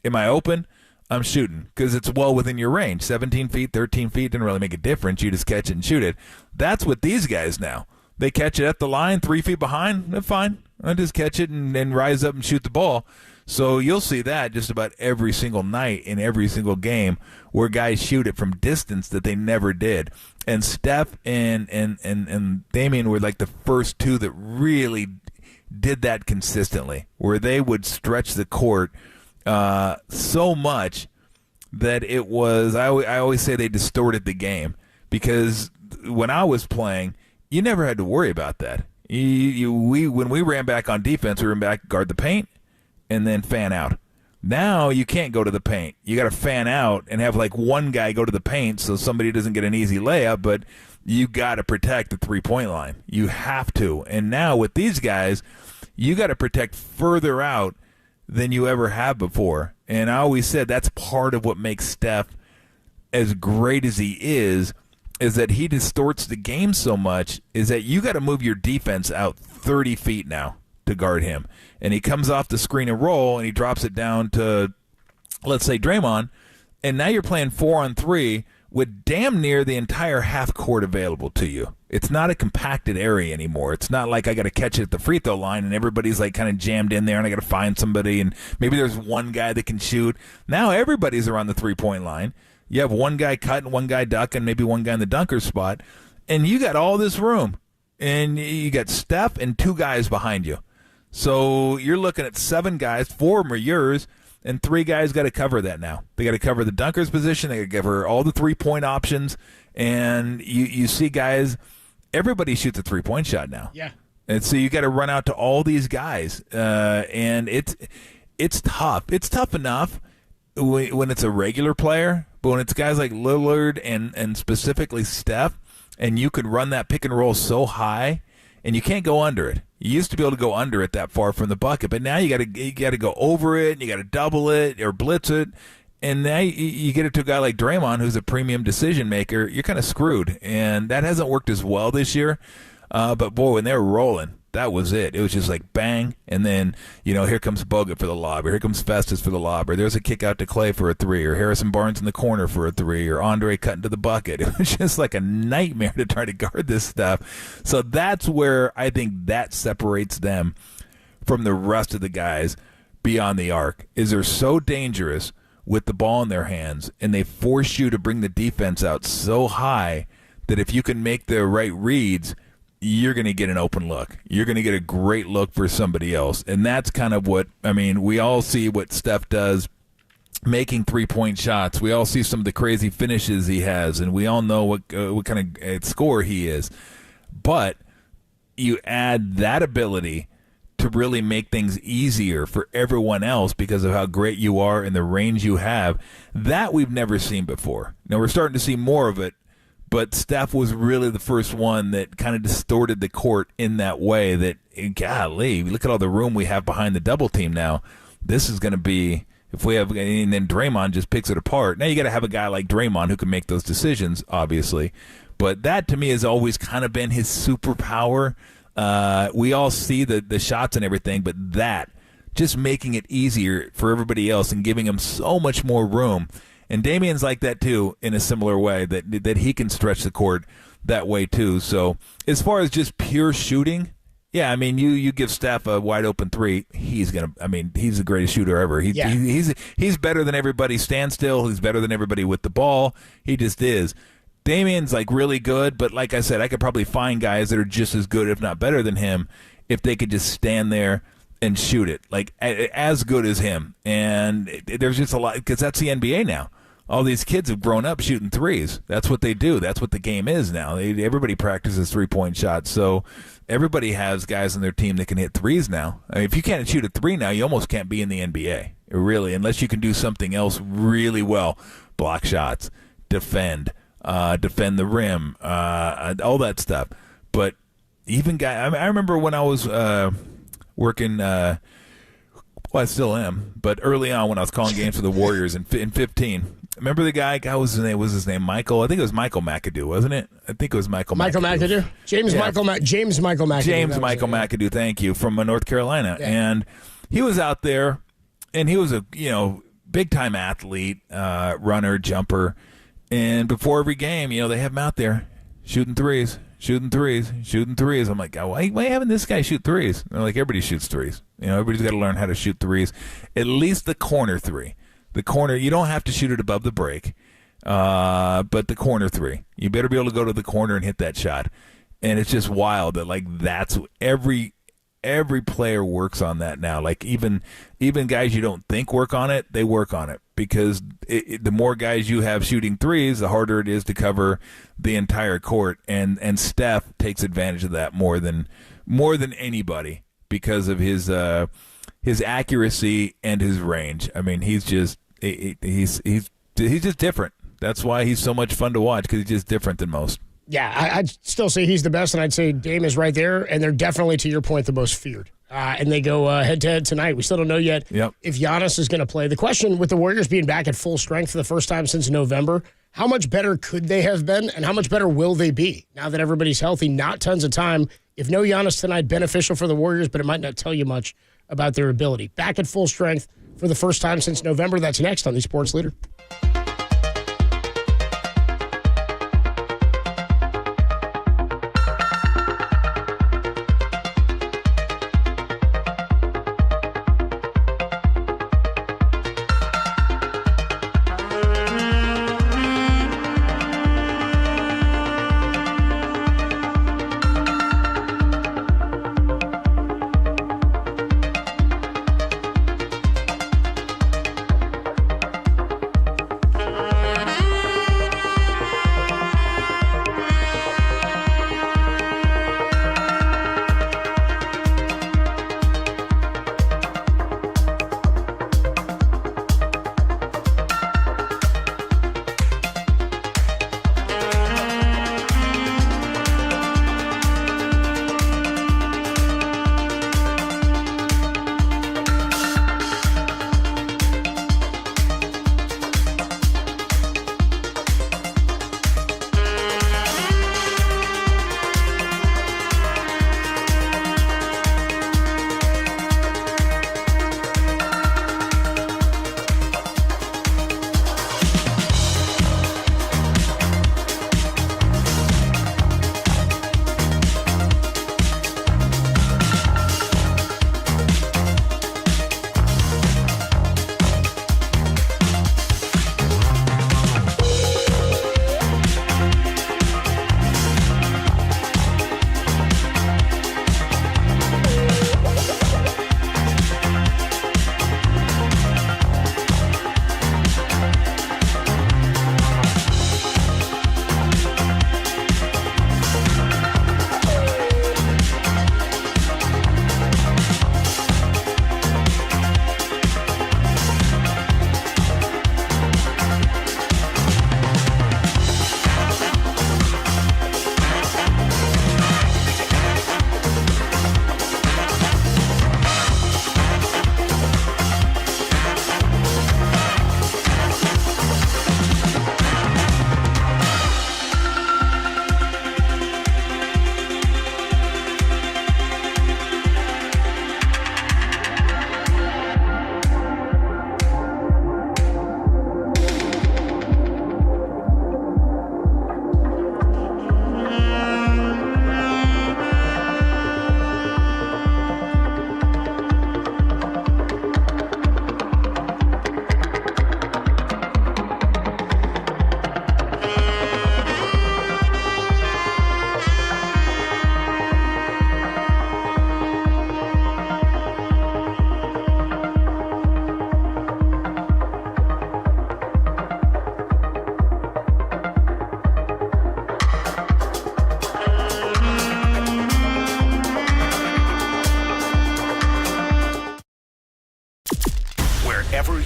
Am I open? I'm shooting because it's well within your range. 17 feet, 13 feet, didn't really make a difference. You just catch it and shoot it. That's what these guys now. They catch it at the line, 3 feet behind. They're fine. I just catch it and rise up and shoot the ball. So you'll see that just about every single night in every single game where guys shoot it from distance that they never did. And Steph and Damian were like the first two that really did that consistently, where they would stretch the court so much that it was, I always say they distorted the game, because when I was playing, you never had to worry about that. When we ran back on defense, we ran back, guard the paint, and then fan out. Now you can't go to the paint. You got to fan out and have like one guy go to the paint so somebody doesn't get an easy layup, but you got to protect the three-point line. You have to. And now with these guys, you got to protect further out than you ever have before. And I always said that's part of what makes Steph as great as he is that he distorts the game so much, is that you got to move your defense out 30 feet now to guard him. And he comes off the screen and roll, and he drops it down to, let's say, Draymond, and now you're playing 4-on-3 with damn near the entire half court available to you. It's not a compacted area anymore. It's not like I got to catch it at the free throw line and everybody's like kind of jammed in there and I got to find somebody and maybe there's one guy that can shoot. Now everybody's around the three-point line. You have one guy cutting, one guy ducking, maybe one guy in the dunker spot, and you got all this room. And you got Steph and two guys behind you. So you're looking at 7 guys, 4 of them are yours, and 3 guys got to cover that now. They got to cover the dunker's position. They got to cover all the three-point options. And you see guys, everybody shoots a three-point shot now. Yeah. And so you got to run out to all these guys. And it's tough. It's tough enough when it's a regular player, but when it's guys like Lillard and specifically Steph, and you could run that pick and roll so high, and you can't go under it. You used to be able to go under it that far from the bucket, but now you got to go over it, and you got to double it or blitz it, and now you get it to a guy like Draymond, who's a premium decision maker. You're kind of screwed, and that hasn't worked as well this year. But boy, when they're rolling, that was it. It was just like bang, and then here comes Bogut for the lob, or here comes Festus for the lob, or there's a kick out to Clay for a 3, or Harrison Barnes in the corner for a 3, or Andre cutting to the bucket. It was just like a nightmare to try to guard this stuff. So that's where I think that separates them from the rest of the guys beyond the arc, is they're so dangerous with the ball in their hands, and they force you to bring the defense out so high that if you can make the right reads, you're going to get an open look. You're going to get a great look for somebody else. And that's kind of what, we all see what Steph does, making three-point shots. We all see some of the crazy finishes he has, and we all know what kind of scorer he is. But you add that ability to really make things easier for everyone else because of how great you are and the range you have. That we've never seen before. Now we're starting to see more of it, but Steph was really the first one that kind of distorted the court in that way that, golly, look at all the room we have behind the double team now. This is going to be, if we have, and then Draymond just picks it apart. Now you got to have a guy like Draymond who can make those decisions, obviously. But that, to me, has always kind of been his superpower. We all see the shots and everything, but that, just making it easier for everybody else and giving him so much more room. And Damian's like that, too, in a similar way, that he can stretch the court that way, too. So as far as just pure shooting, yeah, you give Steph a wide-open 3, he's going to – he's the greatest shooter ever. He's better than everybody standstill. He's better than everybody with the ball. He just is. Damian's, really good, but like I said, I could probably find guys that are just as good, if not better than him, if they could just stand there and shoot it, as good as him. And there's just a lot – because that's the NBA now. All these kids have grown up shooting threes. That's what they do. That's what the game is now. Everybody practices three-point shots. So everybody has guys on their team that can hit threes now. If you can't shoot a 3 now, you almost can't be in the NBA, really, unless you can do something else really well. Block shots, defend the rim, all that stuff. But even guys, I remember when I was working, well, I still am, but early on when I was calling games for the Warriors in 15. Remember the guy? What was his name? Michael? I think it was Michael McAdoo, wasn't it? I think it was Michael McAdoo. James Michael McAdoo. James Michael McAdoo, thank you, from North Carolina. Yeah. And he was out there, and he was a big-time athlete, runner, jumper. And before every game, they have him out there shooting threes. I'm like, why are you having this guy shoot threes? And they're like, everybody shoots threes. Everybody's got to learn how to shoot threes. At least the corner three. The corner, you don't have to shoot it above the break, but the corner three. You better be able to go to the corner and hit that shot. And it's just wild that, that's every player works on that now. Even guys you don't think work on it, they work on it. Because the more guys you have shooting threes, the harder it is to cover the entire court. And Steph takes advantage of that more than anybody because of his accuracy and his range. I mean, he's just different. That's why he's so much fun to watch, because he's just different than most. Yeah, I'd still say he's the best, and I'd say Dame is right there, and they're definitely, to your point, the most feared. And they go head-to-head tonight. We still don't know yet if Giannis is going to play. The question, with the Warriors being back at full strength for the first time since November, how much better could they have been, and how much better will they be now that everybody's healthy? Not tons of time. If no Giannis tonight, beneficial for the Warriors, but it might not tell you much about their ability. Back at full strength for the first time since November. That's next on the Sports Leader.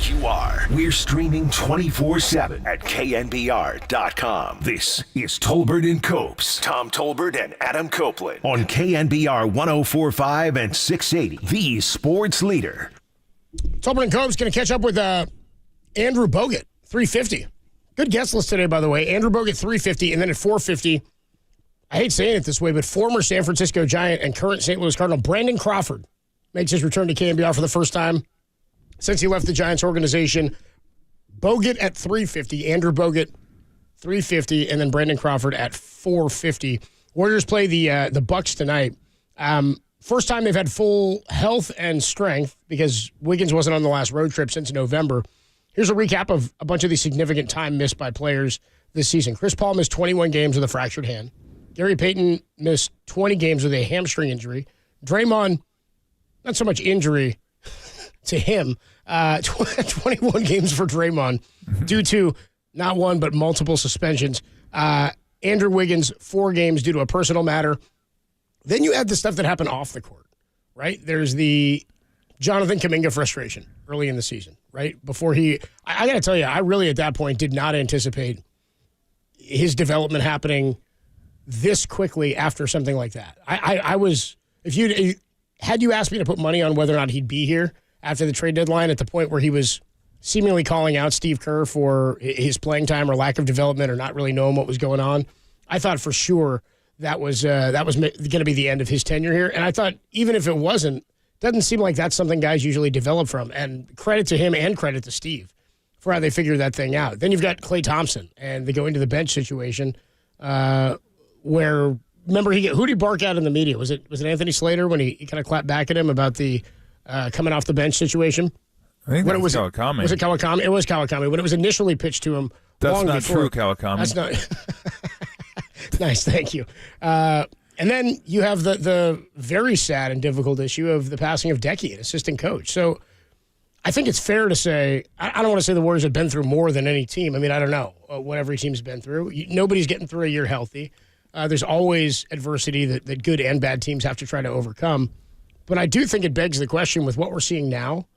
you are. We're streaming 24/7 at KNBR.com. This is Tolbert and Copes. Tom Tolbert and Adam Copeland on KNBR 104.5 and 680. The Sports Leader. Tolbert and Copes going to catch up with Andrew Bogut, 350. Good guest list today, by the way. Andrew Bogut, 350, and then at 450, I hate saying it this way, but former San Francisco Giant and current St. Louis Cardinal Brandon Crawford makes his return to KNBR for the first time since he left the Giants organization. Bogut at 350, Andrew Bogut 350, and then Brandon Crawford at 450. Warriors play the Bucks tonight. First time they've had full health and strength because Wiggins wasn't on the last road trip since November. Here's a recap of a bunch of the significant time missed by players this season. Chris Paul missed 21 games with a fractured hand. Gary Payton missed 20 games with a hamstring injury. Draymond, not so much injury to him, 21 games for Draymond due to not one but multiple suspensions. Andrew Wiggins, 4 games due to a personal matter. Then you add the stuff that happened off the court, right? There's the Jonathan Kuminga frustration early in the season, right? Before I got to tell you, I really at that point did not anticipate his development happening this quickly after something like that. I was, had you asked me to put money on whether or not he'd be here after the trade deadline at the point where he was seemingly calling out Steve Kerr for his playing time or lack of development or not really knowing what was going on, I thought for sure that was going to be the end of his tenure here. And I thought even if it wasn't, doesn't seem like that's something guys usually develop from. And credit to him and credit to Steve for how they figured that thing out. Then you've got Klay Thompson and they go into the bench situation where, remember, who did he bark at in the media? Was it Anthony Slater when he kind of clapped back at him about the coming off the bench situation? I think that was Kawakami. Was it Kawakami? It was Kawakami. When it was initially pitched to him long not before. true, Kawakami. That's not nice, thank you. And then you have the very sad and difficult issue of the passing of Decky, an assistant coach. So I think it's fair to say, I don't want to say the Warriors have been through more than any team. I mean, I don't know what every team's been through. Nobody's getting through a year healthy. There's always adversity that good and bad teams have to try to overcome. But I do think it begs the question with what we're seeing now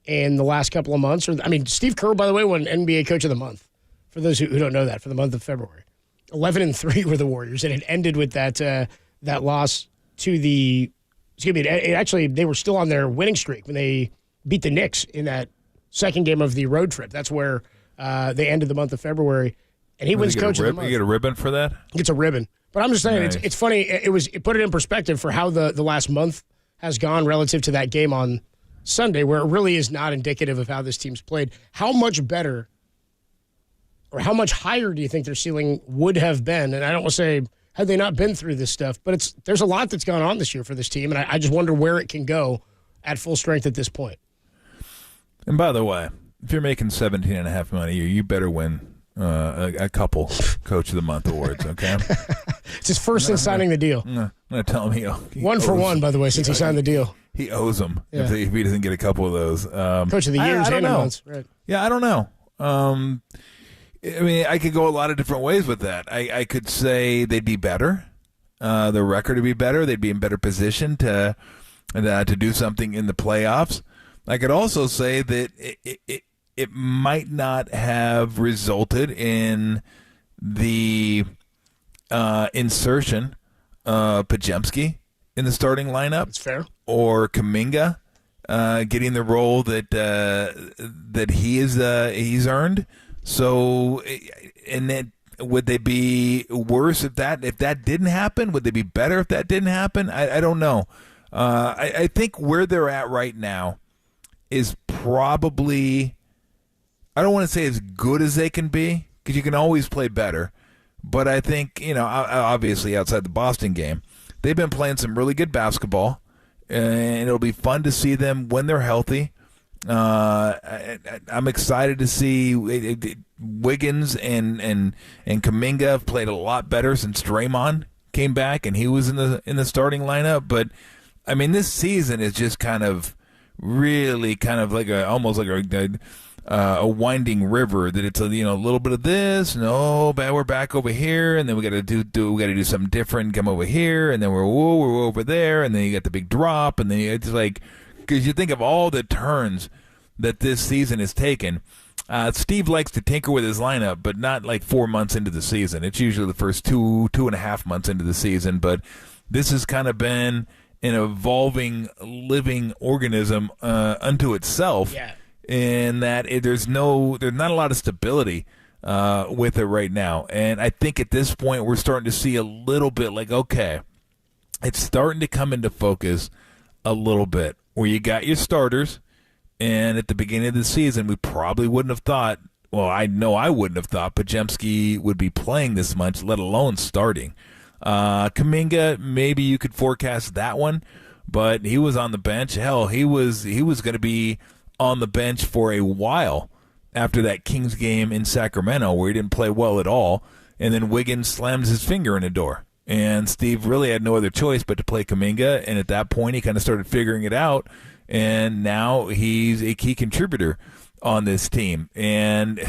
in the last couple of months. Steve Kerr, by the way, won NBA Coach of the Month, for those who don't know that, for the month of February. 11-3 were the Warriors, and it ended with that loss to the – actually, they were still on their winning streak when they beat the Knicks in that second game of the road trip. That's where they ended the month of February. And he wins Coach of the Month. You get a ribbon for that? He gets a ribbon. But I'm just saying, Nice. it's funny. It put it in perspective for how the last month has gone relative to that game on Sunday, where it really is not indicative of how this team's played. How much better or how much higher do you think their ceiling would have been? And I don't want to say had they not been through this stuff, but there's a lot that's gone on this year for this team, and I just wonder where it can go at full strength at this point. And by the way, if you're making $17.5 million a year, you better win a couple Coach of the Month awards, okay? It's his first since signing the deal. I'm going to tell him he one for one, by the way, since he signed the deal. He owes them Yeah. if he doesn't get a couple of those. Coach of the year, I don't know. months. Right. Yeah, I don't know. I could go a lot of different ways with that. I could say they'd be better. Their record would be better. They'd be in better position to do something in the playoffs. I could also say that it might not have resulted in the insertion of Podziemski in the starting lineup. That's fair. Or Kuminga getting the role that he's earned. So, and then would they be worse if that didn't happen? Would they be better if that didn't happen? I don't know. I think where they're at right now is probably, I don't want to say as good as they can be, because you can always play better. But I think, obviously outside the Boston game, they've been playing some really good basketball, and it'll be fun to see them when they're healthy. I'm excited to see Wiggins and Kuminga have played a lot better since Draymond came back and he was in the starting lineup. But I mean, this season is just kind of really kind of like almost like a winding river, that it's a little bit of this, we're back over here, and then we got to do something different, come over here, and then we're over there, and then you got the big drop, and then it's like, because you think of all the turns that this season has taken. Steve likes to tinker with his lineup, but not like 4 months into the season. It's usually the first two and a half months into the season. But this has kind of been an evolving, living organism unto itself. Yeah. In that there's not a lot of stability with it right now. And I think at this point we're starting to see a little bit like, okay, it's starting to come into focus a little bit. where you got your starters, and at the beginning of the season, we probably wouldn't have thought, well, I know I wouldn't have thought Podziemski would be playing this much, let alone starting. Kuminga, maybe you could forecast that one, but he was on the bench. Hell, he was going to be on the bench for a while after that Kings game in Sacramento where he didn't play well at all, and then Wiggins slams his finger in a door. And Steve really had no other choice but to play Kuminga, and at that point he kind of started figuring it out, and now he's a key contributor on this team. And,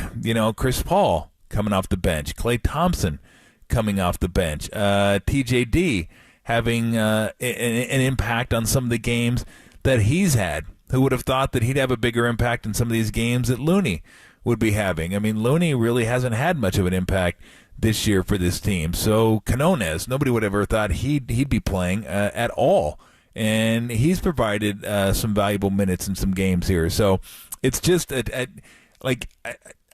Chris Paul coming off the bench, Klay Thompson coming off the bench, TJD having an impact on some of the games that he's had. Who would have thought that he'd have a bigger impact in some of these games that Looney would be having? I mean, Looney really hasn't had much of an impact this year for this team. So Quinones, nobody would have ever thought he'd be playing at all. And he's provided some valuable minutes in some games here. So it's just I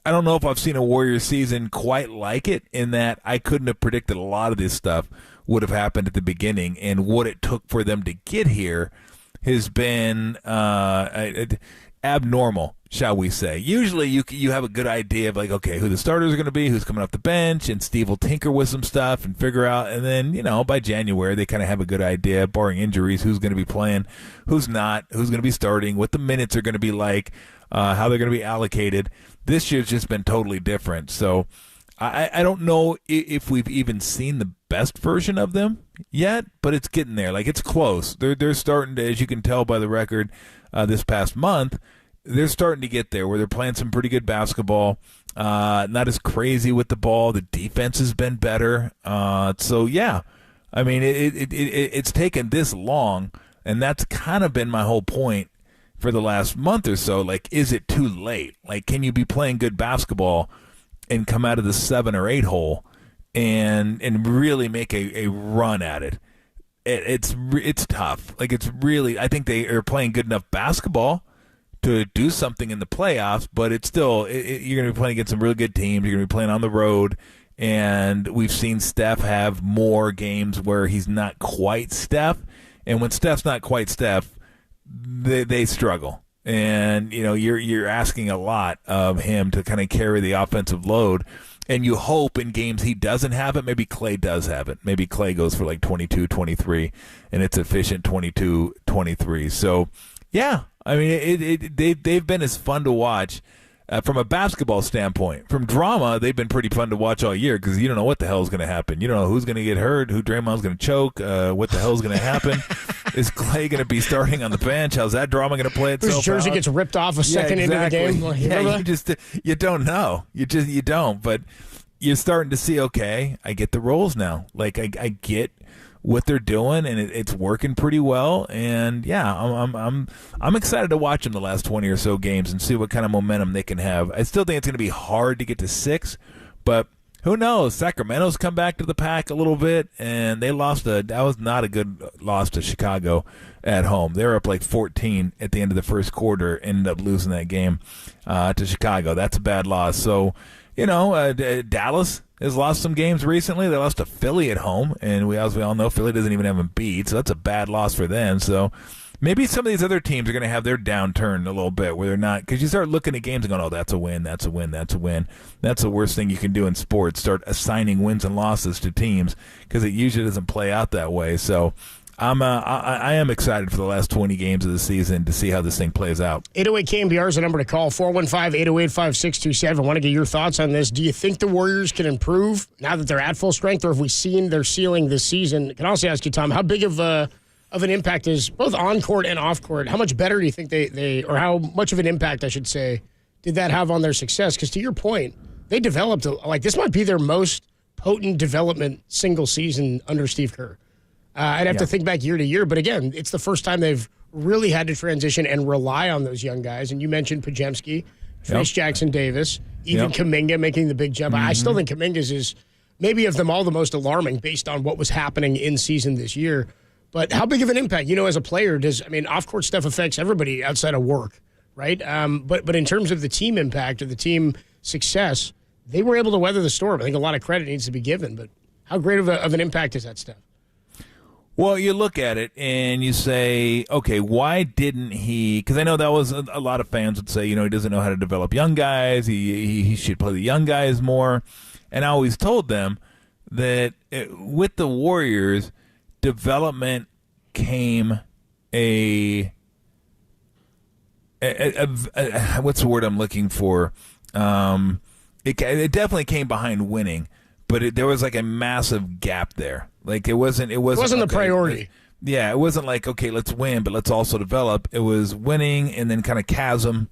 don't know if I've seen a Warriors season quite like it, in that I couldn't have predicted a lot of this stuff would have happened at the beginning, and what it took for them to get here has been abnormal, shall we say. Usually you have a good idea of, like, okay, who the starters are going to be, who's coming off the bench, and Steve will tinker with some stuff and figure out, and then, by January they kind of have a good idea, barring injuries, who's going to be playing, who's not, who's going to be starting, what the minutes are going to be like, how they're going to be allocated. This year's just been totally different. So I don't know if we've even seen the best version of them yet, but it's getting there. Like, it's close. They're starting to, as you can tell by the record this past month, they're starting to get there where they're playing some pretty good basketball. Not as crazy with the ball. The defense has been better. So, yeah, I mean, it's taken this long, and that's kind of been my whole point for the last month or so. Like, is it too late? Like, can you be playing good basketball and come out of the 7 or 8 hole and really make a run at it? It's tough. Like, it's really, I think they are playing good enough basketball to do something in the playoffs, but it's still, you're going to be playing against some really good teams. You're going to be playing on the road, and we've seen Steph have more games where he's not quite Steph, and when Steph's not quite Steph, they struggle. And, you're asking a lot of him to kind of carry the offensive load. And you hope in games he doesn't have it, maybe Klay does have it. Maybe Klay goes for like 22, 23, and it's efficient 22, 23. So, yeah, I mean, they've been as fun to watch from a basketball standpoint. From drama, they've been pretty fun to watch all year because you don't know what the hell is going to happen. You don't know who's going to get hurt, who Draymond's going to choke, what the hell is going to happen. Is Klay going to be starting on the bench? How's that drama going to play itself out? Whose jersey gets ripped off a second into the game? You don't know. You don't. But you're starting to see, okay, I get the roles now. Like, I get what they're doing, and it's working pretty well. And yeah, I'm excited to watch them the last 20 or so games and see what kind of momentum they can have. I still think it's going to be hard to get to 6, but who knows? Sacramento's come back to the pack a little bit, and they that was not a good loss to Chicago at home. They were up like 14 at the end of the first quarter, ended up losing that game to Chicago. That's a bad loss. So, Dallas has lost some games recently. They lost to Philly at home, and as we all know, Philly doesn't even have them beat, so that's a bad loss for them. So maybe some of these other teams are going to have their downturn a little bit where they're not, because you start looking at games and going, oh, that's a win, that's a win, that's a win. That's the worst thing you can do in sports, start assigning wins and losses to teams, because it usually doesn't play out that way. So I am excited for the last 20 games of the season to see how this thing plays out. 808 KNBR is the number to call, 415-808-5627. I want to get your thoughts on this. Do you think the Warriors can improve now that they're at full strength, or have we seen their ceiling this season? I can also ask you, Tom, how big of an impact is both on court and off court? How much better do you think or how much of an impact, I should say, did that have on their success? Because to your point, they developed, this might be their most potent development single season under Steve Kerr. I'd have to think back year to year, but again, it's the first time they've really had to transition and rely on those young guys. And you mentioned Podziemski, Face Jackson Davis, even Kuminga making the big jump. I still think Kuminga's is maybe of them all the most alarming based on what was happening in season this year. But how big of an impact, as a player, off-court stuff affects everybody outside of work, right? But in terms of the team impact or the team success, they were able to weather the storm. I think a lot of credit needs to be given, but how great of an impact is that stuff? Well, you look at it and you say, okay, why didn't he? Because I know that was a lot of fans would say, he doesn't know how to develop young guys. He should play the young guys more. And I always told them that with the Warriors, development came what's the word I'm looking for? It definitely came behind winning, but there was like a massive gap there. Like it wasn't the priority. Yeah, it wasn't like, okay, let's win, but let's also develop. It was winning and then kind of chasm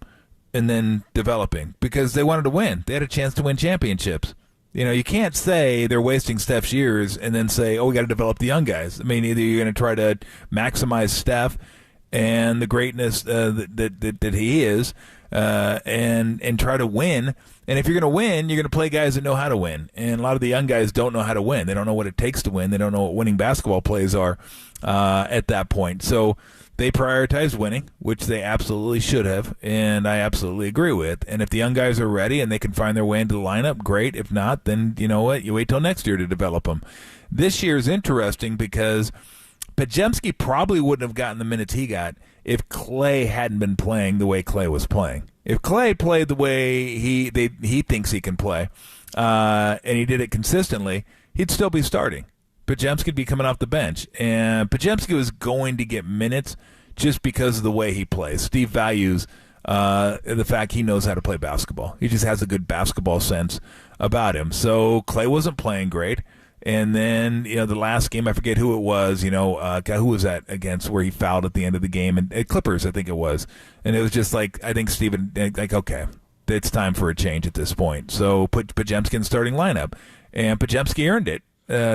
and then developing because they wanted to win. They had a chance to win championships. You can't say they're wasting Steph's years and then say, oh, we got to develop the young guys. I mean, either you're going to try to maximize Steph and the greatness that he is and try to win. And if you're going to win, you're going to play guys that know how to win. And a lot of the young guys don't know how to win. They don't know what it takes to win. They don't know what winning basketball plays are at that point. So they prioritized winning, which they absolutely should have, and I absolutely agree with. And if the young guys are ready and they can find their way into the lineup, great. If not, then you know what? You wait till next year to develop them. This year is interesting because Podziemski probably wouldn't have gotten the minutes he got if Clay hadn't been playing the way Clay was playing. If Clay played the way he thinks he can play, and he did it consistently, he'd still be starting. Podziemski would be coming off the bench, and Podziemski was going to get minutes just because of the way he plays. Steve values the fact he knows how to play basketball. He just has a good basketball sense about him. So Clay wasn't playing great. And then, the last game, I forget who it was, who was that against where he fouled at the end of the game? And Clippers, I think it was. And it was just like, I think Steven, like, okay, it's time for a change at this point. So put Podziemski in the starting lineup. And Podziemski earned it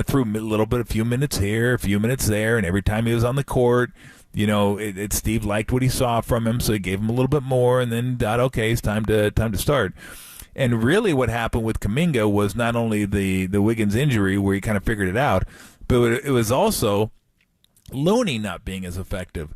through a few minutes here, a few minutes there. And every time he was on the court, Steve liked what he saw from him, so he gave him a little bit more and then thought, okay, it's time to start. And really what happened with Kuminga was not only the Wiggins injury where he kind of figured it out, but it was also Looney not being as effective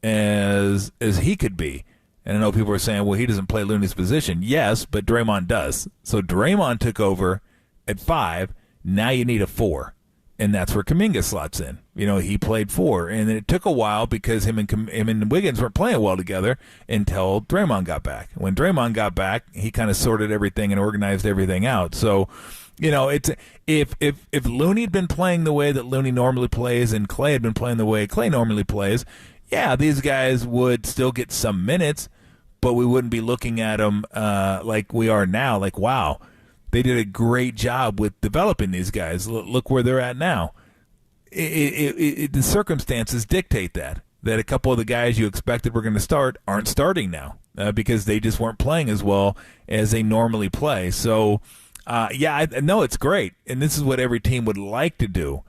as he could be. And I know people are saying, well, he doesn't play Looney's position. Yes, but Draymond does. So Draymond took over at 5. Now you need a 4. And that's where Kuminga slots in. He played 4. And then it took a while because him and Wiggins weren't playing well together until Draymond got back. When Draymond got back, he kind of sorted everything and organized everything out. So, it's if Looney had been playing the way that Looney normally plays and Clay had been playing the way Clay normally plays, yeah, these guys would still get some minutes, but we wouldn't be looking at them like we are now, like, wow. They did a great job with developing these guys. Look where they're at now. The circumstances dictate that a couple of the guys you expected were going to start aren't starting now because they just weren't playing as well as they normally play. So, I know it's great, and this is what every team would like to do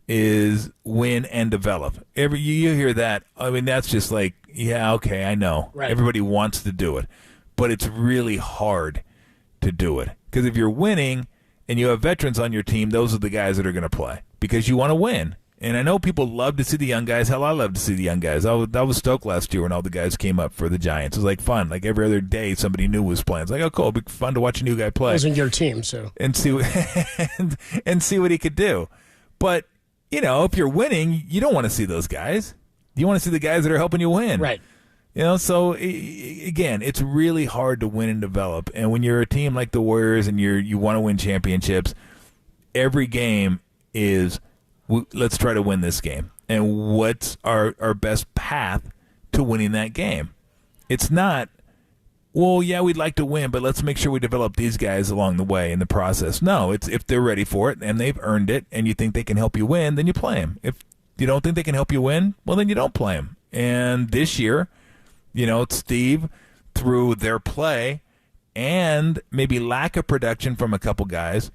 is win and develop. You hear that. I mean, that's just like, yeah, okay, I know. Right. Everybody wants to do it, but it's really hard to do it. Because if you're winning and you have veterans on your team, those are the guys that are going to play because you want to win. And I know people love to see the young guys. Hell, I love to see the young guys. I was stoked last year when all the guys came up for the Giants. It was like fun. Like every other day, somebody new was playing. It's like, oh, cool. It'd be fun to watch a new guy play. It wasn't your team, so. And see and see what he could do. But, if you're winning, you don't want to see those guys. You want to see the guys that are helping you win. Right. So again, it's really hard to win and develop. And when you're a team like the Warriors and you want to win championships, every game is let's try to win this game. And what's our best path to winning that game? It's not, well, yeah, we'd like to win, but let's make sure we develop these guys along the way in the process. No, it's if they're ready for it and they've earned it and you think they can help you win, then you play them. If you don't think they can help you win, well, then you don't play them. And this year, Steve, through their play and maybe lack of production from a couple guys,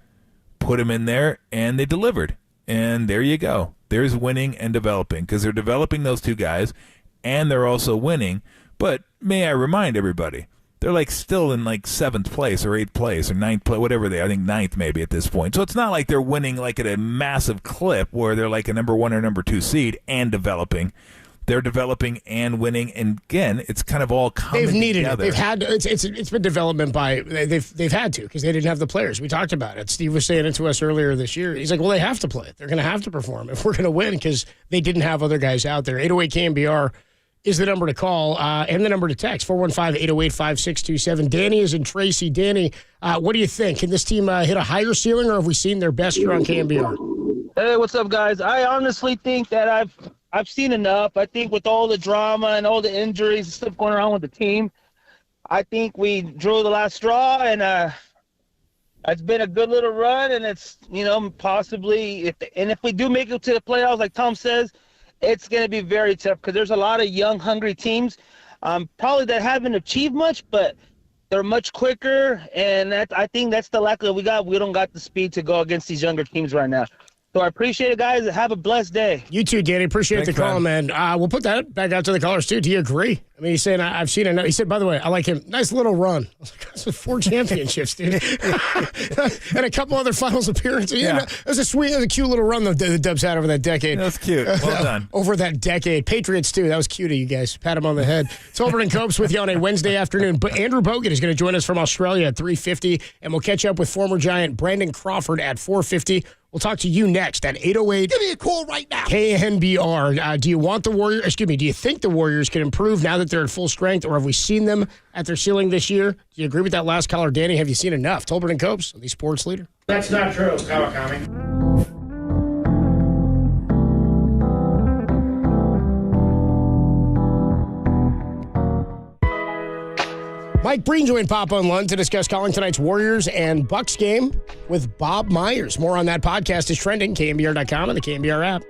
put him in there, and they delivered. And there you go. There's winning and developing because they're developing those two guys, and they're also winning. But may I remind everybody, they're like still in like 7th place or 8th place or 9th place, whatever they are. I think 9th maybe at this point. So it's not like they're winning like at a massive clip where they're like a number 1 or number 2 seed and developing. they're developing and winning. And again, it's kind of all coming They've needed together. it. They've had it's been development by they've had to because they didn't have the players. We talked about it. Steve was saying it to us earlier this year. He's like, well, they have to play. They're going to have to perform if we're going to win because they didn't have other guys out there. 808 KNBR is the number to call and the number to text 415-808-5627. Danny is in Tracy. Danny, what do you think? Can this team hit a higher ceiling, or have we seen their best year on KNBR? Hey, what's up, guys? I honestly think that I've seen enough. I think with all the drama and all the injuries and stuff going around with the team, I think we drew the last straw, and it's been a good little run, and it's, possibly if we do make it to the playoffs, like Tom says, it's going to be very tough because there's a lot of young, hungry teams, probably that haven't achieved much, but they're much quicker, and I think that's the lack that we got. We don't got the speed to go against these younger teams right now. So I appreciate it, guys. Have a blessed day. You too, Danny. Appreciate the call, man. We'll put that back out to the callers, too. Do you agree? I mean, he's saying, I've seen it. He said, by the way, I like him. Nice little run. I was like, that's 4 championships, dude. And a couple other finals appearances. Yeah. It was a cute little run the Dubs had over that decade. That's cute. Well done. Over that decade. Patriots, too. That was cute of you guys. Pat him on the head. Tolbert and Copes with you on a Wednesday afternoon. But Andrew Bogut is going to join us from Australia at 3:50, and we'll catch up with former Giant Brandon Crawford at 4:50. We'll talk to you next at 808. Give me a call right now. KNBR. Do you think the Warriors can improve now that they're at full strength, or have we seen them at their ceiling this year? Do you agree with that last caller, Danny? Have you seen enough? Tolbert and Copes, the sports leader. That's not true, Kawakami. Mike Breen joined Papa and Lund to discuss calling tonight's Warriors and Bucks game with Bob Myers. More on that podcast is trending, KNBR.com and the KNBR app.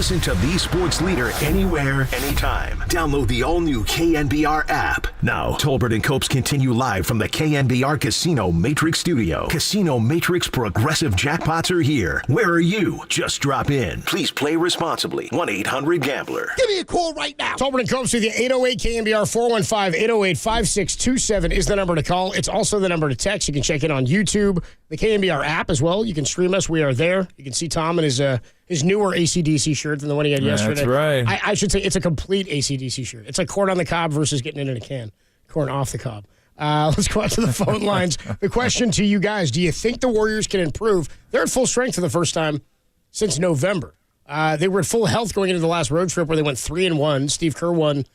Listen to the sports leader anywhere, anytime. Download the all-new KNBR app. Now, Tolbert and Copes continue live from the KNBR Casino Matrix Studio. Casino Matrix Progressive Jackpots are here. Where are you? Just drop in. Please play responsibly. 1-800-GAMBLER. Give me a call right now. Tolbert and Copes with you. 808 KNBR 415-808-5627 is the number to call. It's also the number to text. You can check it on YouTube, the KNBR app as well. You can stream us. We are there. You can see Tom in his newer AC/DC shirt than the one he had yesterday. That's right. I should say it's a complete AC/DC shirt. It's like corn on the cob versus getting it in a can. Corn off the cob. Let's go out to the phone lines. The question to you guys, do you think the Warriors can improve? They're at full strength for the first time since November. They were at full health going into the last road trip where they went 3-1. Steve Kerr won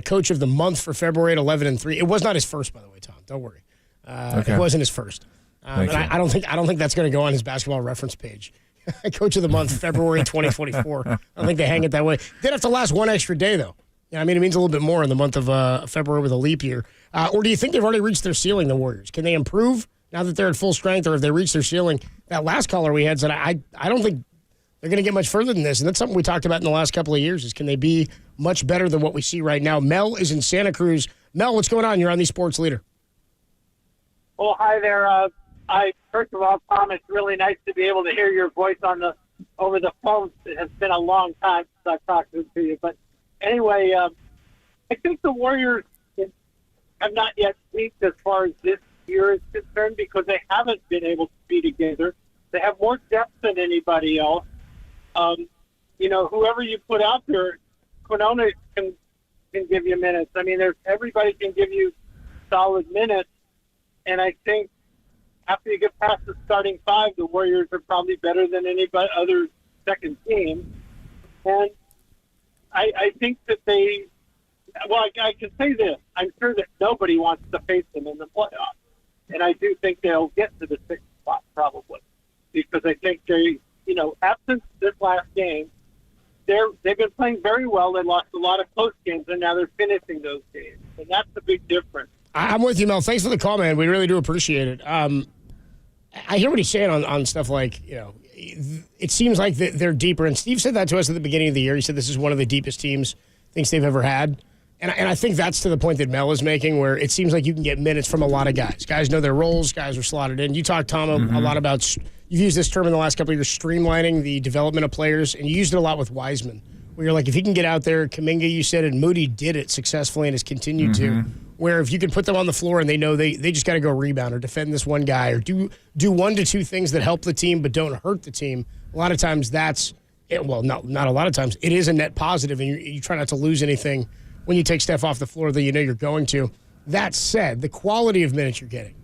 Coach of the Month for February at 11-3. It was not his first, by the way, Tom. Don't worry. Okay. It wasn't his first. And I don't think that's going to go on his basketball reference page. Coach of the Month, February 2024. I don't think they hang it that way. They'd have to last one extra day, though. Yeah, I mean, it means a little bit more in the month of February with a leap year. Or do you think they've already reached their ceiling, the Warriors? Can they improve now that they're at full strength, or have they reached their ceiling? That last caller we had said, I don't think they're going to get much further than this. And that's something we talked about in the last couple of years, is can they be much better than what we see right now? Mel is in Santa Cruz. Mel, what's going on? You're on the Sports Leader. Well, hi there. First of all, Tom, it's really nice to be able to hear your voice over the phone. It has been a long time since I've talked to you. But anyway, I think the Warriors have not yet peaked as far as this year is concerned because they haven't been able to be together. They have more depth than anybody else. Whoever you put out there, Quinona can give you minutes. I mean, everybody can give you solid minutes. And I think after you get past the starting five, the Warriors are probably better than any other second team. And I think that I can say this. I'm sure that nobody wants to face them in the playoffs. And I do think they'll get to the sixth spot probably. Because I think absent this last game, they've been playing very well. They lost a lot of close games, and now they're finishing those games. And that's the big difference. I'm with you, Mel. Thanks for the call, man. We really do appreciate it. I hear what he's saying on stuff like, it seems like they're deeper. And Steve said that to us at the beginning of the year. He said this is one of the deepest teams thinks they've ever had. And I think that's to the point that Mel is making, where it seems like you can get minutes from a lot of guys. Guys know their roles. Guys are slotted in. You talked, Tom, a lot about, you've used this term in the last couple of years, streamlining the development of players. And you used it a lot with Wiseman, where you're like, if he can get out there, Kuminga, you said, and Moody did it successfully and has continued to, where if you can put them on the floor and they know they just got to go rebound or defend this one guy or do 1 to 2 things that help the team but don't hurt the team, a lot of times that's, well, not a lot of times, it is a net positive, and you try not to lose anything when you take Steph off the floor that you know you're going to. That said, the quality of minutes you're getting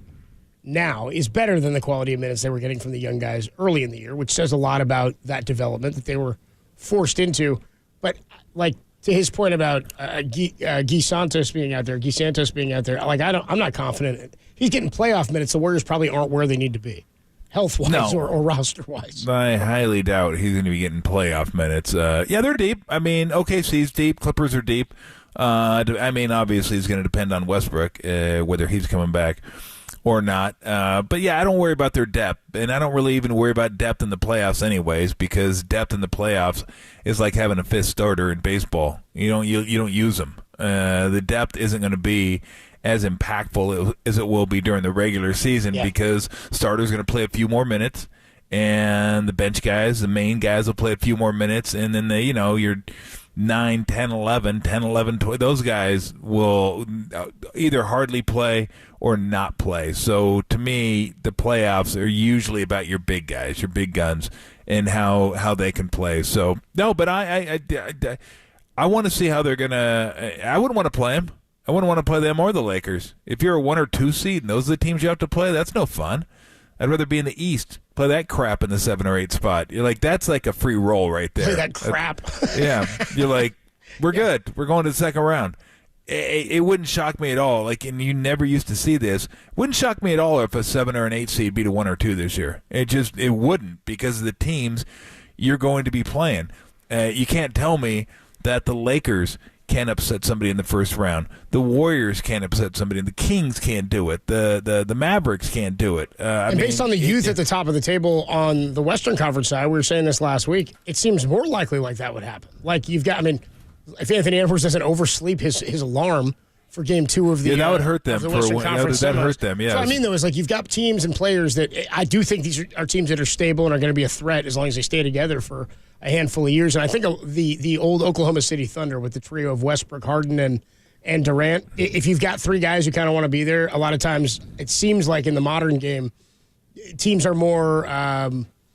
now is better than the quality of minutes they were getting from the young guys early in the year, which says a lot about that development that they were forced into. But, like, to his point about Guy Santos being out there, like, I'm not confident. He's getting playoff minutes. The Warriors probably aren't where they need to be, health-wise or roster-wise. I highly doubt he's going to be getting playoff minutes. Yeah, they're deep. I mean, OKC's deep. Clippers are deep. I mean, obviously, it's going to depend on Westbrook, whether he's coming back or not. But, yeah, I don't worry about their depth, and I don't really even worry about depth in the playoffs anyways, because depth in the playoffs is like having a fifth starter in baseball. You don't use them. The depth isn't going to be as impactful as it will be during the regular season because starters are going to play a few more minutes, and the bench guys, the main guys, will play a few more minutes, and then your 9, 10, 11, 12, those guys will either hardly play or not play. So to me, the playoffs are usually about your big guys, your big guns, and how they can play. So no, but I want to see how they're gonna. I wouldn't want to play them. I wouldn't want to play them or the Lakers. If you're a 1 or 2 seed and those are the teams you have to play, that's no fun. I'd rather be in the East, play that crap in the 7 or 8 spot. You're like, that's like a free roll right there. Play that crap. Yeah. You're like, we're good. We're going to the second round. It wouldn't shock me at all. Like, and you never used to see this. Wouldn't shock me at all if a 7 or an 8 seed beat a 1 or 2 this year. It wouldn't, because of the teams you're going to be playing. You can't tell me that the Lakers can't upset somebody in the first round. The Warriors can't upset somebody. The Kings can't do it. The Mavericks can't do it. Based on the youth at the top of the table on the Western Conference side, we were saying this last week, it seems more likely like that would happen. Like you've got, if Anthony Edwards doesn't oversleep his alarm for Game 2 of the that would hurt them the for Western one. Conference That semis. hurt them. Yeah. So I mean, though, is like you've got teams and players that I do think these are teams that are stable and are going to be a threat as long as they stay together for a handful of years. And I think the old Oklahoma City Thunder with the trio of Westbrook, Harden, and Durant, if you've got three guys who kind of want to be there, a lot of times it seems like in the modern game, teams are more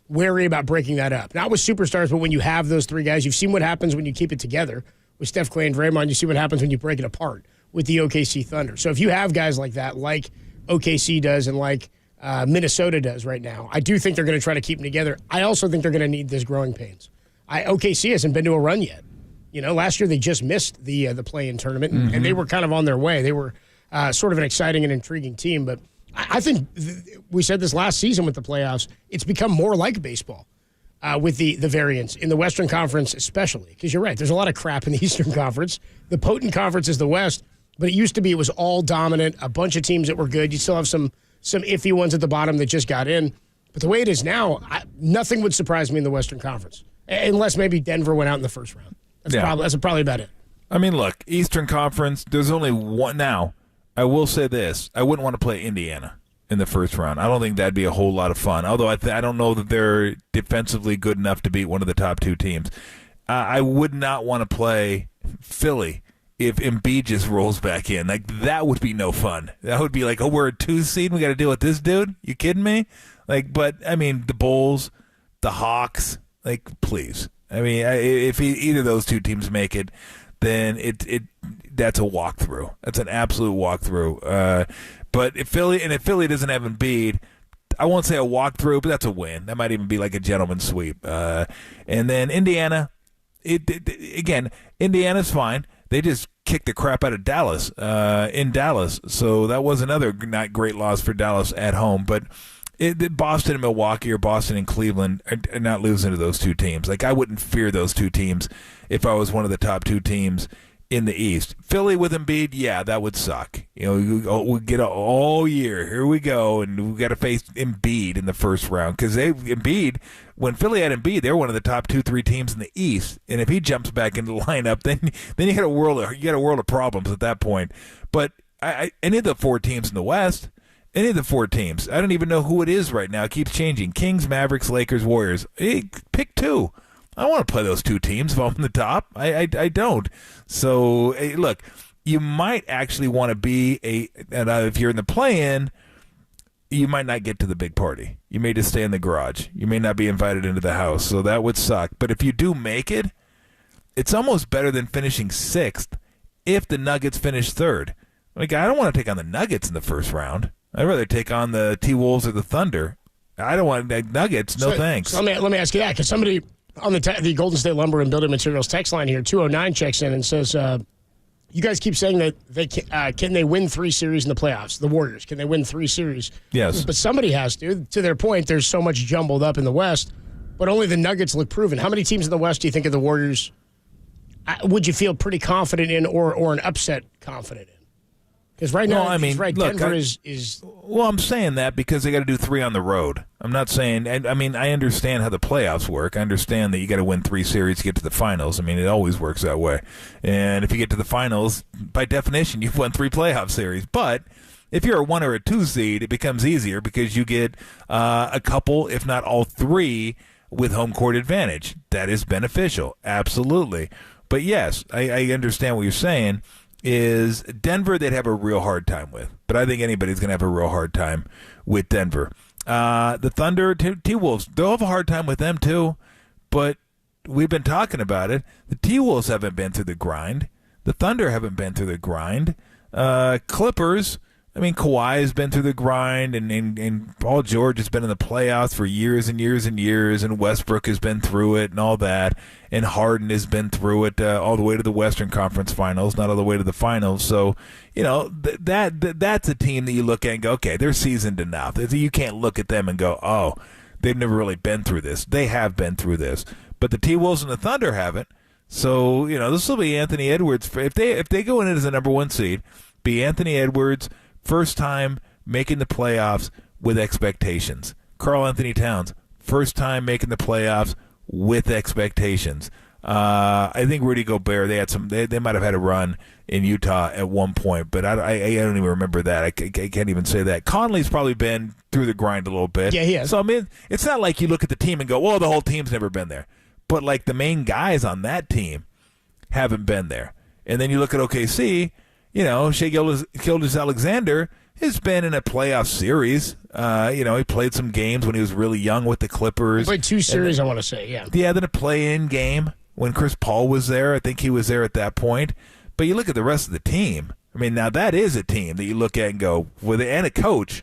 wary about breaking that up. Not with superstars, but when you have those three guys, you've seen what happens when you keep it together. With Steph, Clay, and Draymond, you see what happens when you break it apart with the OKC Thunder. So if you have guys like that, like OKC does and like Minnesota does right now, I do think they're going to try to keep them together. I also think they're going to need this growing pains. OKC hasn't been to a run yet. Last year they just missed the play-in tournament, and they were kind of on their way. They were sort of an exciting and intriguing team, but I think we said this last season with the playoffs, it's become more like baseball with the variance in the Western Conference especially, because you're right, there's a lot of crap in the Eastern Conference. The potent conference is the West, but it used to be it was all dominant, a bunch of teams that were good. You still have some iffy ones at the bottom that just got in. But the way it is now, nothing would surprise me in the Western Conference, unless maybe Denver went out in the first round. That's probably about it. I mean, look, Eastern Conference, there's only one. Now, I will say this. I wouldn't want to play Indiana in the first round. I don't think that'd be a whole lot of fun, although I don't know that they're defensively good enough to beat one of the top two teams. I would not want to play Philly if Embiid just rolls back in. Like, that would be no fun. That would be like, oh, we're a 2 seed, we got to deal with this dude? You kidding me? But, I mean, the Bulls, the Hawks, please. I mean, if either of those two teams make it, then that's a walkthrough. That's an absolute walkthrough. But if Philly doesn't have Embiid, I won't say a walkthrough, but that's a win. That might even be like a gentleman's sweep. And then Indiana, again, Indiana's fine. They just kicked the crap out of Dallas in Dallas. So that was another not great loss for Dallas at home. But Boston and Milwaukee or Boston and Cleveland are not losing to those two teams. I wouldn't fear those two teams if I was one of the top two teams in the East. Philly with Embiid, yeah, that would suck. We get all year. Here we go, and we got to face Embiid in the first round because Embiid. When Philly had Embiid, they were one of the top 2-3 teams in the East, and if he jumps back into the lineup, then you got a world of problems at that point. But any of the four teams in the West. Any of the four teams. I don't even know who it is right now. It keeps changing. Kings, Mavericks, Lakers, Warriors. Hey, pick two. I don't want to play those two teams if I'm on the top. I don't. So, hey, look, you might actually want to be if you're in the play-in, you might not get to the big party. You may just stay in the garage. You may not be invited into the house. So that would suck. But if you do make it, it's almost better than finishing sixth if the Nuggets finish third. I don't want to take on the Nuggets in the first round. I'd rather take on the T-Wolves or the Thunder. I don't want Nuggets. No thanks. So let me ask you that, because somebody on the Golden State Lumber and Building Materials text line here, 209 checks in and says, you guys keep saying that they can they win 3 series in the playoffs? The Warriors, can they win 3 series? Yes. But somebody has to. To their point, there's so much jumbled up in the West, but only the Nuggets look proven. How many teams in the West do you think of the Warriors would you feel pretty confident in or an upset confident in? Because right now, Denver is. Well, I'm saying that because they got to do 3 on the road. I'm not saying. I understand how the playoffs work. I understand that you got to win 3 series to get to the finals. I mean, it always works that way. And if you get to the finals, by definition, you've won 3 playoff series. But if you're a 1 or a 2 seed, it becomes easier because you get a couple, if not all 3, with home court advantage. That is beneficial, absolutely. But yes, I understand what you're saying. Is Denver they'd have a real hard time with. But I think anybody's going to have a real hard time with Denver. The Thunder, T-Wolves, they'll have a hard time with them too. But we've been talking about it. The T-Wolves haven't been through the grind. The Thunder haven't been through the grind. Clippers, Kawhi has been through the grind, and Paul George has been in the playoffs for years and years and years, and Westbrook has been through it and all that, and Harden has been through it all the way to the Western Conference Finals, not all the way to the finals. So, that's a team that you look at and go, okay, they're seasoned enough. You can't look at them and go, oh, they've never really been through this. They have been through this. But the T-Wolves and the Thunder haven't. So, this will be Anthony Edwards. If they go in as the number 1 seed, be Anthony Edwards, first time making the playoffs with expectations. Karl Anthony Towns, first time making the playoffs with expectations. I think Rudy Gobert, they might have had a run in Utah at one point, but I don't even remember that. I can't even say that. Conley's probably been through the grind a little bit. Yeah, he has. So, it's not like you look at the team and go, well, the whole team's never been there. But, like, the main guys on that team haven't been there. And then you look at OKC, Shai Gilgeous-Alexander has been in a playoff series. He played some games when he was really young with the Clippers. He played 2 series, I want to say, yeah. Yeah, then a play-in game when Chris Paul was there. I think he was there at that point. But you look at the rest of the team. Now that is a team that you look at and go, and a coach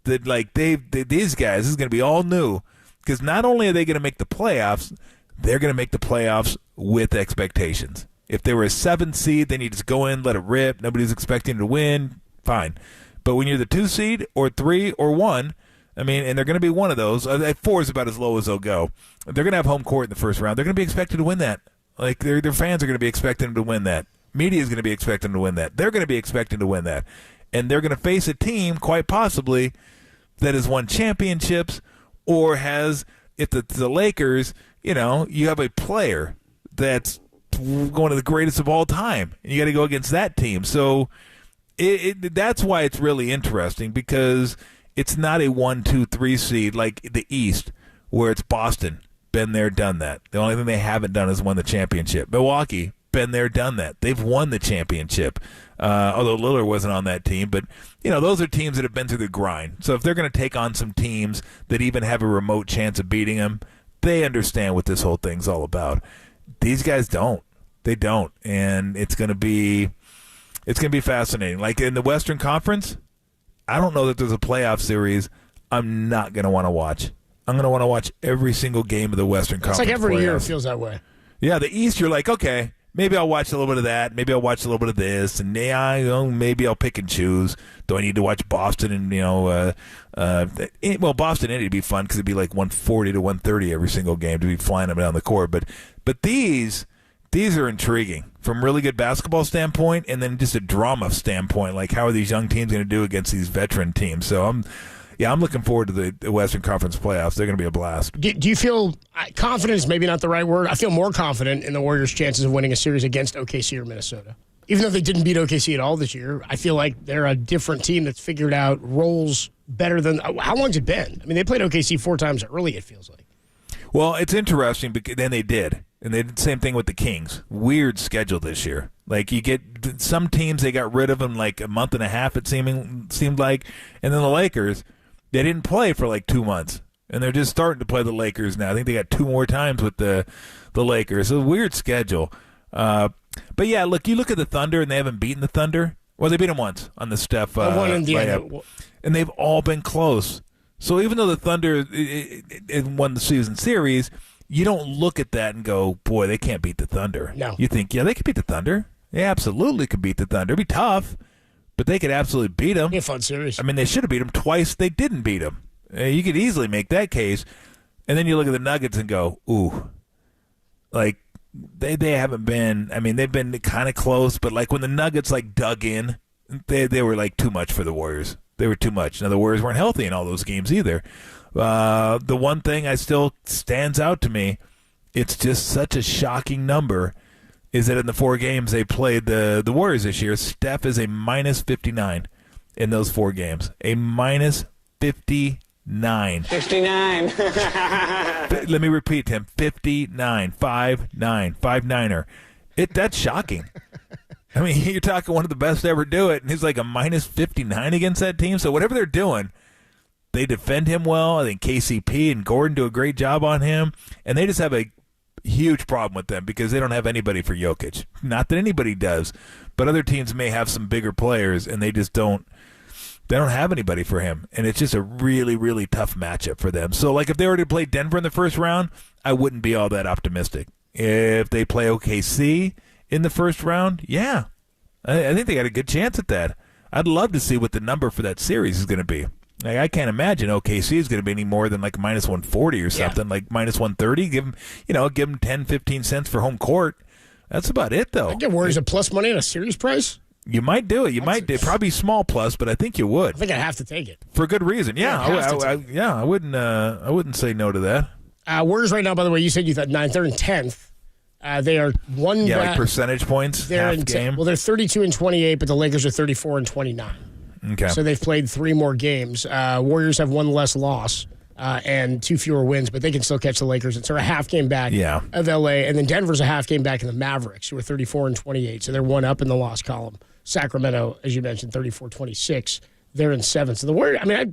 that, like, these guys, this is going to be all new. Because not only are they going to make the playoffs, they're going to make the playoffs with expectations. If they were a 7th seed, then you just go in, let it rip. Nobody's expecting to win. Fine. But when you're the 2 seed or 3 or 1, and they're going to be one of those. 4 is about as low as they'll go. They're going to have home court in the first round. They're going to be expected to win that. Like, their fans are going to be expecting them to win that. Media is going to be expecting them to win that. They're going to be expecting to win that. And they're going to face a team, quite possibly, that has won championships or has, if the Lakers, you have a player that's one of the greatest of all time, and you got to go against that team. So that's why it's really interesting, because it's not a 1, 2, 3 seed like the East, where it's Boston, been there, done that. The only thing they haven't done is won the championship. Milwaukee, been there, done that. They've won the championship, although Lillard wasn't on that team. But, those are teams that have been through the grind. So if they're going to take on some teams that even have a remote chance of beating them, they understand what this whole thing's all about. These guys don't. They don't. And it's going to be fascinating. Like in the Western Conference, I don't know that there's a playoff series I'm not going to want to watch. I'm going to want to watch every single game of the Western Conference. It's like every playoffs. year it feels that way. Yeah, the East, you're like, okay, maybe I'll watch a little bit of that. Maybe I'll watch a little bit of this. And maybe I'll pick and choose. Do I need to watch Boston and, Boston Indy would be fun because it'd be like 140 to 130 every single game to be flying them down the court. But these are intriguing from really good basketball standpoint, and then just a drama standpoint. Like, how are these young teams going to do against these veteran teams? So I'm looking forward to the Western Conference playoffs. They're going to be a blast. Do you feel confident is maybe not the right word? I feel more confident in the Warriors' chances of winning a series against OKC or Minnesota. Even though they didn't beat OKC at all this year, I feel like they're a different team that's figured out roles better than – how long's it been? They played OKC 4 times early, it feels like. Well, it's interesting because then they did. And they did the same thing with the Kings. Weird schedule this year. Like, you get some teams, they got rid of them like a month and a half, it seemed like. And then the Lakers, they didn't play for like 2 months. And they're just starting to play the Lakers now. I think they got 2 more times with the Lakers. It's a weird schedule. But, yeah, look, you look at the Thunder, and they haven't beaten the Thunder. Well, they beat them once on the Steph layup. And they've all been close. So even though the Thunder won the season series, you don't look at that and go, boy, they can't beat the Thunder. No. You think, yeah, they could beat the Thunder. They absolutely could beat the Thunder. It'd be tough, but they could absolutely beat them. Be a fun series. They should have beat them twice. They didn't beat them. You could easily make that case. And then you look at the Nuggets and go, ooh. Like, they haven't been, they've been kind of close, but like when the Nuggets like dug in, they were like too much for the Warriors. They were too much. Now, the Warriors weren't healthy in all those games either. The one thing I still stands out to me, it's just such a shocking number, is that in the 4 games they played the Warriors this year, Steph is a minus 59 in those 4 games. A minus 59. 59. Let me repeat, Tim. 59. 5'9". That's shocking. You're talking one of the best to ever do it, and he's like a minus 59 against that team. So whatever they're doing, they defend him well. I think KCP and Gordon do a great job on him, and they just have a huge problem with them because they don't have anybody for Jokic. Not that anybody does, but other teams may have some bigger players, and they just don't. They don't have anybody for him, and it's just a really, really tough matchup for them. So, like, if they were to play Denver in the first round, I wouldn't be all that optimistic. If they play OKC in the first round, yeah, I think they got a good chance at that. I'd love to see what the number for that series is going to be. Like, I can't imagine OKC is going to be any more than like minus 140 or something, like minus 130. Give them 10, 15 cents for home court. That's about it, though. I get Warriors at plus money on a series price. You might do it. You might do probably small plus, but I think you would. I think I have to take it for good reason. Yeah, I wouldn't say no to that. Warriors right now, by the way, you said you thought 9th. They're in 10th. They are one. Yeah, like percentage points. They're half in game. Well, they're 32-28, but the Lakers are 34-29. Okay. So they've played 3 more games. Warriors have 1 less loss and 2 fewer wins, but they can still catch the Lakers. It's a half game back of LA, and then Denver's a half game back in the Mavericks, who are 34-28. So they're 1 up in the loss column. Sacramento, as you mentioned, 34-26. They're in 7th. So the Warriors, I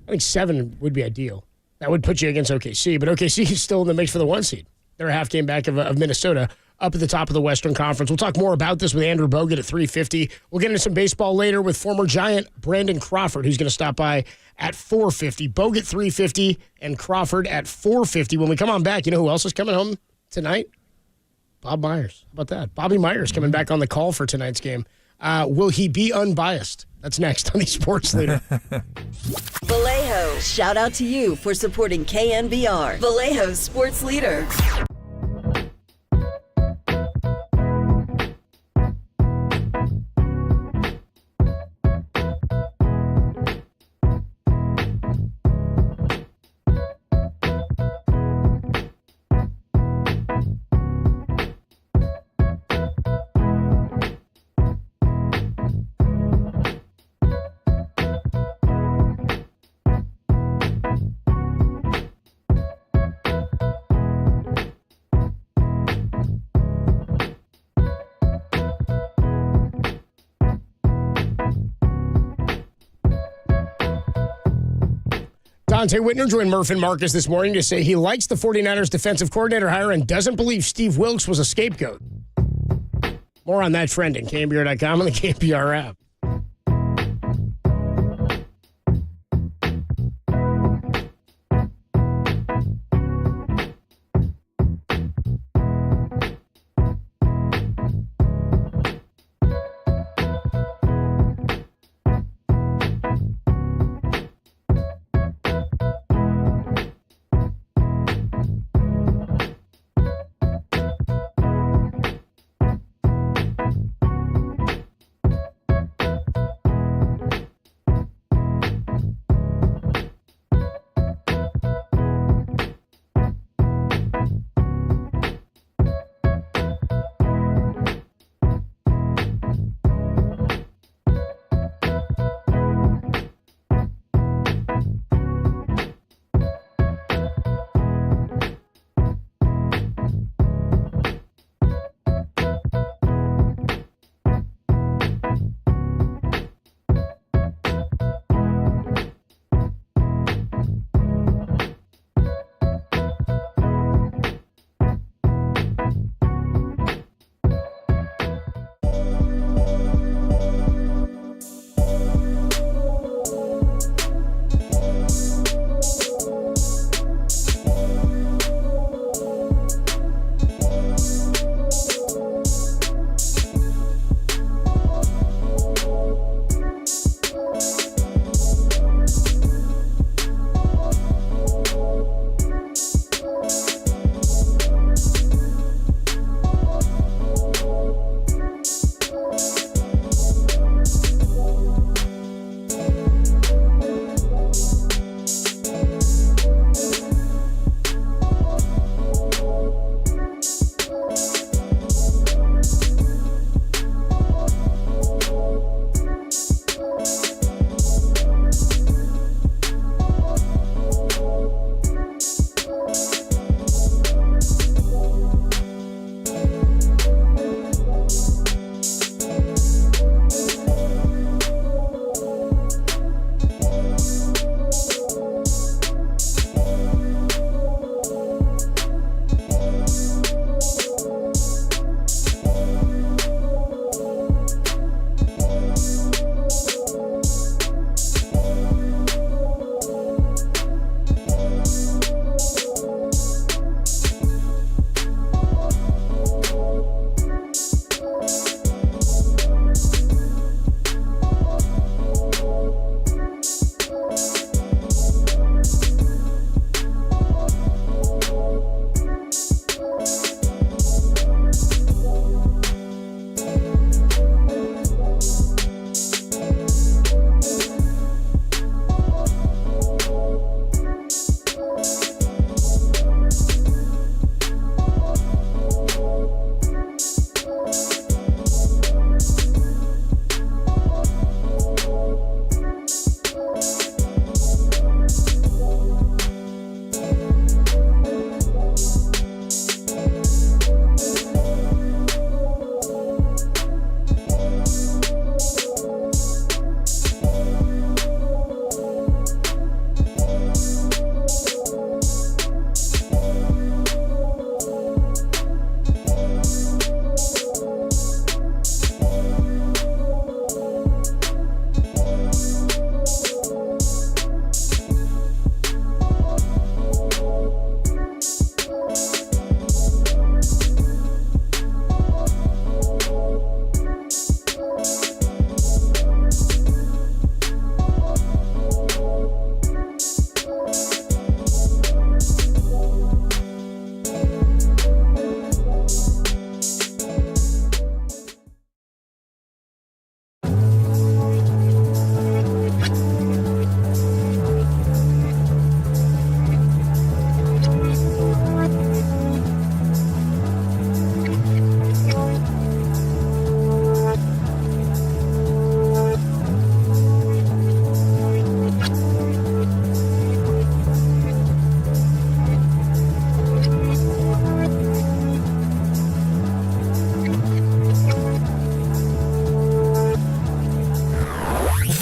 think 7 would be ideal. That would put you against OKC, but OKC is still in the mix for the 1 seed. They're a half game back of Minnesota, up at the top of the Western Conference. We'll talk more about this with Andrew Bogut at 3:50. We'll get into some baseball later with former Giant Brandon Crawford, who's going to stop by at 4:50. Bogut 3:50 and Crawford at 4:50. When we come on back, you know who else is coming home tonight? Bob Myers. How about that? Bobby Myers coming back on the call for tonight's game. Will he be unbiased? That's next on the Sports Leader. Vallejo, shout out to you for supporting KNBR. Vallejo's Sports Leader. Dante Whitner joined Murph and Marcus this morning to say he likes the 49ers defensive coordinator hire and doesn't believe Steve Wilkes was a scapegoat. More on that trending. KNBR.com and the KNBR app.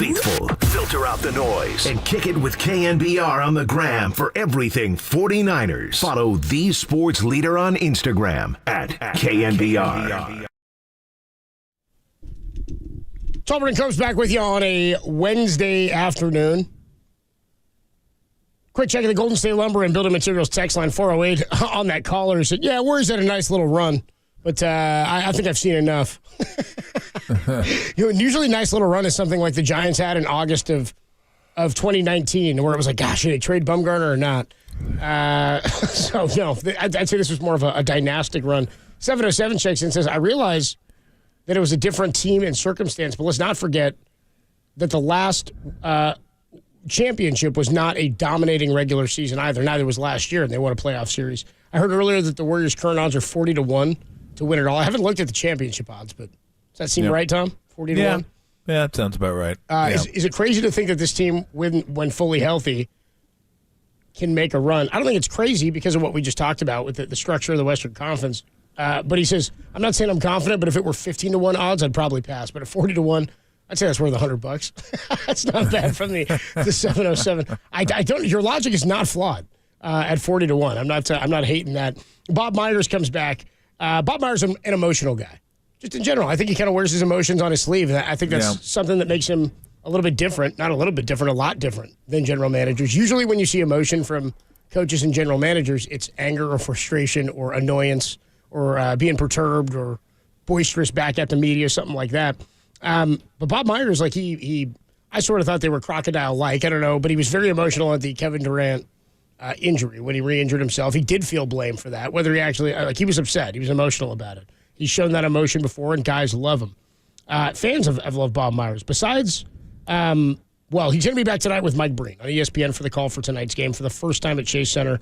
faithful. Filter out the noise and kick it with KNBR on the gram for everything 49ers. Follow the sports leader on Instagram at KNBR. Tolbert comes back with you on a Wednesday afternoon. Quick check of the Golden State Lumber and Building Materials text line 408 on that caller. Said, yeah, Warriors had a nice little run, but I think I've seen enough. Usually a nice little run is something like the Giants had in August of 2019, where it was like, gosh, should they trade Bumgarner or not? So, I'd say this was more of a dynastic run. 707 checks in and says, I realize that it was a different team and circumstance, but let's not forget that the last championship was not a dominating regular season either. Neither was last year, and they won a playoff series. I heard earlier that the Warriors' current odds are 40-1 to win it all. I haven't looked at the championship odds, but does that seem right, Tom? 40-1? Yeah, that sounds about right. Is it crazy to think that this team, when fully healthy, can make a run? I don't think it's crazy because of what we just talked about with the structure of the Western Conference. But he says, I'm not saying I'm confident, but if it were 15-1 odds, I'd probably pass. But at 40-1, I'd say that's worth $100. That's not bad from the 707. I don't. Your logic is not flawed at 40-1. I'm not hating that. Bob Myers comes back. Bob Myers is an emotional guy, just in general. I think he kind of wears his emotions on his sleeve. And I think that's something that makes him a little bit different. Not a little bit different, a lot different than general managers. Usually, when you see emotion from coaches and general managers, it's anger or frustration or annoyance or being perturbed or boisterous back at the media, something like that. But Bob Myers, like I sort of thought they were crocodile-like. I don't know, but he was very emotional at the Kevin Durant injury when he re-injured himself. He did feel blame for that. Whether he actually he was upset, he was emotional about it. He's shown that emotion before, and guys love him. Fans have loved Bob Myers. Besides, he's going to be back tonight with Mike Breen on ESPN for the call for tonight's game for the first time at Chase Center.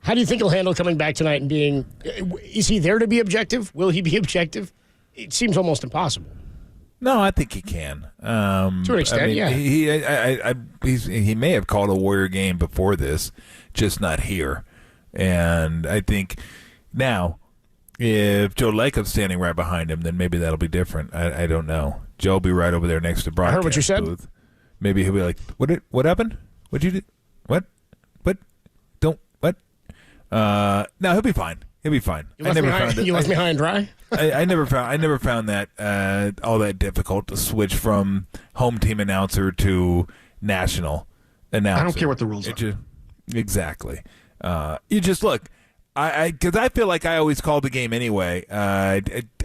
How do you think he'll handle coming back tonight and being? Is he there to be objective? Will he be objective? It seems almost impossible. No, I think he can. To an extent, yeah. He may have called a Warrior game before this, just not here. And I think now, if Joe Lacob's standing right behind him, then maybe that'll be different. I don't know. Joe will be right over there next to broadcast I heard what you said. booth. Maybe he'll be like, "What happened? What'd you do? What? Don't what?" No, he'll be fine. He'll be fine. You left me high and dry. I never found that all that difficult to switch from home team announcer to national announcer. I don't care what the rules are. Exactly. You just look. Because I feel like I always call the game anyway.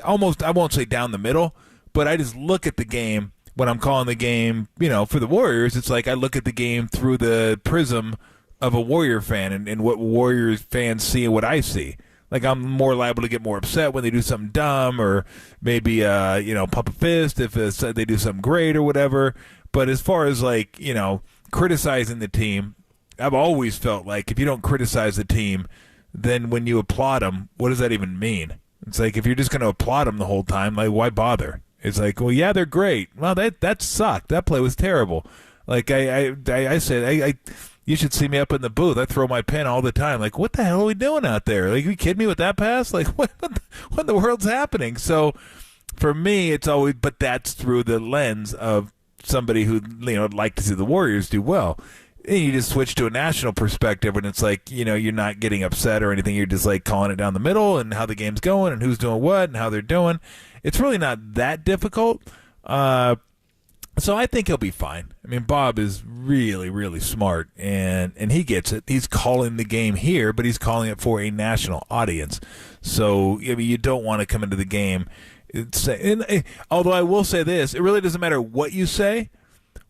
Almost, I won't say down the middle, but I just look at the game when I'm calling the game. For the Warriors, it's like I look at the game through the prism of a Warrior fan and what Warriors fans see and what I see. Like, I'm more liable to get more upset when they do something dumb or maybe, pump a fist if they do something great or whatever. But as far as, criticizing the team, I've always felt like if you don't criticize the team, then when you applaud them, what does that even mean? It's like if you're just going to applaud them the whole time, like, why bother? It's like, well, yeah, they're great. Well, that sucked. That play was terrible. Like, I said, you should see me up in the booth. I throw my pen all the time. Like, what the hell are we doing out there? Like, are you kidding me with that pass? Like, what in the world's happening? So, for me, it's always, but that's through the lens of somebody who, like to see the Warriors do well. And you just switch to a national perspective, and it's like, you're not getting upset or anything. You're just, like, calling it down the middle and how the game's going and who's doing what and how they're doing. It's really not that difficult. So I think he'll be fine. I mean, Bob is really, really smart, and he gets it. He's calling the game here, but he's calling it for a national audience. So you don't want to come into the game. Although I will say this, it really doesn't matter what you say.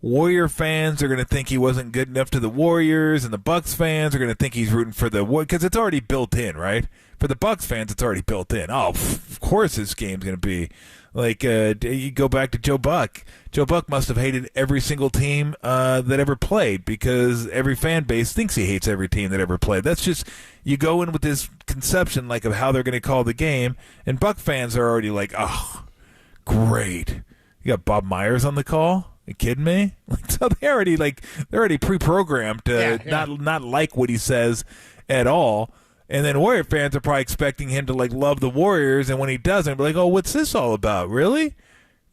Warrior fans are going to think he wasn't good enough to the Warriors, and the Bucks fans are going to think he's rooting for the Warriors, because it's already built in, right? For the Bucks fans, it's already built in. Oh, of course this game's going to be like, you go back to Joe Buck. Joe Buck must have hated every single team that ever played, because every fan base thinks he hates every team that ever played. That's just, you go in with this conception like of how they're going to call the game, and Buck fans are already like, oh, great. You got Bob Myers on the call? You kidding me? So they're already pre-programmed to not like what he says at all. And then Warrior fans are probably expecting him to love the Warriors, and when he doesn't, be like, oh, what's this all about? Really?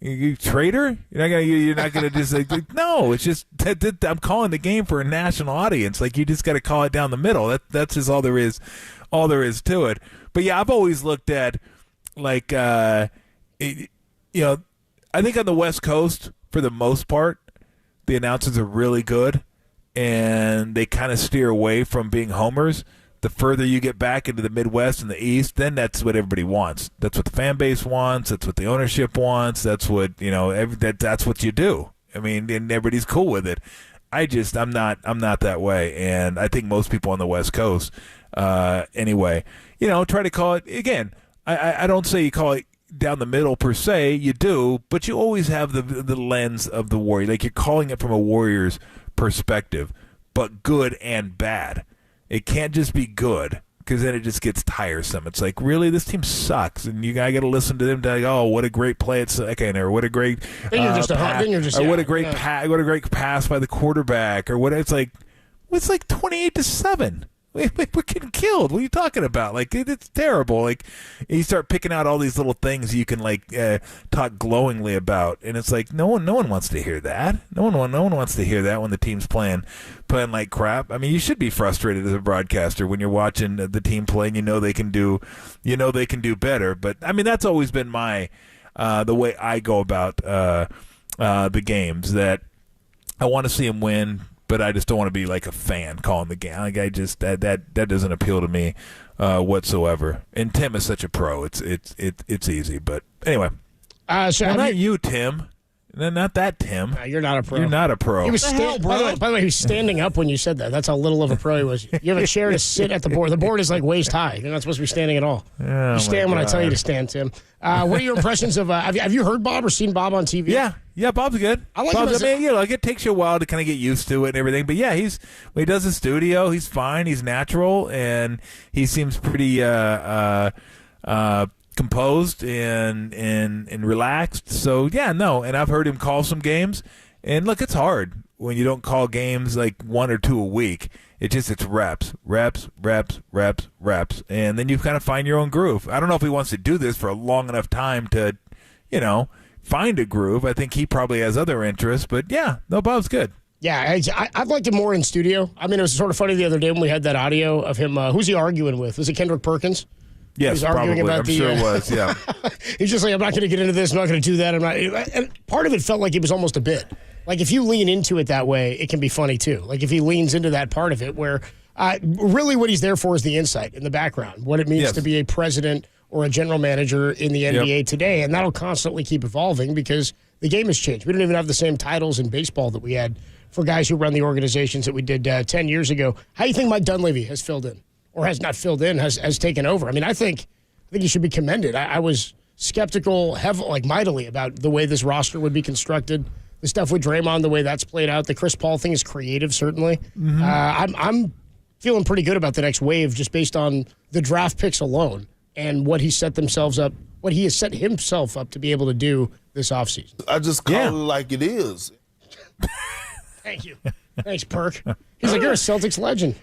You traitor? You're not gonna just like no. It's just I'm calling the game for a national audience. Like you just got to call it down the middle. That's just all there is. All there is to it. But yeah, I've always looked at like I think on the West Coast for the most part, the announcers are really good, and they kind of steer away from being homers. The further you get back into the Midwest and the East, then that's what everybody wants. That's what the fan base wants. That's what the ownership wants. That's what that's what you do. I mean, and everybody's cool with it. I'm not that way, and I think most people on the West Coast, anyway, try to call it again. I don't say you call it down the middle per se. You do, but you always have the lens of the Warrior. Like you're calling it from a Warriors perspective, but good and bad. It can't just be good because then it just gets tiresome. It's like, really, this team sucks, and you got to listen to them. Like, oh, what a great play at second, or what a great what a great pass by the quarterback, or what. It's like 28-7. We're getting killed. What are you talking about? Like it's terrible. Like you start picking out all these little things you can talk glowingly about, and it's like no one wants to hear that. No one wants to hear that when the team's playing like crap. I mean, you should be frustrated as a broadcaster when you're watching the team play and they can do better. But I mean, that's always been my the way I go about the games, that I want to see them win. But I just don't want to be like a fan calling the game. Like I just that doesn't appeal to me whatsoever. And Tim is such a pro. It's easy. But anyway, not you, Tim. Not that Tim. You're not a pro. You're not a pro. He was by the way, he was standing up when you said that. That's how little of a pro he was. You have a chair to sit at the board. The board is like waist high. You're not supposed to be standing at all. Oh, you stand when I tell you to stand, Tim. What are your impressions of? Have you heard Bob or seen Bob on TV? Yeah, Bob's good. I like him. It takes you a while to kind of get used to it and everything. But yeah, when he does the studio, he's fine. He's natural, and he seems pretty composed and relaxed. So yeah, no. And I've heard him call some games. And look, it's hard when you don't call games like 1 or 2 a week. It's reps, and then you kind of find your own groove. I don't know if he wants to do this for a long enough time to, find a groove. I think he probably has other interests, but yeah, no, Bob's good. Yeah, I've liked him more in studio. I mean, it was sort of funny the other day when we had that audio of him. Who's he arguing with? Was it Kendrick Perkins? Yes, probably. I'm sure it was, yeah. He's just like, I'm not going to get into this. I'm not going to do that. And part of it felt like it was almost a bit. Like, if you lean into it that way, it can be funny, too. Like, if he leans into that part of it where really what he's there for is the insight in the background, what it means to be a president or a general manager in the NBA today. And that'll constantly keep evolving because the game has changed. We don't even have the same titles in baseball that we had for guys who run the organizations that we did 10 years ago. How do you think Mike Dunleavy has filled in? Or has not filled in, has taken over? I mean, I think he should be commended. I was skeptical, mightily, about the way this roster would be constructed. The stuff with Draymond, the way that's played out. The Chris Paul thing is creative, certainly. Mm-hmm. I'm feeling pretty good about the next wave just based on the draft picks alone and what he set himself up to be able to do this offseason. I just call it like it is. Thank you. Thanks, Perk. He's like, you're a Celtics legend.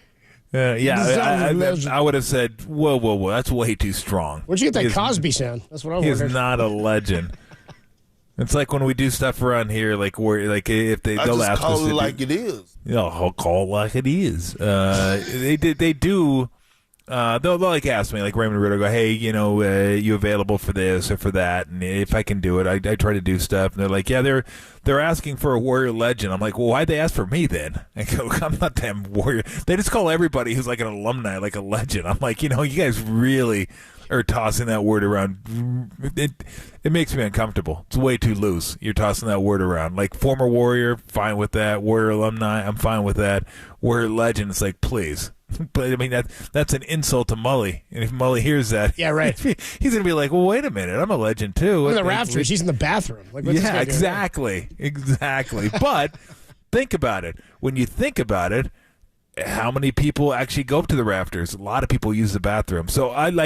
I would have said, whoa, that's way too strong. Where'd you get that Cosby sound? That's what I wondered. He's not a legend. It's like when we do stuff around here, if they'll ask us to call it like it is. I'll call it like it is. They do. They'll ask me, like Raymond Ritter, go, hey, you available for this or for that? And if I can do it, I try to do stuff. And they're like, yeah, they're asking for a Warrior legend. I'm like, well, why'd they ask for me then? I go, I'm not damn Warrior. They just call everybody who's like an alumni like a legend. I'm like, you guys really are tossing that word around. It makes me uncomfortable. It's way too loose. You're tossing that word around. Like former Warrior, fine with that. Warrior alumni, I'm fine with that. Warrior legend, it's like, please. But I mean that's an insult to Mully, and if Mully hears that, yeah, right, he's gonna be like, "Well, wait a minute, I'm a legend too." In the rafters, he's in the bathroom. Like, yeah, exactly. But think about it. When you think about it, how many people actually go up to the rafters? A lot of people use the bathroom. So I'm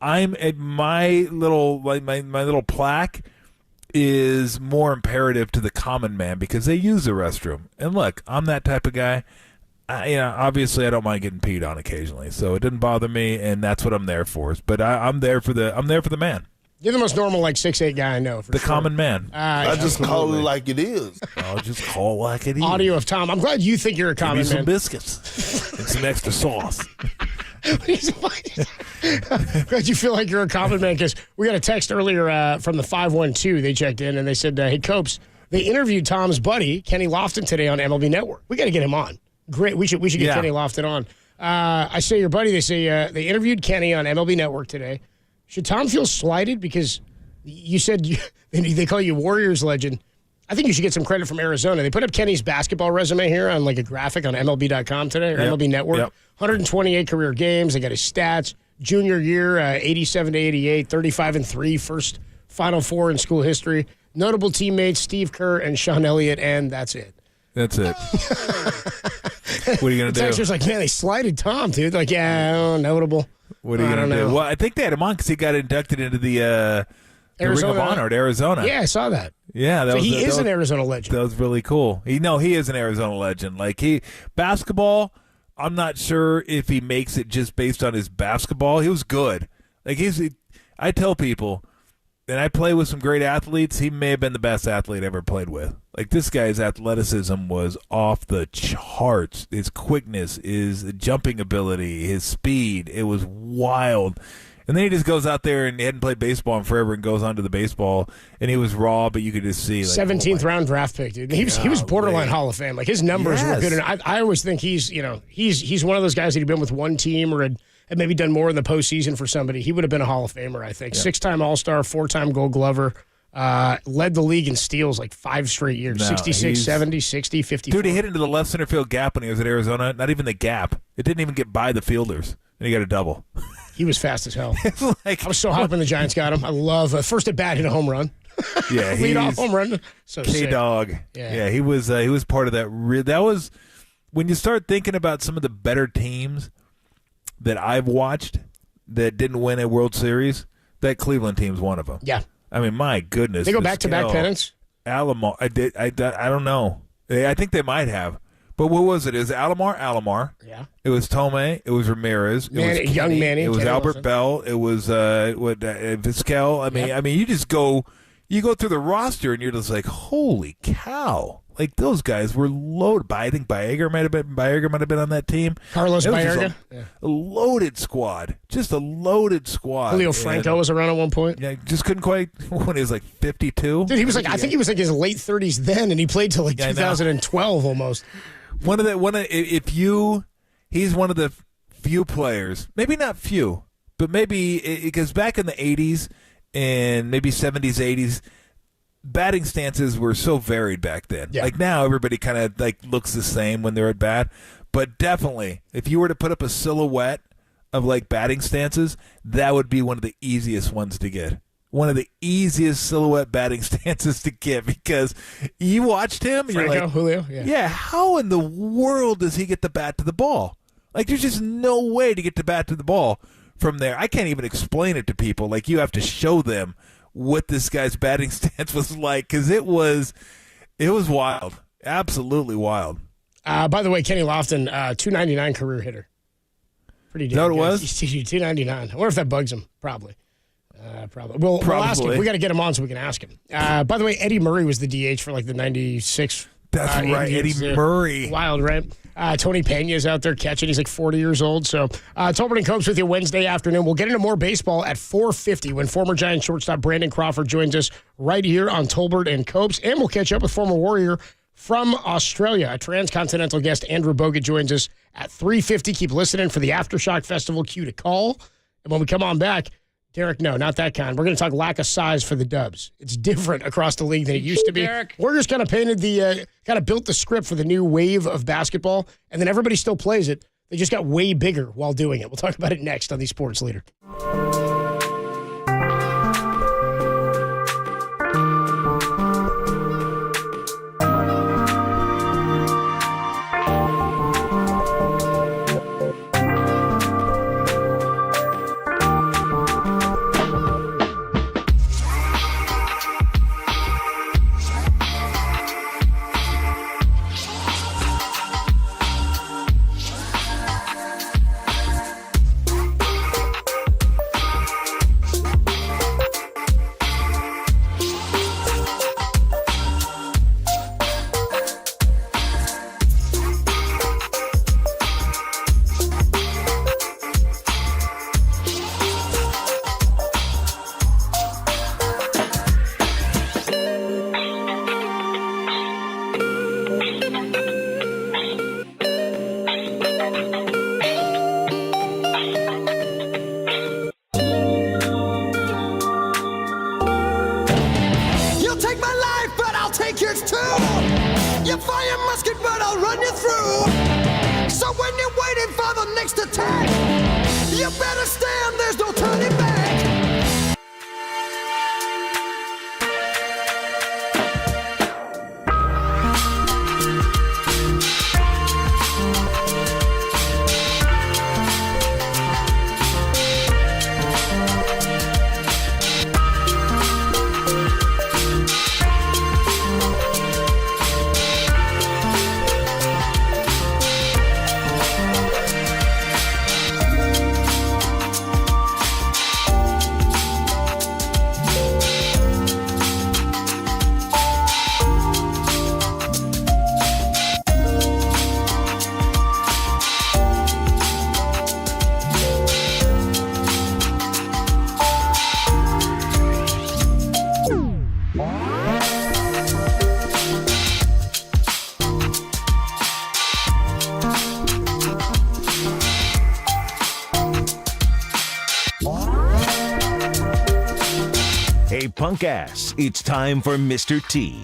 at my little my little plaque is more imperative to the common man because they use the restroom. And look, I'm that type of guy. Obviously I don't mind getting peed on occasionally, so it didn't bother me, and that's what I'm there for. But I'm there for the man. You're the most normal, 6'8" guy I know. For the sure. common man. I just call it like it is. I'll just call it like it is. Audio of Tom. I'm glad you think you're a Give common me some man. biscuits and some extra sauce. Glad you feel like you're a common man, because we got a text earlier from the 512. They checked in and they said, hey, Copes, they interviewed Tom's buddy, Kenny Lofton, today on MLB Network. We got to get him on. Great. We should get Kenny Lofton on. I say your buddy, they say they interviewed Kenny on MLB Network today. Should Tom feel slighted because you said they call you Warriors legend? I think you should get some credit from Arizona. They put up Kenny's basketball resume here on a graphic on MLB.com today, or MLB Network. Yep. 128 career games. They got his stats. Junior year, 87 to 88, 35-3, first Final Four in school history. Notable teammates, Steve Kerr and Sean Elliott, and that's it. That's it. What are you going to do? The texter's like, man, they slighted Tom, dude. Notable. What are you going to do? Well, I think they had him on because he got inducted into the Ring of Honor at Arizona. Yeah, I saw that. Yeah, he is an Arizona legend. That was really cool. He is an Arizona legend. Basketball, I'm not sure if he makes it just based on his basketball. He was good. I tell people, and I play with some great athletes, he may have been the best athlete I ever played with. This guy's athleticism was off the charts. His quickness, his jumping ability, his speed, it was wild. And then he just goes out there and he hadn't played baseball in forever and goes on to the baseball, and he was raw, but you could just see 17th round draft pick, dude. He was borderline Hall of Fame. His numbers were good, and I always think he's one of those guys that had been with one team or had maybe done more in the postseason for somebody. He would have been a Hall of Famer, I think. 6-time All-Star, 4-time Gold Glover. Led the league in steals 5 straight years. 66, 70, 60, 54. Dude, he hit into the left center field gap when he was at Arizona. Not even the gap. It didn't even get by the fielders, and he got a double. He was fast as hell. I was so happy when the Giants got him. I love first at bat, hit a home run. Yeah, lead off home run. So K-Dog. Yeah, he was part of that. That was when you start thinking about some of the better teams that I've watched that didn't win a World Series. That Cleveland team's one of them. Yeah, I mean, my goodness, they go back-to-back pennants. Alomar, I don't know. I think they might have. But what was it? It was Alomar. Yeah. It was Tomei. It was Ramirez. It was Kenny, young Manny. It was Kenny Albert Bell. It was Vizquel. I mean, you just go through the roster and you're just like, holy cow! Those guys were loaded. I think Baerga might have been on that team. Carlos Baerga. A loaded squad. Just a loaded squad. Julio Franco was around at one point. Yeah, just couldn't quite. When he was 52. Dude, he was I think he was his late 30s then, and he played till 2012 almost. He's one of the few players, maybe not few, but maybe because back in the 80s and maybe 70s, 80s, batting stances were so varied back then. Yeah. Now everybody kind of looks the same when they're at bat, but definitely if you were to put up a silhouette of batting stances, that would be one of the easiest ones to get. One of the easiest silhouette batting stances to get, because you watched him and Franco, you're like, Julio, yeah, how in the world does he get the bat to the ball? There's just no way to get the bat to the ball from there. I can't even explain it to people. You have to show them what this guy's batting stance was like, because it was wild, absolutely wild. By the way, Kenny Lofton, 299 career hitter. Pretty damn good. Is that what good. it was? He's 299. I wonder if that bugs him. Probably. We'll ask him. We got to get him on so we can ask him. By the way, Eddie Murray was the DH for the 96. That's right, Indians. Eddie Murray. Wild, right? Tony Pena's out there catching. He's 40 years old. So, Tolbert and Copes with you Wednesday afternoon. We'll get into more baseball at 4:50 when former Giant shortstop Brandon Crawford joins us right here on Tolbert and Copes. And we'll catch up with former Warrior from Australia. A transcontinental guest, Andrew Bogut, joins us at 3:50. Keep listening for the Aftershock Festival cue to call. And when we come on back, Derek, no, not that kind. We're going to talk lack of size for the Dubs. It's different across the league than it used to be. Derek. Warriors kind of built the script for the new wave of basketball, and then everybody still plays it. They just got way bigger while doing it. We'll talk about it next on the Sports Leader. too. You fire musket, but I'll run you through. So when you're waiting for the next attack, you better stand, there's no turning back. Punk ass, it's time for Mr. T.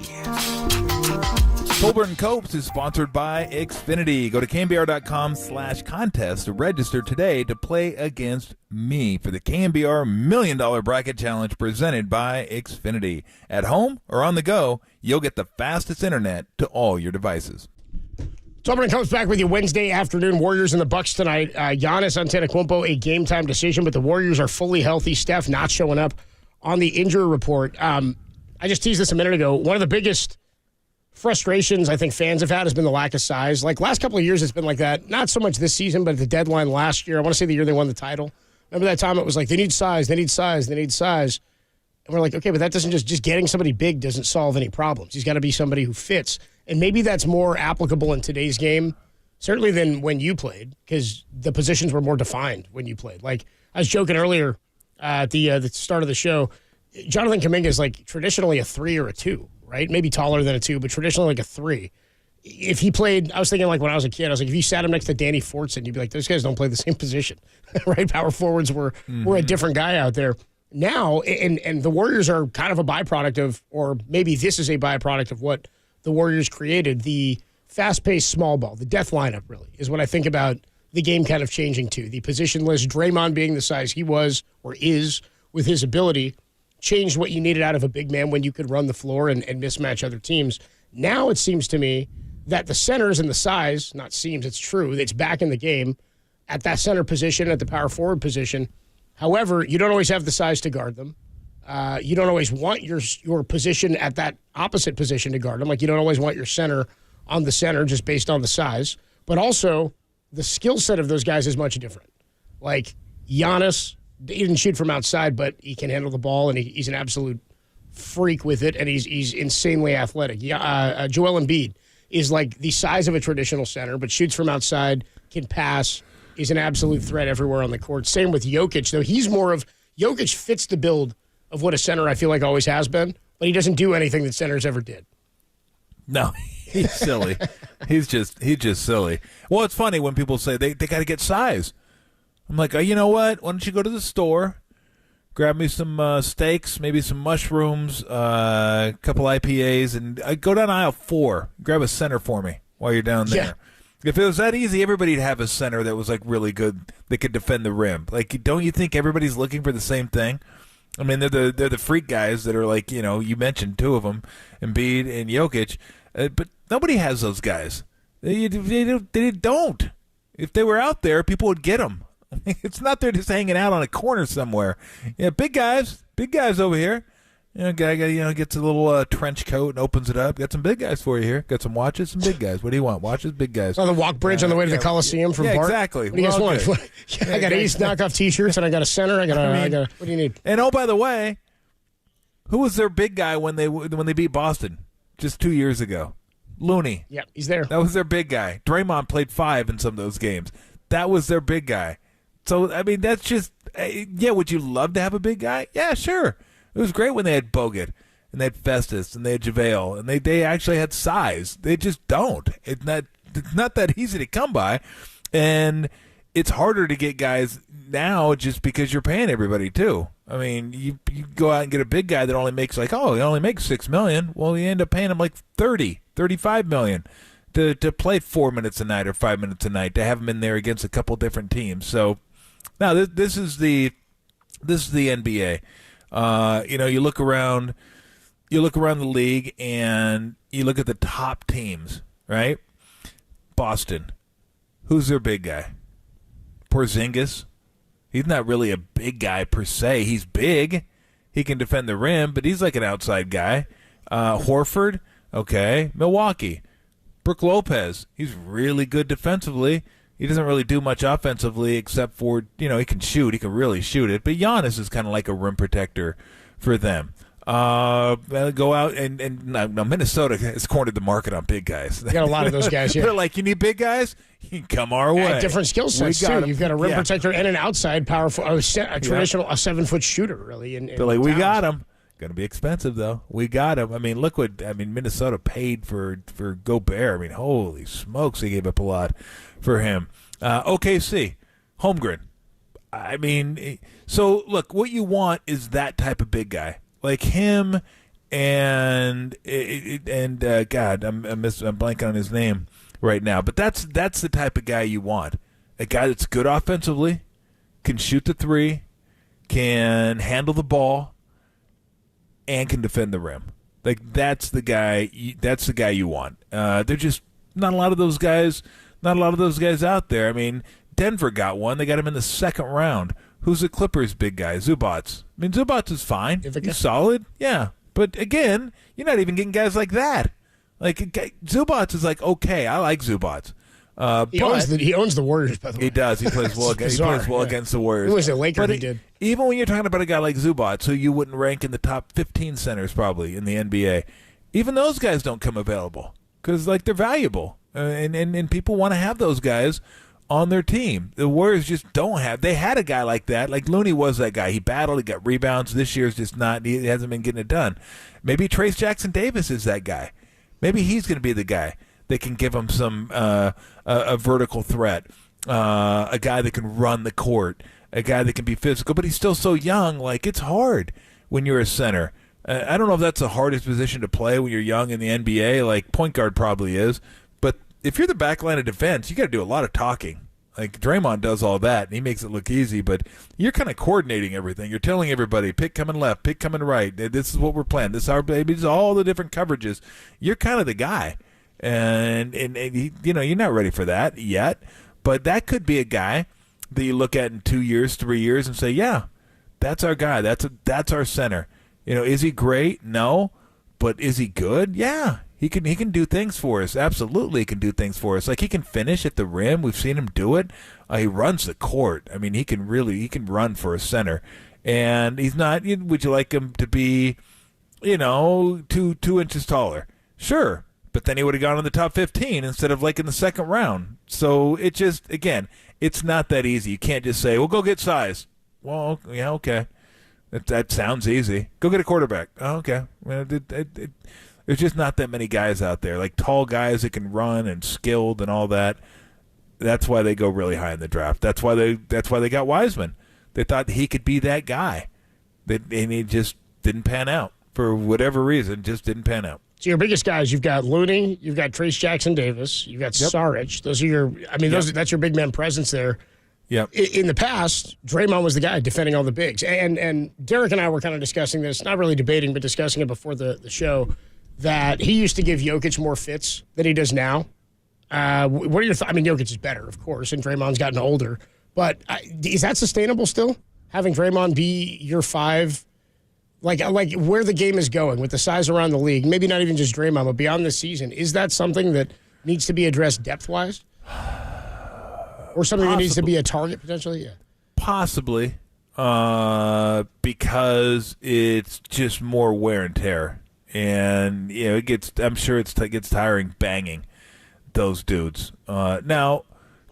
Tolbert & Copes is sponsored by Xfinity. Go to KNBR.com/contest to register today to play against me for the KNBR $1 Million Bracket Challenge presented by Xfinity. At home or on the go, you'll get the fastest internet to all your devices. Tolbert & Copes back with you Wednesday afternoon. Warriors and the Bucks tonight. Giannis Antetokounmpo, a game-time decision, but the Warriors are fully healthy. Steph not showing up on the injury report. I just teased this a minute ago. One of the biggest frustrations I think fans have had has been the lack of size. Like, last couple of years, it's been like that. Not so much this season, but at the deadline last year. I want to say the year they won the title. Remember that time it was like, they need size, they need size, they need size. And we're like, okay, but that doesn't just getting somebody big doesn't solve any problems. He's got to be somebody who fits. And maybe that's more applicable in today's game, certainly than when you played, because the positions were more defined when you played. Like, I was joking earlier at the start of the show, Jonathan Kuminga is like traditionally a 3 or a 2, right? Maybe taller than a 2, but traditionally like a 3. If he played, I was thinking like when I was a kid, I was like, if you sat him next to Danny Fortson, you'd be like, those guys don't play the same position, right? Power forwards were a different guy out there. Now, and the Warriors are kind of a byproduct of, or maybe this is a byproduct of what the Warriors created, the fast-paced small ball, the death lineup really, is what I think about the game kind of changing to. The positionless, Draymond being the size he was or is with his ability, changed what you needed out of a big man when you could run the floor and mismatch other teams. Now it seems to me that the centers and the size, not seems, it's true, it's back in the game at that center position, at the power forward position. However, you don't always have the size to guard them. You don't always want your position at that opposite position to guard them. Like, you don't always want your center on the center just based on the size. But also, the skill set of those guys is much different. Like, Giannis, he didn't shoot from outside, but he can handle the ball, and he's an absolute freak with it, and he's insanely athletic. Joel Embiid is like the size of a traditional center, but shoots from outside, can pass, is an absolute threat everywhere on the court. Same with Jokic, though. Jokic fits the build of what a center I feel like always has been, but he doesn't do anything that centers ever did. No, he's silly. he's just silly. Well, it's funny when people say they got to get size. I'm like, you know what? Why don't you go to the store, grab me some steaks, maybe some mushrooms, a couple IPAs, and go down aisle 4. Grab a center for me while you're down there. Yeah. If it was that easy, everybody'd have a center that was like really good that could defend the rim. Like, don't you think everybody's looking for the same thing? I mean, they're the freak guys that are like, you mentioned 2 of them, Embiid and Jokic, but nobody has those guys. They don't. If they were out there, people would get them. It's not they're just hanging out on a corner somewhere. Yeah, big guys over here. Guy gets a little trench coat and opens it up. Got some big guys for you here. Got some watches, some big guys. What do you want? Watches, big guys. On the walk bridge on the way to the Coliseum from Bart. Exactly. What do you guys want? I got Ace knockoff T-shirts and I got a center. I got what do you need? And by the way, who was their big guy when they beat Boston just 2 years ago? Looney. Yep, he's there. That was their big guy. Draymond played 5 in some of those games. That was their big guy. So, I mean, that's just, would you love to have a big guy? Yeah, sure. It was great when they had Bogut, and they had Festus, and they had JaVale, and they actually had size. They just don't. It's not that easy to come by, and it's harder to get guys now just because you're paying everybody, too. I mean, you go out and get a big guy that only makes he only makes $6 million. Well, you end up paying him like $35 million to play 4 minutes a night or 5 minutes a night, to have him in there against a couple different teams. So now this is the NBA. You look around the league and you look at the top teams, right? Boston, who's their big guy? Porzingis. He's not really a big guy per se. He's big. He can defend the rim, but he's like an outside guy. Horford, okay. Milwaukee, Brook Lopez. He's really good defensively. He doesn't really do much offensively except for, he can shoot. He can really shoot it. But Giannis is kind of like a rim protector for them. Go out and now Minnesota has cornered the market on big guys. You got a lot of those guys here. They're like, you need big guys? You can come our way. Different skill sets, too. You've got a rim protector and an outside powerful, a traditional, a 7-foot shooter, really. They're like, we got him. Going to be expensive, though. We got him. I mean, look what Minnesota paid for Gobert. I mean, holy smokes, they gave up a lot for him. OKC, Holmgren. I mean, so look, what you want is that type of big guy. Like him and God, I'm blanking on his name right now. But that's the type of guy you want. A guy that's good offensively, can shoot the three, can handle the ball, and can defend the rim. Like that's the guy. That's the guy you want. They're just not a lot of those guys. Not a lot of those guys out there. I mean, Denver got one. They got him in the second round. Who's the Clippers' big guy? Zubats. I mean, Zubats is fine. He's solid. Yeah. But, again, you're not even getting guys like that. Like, Zubats is like, okay, I like Zubats. He owns the Warriors, by the way. He does. He plays well, against the Warriors. He was a Laker, he did. Even when you're talking about a guy like Zubats, who you wouldn't rank in the top 15 centers probably in the NBA, even those guys don't come available because, they're valuable. And people want to have those guys on their team. The Warriors just don't have. They had a guy like that. Like Looney was that guy. He battled. He got rebounds. This year's just not. He hasn't been getting it done. Maybe Trace Jackson Davis is that guy. Maybe he's going to be the guy that can give him some a vertical threat. A guy that can run the court. A guy that can be physical. But he's still so young. Like it's hard when you're a center. I don't know if that's the hardest position to play when you're young in the NBA. Like point guard probably is. But if you're the back line of defense, you got to do a lot of talking. Like Draymond does all that, and he makes it look easy, but you're kind of coordinating everything. You're telling everybody, pick coming left, pick coming right. This is what we're playing. This is our babies, all the different coverages. You're kind of the guy, and he, you're not ready for that yet, but that could be a guy that you look at in 2 years, 3 years, and say, yeah, that's our guy. That's our center. Is he great? No, but is he good? Yeah. He can do things for us. Absolutely, he can do things for us. Like he can finish at the rim. We've seen him do it. He runs the court. I mean, he can run for a center. And he's not. Would you like him to be, 2 inches taller? Sure, but then he would have gone in the top 15 instead of like in the second round. So it just it's not that easy. You can't just say, well, go get size. Well, yeah, okay. That sounds easy. Go get a quarterback. Oh, okay. Well, there's just not that many guys out there, like tall guys that can run and skilled and all that. That's why they go really high in the draft. That's why they got Wiseman. They thought he could be that guy, and he just didn't pan out for whatever reason. Just didn't pan out. So your biggest guys, you've got Looney, you've got Trace Jackson Davis, you've got Saric. Those are your. I mean, that's your big man presence there. Yeah. In the past, Draymond was the guy defending all the bigs, and Derek and I were kind of discussing this, not really debating, but discussing it before the show. That he used to give Jokic more fits than he does now. What are your thoughts? I mean, Jokic is better, of course, and Draymond's gotten older. But is that sustainable still? Having Draymond be your 5? Like where the game is going with the size around the league, maybe not even just Draymond, but beyond this season, is that something that needs to be addressed depth-wise? Or something that needs to be a target, potentially? Yeah. Possibly, because it's just more wear and tear. And I'm sure it gets tiring banging those dudes. Now,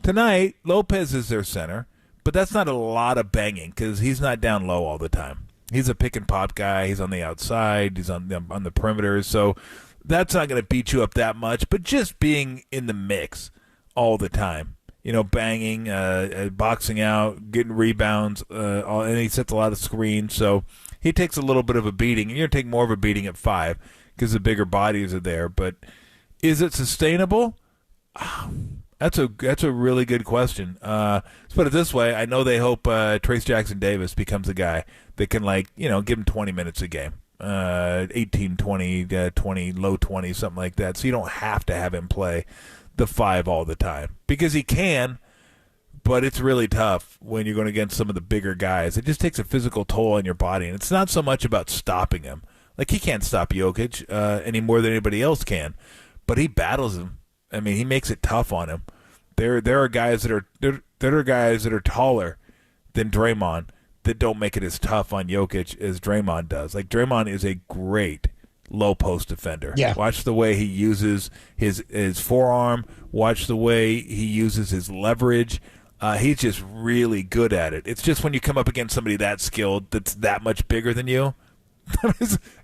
tonight Lopez is their center, but that's not a lot of banging because he's not down low all the time. He's a pick and pop guy. He's on the outside. He's on the perimeter. So that's not going to beat you up that much. But just being in the mix all the time banging, boxing out, getting rebounds, and he sets a lot of screens. So he takes a little bit of a beating. You're going to take more of a beating at 5 because the bigger bodies are there. But is it sustainable? That's a really good question. Let's put it this way. I know they hope Trace Jackson-Davis becomes a guy that can, give him 20 minutes a game. 18, 20, 20, low 20, something like that. So you don't have to have him play the 5 all the time. Because he can, but it's really tough when you're going against some of the bigger guys. It just takes a physical toll on your body. And it's not so much about stopping him. Like, he can't stop Jokic any more than anybody else can. But he battles him. I mean, he makes it tough on him. There are guys that are taller than Draymond that don't make it as tough on Jokic as Draymond does. Like, Draymond is a great low post defender. Yeah. Watch the way he uses his forearm. Watch the way he uses his leverage. He's just really good at it. It's just when you come up against somebody that skilled that's that much bigger than you,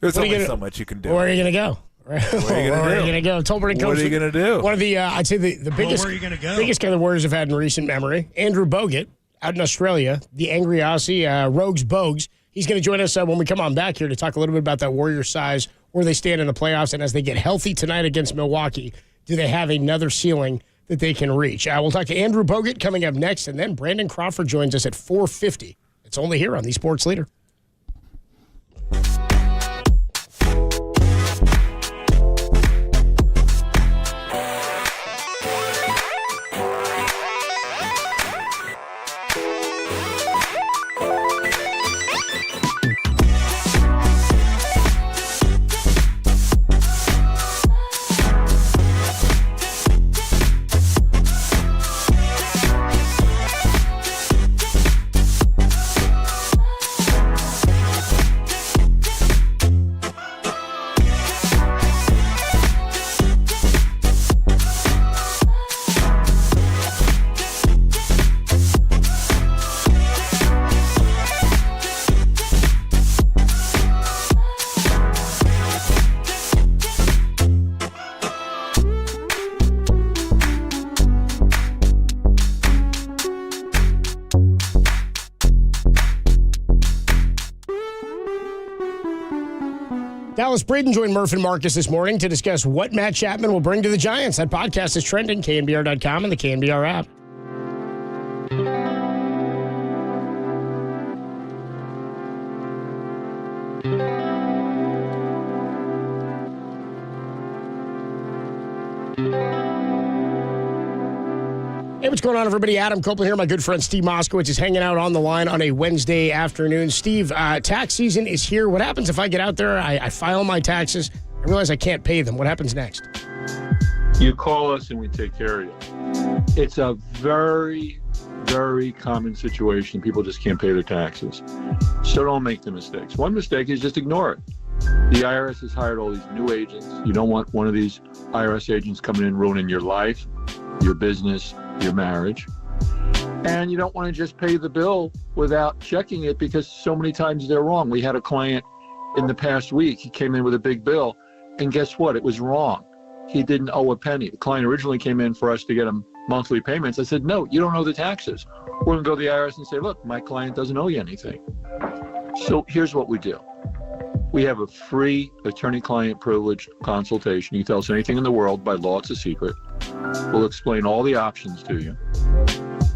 there's only so much you can do. Where are you going to go? What are you going to do? Tolbert and What are you going to do? One of the, I'd say the biggest, where are you gonna go? biggest guy the Warriors have had in recent memory, Andrew Bogut, out in Australia, the angry Aussie, Rogues Bogues. He's going to join us when we come on back here to talk a little bit about that Warriors size, where they stand in the playoffs, and as they get healthy tonight against Milwaukee, do they have another ceiling that they can reach? We'll talk to Andrew Bogut coming up next, and then Brandon Crawford joins us at 4:50. It's only here on the Sports Leader. Dallas Braden joined Murph and Marcus this morning to discuss what Matt Chapman will bring to the Giants. That podcast is trending, KNBR.com and the KNBR app. Hey, what's going on, everybody? Adam Copeland here. My good friend Steve Moskowitz is hanging out on the line on a Wednesday afternoon. Steve, tax season is here. What happens if I get out there, I file my taxes, I realize I can't pay them? What happens next? You call us and we take care of you. It's a very, very common situation. People just can't pay their taxes. So don't make the mistakes. One mistake is just ignore it. The IRS has hired all these new agents. You don't want one of these IRS agents coming in ruining your life, your business, your marriage. And you don't want to just pay the bill without checking it because so many times they're wrong. We had a client in the past week. He came in with a big bill, and guess what? It was wrong. He didn't owe a penny. The client originally came in for us to get him monthly payments. I said, no, you don't owe the taxes. We're going to go to the IRS and say, look, my client doesn't owe you anything. So here's what we do. We have a free attorney-client privilege consultation. You tell us anything in the world. By law, it's a secret. We'll explain all the options to you.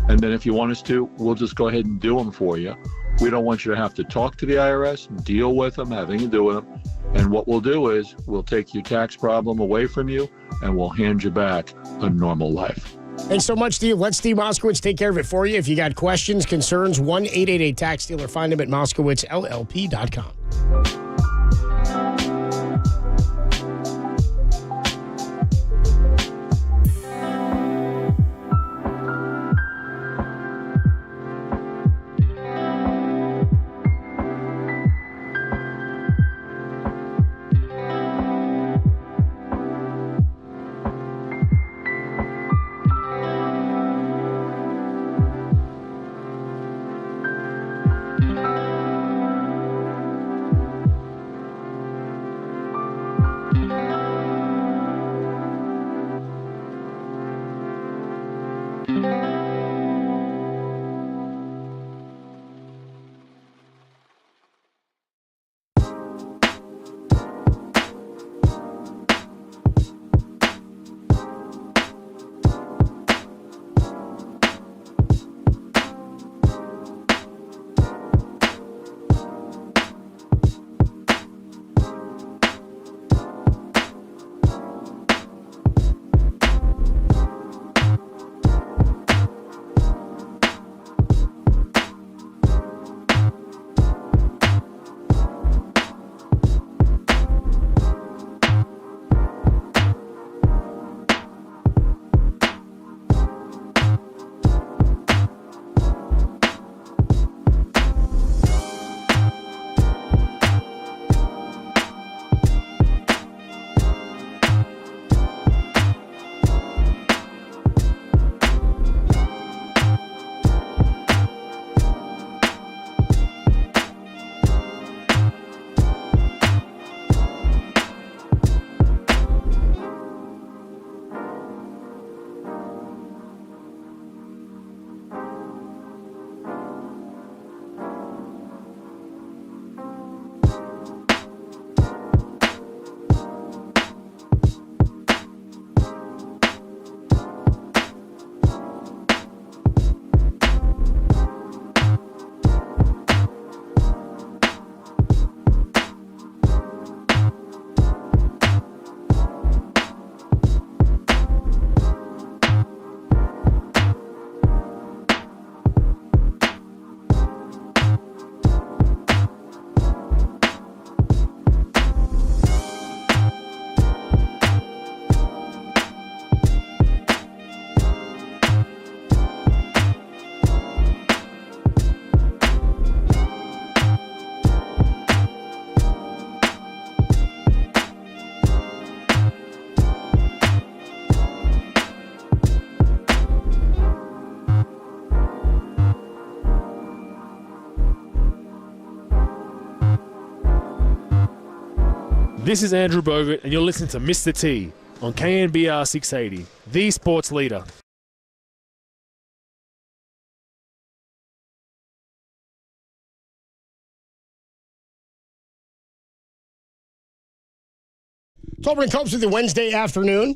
And then if you want us to, we'll just go ahead and do them for you. We don't want you to have to talk to the IRS, deal with them, have anything to do with them. And what we'll do is we'll take your tax problem away from you, and we'll hand you back a normal life. Thanks so much, Steve. Let Steve Moskowitz take care of it for you. If you got questions, concerns, 1-888-TAX-STEALER. Find him at MoskowitzLLP.com. This is Andrew Bogut, and you're listening to Mr. T on KNBR 680, the sports leader. Tolbert and Copes with you Wednesday afternoon.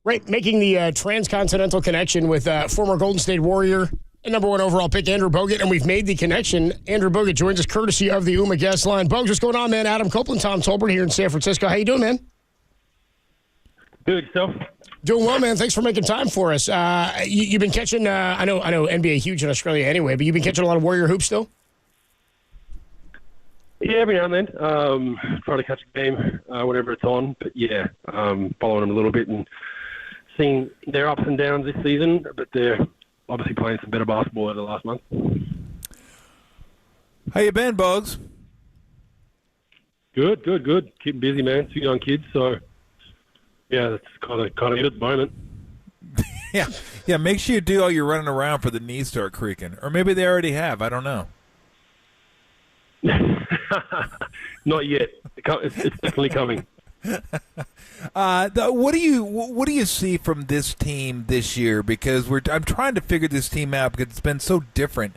Right, making the transcontinental connection with former Golden State Warrior and number 1 overall pick, Andrew Bogut, and we've made the connection. Andrew Bogut joins us courtesy of the UMA guest line. Bogues, what's going on, man? Adam Copeland, Tom Tolbert here in San Francisco. How you doing, man? Good, yourself? Doing well, man. Thanks for making time for us. You've been catching, I know NBA huge in Australia anyway, but you've been catching a lot of Warrior hoops still? Yeah, every now and then. Try to catch a game whenever it's on. But, yeah, following them a little bit and seeing their ups and downs this season. But they're obviously playing some better basketball over the last month. How you been, Bugs? Good. Keeping busy, man. 2 young kids, so, yeah, that's kind of it at the moment. Yeah, make sure you do all your running around for the knees start creaking. Or maybe they already have. I don't know. Not yet. It's definitely coming. What do you see from this team this year? Because I'm trying to figure this team out because it's been so different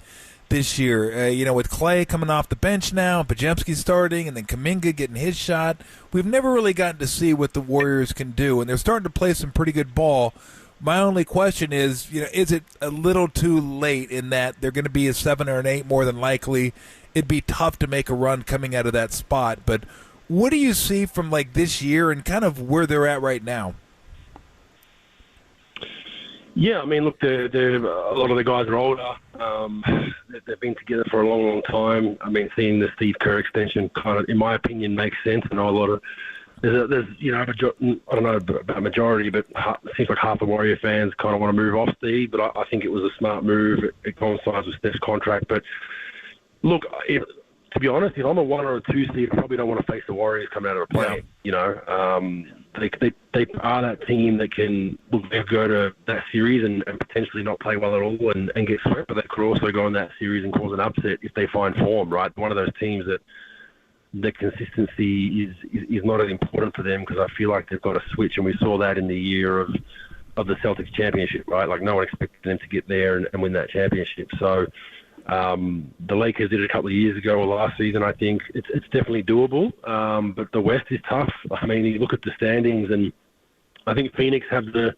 this year. With Clay coming off the bench now, Pajemski starting, and then Kuminga getting his shot. We've never really gotten to see what the Warriors can do, and they're starting to play some pretty good ball. My only question is it a little too late in that they're going to be a 7 or an 8 more than likely? It'd be tough to make a run coming out of that spot, but what do you see from this year and kind of where they're at right now? Yeah, I mean, look, a lot of the guys are older. They've been together for a long, long time. I mean, seeing the Steve Kerr extension kind of, in my opinion, makes sense. I know a lot of there's I don't know about majority, but it seems like half the Warrior fans kind of want to move off Steve. But I think it was a smart move. It coincides with Steph's contract, but. Look, to be honest, if I'm a 1 or a 2 seed, I probably don't want to face the Warriors coming out of a play. Yeah. They are that team that can go to that series and potentially not play well at all and get swept, but they could also go in that series and cause an upset if they find form, right? One of those teams that the consistency is not as important for them because I feel like they've got a switch, and we saw that in the year of the Celtics championship, right? Like no one expected them to get there and win that championship. So. The Lakers did it a couple of years ago or last season. I think it's definitely doable, but the West is tough. I mean, you look at the standings, and I think Phoenix have the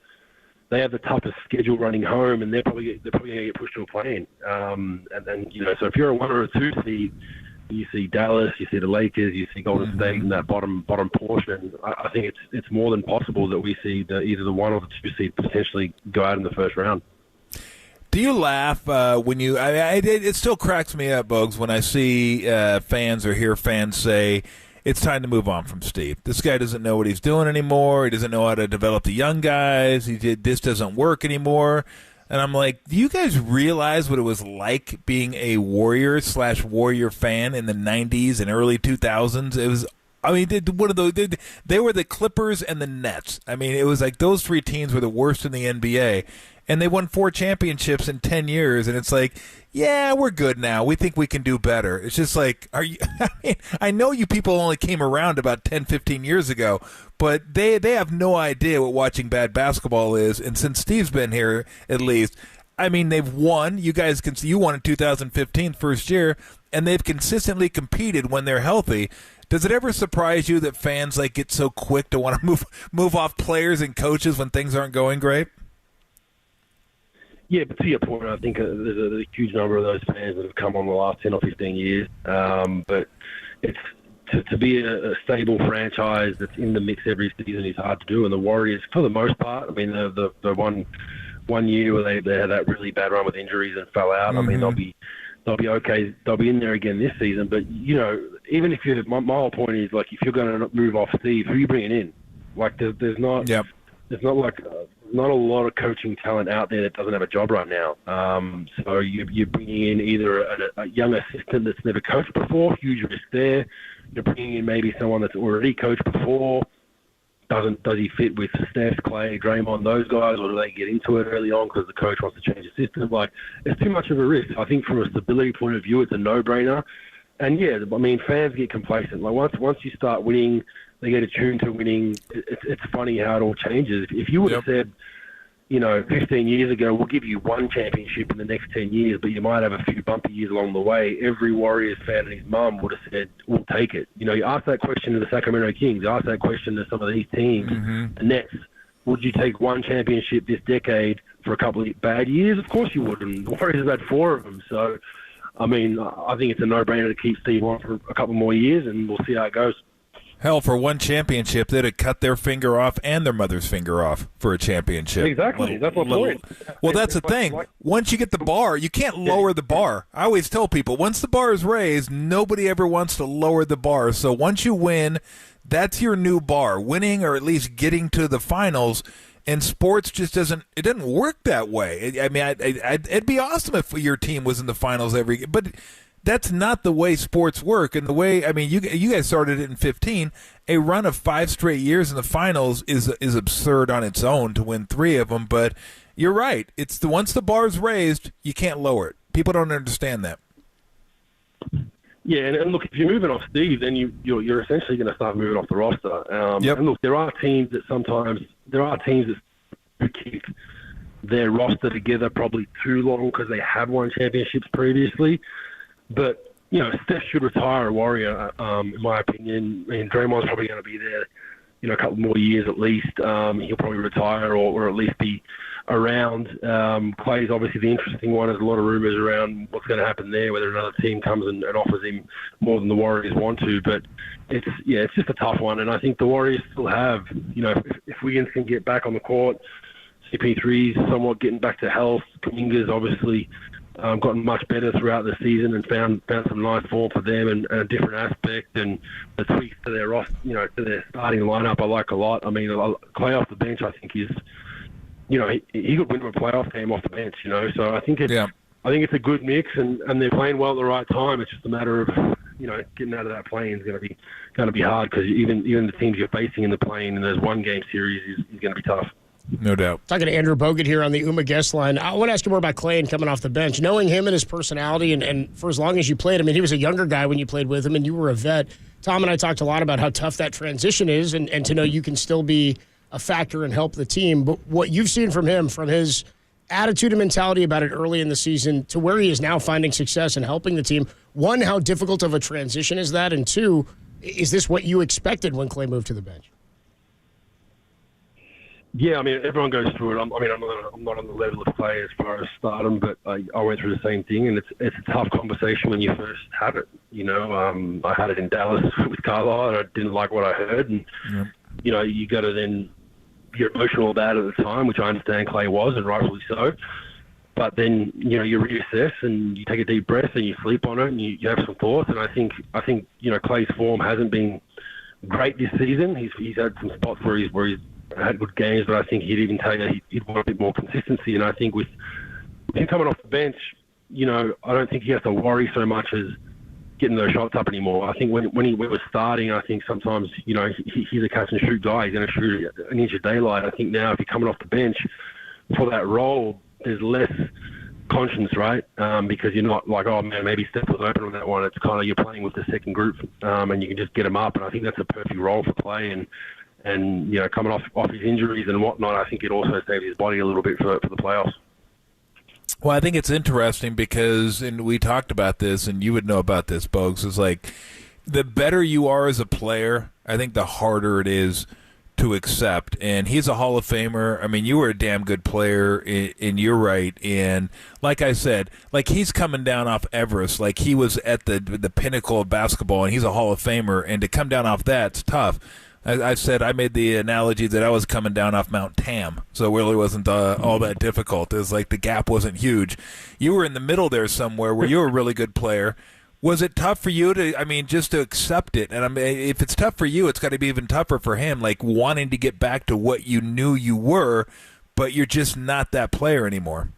toughest schedule running home, and they're probably going to get pushed to a play-in. So if you're a 1 or a 2 seed, you see Dallas, you see the Lakers, you see Golden State in that bottom portion. I think it's more than possible that we see either the 1 or the 2 seed potentially go out in the first round. Do you laugh when you? It still cracks me up, Bugs, when I see fans or hear fans say it's time to move on from Steve. This guy doesn't know what he's doing anymore. He doesn't know how to develop the young guys. This doesn't work anymore. And I'm like, do you guys realize what it was like being a Warrior/Warrior fan in the 90s and early 2000s? It was. I mean, one of those. They were the Clippers and the Nets. I mean, it was like those 3 teams were the worst in the NBA. And they won 4 championships in 10 years, and it's like, yeah, we're good now. We think we can do better. It's just like, are you? I mean, I know you people only came around about 10, 15 years ago, but they have no idea what watching bad basketball is. And since Steve's been here, at least, I mean, they've won. You guys can see you won in 2015, first year, and they've consistently competed when they're healthy. Does it ever surprise you that fans get so quick to want to move off players and coaches when things aren't going great? Yeah, but to your point, I think there's a huge number of those fans that have come on the last 10 or 15 years. But it's to be a stable franchise that's in the mix every season is hard to do. And the Warriors, for the most part, I mean, the one year where they had that really bad run with injuries and fell out. I mean, they'll be okay. They'll be in there again this season. But even if my whole point is if you're going to move off Steve, who are you bringing in? There's not. Yep. There's not a lot of coaching talent out there that doesn't have a job right now. So you're bringing in either a young assistant that's never coached before, huge risk there. You're bringing in maybe someone that's already coached before. Does he fit with Steph, Clay, Draymond, those guys, or do they get into it early on because the coach wants to change the system? It's too much of a risk. I think from a stability point of view, it's a no-brainer. And yeah, I mean, fans get complacent. Once you start winning, they get attuned to winning. It's funny how it all changes. If you would have said, 15 years ago, we'll give you one championship in the next 10 years, but you might have a few bumpy years along the way, every Warriors fan and his mum would have said, we'll take it. You ask that question to the Sacramento Kings, you ask that question to some of these teams, the Nets. Would you take one championship this decade for a couple of bad years? Of course you would, and the Warriors have had 4 of them. So, I think it's a no-brainer to keep Steve on for a couple more years, and we'll see how it goes. Hell, for one championship, they'd have cut their finger off and their mother's finger off for a championship. Exactly. That's my point. Well, that's the thing. Once you get the bar, you can't lower the bar. I always tell people, once the bar is raised, nobody ever wants to lower the bar. So once you win, that's your new bar. Winning or at least getting to the finals. And sports just doesn't work that way. It'd be awesome if your team was in the finals but that's not the way sports work. And the way, you guys started it in 15. A run of 5 straight years in the finals is absurd on its own to win 3 of them. But you're right. It's once the bar's raised, you can't lower it. People don't understand that. Yeah, and look, if you're moving off Steve, then you're essentially going to start moving off the roster. And look, there are teams that keep their roster together probably too long because they have won championships previously. But, Steph should retire a Warrior, in my opinion. Draymond's probably going to be there, a couple more years at least. He'll probably retire or at least be around. Clay's obviously the interesting one. There's a lot of rumors around what's going to happen there, whether another team comes and offers him more than the Warriors want to. But it's just a tough one. And I think the Warriors still have, if Wiggins can get back on the court, CP3's somewhat getting back to health. Kuminga's obviously gotten much better throughout the season and found some nice form for them and a different aspect, and the tweaks to their roster, to their starting lineup I like a lot. Clay off the bench I think is, he could win a playoff game off the bench, so I think it's a good mix and they're playing well at the right time. It's just a matter of, getting out of that play is going to be hard because even the teams you're facing in the play-in and there's 1 game series is going to be tough. No doubt. Talking to Andrew Bogut here on the UMA guest line. I want to ask you more about Clay and coming off the bench. Knowing him and his personality, and for as long as you played, he was a younger guy when you played with him, and you were a vet. Tom and I talked a lot about how tough that transition is, and to know you can still be a factor and help the team. But what you've seen from him, from his attitude and mentality about it early in the season to where he is now finding success and helping the team, 1, how difficult of a transition is that? And 2, is this what you expected when Clay moved to the bench? Yeah, everyone goes through it. I'm not on the level of Clay as far as stardom, but I went through the same thing, and it's a tough conversation when you first have it. I had it in Dallas with Carlisle, and I didn't like what I heard, and you got to then you're emotional about it at the time, which I understand Clay was, and rightfully so. But then you reassess and you take a deep breath and you sleep on it and you have some thoughts. And I think Clay's form hasn't been great this season. He's had some spots where he's had good games, but I think he'd even tell you he'd want a bit more consistency. And I think with him coming off the bench, I don't think he has to worry so much as getting those shots up anymore. I think when he was starting, I think sometimes, he's a catch and shoot guy. He's going to shoot an inch of daylight. I think now if you're coming off the bench for that role, there's less conscience, right? Because you're not like, oh man, maybe Steph was open on that one. It's kind of you're playing with the second group, and you can just get him up. And I think that's a perfect role for Clay. And coming off his injuries and whatnot, I think it also saved his body a little bit for the playoffs. Well, I think it's interesting because, and we talked about this, and you would know about this, Bogues, is like the better you are as a player, I think the harder it is to accept. And he's a Hall of Famer. You were a damn good player, and you're right. And like I said, like he's coming down off Everest, like he was at the pinnacle of basketball, and he's a Hall of Famer. And to come down off that's tough. I made the analogy that I was coming down off Mount Tam, so it really wasn't all that difficult. It was like the gap wasn't huge. You were in the middle there somewhere where you were a really good player. Was it tough for you to, just to accept it? And if it's tough for you, it's got to be even tougher for him, like wanting to get back to what you knew you were, but you're just not that player anymore.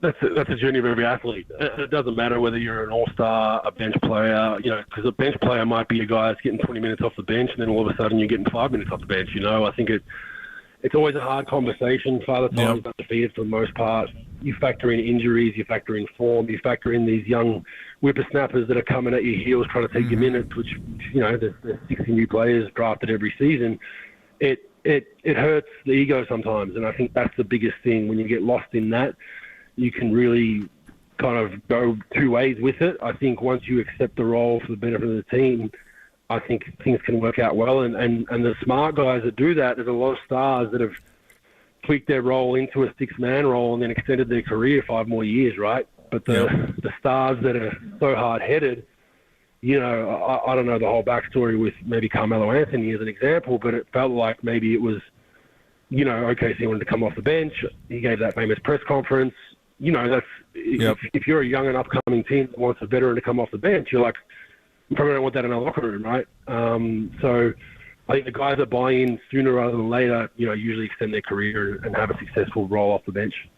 That's a journey of every athlete. It doesn't matter whether you're an all-star, a bench player, because a bench player might be a guy that's getting 20 minutes off the bench, and then all of a sudden you're getting 5 minutes off the bench. I think it's always a hard conversation. Father Time's undefeated for the most part. you factor in injuries, you factor in form, you factor in these young whippersnappers that are coming at your heels trying to take your minutes, which, there's 60 new players drafted every season. It hurts the ego sometimes, and I think that's the biggest thing. When you get lost in that, you can really kind of go two ways with it. I think once you accept the role for the benefit of the team, I think things can work out well. And the smart guys that do that, there's a lot of stars that have tweaked their role into a six-man role and then extended their career 5 more years, right? But the stars that are so hard-headed, I don't know the whole backstory with maybe Carmelo Anthony as an example, but it felt like maybe it was, OKC wanted to come off the bench. He gave that famous press conference. If you're a young and upcoming team that wants a veteran to come off the bench, you're like, you probably don't want that in a locker room, right? So I think the guys that buy in sooner rather than later, usually extend their career and have a successful role off the bench.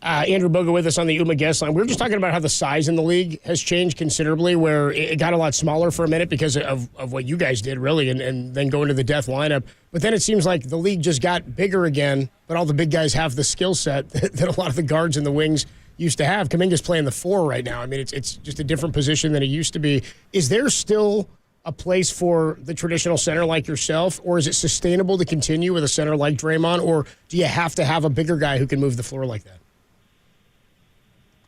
Andrew Boga with us on the UMA guest line. We were just talking about how the size in the league has changed considerably, where it got a lot smaller for a minute because of what you guys did, really, and then go into the death lineup. But then it seems like the league just got bigger again, but all the big guys have the skill set that a lot of the guards and the wings used to have. Kuminga's playing the 4 right now. I mean, it's just a different position than it used to be. Is there still a place for the traditional center like yourself, or is it sustainable to continue with a center like Draymond, or do you have to have a bigger guy who can move the floor like that?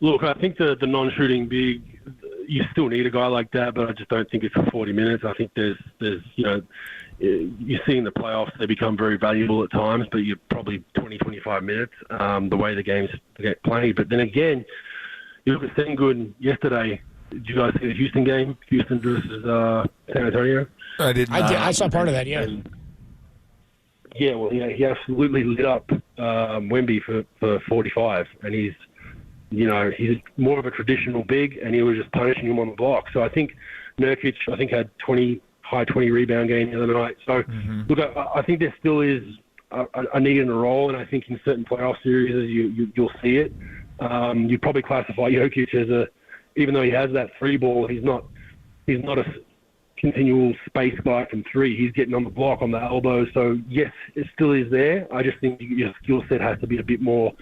Look, I think the non-shooting big, you still need a guy like that, but I just don't think it's for 40 minutes. I think there's you see in the playoffs, they become very valuable at times, but you're probably 20, 25 minutes, the way the games get played. But then again, you look at Sengun yesterday. Did you guys see the Houston game? Houston versus San Antonio? I did not. I saw part of that, yeah. He absolutely lit up Wemby for 45, and he's more of a traditional big, and he was just punishing him on the block. So I think Nurkic, had high 20 rebound game the other night. So, look, I think there still is a need and a role, and I think in certain playoff series you'll see it. You'd probably classify Jokic as even though he has that 3 ball, he's not a continual space guy from 3. He's getting on the block, on the elbow. So, yes, it still is there. I just think your skill set has to be a bit more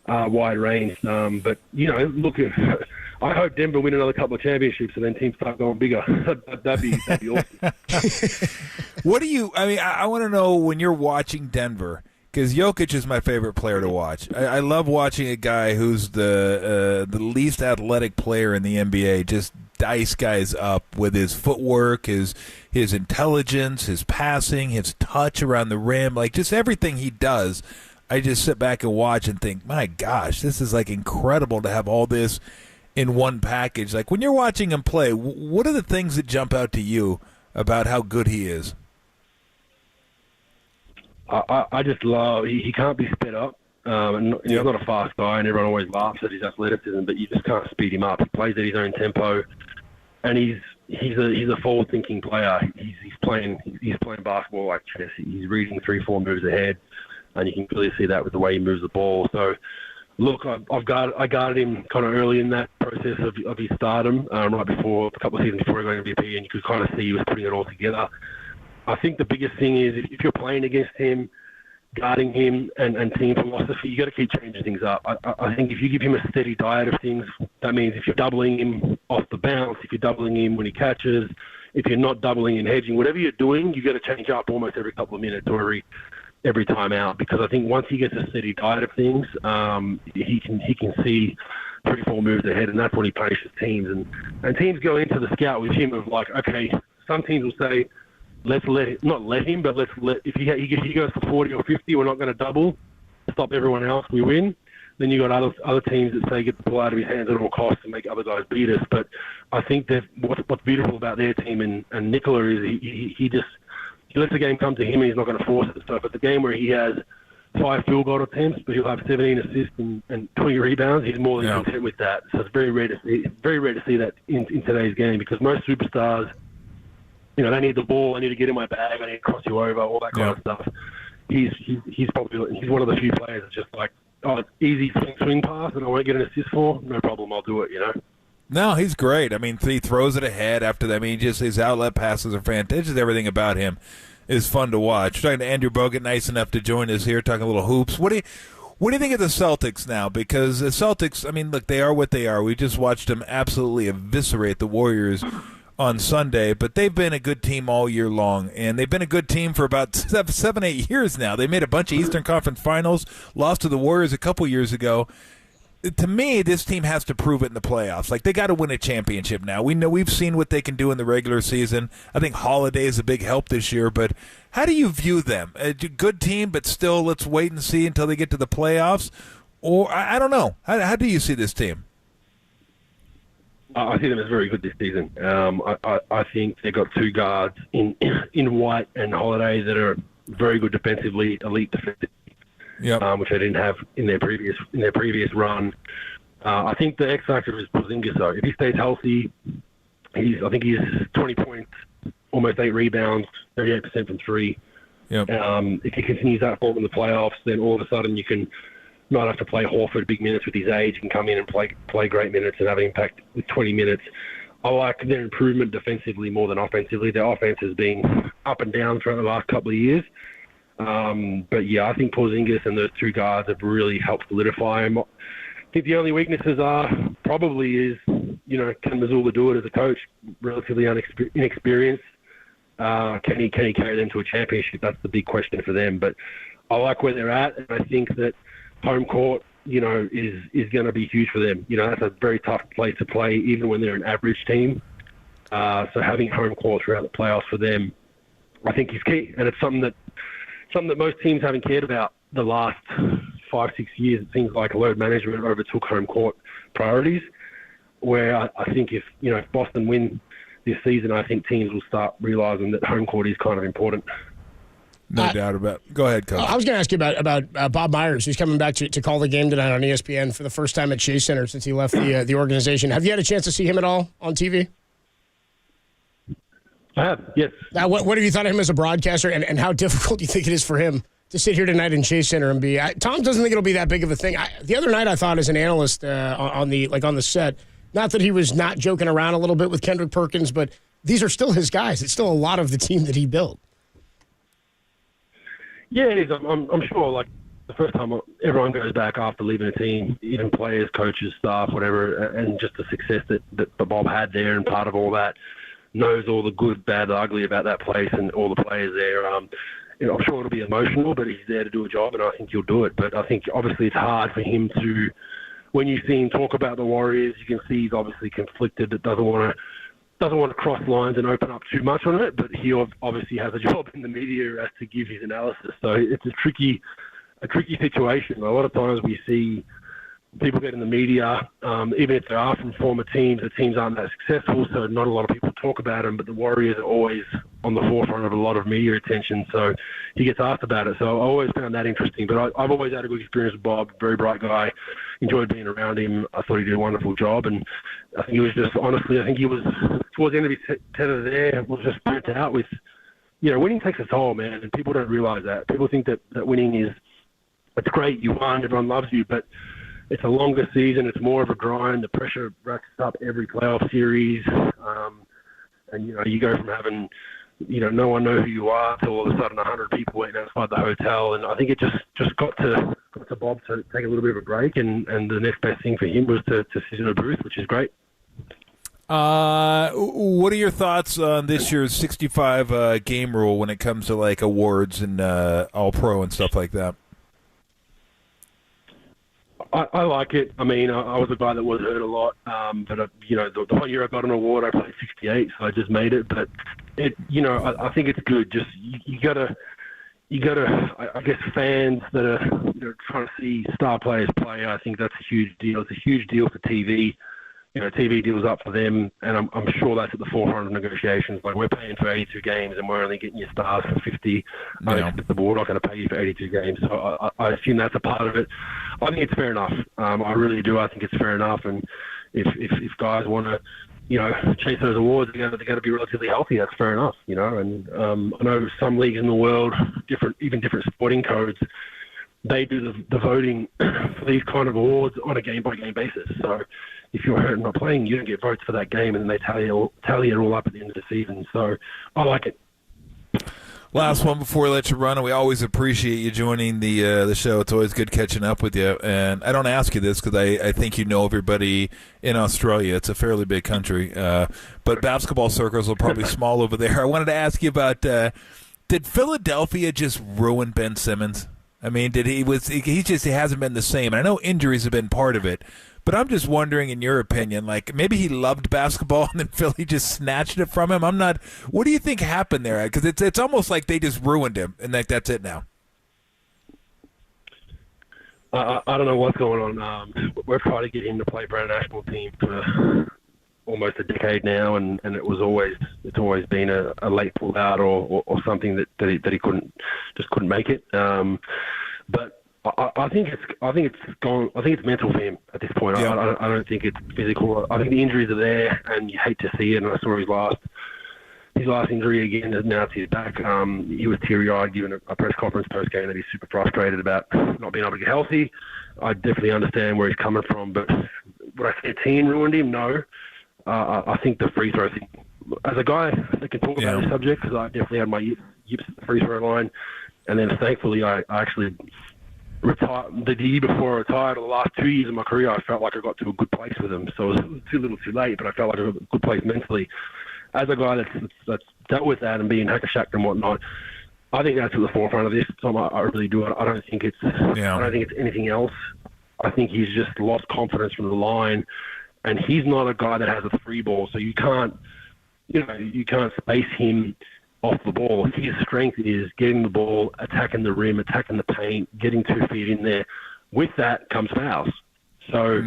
wide range. But, look, I hope Denver win another couple of championships and then teams start going bigger. That'd be awesome. I want to know when you're watching Denver, because Jokic is my favorite player to watch. I love watching a guy who's the least athletic player in the NBA just dice guys up with his footwork, his intelligence, his passing, his touch around the rim, like just everything he does. I just sit back and watch and think, my gosh, this is like incredible to have all this in one package. Like when you're watching him play, what are the things that jump out to you about how good he is? I just love he can't be sped up. He's not a fast guy, and everyone always laughs at his athleticism, but you just can't speed him up. He plays at his own tempo, and he's a forward-thinking player. He's playing basketball like chess. He's reading 3-4 moves ahead, and you can clearly see that with the way he moves the ball. So, look, I guarded him kind of early in that process of his stardom, right before a couple of seasons before he got MVP, and you could kind of see he was putting it all together. I think the biggest thing is if you're playing against him, guarding him, and team philosophy, you got to keep changing things up. I think if you give him a steady diet of things, that means if you're doubling him off the bounce, if you're doubling him when he catches, if you're not doubling and hedging, whatever you're doing, you got to change up almost every couple of minutes or every time out, because I think once he gets a steady diet of things, he can see 3-4 moves ahead, and that's when he punishes teams. And teams go into the scout with him of like, okay, some teams will say, if he goes for 40 or 50, we're not going to double, stop everyone else, we win. Then you got other teams that say get the ball out of his hands at all costs and make other guys beat us. But I think that what's beautiful about their team and Nikola is he lets the game come to him and he's not going to force it. So if it's a game where he has 5 field goal attempts, but he'll have 17 assists and 20 rebounds, he's more than content with that. So it's very rare to see that in today's game, because most superstars, they need the ball, I need to get in my bag, I need to cross you over, all that kind of stuff. He's one of the few players that's just like, oh, it's easy swing pass and I won't get an assist for, no problem, I'll do it, No, he's great. I mean, he throws it ahead after that. I mean, just his outlet passes are fantastic. Just everything about him is fun to watch. We're talking to Andrew Bogut, nice enough to join us here, talking a little hoops. What What do you think of the Celtics now? Because the Celtics, I mean, look, they are what they are. We just watched them absolutely eviscerate the Warriors on Sunday, but they've been a good team all year long, and they've been a good team for about 7-8 years now. They made a bunch of Eastern Conference Finals, lost to the Warriors a couple years ago. To me, this team has to prove it in the playoffs. Like, they got to win a championship now. We know we've seen what they can do in the regular season. I think Holiday is a big help this year, but how do you view them? A good team, but still let's wait and see until they get to the playoffs? Or, I don't know. How do you see this team? I see them as very good this season. I think they've got two guards in White and Holiday that are very good defensively, elite defensively. Yep. Which they didn't have in their previous run. I think the X factor is Porzingis, though. If he stays healthy, I think he's 20 points, almost 8 rebounds, 38% from three. Yep. If he continues that form in the playoffs, then all of a sudden you can not have to play Horford big minutes with his age. You can come in and play great minutes and have an impact with 20 minutes. I like their improvement defensively more than offensively. Their offense has been up and down throughout the last couple of years. But yeah, I think Porzingis and those two guards have really helped solidify him. I think the only weaknesses probably can Missoula do it as a coach? Relatively inexperienced. Can he carry them to a championship? That's the big question for them. But I like where they're at, and I think that home court, is going to be huge for them. That's a very tough place to play, even when they're an average team. So having home court throughout the playoffs for them, I think is key, and it's something that most teams haven't cared about the last 5-6 years. It seems like load management overtook home court priorities, where I think if Boston win this season, I think teams will start realizing that home court is kind of important. No doubt about it. Go ahead, Coach. I was going to ask you about Bob Myers, who's coming back to call the game tonight on ESPN for the first time at Chase Center since he left the organization. Have you had a chance to see him at all on TV? I have, yes. What have you thought of him as a broadcaster, and how difficult do you think it is for him to sit here tonight in Chase Center and be? Tom doesn't think it'll be that big of a thing. The other night, I thought as an analyst on the set, not that he was not joking around a little bit with Kendrick Perkins, but these are still his guys. It's still a lot of the team that he built. Yeah, it is. I'm sure. Like the first time, everyone goes back after leaving a team, even players, coaches, staff, whatever, and just the success that Bob had there, and part of all that. Knows all the good, bad, ugly about that place and all the players there. I'm sure it'll be emotional, but he's there to do a job, and I think he'll do it. But I think obviously it's hard for him to, when you see him talk about the Warriors, you can see he's obviously conflicted. That doesn't want to cross lines and open up too much on it. But he obviously has a job in the media as to give his analysis. So it's a tricky situation. A lot of times we see people get in the media, even if they are from former teams, the teams aren't that successful, so not a lot of people talk about them, but the Warriors are always on the forefront of a lot of media attention, so he gets asked about it. So I always found that interesting, but I've always had a good experience with Bob, very bright guy, enjoyed being around him. I thought he did a wonderful job, and I think he was just, honestly, I think he was, towards the end of his tether there, was just burnt out with, winning takes a toll, man, and people don't realize that. People think that winning is, it's great, you won, everyone loves you, but it's a longer season. It's more of a grind. The pressure racks up every playoff series. And, you go from having, no one know who you are to all of a sudden 100 people waiting outside the hotel. And I think it just got to Bob to take a little bit of a break. And the next best thing for him was to sit in a booth, which is great. What are your thoughts on this year's 65 game rule when it comes to, like, awards and All-Pro and stuff like that? I like it. I mean, I was a guy that was hurt a lot, but the 1 year I got an award, I played 68, so I just made it. But I think it's good. Just you gotta. I guess fans that are trying to see star players play, I think that's a huge deal. It's a huge deal for TV. TV deals up for them, and I'm sure that's at the forefront of negotiations. Like, we're paying for 82 games, and we're only getting your stars for 50. Yeah. We're not going to pay you for 82 games, so I assume that's a part of it. I think it's fair enough. I really do. I think it's fair enough, and if guys want to, chase those awards, they're going to be relatively healthy. That's fair enough, And I know some leagues in the world, different sporting codes, they do the voting for these kind of awards on a game-by-game basis. So if you're hurt and not playing, you don't get votes for that game, and then they tally it all up at the end of the season. So I like it. Last one before we let you run, and we always appreciate you joining the show. It's always good catching up with you. And I don't ask you this because I think you know everybody in Australia. It's a fairly big country, but basketball circles are probably small over there. I wanted to ask you about did Philadelphia just ruin Ben Simmons? I mean, he hasn't been the same. And I know injuries have been part of it. But I'm just wondering, in your opinion, like maybe he loved basketball and then Philly just snatched it from him. What do you think happened there? Because it's almost like they just ruined him and that's it now. I don't know what's going on. We're trying to get him to play for our national team for almost a decade now, and it's always been a late pull out or something that he couldn't make it. But I think it's mental for him at this point. Yeah. I don't think it's physical. I think the injuries are there, and you hate to see it. And I saw his last injury again. Now it's his back. He was teary-eyed giving a press conference post-game that he's super frustrated about not being able to get healthy. I definitely understand where he's coming from, but would I say a team ruined him? No. I think the free throw thing. As a guy that can talk about this subject, because I definitely had my yips at the free throw line, and then thankfully I actually retired the year before I retired. Or the last 2 years of my career, I felt like I got to a good place with him. So it was too little, too late, but I felt like I got a good place mentally. As a guy that's dealt with that and being hacker-shacked and whatnot, I think that's at the forefront of this. So I really do. I don't think it's anything else. I think he's just lost confidence from the line, and he's not a guy that has a free ball, so you can't space him off the ball. His strength is getting the ball, attacking the rim, attacking the paint, getting 2 feet in there. With that comes fouls. So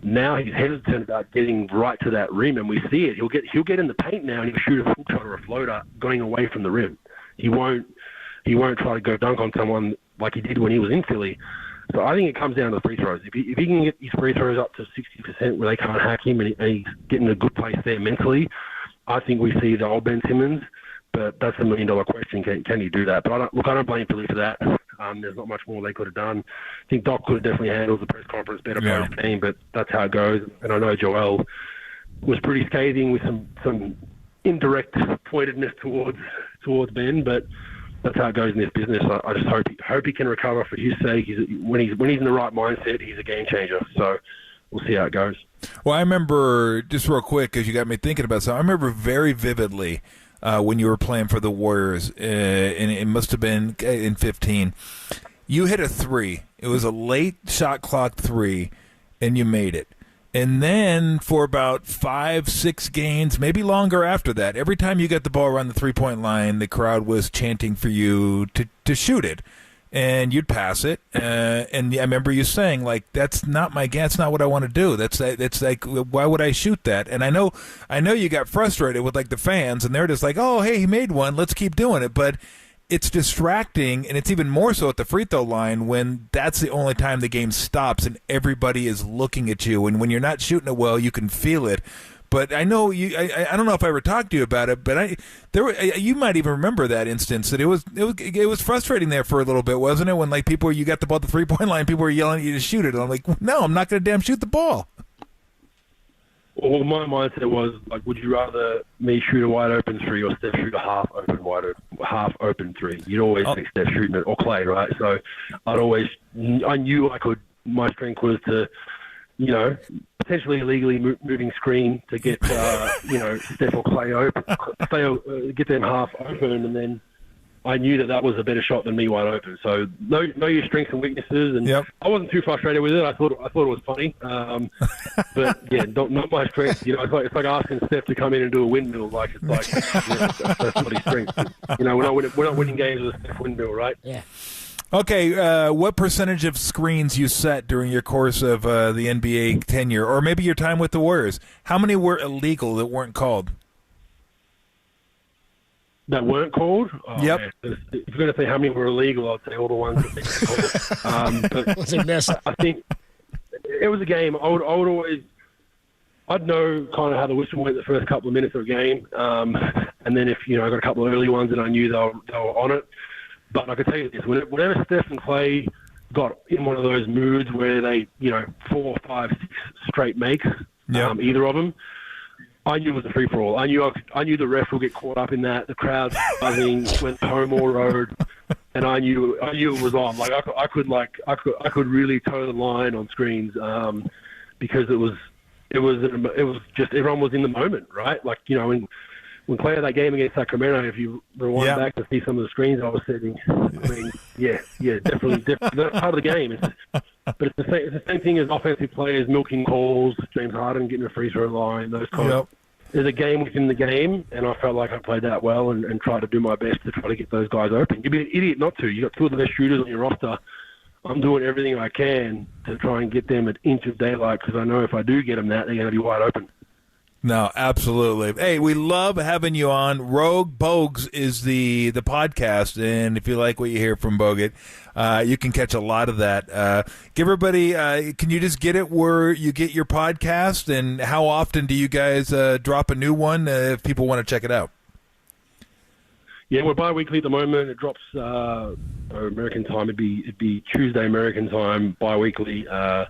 now he's hesitant about getting right to that rim, and we see it. He'll get in the paint now, and he'll shoot a full shot or a floater going away from the rim. He won't try to go dunk on someone like he did when he was in Philly. So I think it comes down to the free throws. If he can get his free throws up to 60% where they can't hack him and he's getting a good place there mentally, I think we see the old Ben Simmons. But that's $1 million question. Can he do that? But I don't blame Philly for that. There's not much more they could have done. I think Doc could have definitely handled the press conference better post-game, but that's how it goes. And I know Joel was pretty scathing with some indirect pointedness towards Ben, but that's how it goes in this business. I just hope he can recover for his sake. When he's in the right mindset, he's a game changer. So we'll see how it goes. Well, I remember, just real quick, because you got me thinking about something, I remember very vividly when you were playing for the Warriors, and it must have been in 15. You hit a 3. It was a late shot clock 3, and you made it. And then for about 5-6 games, maybe longer after that, every time you got the ball around the three-point line, the crowd was chanting for you to shoot it. And you'd pass it. And I remember you saying, like, that's not what I want to do. That's like, why would I shoot that? And I know you got frustrated with, like, the fans, and they're just like, oh, hey, he made one. Let's keep doing it. But it's distracting, and it's even more so at the free throw line when that's the only time the game stops and everybody is looking at you. And when you're not shooting it well, you can feel it. But I know you. I don't know if I ever talked to you about it, but you might even remember that instance. That it was frustrating there for a little bit, wasn't it? When like you got the ball at the 3-point line, people were yelling at you to shoot it. And I'm like, no, I'm not going to damn shoot the ball. Well, my mindset was like, would you rather me shoot a wide open 3 or Steph shoot a half open 3? You'd always think Steph shooting it or Clay, right? So I knew my strength was to, potentially illegally moving screen to get, Steph or Clay open, get them half open, and then I knew that was a better shot than me wide open. So know your strengths and weaknesses, and I wasn't too frustrated with it. I thought it was funny, but yeah, not my strength. It's like asking Steph to come in and do a windmill. That's not his strength. We're not winning games with a Steph windmill, right? Yeah. Okay, what percentage of screens you set during your course of the NBA tenure, or maybe your time with the Warriors? How many were illegal that weren't called? That weren't called? Oh, yep. Man. If you're going to say how many were illegal, I'd say all the ones that they called. But I think it was a game. I'd know kind of how the whistle went the first couple of minutes of a game, and then if I got a couple of early ones and I knew they were on it. But I can tell you this: whenever Steph and Clay got in one of those moods where they, 4, 5, 6 straight makes, either of them, I knew it was a free for all. I knew the ref would get caught up in that. The crowd buzzing, went home all road, and I knew it was on. Like I could really toe the line on screens because it was just everyone was in the moment, right? Like when Clay had that game against Sacramento, if you rewind back to see some of the screens I was setting, I mean, definitely that's part of the game. But it's the same thing as offensive players milking calls, James Harden getting a free throw line, those kind of. There's a game within the game, and I felt like I played that well and tried to do my best to try to get those guys open. You'd be an idiot not to. You got two of the best shooters on your roster. I'm doing everything I can to try and get them an inch of daylight because I know if I do get them that, they're going to be wide open. No, absolutely. Hey, we love having you on. Rogue Bogues is the podcast, and if you like what you hear from Bogut, you can catch a lot of that. Give everybody, can you just get it where you get your podcast, and how often do you guys drop a new one if people want to check it out? Yeah, we're bi-weekly at the moment. It drops American time. It'd be Tuesday American time, bi-weekly. I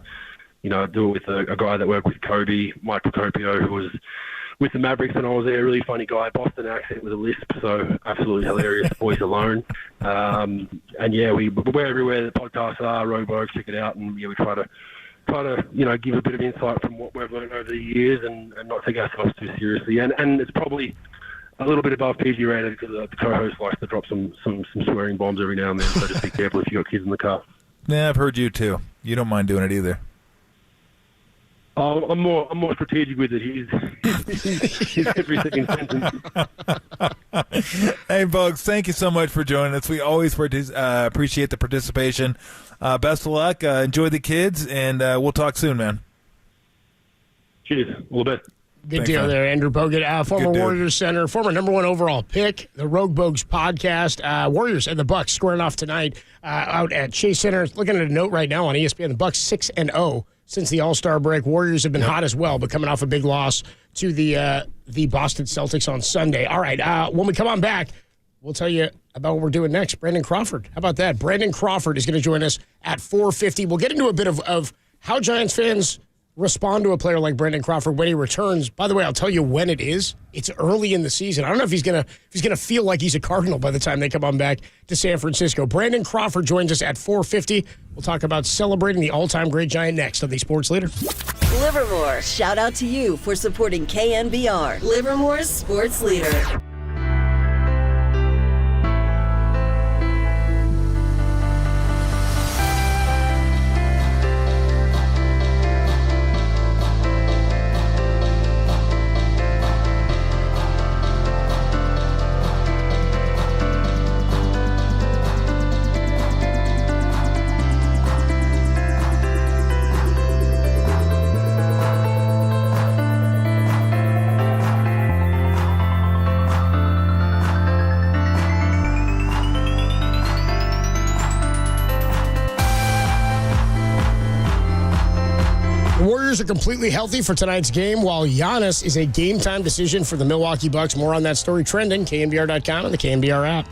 do it with a guy that worked with Kobe, Mike Procopio, who was with the Mavericks when I was there. Really funny guy, Boston accent with a lisp, so absolutely hilarious. Boys alone. We're everywhere the podcasts are. Rogue Bogues, check it out, and we try to give a bit of insight from what we've learned over the years and not take ourselves too seriously. And it's probably a little bit above PG rated because the co-host likes to drop some swearing bombs every now and then. So just be careful if you got kids in the car. Yeah, I've heard you too. You don't mind doing it either. I'm more strategic with it. He's every second sentence. Hey, Bogues, thank you so much for joining us. We always appreciate the participation. Best of luck. Enjoy the kids, and we'll talk soon, man. Cheers. All the best. Good deal there, Andrew Bogut, former Warriors center, former number one overall pick, the Rogue Bogues podcast. Warriors and the Bucks squaring off tonight out at Chase Center. Looking at a note right now on ESPN, the Bucks 6-0 since the All-Star break. Warriors have been hot as well, but coming off a big loss to the Boston Celtics on Sunday. All right, when we come on back, we'll tell you about what we're doing next. Brandon Crawford, how about that? Brandon Crawford is going to join us at 4:50. We'll get into a bit of how Giants fans respond to a player like Brandon Crawford when he returns. By the way, I'll tell you when it is. It's early in the season. I don't know if he's gonna feel like he's a Cardinal by the time they come on back to San Francisco. Brandon Crawford joins us at 4:50. We'll talk about celebrating the all-time great Giant next on the Sports Leader. Livermore, shout out to you for supporting KNBR, Livermore's Sports Leader. Are completely healthy for tonight's game, while Giannis is a game-time decision for the Milwaukee Bucks. More on that story trending, KNBR.com and the KNBR app.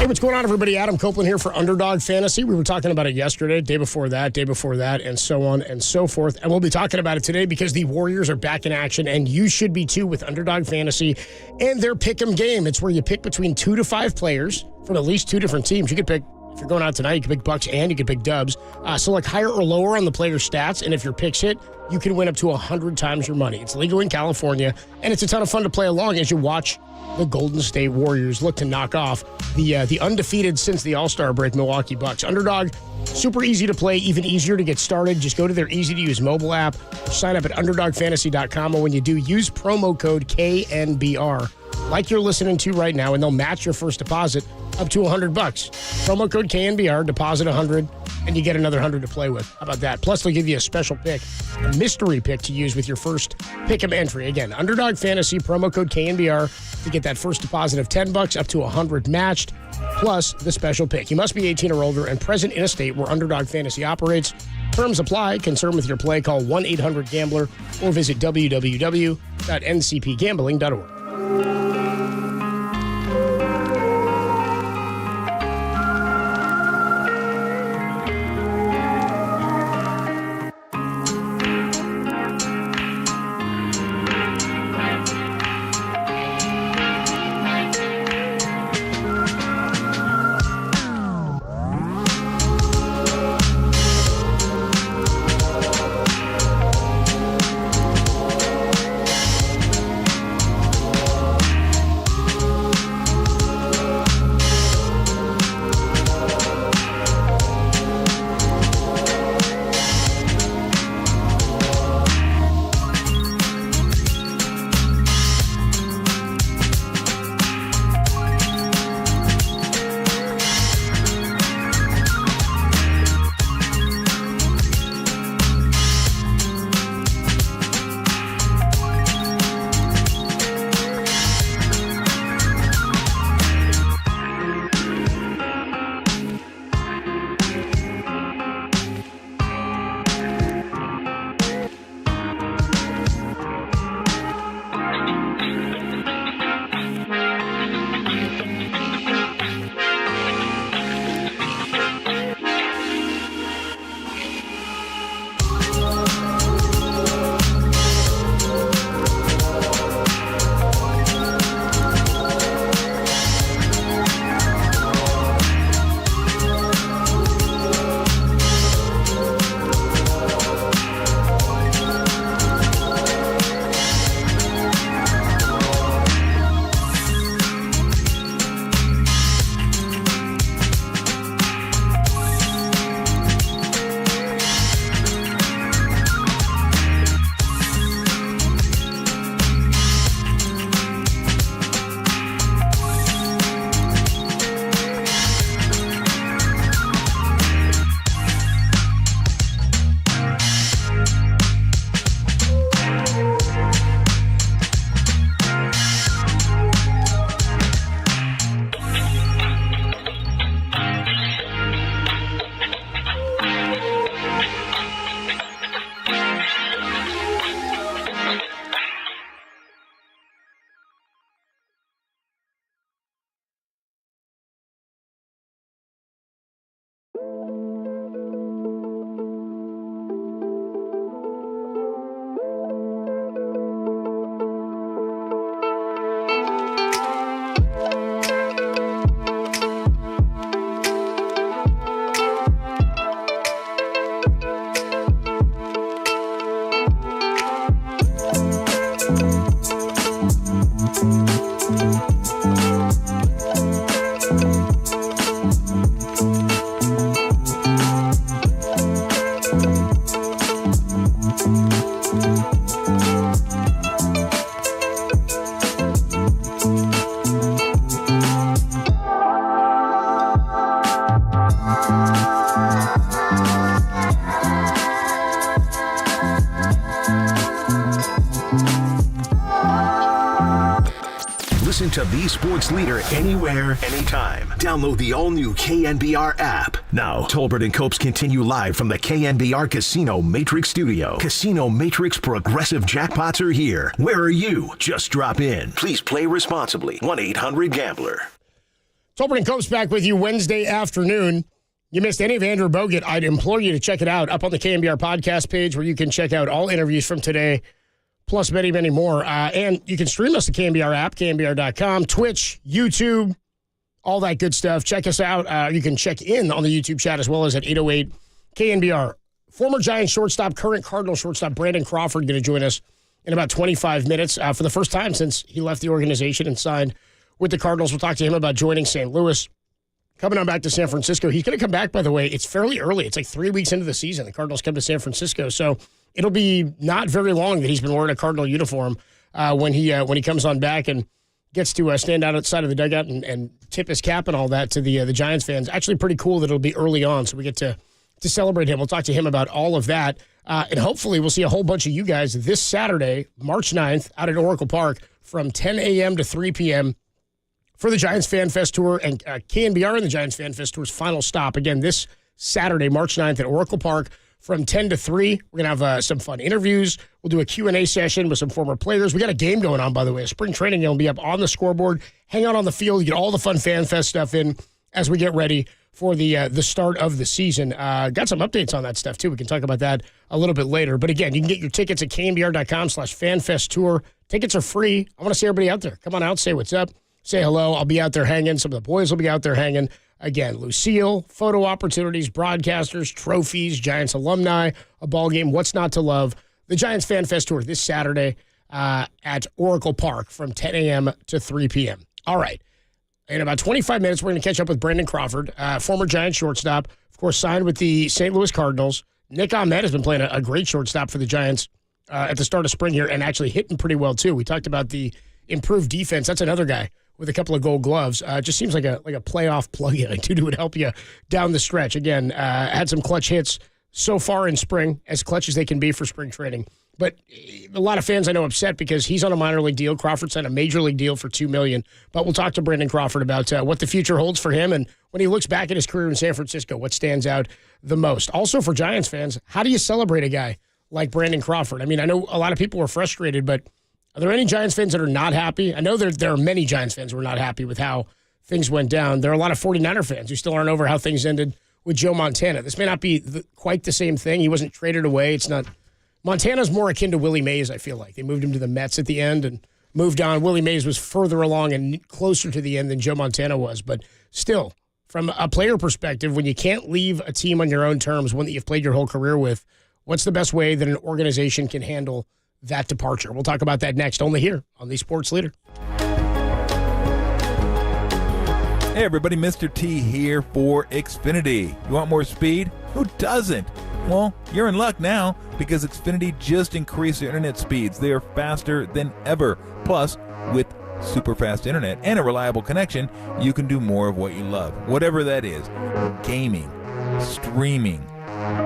What's going on, everybody? Adam Copeland here for Underdog Fantasy. We were talking about it yesterday, day before that, and so on and so forth. And we'll be talking about it today because the Warriors are back in action, and you should be too with Underdog Fantasy and their Pick'em game. It's where you pick between 2 to 5 players from at least 2 different teams. You could pick, if you're going out tonight, you can pick Bucks and you can pick Dubs. So like higher or lower on the player's stats, and if your picks hit, you can win up to 100 times your money. It's legal in California, and it's a ton of fun to play along as you watch the Golden State Warriors look to knock off the undefeated since the All-Star break Milwaukee Bucks. Underdog, super easy to play, even easier to get started. Just go to their easy-to-use mobile app, sign up at UnderdogFantasy.com, and when you do, use promo code KNBR, like you're listening to right now, and they'll match your first deposit up to $100. Promo code KNBR, deposit $100, and you get another $100 to play with. How about that? Plus, they'll give you a special pick, a mystery pick to use with your first pick'em entry. Again, Underdog Fantasy, promo code KNBR to get that first deposit of $10 up to $100 matched, plus the special pick. You must be 18 or older and present in a state where Underdog Fantasy operates. Terms apply. Concerned with your play, call 1-800-GAMBLER or visit www.ncpgambling.org. Listen to the sports leader anywhere, anytime. Download the all-new KNBR app. Now, Tolbert and Copes continue live from the KNBR Casino Matrix Studio. Casino Matrix progressive jackpots are here. Where are you? Just drop in. Please play responsibly. 1-800-GAMBLER. Tolbert and Copes back with you Wednesday afternoon. You missed any of Andrew Bogut, I'd implore you to check it out up on the KNBR podcast page where you can check out all interviews from today, plus many, many more. And you can stream us the KNBR app, KNBR.com, Twitch, YouTube, all that good stuff. Check us out. You can check in on the YouTube chat as well as at 808 KNBR. Former Giants shortstop, current Cardinals shortstop, Brandon Crawford, going to join us in about 25 minutes for the first time since he left the organization and signed with the Cardinals. We'll talk to him about joining St. Louis. Coming on back to San Francisco. He's going to come back, by the way. It's fairly early. It's like 3 weeks into the season. The Cardinals come to San Francisco. So it'll be not very long that he's been wearing a Cardinal uniform when he comes on back and gets to stand out outside of the dugout and tip his cap and all that to the Giants fans. Actually pretty cool that it'll be early on, so we get to celebrate him. We'll talk to him about all of that. And hopefully we'll see a whole bunch of you guys this Saturday, March 9th, out at Oracle Park from 10 a.m. to 3 p.m., for the Giants Fan Fest Tour and KNBR and the Giants Fan Fest Tour's final stop. Again, this Saturday, March 9th at Oracle Park from 10 to 3. We're going to have some fun interviews. We'll do a Q&A session with some former players. We got a game going on, by the way. A spring training game will be up on the scoreboard. Hang out on the field. You get all the fun Fan Fest stuff in as we get ready for the start of the season. Got some updates on that stuff, too. We can talk about that a little bit later. But, again, you can get your tickets at knbr.com/fanfesttour. Tickets are free. I want to see everybody out there. Come on out, say what's up, say hello. I'll be out there hanging. Some of the boys will be out there hanging. Again, Lucille, photo opportunities, broadcasters, trophies, Giants alumni, a ball game. What's not to love? The Giants Fan Fest Tour this Saturday at Oracle Park from 10 a.m. to 3 p.m. All right. In about 25 minutes, we're going to catch up with Brandon Crawford, former Giants shortstop, of course, signed with the St. Louis Cardinals. Nick Ahmed has been playing a great shortstop for the Giants at the start of spring here and actually hitting pretty well, too. We talked about the improved defense. That's another guy with a couple of gold gloves. Just seems like a playoff plug-in. I do would help you down the stretch. Again, had some clutch hits so far in spring, as clutch as they can be for spring training. But a lot of fans I know upset because he's on a minor league deal. Crawford signed a major league deal for $2 million. But we'll talk to Brandon Crawford about what the future holds for him and when he looks back at his career in San Francisco, what stands out the most. Also for Giants fans, how do you celebrate a guy like Brandon Crawford? I mean, I know a lot of people were frustrated, but are there any Giants fans that are not happy? I know there are many Giants fans who are not happy with how things went down. There are a lot of 49er fans who still aren't over how things ended with Joe Montana. This may not be quite the same thing. He wasn't traded away. It's not. Montana's more akin to Willie Mays, I feel like. They moved him to the Mets at the end and moved on. Willie Mays was further along and closer to the end than Joe Montana was. But still, from a player perspective, when you can't leave a team on your own terms, one that you've played your whole career with, what's the best way that an organization can handle that departure? We'll talk about that next, only here on The Sports Leader. Hey everybody, Mr. T here for Xfinity. You want more speed? Who doesn't? Well, you're in luck now because Xfinity just increased their internet speeds. They are faster than ever. Plus, with super fast internet and a reliable connection, you can do more of what you love. Whatever that is. Gaming, streaming,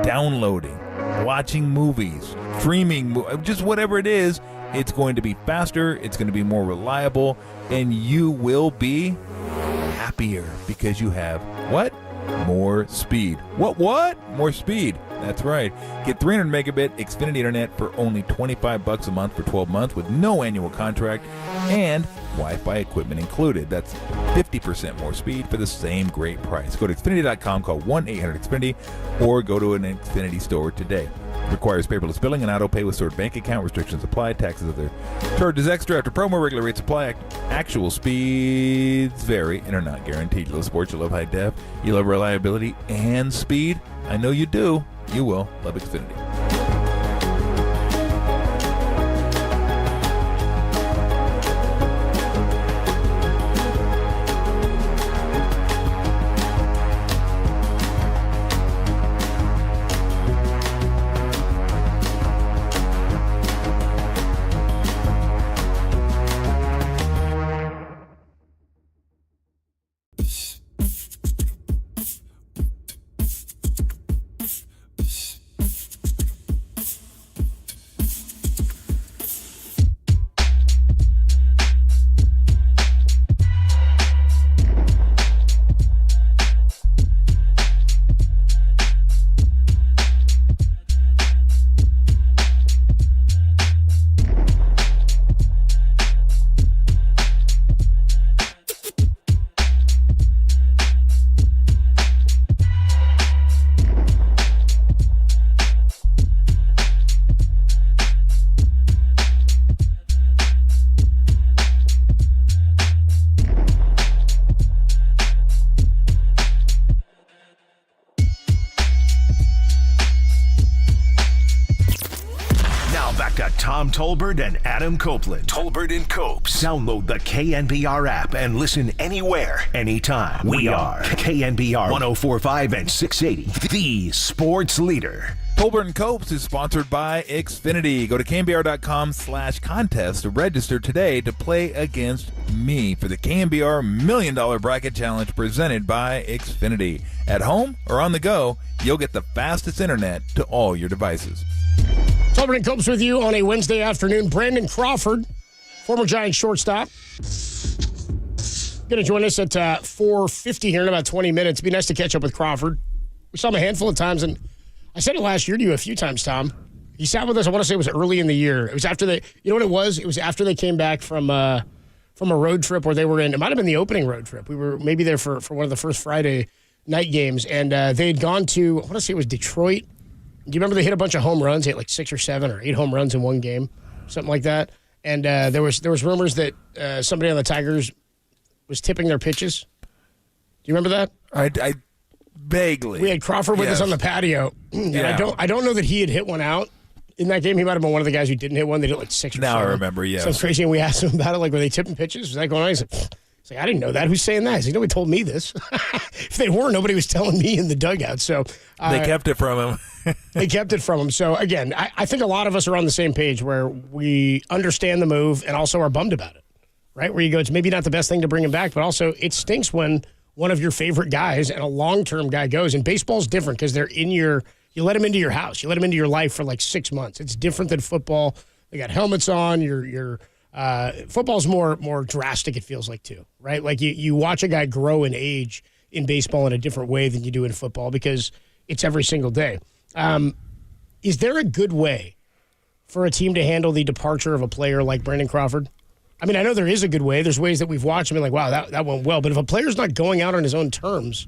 downloading, watching movies, streaming, just whatever it is, it's going to be faster, it's going to be more reliable, and you will be happier because you have what? More speed. What? More speed. That's right. Get 300 megabit Xfinity internet for only $25 a month for 12 months with no annual contract and Wi-Fi equipment included. That's 50% more speed for the same great price. Go to Xfinity.com, call 1-800-XFINITY, or go to an Xfinity store today. Requires paperless billing and auto pay with stored bank account. Restrictions apply. Taxes other charges extra after promo. Regular rates apply. Actual speeds vary and are not guaranteed. You love sports, you love high def, you love reliability and speed. I know you do. You will love Xfinity. Tom Tolbert and Adam Copeland. Tolbert and Copes. Download the KNBR app and listen anywhere, anytime. We are KNBR 104.5 and 680, the sports leader. Tolbert and Copes is sponsored by Xfinity. Go to KNBR.com/contest to register today to play against me for the KNBR $1 Million Bracket Challenge presented by Xfinity. At home or on the go, you'll get the fastest internet to all your devices. Tolbert and Copes with you on a Wednesday afternoon. Brandon Crawford, former Giants shortstop, going to join us at 4:50 here in about 20 minutes. It'd be nice to catch up with Crawford. We saw him a handful of times, and I said it last year to you a few times, Tom. He sat with us, I want to say it was early in the year. It was after you know what it was? It was after they came back from a road trip where they were in, it might have been the opening road trip. We were maybe there for one of the first Friday night games, and they had gone to, I want to say it was Detroit. Do you remember they hit a bunch of home runs? They hit like 6 or 7 or 8 home runs in one game, something like that. And there was rumors that somebody on the Tigers was tipping their pitches. Do you remember that? I vaguely. We had Crawford with us on the patio, and I don't know that he had hit one out in that game. He might have been one of the guys who didn't hit one. They did like 6 or 7. Now I remember, yes. Something crazy, and we asked him about it, like, were they tipping pitches? Was that going on? He's like, I didn't know that. Who's saying that? He's like, nobody told me this. If they were, nobody was telling me in the dugout. So they kept it from him. They kept it from him. So, again, I think a lot of us are on the same page where we understand the move and also are bummed about it, right? Where you go, it's maybe not the best thing to bring him back, but also it stinks when one of your favorite guys and a long-term guy goes. And baseball's different because they're in you let them into your house. You let them into your life for like 6 months. It's different than football. They got helmets on. Football's more drastic, it feels like, too, right? Like you watch a guy grow in age in baseball in a different way than you do in football because it's every single day. Is there a good way for a team to handle the departure of a player like Brandon Crawford? I mean, I know there is a good way. There's ways that we've watched and been like, wow, that went well. But if a player's not going out on his own terms,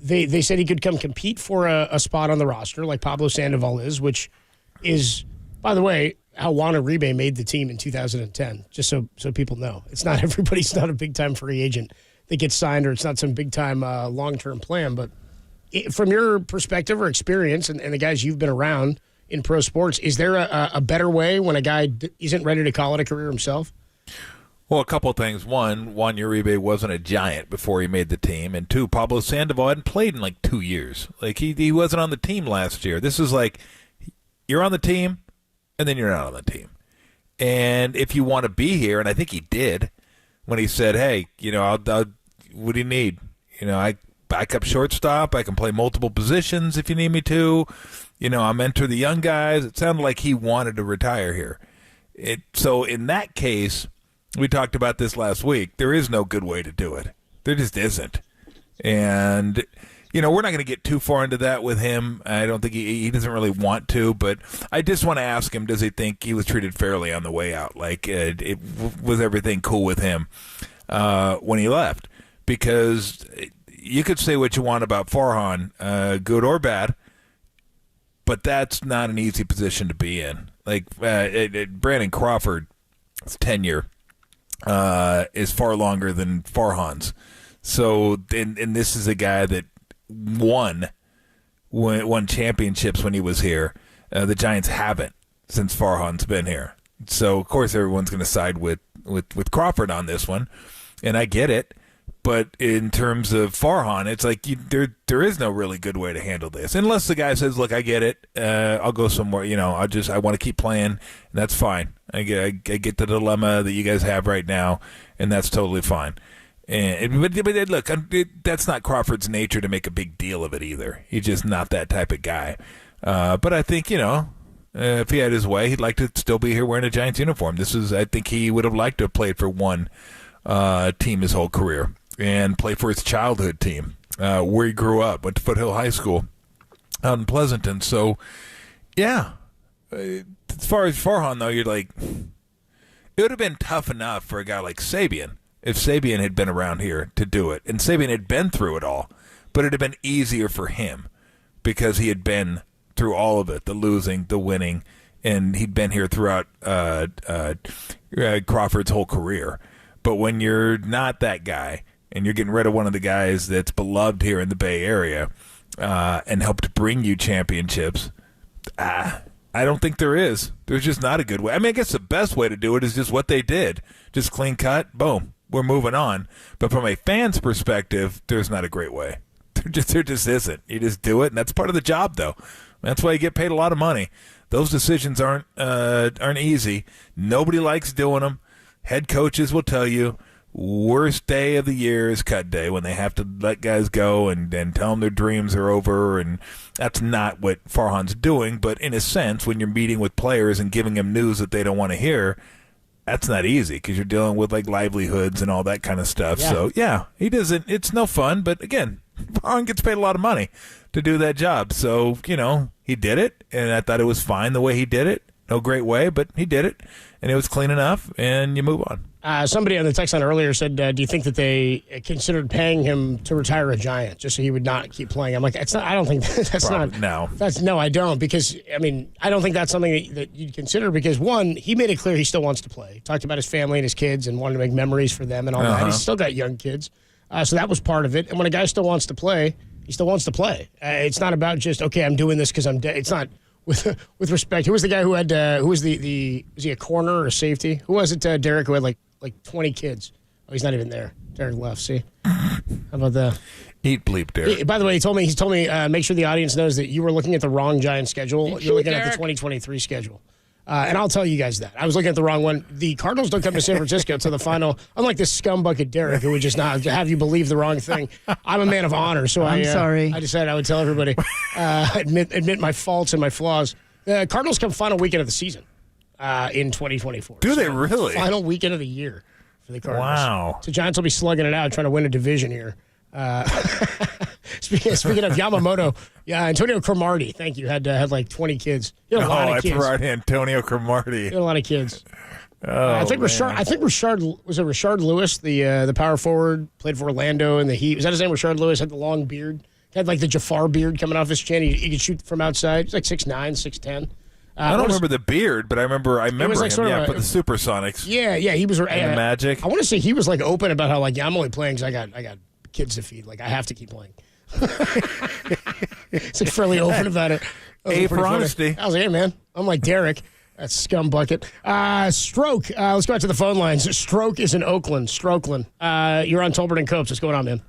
they said he could come compete for a spot on the roster like Pablo Sandoval is, which is, by the way, how Juan Uribe made the team in 2010, just so people know. It's not everybody's not a big-time free agent that gets signed, or it's not some big-time long-term plan. But from your perspective or experience and the guys you've been around in pro sports, is there a better way when a guy isn't ready to call it a career himself? Well, a couple of things. One, Juan Uribe wasn't a Giant before he made the team. And two, Pablo Sandoval hadn't played in like 2 years. Like he wasn't on the team last year. This is like you're on the team, and then you're not on the team. And if you want to be here, and I think he did, when he said, hey, I'll what do you need? I back up shortstop. I can play multiple positions if you need me to. I'll mentor the young guys. It sounded like he wanted to retire here. So in that case, we talked about this last week, there is no good way to do it. There just isn't. And we're not going to get too far into that with him. I don't think he doesn't really want to, but I just want to ask him, does he think he was treated fairly on the way out? Like, was everything cool with him when he left? Because you could say what you want about Farhan, good or bad, but that's not an easy position to be in. Like, Brandon Crawford's tenure is far longer than Farhan's. So, and this is a guy that won championships when he was here. The Giants haven't since Farhan's been here. So, of course, everyone's going to side with Crawford on this one, and I get it. But in terms of Farhan, it's like there is no really good way to handle this. Unless the guy says, look, I get it. I'll go somewhere. I want to keep playing, and that's fine. I get the dilemma that you guys have right now, and that's totally fine. But look, that's not Crawford's nature to make a big deal of it either. He's just not that type of guy. But I think, if he had his way, he'd like to still be here wearing a Giants uniform. I think he would have liked to have played for one team his whole career and play for his childhood team, where he grew up, went to Foothill High School out in Pleasanton. So, yeah. As far as Farhan, though, you're like, it would have been tough enough for a guy like Sabian if Sabian had been around here to do it. And Sabian had been through it all, but it would have been easier for him because he had been through all of it, the losing, the winning, and he'd been here throughout Crawford's whole career. But when you're not that guy, and you're getting rid of one of the guys that's beloved here in the Bay Area and helped bring you championships, I don't think there is. There's just not a good way. I mean, I guess the best way to do it is just what they did. Just clean cut, boom, we're moving on. But from a fan's perspective, there's not a great way. There just isn't. You just do it, and that's part of the job, though. That's why you get paid a lot of money. Those decisions aren't easy. Nobody likes doing them. Head coaches will tell you, worst day of the year is cut day, when they have to let guys go and tell them their dreams are over, and that's not what Farhan's doing. But in a sense, when you're meeting with players and giving them news that they don't want to hear, that's not easy because you're dealing with like livelihoods and all that kind of stuff. Yeah. So, yeah, he doesn't. It's no fun. But again, Farhan gets paid a lot of money to do that job. So, he did it, and I thought it was fine the way he did it. No great way, but he did it, and it was clean enough, and you move on. Somebody on the text line earlier said, do you think that they considered paying him to retire a Giant just so he would not keep playing? I'm like, it's not. I don't think that's Probably, not. No. No, I don't, because, I don't think that's something that you'd consider, because, one, he made it clear he still wants to play. Talked about his family and his kids and wanted to make memories for them and all that. He's still got young kids. So that was part of it. And when a guy still wants to play, he still wants to play. It's not about just, okay, I'm doing this because I'm dead. It's not. With respect, who was the guy who had? Who was was he a corner or a safety? Who was it? Derek, who had like 20 kids. Oh, he's not even there. Derek left. See, how about that? Eat bleep, Derek. By the way, he told me make sure the audience knows that you were looking at the wrong Giant schedule. You're looking at the 2023 schedule. And I'll tell you guys that. I was looking at the wrong one. The Cardinals don't come to San Francisco to the final, unlike this scumbucket Derek, who would just not have you believe the wrong thing. I'm a man of honor, so I'm sorry. I decided I would tell everybody, admit my faults and my flaws. The Cardinals come final weekend of the season in 2024. Do they really? Final weekend of the year for the Cardinals. Wow. So Giants will be slugging it out, trying to win a division here. Speaking of Yamamoto, Antonio Cromartie, thank you, had like 20 kids. He had a lot of kids. That's right, Antonio Cromartie. He had a lot of kids. I think Rashard Lewis, the power forward, played for Orlando in the Heat. Was that his name? Rashard Lewis had the long beard. He had like the Jafar beard coming off his chin. He could shoot from outside. He's like 6'9", 6'10". I don't remember the beard, but I remember him. Like for the Supersonics. Yeah, he was. And the Magic. I want to say he was like open about how like I'm only playing because I got kids to feed. Like I have to keep playing. It's like fairly open about it. A for honesty. I was like, hey man, I'm like Derek. That's scum bucket. Stroke. Let's go out to the phone lines. Stroke is in Oakland. Strokeland. You're on Tolbert and Copes. What's going on, man?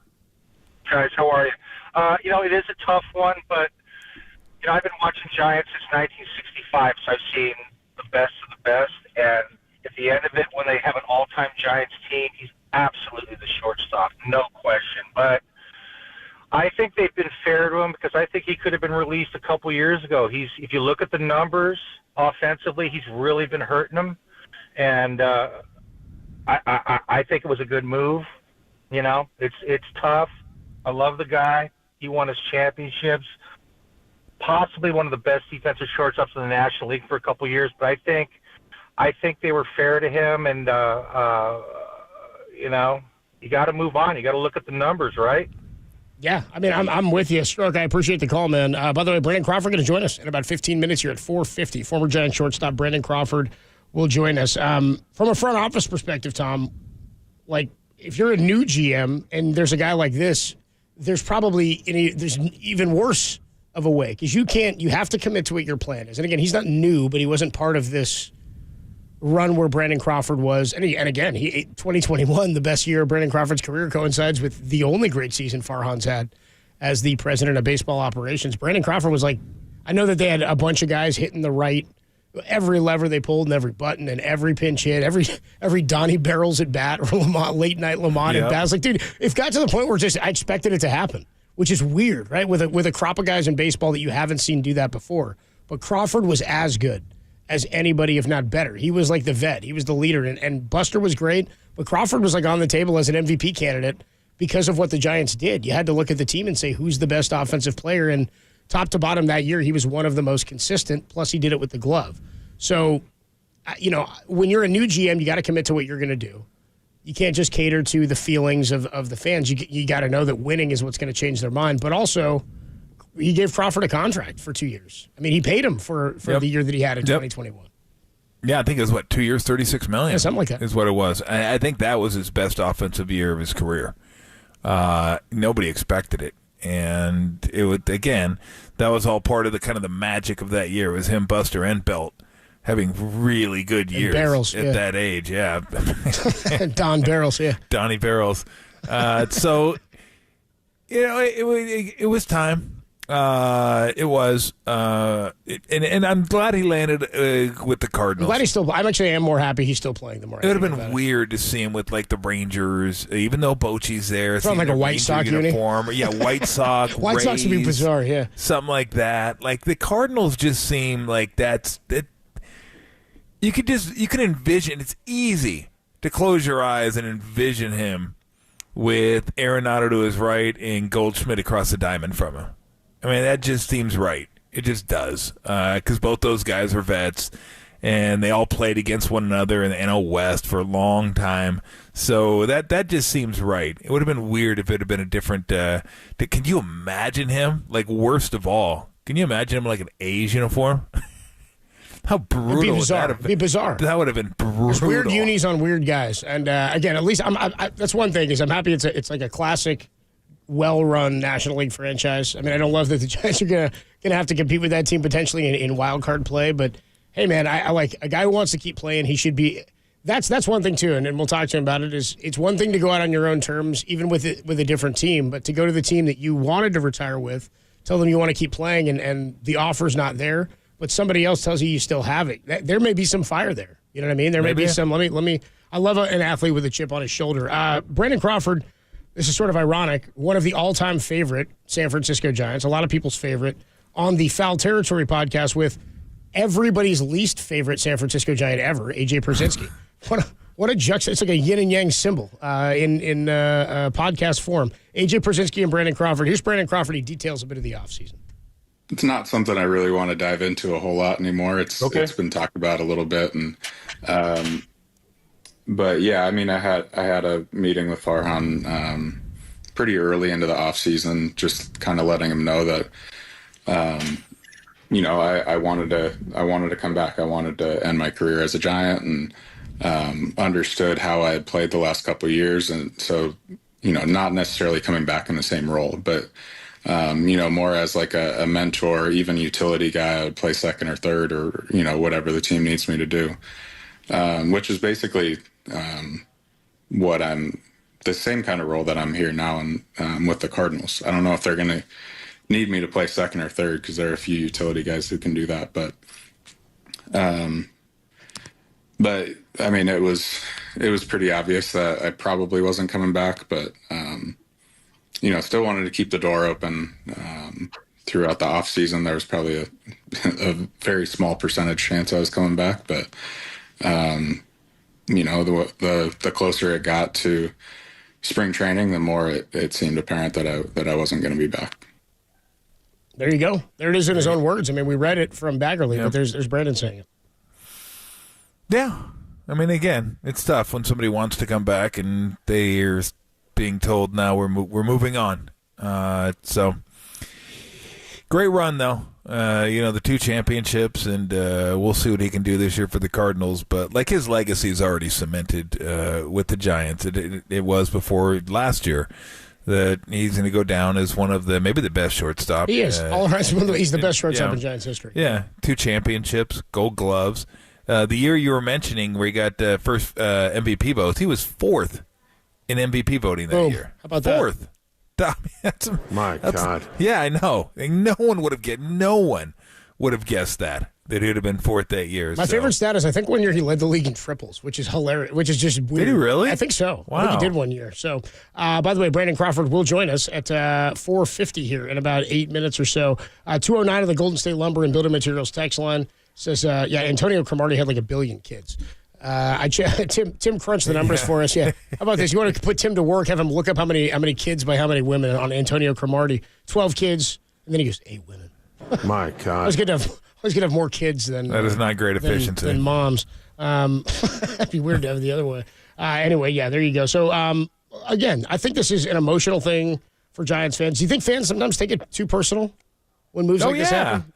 Guys, how are you? It is a tough one, but I've been watching Giants since 1965, so I've seen the best of the best. And at the end of it, when they have an all-time Giants team, he's absolutely the shortstop, no question. But I think they've been fair to him because I think he could have been released a couple years ago. If you look at the numbers offensively, he's really been hurting them, and I think it was a good move. It's tough. I love the guy. He won his championships. Possibly one of the best defensive shortstops in the National League for a couple years, but I think they were fair to him, and you got to move on. You got to look at the numbers, right? Yeah, I'm with you, Stroke. I appreciate the call, man. By the way, Brandon Crawford going to join us in about 15 minutes here at 4:50. Former Giant shortstop Brandon Crawford will join us. From a front office perspective, Tom, like if you're a new GM and there's a guy like this, there's even worse of a way because you have to commit to what your plan is. And again, he's not new, but he wasn't part of this run where Brandon Crawford was. And again, 2021, the best year of Brandon Crawford's career, coincides with the only great season Farhan's had as the president of baseball operations. Brandon Crawford was like, I know that they had a bunch of guys hitting every lever they pulled and every button and every pinch hit, every Donnie Barrels at bat or late night Lamont at bat. I was like, dude, it got to the point where I expected it to happen, which is weird, right? With a crop of guys in baseball that you haven't seen do that before. But Crawford was as good as anybody, if not better. He was like the vet. He was the leader. And Buster was great, but Crawford was like on the table as an MVP candidate because of what the Giants did. You had to look at the team and say, who's the best offensive player? And top to bottom that year, he was one of the most consistent, plus he did it with the glove. So, when you're a new GM, you got to commit to what you're going to do. You can't just cater to the feelings of the fans. You got to know that winning is what's going to change their mind. But also, he gave Crawford a contract for 2 years. He paid him for the year that he had in 2021. Yeah, I think it was, 2 years, $36 million? Yeah, something like that. Is what it was. I think that was his best offensive year of his career. Nobody expected it. And it would, again, that was all part of the kind of the magic of that year. It was him, Buster, and Belt having really good years at that age. Yeah. Don Barrels, yeah. Donnie Barrels. So, it was time. It was, and I'm glad he landed with the Cardinals. I actually am more happy he's still playing. The more it would have been weird to see him with like the Rangers, even though Bochy's there. From like a White Sox uniform, yeah, White Sox. White Sox would be bizarre, yeah, something like that. Like the Cardinals just seem like that. You could envision. It's easy to close your eyes and envision him with Arenado to his right and Goldschmidt across the diamond from him. I mean, that just seems right. It just does. Because both those guys are vets, and they all played against one another in the NL West for a long time. So that just seems right. It would have been weird if it had been a different can you imagine him? Like, worst of all, can you imagine him in like an A's uniform? How brutal It'd be would bizarre. that have been? It'd be bizarre. That would have been brutal. There's weird unis on weird guys. And again, at least that's one thing, is I'm happy it's like a classic, well-run National League franchise. I mean, I don't love that the Giants are gonna have to compete with that team potentially in wild card play, but hey, man, I like a guy who wants to keep playing. He should be. That's one thing too, and we'll talk to him about it. Is it's one thing to go out on your own terms, even with a different team, but to go to the team that you wanted to retire with, tell them you want to keep playing, and the offer's not there, but somebody else tells you still have it. There may be some fire there. You know what I mean? There may be some. Let me. I love an athlete with a chip on his shoulder. Brandon Crawford. This is sort of ironic. One of the all-time favorite San Francisco Giants, a lot of people's favorite, on the Foul Territory podcast with everybody's least favorite San Francisco Giant ever, A.J. Pierzynski. What a juxtaposition. It's like a yin and yang symbol in podcast form. A.J. Pierzynski and Brandon Crawford. Here's Brandon Crawford. He details a bit of the offseason. It's not something I really want to dive into a whole lot anymore. It's been talked about a little bit, and but yeah, I mean, I had a meeting with Farhan pretty early into the off season, just kind of letting him know that I wanted to come back. I wanted to end my career as a Giant, and understood how I had played the last couple of years, and so not necessarily coming back in the same role, but more as like a mentor, even utility guy. I would play second or third, or whatever the team needs me to do, which is basically what I'm, the same kind of role that I'm here now with the Cardinals. I don't know if they're going to need me to play second or third, because there are a few utility guys who can do that. But I mean, it was pretty obvious that I probably wasn't coming back, but still wanted to keep the door open. Throughout the off season, there was probably a very small percentage chance I was coming back, but the closer it got to spring training, the more it seemed apparent that I wasn't going to be back. There you go. There it is in his own words. I mean, we read it from Baggerly, but there's Brandon saying it. Yeah. I mean, again, it's tough when somebody wants to come back and they're being told, now we're moving on. So, great run, though. The 2 championships, and we'll see what he can do this year for the Cardinals. But, like, his legacy is already cemented with the Giants. It was before last year that he's going to go down as one of maybe the best shortstop. He is. He's the best shortstop in Giants history. Yeah, 2 championships, Gold Gloves. The year you were mentioning where he got first MVP votes, he was 4th in MVP voting that year. How about 4th. God. Yeah, I know. No one would have guessed that he would have been 4th that year. My favorite stat is I think one year he led the league in triples, which is hilarious, which is just weird. Did he really? I think so. Wow. I think he did one year. So, by the way, Brandon Crawford will join us at 4:50 here in about 8 minutes or so. 209 of the Golden State Lumber and Building Materials text line says, Antonio Cromartie had like 1 billion kids. Tim crunched the numbers for us. Yeah. How about this? You want to put Tim to work, have him look up how many kids by how many women on Antonio Cromartie. 12 kids, and then he goes, 8 women. My God. I was going to have more kids than that is not great efficiency than moms. That'd be weird to have it the other way. Anyway, yeah, there you go. So again, I think this is an emotional thing for Giants fans. Do you think fans sometimes take it too personal when moves like this happen?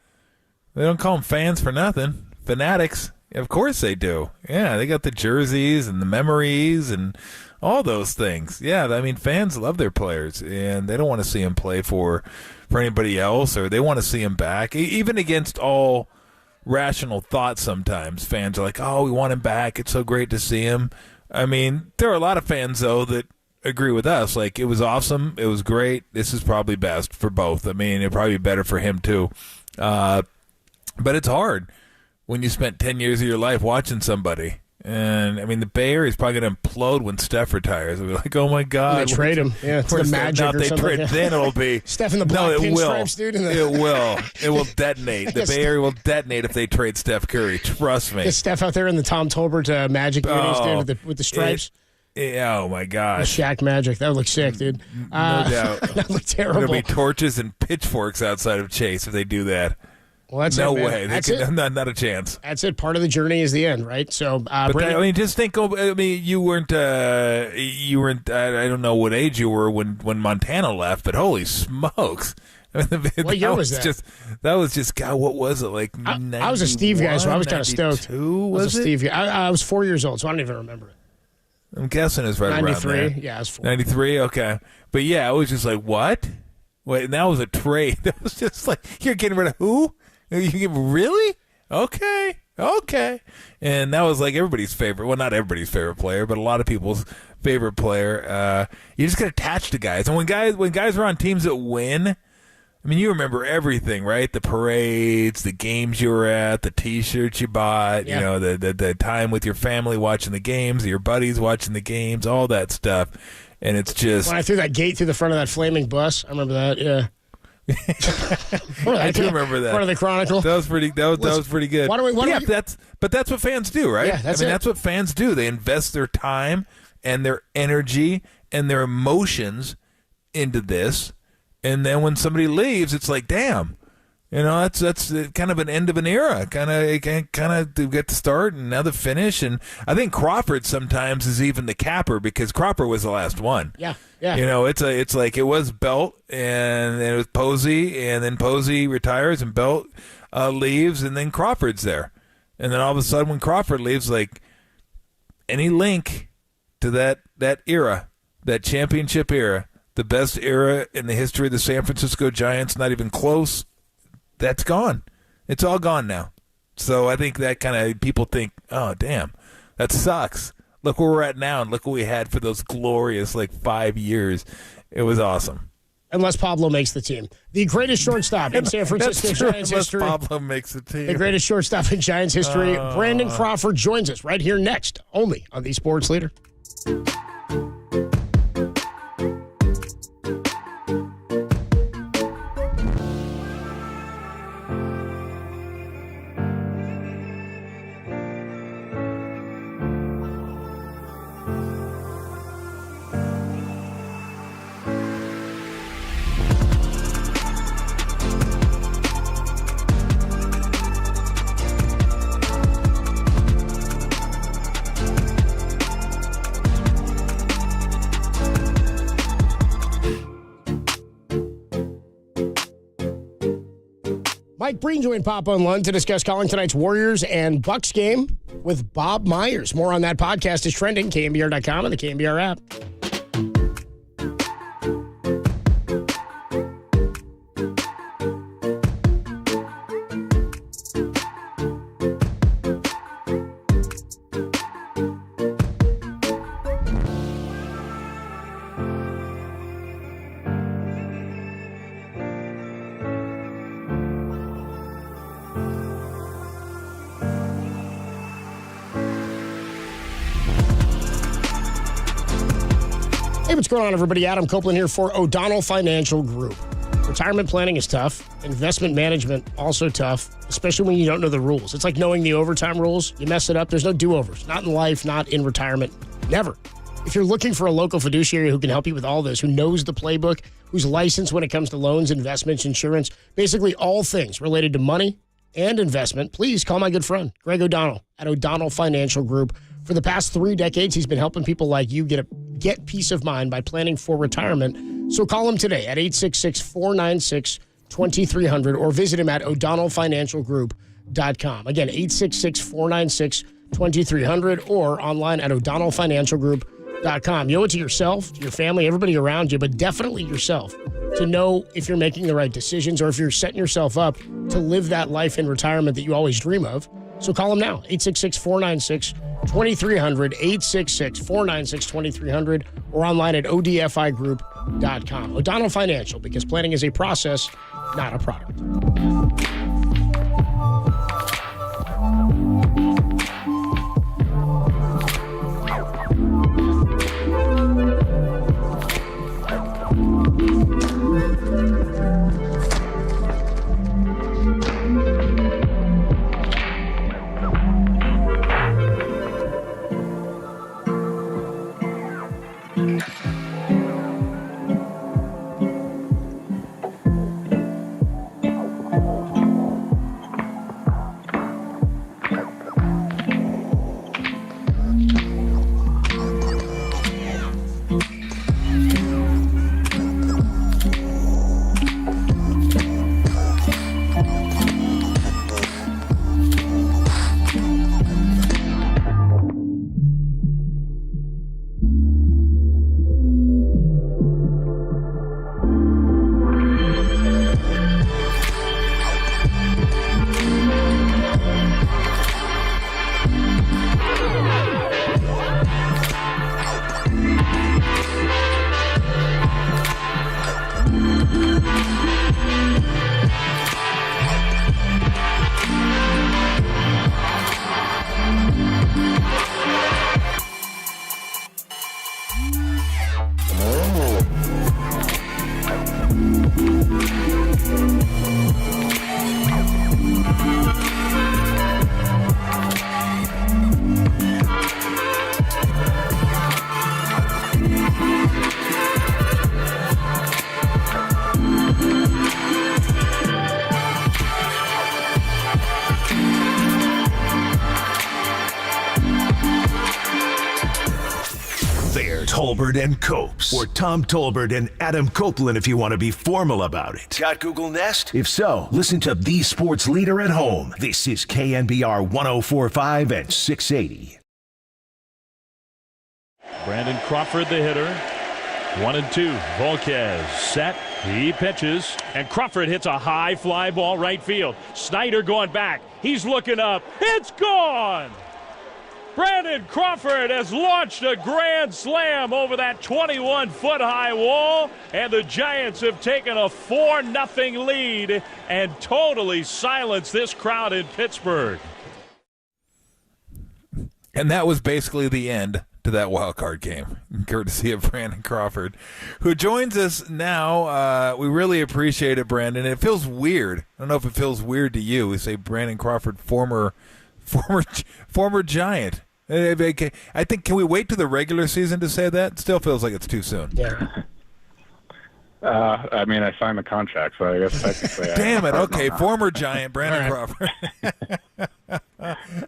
They don't call them fans for nothing. Fanatics. Of course they do. Yeah, they got the jerseys and the memories and all those things. Yeah, I mean, fans love their players, and they don't want to see them play for anybody else, or they want to see them back. Even against all rational thought sometimes, fans are like, oh, we want him back. It's so great to see him. I mean, there are a lot of fans, though, that agree with us. Like, it was awesome. It was great. This is probably best for both. I mean, it'd probably be better for him, too. But it's hard when you spent 10 years of your life watching somebody. And, I mean, the Bay Area is probably going to implode when Steph retires. It'll be like, oh, my God. They trade him. Yeah, it's the Magic or something. Then it'll be. Steph in the black pinstripes, dude. It will. It will detonate. The Bay Area will detonate if they trade Steph Curry. Trust me. Get Steph out there in the Tom Tolbert Magic unis, dude, with the stripes. Yeah, oh my The gosh. Shaq Magic. That would look sick, dude. No doubt. That would look terrible. There'll be torches and pitchforks outside of Chase if they do that. Well, that's no it, man. way. That's They could, it. not a chance. That's it. Part of the journey is the end, right? So, But Brandon, just think. I mean, you weren't. I don't know what age you were when Montana left, but holy smokes! I mean, what year was that? That was just. God, what was it like? I was a Steve guy, so I was kind of stoked. Was it? Steve guy. I was 4 years old, so I don't even remember it. I'm guessing it's right 93. around there. Yeah, I was 4. 93. Okay, but yeah, I was just like, what? Wait, and that was a trade. That was just like, you're getting rid of who? Really? Okay. And that was like everybody's favorite. Well, not everybody's favorite player, but a lot of people's favorite player. You just get attached to guys, and when guys are on teams that win. I mean, you remember everything, right? The parades, the games you were at, the T-shirts you bought, Yeah. you know, the time with your family watching the games, your buddies watching the games, all that stuff. And it's just... When I threw that gate through the front of that flaming bus, I remember that, yeah. I do remember that. Part of the Chronicle. That was pretty good. But that's what fans do, right? Yeah, that's what fans do. They invest their time and their energy and their emotions into this. And then when somebody leaves, it's like, damn, you know, that's kind of an end of an era. Kind of to get the start and now the finish. And I think Crawford sometimes is even the capper because Crawford was the last one. Yeah. You know, it's like it was Belt and it was Posey, and then Posey retires and Belt leaves, and then Crawford's there. And then all of a sudden when Crawford leaves, like any link to that era, that championship era, the best era in the history of the San Francisco Giants, not even close, that's gone. It's all gone now. So I think that kind of people think, oh, damn, that sucks. Look where we're at now, and look what we had for those glorious, 5 years. It was awesome. Unless Pablo makes the team. The greatest shortstop in San Francisco Giants history. Unless Pablo makes the team. The greatest shortstop in Giants history. Brandon Crawford joins us right here next, only on the Sports Leader. Mike Breen joined Papa and Lund to discuss calling tonight's Warriors and Bucks game with Bob Myers. More on that podcast is trending, KNBR.com and the KNBR app. Hey, what's going on, everybody? Adam Copeland here for O'Donnell Financial Group. Retirement planning is tough. Investment management, also tough, especially when you don't know the rules. It's like knowing the overtime rules. You mess it up, there's no do-overs. Not in life, not in retirement. Never. If you're looking for a local fiduciary who can help you with all this, who knows the playbook, who's licensed when it comes to loans, investments, insurance, basically all things related to money and investment, please call my good friend, Greg O'Donnell at O'Donnell Financial Group. For the past 3 decades, he's been helping people like you get peace of mind by planning for retirement. So call him today at 866-496-2300 or visit him at o'donnellfinancialgroup.com. Again, 866-496-2300 or online at o'donnellfinancialgroup.com. You owe it to yourself, to your family, everybody around you, but definitely yourself to know if you're making the right decisions or if you're setting yourself up to live that life in retirement that you always dream of. So call them now, 866-496-2300, 866-496-2300, or online at odfigroup.com. O'Donnell Financial, because planning is a process, not a product. Tolbert and Copes, or Tom Tolbert and Adam Copeland if you want to be formal about it. Got Google Nest? If so, listen to the sports leader at home. This is KNBR 104.5 and 680. Brandon Crawford, the hitter. 1-2. Volquez set. He pitches. And Crawford hits a high fly ball right field. Snyder going back. He's looking up. It's gone! Brandon Crawford has launched a grand slam over that 21-foot high wall, and the Giants have taken a 4-0 lead and totally silenced this crowd in Pittsburgh. And that was basically the end to that wild card game, courtesy of Brandon Crawford, who joins us now. We really appreciate it, Brandon. It feels weird. I don't know if it feels weird to you. We say Brandon Crawford, former Giant. I think, can we wait to the regular season to say that? It still feels like it's too soon. Yeah. I mean, I signed the contract, so I guess technically. Damn it. Okay, former Giant Brandon Crawford.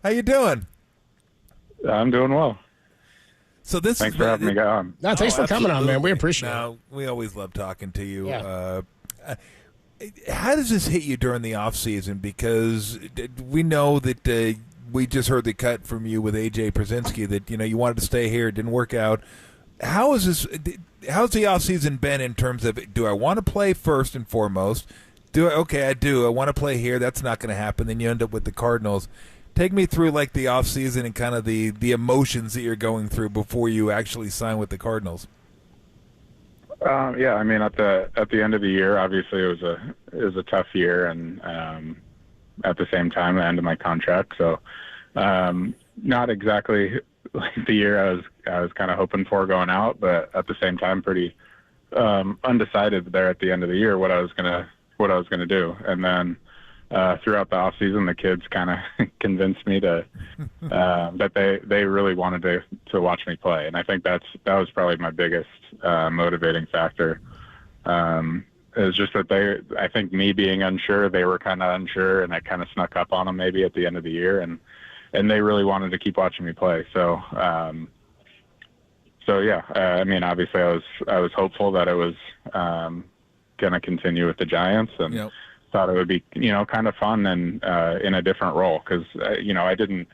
How you doing? I'm doing well. So thanks for having me on. No, thanks for coming on, man. We appreciate it. We always love talking to you. Yeah. How does this hit you during the off season? Because we know that we just heard the cut from you with AJ Przinsky that you wanted to stay here, it didn't work out. How's the off season been in terms of, do I want to play first and foremost? I do. I want to play here. That's not going to happen. Then you end up with the Cardinals. Take me through like the off season and kind of the emotions that you're going through before you actually sign with the Cardinals. Yeah, I mean at the end of the year, obviously it was a tough year, and at the same time the end of my contract. So not exactly like the year I was kind of hoping for going out, but at the same time pretty undecided there at the end of the year what I was gonna do. And then throughout the off season, the kids kind of convinced me to that they really wanted to watch me play, and I think that was probably my biggest motivating factor. It was just that I think me being unsure, they were kind of unsure, and I kind of snuck up on them maybe at the end of the year, and they really wanted to keep watching me play. So yeah, I mean, obviously I was hopeful that it was going to continue with the Giants, and. Yep. Thought it would be kind of fun and in a different role, because I didn't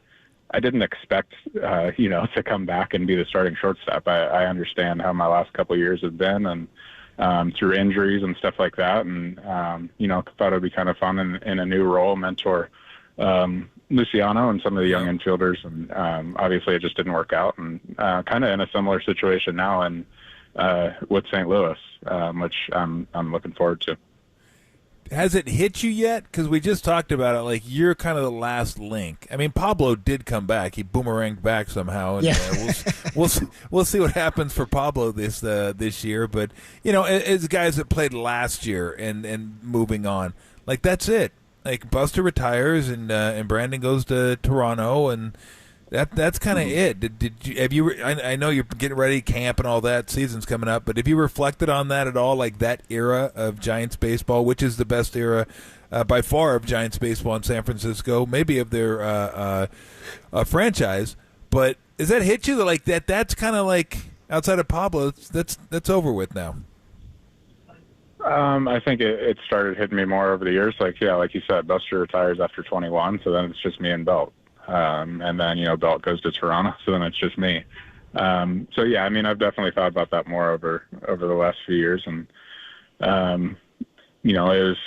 expect to come back and be the starting shortstop. I understand how my last couple of years have been, and through injuries and stuff like that, and thought it would be kind of fun in a new role, mentor Luciano and some of the young infielders, and obviously it just didn't work out, and kind of in a similar situation now and with St. Louis, which I'm looking forward to. Has it hit you yet? Because we just talked about it. Like, you're kind of the last link. I mean, Pablo did come back. He boomeranged back somehow. And, we'll see what happens for Pablo this year. But as guys that played last year and moving on, like that's it. Like Buster retires and Brandon goes to Toronto, and that's kind of it. I know you're getting ready, camp and all that, season's coming up, but have you reflected on that at all, like that era of Giants baseball, which is the best era by far of Giants baseball in San Francisco, maybe of their franchise, but does that hit you like that? That's kind of like, outside of Pablo, that's over with now. I think it started hitting me more over the years. Like you said, Buster retires after 21, so then it's just me and Belt. And then, Belt goes to Toronto, so then it's just me. So yeah, I mean, I've definitely thought about that more over the last few years, and it was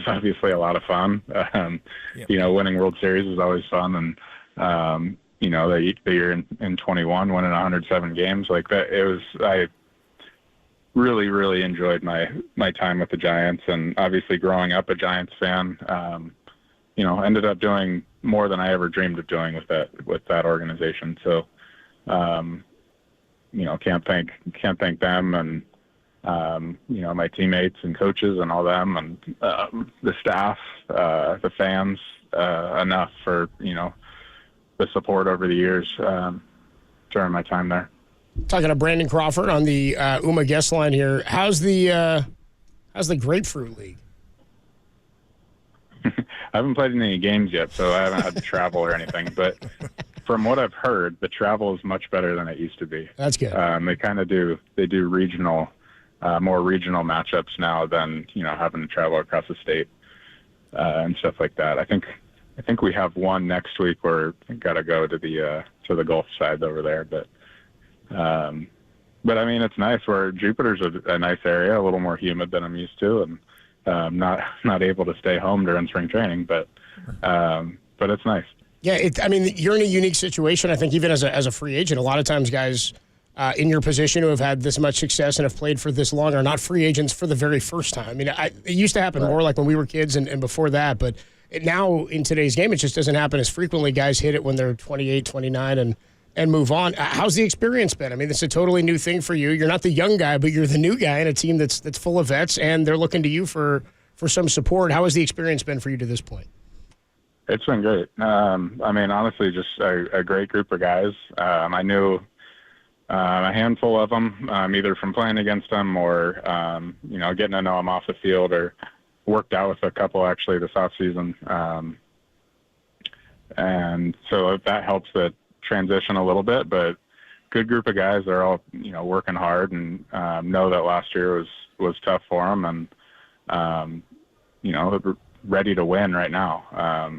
obviously a lot of fun. Winning World Series is always fun, and the year in 21, winning 107 games like that, I really, really enjoyed my time with the Giants, and obviously growing up a Giants fan, ended up doing more than I ever dreamed of doing with that organization. So, can't thank them, and my teammates and coaches and all them, and the staff, the fans, enough for the support over the years during my time there. Talking to Brandon Crawford on the UMA guest line here. How's the Grapefruit League? I haven't played in any games yet, so I haven't had to travel or anything. But from what I've heard, the travel is much better than it used to be. That's good. They kind of do regional, more regional matchups now than having to travel across the state and stuff like that. I think we have one next week where we got to go to the Gulf side over there, but I mean it's nice. Where Jupiter's a nice area, a little more humid than I'm used to, and not able to stay home during spring training, but it's nice. Yeah, I mean, you're in a unique situation. I think even as a free agent, a lot of times guys in your position who have had this much success and have played for this long are not free agents for the very first time. I mean, it used to happen more like when we were kids and before that, but now in today's game, it just doesn't happen as frequently. Guys hit it when they're 28, 29, and move on. How's the experience been? I mean, it's a totally new thing for you. You're not the young guy, but you're the new guy in a team that's full of vets, and they're looking to you for some support. How has the experience been for you to this point? It's been great. I mean, honestly, just a great group of guys. I knew a handful of them, either from playing against them or, getting to know them off the field, or worked out with a couple actually this offseason. And so that helps the transition a little bit, but good group of guys. They're all, working hard and know that last year was tough for them, and, ready to win right now.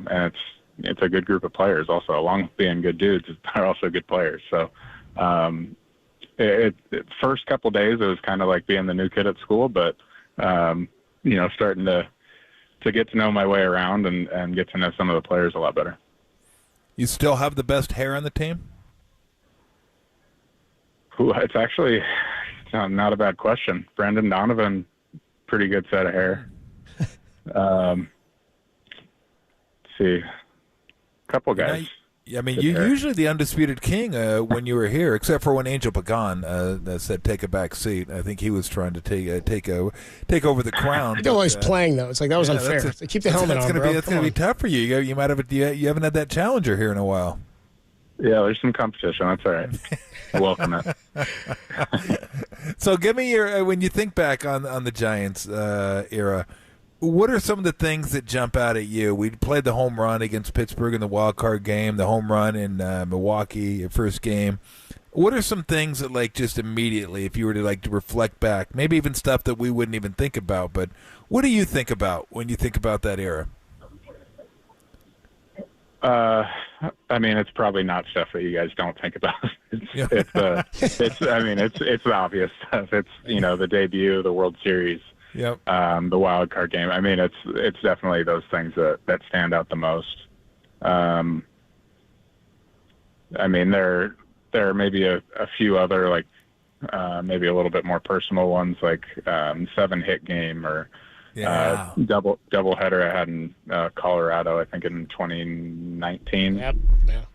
And it's a good group of players also, along with being good dudes, they're also good players. So, first couple days, it was kind of like being the new kid at school, but, starting to get to know my way around and get to know some of the players a lot better. You still have the best hair on the team? Ooh, it's actually not a bad question. Brendan Donovan, pretty good set of hair. Let's see, a couple guys. I mean, you're usually the undisputed king when you were here, except for when Angel Pagan said take a back seat. I think he was trying to take over the crown. You're always playing, though. It's like that was unfair. Keep the helmet on, bro. That's going to be tough for you. You might have you haven't had that challenger here in a while. Yeah, there's some competition. That's all right. I welcome it. So give me your when you think back on the Giants era. What are some of the things that jump out at you? We played the home run against Pittsburgh in the wild card game, the home run in Milwaukee, your first game. What are some things that, just immediately, if you were to reflect back, maybe even stuff that we wouldn't even think about, but what do you think about when you think about that era? I mean, it's probably not stuff that you guys don't think about. It's the obvious stuff. It's, the debut, the World Series. Yep. The wild card game. I mean, it's definitely those things that stand out the most. I mean, there are maybe a few other maybe a little bit more personal ones, like 7-hit game or double header I had in Colorado, I think in 2019. Yep. Yeah.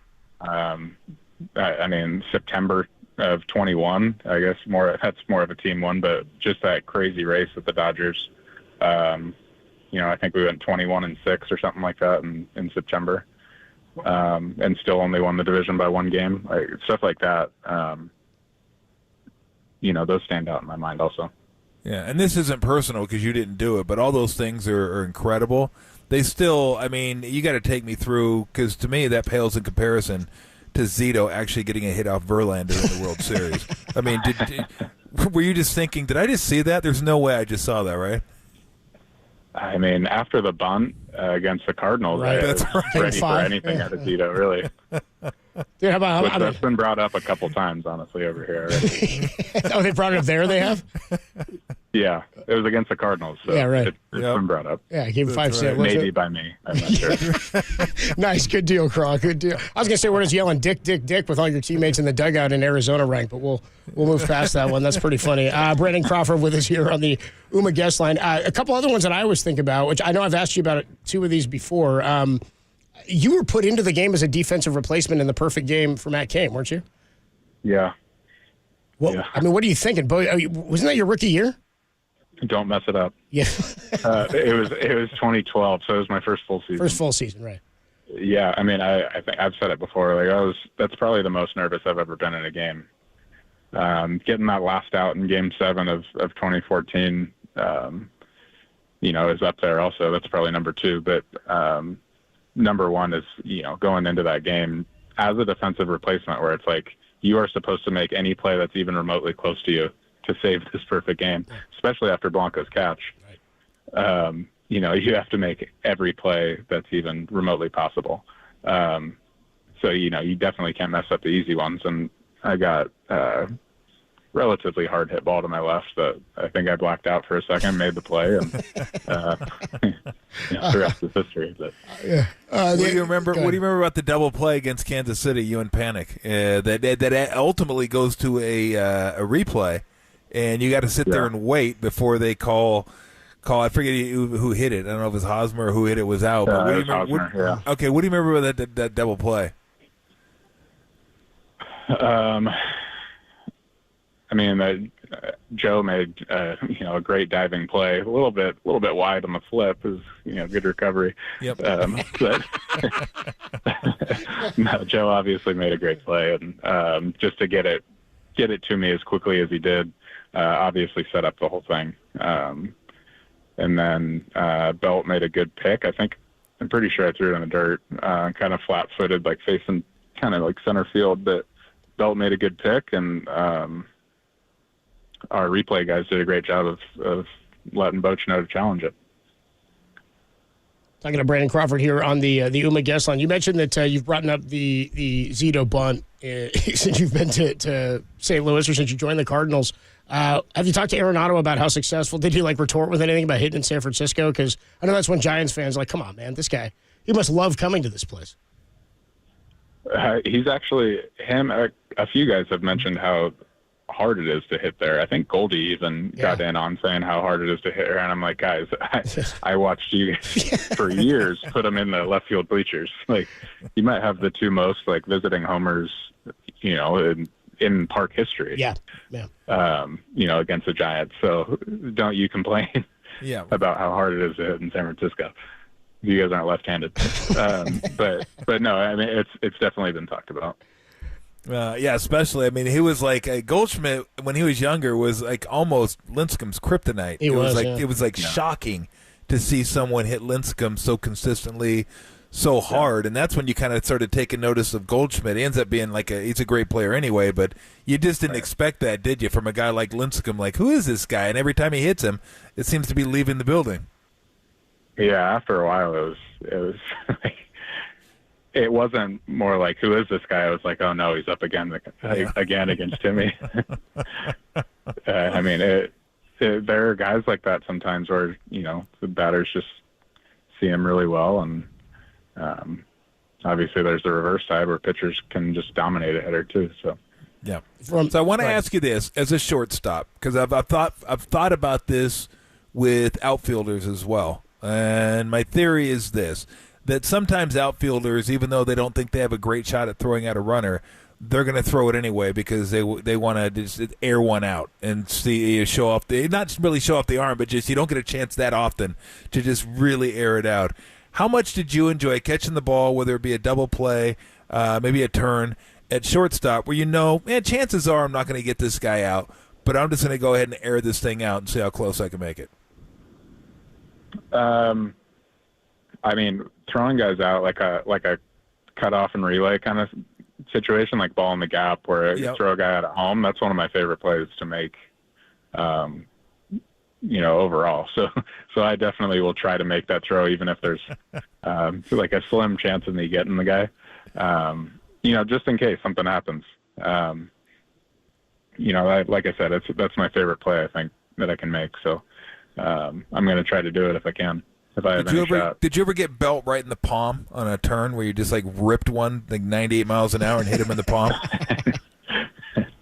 I mean, September of 21, I guess that's more of a team one, but just that crazy race with the Dodgers. I think we went 21-6 or something like that in September, and still only won the division by one game. Stuff like that. Those stand out in my mind also. Yeah, and this isn't personal because you didn't do it, but all those things are incredible. They still, I mean, you got to take me through, because to me that pales in comparison to Zito actually getting a hit off Verlander in the World Series. I mean, were you just thinking, did I just see that? There's no way I just saw that, right? I mean, after the bunt against the Cardinals, I was ready for anything out of Zito, really. Dude, that's been brought up a couple times, honestly, over here already. Oh, they brought it up there, they have? Yeah, it was against the Cardinals, so yeah, right. It's been brought up. Yeah, I gave him 5 cents. Maybe by me. I'm not sure. Nice, good deal, Craw. Good deal. I was going to say, we're just yelling Dick, Dick, Dick with all your teammates in the dugout in Arizona rank, but we'll move past that one. That's pretty funny. Braden Crawford with us here on the UMA guest line. A couple other ones that I always think about, which I know I've asked you about 2 of these before. You were put into the game as a defensive replacement in the perfect game for Matt Cain, weren't you? Yeah. Well, yeah. I mean, what are you thinking? Wasn't that your rookie year? Don't mess it up. Yeah. It was 2012, so it was my first full season. First full season, right? Yeah, I mean, I think I've said it before. That's probably the most nervous I've ever been in a game. Getting that last out in Game 7 of 2014, is up there. Also, that's probably number 2. But number 1 is going into that game, as a defensive replacement, where it's like you are supposed to make any play that's even remotely close to you to save this perfect game, especially after Blanco's catch. Right. You have to make every play that's even remotely possible. So, you definitely can't mess up the easy ones. And I got relatively hard hit ball to my left that I think I blacked out for a second, made the play, and the rest is history. But what do you remember? What do you remember about the double play against Kansas City? You and Panic that ultimately goes to a replay, and you got to sit there and wait before they call. I forget who hit it. I don't know if it was Hosmer or who hit it was out. But what do you remember? Hosmer, okay, what do you remember about that double play? Joe made a great diving play, a little bit wide on the flip, is good recovery. Yep. But no, Joe obviously made a great play, and just to get it to me as quickly as he did, obviously set up the whole thing. And then Belt made a good pick. I'm pretty sure I threw it in the dirt, kind of flat-footed, like facing kind of like center field, but Belt made a good pick, and our replay guys did a great job of letting Boch know to challenge it. Talking to Brandon Crawford here on the UMA guest line. You mentioned that you've brought up the Zito bunt since you've been to St. Louis or since you joined the Cardinals. Have you talked to Arenado about how successful? Did he retort with anything about hitting in San Francisco? Because I know that's when Giants fans are like, come on, man, this guy, he must love coming to this place. He's actually a few guys have mentioned how hard it is to hit there. I think Goldie even got in on saying how hard it is to hit there, and I'm like, guys, I watched you for years put him in the left field bleachers. Like, you might have the two most visiting homers, in park history. Yeah. Against the Giants. So don't you complain about how hard it is to hit in San Francisco. You guys aren't left-handed. But no, it's definitely been talked about. Especially, he was like Goldschmidt when he was younger was like almost Lincecum's kryptonite. It was shocking to see someone hit Lincecum so consistently, so hard, and that's when you kind of started taking notice of Goldschmidt. He ends up being he's a great player anyway, but you just didn't expect that, did you, from a guy like Lincecum? Like, who is this guy? And every time he hits him, it seems to be leaving the building. Yeah, after a while, it was it wasn't more like, who is this guy? I was like, oh no, he's up again against Timmy. There are guys like that sometimes where the batters just see him really well, and obviously there's the reverse side where pitchers can just dominate a hitter too. So yeah. So I want to ask you this as a shortstop, because I've thought about this with outfielders as well, and my theory is this: that sometimes outfielders, even though they don't think they have a great shot at throwing out a runner, they're going to throw it anyway because they want to just air one out and show off not really show off the arm, but just you don't get a chance that often to just really air it out. How much did you enjoy catching the ball, whether it be a double play, maybe a turn at shortstop, where chances are I'm not going to get this guy out, but I'm just going to go ahead and air this thing out and see how close I can make it? Throwing guys out like a cutoff and relay kind of situation, like ball in the gap where you throw a guy out at home. That's one of my favorite plays to make, overall. So I definitely will try to make that throw, even if there's like a slim chance of me getting the guy, just in case something happens. Like I said, that's my favorite play, I think, that I can make. So I'm going to try to do it if I can. Did you ever get Belt right in the palm on a turn where you just ripped one 98 miles an hour and hit him in the palm?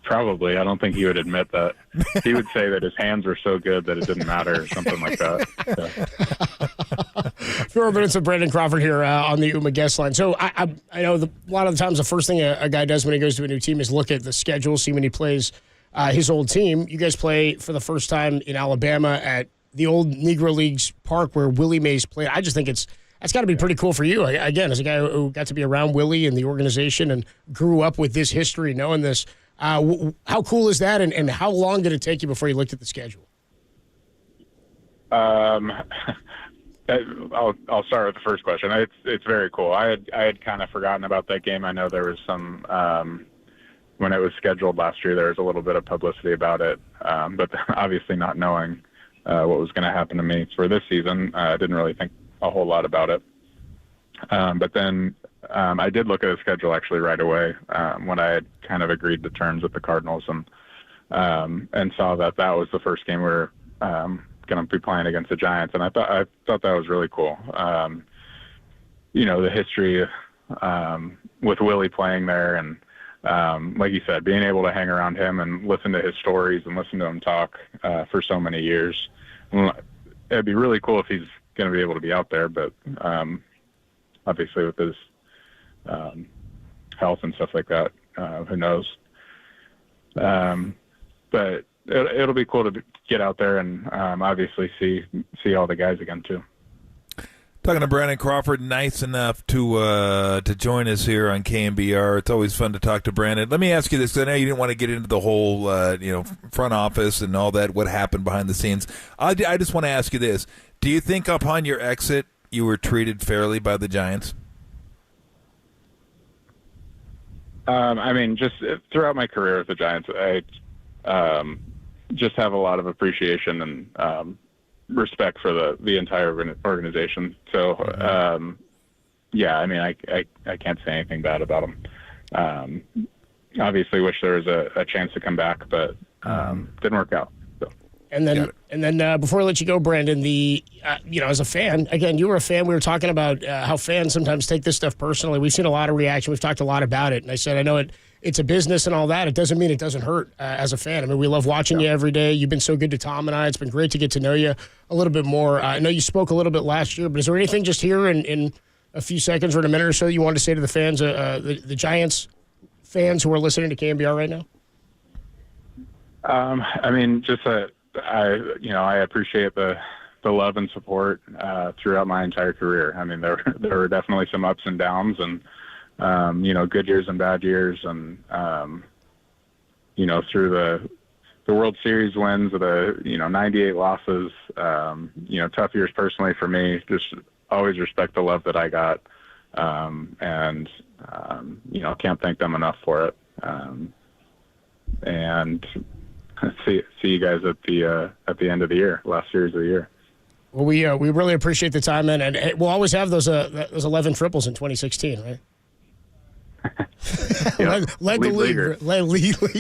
Probably. I don't think he would admit that. He would say that his hands were so good that it didn't matter or something like that. 4 minutes of Brandon Crawford here on the UMA guest line. So I know a lot of the times the first thing a guy does when he goes to a new team is look at the schedule, see when he plays his old team. You guys play for the first time in Alabama at the old Negro Leagues Park where Willie Mays played. I just think that's got to be pretty cool for you. Again, as a guy who got to be around Willie and the organization and grew up with this history, knowing this, how cool is that? And how long did it take you before you looked at the schedule? I'll start with the first question. It's very cool. I had kind of forgotten about that game. I know there was some when it was scheduled last year. There was a little bit of publicity about it, but obviously not knowing what was going to happen to me for this season, I didn't really think a whole lot about it. But then I did look at the schedule actually right away when I had kind of agreed to terms with the Cardinals and saw that was the first game we were going to be playing against the Giants, and I thought that was really cool. The history with Willie playing there, and like you said, being able to hang around him and listen to his stories and listen to him talk for so many years. It'd be really cool if he's going to be able to be out there, but obviously with his health and stuff like that, who knows? But it'll be cool to get out there and obviously see all the guys again too. Talking to Brandon Crawford, nice enough to join us here on KNBR. It's always fun to talk to Brandon. Let me ask you this, because I know you didn't want to get into the whole front office and all that, what happened behind the scenes. I just want to ask you this. Do you think upon your exit you were treated fairly by the Giants? Just throughout my career with the Giants, I just have a lot of appreciation and respect for the entire organization. So, I can't say anything bad about them. Obviously wish there was a chance to come back, but didn't work out. So. And then before I let you go, Brandon, as a fan, again, you were a fan. We were talking about how fans sometimes take this stuff personally. We've seen a lot of reaction. We've talked a lot about it. And I said, I know it's a business and all that. It doesn't mean it doesn't hurt as a fan. I mean, we love watching you every day. You've been so good to Tom and I. It's been great to get to know you a little bit more. I know you spoke a little bit last year, but is there anything just here in a few seconds or in a minute or so you wanted to say to the fans, the Giants fans who are listening to KNBR right now? I appreciate the love and support throughout my entire career. I mean, there were definitely some ups and downs, and good years and bad years, and through the World Series wins, the 98 losses, tough years personally for me. Just always respect the love that I got, and can't thank them enough for it. And see you guys at the end of the year, last series of the year. Well, we really appreciate the time, man, and we'll always have those 11 triples in 2016, right? Led the league.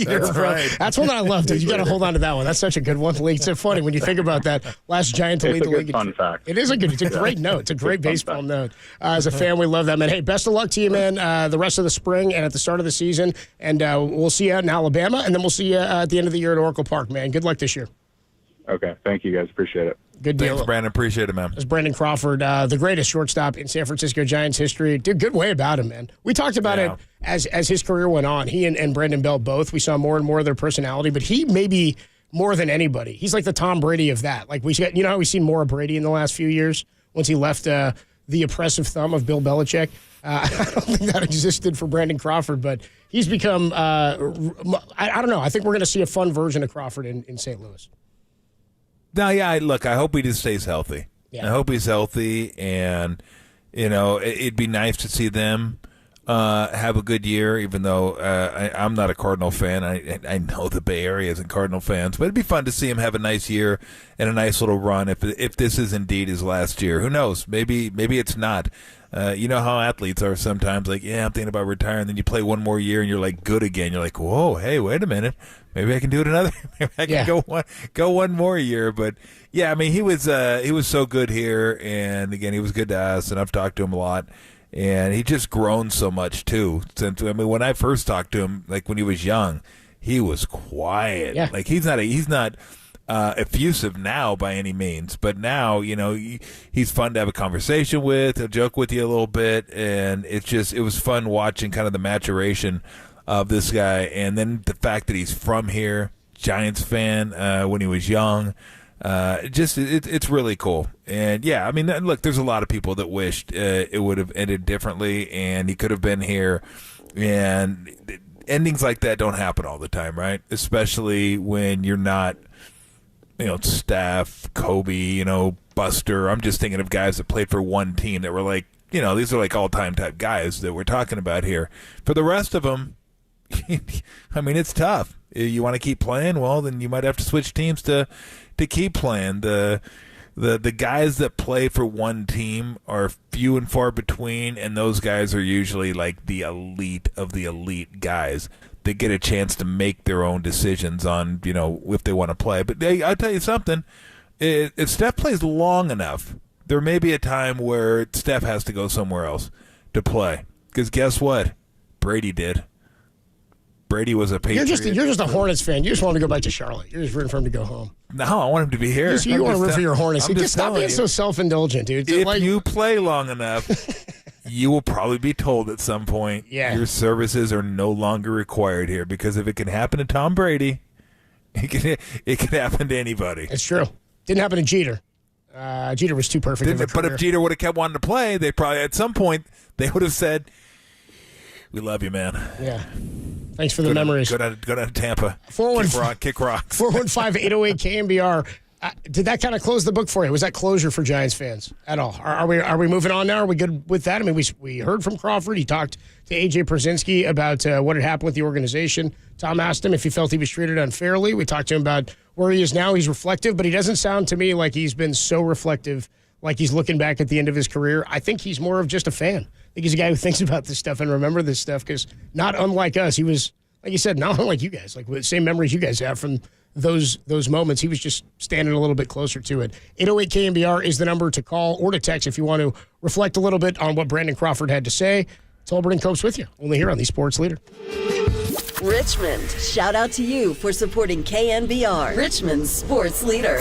That's right. That's one that I love, dude. You got to hold on to that one. That's such a good one. It's so funny when you think about that. Last Giant to lead the league. Fun fact. It is it's a great note. It's a great baseball note. As a fan, we love that, man. Hey, best of luck to you, man, the rest of the spring and at the start of the season. And we'll see you out in Alabama, and then we'll see you at the end of the year at Oracle Park, man. Good luck this year. Okay. Thank you, guys. Appreciate it. Good deal. Thanks, Brandon. Appreciate it, man. That's Brandon Crawford, the greatest shortstop in San Francisco Giants history. Did good way about him, man. We talked about it as his career went on. He and Brandon Bell both. We saw more and more of their personality, but he maybe more than anybody. He's like the Tom Brady of that. Like how we've seen more of Brady in the last few years once he left the oppressive thumb of Bill Belichick. I don't think that existed for Brandon Crawford, but he's become. I don't know. I think we're going to see a fun version of Crawford in St. Louis. No, yeah, look, I hope he just stays healthy. Yeah. I hope he's healthy, and, it'd be nice to see them have a good year, even though I'm not a Cardinal fan. I know the Bay Area isn't Cardinal fans, but it'd be fun to see him have a nice year and a nice little run if this is indeed his last year. Who knows? Maybe it's not. You know how athletes are sometimes, like, yeah, I'm thinking about retiring, then you play one more year and you're like good again. You're like, whoa, hey, wait a minute. Maybe I can do it another. Maybe I can go one more year. But yeah, I mean, he was so good here, and again, he was good to us, and I've talked to him a lot, and he just grown so much too. Since when I first talked to him, like when he was young, he was quiet. Yeah. Like he's not effusive now by any means, but now he's fun to have a conversation with. He'll joke with you a little bit, and it was fun watching kind of the maturation of this guy, and then the fact that he's from here, Giants fan when he was young. It's really cool. And yeah, I mean, look, there's a lot of people that wished it would have ended differently, and he could have been here. And endings like that don't happen all the time, right? Especially when you're not, Steph, Kobe, Buster. I'm just thinking of guys that played for one team that were like, these are like all-time type guys that we're talking about here. For the rest of them, I mean, it's tough. You want to keep playing? Well, then you might have to switch teams to keep playing. The guys that play for one team are few and far between, and those guys are usually like the elite of the elite guys. They get a chance to make their own decisions on, if they want to play. But I'll tell you something. If Steph plays long enough, there may be a time where Steph has to go somewhere else to play. Because guess what? Brady did. Brady was a Patriot. You're just a Hornets fan. You just want to go back to Charlotte. You're just rooting for him to go home. No, I want him to be here. You want to root for your Hornets. Just stop being so self-indulgent, dude. If you play long enough, you will probably be told at some point your services are no longer required here. Because if it can happen to Tom Brady, it can happen to anybody. It's true. Didn't happen to Jeter. Jeter was too perfect. But if Jeter would have kept wanting to play, they probably at some point they would have said, "We love you, man." Yeah. Thanks for the memories. Go down to Tampa. Kick rocks. 415-808-KNBR. Did that kind of close the book for you? Was that closure for Giants fans at all? Are we moving on now? Are we good with that? I mean, we heard from Crawford. He talked to A.J. Przinsky about what had happened with the organization. Tom asked him if he felt he was treated unfairly. We talked to him about where he is now. He's reflective, but he doesn't sound to me like he's been so reflective, like he's looking back at the end of his career. I think he's more of just a fan. I think he's a guy who thinks about this stuff and remember this stuff because not unlike us, he was, like you said, not unlike you guys, like with the same memories you guys have from those moments. He was just standing a little bit closer to it. 808-KNBR is the number to call or to text if you want to reflect a little bit on what Brandon Crawford had to say. Tolbert and Copes with you, only here on the Sports Leader. Richmond, shout out to you for supporting KNBR, Richmond's Sports Leader.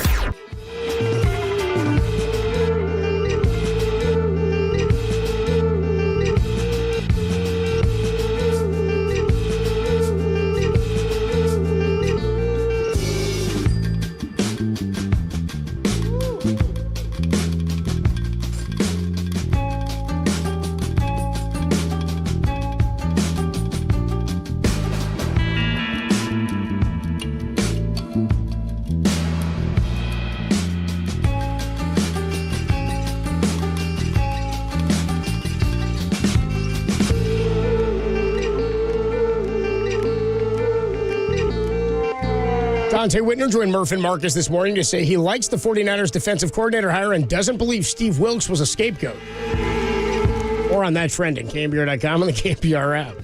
Dante Whitner joined Murph and Marcus this morning to say he likes the 49ers defensive coordinator hire and doesn't believe Steve Wilks was a scapegoat. More on that trend in KNBR.com and the KNBR app.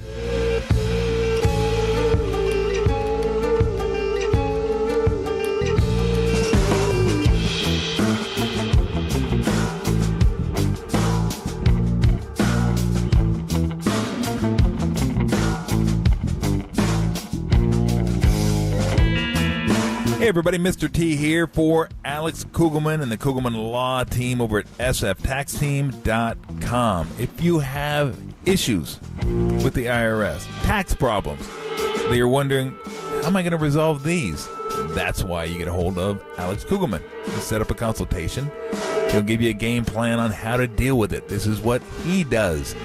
Hey everybody, Mr. T here for Alex Kugelman and the Kugelman Law Team over at sftaxteam.com. If you have issues with the IRS, tax problems, that you're wondering, how am I going to resolve these? That's why you get a hold of Alex Kugelman. He'll set up a consultation. He'll give you a game plan on how to deal with it. This is what he does.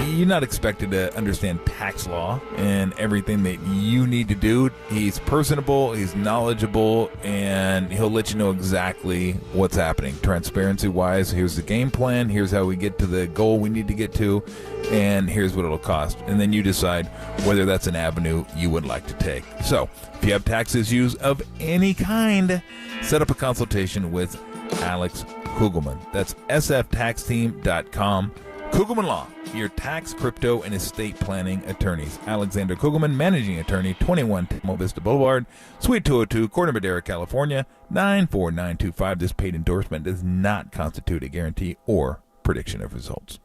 You're not expected to understand tax law and everything that you need to do. He's personable, he's knowledgeable, and he'll let you know exactly what's happening. Transparency-wise, here's the game plan, here's how we get to the goal we need to get to, and here's what it'll cost. And then you decide whether that's an avenue you would like to take. So, if you have tax issues of any kind, set up a consultation with Alex Kugelman. That's sftaxteam.com. Kugelman Law, your tax, crypto, and estate planning attorneys. Alexander Kugelman, managing attorney, 21 Mo Vista Boulevard, Suite 202, Corte Madera, California, 94925. This paid endorsement does not constitute a guarantee or prediction of results.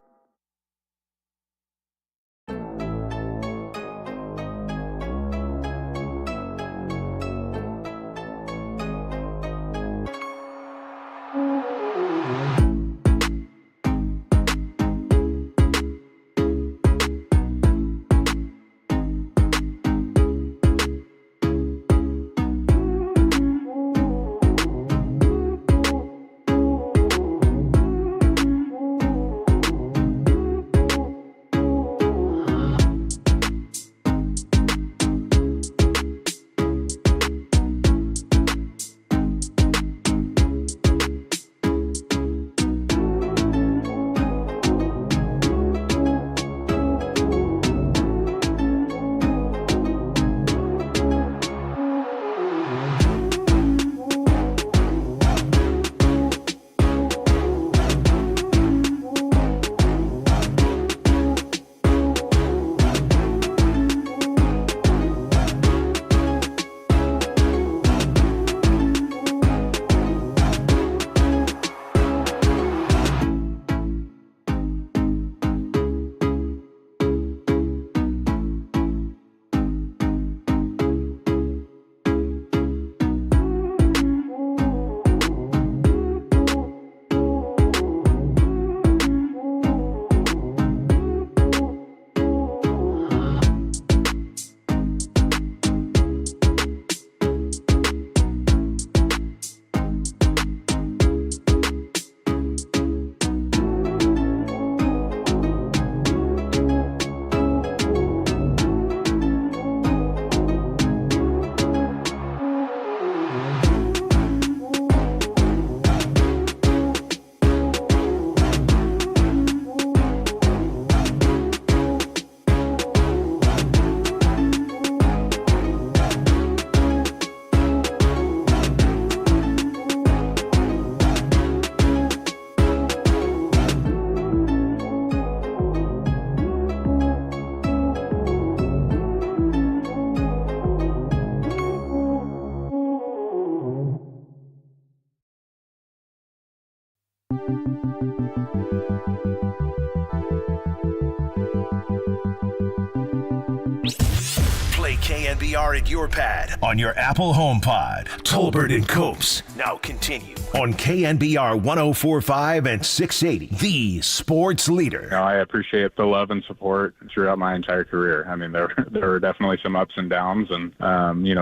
KNBR at your pad on your Apple HomePod. Tolbert and Copes now continue on KNBR 104.5 and 680, the sports leader. I appreciate the love and support throughout my entire career. I mean, there were definitely some ups and downs, and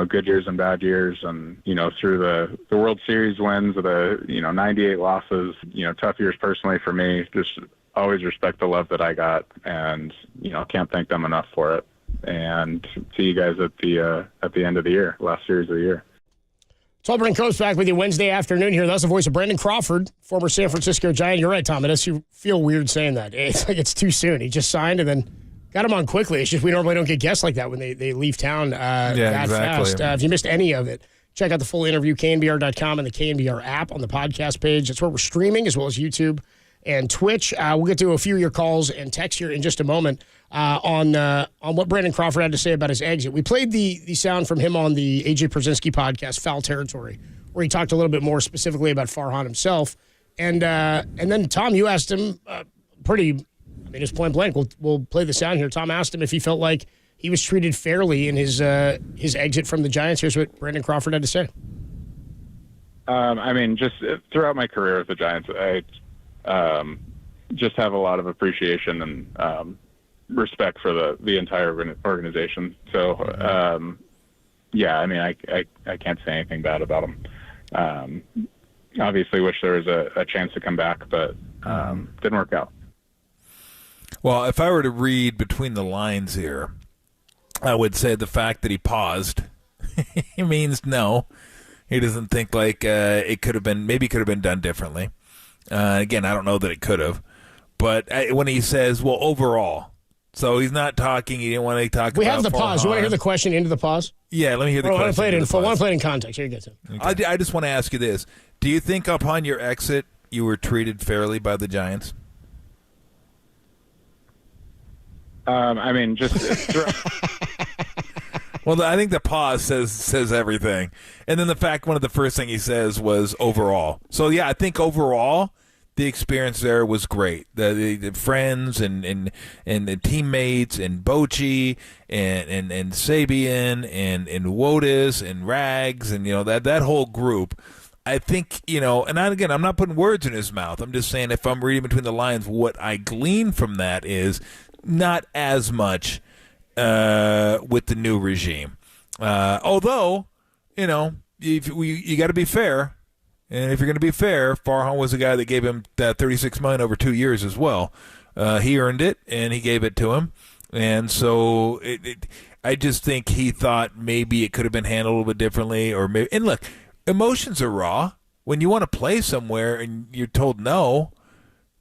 good years and bad years, and through the World Series wins, the 98 losses, tough years personally for me. Just always respect the love that I got, and can't thank them enough for it. And see you guys at the end of the year, last series of the year. Tolbert and Coast back with you Wednesday afternoon here. That's the voice of Brandon Crawford, former San Francisco Giant. You're right, Tom. It does feel weird saying that. It's like it's too soon. He just signed and then got him on quickly. It's just we normally don't get guests like that when they leave town that exactly. fast. If you missed any of it, check out the full interview, KNBR.com and the KNBR app on the podcast page. That's where we're streaming, as well as YouTube and Twitch. We'll get to a few of your calls and texts here in just a moment on what Brandon Crawford had to say about his exit. We played the sound from him on the A.J. Przinsky podcast, Foul Territory, where he talked a little bit more specifically about Farhan himself. And then, Tom, you asked him just point blank. We'll play the sound here. Tom asked him if he felt like he was treated fairly in his exit from the Giants. Here's what Brandon Crawford had to say. Just throughout my career with the Giants, I just have a lot of appreciation and respect for the entire organization. So, I can't say anything bad about him. Obviously wish there was a chance to come back, but didn't work out. Well, if I were to read between the lines here, I would say the fact that he paused it means no. He doesn't think like it could have been done differently. Again, I don't know that it could have. But when he says, well, overall, so he's not talking, he didn't want to talk about. We have the pause. You want to hear the question into the pause? Yeah, let me hear the question. I want to play it in context. Here you go, Tim. Okay. I just want to ask you this. Do you think upon your exit you were treated fairly by the Giants? Well, I think the pause says everything. And then the fact one of the first thing he says was overall. So, yeah, I think overall the experience there was great. The friends and the teammates and Bochy and Sabian and Wotis and Rags and, that whole group. I think, and again, I'm not putting words in his mouth. I'm just saying if I'm reading between the lines, what I glean from that is not as much with the new regime. Although, you got to be fair. And if you're going to be fair, Farhan was the guy that gave him that $36 million over 2 years as well. He earned it, and he gave it to him. And so I just think he thought maybe it could have been handled a little bit differently. And look, emotions are raw. When you want to play somewhere and you're told no,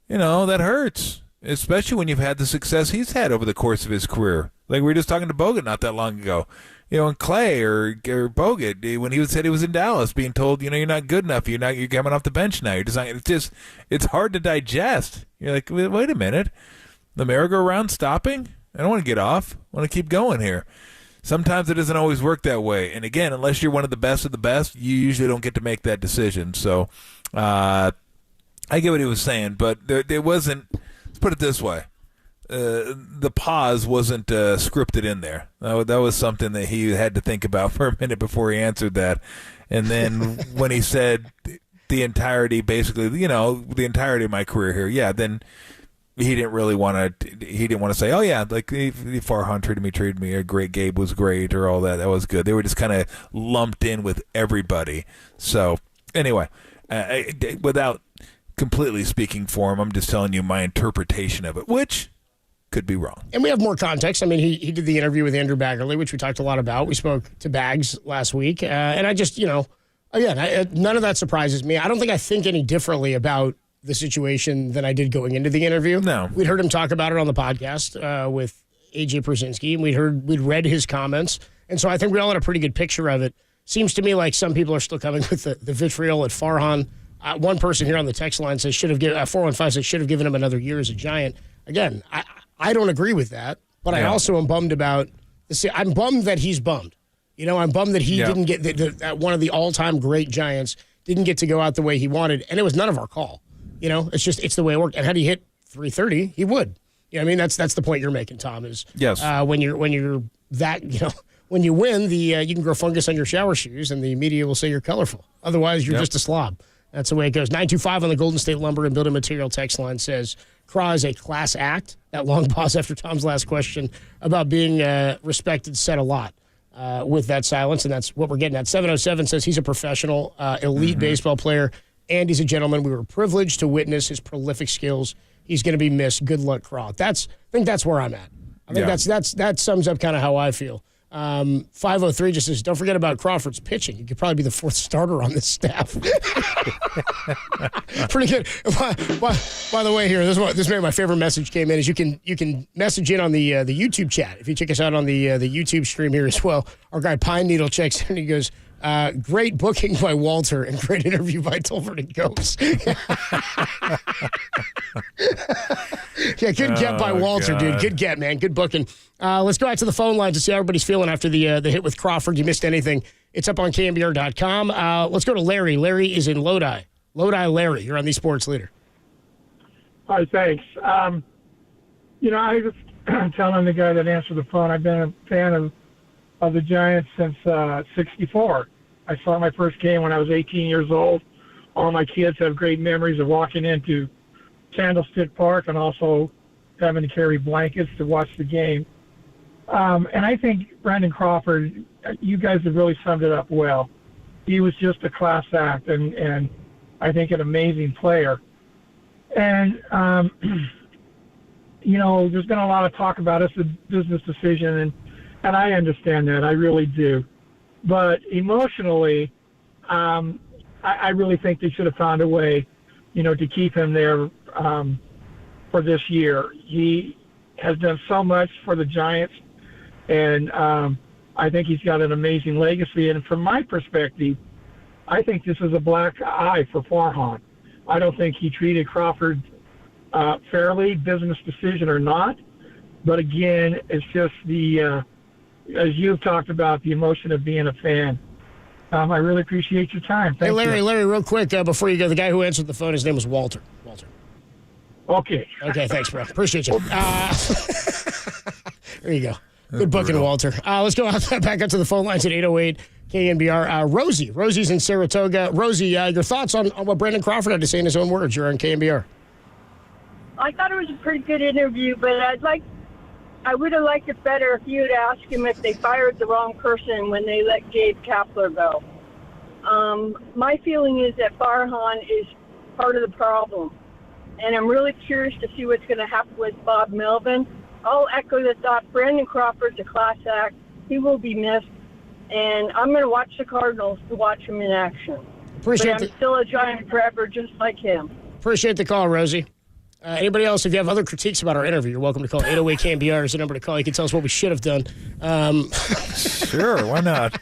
that hurts. Especially when you've had the success he's had over the course of his career. Like we were just talking to Bogut not that long ago. And Clay or Bogut, when he said he was in Dallas, being told, you're not good enough. You're coming off the bench now. It's hard to digest. You're like, wait a minute. The merry-go-round stopping? I don't want to get off. I want to keep going here. Sometimes it doesn't always work that way. And again, unless you're one of the best, you usually don't get to make that decision. So I get what he was saying, but there wasn't. Let's put it this way. The pause wasn't scripted in there. That was something that he had to think about for a minute before he answered that. And then when he said the entirety, basically, the entirety of my career here, then he didn't really want to. He didn't want to say, "Oh yeah, like Farhan treated me great. Gabe was great, or all that. That was good." They were just kind of lumped in with everybody. So anyway, without completely speaking for him, I'm just telling you my interpretation of it, which could be wrong. And we have more context. He did the interview with Andrew Baggerly, which we talked a lot about. We spoke to Bags last week. And I just, again, none of that surprises me. I don't think I think any differently about the situation than I did going into the interview. No. We'd heard him talk about it on the podcast with A.J. Przinsky, and we'd read his comments. And so I think we all had a pretty good picture of it. Seems to me like some people are still coming with the vitriol at Farhan. One person here on the text line says 415 says should have given him another year as a Giant. Again, I don't agree with that, but I also am bummed about I'm bummed that he's bummed. I'm bummed that he didn't get one of the all-time great Giants didn't get to go out the way he wanted, and it was none of our call. It's the way it worked. And had he hit 330, he would. That's the point you're making, Tom. Is yes. When you're that when you win, you can grow fungus on your shower shoes, and the media will say you're colorful. Otherwise, you're just a slob. That's the way it goes. 925 on the Golden State Lumber and Building Material text line says, Craw is a class act. That long pause after Tom's last question about being respected said a lot with that silence, and that's what we're getting at. 707 says he's a professional, elite baseball player, and he's a gentleman. We were privileged to witness his prolific skills. He's going to be missed. Good luck, Craw. I think that's where I'm at. I think that sums up kind of how I feel. 503 just says, don't forget about Crawford's pitching. He could probably be the fourth starter on this staff. Pretty good. By the way, here, this made my favorite message came in, is you can message in on the YouTube chat. If you check us out on the YouTube stream here as well, our guy Pine Needle checks in and he goes, great booking by Walter and great interview by Tolbert and Ghost. Yeah, good get by Walter, God. dude. Good get, man. Good booking. Let's go out to the phone line to see how everybody's feeling after the hit with Crawford. You missed anything, it's up on KNBR.com. Let's go to Larry. Larry is in Lodi. Lodi Larry, you're on the Sports Leader. Hi, thanks. I was telling the guy that answered the phone, I've been a fan of the Giants since '64. I saw my first game when I was 18 years old. All my kids have great memories of walking into Candlestick Park and also having to carry blankets to watch the game. And I think Brandon Crawford, you guys have really summed it up well. He was just a class act and I think an amazing player. And, there's been a lot of talk about it's a business decision, and I understand that. I really do. But emotionally, I really think they should have found a way, to keep him there for this year. He has done so much for the Giants, and I think he's got an amazing legacy. And from my perspective, I think this is a black eye for Farhan. I don't think he treated Crawford fairly, business decision or not. But again, it's just as you've talked about, the emotion of being a fan. I really appreciate your time. Thank you. Larry, real quick, before you go, the guy who answered the phone, his name was Walter. Okay. Okay, thanks, bro. Appreciate you. There you go. Good booking, Walter. Let's go back up to the phone lines at 808 KNBR. Rosie. Rosie's in Saratoga. Rosie, your thoughts on what Brandon Crawford had to say in his own words. You're on KNBR. I thought it was a pretty good interview, but I would have liked it better if you had asked him if they fired the wrong person when they let Gabe Kapler go. My feeling is that Farhan is part of the problem, and I'm really curious to see what's going to happen with Bob Melvin. I'll echo the thought. Brandon Crawford's a class act. He will be missed, and I'm going to watch the Cardinals to watch him in action. But I'm still a Giant forever, just like him. Appreciate the call, Rosie. Anybody else, if you have other critiques about our interview, you're welcome to call. 808 KNBR is the number to call. You can tell us what we should have done. Sure, why not?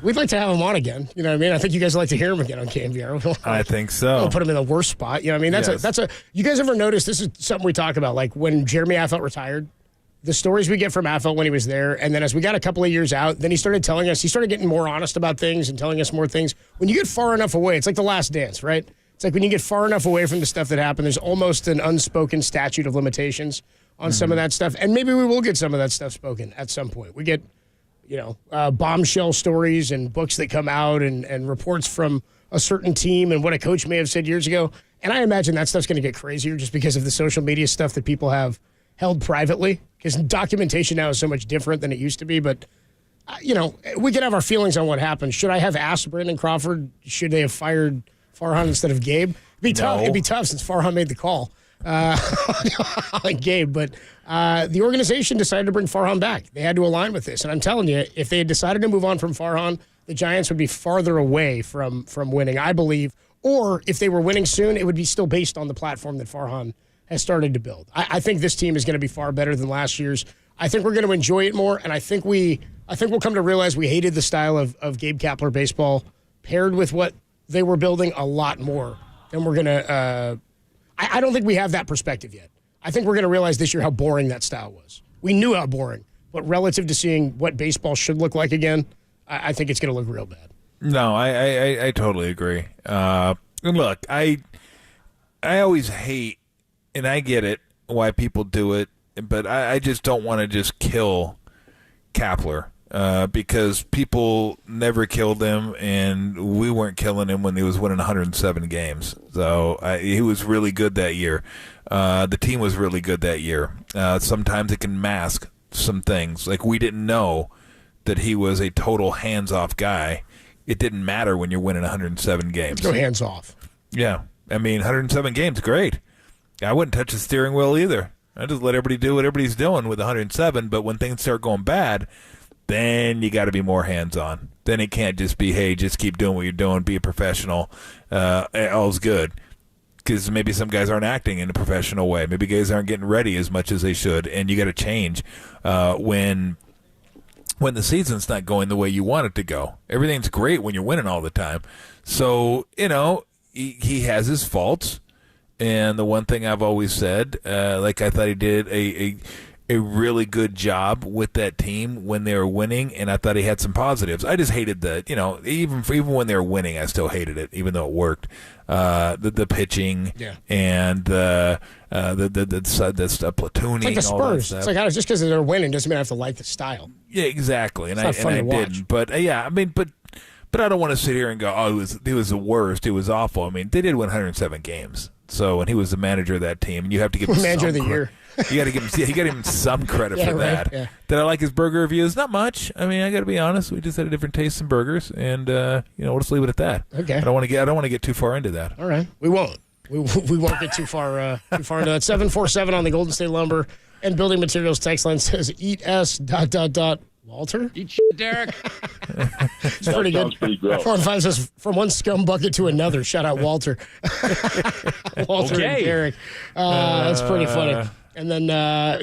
We'd like to have him on again. You know what I mean? I think you guys would like to hear him again on KNBR. I think so. We'll put him in the worst spot. You know what I mean? That's you guys ever notice, this is something we talk about, like when Jeremy Affeldt retired, the stories we get from Affeldt when he was there, and then as we got a couple of years out, then he started getting more honest about things and telling us more things. When you get far enough away, it's like The Last Dance, right? It's like when you get far enough away from the stuff that happened, there's almost an unspoken statute of limitations on some of that stuff. And maybe we will get some of that stuff spoken at some point. We get, bombshell stories and books that come out and reports from a certain team and what a coach may have said years ago. And I imagine that stuff's going to get crazier just because of the social media stuff that people have held privately. Because documentation now is so much different than it used to be. But, we can have our feelings on what happened. Should I have asked Brandon Crawford? Should they have fired Farhan instead of Gabe? It'd be tough since Farhan made the call on Gabe. But the organization decided to bring Farhan back. They had to align with this. And I'm telling you, if they had decided to move on from Farhan, the Giants would be farther away from winning, I believe. Or if they were winning soon, it would be still based on the platform that Farhan has started to build. I think this team is going to be far better than last year's. I think we're going to enjoy it more. And I think we'll come to realize we hated the style of Gabe Kapler baseball paired with what they were building a lot more than we're going to I don't think we have that perspective yet. I think we're going to realize this year how boring that style was. We knew how boring, but relative to seeing what baseball should look like again, I think it's going to look real bad. No, I totally agree. Look, I always hate, and I get it, why people do it, but I just don't want to just kill Kapler. Because people never killed him, and we weren't killing him when he was winning 107 games. So he was really good that year. The team was really good that year. Sometimes it can mask some things. Like, we didn't know that he was a total hands-off guy. It didn't matter when you're winning 107 games. Go hands-off. Yeah. I mean, 107 games, great. I wouldn't touch the steering wheel either. I just let everybody do what everybody's doing with 107, but when things start going bad, then you got to be more hands-on. Then it can't just be, hey, just keep doing what you're doing, be a professional, all's good. Because maybe some guys aren't acting in a professional way. Maybe guys aren't getting ready as much as they should, and you got to change when the season's not going the way you want it to go. Everything's great when you're winning all the time. So, he has his faults, and the one thing I've always said, I thought he did a really good job with that team when they were winning, and I thought he had some positives. I just hated even when they were winning, I still hated it, even though it worked. The pitching and the platooning. It's like the Spurs. It's like, just because they're winning doesn't mean I have to like the style. Yeah, exactly. And I watch. didn't. But but I don't want to sit here and go, oh, he was the worst. It was awful. I mean, they did win 107 games. So, and he was the manager of that team, and you have to give him manager of the year. You got to give him. You got to give him some credit for that. Yeah. Did I like his burger reviews? Not much. I mean, I got to be honest. We just had a different taste in burgers, and we'll just leave it at that. Okay. I don't want to get too far into that. All right, we won't. We won't get too far into that. 747 on the Golden State Lumber and Building Materials text line says, "Eat s ... Walter? Eat shit, Derek." It's pretty good. 415 says, "From one scum bucket to another." Shout out Walter. Walter and Derek. That's pretty funny. And then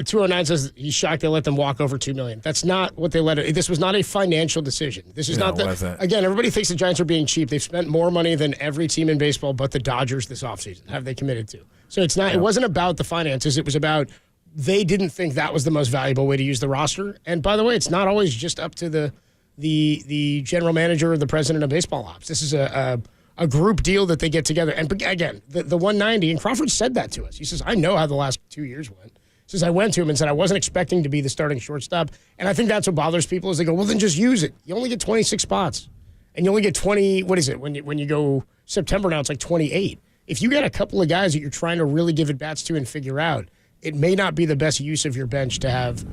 209 says he's shocked they let them walk over $2 million. That's not what they let it. This was not a financial decision. This is not the. Again, everybody thinks the Giants are being cheap. They've spent more money than every team in baseball, but the Dodgers this offseason have they committed to. So it's not. It wasn't about the finances. It was about they didn't think that was the most valuable way to use the roster. And by the way, it's not always just up to the general manager or the president of baseball ops. This is a group deal that they get together. And again, the 190, and Crawford said that to us. He says, I know how the last 2 years went. He says, I went to him and said, I wasn't expecting to be the starting shortstop. And I think that's what bothers people is they go, well, then just use it. You only get 26 spots. And you only get 20, what is it? When you go September now, it's like 28. If you get a couple of guys that you're trying to really give at-bats to and figure out, it may not be the best use of your bench to have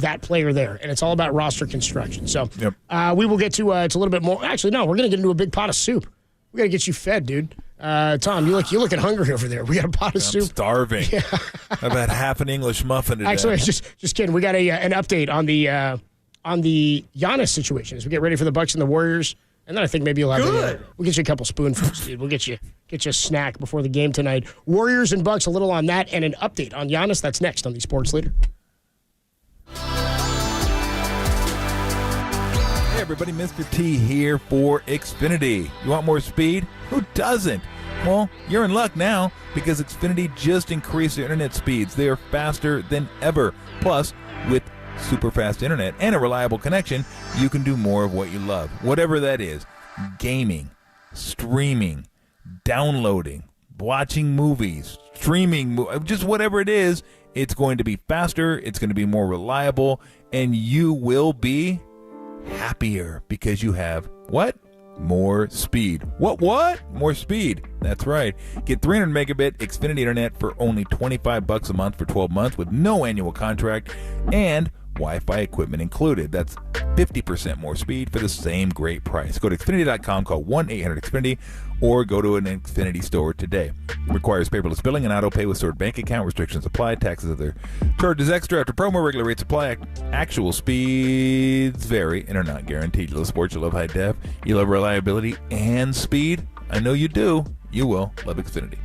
that player there. And it's all about roster construction. So we will get to it's a little bit more. Actually, no, we're going to get into a big pot of soup. We got to get you fed, dude. Tom, you're looking hungry over there. We got a pot of soup. I'm starving. Yeah. I've had half an English muffin today. Actually, just kidding. We got an update on the Giannis situation as we get ready for the Bucks and the Warriors. And then I think maybe you'll have we'll get you a couple spoonfuls, dude. We'll get you a snack before the game tonight. Warriors and Bucks, a little on that, and an update on Giannis. That's next on the Sports Leader. Hey everybody, Mr. T here for Xfinity. You want more speed? Who doesn't? Well, you're in luck now because Xfinity just increased their internet speeds. They are faster than ever. Plus, with super fast internet and a reliable connection, you can do more of what you love. Whatever that is, gaming, streaming, downloading, watching movies, streaming, just whatever it is, it's going to be faster, it's going to be more reliable, and you will be happier because you have what? More speed. What? More speed. That's right. Get 300 megabit Xfinity internet for only $25 a month for 12 months with no annual contract and Wi-Fi equipment included. That's 50% more speed for the same great price. Go to Xfinity.com, call 1-800-XFINITY, or go to an Xfinity store today. Requires paperless billing and auto pay with stored bank account. Restrictions apply. Taxes and other charges extra after promo. Regular rates apply. Actual speeds vary and are not guaranteed. You love sports, you love high def, you love reliability and speed. I know you do. You will love Xfinity.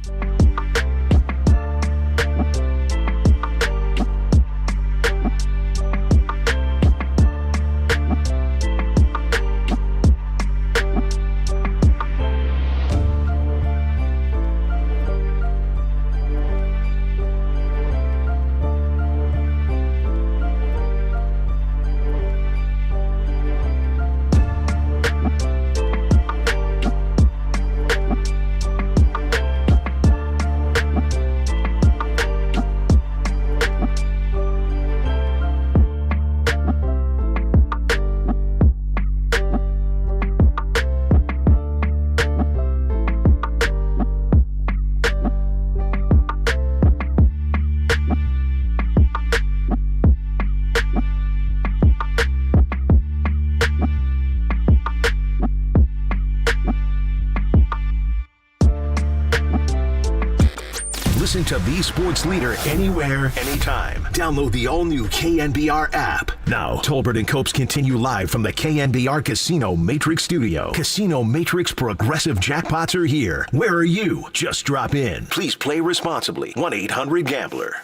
Listen to the sports leader anywhere, anytime. Download the all-new KNBR app. Now, Tolbert and Copes continue live from the KNBR Casino Matrix Studio. Casino Matrix Progressive Jackpots are here. Where are you? Just drop in. Please play responsibly. 1-800-GAMBLER.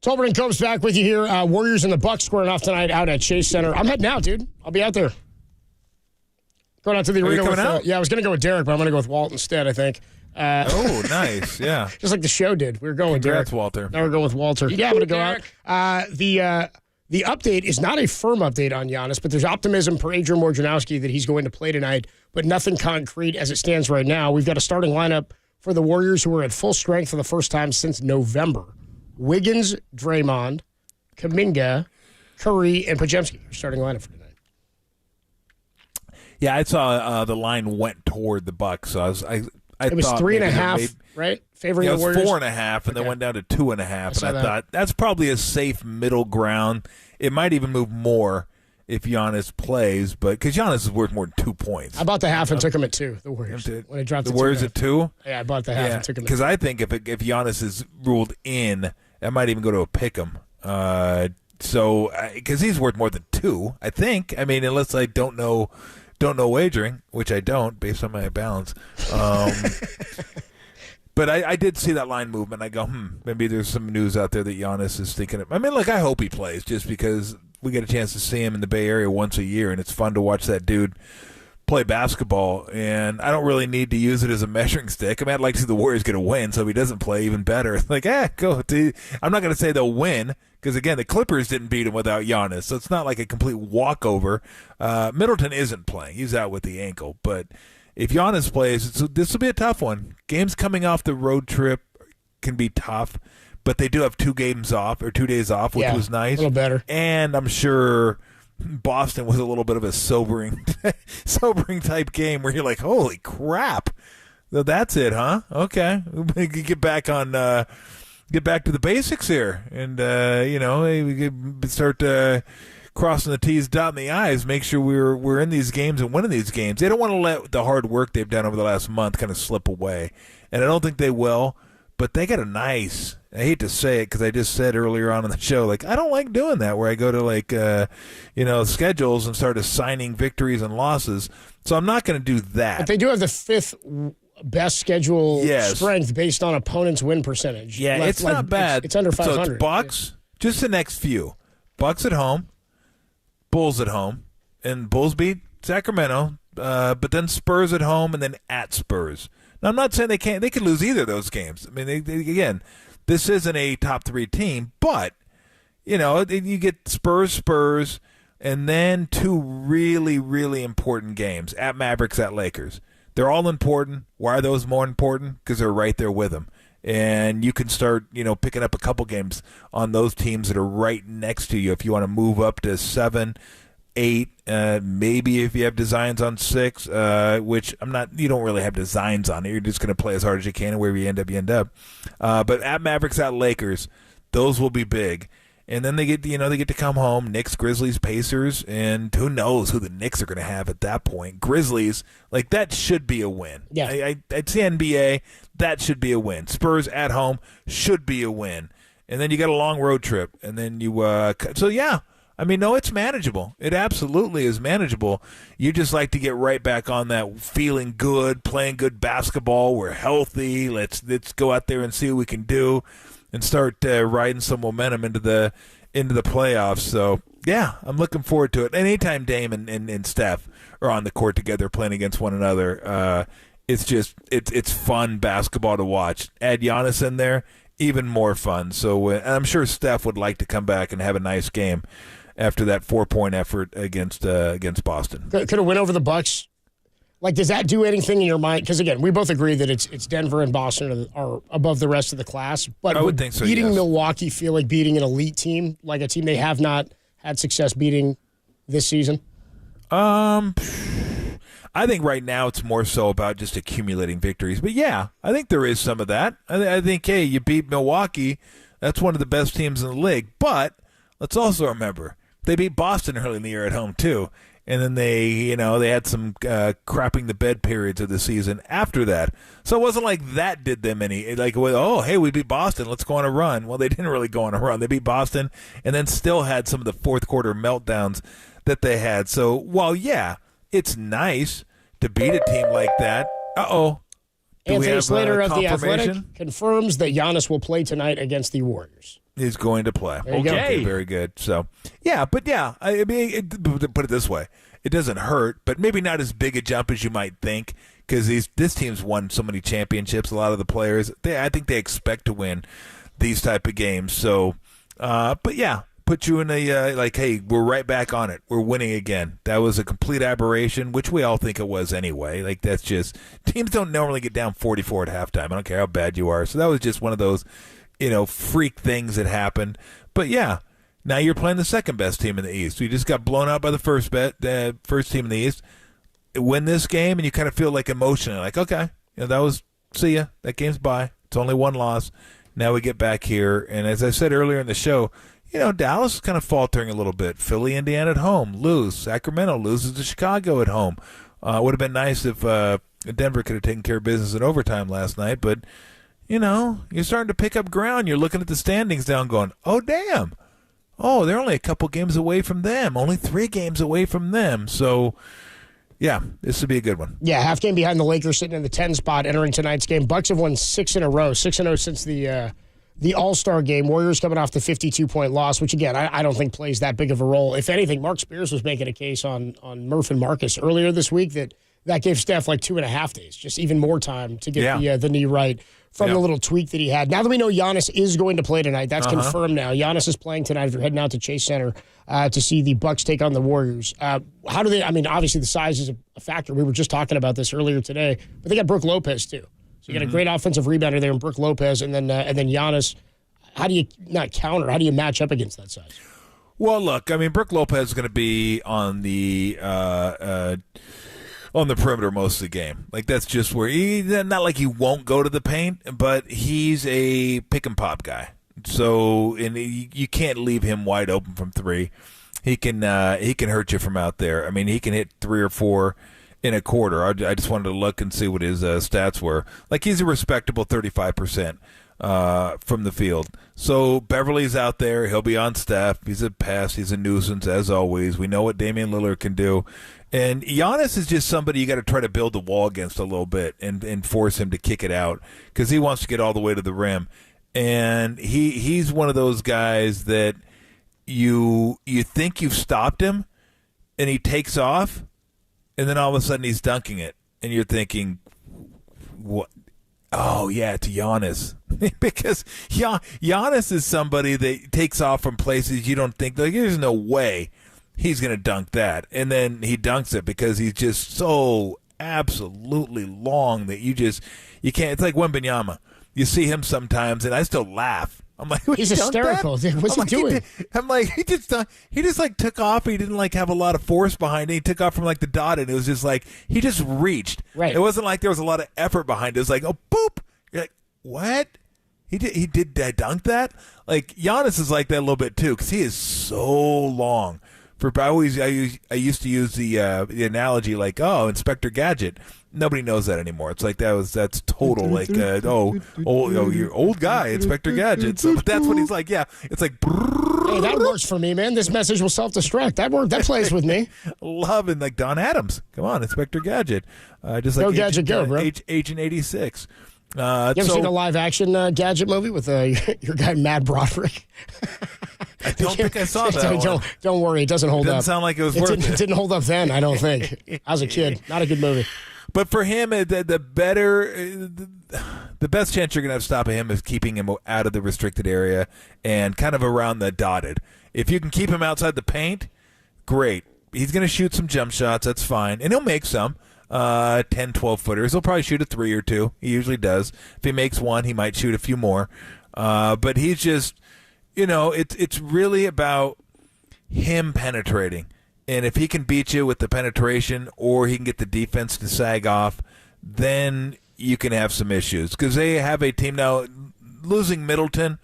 Tolbert and Copes back with you here. Warriors and the Bucks squaring off tonight out at Chase Center. I'm heading out, dude. I'll be out there. Going out to the arena with, I was going to go with Derek, but I'm going to go with Walt instead, I think. Oh, nice. Yeah. Just like the show did. We were going with Derek. Walter. Now we're going with Walter. Yeah, I'm going to go out. The update is not a firm update on Giannis, but there's optimism per Adrian Wojnarowski that he's going to play tonight, but nothing concrete as it stands right now. We've got a starting lineup for the Warriors who are at full strength for the first time since November. Wiggins, Draymond, Kuminga, Curry, and Podziemski. Starting lineup for tonight. Yeah, I saw the line went toward the Bucks. So it was 3.5, right? Favoring the Warriors? It was 4.5, and then went down to 2.5. And I thought that's probably a safe middle ground. It might even move more if Giannis plays, but because Giannis is worth more than 2 points. I bought the half and took him at 2. The Warriors when it dropped. The Warriors at 2. Yeah, I bought the half and took him. Because I think if Giannis is ruled in, that might even go to a pick'em. So because he's worth more than 2, I think. I mean, unless I don't know wagering, which I don't based on my balance. But I did see that line movement. I go, maybe there's some news out there that Giannis is thinking of. I mean, I hope he plays just because we get a chance to see him in the Bay Area once a year, and it's fun to watch that dude play basketball. And I don't really need to use it as a measuring stick. I mean, I'd like to see the Warriors get a win, so if he doesn't play, even better. Go. I'm not going to say they'll win because, again, the Clippers didn't beat him without Giannis, so it's not like a complete walkover. Middleton isn't playing. He's out with the ankle. But if Giannis plays, this will be a tough one. Games coming off the road trip can be tough, but they do have 2 days off, which was nice. A little better. And I'm sure Boston was a little bit of a sobering type game where you're like, holy crap. So that's it, huh? Okay. Get back to the basics here. And, we could start crossing the T's, dotting the I's, make sure we're in these games and winning these games. They don't want to let the hard work they've done over the last month kind of slip away. And I don't think they will, but they got I hate to say it because I just said earlier on in the show, I don't like doing that where I go to schedules and start assigning victories and losses. So I'm not going to do that. But they do have the 5th best schedule strength based on opponent's win percentage. Yeah, it's not bad. It's under 500. So it's Bucks, just the next few. Bucks at home, Bulls at home, and Bulls beat Sacramento, but then Spurs at home and then at Spurs. Now, I'm not saying they can't. They could lose either of those games. I mean, again, this isn't a top 3 team, but, you get Spurs, and then 2 really, really important games, at Mavericks, at Lakers. They're all important. Why are those more important? Because they're right there with them. And you can start, picking up a couple games on those teams that are right next to you if you want to move up to 7, 8, maybe if you have designs on 6, which you don't really have designs on it. You're just going to play as hard as you can, and wherever you end up. But at Mavericks, at Lakers, those will be big. And then they get to come home, Knicks, Grizzlies, Pacers, and who knows who the Knicks are going to have at that point. Grizzlies, that should be a win. Yeah. I'd say NBA, that should be a win. Spurs at home should be a win. And then you got a long road trip. And then it's manageable. It absolutely is manageable. You just like to get right back on that feeling good, playing good basketball. We're healthy. Let's go out there and see what we can do. And start riding some momentum into the playoffs. So yeah, I'm looking forward to it. Anytime Dame and Steph are on the court together playing against one another, it's fun basketball to watch. Add Giannis in there, even more fun. So I'm sure Steph would like to come back and have a nice game after that 4-point effort against Boston. Could a win over the Bucks? Does that do anything in your mind? Because, again, we both agree that it's Denver and Boston are above the rest of the class. But I would think so, beating yes. Milwaukee feel like beating an elite team, like a team they have not had success beating this season? I think right now it's more so about just accumulating victories. But, yeah, I think there is some of that. I think, hey, you beat Milwaukee. That's one of the best teams in the league. But let's also remember, they beat Boston early in the year at home, too. And then they had some crapping the bed periods of the season after that. So it wasn't like that did them any, like, oh, hey, we beat Boston, let's go on a run. Well, they didn't really go on a run. They beat Boston and then still had some of the fourth quarter meltdowns that they had. So, while, yeah, it's nice to beat a team like that. Uh-oh. Anthony Slater of The Athletic confirms that Giannis will play tonight against the Warriors. Is going to play. Okay. Very good. So, but I mean, put it this way. It doesn't hurt, but maybe not as big a jump as you might think, because this team's won so many championships. A lot of the players, I think they expect to win these type of games. So, but yeah, put you in a, like, hey, we're right back on it. We're winning again. That was a complete aberration, which we all think it was anyway. Like, that's just, teams don't normally get down 44 at halftime. I don't care how bad you are. So that was just one of those, freak things that happened. But yeah, now you're playing the second best team in the East. You just got blown out by the first team in the East. Win this game, and you kind of feel like emotionally, like, okay, that was, see ya. That game's by. It's only one loss. Now we get back here, and as I said earlier in the show, Dallas is kind of faltering a little bit. Philly, Indiana at home, lose. Sacramento loses to Chicago at home. Would have been nice if Denver could have taken care of business in overtime last night, but you're starting to pick up ground. You're looking at the standings down going, oh, damn. Oh, they're only a couple games away from them. Only 3 games away from them. So, yeah, this would be a good one. Yeah, half game behind the Lakers, sitting in the 10 spot entering tonight's game. Bucks have won 6 in a row, 6-0 since the All-Star game. Warriors coming off the 52-point loss, which, again, I don't think plays that big of a role. If anything, Mark Spears was making a case on Murph and Marcus earlier this week that gave Steph like 2.5 days, just even more time to get the knee right from the little tweak that he had. Now that we know Giannis is going to play tonight, that's confirmed now. Giannis is playing tonight if you're heading out to Chase Center to see the Bucks take on the Warriors. How do they, I mean, obviously the size is a factor. We were just talking about this earlier today, but they got Brook Lopez too. So you got a great offensive rebounder there in Brook Lopez, and then Giannis. How do you not counter? How do you match up against that size? Well, look, I mean, Brook Lopez is going to be on the perimeter most of the game. Like, that's just where not like he won't go to the paint, but he's a pick and pop guy. So, and you can't leave him wide open from 3. He can hurt you from out there. I mean, he can hit 3 or 4 in a quarter. I just wanted to look and see what his stats were. Like, he's a respectable 35%. From the field. So Beverly's out there. He'll be on Steph. He's a pest. He's a nuisance, as always. We know what Damian Lillard can do. And Giannis is just somebody you got to try to build a wall against a little bit and force him to kick it out because he wants to get all the way to the rim. And he's one of those guys that you think you've stopped him, and he takes off, and then all of a sudden he's dunking it. And you're thinking, what? Oh, yeah, to Giannis. Because Giannis is somebody that takes off from places you don't think, like, there's no way he's going to dunk that. And then he dunks it because he's just so absolutely long that you can't. It's like Wembanyama. You see him sometimes, and I still laugh. I'm like, he's hysterical. What's he doing? I'm like, he just like took off. He didn't like have a lot of force behind it. He took off from like the dot, and it was just like he just reached. Right. It wasn't like there was a lot of effort behind it. It was like, oh, boop. You're like, what? He did dunk that? Like, Giannis is like that a little bit too, because he is so long. I used to use the analogy like, oh, Inspector Gadget. Nobody knows that anymore. It's like that's total like you're old guy, Inspector Gadget. So that's what he's like. Yeah, it's like. Hey, that works for me, man. This message will self-destruct. That plays with me. Loving like Don Adams. Come on, Inspector Gadget. Just like go Gadget, go, bro. Agent 86. You ever seen the live-action Gadget movie with your guy Matt Broderick? I don't think I saw that. Don't worry, it doesn't hold up. Doesn't sound like it was worth it. It didn't hold up then, I don't think. I was a kid. Not a good movie. But for him, the best chance you're going to have stopping him is keeping him out of the restricted area and kind of around the dotted. If you can keep him outside the paint, great. He's going to shoot some jump shots. That's fine. And he'll make some 10, 12-footers. He'll probably shoot a 3 or 2. He usually does. If he makes 1, he might shoot a few more. But he's just, it's really about him penetrating. And if he can beat you with the penetration or he can get the defense to sag off, then you can have some issues. Because they have a team now, losing Middleton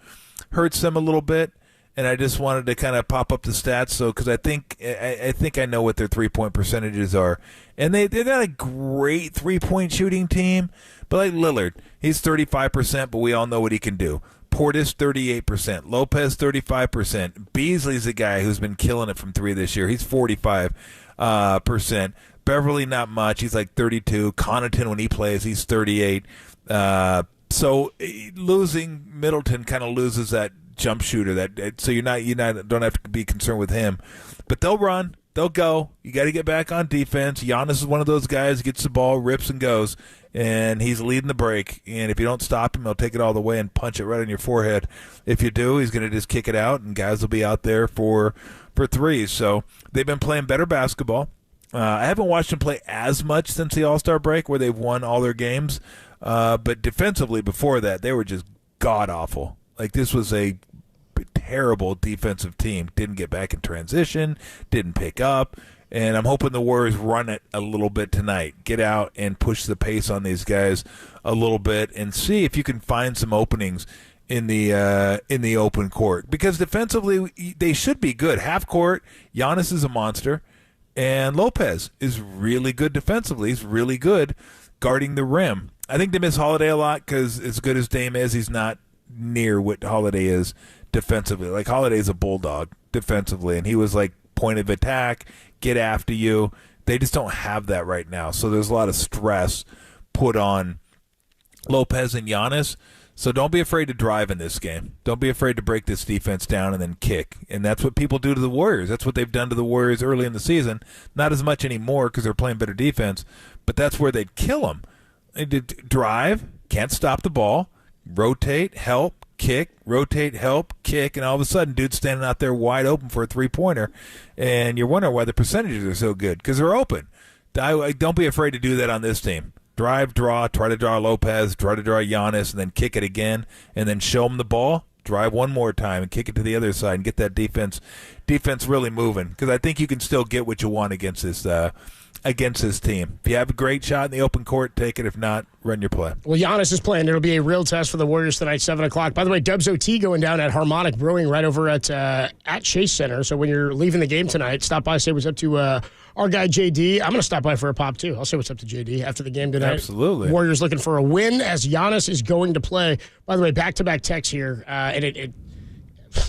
hurts them a little bit. and I just wanted to kind of pop up the stats. So because I think I know what their 3-point percentages are, and they're not a great 3-point shooting team, but like Lillard, he's 35%, but we all know what he can do. Portis 38%, Lopez 35%. Beasley's a guy who's been killing it from 3 this year. He's 45%. Beverly not much. He's like 32. Connaughton when he plays, he's 38. So losing Middleton kind of loses that jump shooter. So you don't have to be concerned with him. But they'll run. They'll go. You got to get back on defense. Giannis is one of those guys who gets the ball, rips and goes, and he's leading the break. And if you don't stop him, he'll take it all the way and punch it right on your forehead. If you do, he's going to just kick it out, and guys will be out there for threes. So they've been playing better basketball. I haven't watched them play as much since the All-Star break where they've won all their games. But defensively before that, they were just god-awful. Like this was a terrible defensive team. Didn't get back in transition, didn't pick up, and I'm hoping the Warriors run it a little bit tonight. Get out and push the pace on these guys a little bit and see if you can find some openings in the open court. Because defensively, they should be good. Half court, Giannis is a monster, and Lopez is really good defensively. He's really good guarding the rim. I think they miss Holiday a lot because as good as Dame is, he's not near what Holiday is defensively. Like Holiday's a bulldog defensively, and he was like point of attack, get after you. They just don't have that right now. So there's a lot of stress put on Lopez and Giannis. So don't be afraid to drive in this game. Don't be afraid to break this defense down and then kick. And that's what people do to the Warriors. That's what they've done to the Warriors early in the season. Not as much anymore because they're playing better defense, but that's where they'd kill them. They'd drive, can't stop the ball, rotate, help, kick, rotate, help, kick, and all of a sudden dude's standing out there wide open for a three-pointer, and you're wondering why the percentages are so good because they're open. Don't be afraid to do that on this team. Drive, draw, try to draw Lopez, try to draw Giannis, and then kick it again, and then show them the ball. Drive one more time and kick it to the other side and get that defense really moving. Because I think you can still get what you want against this team. If you have a great shot in the open court, take it. If not, run your play. Well, Giannis is playing. It'll be a real test for the Warriors tonight, 7 o'clock. By the way, Dubs OT going down at Harmonic Brewing right over at Chase Center. So when you're leaving the game tonight, stop by, say what's up to our guy JD. I'm going to stop by for a pop, too. I'll say what's up to JD after the game tonight. Absolutely. Warriors looking for a win as Giannis is going to play. By the way, back-to-back texts here. And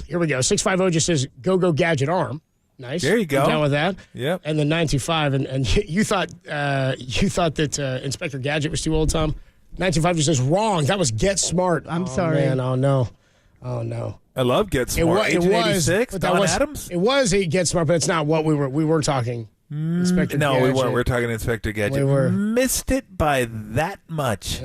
here we go. 650 just says, go gadget arm. Nice. There you go. I'm down with that. Yep. And then 925, and you thought that Inspector Gadget was too old, Tom. 925 just says wrong. That was Get Smart. I'm sorry. Man, oh no. I love Get Smart. It was Don Adams. It was a Get Smart, but it's not what we were talking. Inspector no, Gadget. we weren't. We were talking Inspector Gadget. We were. Missed it by that much.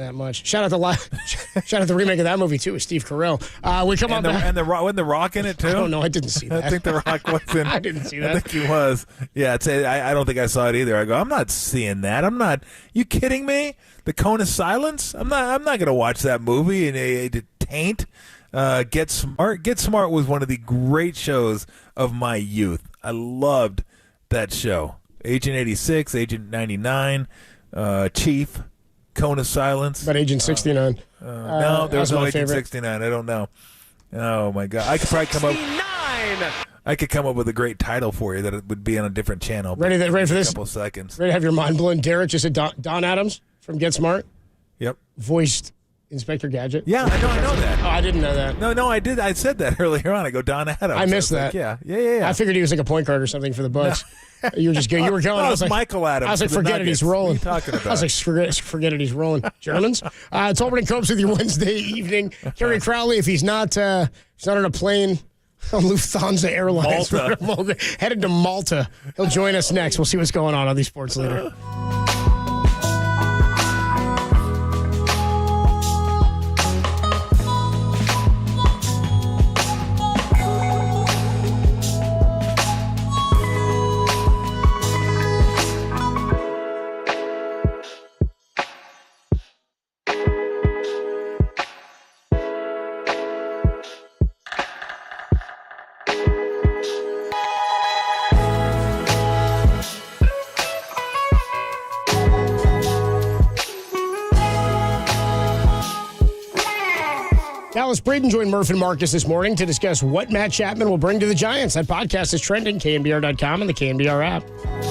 Shout out the remake of that movie too with Steve Carell. We come on back. And wasn't the Rock in it too? I don't know. I didn't see that. I think the Rock was in. I didn't see that. I think he was. Yeah, I don't think I saw it either. I go, I'm not seeing that. I'm not. You kidding me? The Cone of Silence? I'm not going to watch that movie and taint. Get Smart. Get Smart was one of the great shows of my youth. I loved that show. Agent 86, Agent 99, Chief, Cone of Silence. But Agent 69. No, there was no Agent favorite. 69. I don't know. Oh my God! I could probably come up with a great title for you that it would be on a different channel. Ready for this? A couple seconds. Ready to have your mind blown? Derek just said Don Adams from Get Smart. Yep. Voiced Inspector Gadget. Yeah, I know that. Oh, I didn't know that. No, I did. I said that earlier on. I go Don Adams. I missed that. Like, yeah. I figured he was like a point guard or something for the Bucks. No. You were just going. You were going. That I was was like, Michael Adams. I was like, forget it. He's rolling. What are you talking about? I was like, forget it. He's rolling. Germans. Tolbert and Copes with your Wednesday evening. Kerry Crowley, if he's not on a plane on Lufthansa Airlines, Malta. headed to Malta, he'll join us next. We'll see what's going on the Sports Leader. Dallas Braden joined Murph and Marcus this morning to discuss what Matt Chapman will bring to the Giants. That podcast is trending, KNBR.com and the KNBR app.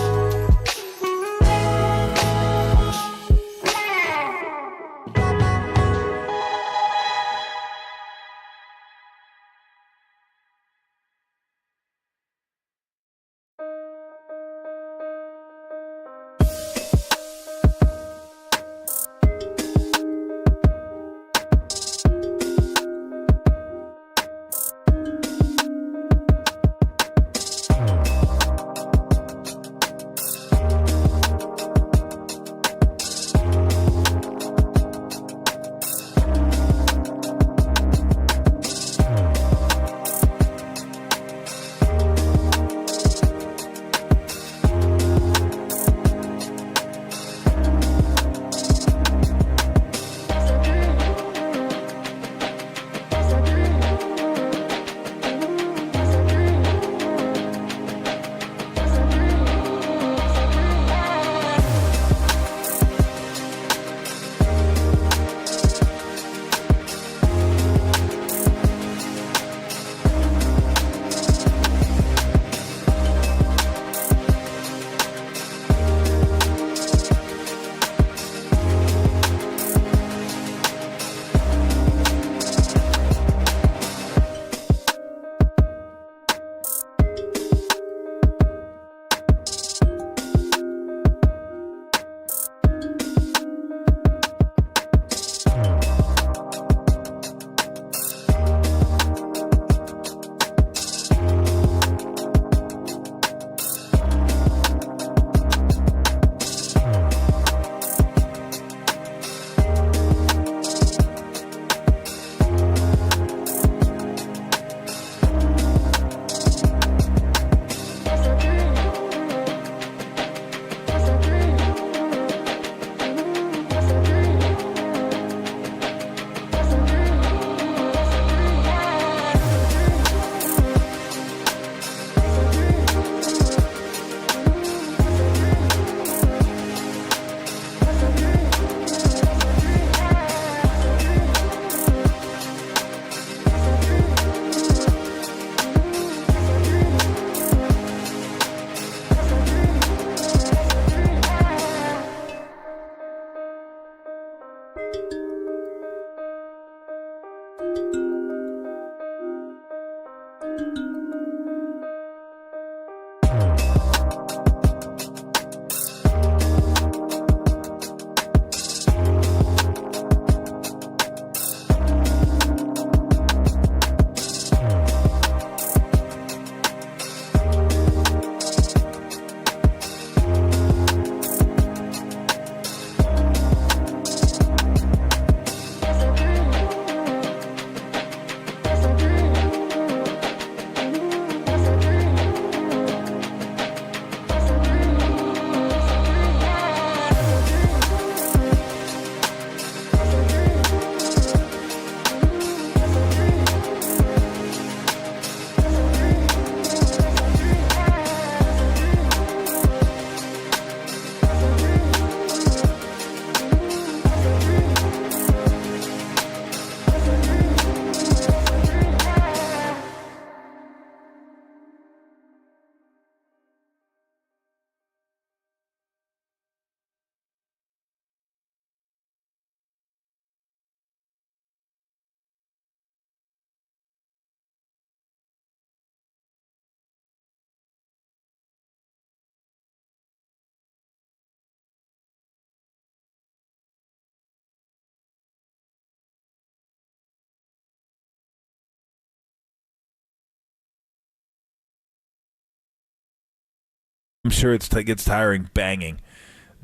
I'm sure it gets tiring banging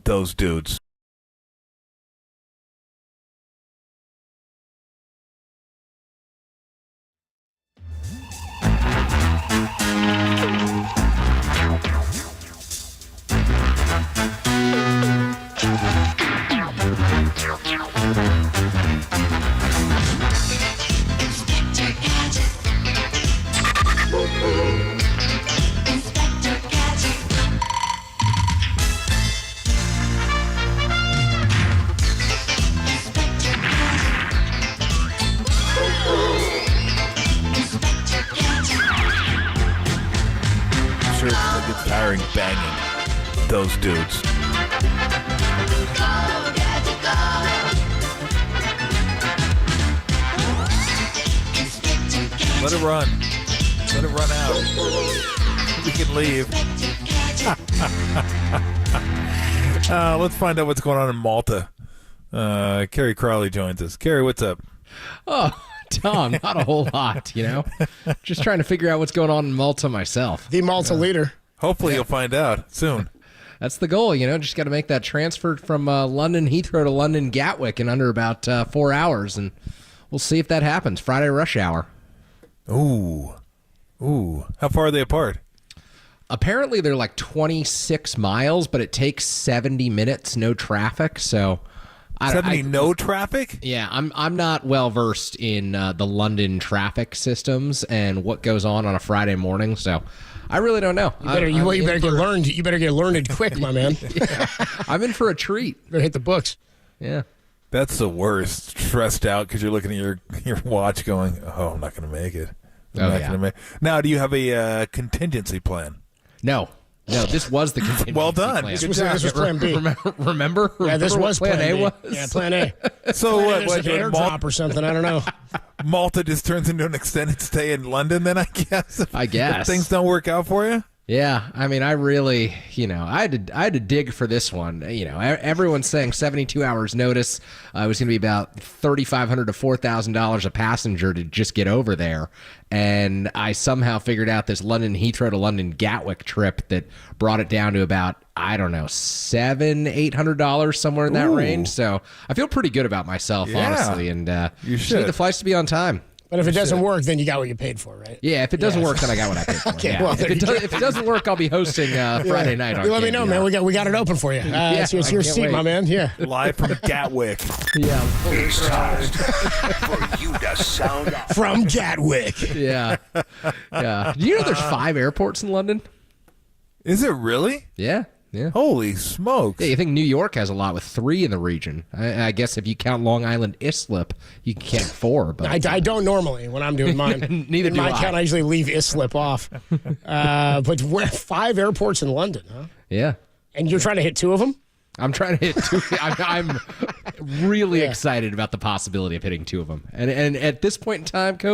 those dudes. firing, banging. Those dudes. Let it run. Let it run out. We can leave. Let's find out what's going on in Malta. Kerry Crowley joins us. Kerry, what's up? Oh, Tom, not a whole lot, Just trying to figure out what's going on in Malta myself. The Malta leader. Hopefully you'll find out soon. That's the goal, Just got to make that transfer from London Heathrow to London Gatwick in under about 4 hours, and we'll see if that happens. Friday rush hour. Ooh. How far are they apart? Apparently they're like 26 miles, but it takes 70 minutes, no traffic. So, no traffic? Yeah, I'm not well versed in the London traffic systems and what goes on a Friday morning. So, I really don't know. You better get learned. You better get learned quick, my man. Yeah. I'm in for a treat. Better hit the books. Yeah. That's the worst. Stressed out because you're looking at your watch going, oh, I'm not going to make it. Now, do you have a contingency plan? No, this was the contingency well done. plan. This was plan B. Remember? Yeah, this was plan A. Was? Yeah, plan A. So what? Like an airdrop or something? I don't know. Malta just turns into an extended stay in London then, I guess? If things don't work out for you? Yeah, I mean, I really, I had to dig for this one. Everyone's saying 72 hours notice. It was going to be about $3,500 to $4,000 a passenger to just get over there. And I somehow figured out this London Heathrow to London Gatwick trip that brought it down to about, I don't know, $700-800, somewhere in that range. So I feel pretty good about myself, honestly. And you just need the flights to be on time. But if it doesn't work, then you got what you paid for, right? Yeah, if it doesn't work, then I got what I paid for. Okay, yeah. well, if it doesn't work, I'll be hosting Friday night. You let me know, man. We got it open for you. It's your seat, my man. Yeah. Live from Gatwick. Yeah. It's time for you to sound off. From Gatwick. Yeah. Do you know there's 5 airports in London? Is it really? Yeah. Yeah. Holy smokes. Yeah, you think New York has a lot with 3 in the region. I guess if you count Long Island Islip, you can count 4. But I don't normally when I'm doing mine. Neither do I. I usually leave Islip off. But we're 5 airports in London, huh? Yeah. And you're trying to hit 2 of them? I'm trying to hit 2. I'm really excited about the possibility of hitting 2 of them. And at this point in time, Coach,